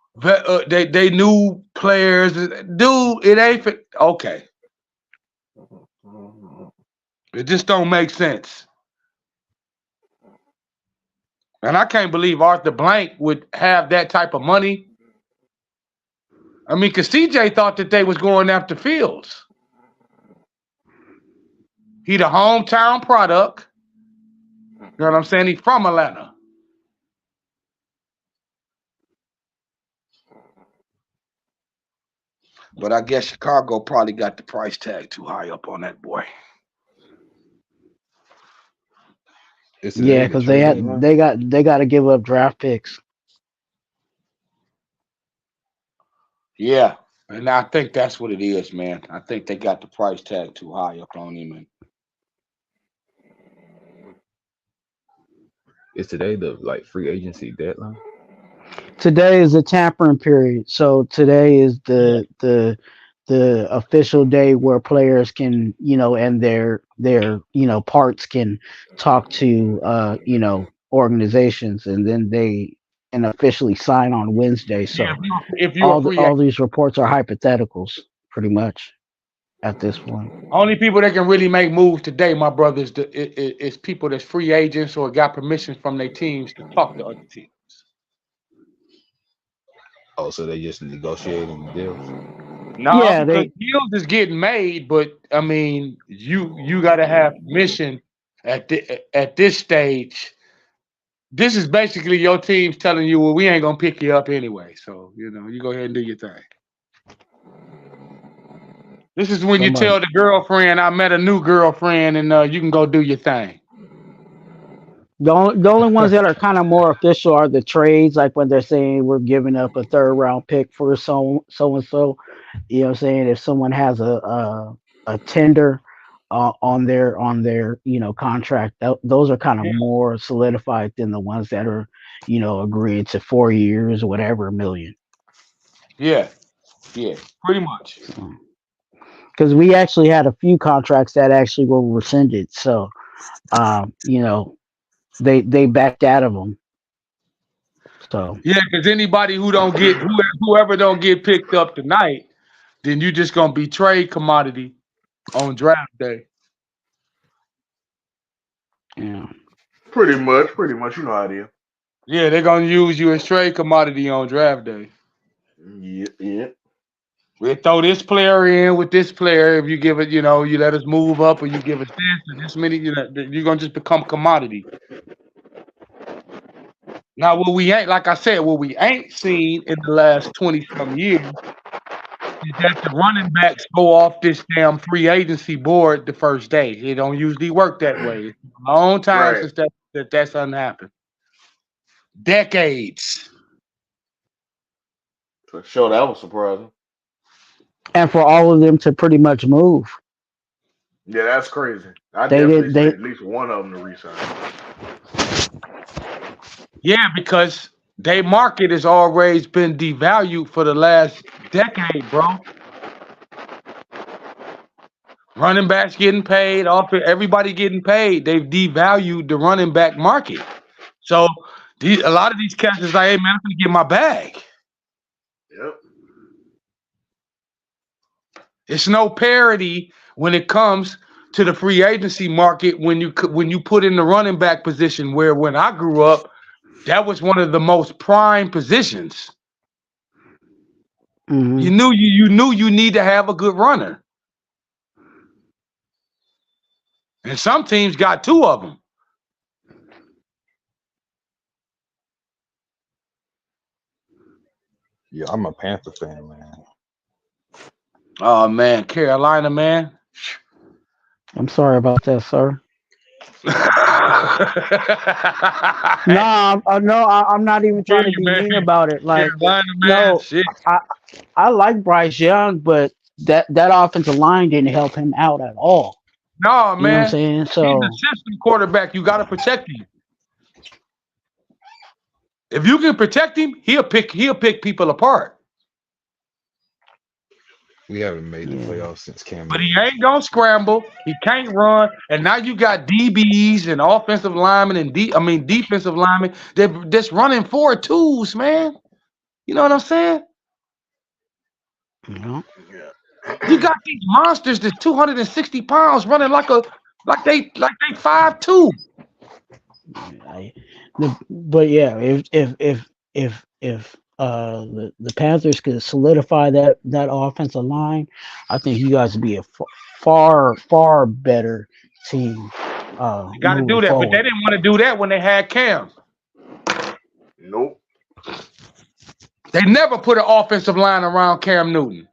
they new players. Dude, it ain't fit. Okay. It just don't make sense. And I can't believe Arthur Blank would have that type of money. I mean, because CJ thought that they was going after Fields. He the hometown product. You know what I'm saying? He's from Atlanta. But I guess Chicago probably got the price tag too high up on that boy. Is Yeah, today the because trade deadline? they got to give up draft picks. Yeah. And I think that's what it is, man. I think they got the price tag too high up on him. And Is today the free agency deadline? Today is the tampering period, so today is the official day where players can, and their parts can talk to organizations, and then and officially sign on Wednesday. Yeah, So if you're a free agent. all these reports are hypotheticals, pretty much, at this point. Only people that can really make moves today, my brothers, is people that's free agents or got permission from their teams to talk to other teams. Oh, so they just negotiating deals. No, Yeah, because deals is getting made, but I mean, you got to have permission at this stage. This is basically your team's telling you, well, we ain't gonna pick you up anyway. So you go ahead and do your thing. This is when you tell the girlfriend, I met a new girlfriend, and you can go do your thing. The only ones that are kind of more official are the trades, like when they're saying we're giving up a third round pick for so and so. You know what I'm saying? If someone has a tender on their contract, those are kind of more solidified than the ones that are agreeing to 4 years or whatever million. Yeah, pretty much. Because we actually had a few contracts that actually were rescinded, so they backed out of them. So yeah, because anybody whoever don't get picked up tonight, then you just gonna be trade commodity on draft day. Yeah, pretty much. You know how it is. Yeah, they're gonna use you as trade commodity on draft day. Yeah. We throw this player in with this player. If you give it, you let us move up, or you give us this or this many, you're gonna just become commodity. Now, what we ain't seen in the last 20-some years is that the running backs go off this damn free agency board the first day. It don't usually work that way. It's a long time since that's happened. Decades. For sure, that was surprising. and for all of them to pretty much move. Yeah, that's crazy. I They definitely did. say at least one of them to resign. Yeah, because their market has always been devalued for the last decade, bro. Running backs getting paid, everybody getting paid. They've devalued the running back market. So a lot of these cats is like, hey man, I'm gonna get my bag. Yep. It's no parity when it comes to the free agency market when you put in the running back position, where when I grew up, that was one of the most prime positions. Mm-hmm. You knew you need to have a good runner. And some teams got two of them. Yeah, I'm a Panther fan, man. Oh man, Carolina, man. I'm sorry about that, sir. I'm not even trying to be mean about it. Like, Carolina, man, shit. I like Bryce Young, but that offensive line didn't help him out at all. No, man. You know what I'm saying? So he's a system quarterback. You got to protect him. If you can protect him, he'll pick people apart. We haven't made the playoffs since Cam. But he ain't gonna scramble. He can't run. And now you got DBs and offensive linemen and defensive linemen that's running 4.2s, man. You know what I'm saying? Yeah. You got these monsters that's 260 pounds running like they 5'2". But yeah, if the Panthers could solidify that offensive line, I think you guys would be a far better team. You got to do that, forward. but they didn't want to do that when they had Cam. Nope. They never put an offensive line around Cam Newton.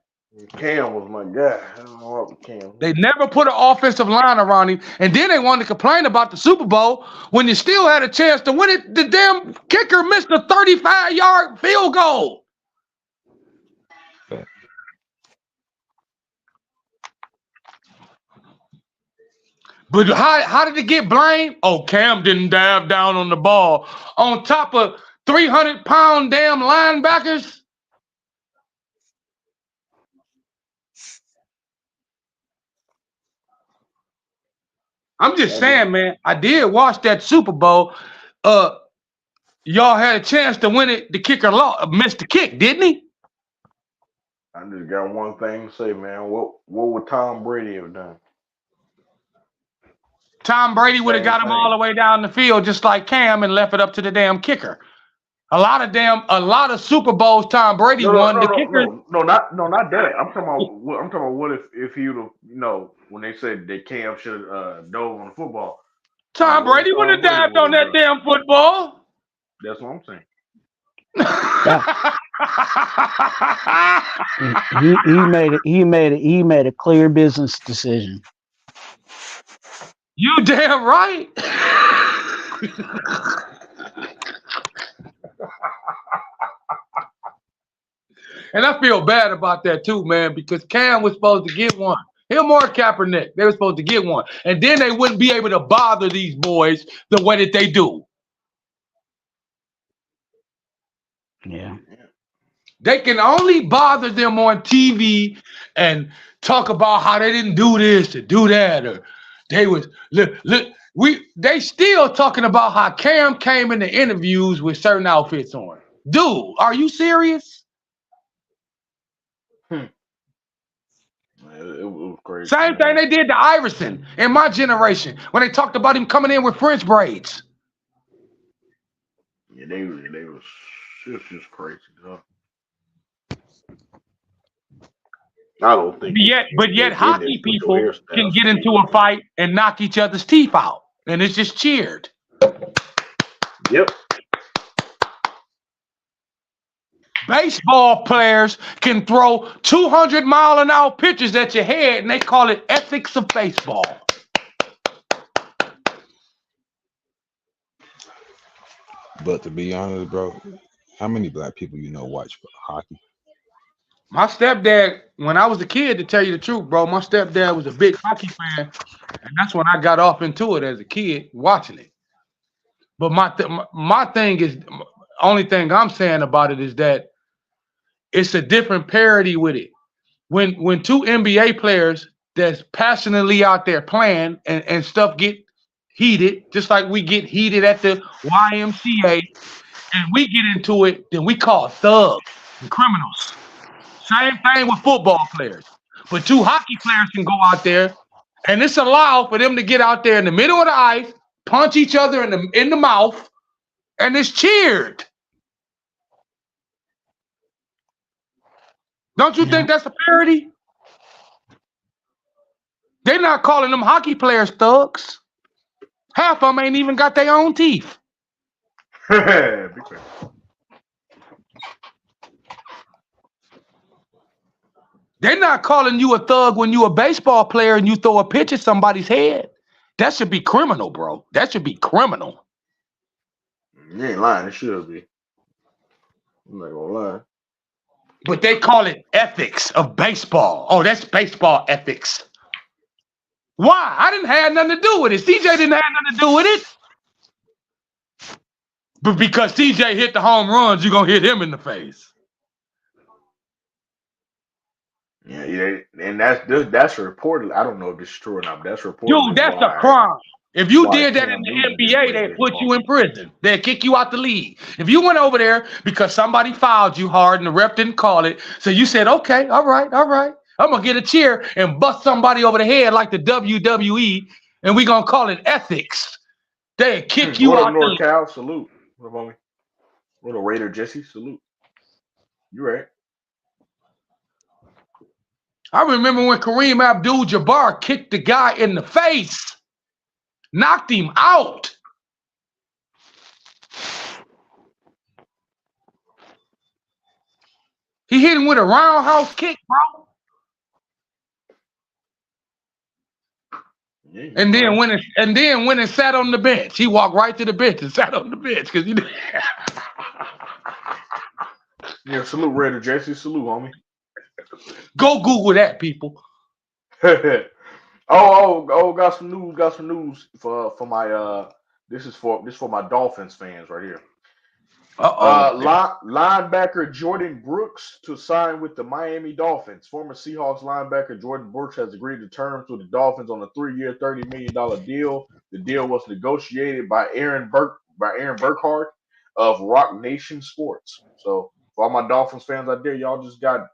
Cam was my guy. I don't know what Cam. They never put an offensive line around him, and then they wanted to complain about the Super Bowl when you still had a chance to win it. The damn kicker missed a 35-yard field goal. But how did it get blamed? Oh, Cam didn't dive down on the ball on top of 300-pound damn linebackers. I'm just saying, man, I did watch that Super Bowl. y'all had a chance to win it. The kicker missed the kick, didn't he? I just got one thing to say, man. What would Tom Brady have done? Tom Brady would have Same got him all the thing. way down the field just like Cam and left it up to the damn kicker. A lot of Super Bowls Tom Brady won. The kicker. Not that. I'm talking about what if he would have, when they said that Cam should have dove on the football. Tom What Brady if would Tom have Brady dived would on have that done? damn football. That's what I'm saying. He made a clear business decision. You damn right. And I feel bad about that too, man, because Cam was supposed to get one. Him or Kaepernick, they were supposed to get one. And then they wouldn't be able to bother these boys the way that they do. Yeah. They can only bother them on TV and talk about how they didn't do this or do that, or they was they still talking about how Cam came in the interviews with certain outfits on. Dude, are you serious? It was crazy. Same thing they did to Iverson in my generation when they talked about him coming in with French braids. Yeah, they was just crazy, huh? I don't think. But yet, hockey people can get into a fight and knock each other's teeth out, and it's just cheered. Yep. Baseball players can throw 200-mile-an-hour pitches at your head, and they call it ethics of baseball. But to be honest, bro, how many black people watch hockey? My stepdad, when I was a kid, to tell you the truth, bro, my stepdad was a big hockey fan, and that's when I got off into it as a kid, watching it. But my thing is, only thing I'm saying about it is that it's a different parity with it. When two NBA players that's passionately out there playing and stuff get heated, just like we get heated at the YMCA, and we get into it, then we call thugs and criminals. Same thing with football players. But two hockey players can go out there, and it's allowed for them to get out there in the middle of the ice, punch each other in the mouth, and it's cheered. Don't you think that's a parody? They're not calling them hockey players thugs. Half of them ain't even got their own teeth. They're not calling you a thug when you a baseball player and you throw a pitch at somebody's head. That should be criminal, bro. That should be criminal. You ain't lying. It should be. I'm not gonna lie. But they call it ethics of baseball. Oh, that's baseball ethics. Why? I didn't have nothing to do with it. CJ didn't have nothing to do with it. But because CJ hit the home runs, you're going to hit him in the face. Yeah, and that's reported. I don't know if this is true or not, but that's reported. Dude, that's a crime. If you did that in the NBA, they'd put you in prison. They'd kick you out the league. If you went over there because somebody fouled you hard and the ref didn't call it, so you said, okay, all right. I'm going to get a chair and bust somebody over the head like the WWE, and we're going to call it ethics. They'd kick you out the league. NorCal, salute. What about me? What a Raider Jesse, salute. You're right. I remember when Kareem Abdul-Jabbar kicked the guy in the face. Knocked him out. He hit him with a roundhouse kick, bro. Yeah, and then went and sat on the bench. He walked right to the bench and sat on the bench because he. Yeah, salute Raider Jesse, salute, homie. Go Google that, people. Got some news for my this is for my Dolphins fans right here. Linebacker Jordan Brooks to sign with the Miami Dolphins. Former Seahawks linebacker Jordan Brooks has agreed to terms with the Dolphins on a 3-year, $30 million deal. The deal was negotiated by Aaron Burkhardt, of Rock Nation Sports. So for all my Dolphins fans out there, y'all just got I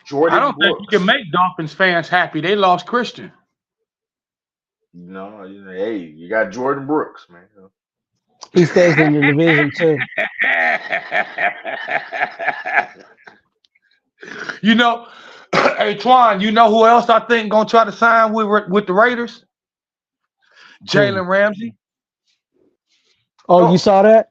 Jordan don't think you can Brooks. make Dolphins fans happy. They lost Christian. Hey, you got Jordan Brooks, man. He stays in the division too. You know, hey Twuan, you know who else I think gonna try to sign with the Raiders? Jalen Ramsey. Oh, you saw that?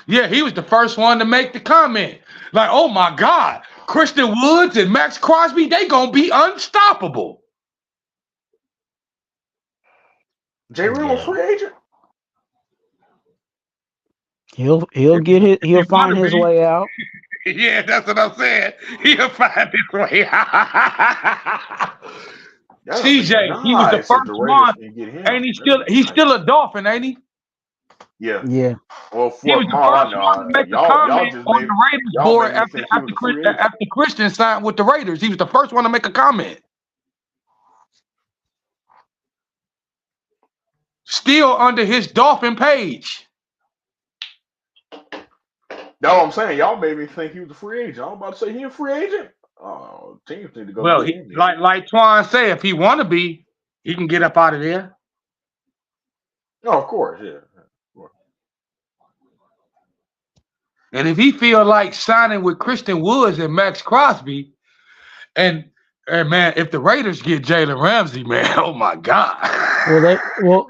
Yeah, he was the first one to make the comment. Like, oh my God, Christian Woods and Max Crosby, they gonna be unstoppable. J-Ram was free agent. He'll find his way out. Yeah, that's what I'm saying. He'll find his way out. CJ, he was the first one. Ain't he still? He's still a Dolphin, ain't he? Yeah. Yeah. Well, He was the first one to make a comment on the Raiders board after Christian signed with the Raiders. He was the first one to make a comment. Still under his Dolphin page. That's what I'm saying. Y'all made me think he was a free agent. I'm about to say he a free agent. Oh, teams need to go. Well, like Twuan said, if he want to be, he can get up out of there. No, of course, yeah. And if he feel like signing with Christian Woods and Max Crosby, and man, if the Raiders get Jalen Ramsey, man, oh my God. Well,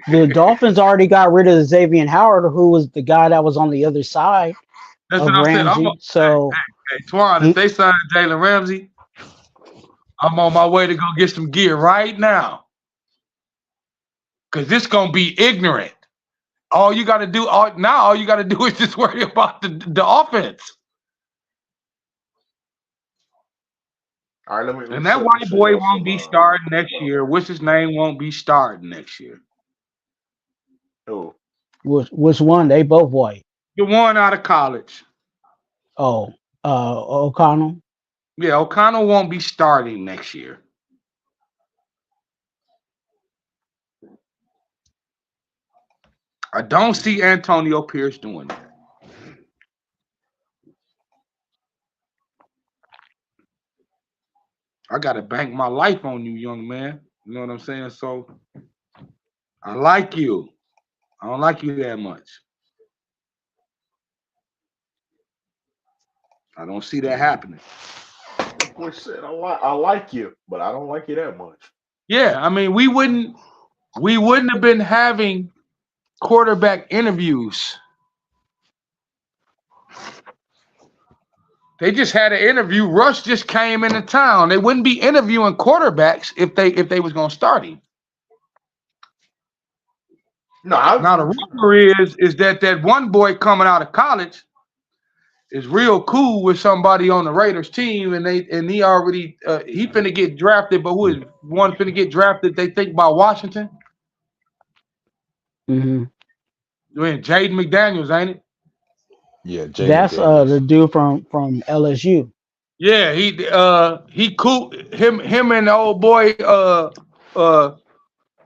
the Dolphins already got rid of Xavier Howard, who was the guy that was on the other side That's of what I said. Ramsey. So, hey, Twuan, if they sign Jalen Ramsey, I'm on my way to go get some gear right now. Because this gonna be ignorant. All you gotta do is just worry about the offense. All right, and that white boy won't be starting next year. What's his name won't be starting next year. Who? Which one? They both white. The one out of college. Oh, O'Connell. Yeah, O'Connell won't be starting next year. I don't see Antonio Pierce doing that. I gotta bank my life on you, young man. You know what I'm saying? So I like you. I don't like you that much. I don't see that happening. Boy said I like you, but I don't like you that much. Yeah, I mean, we wouldn't have been having quarterback interviews. They just had an interview. Rush just came into town. They wouldn't be interviewing quarterbacks if they was gonna start him. Now the rumor is that one boy coming out of college is real cool with somebody on the Raiders team, and he already he finna get drafted. But who is one finna get drafted? They think by Washington. Mm-hmm. Doing Jaden McDaniels, ain't it? Yeah, Jaden That's McDaniels. the dude from LSU. Yeah, he cool. Him and the old boy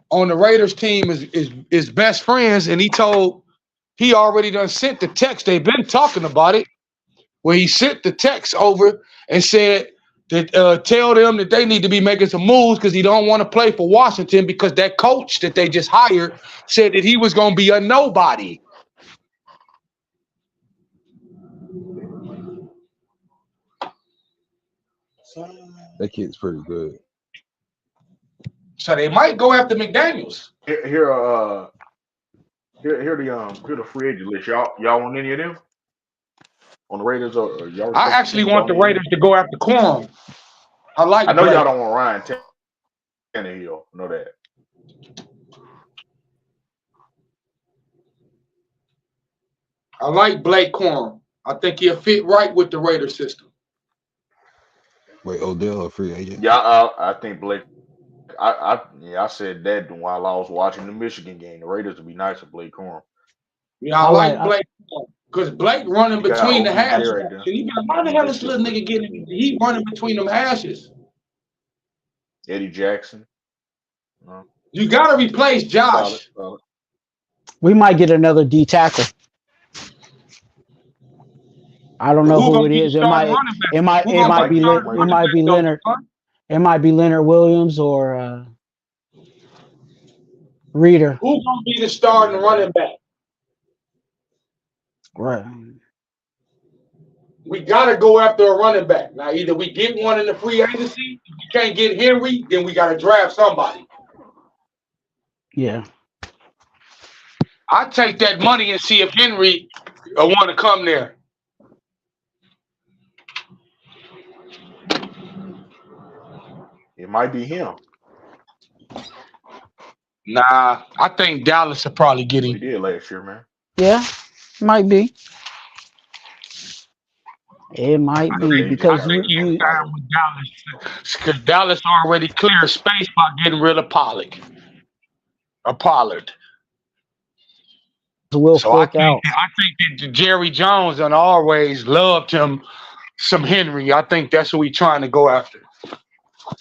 on the Raiders team is best friends, and he already done sent the text. They've been talking about it, where he sent the text over and said that tell them that they need to be making some moves because he don't want to play for Washington because that coach that they just hired said that he was going to be a nobody. That kid's pretty good. So they might go after McDaniels. Here the free agent list. Y'all want any of them on the Raiders or y'all? I actually want the Raiders to go after Quorum. I know y'all don't want Ryan Tannehill. Know that. I like Blake Quorum. I think he'll fit right with the Raider system. Wait, Odell a free agent? Yeah, I think Blake. I said that while I was watching the Michigan game. The Raiders would be nice with Blake Corum. Yeah, I like Blake because Blake running between the hashes. How the hell this little nigga getting? He running between them hashes. Eddie Jackson. You got to replace Josh. We might get another D tackle. I don't Who know who gonna it be the is. It starting might running back? it might Who it gonna be might the be starting it running might back be though? Leonard. Son? It might be Leonard Williams or Reader. Who gonna be the starting running back? Right. We gotta go after a running back. Now, either we get one in the free agency. If we can't get Henry, then we gotta draft somebody. Yeah. I take that money and see if Henry want to come there. It might be him. Nah, I think Dallas will probably get He him. did last year, man. Yeah. Might be. It might But be they I just because got think rid of he'll him. sign with Dallas because Dallas already cleared space by getting rid of Pollard. will So I fork think out. that Jerry Jones and always loved him some Henry. I think that's who he's trying to go after.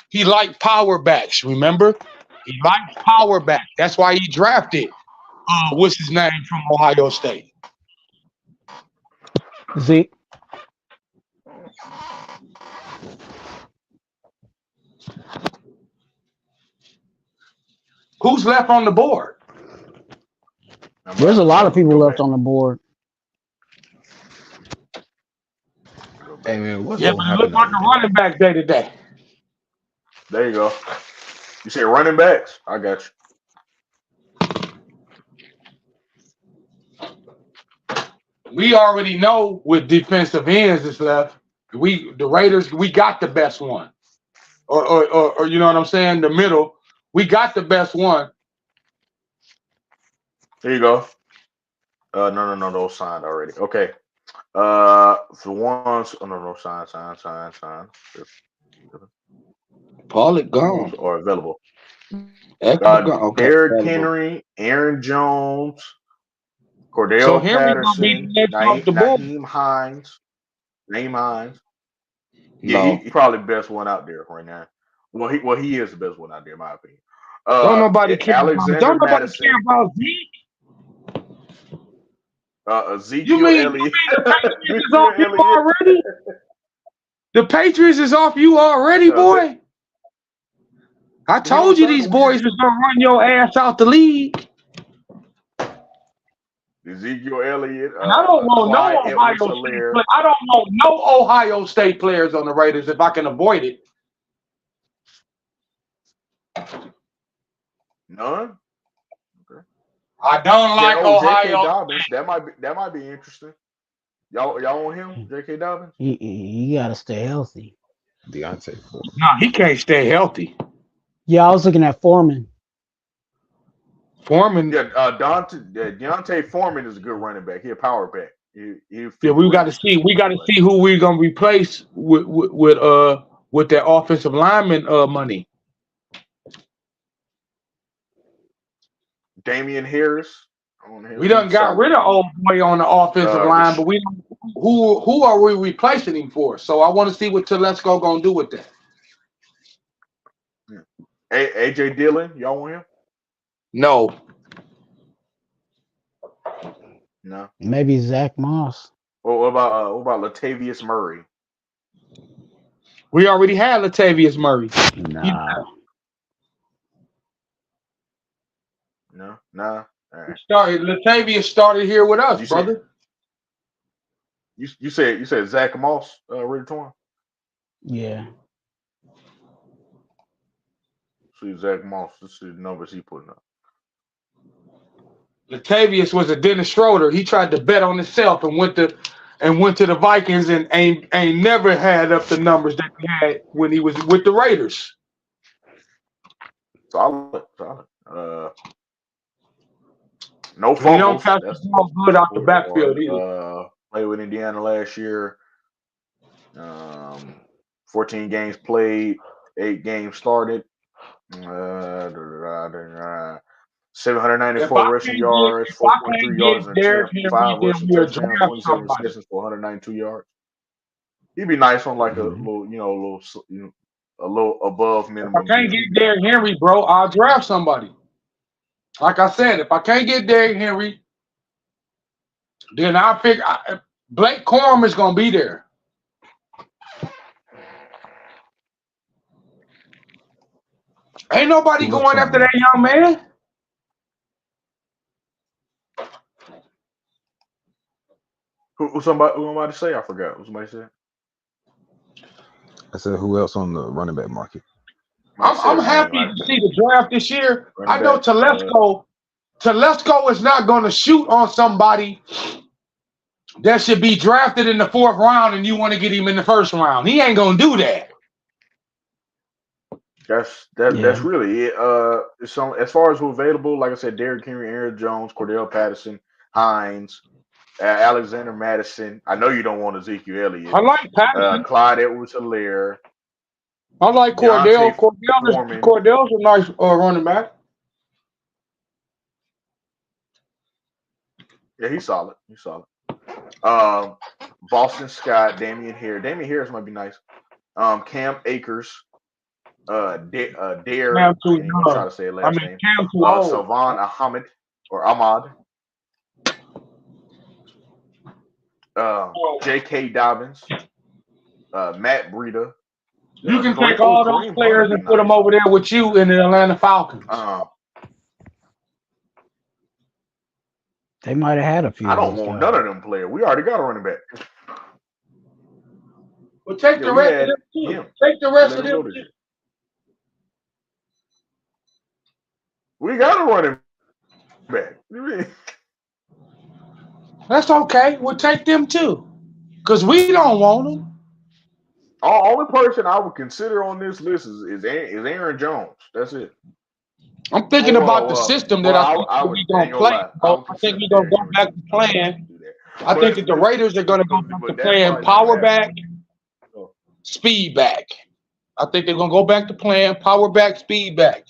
He liked power backs, remember? He liked power back. That's why he drafted what's his name from Ohio State. Zeke. Who's left on the board? There's a lot of people Go left back. on the board. Go back. Hey man, what's Yeah, gonna but it looked happen like over a there? running back day today. There you go. You said running backs? I got you. We already know with defensive ends is left. The Raiders, we got the best one. Or you know what I'm saying? The middle. We got the best one. There you go. No, those signed already. Okay. The ones, no, sign. Pollard Ones gone. are available. Eckler gone. Okay. Derrick Available. Henry, Aaron Jones, So Cordell Henry gonna be Patterson, the next off the board. Naheem Hines. Yeah, No. he's probably the best one out there right now. Well, he is the best one out there, in my opinion. Don't nobody care about. Alexander Don't nobody Madison, care about Zeke. Ezekiel You Elliott. mean the Patriots is off you already? The Patriots is off you already, boy. I told you these boys was gonna run your ass out the league. Ezekiel Elliott. And I don't want Clyde no Ohio State Edwards-Helaire. players. I don't want no Ohio State players on the Raiders if I can avoid it. None. Okay. I don't like J.K. Ohio. Dobbins. That might be interesting. Y'all want him, J.K. Dobbins? You gotta stay healthy. Deontay Foreman. No, he can't stay healthy. Yeah, I was looking at Foreman. Yeah, Deontay Foreman is a good running back. He a power back. Yeah, we got to see. We got to see who we're gonna replace with that offensive lineman money. Damian Harris. We done got rid of old boy on the offensive line, but we don't, who are we replacing him for? So I want to see what Telesco gonna do with that. AJ Dillon, y'all want him? No. Maybe Zach Moss. Well, what about Latavius Murray? We already had Latavius Murray. Nah. No. All right. Latavius started here with us, brother. You said Zach Moss, Raider Twuan? Yeah. See Zach Moss. Let's see the numbers he putting up. Latavius was a Dennis Schroeder. He tried to bet on himself and went to the Vikings and ain't never had up the numbers that he had when he was with the Raiders. Solid. No fumbles. He don't catch the ball good out the backfield either. Played with Indiana last year. 14 games played, 8 games started. 794 rushing yards, 4.3 yards in attempt, 5 rushing touchdowns, 27 receptions for 192 yards. He'd be nice on like a little above minimum. If I can't get Derrick Henry, bro, I'll draft somebody. Like I said, if I can't get Derrick Henry, then I figure Blake Corum is gonna be there. Ain't nobody Who else going on after the that young man. Who somebody say? I forgot. What somebody said? I said who else on the running back market? I'm happy to see the draft this year. I know Telesco is not going to shoot on somebody that should be drafted in the 4th round and you want to get him in the 1st round. He ain't going to do that. That's really it. So as far as who's available, like I said, Derrick Henry, Aaron Jones, Cordell Patterson, Hines, Alexander Madison. I know you don't want Ezekiel Elliott. I like Patterson. Clyde Edwards-Helaire. I like Cordell. Cordell's a nice running back. Yeah, he's solid. Boston Scott, Damian Harris. Damian Harris might be nice. Cam Akers. Dare. I'm trying to say his last name. Salvan Ahmed or Ahmad. J.K. Dobbins. Matt Breida. You can take all those players and put them over there with you in the Atlanta Falcons. They might have had a few. I don't want none of them players. We already got a running back. Well, take the rest of them too. Take the rest of them too. We got a running back. What do you mean? That's okay. We'll take them too. Because we don't want them. Only person I would consider on this list is Aaron Jones. That's it. I'm thinking about the system that I think we're going to play. I think we're going to go back to playing. I think that the Raiders are going to go back to playing power back, speed back. I think they're going to go back to playing power back, speed back.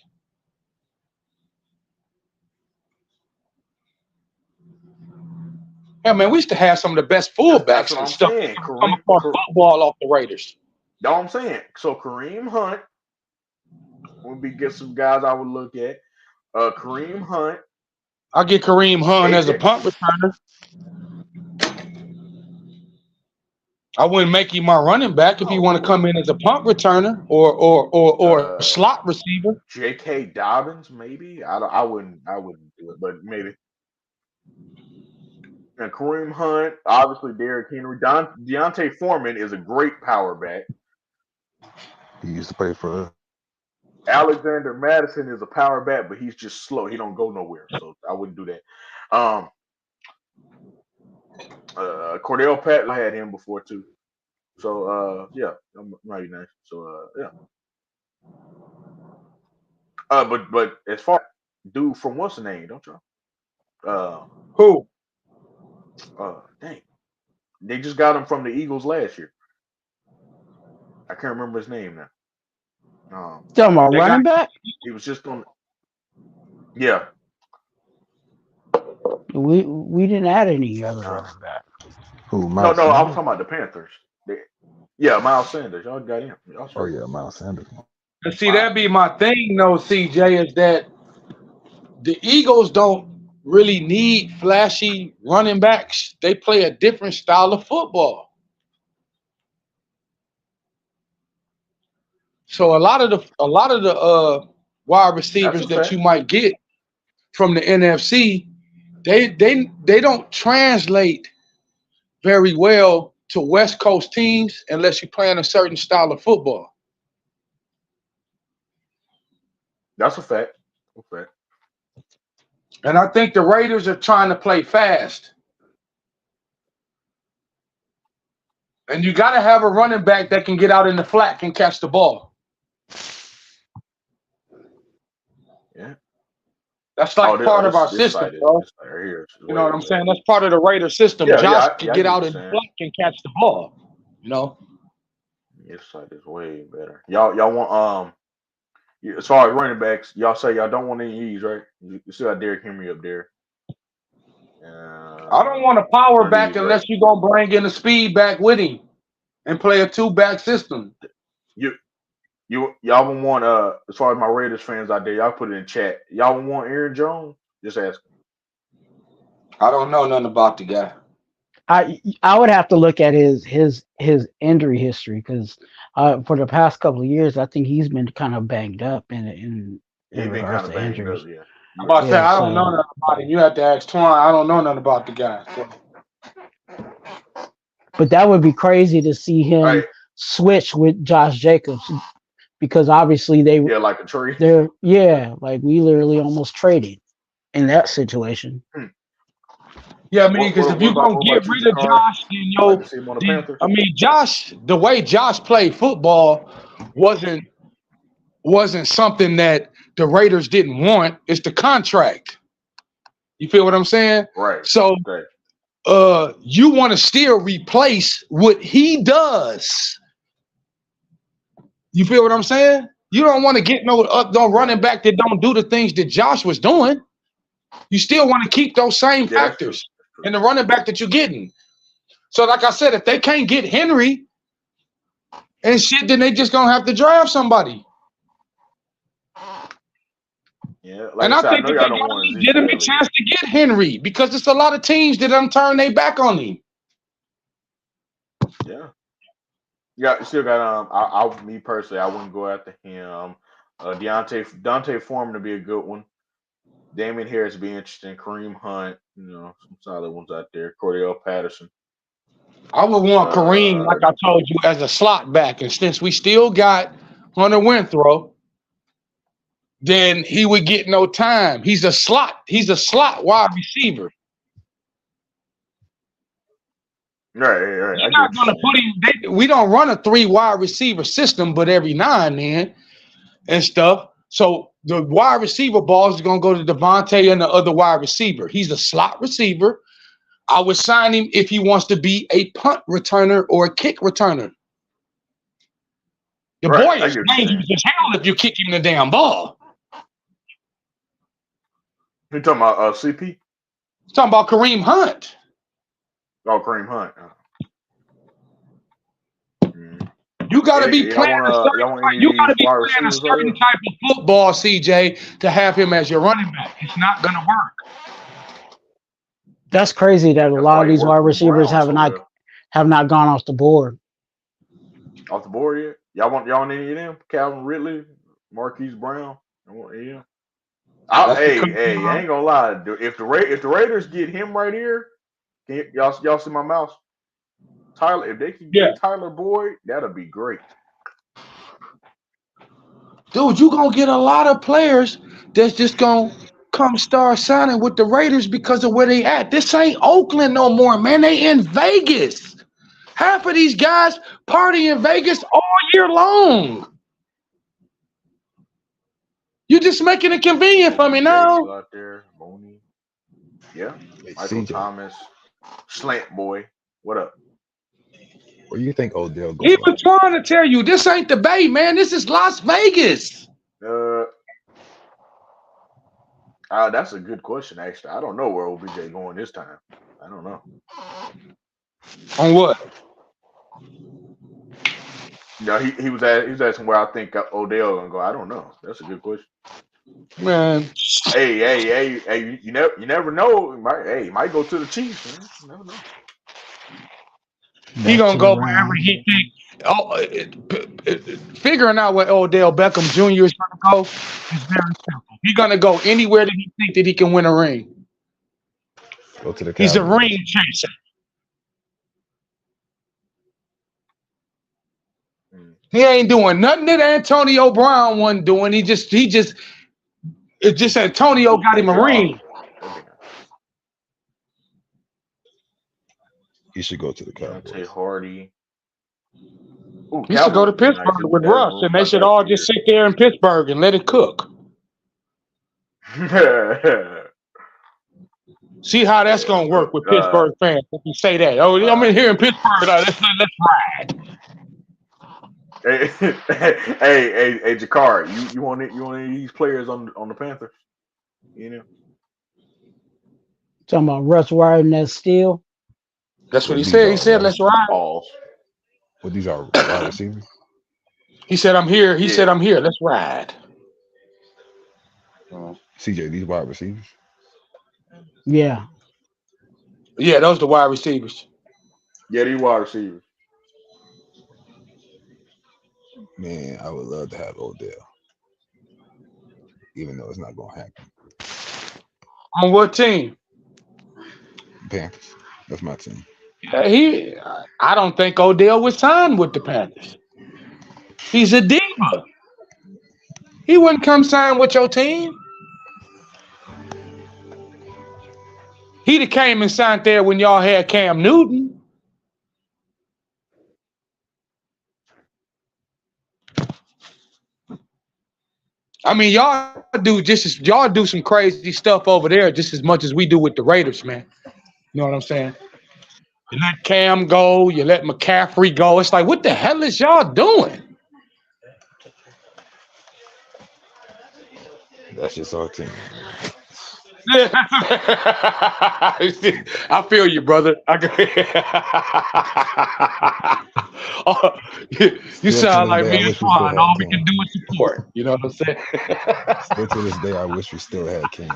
Yeah, man, we used to have some of the best fullbacks and stuff coming from football off the Raiders. That's what I'm saying. So Kareem Hunt would be some guys I would look at. Kareem Hunt. I'll get Kareem Hunt as a punt returner. I wouldn't make him my running back if he want to come in as a punt returner or a slot receiver. J.K. Dobbins, maybe. I wouldn't do it, but maybe. And Kareem Hunt, obviously Derrick Henry. Deontay Foreman is a great power back. He used to play for. Alexander Madison is a power back, but he's just slow. He don't go nowhere, so I wouldn't do that. Cordell Patton, I had him before too. So yeah, might be nice. So yeah. But as far dude from what's the name, don't y'all? Who? Dang. They just got him from the Eagles last year. I can't remember his name now. Talking about running back? He was just on. Yeah. We didn't add any other running back. Who? No, I was talking about the Panthers. Yeah, Miles Sanders. Y'all got him. Oh yeah, Miles Sanders. And see, that'd be my thing, though, CJ, is that the Eagles don't really need flashy running backs. They play a different style of football. So a lot of the wide receivers that you might get from the NFC, they don't translate very well to West Coast teams unless you're playing a certain style of football. That's a fact. Okay. And I think the Raiders are trying to play fast. And you got to have a running back that can get out in the flat and catch the ball. Yeah. That's like part of our system, bro. You know what I'm saying? That's part of the Raider system. Josh can get out in the flat and catch the ball. You know? This side is way better. Y'all want as far as running backs, y'all say y'all don't want any of these, right? You still got Derrick Henry up there. I don't want a power back unless you're going to bring in a speed back with him and play a two-back system. You Y'all would want as far as my Raiders fans out there, y'all put it in chat. Y'all would want Aaron Jones? Just ask. I don't know nothing about the guy. I would have to look at his injury history because for the past couple of years, I think he's been kind of banged up in He's been regards kind of to banged up, injuries. yeah. I'm about to say Yeah, I don't know nothing about him. You have to ask Twuan. I don't know nothing about the guy. So. but that would be crazy to see him Right. switch with Josh Jacobs because obviously Yeah, like a tree. like we literally almost traded in that situation. Yeah, I mean, because if you're gonna get rid of Josh, like to see him on the Panthers. I mean, Josh, the way Josh played football wasn't something that the Raiders didn't want. It's the contract. You feel what I'm saying? Right. So, you want to still replace what he does. You feel what I'm saying? You don't want to get no running back that don't do the things that Josh was doing. You still want to keep those same factors in the running back that you're getting. So, like I said, if they can't get Henry and shit, then they just gonna have to draft somebody. Yeah, like And I I said, think that they got a legitimate chance to get Henry because it's a lot of teams that done turn their back on him. Yeah. Yeah, you still got me personally, I wouldn't go after him. Dante Foreman to be a good one. Damian Harris be interesting. Kareem Hunt, some solid ones out there. Cordell Patterson. I would want Kareem, like I told you, as a slot back. And since we still got Hunter Winthrow, then he would get no time. He's a slot wide receiver. Right. You're not going to put him. We don't run a 3 wide receiver system, but every now and then and stuff. So the wide receiver balls are going to go to Devontae and the other wide receiver. He's a slot receiver. I would sign him if he wants to be a punt returner or a kick returner. The boy is dangerous as hell if you kick him the damn ball. You talking about CP? Talking about Kareem Hunt. Oh, Kareem Hunt. You got to be playing a certain type of football, CJ, to have him as your running back. It's not going to work. That's crazy that a lot of these wide receivers have not gone off the board. Off the board yet? Y'all want any of them? Calvin Ridley, Marquise Brown. I want any of them. Hey, I ain't gonna lie. If the Raiders get him right here, y'all see my mouse? Tyler, if they can get Tyler Boyd, that'll be great. Dude, you gonna get a lot of players that's just gonna come start signing with the Raiders because of where they at. This ain't Oakland no more, man. They in Vegas. Half of these guys party in Vegas all year long. You're just making it convenient for me now. Out there, Boney. Yeah. Michael Thomas. Slant boy. What up? Where do you think Odell goes? He was trying to tell you this ain't the Bay, man. This is Las Vegas. That's a good question, actually. I don't know where OBJ going this time. I don't know. On what? No, he was asking where I think Odell gonna go. I don't know. That's a good question. Man. Hey, you never know. He might go to the Chiefs, man. You never know. He gonna go wherever he think. Figuring out where Odell Beckham Jr. is gonna go is very simple. He's gonna go anywhere that he think that he can win a ring. Go to the Cowboys. He's a ring chaser. He ain't doing nothing that Antonio Brown wasn't doing. It's just Antonio got him a ring. He should go to the Cowboys. Hardy. Ooh, He should go to Pittsburgh with Russ, and they should all just sit there in Pittsburgh and let it cook. See how that's gonna work with Pittsburgh fans. If you say that, I'm in here in Pittsburgh. Let's ride. Hey, Jakar, you want any of these players on the Panthers? You know, Talking about Russ riding that steel. That's what he said. He said, "Let's ride." What these are wide receivers? He said, "I'm here." He said, Yeah. "I'm here. Let's ride." CJ, these wide receivers. Yeah. Yeah, those the wide receivers. Yeah, these wide receivers. Man, I would love to have Odell, even though it's not gonna happen. On what team? Panthers. That's my team. Yeah, I don't think Odell was signed with the Panthers. He's a diva. He wouldn't come sign with your team. He'd have came and signed there when y'all had Cam Newton. I mean, y'all do some crazy stuff over there just as much as we do with the Raiders, man. You know what I'm saying? You let Cam go, you let McCaffrey go. It's like, what the hell is y'all doing? That's just our team. I feel you, brother. You Still to sound this like day, me I and wish we still Twuan. had All we Cam. can do is support. You know what I'm saying? Still to this day, I wish we still had Cam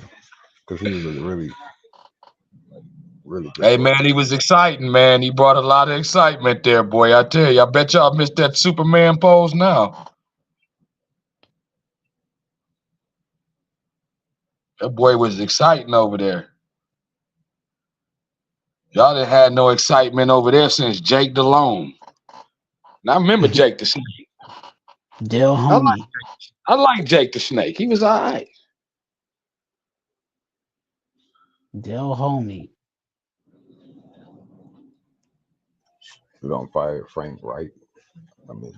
because he was a really, really good Hey, man, quarterback. he was exciting, man. He brought a lot of excitement there, boy. I tell you, I bet y'all missed that Superman pose now. That boy was exciting over there. Y'all didn't had no excitement over there since Jake DeLone. And I remember Jake the Snake. Dale I like Homey. Jake the Snake. He was all right. Dale Homey. We don't fire Frank Wright. I mean,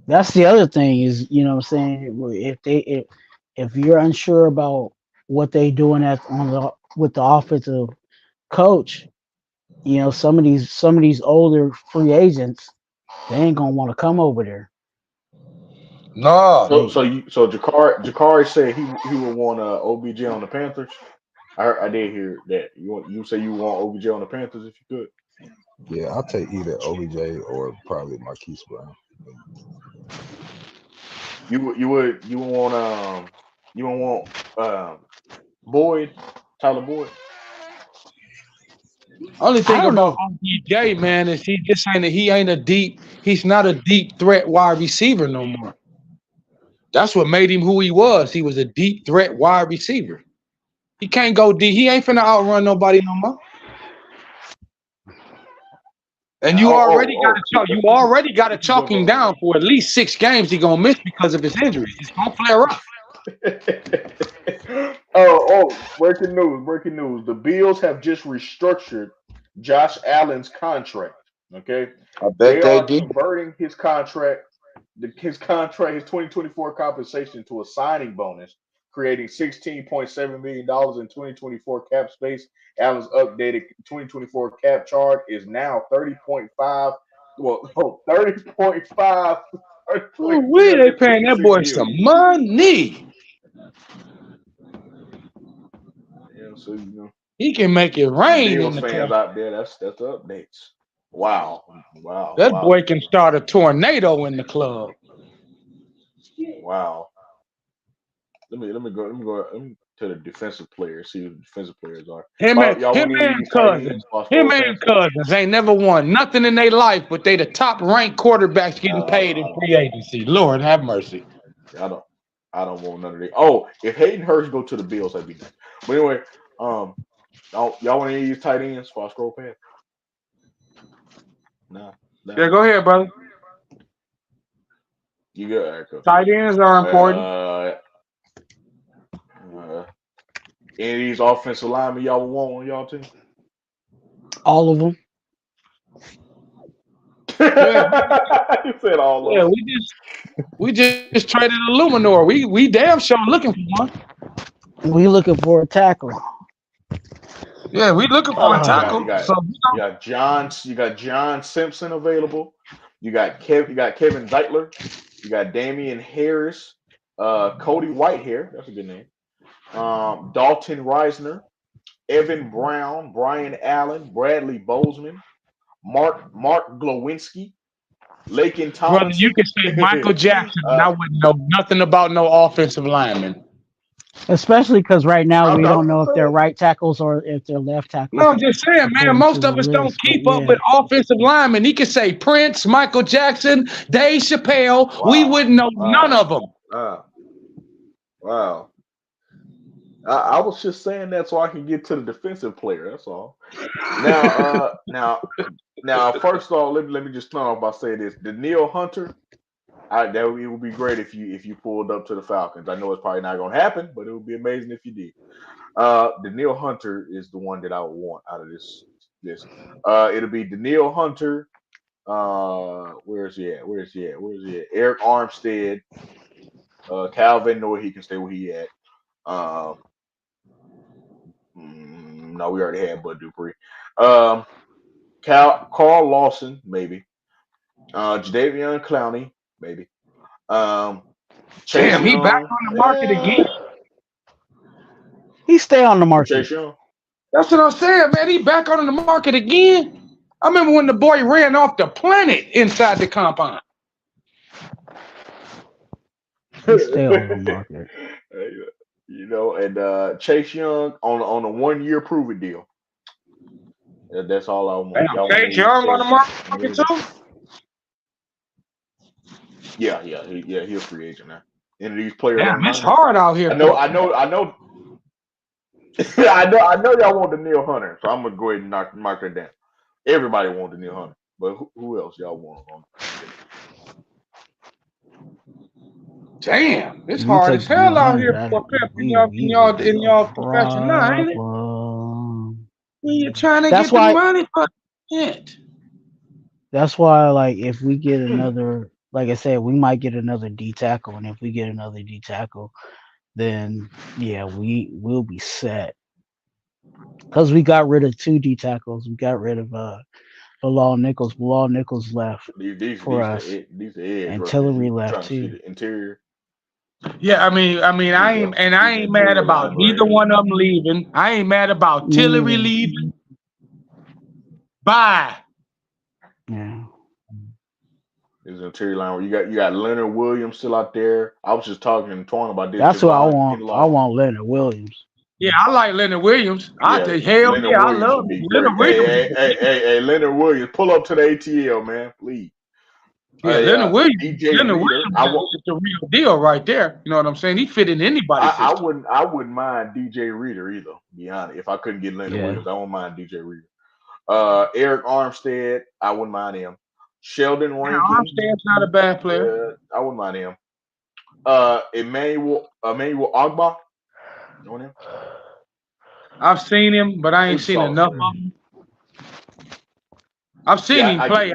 That's the other thing is, you know what I'm saying, if you're unsure about what they doing with the offensive coach, you know, some of these older free agents, they ain't gonna want to come over there. No. So Jakari said he would want OBJ on the Panthers. I did hear that. You say you want OBJ on the Panthers if you could. yeah, I'll take either OBJ or probably Marquise Brown. You would want Boyd, Tyler Boyd. Only I thing don't about know. OBJ, man, is he's not a deep threat wide receiver no more. That's what made him who he was. He was a deep threat wide receiver. He can't go deep. He ain't finna outrun nobody no more. And you already got to What you chalk jump him on down for at least 6 games. He gonna miss because of his injuries. It's gonna flare up. Breaking news! Breaking news! The Bills have just restructured Josh Allen's contract. Okay, I they bet they are did. converting his contract, his 2024 compensation to a signing bonus, creating $16.7 million in 2024 cap space. Allen's updated 2024 cap charge is now 30.5. Well, no, 30.5. Ooh-wee, they paying that 356 boy some million. money. Yeah, so you know. He can make it The rain in Bills the fans club. out there, that's the updates. Wow, wow, That wow, boy can start a tornado in the club. wow. Let me go to the defensive players. See who the defensive players are. Him and Y'all him want any of and these tight ends? cousins. I'll Him scroll and past them. cousins ain't never won nothing in their life, but they the top ranked quarterbacks getting paid in I don't. free agency. Lord have mercy. I don't. I don't want none of these. Oh, if Hayden Hurst go to the Bills, that'd be nice. But anyway, y'all want any of these tight ends? I'll scroll past. Nah, Yeah, nah. go ahead, brother. You good? All right, cool. Tight ends are important. Any of these offensive linemen y'all would want on y'all team? All of them. Yeah, You said all yeah. of We just traded a Luminor. We damn sure looking for one. We looking for a tackle. Yeah, we looking for a them. tackle. So You got John Simpson available. You got Kevin Zeitler. You got Damian Harris. Cody Whitehair. That's a good name. Dalton Reisner. Evan Brown. Brian Allen. Bradley Bozeman. Mark Glowinski. Lakin Brother, you Tomlinson. can say Michael Jackson, and I wouldn't know nothing about no offensive lineman. Especially because right now I'm we don't know just if they're saying. right tackles or if they're left No, tackles I'm just saying, man, according to most the of us don't list. But keep up with yeah, offensive linemen. He could say Prince, Michael Jackson, Dave Chappelle. We Wow. wouldn't know none of them. Wow. I was just saying that so I can get to the defensive player. That's all. Now, first off, let me just start off by saying this: Daniil Hunter. It would be great if you pulled up to the Falcons. I know it's probably not going to happen, but it would be amazing if you did. Daniil Hunter is the one that I would want out of this. It'll be Daniil Hunter. Where is he at? Eric Armstead. Calvin Noah, he can stay where he at. No, we already had Bud Dupree. Carl Lawson, maybe. Jadeveon Clowney, maybe. Chase Damn, he back Young. on the market again. he stay on the Who market. Chase Young? That's what I'm saying, man. He back on the market again. I remember when the boy ran off the planet inside the compound. He stay on the market. And Chase Young on a 1 year prove it deal. That's all I want. Damn, Chase Young on the market too? Yeah, he's a free agent now. And these players Damn, on it's mine. hard out here. I know. I know y'all want Daniil Hunter, so I'm gonna go ahead and mark that down. Everybody want Daniil Hunter, but who else y'all want on? Damn, it's hard as hell out here for pimp in y'all profession now, ain't it? When you're trying to get the money for it. That's why, like, if we get another, like I said, we might get another D tackle, and if we get another D tackle, then yeah, we will be set. Because we got rid of 2 D tackles, we got rid of Bilal Nichols. Bilal Nichols left for us, and Tillery left too. Interior. Yeah, I mean, I ain't mad about neither one of them leaving. I ain't mad about Tillery leaving. Bye. Yeah. There's an interior line where you got Leonard Williams still out there. I was just talking to Twuan about this. That's what I want. I want Leonard Williams. Yeah, I like Leonard Williams. I love him. Leonard Williams. Hey, Leonard Williams, pull up to the ATL, man, please. Yeah, Leonard Williams. Leonard Williams is the real deal right there. You know what I'm saying? He fit in anybody's system. I wouldn't mind DJ Reader either. To be honest, if I couldn't get Leonard Williams, I wouldn't mind DJ Reader. Eric Armstead, I wouldn't mind him. Sheldon Rankin. Armstead's not a bad player. I wouldn't mind him. Emmanuel Ogba. You know him? I've seen him, but I ain't seen enough of him. I've seen him play.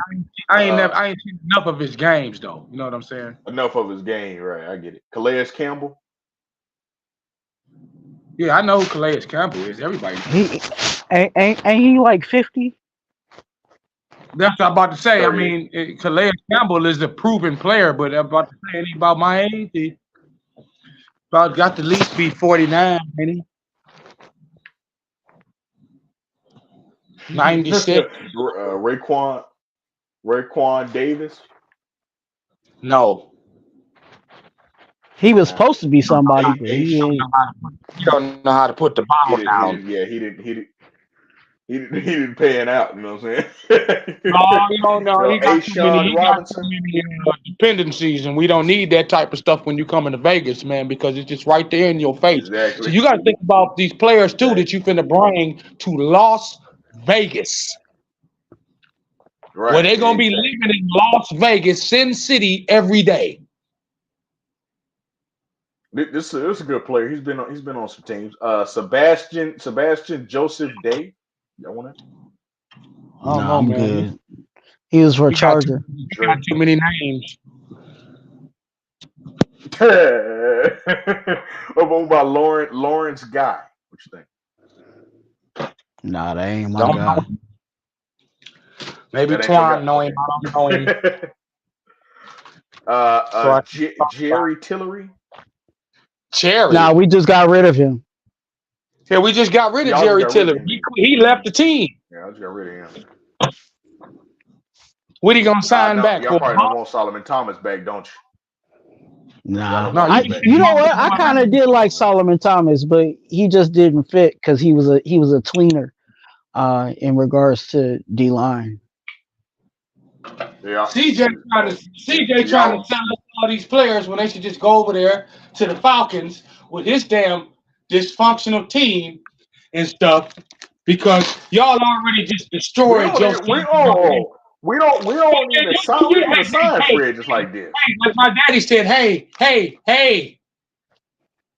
I ain't seen enough of his games though. You know what I'm saying? Enough of his game, right? I get it. Calais Campbell. Yeah, I know who Calais Campbell is. Everybody. Ain't he like 50? That's what I'm about to say. I mean, Calais Campbell is a proven player, but I'm about to say anything about my age. He about got to at least be 49, ain't he? 96. Raekwon Davis. No. He was supposed to be somebody, but he ain't. You don't know how to put the ball down. He didn't pan out. You know what I'm saying? No. He got too many dependencies, and we don't need that type of stuff when you come into Vegas, man, because it's just right there in your face. Exactly. So you got to think about these players too that you finna bring to Las Vegas. Right. Where they're gonna be living in Las Vegas, Sin City, every day. This is a good player. He's been on some teams. Sebastian Joseph Day. Y'all want that? Oh no, I'm good. He was for Charger. You got too many names. What about Lawrence Guy? What you think? Nah, that ain't my guy. Maybe Twuan know him. I don't know him. Jerry Tillery. Cherry. Nah, we just got rid of him. Yeah, we just got rid of Jerry Tillery. He left the team. Yeah, I just got rid of him. What he gonna sign No, back y'all for? probably don't want Solomon Thomas back, don't you? Y'all Nah, don't No, want you him can back, keep you do know you? what? I kind of did like Solomon Thomas, but he just didn't fit because he was a tweener in regards to D line. Yeah. CJ So trying to y'all, sell us all these players when they should just go over there to the Falcons with his damn dysfunctional team and stuff because y'all already just we destroyed don't your even, season already. we don't even sign, we don't even sign free agents like this. Like my daddy said, hey,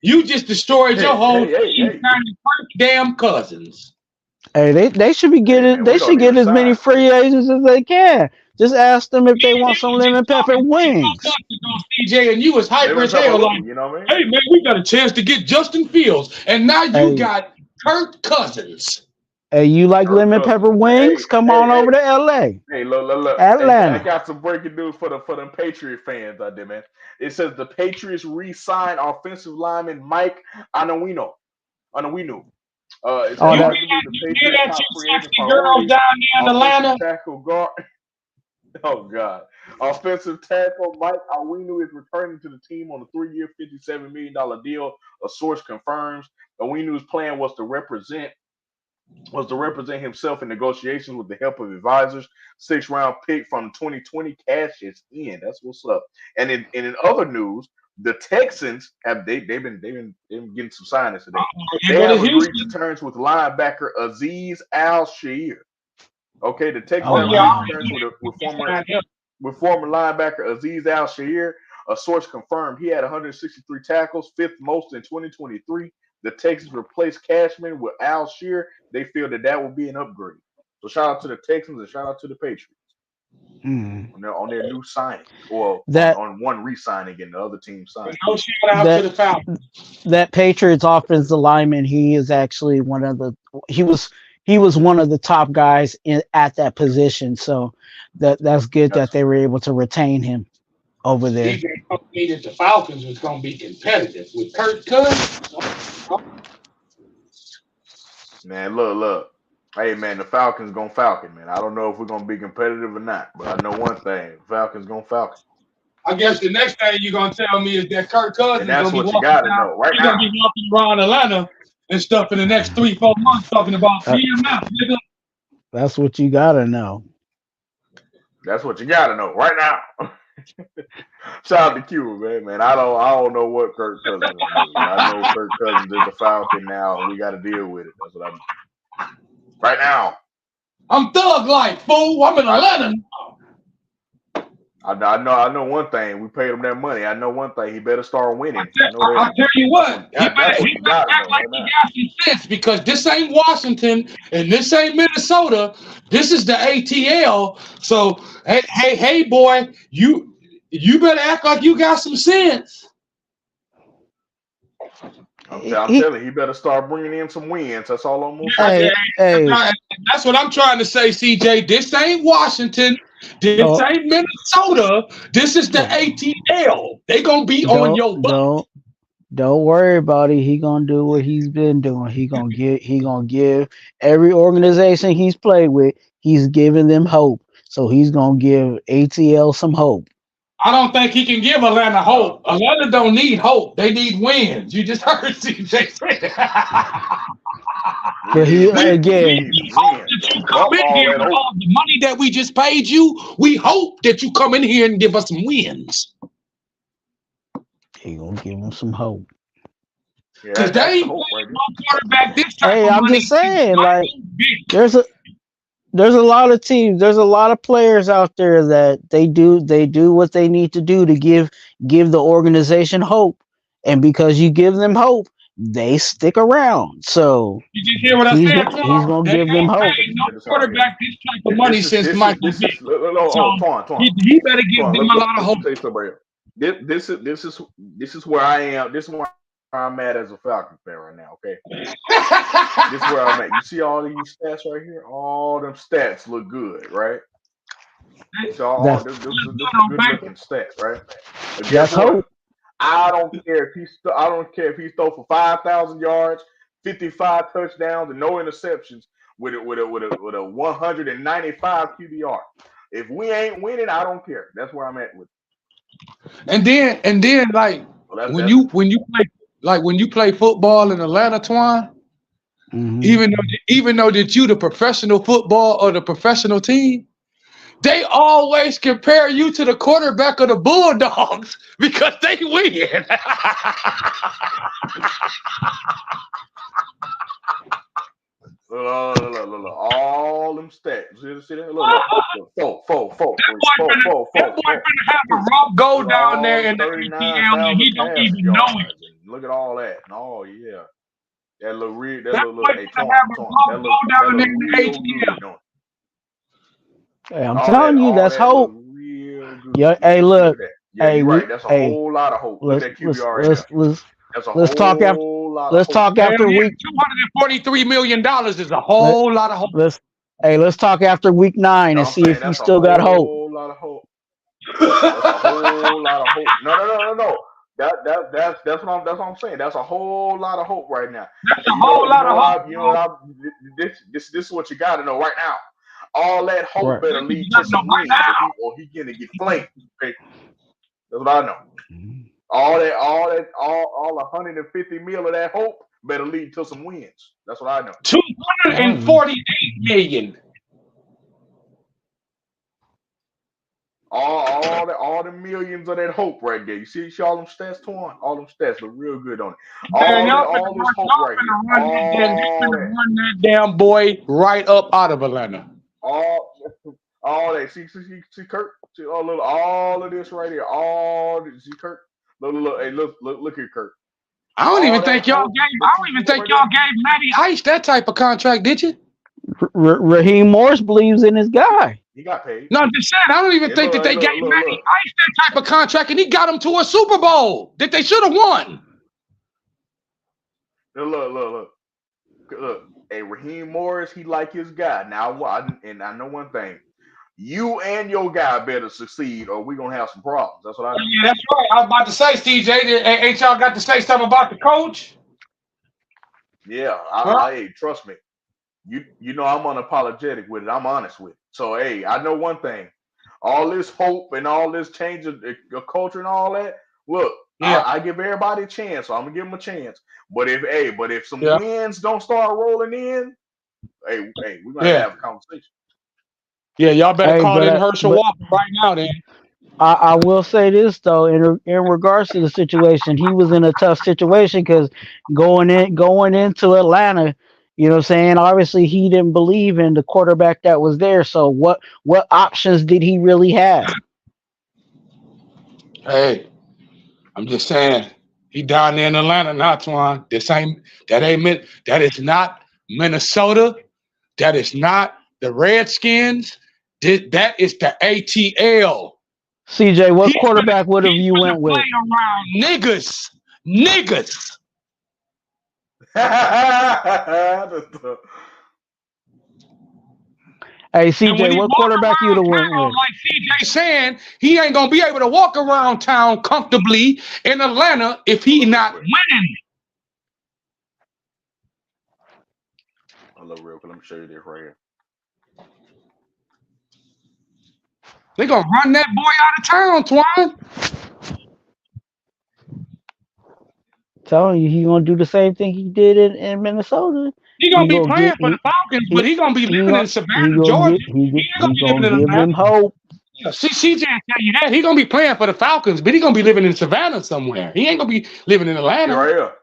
you just destroyed your Hey, whole hey, hey, team hey. trying to hurt damn Cousins. Hey, they should be Hey getting man, we they don't should even get as many sign free. free agents as they can. Just ask them if they Yeah, want they some was just lemon pepper talking shit wings. 2 months ago, CJ, and you was hyper Lemon as pepper hell. Like, who, you know what I mean? hey man, we got a chance to get Justin Fields, and now you Hey, got Kirk Cousins. hey, you like Kirk lemon Cousins, pepper man. wings? Come on over to LA, Hey, look. Hey, I Atlanta. got some breaking news for them Patriot fans out there, man. It says the Patriots re-signed offensive lineman Mike Anawino. It said Oh, You hear that arguably that? the You hear Patriots' that? top You free agent sexy girls priority, down there in offensive Atlanta. tackle guard. Oh God, offensive tackle Mike Awinu is returning to the team on a 3-year, $57 million deal. A source confirms Awinu's plan was to represent himself in negotiations with the help of advisors. 6th-round pick from 2020 cashes in. That's what's up. And in other news, the Texans have they've been getting some signings today. They They go to have agreed to Houston. terms with linebacker Aziz Al-Shir. Okay, the Texans oh have Oh yeah, I agreed to wow. terms already with knew former that. linebacker Aziz Al-Shir. A source confirmed he had 163 tackles, 5th most in 2023. The Texans replaced Cashman with Al-Shir. They feel that will be an upgrade. So shout out to the Texans and shout out to the Patriots Mm. on their new signing, or That on one re-signing and the other team signing. No shout out to that the Falcons. that Patriots offensive lineman, he is actually he was one of the top guys at that position. So that's good that That's they were able to retain him over there. CJ told me that the Falcons was going to be competitive with Kirk Cousins. man. Look. Hey man, the Falcons gonna Falcon, man. I don't know if we're gonna be competitive or not, but I know one thing: Falcons gonna Falcon, I guess the next thing you're going to tell me is that Kirk and Cousins is that's going to be what you walking got to down. know right He's going to now. be walking around Atlanta and stuff in the next 3-4 months talking about Uh, BMF, nigga. that's what you gotta know. That's what you got to know right now. Shout out to Cuba, man. I don't know what Kirk Cousins gonna do, but I know Kirk Cousins is a Falcon now, and we got to deal with it. That's what I know right now. I'm thug life, fool. I'm in I, Atlanta. I know one thing. We paid him that money. I know one thing. He better start winning. I know that. I tell you what, That's what he you better got to act know like right he now. got some sense because this ain't Washington and this ain't Minnesota. This is the ATL. So hey, boy, you better act like you got some sense. I'm He, telling you, he better start bringing in some wins. That's all I'm gonna say. hey, hey, That's what I'm trying to say, CJ. This ain't Washington. This don't ain't Minnesota. This is the ATL. They gonna be on don't your butt. don't don't worry about it. He gonna do what he's been doing. He gonna give every organization he's played with. He's giving them hope. So he's gonna give ATL some hope. I don't think he can give Atlanta Oh, hope. Atlanta don't need hope. They need wins. You just heard CJ say that. But he We again, hope wins. that you come Bump in all here that with over. all the money that we just paid you. We hope that you come in here and give us some wins. he gonna give him some hope. Yeah, Because they that's the ain't hope right paying there. no quarterback this type Hey, of I'm money just since saying, like Michael Vick. there's a lot of teams, there's a lot of players out there that they do what they need to do to give the organization hope. And because you give them hope, they stick around. So You just hear what I said, he's Twan? gonna They give them ain't hope. paid no Check this out right here. quarterback this type of money since Michael This Vick. is So Twan. he better give them a Let lot of me hope. say something right here. This is where I am. This is where I'm at as a Falcon fan right now. Okay, this is where I'm at. You see all these stats right here? All them stats look good, right? You see all That's this is good looking stats, right? But guess that's what? hope. I don't care if he throw for 5,000 yards, 55 touchdowns, and no interceptions with a 195 QBR. If we ain't winning, I don't care. That's where I'm at with it. And then like Well, when you play football in Atlanta, Twine, even though that you the professional football or the professional team, they always compare you to the quarterback of the Bulldogs because they win. Look, all them stats. See that? Look, four. That boy finna have a rough go down there in the ATL and he don't even know it. Look at all that. Oh yeah, that look real. That boy finna have a rough go down there in the ATL. Hey, I'm telling you, that's hope. Yeah, hey, look. Yeah, hey, you're right. That's a whole lot of hope. Look at QBR right there. Let's talk after. Let's talk after week. $243 million is a whole lot of hope. Let's talk after week 9 and see if you still got hope. Whole lot of hope. That's a whole lot of hope. No. That's what I'm saying. That's a whole lot of hope right now. That's a whole lot of hope. This is what you got to know right now. All that hope better lead to some wins, or he gonna get flanked. Okay? That's what I know. All 150 mil of that hope better lead to some wins. That's what I know. 248 million. All the millions of that hope right there. You see all them stats, Twuan? All them stats look real good on it. All this hope right here. Run that damn boy right up out of Atlanta. All that. See, Kirk. See all of this right here. All this. See, Kirk. Look. Hey, look here, Kirk. I don't even think y'all gave Matty Ice that type of contract, did you? Raheem Morris believes in his guy. He got paid. No, I'm just saying, I don't even think that they gave Matty Ice that type of contract, and he got him to a Super Bowl that they should have won. Look. Hey, Raheem Morris, he like his guy. Now, I know one thing. You and your guy better succeed, or we're gonna have some problems. That's what I. Yeah, that's right. I was about to say, CJ, ain't y'all got to say something about the coach? Yeah, hey, trust me. You know I'm unapologetic with it. I'm honest with it. So hey, I know one thing. All this hope and all this change of culture and all that. Look, I give everybody a chance. So I'm gonna give them a chance. But if some wins don't start rolling in, hey, we're gonna have a conversation. Yeah, y'all better call in Herschel Walker right now, then. I will say this though, in regards to the situation, he was in a tough situation because going into Atlanta, you know what I'm saying? Obviously, he didn't believe in the quarterback that was there. So what options did he really have? Hey, I'm just saying, he down there in Atlanta now, Twuan. That is not Minnesota. That is not the Redskins. That is the ATL. CJ, what quarterback would have you went with? Play around niggas. Hey, CJ, what quarterback you would have went with? Like CJ saying, he ain't gonna be able to walk around town comfortably in Atlanta if he not winning. I love real quick. Let me show you this right here. They gonna run that boy out of town, Twine. Telling you, he gonna do the same thing he did in Minnesota. He gonna be playing for the Falcons, but he gonna be living in Savannah, Georgia. He gonna be living in give him hope. Yeah, CJ tell you that he gonna be playing for the Falcons, but he gonna be living in Savannah somewhere. He ain't gonna be living in Atlanta. Right here.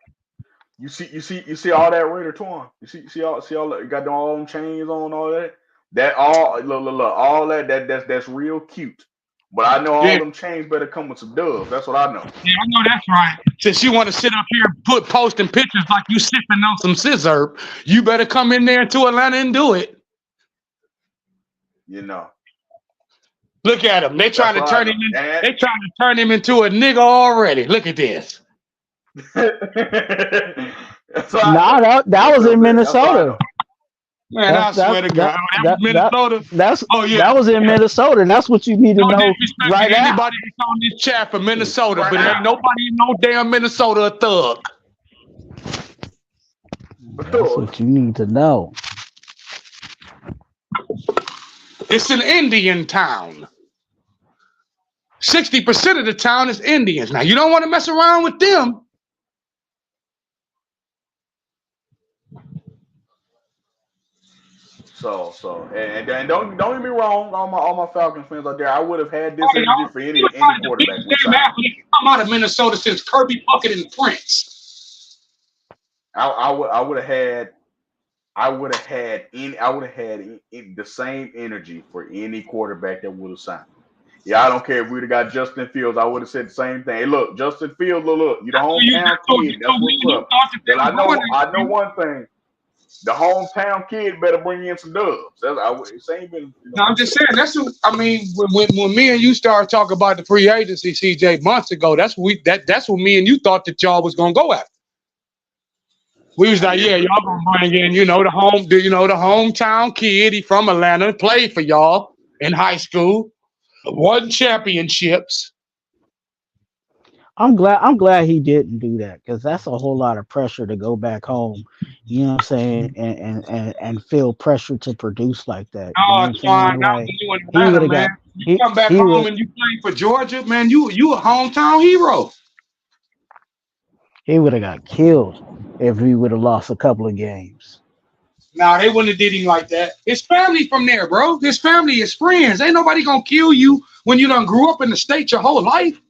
You see all that Raider Twuan. You see all that, got all them chains on, all that. That all look all that's real cute. But I know all them chains better come with some doves. That's what I know. Yeah, I know that's right. Since you want to sit up here posting pictures like you sipping on some scissor, you better come in there to Atlanta and do it. You know. Look at him. They trying to turn him in. They trying to turn him into a nigga already. Look at this. That was in Minnesota. Man, I swear to God, that was Minnesota. That was in Minnesota. And that's what you need to know right now. Anybody that's on this chat from Minnesota, but ain't nobody in no damn Minnesota a thug. That's what you need to know. It's an Indian town. 60% of the town is Indians. Now, you don't want to mess around with them. And don't get me wrong, all my Falcons fans out there, I would have had this energy for any quarterback we signed. Come out of Minnesota since Kirby Puckett and Prince. I would have had the same energy for any quarterback that would have signed. Yeah, I don't care if we'd have got Justin Fields. I would have said the same thing. Hey, look, Justin Fields, look, you the hometown kid. That's what's up. And I know one thing. The hometown kid better bring in some dubs. I'm just saying when me and you started talking about the free agency, CJ, months ago, that's what me and you thought that y'all was gonna go after. We was like, yeah, y'all gonna bring in, the hometown kid. He from Atlanta, played for y'all in high school, won championships. I'm glad he didn't do that, because that's a whole lot of pressure to go back home, you know what I'm saying, and feel pressure to produce like that. No, it's fine. Like, you come back home and you play for Georgia, man, you a hometown hero. He would have got killed if he would have lost a couple of games. Nah, they wouldn't have did him like that. His family from there, bro. His family is friends. Ain't nobody gonna kill you when you done grew up in the state your whole life.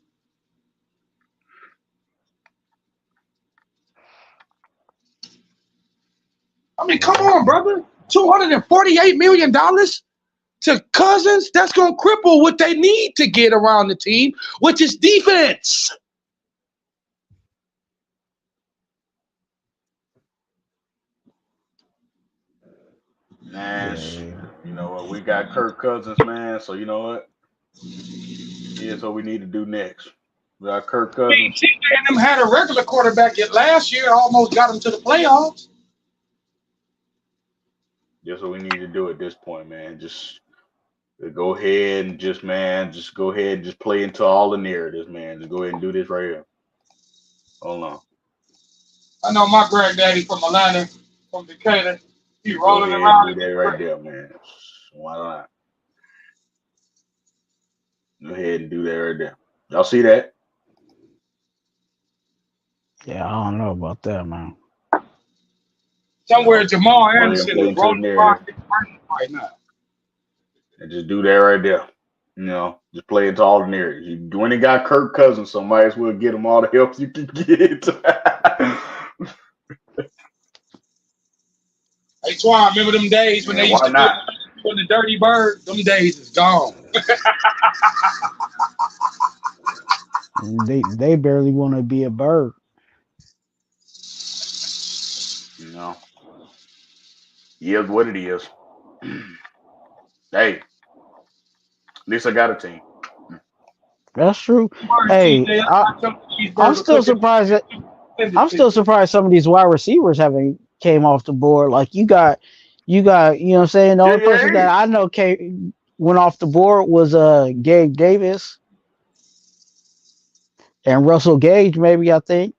I mean, come on, brother. $248 million to Cousins? That's going to cripple what they need to get around the team, which is defense. Man, you know what? We got Kirk Cousins, man. So you know what? Here's what we need to do next. We got Kirk Cousins. TJ and them had a regular quarterback yet last year, almost got them to the playoffs. That's what we need to do at this point, man. Just go ahead and just go ahead and just play into all the narratives, man. Just go ahead and do this right here. Hold on. I know my granddaddy from Atlanta, from Decatur. He rolling around. Do that right there, man. Why not? Go ahead and do that right there. Y'all see that? Yeah, I don't know about that, man. Somewhere Jamal Anderson is rolling around right now. And just do that right there. Just play into all the narratives. You when he got Kirk Cousins, so might as well get him all the help you can get. Hey, Twua, remember them days when they used to do the Dirty Bird? Them days is gone. They barely want to be a bird. Is what it is. Hey, at least I got a team. That's true. Hey, I'm still surprised some of these wide receivers haven't came off the board. Like you got, you know what I'm saying? The only person that I know went off the board was Gabe Davis and Russell Gage, maybe, I think.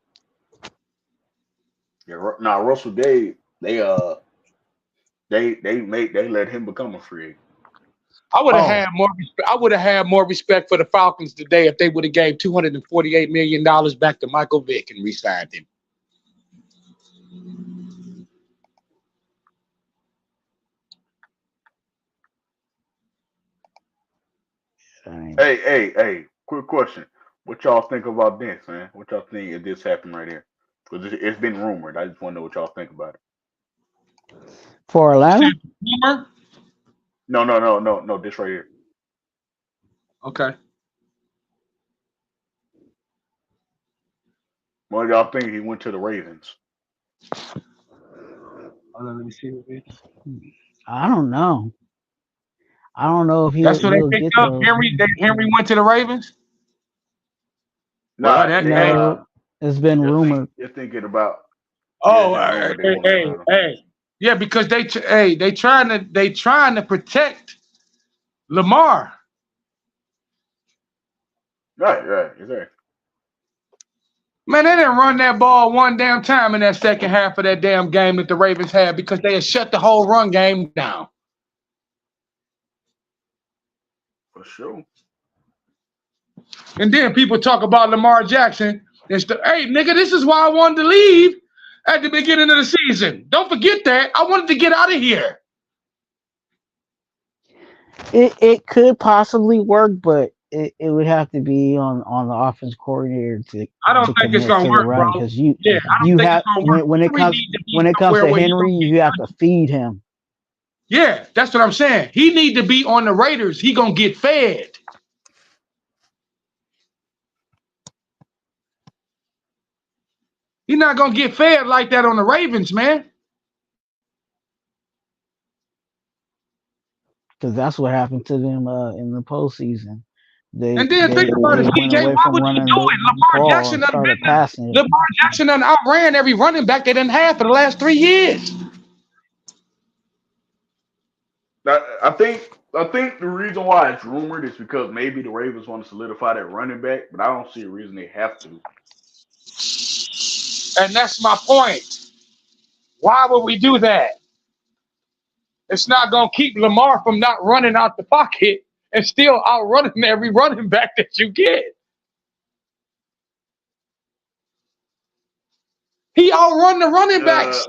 Yeah, now Russell Gage, they let him become a free agent. I would have had more respect. I would have had more respect for the Falcons today if they would have gave $248 million back to Michael Vick and re-signed him. Hey, quick question. What y'all think about this, man? What y'all think if this happened right here? Because it's been rumored. I just want to know what y'all think about it. For Atlanta? Rumor? No. This right here. Okay. What do y'all think he went to the Ravens? Let me see what it is. I don't know. I don't know if he. That's what they picked up. Henry went to the Ravens. No, it's been rumored. You're thinking about. Yeah, because they trying to protect Lamar. Right, exactly. Man, they didn't run that ball one damn time in that second half of that damn game that the Ravens had because they had shut the whole run game down. For sure. And then people talk about Lamar Jackson and stuff. Hey, nigga, this is why I wanted to leave at the beginning of the season. Don't forget that. I wanted to get out of here. It could possibly work, but it would have to be on the offense coordinator I don't to think it's commit gonna to the work, run bro. because Yeah, I don't you think have it's gonna work. when it Henry comes need to be when it comes somewhere to where he Henry, gonna get you have money. to feed him. Yeah, that's what I'm saying. He need to be on the Raiders. He gonna get fed. He's not gonna get fed like that on the Ravens, man. Because that's what happened to them in the postseason. And then think about it, They went CJ. away Why from would you running do it? the ball and started passing it. Lamar Jackson done outran every running back they didn't have for the last 3 years. I think the reason why it's rumored is because maybe the Ravens want to solidify that running back, but I don't see a reason they have to. And that's my point. Why would we do that? It's not gonna keep Lamar from not running out the pocket and still outrunning every running back that you get. He outrun the running backs.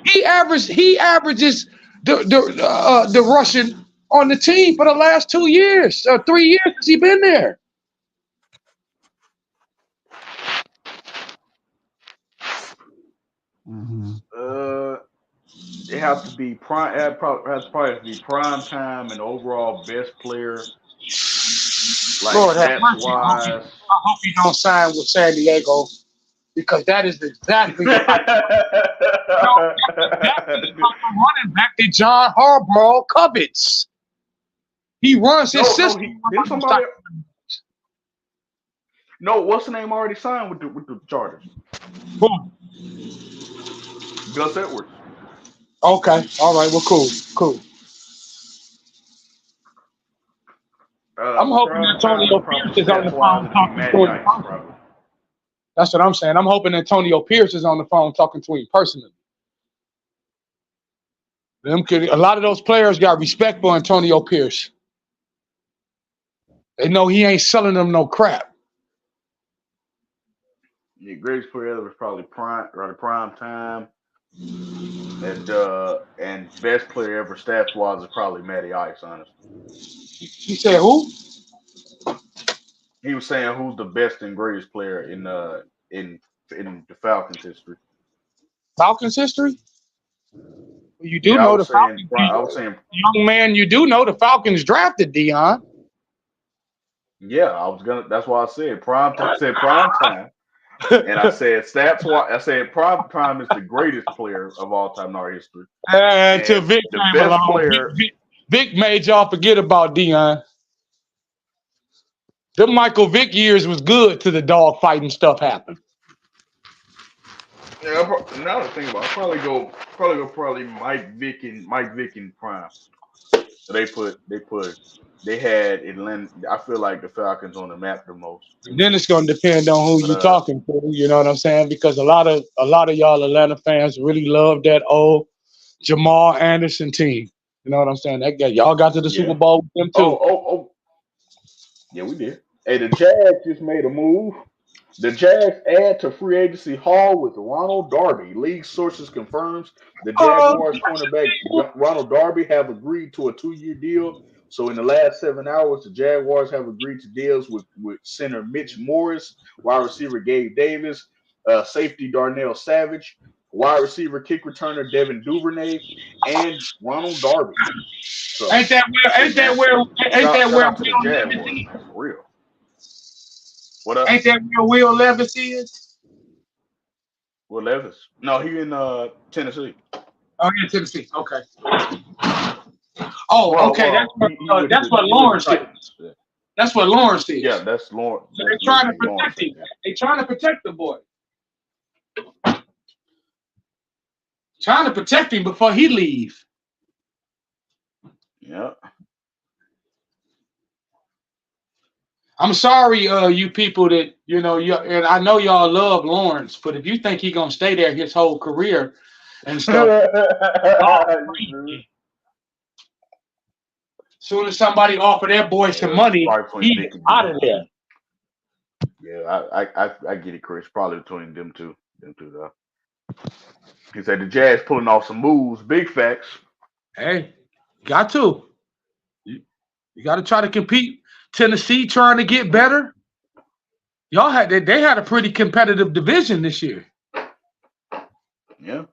He averages the rushing on the team for the last 2 years or 3 years since he been there. It has to be prime. It has probably have to be prime time and overall best player. Like Lord have stats mercy. wise. I hope he don't sign with San Diego because that is exactly the type of running back that John Harbaugh covets. He runs his system. No, what's the name already signed with the Chargers? Who? Gus Edwards. Okay. All right. Well, cool. I'm hoping Antonio Pierce is on the phone talking to him. That's what I'm saying. I'm hoping Antonio Pierce is on the phone talking to him personally. A lot of those players got respect for Antonio Pierce. They know he ain't selling them no crap. The greatest player ever was probably prime time. And best player ever stats wise is probably Matty Ice, honestly. He said who? He was saying who's the best and greatest player in the Falcons history. Falcons history? You do know the Falcons. I was saying, young man, you do know the Falcons drafted Dion. Yeah, that's why I said prime time. And I said stats wise, I said prime time is the greatest player of all time in our history. And to Vic the came best along. player. Vic made y'all forget about Dion. The Michael Vick years was good till the dog fighting stuff happened. Yeah, now that I think about it, I'll probably go Mike Vick in prime. So they had Atlanta. I feel like the Falcons on the map the most. And then it's gonna depend on who you're talking to, you know what I'm saying? Because a lot of y'all Atlanta fans really love that old Jamal Anderson team. You know what I'm saying? That guy, y'all got to the Super Bowl with them too. Oh. Yeah, we did. Hey, the Jags just made a move. The Jags add to free agency haul with Ronald Darby. League sources confirms the Jaguars cornerback Ronald Darby have agreed to a 2-year deal. So in the last 7 hours, the Jaguars have agreed to deals with center Mitch Morris, wide receiver Gabe Davis, safety Darnell Savage, wide receiver kick returner Devin Duvernay, and Ronald Darby. So, ain't that where Will Levis is? For real. What up? Ain't that where Will Levis is? Will Levis? No, he in Tennessee. Oh, yeah, Tennessee. Okay. Oh, okay. That's what Lawrence is. That's what Lawrence is. Yeah, that's Lawrence. So they're trying to protect him. They're trying to protect the boy. Trying to protect him before he leave. Yeah. I'm sorry, you people that, you know, and I know y'all love Lawrence, but if you think he's going to stay there his whole career and stuff, Soon as somebody offer that boy some money, probably between he's Vic and out D. of there. Yeah, I get it, Chris. Probably between them two. Though. He said the Jazz pulling off some moves. Big facts. Hey, got to. You got to try to compete. Tennessee trying to get better. Y'all had they had a pretty competitive division this year. Yeah.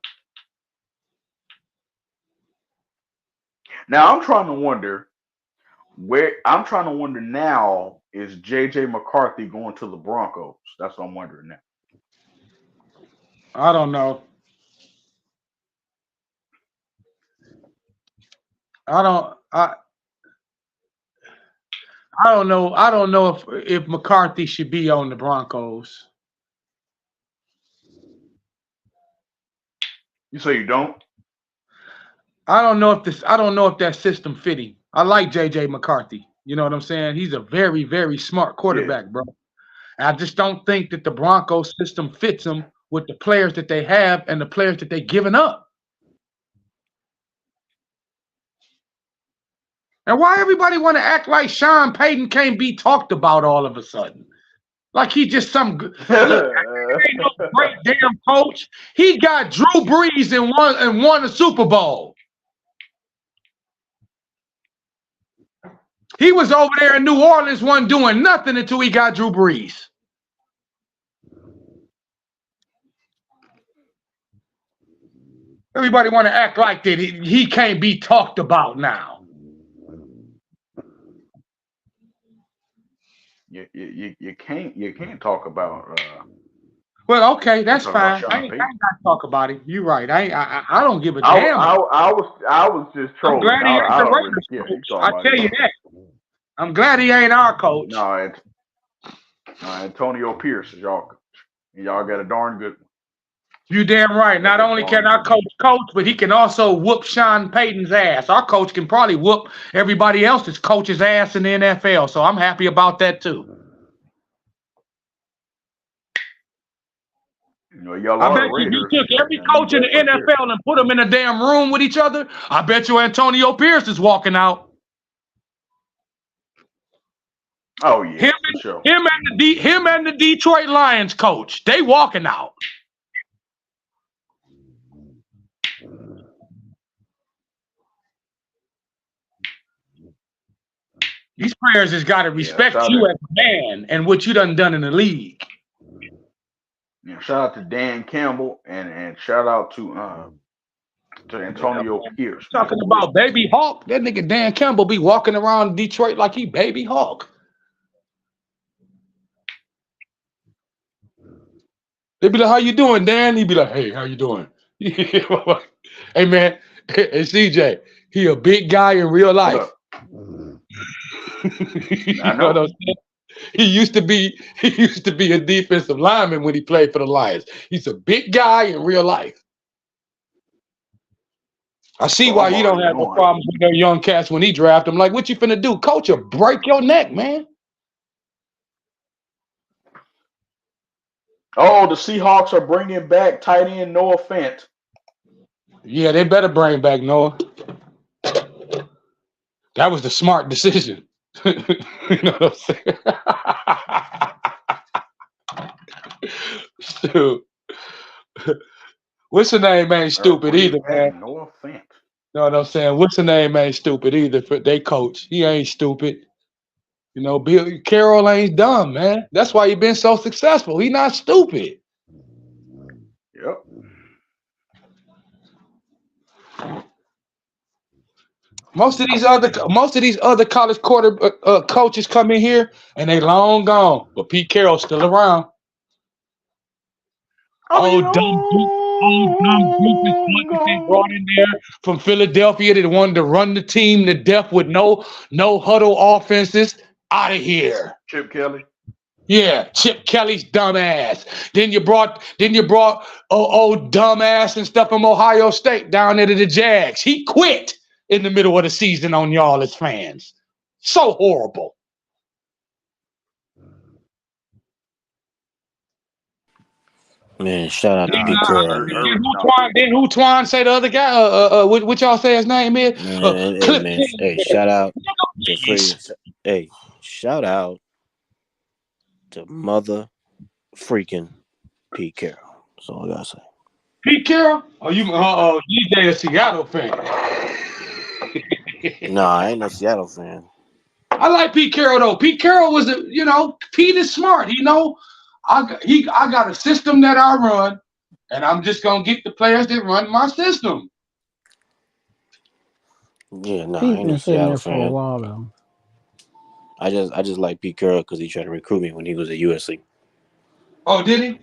Now I'm trying to wonder now, is JJ McCarthy going to the Broncos? That's what I'm wondering now. I don't know. I don't know. I don't know if McCarthy should be on the Broncos. You say you don't? I don't know if that system fitting. I like JJ McCarthy. You know what I'm saying? He's a very, very smart quarterback, bro. I just don't think that the Broncos system fits him with the players that they have and the players that they've given up. And why everybody want to act like Sean Payton can't be talked about all of a sudden? Like he just some look, ain't no great damn coach. He got Drew Brees and won a Super Bowl. He was over there in New Orleans, wasn't doing nothing until he got Drew Brees. Everybody want to act like that he can't be talked about now. You can't talk about. Well, okay, that's fine. I ain't got to talk about him. You're right. I don't give a damn. I was just trolling. I'm glad he ain't the Raiders coach. I tell you that. I'm glad he ain't our coach. No, Antonio Pierce is y'all got a darn good one. You damn right. Not only can our coach, but he can also whoop Sean Payton's ass. Our coach can probably whoop everybody else's coach's ass in the NFL. So I'm happy about that too. I bet you took every coach in the NFL and put them in a damn room with each other. I bet you Antonio Pierce is walking out. Oh yeah, him and the Detroit Lions coach, they walking out. These players has got to respect you as a man and what you done in the league. Yeah, shout out to Dan Campbell and shout out to Antonio Pierce. Talking about Baby Hawk, that nigga Dan Campbell be walking around Detroit like he Baby Hawk. They be like, "How you doing, Dan?" He be like, "Hey, how you doing?" Hey man, hey CJ, he a big guy in real life. You know what I'm saying? He used to be a defensive lineman when he played for the Lions. He's a big guy in real life. I see why you don't have no problems with their young cats when he draft them. Like, what you finna do? Coach will break your neck, man. Oh, the Seahawks are bringing back tight end Noah Fant. Yeah, they better bring back Noah. That was the smart decision. You know what I'm saying? Shoot. What's the name ain't stupid either, man. Noah Fant. You know what I'm saying? What's the name ain't stupid either for they coach. He ain't stupid. You know, Bill Carroll ain't dumb, man. That's why he been so successful. He not stupid. Yep. Most of these other college coaches come in here and they long gone, but Pete Carroll's still around. Dumb group brought in there from Philadelphia that wanted to run the team to death with no huddle offenses. Out of here. Chip Kelly. Yeah, Chip Kelly's dumb ass. Then you brought dumb ass and stuff from Ohio State down there to the Jags. He quit in the middle of the season on y'all as fans. So horrible. Man, shout out to Pete Carroll. Then who Twuan say the other guy? What y'all say his name is? Hey, shout out. to free. Hey, shout out to mother freaking Pete Carroll. That's all I gotta say. Pete Carroll? Oh, you DJ a Seattle fan. Nah, I ain't no Seattle fan. I like Pete Carroll though. Pete Carroll was Pete is smart. I got a system that I run, and I'm just gonna get the players that run my system. Yeah, nah, I Pete ain't no been sitting Seattle there for a fan. while though. I just like Pete Carroll because he tried to recruit me when he was at USC. Oh, did he?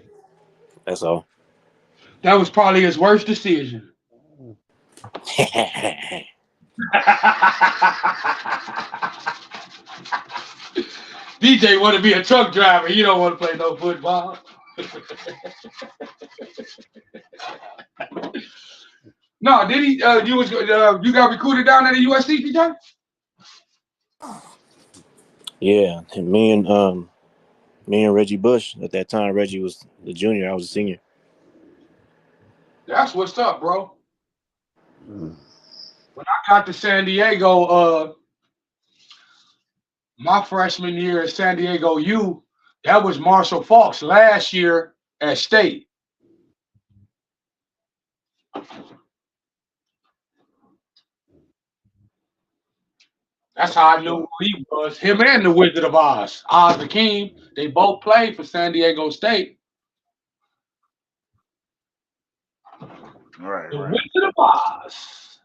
That's all. That was probably his worst decision. DJ want to be a truck driver. He don't want to play no football. No, did he? You got recruited down at the USC, DJ? Yeah, and me and Reggie Bush at that time. Reggie was the junior. I was a senior. That's what's up, bro. When I got to San Diego, my freshman year at San Diego U, that was Marshall Falk's last year at State. That's how I knew who he was. Him and the Wizard of Oz, Oz Hakeem. They both played for San Diego State. Right, The right. Wizard of Oz.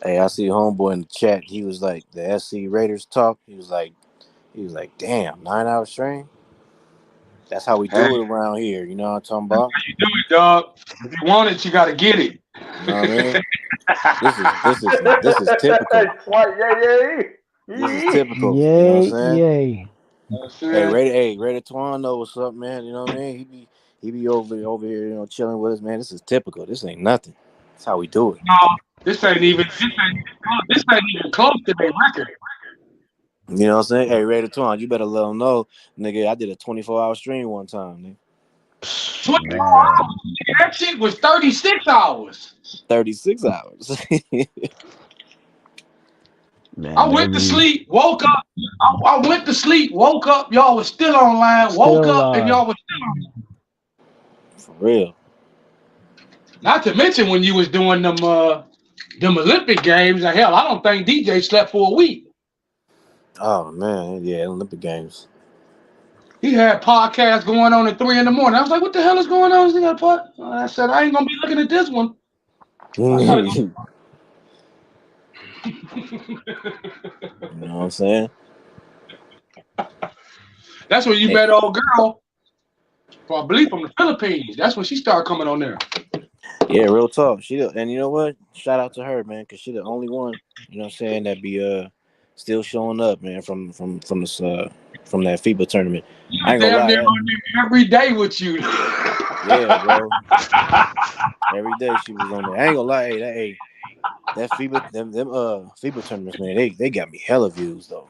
Hey, I see homeboy in the chat. He was like the SC Raiders talk. He was like, damn, 9 hour stream. That's how we Hey, do it around here. You know what I'm talking about? you do it, dog. If you want it, you got to get it. You know what I mean? This is typical. This is typical. You know what I'm Yay, saying? yay. Raider Twuan know what's up, man. You know what I mean? He be over here, you know, chilling with us, man. This is typical. This ain't nothing. That's how we do it. No, this ain't even close to their record. You know what I'm saying? Hey, Raider Twuan, you better let him know, nigga. I did a 24-hour stream one time, nigga. 24 hours. That shit was 36 hours. 36 hours. Man, I went to sleep, woke up. I went to sleep, woke up. Y'all was still online. Woke still up, and alive. y'all was still online. For real. Not to mention when you was doing them Olympic games. Hell, I don't think DJ slept for a week. Oh man, yeah, Olympic Games. He had podcasts going on at 3 a.m. I was like, "What the hell is going on?" I said, "I ain't gonna be looking at this one." I gotta go. You know what I'm saying? That's when you Hey, met old girl, I believe from the Philippines. That's when she started coming on there. yeah, real talk. And you know what? Shout out to her, man, because she the only one, you know what I'm saying, that be still showing up, man, from this from that FIBA tournament. She I was ain't gonna damn lie, near on there every day with you. yeah, bro. Every day she was on there. I ain't gonna lie, that FIBA them FIBA tournaments, man, they got me hella views though.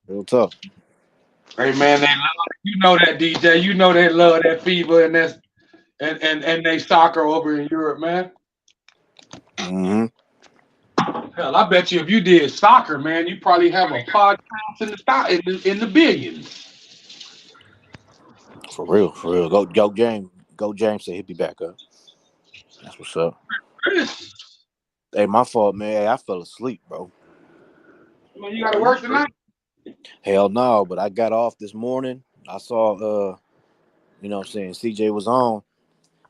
Real talk. Hey man, they love you know that DJ. You know they love that fever and they soccer over in Europe, man. Mm-hmm. Hell, I bet you if you did soccer, man, you probably have a podcast in the billions. For real. Go James said he'll be back up. That's what's up. Hey, my fault, man. Hey, I fell asleep, bro. Well, you got to work tonight. Hell no, but I got off this morning. I saw you know what I'm saying, CJ was on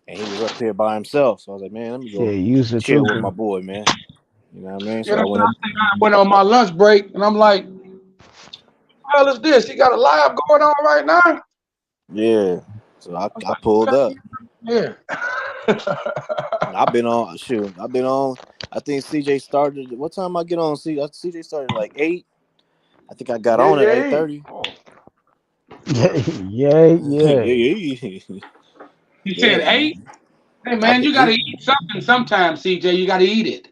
and he was up here by himself. So I was like, man, let me go Shit, use the chill with trooper. my boy, man. You know what I mean? Yeah, So I that's what went up. I went on my lunch break and I'm like, what the hell is this? He got a live going on right now? Yeah. So I pulled up. Yeah. I've been on. I think CJ started. What time I get on? CJ started like 8. I think I got on at 8:30. Yay, yay. You said Yeah, 8? man. Hey man, you gotta eat something sometimes, CJ. You gotta eat it.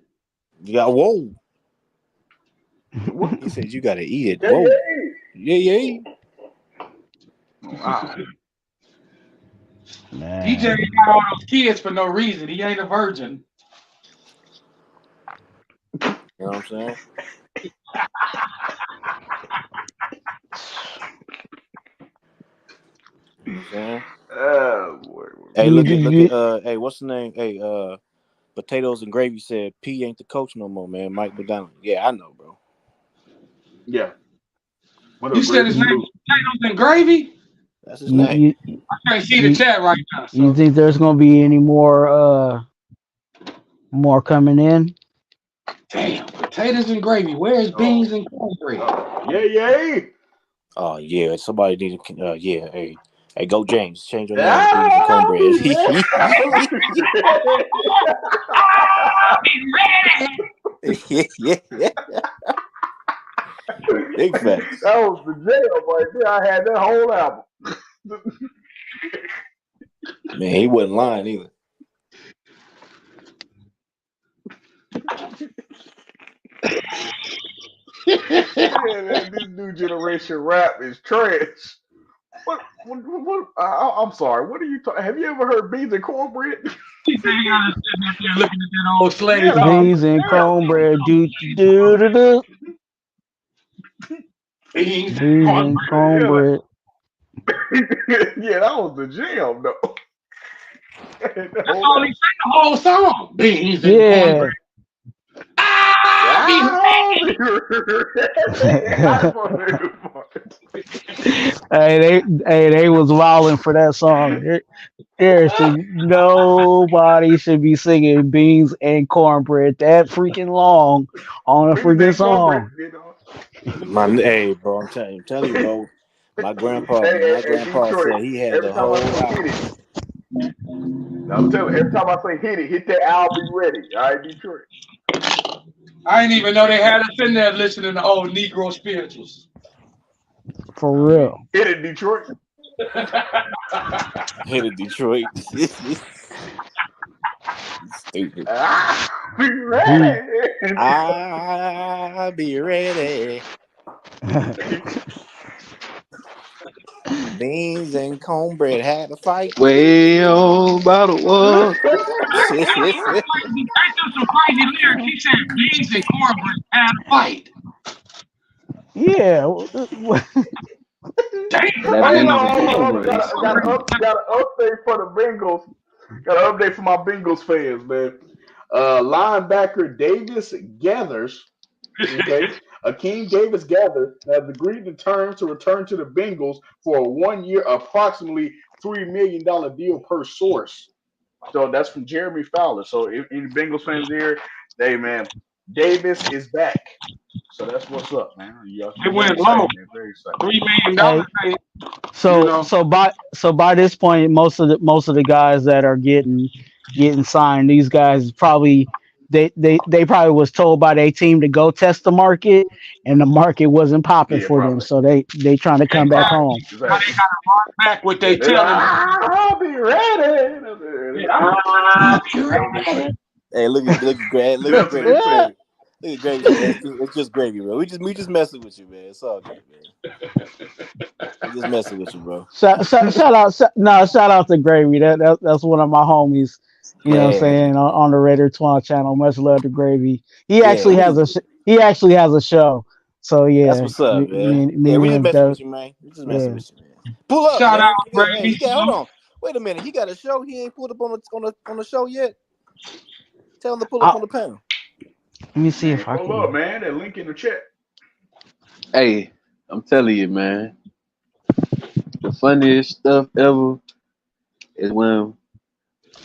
You got whoa. He said you gotta eat it. Whoa. Yeah. Wow. DJ Man. got all those kids for no reason. He ain't a virgin. You know what I'm saying? Yeah. Oh boy. Hey, Do you, look do at hey, what's the name? Hey, Potatoes and Gravy said P ain't the coach no more, man. Mike McDonald. Yeah, I know, bro. Yeah. What You up, said Gravy? his you, name Salute. was Potatoes and Gravy? That's his name. you, I can't see the you, chat right now. you So think there's gonna be any more coming in? damn, potatoes and gravy. Where's beans and cornbread? Yeah. Oh yeah, somebody needs to. Yeah, hey, go James. Change your name to Beans and I'll Cornbread. be ready. I'll be yeah. Big facts. That was the jam right there. I had that whole album. Man, he wasn't lying either. Yeah, man, this new generation rap is trash. What I'm sorry. What are you talking? Have you ever heard Beans and Cornbread? He said he got to sit back there looking at that old slave Yeah, that song. was Beans and cornbread, do do do do. Beans and Beans and cornbread. cornbread. Yeah, that was the jam though. The That's whole all he sang the whole song. Beans and Yeah. cornbread. I'll be They was wilding for that song. Nobody should be singing beans and cornbread that freaking long on a Beans freaking and Cornbread, song. you know. Hey, bro, I'm telling you, bro. My grandpa Hey, Detroit. said he had Every the time I whole say hit album. it, I'm telling you, every time I say hit that I'll be ready. All right, Detroit. I didn't even know they had us in there listening to old Negro spirituals. For real. Hit it, Detroit. Hit it, Detroit. Stupid. I'll be ready. I'll be ready. Beans and cornbread had to fight. Way on by the wall. They threw some crazy lyrics. He said beans and cornbread had a fight. Yeah. Damn. That Hold beans and on. cornbread. Got an update for the Bengals. Got an update for my Bengals fans, man. Linebacker Davis Gathers, okay, Akeem Davis Gathers has agreed to terms to return to the Bengals for a 1 year, approximately $3 million deal per source. So that's from Jeremy Fowler. So if any Bengals fans there, hey man, Davis is back. So that's what's up, man. It went Very low. excited, man. Very excited. $3 million. Hey, You know. so by this point, most of the guys that are getting signed, these guys probably they probably was told by their team to go test the market, and the market wasn't popping Yeah, for them, probably. so they trying to come back home. Now they Exactly. gotta run back what they telling them. I'll be ready. I'll be ready. Hey, look at Greg. Look at That's what Gravy. they said. Look at Gravy. Man. It's just Gravy, bro. We just messing with you, man. It's all good, man. We just messing with you, bro. Shout out to Gravy. That's one of my homies. You know what I'm Yeah, saying, on the Raider Twuan channel. Much love to Gravy. He yeah. actually has a show. So That's yeah, what's up, man. me Yeah, and we just him messing does. with you, man. We just messing Yeah. with you, man. Pull up, Shout out, man. Gravy. He got. Hold on. Wait a minute. He got a show. He ain't pulled up on the show yet. Tell him to pull up on the panel. Let me see Man, if I pull can. up, man. That link in the chat. Hey, I'm telling you, man. The funniest stuff ever is when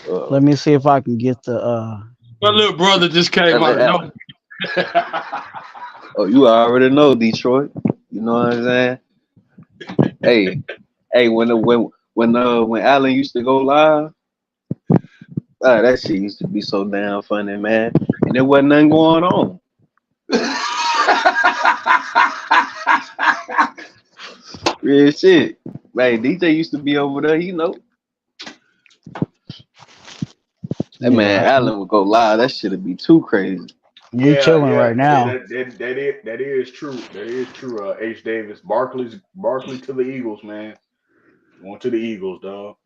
Let me see if I can get the. My little brother just came out of nowhere. Oh, you already know Detroit. You know what I'm saying? Hey, when Allen used to go live, that shit used to be so damn funny, man. And there wasn't nothing going on. Real shit. Man, DJ used to be over there, you know. That man Allen would go live. That shit'd be too crazy. We chilling right now. That is true. That is true. H. Davis, Barkley to the Eagles, man. Going to the Eagles, dog.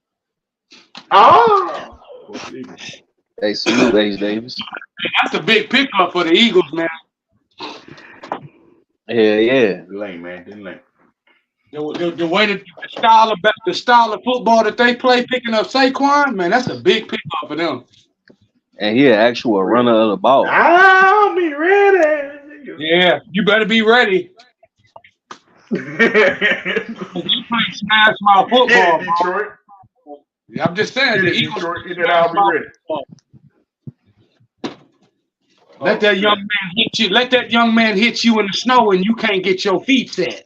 Ah, going to the Eagles. Hey, salute H. Davis. That's a big pickup for the Eagles, man. Yeah. Lame, man. Didn't lame. The way that the style of football that they play, picking up Saquon, man, that's a big pickup for them. And he an actual runner of the ball. I'll be ready. Yeah, you better be ready. You play smash my football, Yeah, Detroit. bro. I'm just saying, the Eagles Detroit. play He said, I'll be ready. Let that young man hit you. Let that young man hit you in the snow, and you can't get your feet set.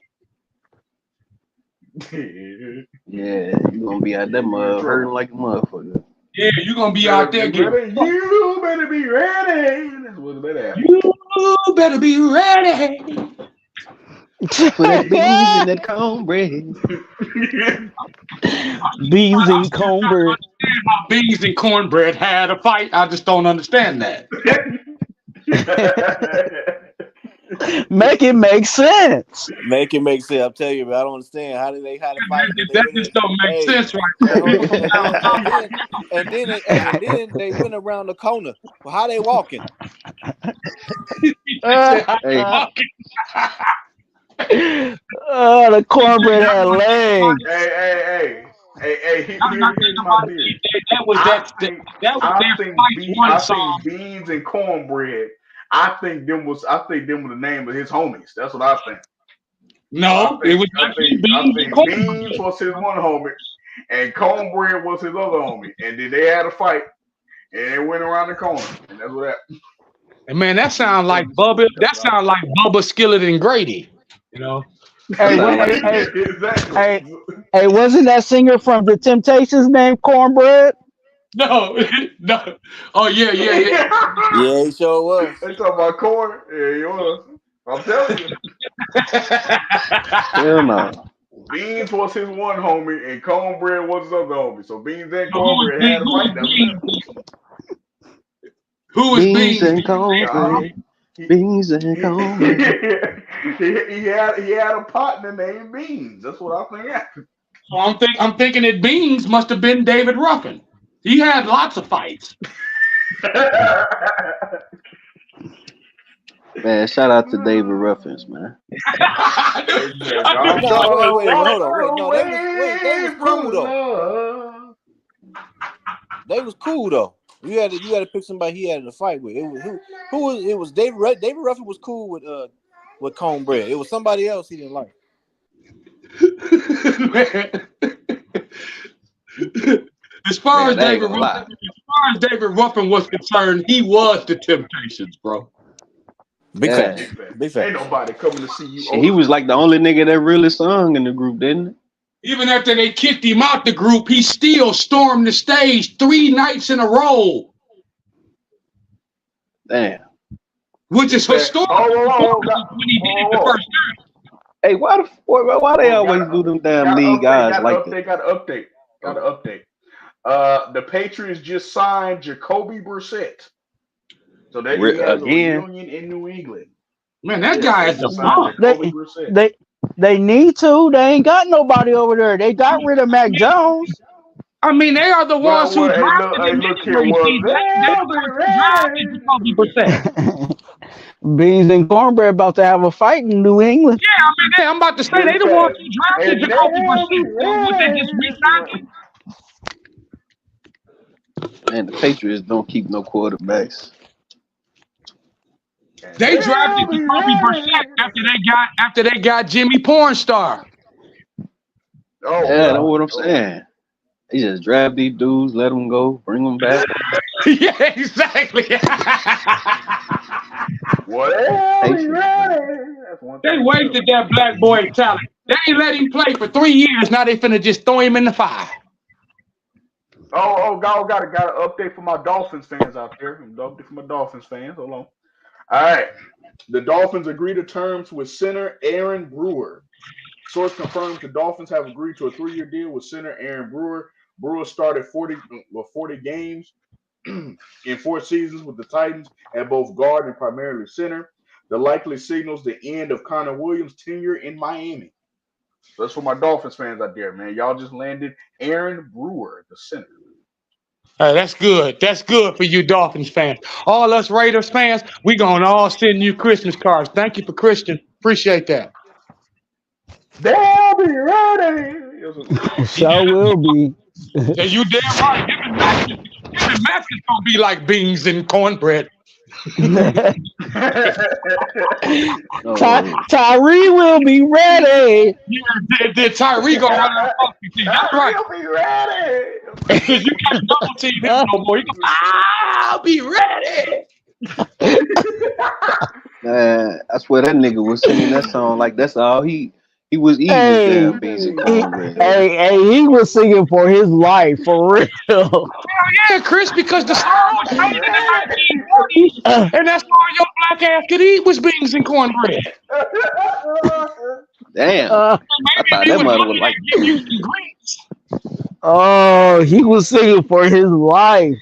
Yeah, you gonna be out there hurting like a motherfucker. Yeah, you're gonna be out there getting. You better be ready. That's what's better happen. You better be ready. For that beans and that cornbread. Beans and cornbread. How beans and cornbread had a fight. I just don't understand that. Make it make sense. Make it make sense. I'm telling you, but I don't understand how did they fight. That just don't make sense right there. and then they went around the corner. Well, how they walking? The cornbread had legs. Hey. Here's my theory. I think beans and cornbread. I think them were the name of his homies. That's what I think. No, it was Beans was his one homie, and cornbread was his other homie. And then they had a fight, and they went around the corner, and that's what happened. And man, that sounds like Bubba. That sounds like Bubba, Skillet, and Grady. You know. Hey, wasn't that singer from The Temptations named Cornbread? No. Oh yeah. Yeah, he sure was. They talking about corn. Yeah, he was. I'm telling you. Hell no. Beans was his one homie, and cornbread was his other homie. So beans and cornbread had a fight. Who was Beans and cornbread? Beans and cornbread. he had a partner named Beans. That's what I think happened. So I'm thinking that Beans must have been David Ruffin. He had lots of fights. Man, shout out to David Ruffins, man. Wait, hold on. No, they was cool though. They was cool though. You had to pick somebody he had to fight with. It was David Ruffin was cool with cornbread. It was somebody else he didn't like. As far as David Ruffin was concerned, he was the Temptations, bro. Big fan. Ain't nobody coming to see you. And he was like the only nigga that really sung in the group, didn't it? Even after they kicked him out the group, he still stormed the stage 3 nights in a row. Damn. Which is historic. When he did it the first time. Hey, why they always do them damn league guys like that? Got to update. The Patriots just signed Jacoby Brissett. So they have a reunion in New England. Man, that guy is a bomb. They need to. They ain't got nobody over there. They got rid of Mac Jones. I mean, they are the ones who drafted Jacoby Brissett. Beans and cornbread about to have a fight in New England. Yeah, I'm about to say they the ones who drafted Jacoby Brissett. Would they just re-sign him? Man, the Patriots don't keep no quarterbacks. They drafted Jacoby Brissett after they got Jimmy Pornstar. Oh, yeah, that's what I'm saying. They just draft these dudes, let them go, bring them back. Yeah, exactly. They wasted that black boy talent. They ain't let him play for 3 years. Now they finna just throw him in the fire. God, got an update for my Dolphins fans out there. Hold on. All right. The Dolphins agree to terms with center Aaron Brewer. Source confirms the Dolphins have agreed to a 3-year deal with center Aaron Brewer. Brewer started 40 games in 4 seasons with the Titans at both guard and primarily center. The likely signals the end of Connor Williams' tenure in Miami. So that's for my Dolphins fans out there, man. Y'all just landed Aaron Brewer, the center. Hey, that's good. That's good for you Dolphins fans. All us Raiders fans, we gonna all send you Christmas cards. Thank you for Christian. Appreciate that. They'll be ready. Sure will be. Yeah, you damn right. Him and Max is gonna be like beans and cornbread. Tyree will be ready. Yeah, did Tyree gonna run out of team? That's right. He'll be ready. Because you can't double team him no more. He goes, I'll be ready. I swear that nigga was singing that song like that's all he was eating his damn beans and cornbread. Hey, he was singing for his life, for real. Hell yeah, Chris, because the song was made in the 1940s, and that's all your black ass could eat was beans and cornbread. Damn. I thought that mother was like. Give you some greens. Oh, he was singing for his life.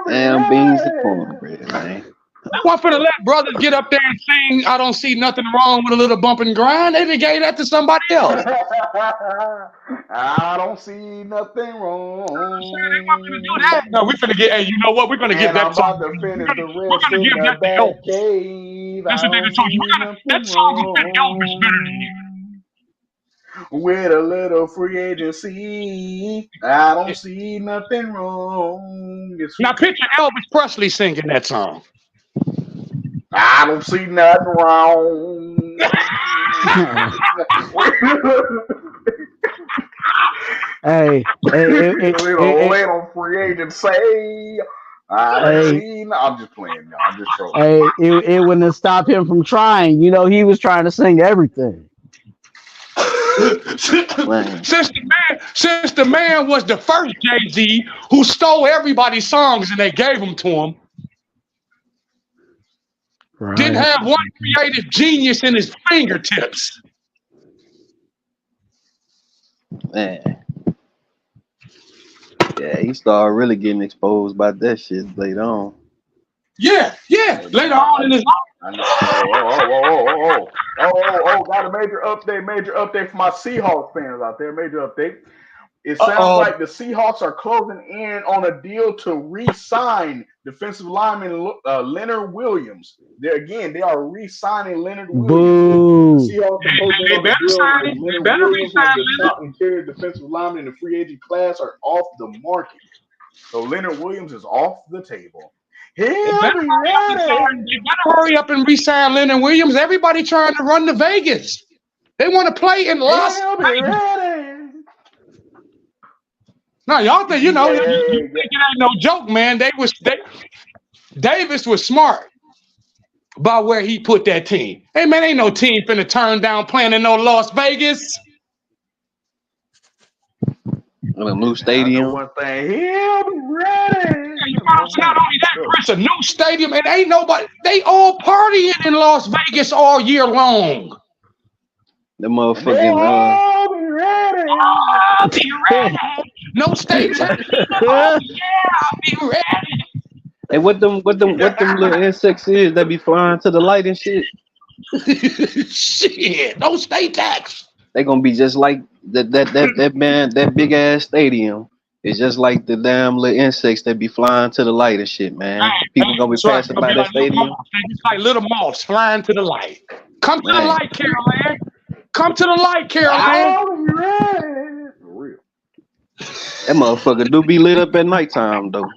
Damn beans and cornbread, man. I want for to let brothers get up there and sing I don't see nothing wrong with a little bump and grind. They gave that to somebody else. I don't see nothing wrong. They want to do that. No, we're finna get, hey, you know what? We're gonna give that song. We're gonna give that to Elvis. That's what they told you. That song will fit Elvis better than you. With a little free agency, I don't see nothing wrong. Now picture Elvis Presley singing that song. I don't see nothing wrong. Hey, little free agent say, I'm just playing, y'all. I'm just trolling. Hey, it wouldn't have stopped him from trying. You know, he was trying to sing everything. Since the man was the first Jay-Z who stole everybody's songs and they gave them to him. Right. Didn't have one creative genius in his fingertips. Man. Yeah, he started really getting exposed by that shit later on. Yeah. Later on in his life. Got a major update for my Seahawks fans out there. Major update. It sounds like the Seahawks are closing in on a deal to re-sign defensive lineman Leonard Williams. They are re-signing Leonard Williams. Boo. The Seahawks are closing on a deal. Leonard Williams was the top interior defensive lineman in the free agent class are off the market. So Leonard Williams is off the table. They better hurry up and re-sign Leonard Williams. Everybody trying to run to Vegas. They want to play in Las Vegas. No, y'all think you think it ain't no joke, man. Davis was smart about where he put that team. Hey, man, ain't no team finna turn down playing in no Las Vegas. A new stadium. One thing, he'll be ready. Not only that, Chris, a new stadium, and ain't nobody. They all partying in Las Vegas all year long. The motherfucking. I'll be ready. I'll be ready. No state tax. Oh, yeah, I'll be ready. And what them little insects is that be flying to the light and shit? Shit, no state tax. They gonna be just like that big ass stadium. It's just like the damn little insects that be flying to the light and shit, man. People gonna be passing by that stadium. It's like little moths flying to the light. Come to the light, Carol Ann. Come to the light, Carol Ann. For real. That motherfucker do be lit up at nighttime though.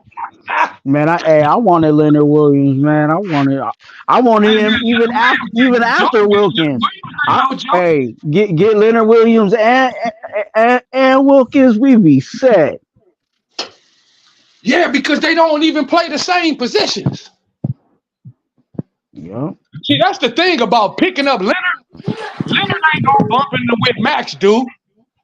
Man, I wanted Leonard Williams, man. I wanted him even after Wilkins. Hey, get Leonard Williams and Wilkins, we be set. Yeah, because they don't even play the same positions. Yeah. See, that's the thing about picking up Leonard. Leonard ain't gonna bump into what Max do.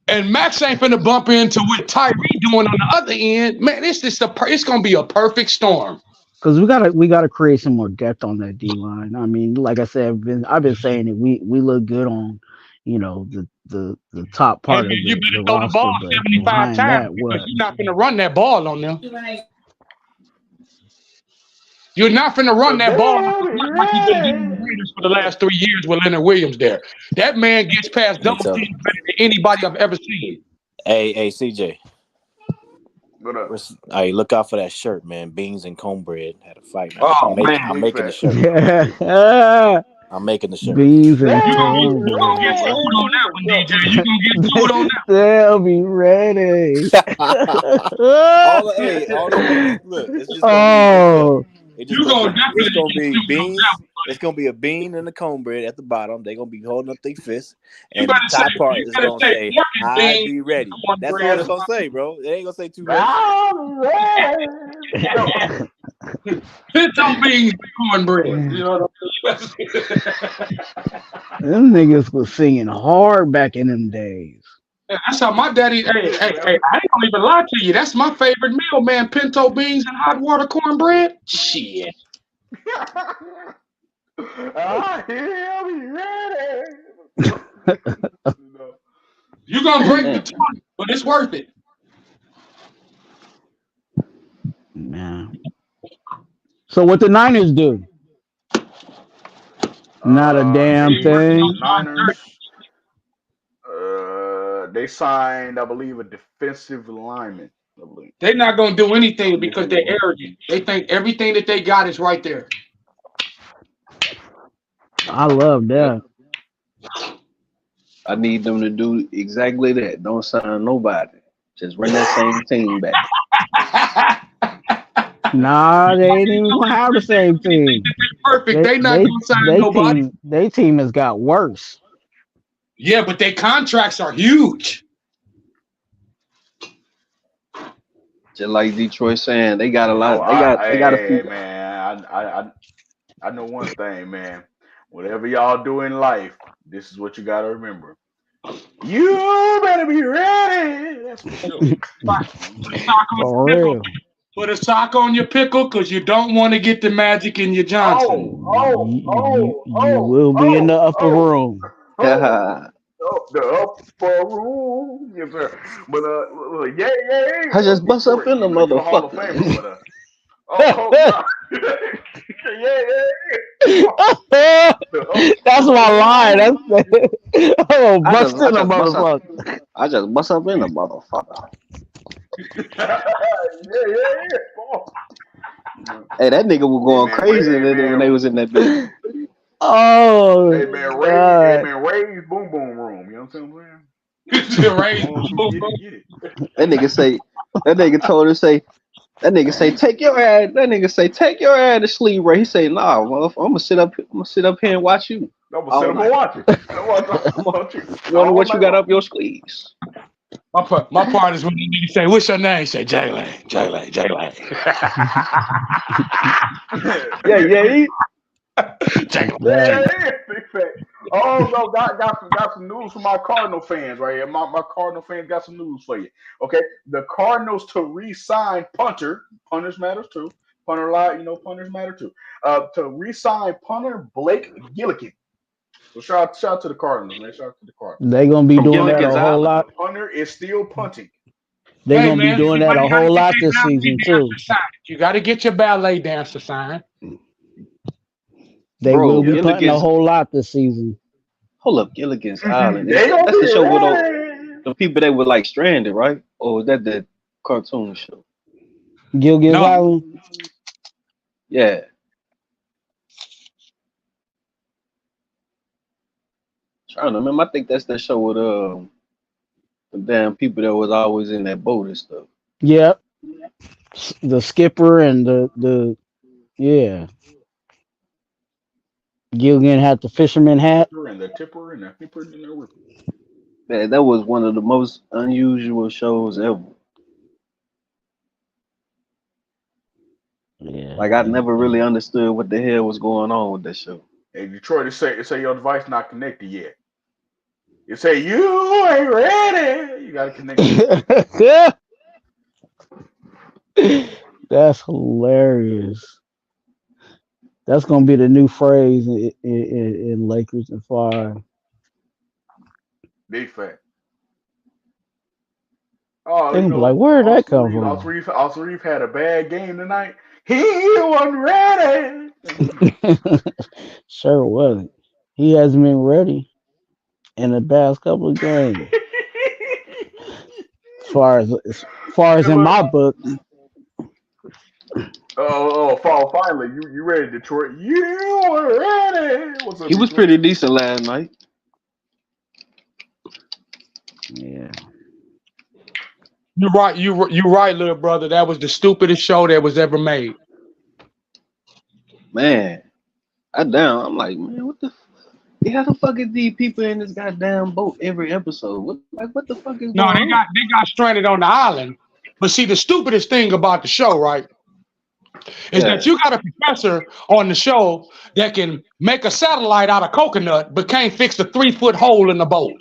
And Max ain't finna bump into what Tyree doing on the other end. Man, it's gonna be a perfect storm. Because we gotta create some more depth on that D line. I mean, like I said, I've been saying it. We look good on, the top part of you better the throw roster, the ball 75 times because you're not gonna run that ball on them. You're not finna run that ball like you've been doing the Raiders for the last 3 years with Leonard Williams there. That man gets past double teams better than anybody I've ever seen. Hey, CJ. Hey, look out for that shirt, man. Beans and cornbread had a fight, man. Oh man, I'm Big making the fact. shirt. Yeah. I'm making the shirt. Beans and You gonna cornbread. get sued on that one, DJ. You gonna get sued on that. They'll be ready. all the look, it's just gonna be Oh, You gonna it's definitely gonna get be sued on beans. that one. It's gonna be a bean and a cornbread at the bottom. They're gonna be holding up their fists, You and the better say top part you is better gonna say say, pork and "I beans, be ready." That's all cornbread, or it's gonna something. say, bro. It ain't gonna say too much. I'm ready. Pinto beans and cornbread. You know what I'm saying? them niggas was singing hard back in them days. That's how my daddy. Hey, I ain't gonna even lie to you. That's my favorite meal, man. Pinto beans and hot water cornbread. Shit. I am ready. You gonna break the Man, tongue, but it's worth it. Man. So what the Niners do? Not a damn thing. Niners. They signed, I believe, a defensive lineman. I believe. They're not gonna do anything because they're arrogant. They think everything that they got is right there. I love that. I need them to do exactly that. Don't sign nobody. Just run that same team back. Nah, they ain't even gonna have the same team. Perfect. They not gonna sign nobody. They team has got worse. Yeah, but their contracts are huge. Just like Detroit saying, they got a lot. They got a few. Man, I know one thing, man. Whatever y'all do in life, this is what you gotta remember. You better be ready. That's for sure. For real. Put a sock on your pickle because you don't want to get the Magic in your Johnson. You will be in the upper room. The upper room, yes, sir. But yeah. I just bust up in the You a Hall of motherfucker. Famer, but That's my line. I'm bust in a motherfucker. I just bust up in the motherfucker. Hey, that nigga was going crazy when they was in that bitch. Oh, hey man, Ray's boom boom room. You know what I'm saying? Ray, Get it. That nigga told her that nigga say take your ass. That nigga say take your ass to sleep. Ray, he say nah, motherfucker, I'm gonna sit up here and watch you. I'm gonna sit up and watch it. Wonder what you got up your sleeves. My part is when the nigga say, "What's your name?" Say J-Lane. Yeah. Big fact. Oh no, got some news for my Cardinal fans right here. My Cardinal fans got some news for you. Okay, the Cardinals to re-sign punter. Punters matters too. Punter lie, punters matter too. To re-sign punter Blake Gillikin. So shout out to the Cardinals, man. Shout out to the Cardinals. They gonna be doing that a whole lot. The punter is still punting. They gonna be doing that a whole lot this season too. You got to get your ballet dancer signed. They will be punting a whole lot this season. Hold up, Gilligan's Island. That's the show with the people that were like stranded, right? Or was that the cartoon show? Gilligan's Island? Yeah. Trying to remember. I think that's that show with the damn people that was always in that boat and stuff. Yep. The skipper and the Gilligan had the fisherman hat. And the tipper and the hipper and the ripper. Man, that was one of the most unusual shows ever. Yeah. Like I never really understood what the hell was going on with that show. Hey, Detroit, it say your device not connected yet. It say you ain't ready. You gotta connect it. That's hilarious. That's gonna be the new phrase in Lakers and Fire. Big fact. Oh, They gonna be like, where did that come from? Austin Reeves had a bad game tonight. He wasn't ready. Sure wasn't. He hasn't been ready in the past couple of games. far as in my book, Finally, you ready, Detroit? You are ready. What's up, He was Detroit? pretty decent last night. yeah. You're right. You're right, little brother. That was the stupidest show that was ever made. Man, I'm like, man, what the? How the fuck is these people in this goddamn boat every episode? What the fuck is No, going on? they got stranded on the island. But see, the stupidest thing about the show, right, is that you got a professor on the show that can make a satellite out of coconut, but can't fix a 3-foot hole in the boat.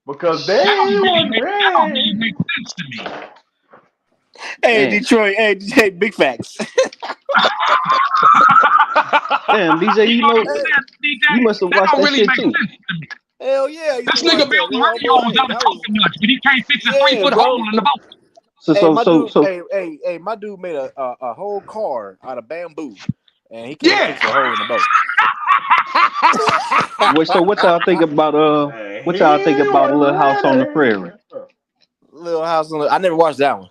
Because they weren't That don't really ready. make sense to me. Hey, Man. Detroit. Hey, big facts. Damn, DJ, you must have That watched don't that really shit make too. sense to me. Hell yeah. This nigga built radios out of coconuts, but he can't fix a 3-foot bro. hole in the boat. Hey, my dude made a whole car out of bamboo, and he can't fix a hole in the boat. So what y'all think about Little House on the Prairie? Little House on the. I never watched that one.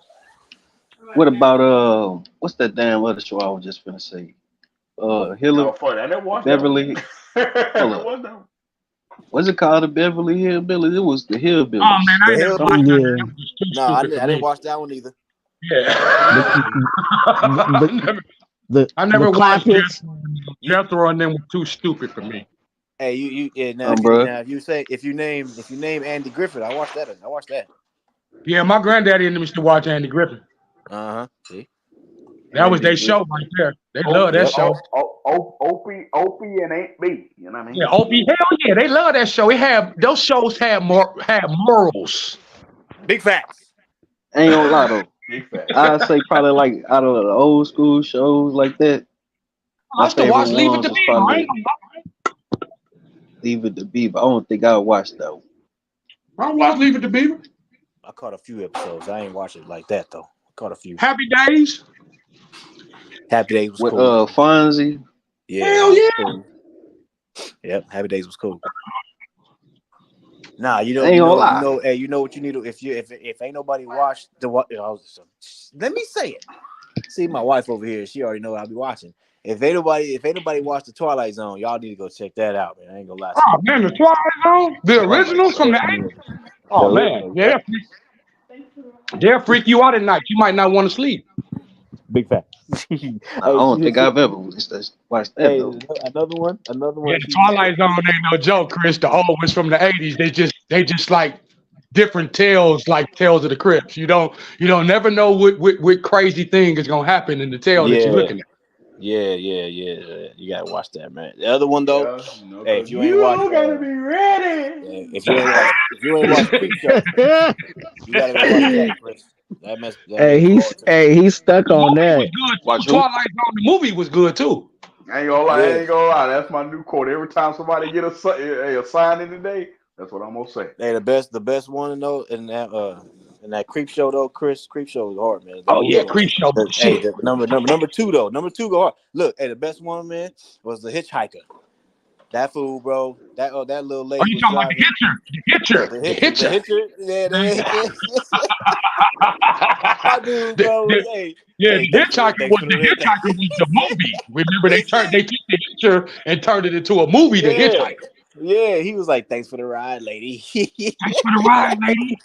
What about what's that damn other show I was just gonna say? Hillary, I never watched Beverly. Hold up. What's it called? The Beverly Hillbillies. It was the Hillbillies. Oh man, I never watched that. No, I didn't watch that one either. Yeah. I never watched Jethro, and them were too stupid for me. Hey, now if you name Andy Griffith, I watched that. Yeah, my granddaddy and them used to watch Andy Griffith. See, that was their show right there. They love that show. Opie and Aunt B. You know what I mean? Yeah, Opie, hell yeah, they love that show. Those shows had morals. Big facts. Ain't gonna lie though. I'd say probably like out of the old school shows like that. I used to watch Leave It to Beaver. Leave It to Beaver. I don't think I watched that one. I watched Leave It to Beaver. I caught a few episodes. I ain't watched it like that though. I caught a few. Happy Days. Happy Days was with cool. Fonzie. Yeah. Hell yeah. Cool. Yep, Happy Days was cool. Nah, you know what you need to if ain't nobody watched let me say it. See my wife over here, she already know what I'll be watching. If ain't nobody watched the Twilight Zone, y'all need to go check that out, man. I ain't gonna lie. Oh man, the Twilight Zone, the originals from the 80s. Oh man, yeah. They'll freak you out at night. You might not want to sleep. Big fact. I don't think I've ever watched that. Another one. Yeah, the Twilight Zone ain't no joke, Chris. The old ones from the 80s, they just like different tales, like Tales of the Crypts. You don't never know what crazy thing is gonna happen in the tale that you're looking at. Yeah. You gotta watch that, man. The other one though, if you ain't watched, gotta be ready. If you ain't watched Creep Show, you gotta go watch that, Chris. He's stuck on that. Twilight Zone, the movie was good too. I ain't gonna lie. That's my new quote. Every time somebody get a sign in today, that's what I'm gonna say. Hey, the best one though in that Creep Show though, Chris. Creep Show is hard, man. Creep Show. Hey, number two though. Number two go hard. Look, the best one, man, was the Hitchhiker. That fool, bro. That little lady. Oh, you talking about the Hitcher? Yeah, my dude, bro. The Hitchhiker was the movie. Remember, they took the Hitcher and turned it into a movie. The Hitchhiker. Yeah, he was like, "Thanks for the ride, lady." Thanks for the ride, lady.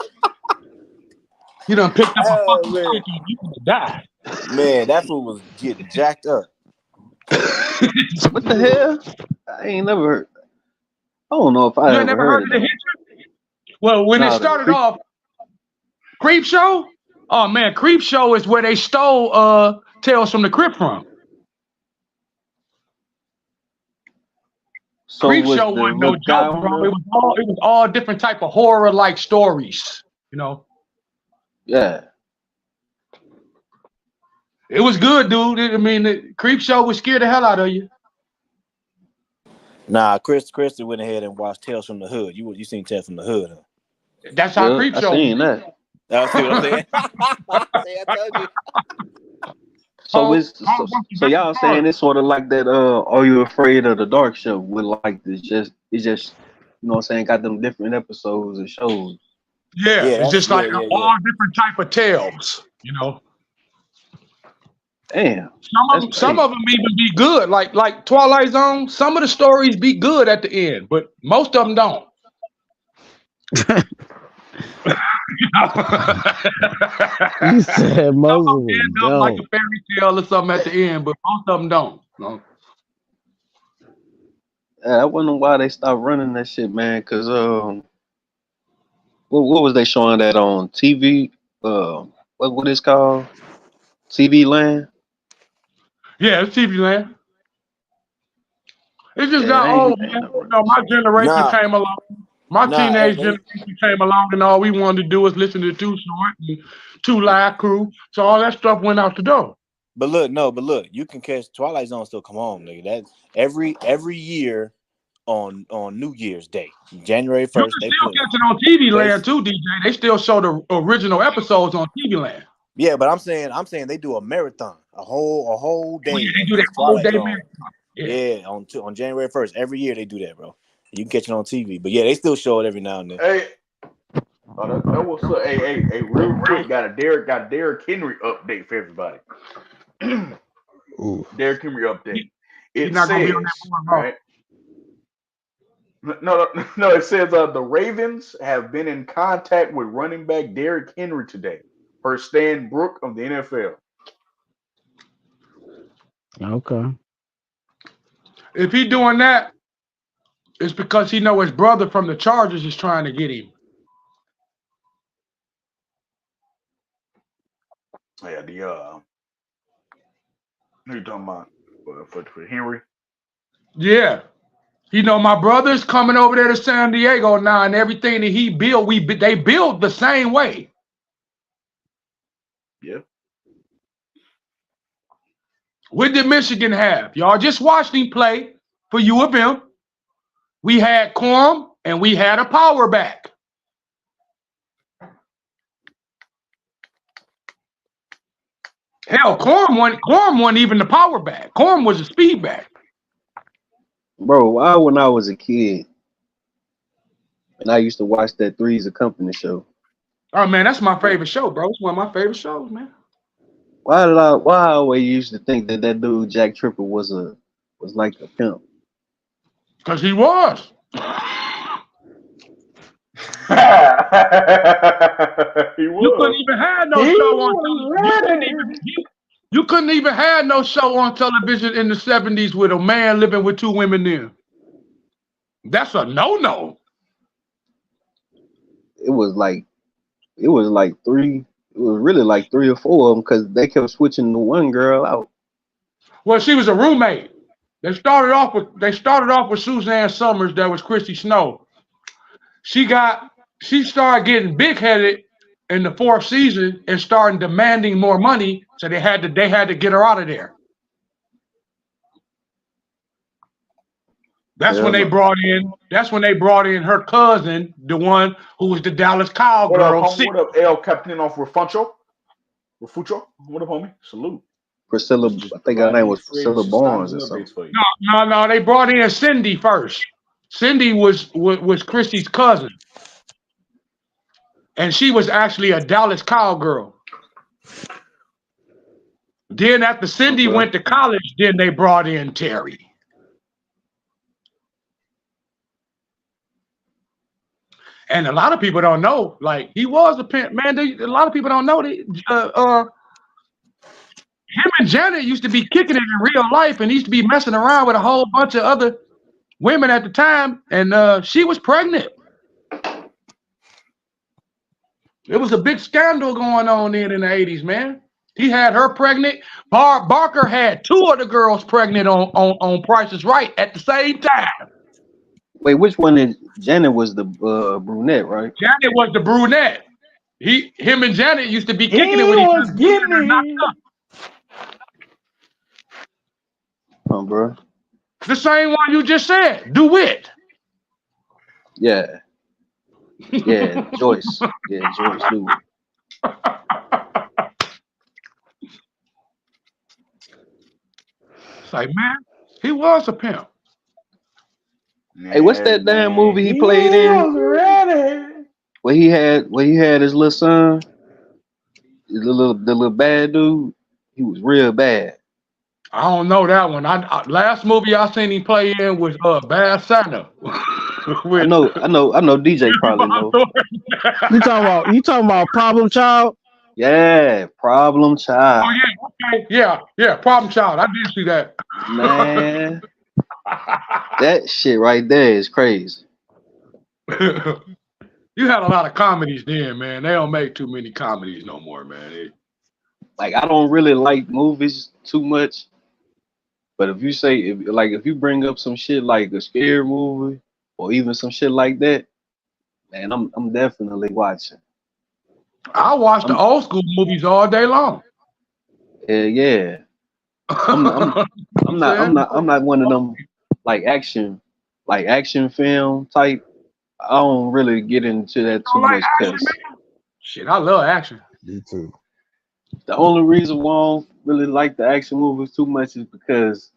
You done picked up a fucking chicken. You gonna die. Man, that fool was getting jacked up. What the hell? I ain't never heard. I don't know if I ever heard of the Hitcher. Well, when it started off, Creep Show. Oh man, Creep Show is where they stole Tales from the Crypt from. So Creep Show wasn't no joke, bro. It was all different type of horror like stories, you know. Yeah. It was good, dude. I mean, the Creep Show would scare the hell out of you. Nah, Chris went ahead and watched Tales from the Hood. You seen Tales from the Hood, huh? That's how Creep Show. I seen that. That's what I'm saying. I told you. So y'all saying it's sort of like that Are You Afraid of the Dark show with like it's just you know what I'm saying, got them different episodes and shows. Yeah, Yeah, it's that's just like yeah. all different type of tales. You know, Damn, some of that's them, some crazy. of them even be good. Like Twilight Zone. Some of the stories be good at the end, but most of them don't. You said Some most of of them them end up like a don't. fairy tale or something at the end, but most of them don't. No. I wonder why they stopped running that shit, man. Cause what was they showing that on TV? What is called TV Land? Yeah, it's TV Land. It just Yeah, got they ain't old, they ain't man. not You running know, that my shit. generation Nah, came along. My nah. Hey, teenage generation came along, and all we wanted to do was listen to Too Short and Two Live Crew. So all that stuff went out the door. but look, you can catch Twilight Zone still come on, nigga. That every year on New Year's Day, January You 1st, can they still put catch it on TV they Land too, DJ. They still show the original episodes on TV Land. yeah, but I'm saying they do a marathon, a whole Oh yeah, day they of do that just whole Twilight day Zone. marathon. Yeah. Yeah, on January 1st, every year they do that, bro. You can catch it on TV, but yeah, they still show it every now and then. Hey, that was hey, real quick. Got a Derrick Henry update for everybody. Ooh. Derrick Henry update. He's It not gonna be on that says board, bro. right. No. It says the Ravens have been in contact with running back Derrick Henry today, per Stan Brook of the NFL. Okay. If he doing that, it's because he know his brother from the Chargers is trying to get him. Yeah, who you talking about for Henry? Yeah. You know, my brother's coming over there to San Diego now, and everything that he built, they build the same way. Yeah. What did Michigan have? Y'all just watched him play for U of M. We had Quorum and we had a power back. Hell, Quorum wasn't even the power back. Quorum was a speed back. Bro, why when I was a kid and I used to watch that Three's a Company show? Oh man, that's my favorite show, bro. It's one of my favorite shows, man. Why I always used to think that dude Jack Tripper was like a pimp? Because he was. He You couldn't was. even have no He show on was television. ready. You couldn't even have no show on television in the 70s with a man living with two women in. That's a no-no. It was really like three or four of them because they kept switching the one girl out. Well, she was a roommate. They started off with Suzanne Summers, that was Christy Snow. She started getting big-headed in the fourth season and started demanding more money, so they had to get her out of there. That's when they brought in her cousin, the one who was the Dallas What up, Cowgirl. homie? What up, El Capitano Refuncho? Refucho? What up, homie? Salute. Priscilla, I think her name was Priscilla Free Barnes or and something. updates for you. No. They brought in Cindy first. Cindy was Christy's cousin, and she was actually a Dallas Cowgirl. Then after Cindy went to college, then they brought in Terry. And a lot of people don't know, like, he was a pimp, man. A lot of people don't know that him and Janet used to be kicking it in real life, and he used to be messing around with a whole bunch of other women at the time, and she was pregnant. It was a big scandal going on then in the 80s, man. He had her pregnant. Barker had two of the girls pregnant on Price is Right at the same time. Wait, which one is Janet? Was the brunette, right? Janet was the brunette. Him and Janet used to be kicking it with each other. Getting it. Bro. The same one you just said. DeWitt. Yeah. Yeah, Joyce. Yeah, Joyce DeWitt. It's like, man, he was a pimp. Hey, what's that damn movie he played in? Ready. when he had his little son, the little bad dude, he was real bad. I don't know that one. Last movie I seen him play in was Bad Santa I with know, I know. DJ Jimmy probably know. Butler. You talking about Problem Child? Yeah, Problem Oh Child, yeah, okay, yeah. Problem Child. I did see that. man. That shit right there is crazy. You had a lot of comedies then, man. They don't make too many comedies no more, man. Like I don't really like movies too much, but if you say if you bring up some shit like a scary movie or even some shit like that, man, I'm definitely watching. I watch the I'm old school movies all day long. yeah. I'm You I'm know what I'm saying? I'm not one of them like action film type. I don't really get into that too Don't like much action, because man? Shit, I love action. Me too. the only reason why I don't really like the action movies too much is because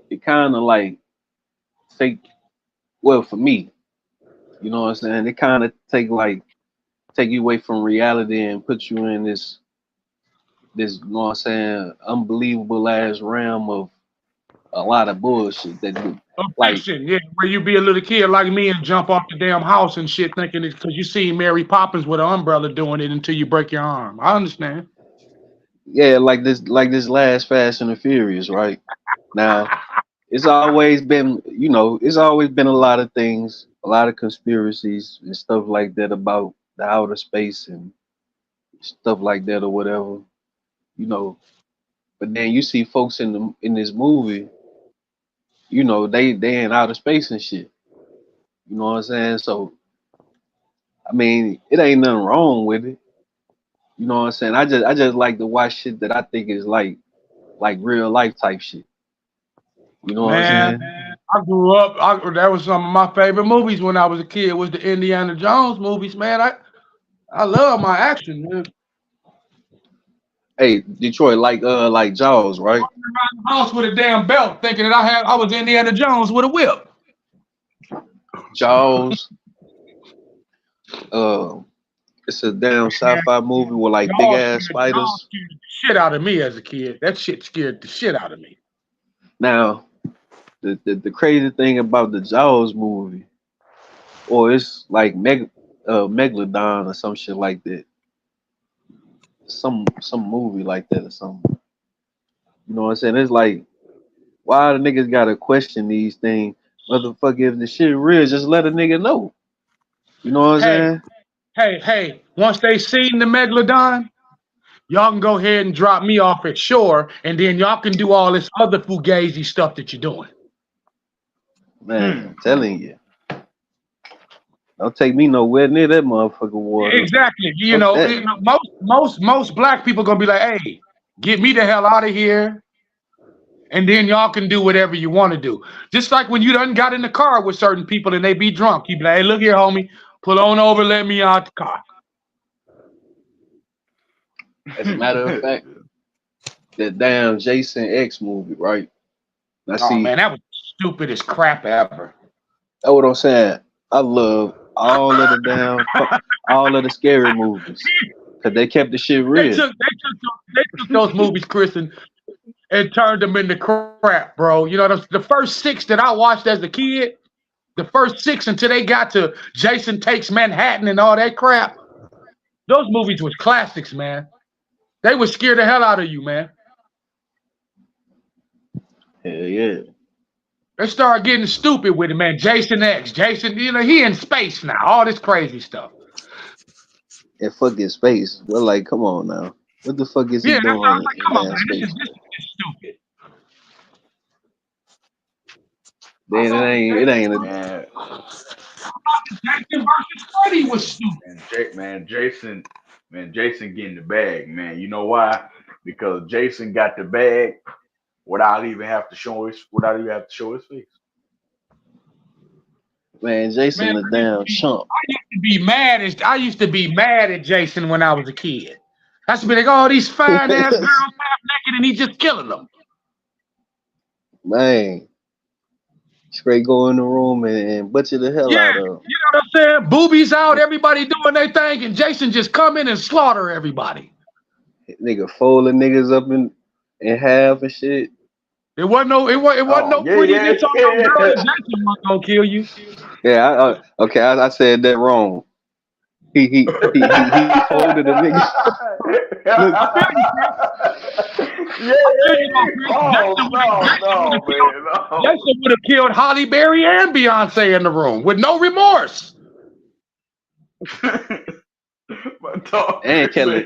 it kind of like take well for me, you know what I'm saying? It kind of take you away from reality and put you in this you know what I'm saying unbelievable ass realm of a lot of bullshit that do like Fiction, yeah, where you be a little kid like me and jump off the damn house and shit thinking it's because you see Mary Poppins with an umbrella doing it until you break your arm. I understand. yeah like this last Fast and the Furious, right? Now it's always been it's always been a lot of things, a lot of conspiracies and stuff like that about the outer space and stuff like that or whatever, you know. But then you see folks in this movie, they in outer space and shit. You know what I'm saying? So I mean, it ain't nothing wrong with it. You know what I'm saying? I just like to watch shit that I think is like real life type shit. You know what I'm Man, saying? I grew up. That was some of my favorite movies when I was a kid. Was the Indiana Jones movies, man. I love my action, man. Hey, Detroit, like Jaws, right? Walking around the house with a damn belt, thinking that I was Indiana Jones with a whip. Jaws. Uh, it's a damn Man, sci-fi movie with like big Jaws ass scared, Jaws spiders. scared the shit out of me as a kid. That shit scared the shit out of me. Now, the crazy thing about the Jaws movie, or it's like Megalodon or some shit like that. Some movie like that or something. You know what I'm saying? It's like, why the niggas gotta question these things? Motherfucker, if the shit real, just let a nigga know. You know what I'm Hey, saying? hey. Once they seen the Megalodon, y'all can go ahead and drop me off at shore, and then y'all can do all this other fugazi stuff that you're doing. Man, I'm telling you. Don't take me nowhere near that motherfucker water. Exactly. Fuck that. Most black people gonna be like, hey, get me the hell out of here. And then y'all can do whatever you want to do. Just like when you done got in the car with certain people and they be drunk. You be like, hey, look here, homie, pull on over, let me out the car. As a matter of fact, that damn Jason X movie, right? Now Oh see, man, that was the stupidest crap ever. that's what I'm saying. I love all of the scary movies. Cause they kept the shit They real. took those movies, Chris, and turned them into crap, bro. You know, the first 6 that I watched as a kid, the first 6 until they got to Jason Takes Manhattan and all that crap, those movies was classics, man. They would scare the hell out of you, man. Hell yeah. They started getting stupid with it, man. Jason X, Jason, he in space now. All this crazy stuff. And fucking space. Well, like, come on now. What the fuck is he Yeah, that's I was doing like, in come on, damn man, space? this is stupid. Then it ain't a Man, Jason versus Freddy was stupid. Jason getting the bag, man. You know why? Because Jason got the bag without even have to show his face. man, Jason Man, the damn chump. I used to be mad at Jason when I was a kid. I used to be like, oh, these fine ass girls half naked and he just killing them. Man. Straight go in the room and butcher the hell Yeah, out you of know what I'm saying? Boobies out, everybody doing their thing, and Jason just come in and slaughter everybody. them. Nigga folding niggas up in half and shit. It wasn't no prettiness on no girl that Jason was gonna kill you. Yeah, okay, I said that wrong. He folded a nigga. Look, I feel you, Chris. Jason would have killed Holly Berry and Beyonce in the room with no remorse. and Kelly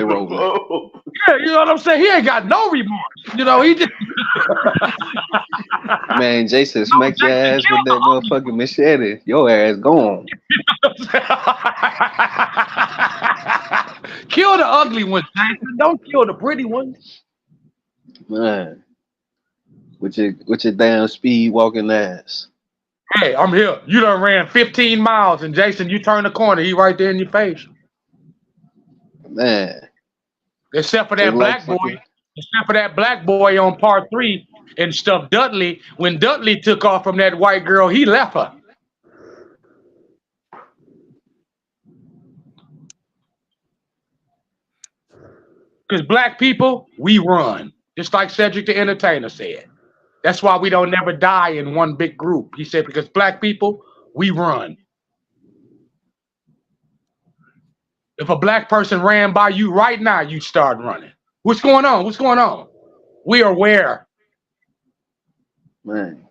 Rowland. Yeah, you know what I'm saying? He ain't got no remorse. You know, he just Man, Jason smacked your ass with that motherfucking machete. Your ass gone. Kill the ugly ones, Jason. Don't kill the pretty ones. Man. With your damn speed walking ass. Hey, I'm here. You done ran 15 miles, and Jason, you turn the corner, he right there in your face. Man. Except for that black boy on part 3 and stuff. Dudley, when Dudley took off from that white girl, he left her. Because black people, we run. Just like Cedric the Entertainer said. That's why we don't never die in one big group. He said, because black people, we run. If a black person ran by you right now, you start running. What's going on? What's going on? We are where? Man.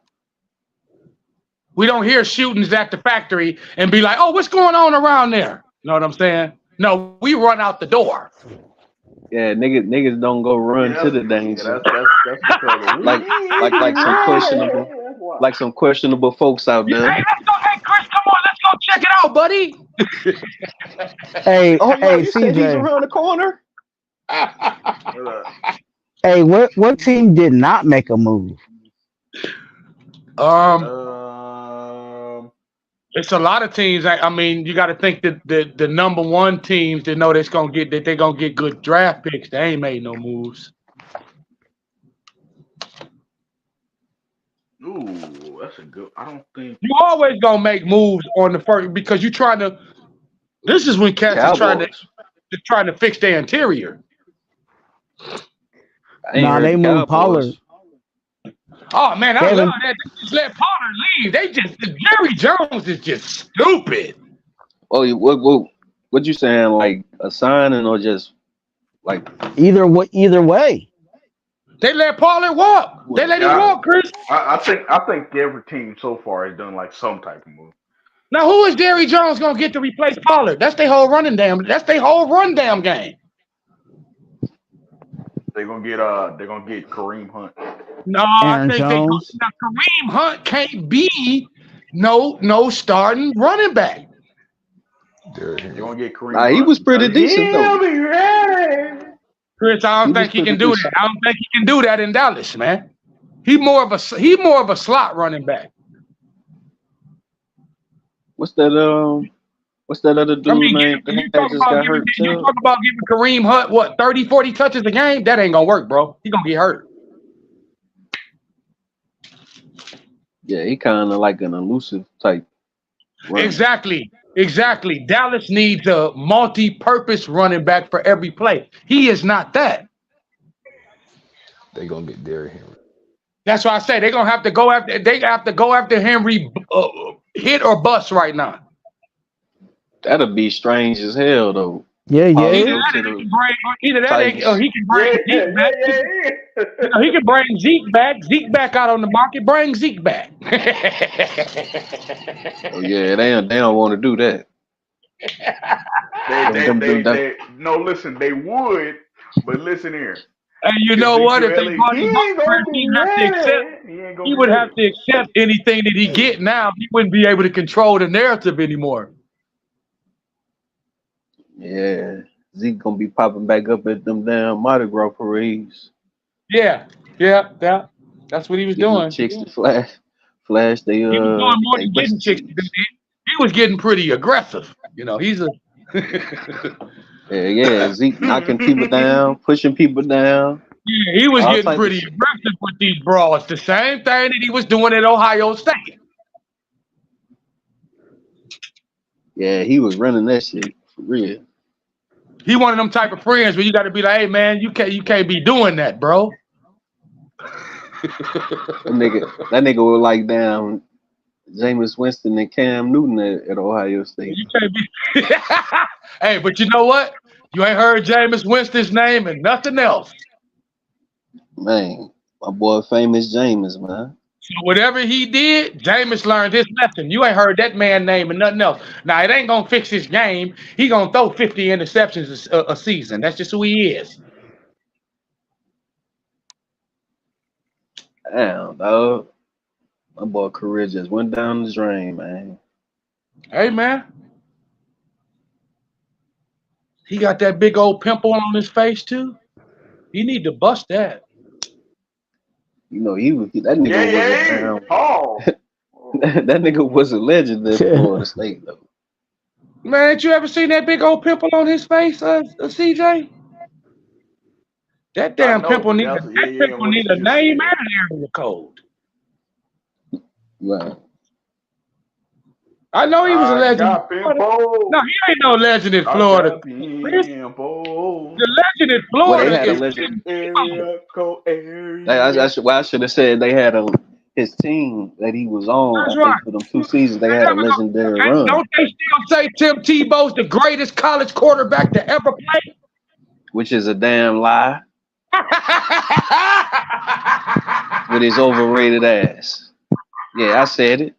We don't hear shootings at the factory and be like, oh, what's going on around there? You know what I'm saying? No, we run out the door. Yeah, niggas don't go run to the danger. like some questionable folks out there. Hey, Chris, come on, let's go check it out, buddy. Hey, you CJ. said he's around the corner. Hey, what team did not make a move? It's a lot of teams. I mean, you got to think that the number one teams that know they're gonna get good draft picks. They ain't made no moves. Ooh, that's a good. I don't think You always gonna make moves on the first because you trying to. This is when cats is trying to fix their interior. Nah, they moved Pollard. Oh man, I love that. They just let Pollard leave. Jerry Jones is just stupid. Oh, what you saying? Like a signing or just like either way? They let Pollard walk. They let him walk, Chris. I think every team so far has done like some type of move. Now, who is Jerry Jones gonna get to replace Pollard? That's their whole run damn game. They're gonna get Kareem Hunt. No, I think Kareem Hunt can't be no starting running back. You're gonna get Kareem. He was pretty decent though. Chris, I don't think he can do that. I don't think he can do that in Dallas, man. He more of a slot running back. What's that other dude name that just got hurt? You talk about giving Kareem Hunt what 30, 40 touches a game? That ain't gonna work, bro. He gonna get hurt. Yeah, he kind of like an elusive type. Runner. Exactly. Dallas needs a multi-purpose running back for every play. He is not that. They gonna get Derrick Henry. That's why I say they're gonna have to go after. They have to go after Henry, hit or bust right now. That'll be strange as hell though. Yeah. Either that, or he can bring Zeke back. He can bring Zeke back. Zeke back out on the market. Bring Zeke back. Oh yeah, they don't want to do that. Listen, they would, but listen here. And you know what? If they brought him he would have to accept anything that he get now. He wouldn't be able to control the narrative anymore. Yeah, Zeke gonna be popping back up at them damn Mardi Gras parades. Yeah. That's what he was doing. Chicks to flash. They he was doing more than getting chicks. He was getting pretty aggressive. You know, he's a yeah. Zeke knocking people down, pushing people down. Yeah, he was all getting type of pretty shit. aggressive with these brawls. The same thing that he was doing at Ohio State. Yeah, he was running that shit for real. He one of them type of friends where you got to be like, hey man, you can't be doing that, bro. That nigga was like down Jameis Winston and Cam Newton at Ohio State. You can't be. Hey, but you know what? You ain't heard Jameis Winston's name and nothing else. Man, my boy famous Jameis, man. So whatever he did, Jameis learned his lesson. You ain't heard that man name and nothing else. Now it ain't gonna fix his game. He gonna throw 50 interceptions a season. That's just who he is. Damn, dog. My boy career just went down the drain, man. Hey man, he got that big old pimple on his face too. He need to bust that. You know, that nigga was a damn Oh. that nigga was a legend at Florida State though. Man, ain't you ever seen that big old pimple on his face, CJ? That damn pimple need a name and an area code. Right. I know he was a legend. No, he ain't no legend in Florida. The legend in Florida they had is a legend. I should have said they had his team that he was on. That's I think right. for them 2 seasons they had a legendary run. Don't they still say Tim Tebow's the greatest college quarterback to ever play? Which is a damn lie. With his overrated ass. Yeah, I said it.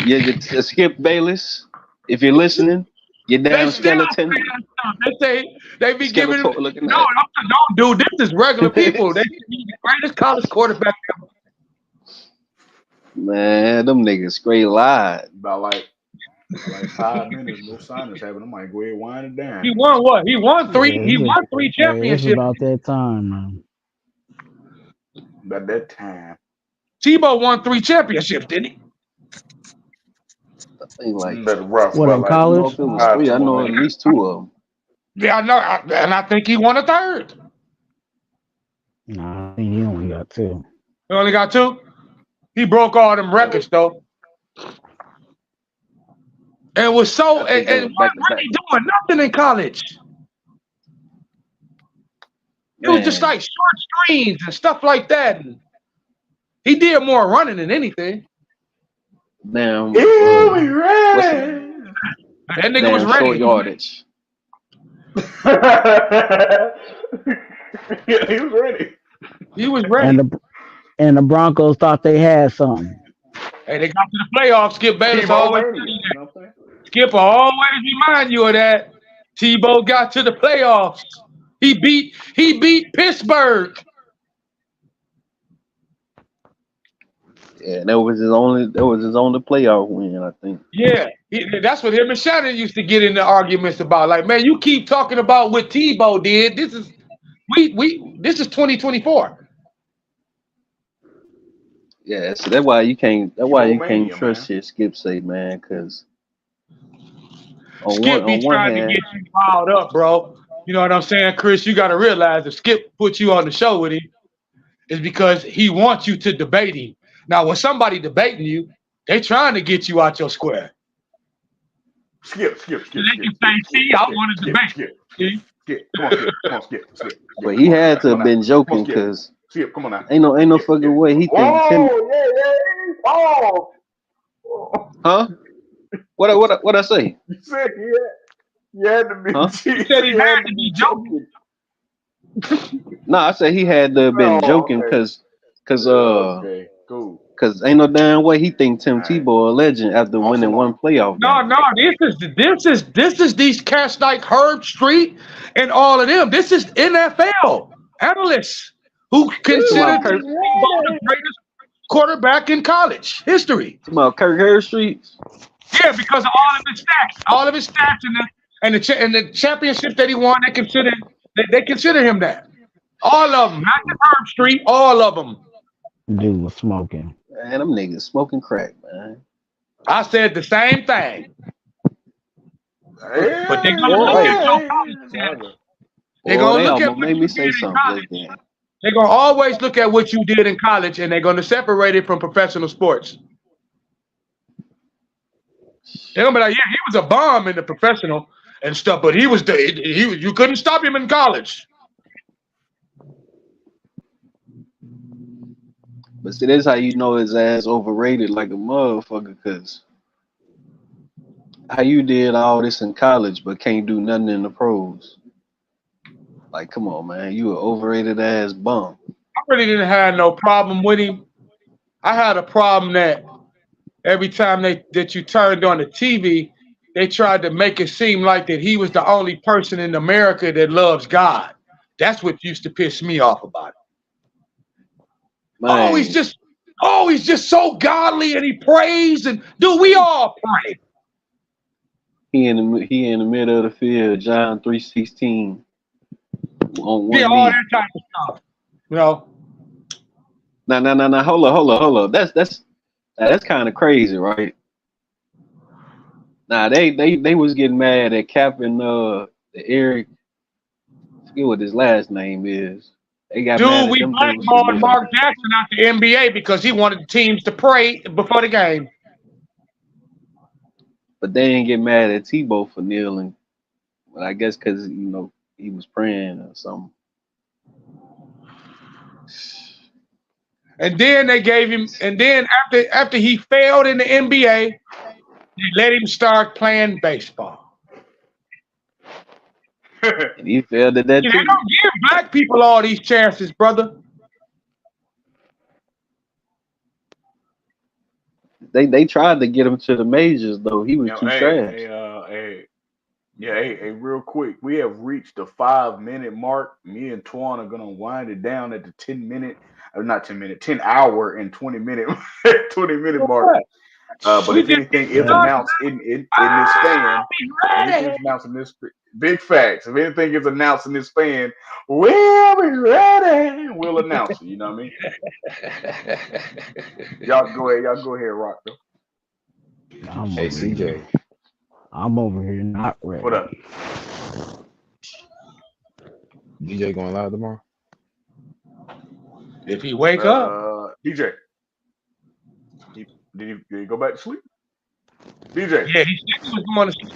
Yeah, Skip Bayless, if you're listening, you damn skeleton. They be giving him. No, dude, this is regular people. They be the greatest college quarterback ever. Man, them niggas straight lied. About like 5 minutes, no signers having. I might go ahead and wind it down. He won what? He won three. Yeah, he won 3 championships. It's about that time, man. About that time. Tebow won 3 championships, didn't he? I think like that's rough. What in college? I know at least 2 of them. Yeah, I know, and I think he won a 3rd. Nah, I think he only got 2. He only got 2. He broke all them records though, and was so and wasn't really doing nothing in college. It was just like short screens and stuff like that. And he did more running than anything. Damn. That nigga was ready. Short yardage. Yeah, he was ready. He was ready. And the Broncos thought they had something. Hey, they got to the playoffs. Skip Bayless always. Skip always remind you of that. Tebow got to the playoffs. He beat Pittsburgh. Yeah, that was his only playoff win, I think. Yeah, that's what him and Shannon used to get into arguments about. Like, man, you keep talking about what Tebow did. This is this is 2024. Yeah, so that's why you can't trust shit Skip say, man, because Skip be trying to get you riled up, bro. You know what I'm saying, Chris? You got to realize if Skip put you on the show with him, it's because he wants you to debate him. Now, when somebody debating you, they trying to get you out your square. Skip. They can say, see, I want to debate. Skip. Come on, Skip. But he had to have been joking because Skip, come on now. Ain't no fucking way he thinks him. Huh? What I say? You said he had to be. Huh? He said he had to be joking. No, I said he had to have been joking because okay, cool. Cause ain't no damn way he think Tim Tebow a legend after winning one playoff game. No, this is these cats like Herb Street and all of them. This is NFL analysts who consider Tebow the greatest quarterback in college history. About Herb Street? Yeah, because of all of his stats and the championships that he won, they consider him that. All of them, not the Herb Street, all of them. Dude was smoking. Man, them niggas smoking crack, man. I said the same thing. But they gonna look at your college stats. They're Boy, gonna they look at almost what made you me did say in something college. just then. They're gonna always look at what you did in college, and they're gonna separate it from professional sports. They're gonna be like, yeah, he was a bomb in the professional and stuff, but you couldn't stop him in college. But see, that's how you know his ass overrated like a motherfucker, cause how you did all this in college but can't do nothing in the pros. Like, come on, man, you an overrated ass bum. I really didn't have no problem with him. I had a problem that every time that you turned on the TV, they tried to make it seem like that he was the only person in America that loves God. That's what used to piss me off about it. Man, He's just so godly and he prays and dude, we all pray. he in the middle of the field, John 3:16 on Yeah, one all knee. that type of stuff. You know. Nah. Hold up. That's kind of crazy, right? Nah, they was getting mad at Cap and the Eric. I forget what his last name is. They got mad Dude, at we them dudes for blackballed kneeling. Mark Jackson out the NBA because he wanted the teams to pray before the game. But they ain't get mad at Tebow for kneeling. But I guess because he was praying or something. And then they gave him, and then after he failed in the NBA, they let him start playing baseball. And he failed at that They too. don't give black people all these chances, brother. They tried to get him to the majors though. He was too trash. Hey, real quick. We have reached the 5-minute mark. Me and Twuan are gonna wind it down at the 10 hour and 20-minute 20-minute mark. But if anything is announced in this fan, anything's announced in this big facts. If anything is announced in this fan, we'll be ready. We'll announce it. You know what I mean? Y'all go ahead, Rock though. Hey, CJ. I'm over here not ready. What up? DJ going live tomorrow? If he wake up. DJ. Did he go back to sleep? DJ. Yeah, he said he was going to sleep.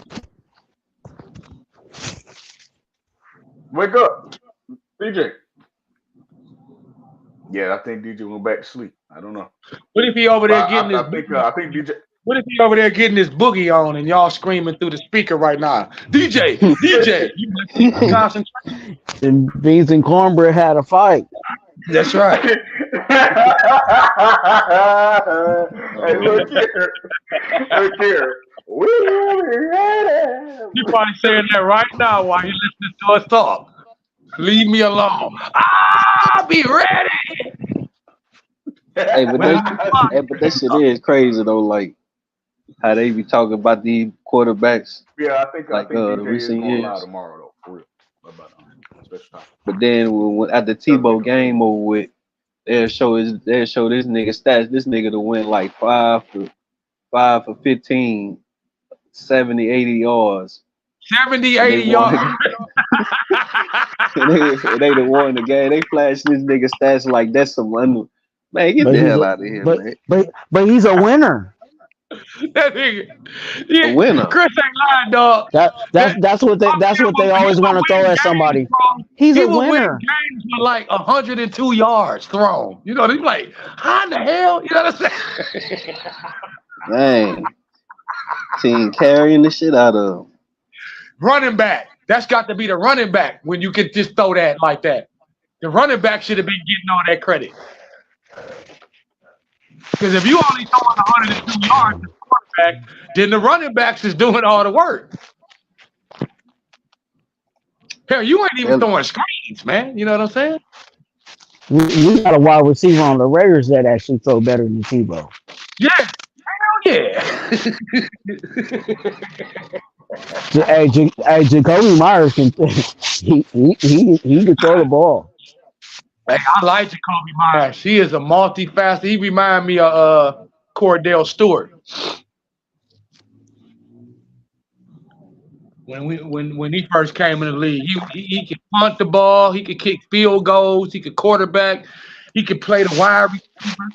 Wake up. DJ. Yeah, I think DJ went back to sleep. I don't know. What if he over there getting his I think DJ. What if he over there getting his boogie on and y'all screaming through the speaker right now? DJ, you must be concentrating. And Beans and Cornbread had a fight. That's right. Hey, look here. We'll be ready. You're probably saying that right now while you're listening to us talk. Leave me alone. I'll be ready. Hey, but that shit is crazy though. Like how they be talking about these quarterbacks. Yeah, I think the DJ recent is going years. live tomorrow though, for real. Special time. But then when at the Tebow game over with, they'll show this nigga stats. This nigga to win like 5 for 15, 70, 80 yards. 70, 80 yards. they done won the game. They flashed this nigga stats like that's some man. Get the hell out of here, man. But he's a winner. That nigga, yeah, A winner. Chris ain't lying, dog. That's what they always want to throw at somebody. He's a winner. Games with like 102 yards thrown. You know, they like, how in the hell? You know what I'm saying? Dang. Team carrying the shit out of him. Running back. That's got to be the running back when you can just throw that like that. The running back should have been getting all that credit. Because if you only throwing 102 yards as quarterback, then the running backs is doing all the work. Hell, you ain't even throwing screens, man. You know what I'm saying? We got a wide receiver on the Raiders that actually throw better than Tebow. Yeah. Hell yeah. Hey, Jacoby Myers can he can throw the ball. Hey, I like Jacoby Myers. He is a multifaceted. He remind me of Cordell Stewart. when he first came in the league. He could punt the ball, he could kick field goals, he could quarterback, he could play the wide receiver.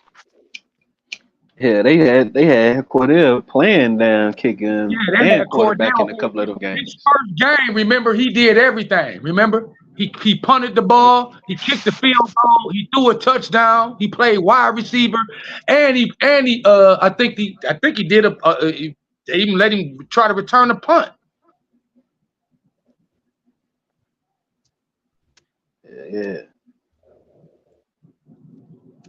Yeah, they had Cordell playing down, kicking, They and had quarterback Cordell. in a couple of them His games. first game, remember, he did everything. Remember, he punted the ball, he kicked the field goal, he threw a touchdown, he played wide receiver, and he I think he did they even let him try to return a punt. Yeah.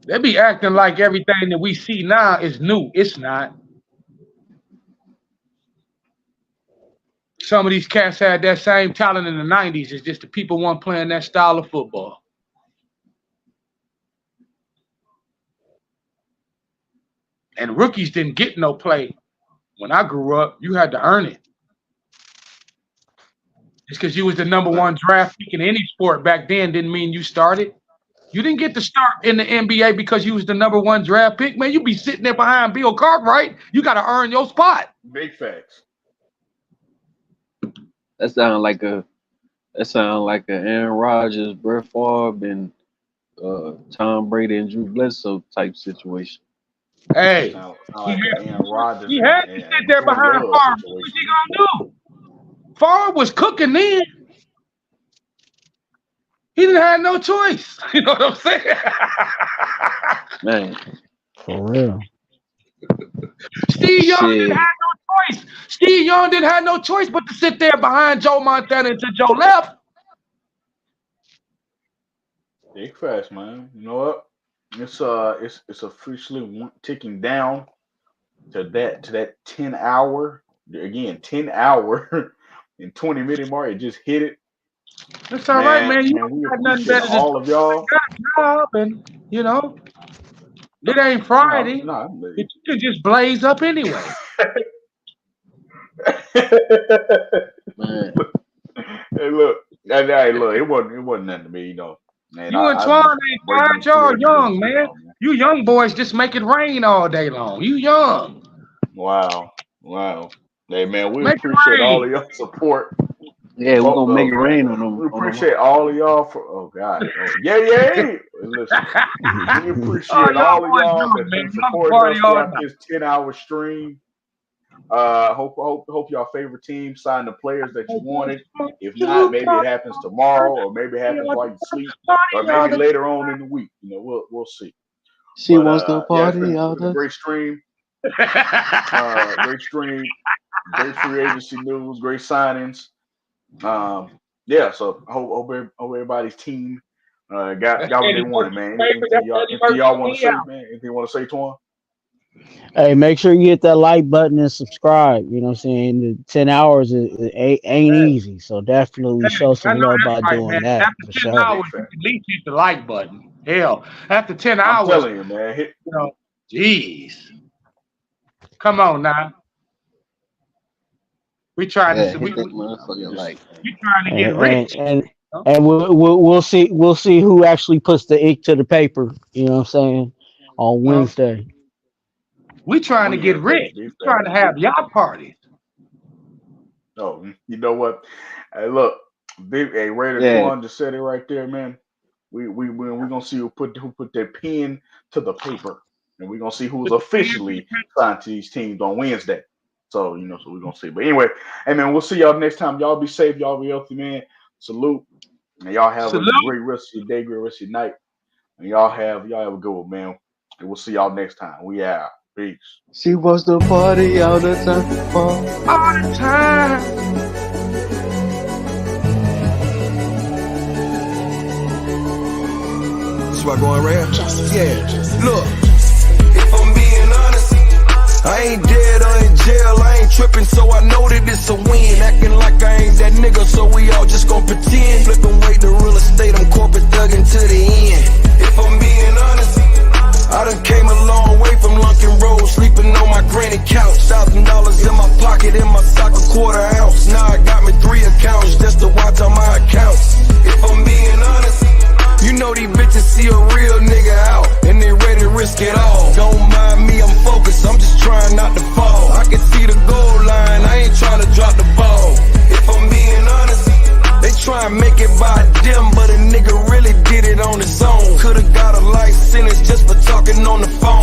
They be acting like everything that we see now is new. It's not. Some of these cats had that same talent in the 90s. It's just the people weren't playing that style of football. And rookies didn't get no play. When I grew up, you had to earn it. Just because you was the #1 draft pick in any sport back then didn't mean you started. You didn't get to start in the NBA because you was the #1 draft pick. Man, you be sitting there behind Bill Cartwright. You got to earn your spot. Big facts. That sound like a Aaron Rodgers, Brett Favre, and Tom Brady and Drew Bledsoe type situation. Hey, sound like Aaron Rodgers. He had to sit there behind Favre. What's he gonna do? Favre was cooking then. He didn't have no choice. You know what I'm saying? Man, for real. Steve Young didn't have no choice. Steve Young didn't have no choice but to sit there behind Joe Montana until Joe left. Big facts, man. You know what? It's officially ticking down to that 10 hour. Again, 10 hour and 20-minute mark. It just hit it. That's all right, man. You we got nothing appreciate better to all of y'all. got a job, and you know, it ain't Friday. You can just blaze up anyway. Man. Hey, look, it wasn't nothing to me, you know. Man, You and Twuan ain't tired. Y'all young, man. You young boys just make it rain all day long. You young. Wow. Hey, man, we Make it appreciate all of rain. y'all support. Yeah, we're gonna make it rain on them. We appreciate all of y'all for. Oh God, yeah. Listen, we appreciate all of y'all that's been supporting us throughout this 10-hour stream. Hope y'all favorite team signed the players that you wanted. If not, maybe it happens tomorrow, or maybe it happens while you sleep, or maybe later on in the week. You know, we'll see. She wants to party. It's been a great stream. Great stream. Great free agency news. Great signings. So I hope everybody's team got what they wanted, man. Anything y'all want to say, man? Anything you want to say, Twuan? Hey, make sure you hit that like button and subscribe. You know what I'm saying? The 10 hours ain't easy. So definitely show some love by doing that. After For 10 sure. hours, you at least hit the like button. Hell, after 10 hours, I'm telling you, man. Jeez. Come on now. We trying to we trying to get rich. And we'll see who actually puts the ink to the paper, you know what I'm saying, on Wednesday. We trying to get rich. We trying to have y'all parties. Oh, you know what? Hey, look, Raider Twuan just said it right there, man. We're gonna see who put their pen to the paper, and we're gonna see who's officially signed to these teams on Wednesday. So so we're gonna see. But anyway, hey man, we'll see y'all next time. Y'all be safe, y'all be healthy, man. Salute. And y'all have a great rest of your day, great rest of your night. And y'all have a good one, man. And we'll see y'all next time. We out. Peace. She wants to party all the time. All the time. This why going rare? Yeah. Look, if I'm being honest, I ain't dead or in jail, I ain't tripping, so I know that it's a win. Acting like I ain't that nigga, so we all just gon' pretend. Flipping weight to real estate, I'm corporate thugging to the end. If I'm being honest, I done came a long way from Lunkin Road, sleeping on my granny couch. $1,000 in my pocket, in my sock, a quarter ounce. Now I got me 3 accounts just to watch on my accounts. If I'm being honest, you know these bitches see a real nigga out, and they ready to risk it all. Don't mind me, I'm focused, I'm just trying not to fall. I can see the goal line, I ain't trying to drop the ball. If I'm try and make it by them, but a nigga really did it on his own. Could've got a life sentence just for talking on the phone.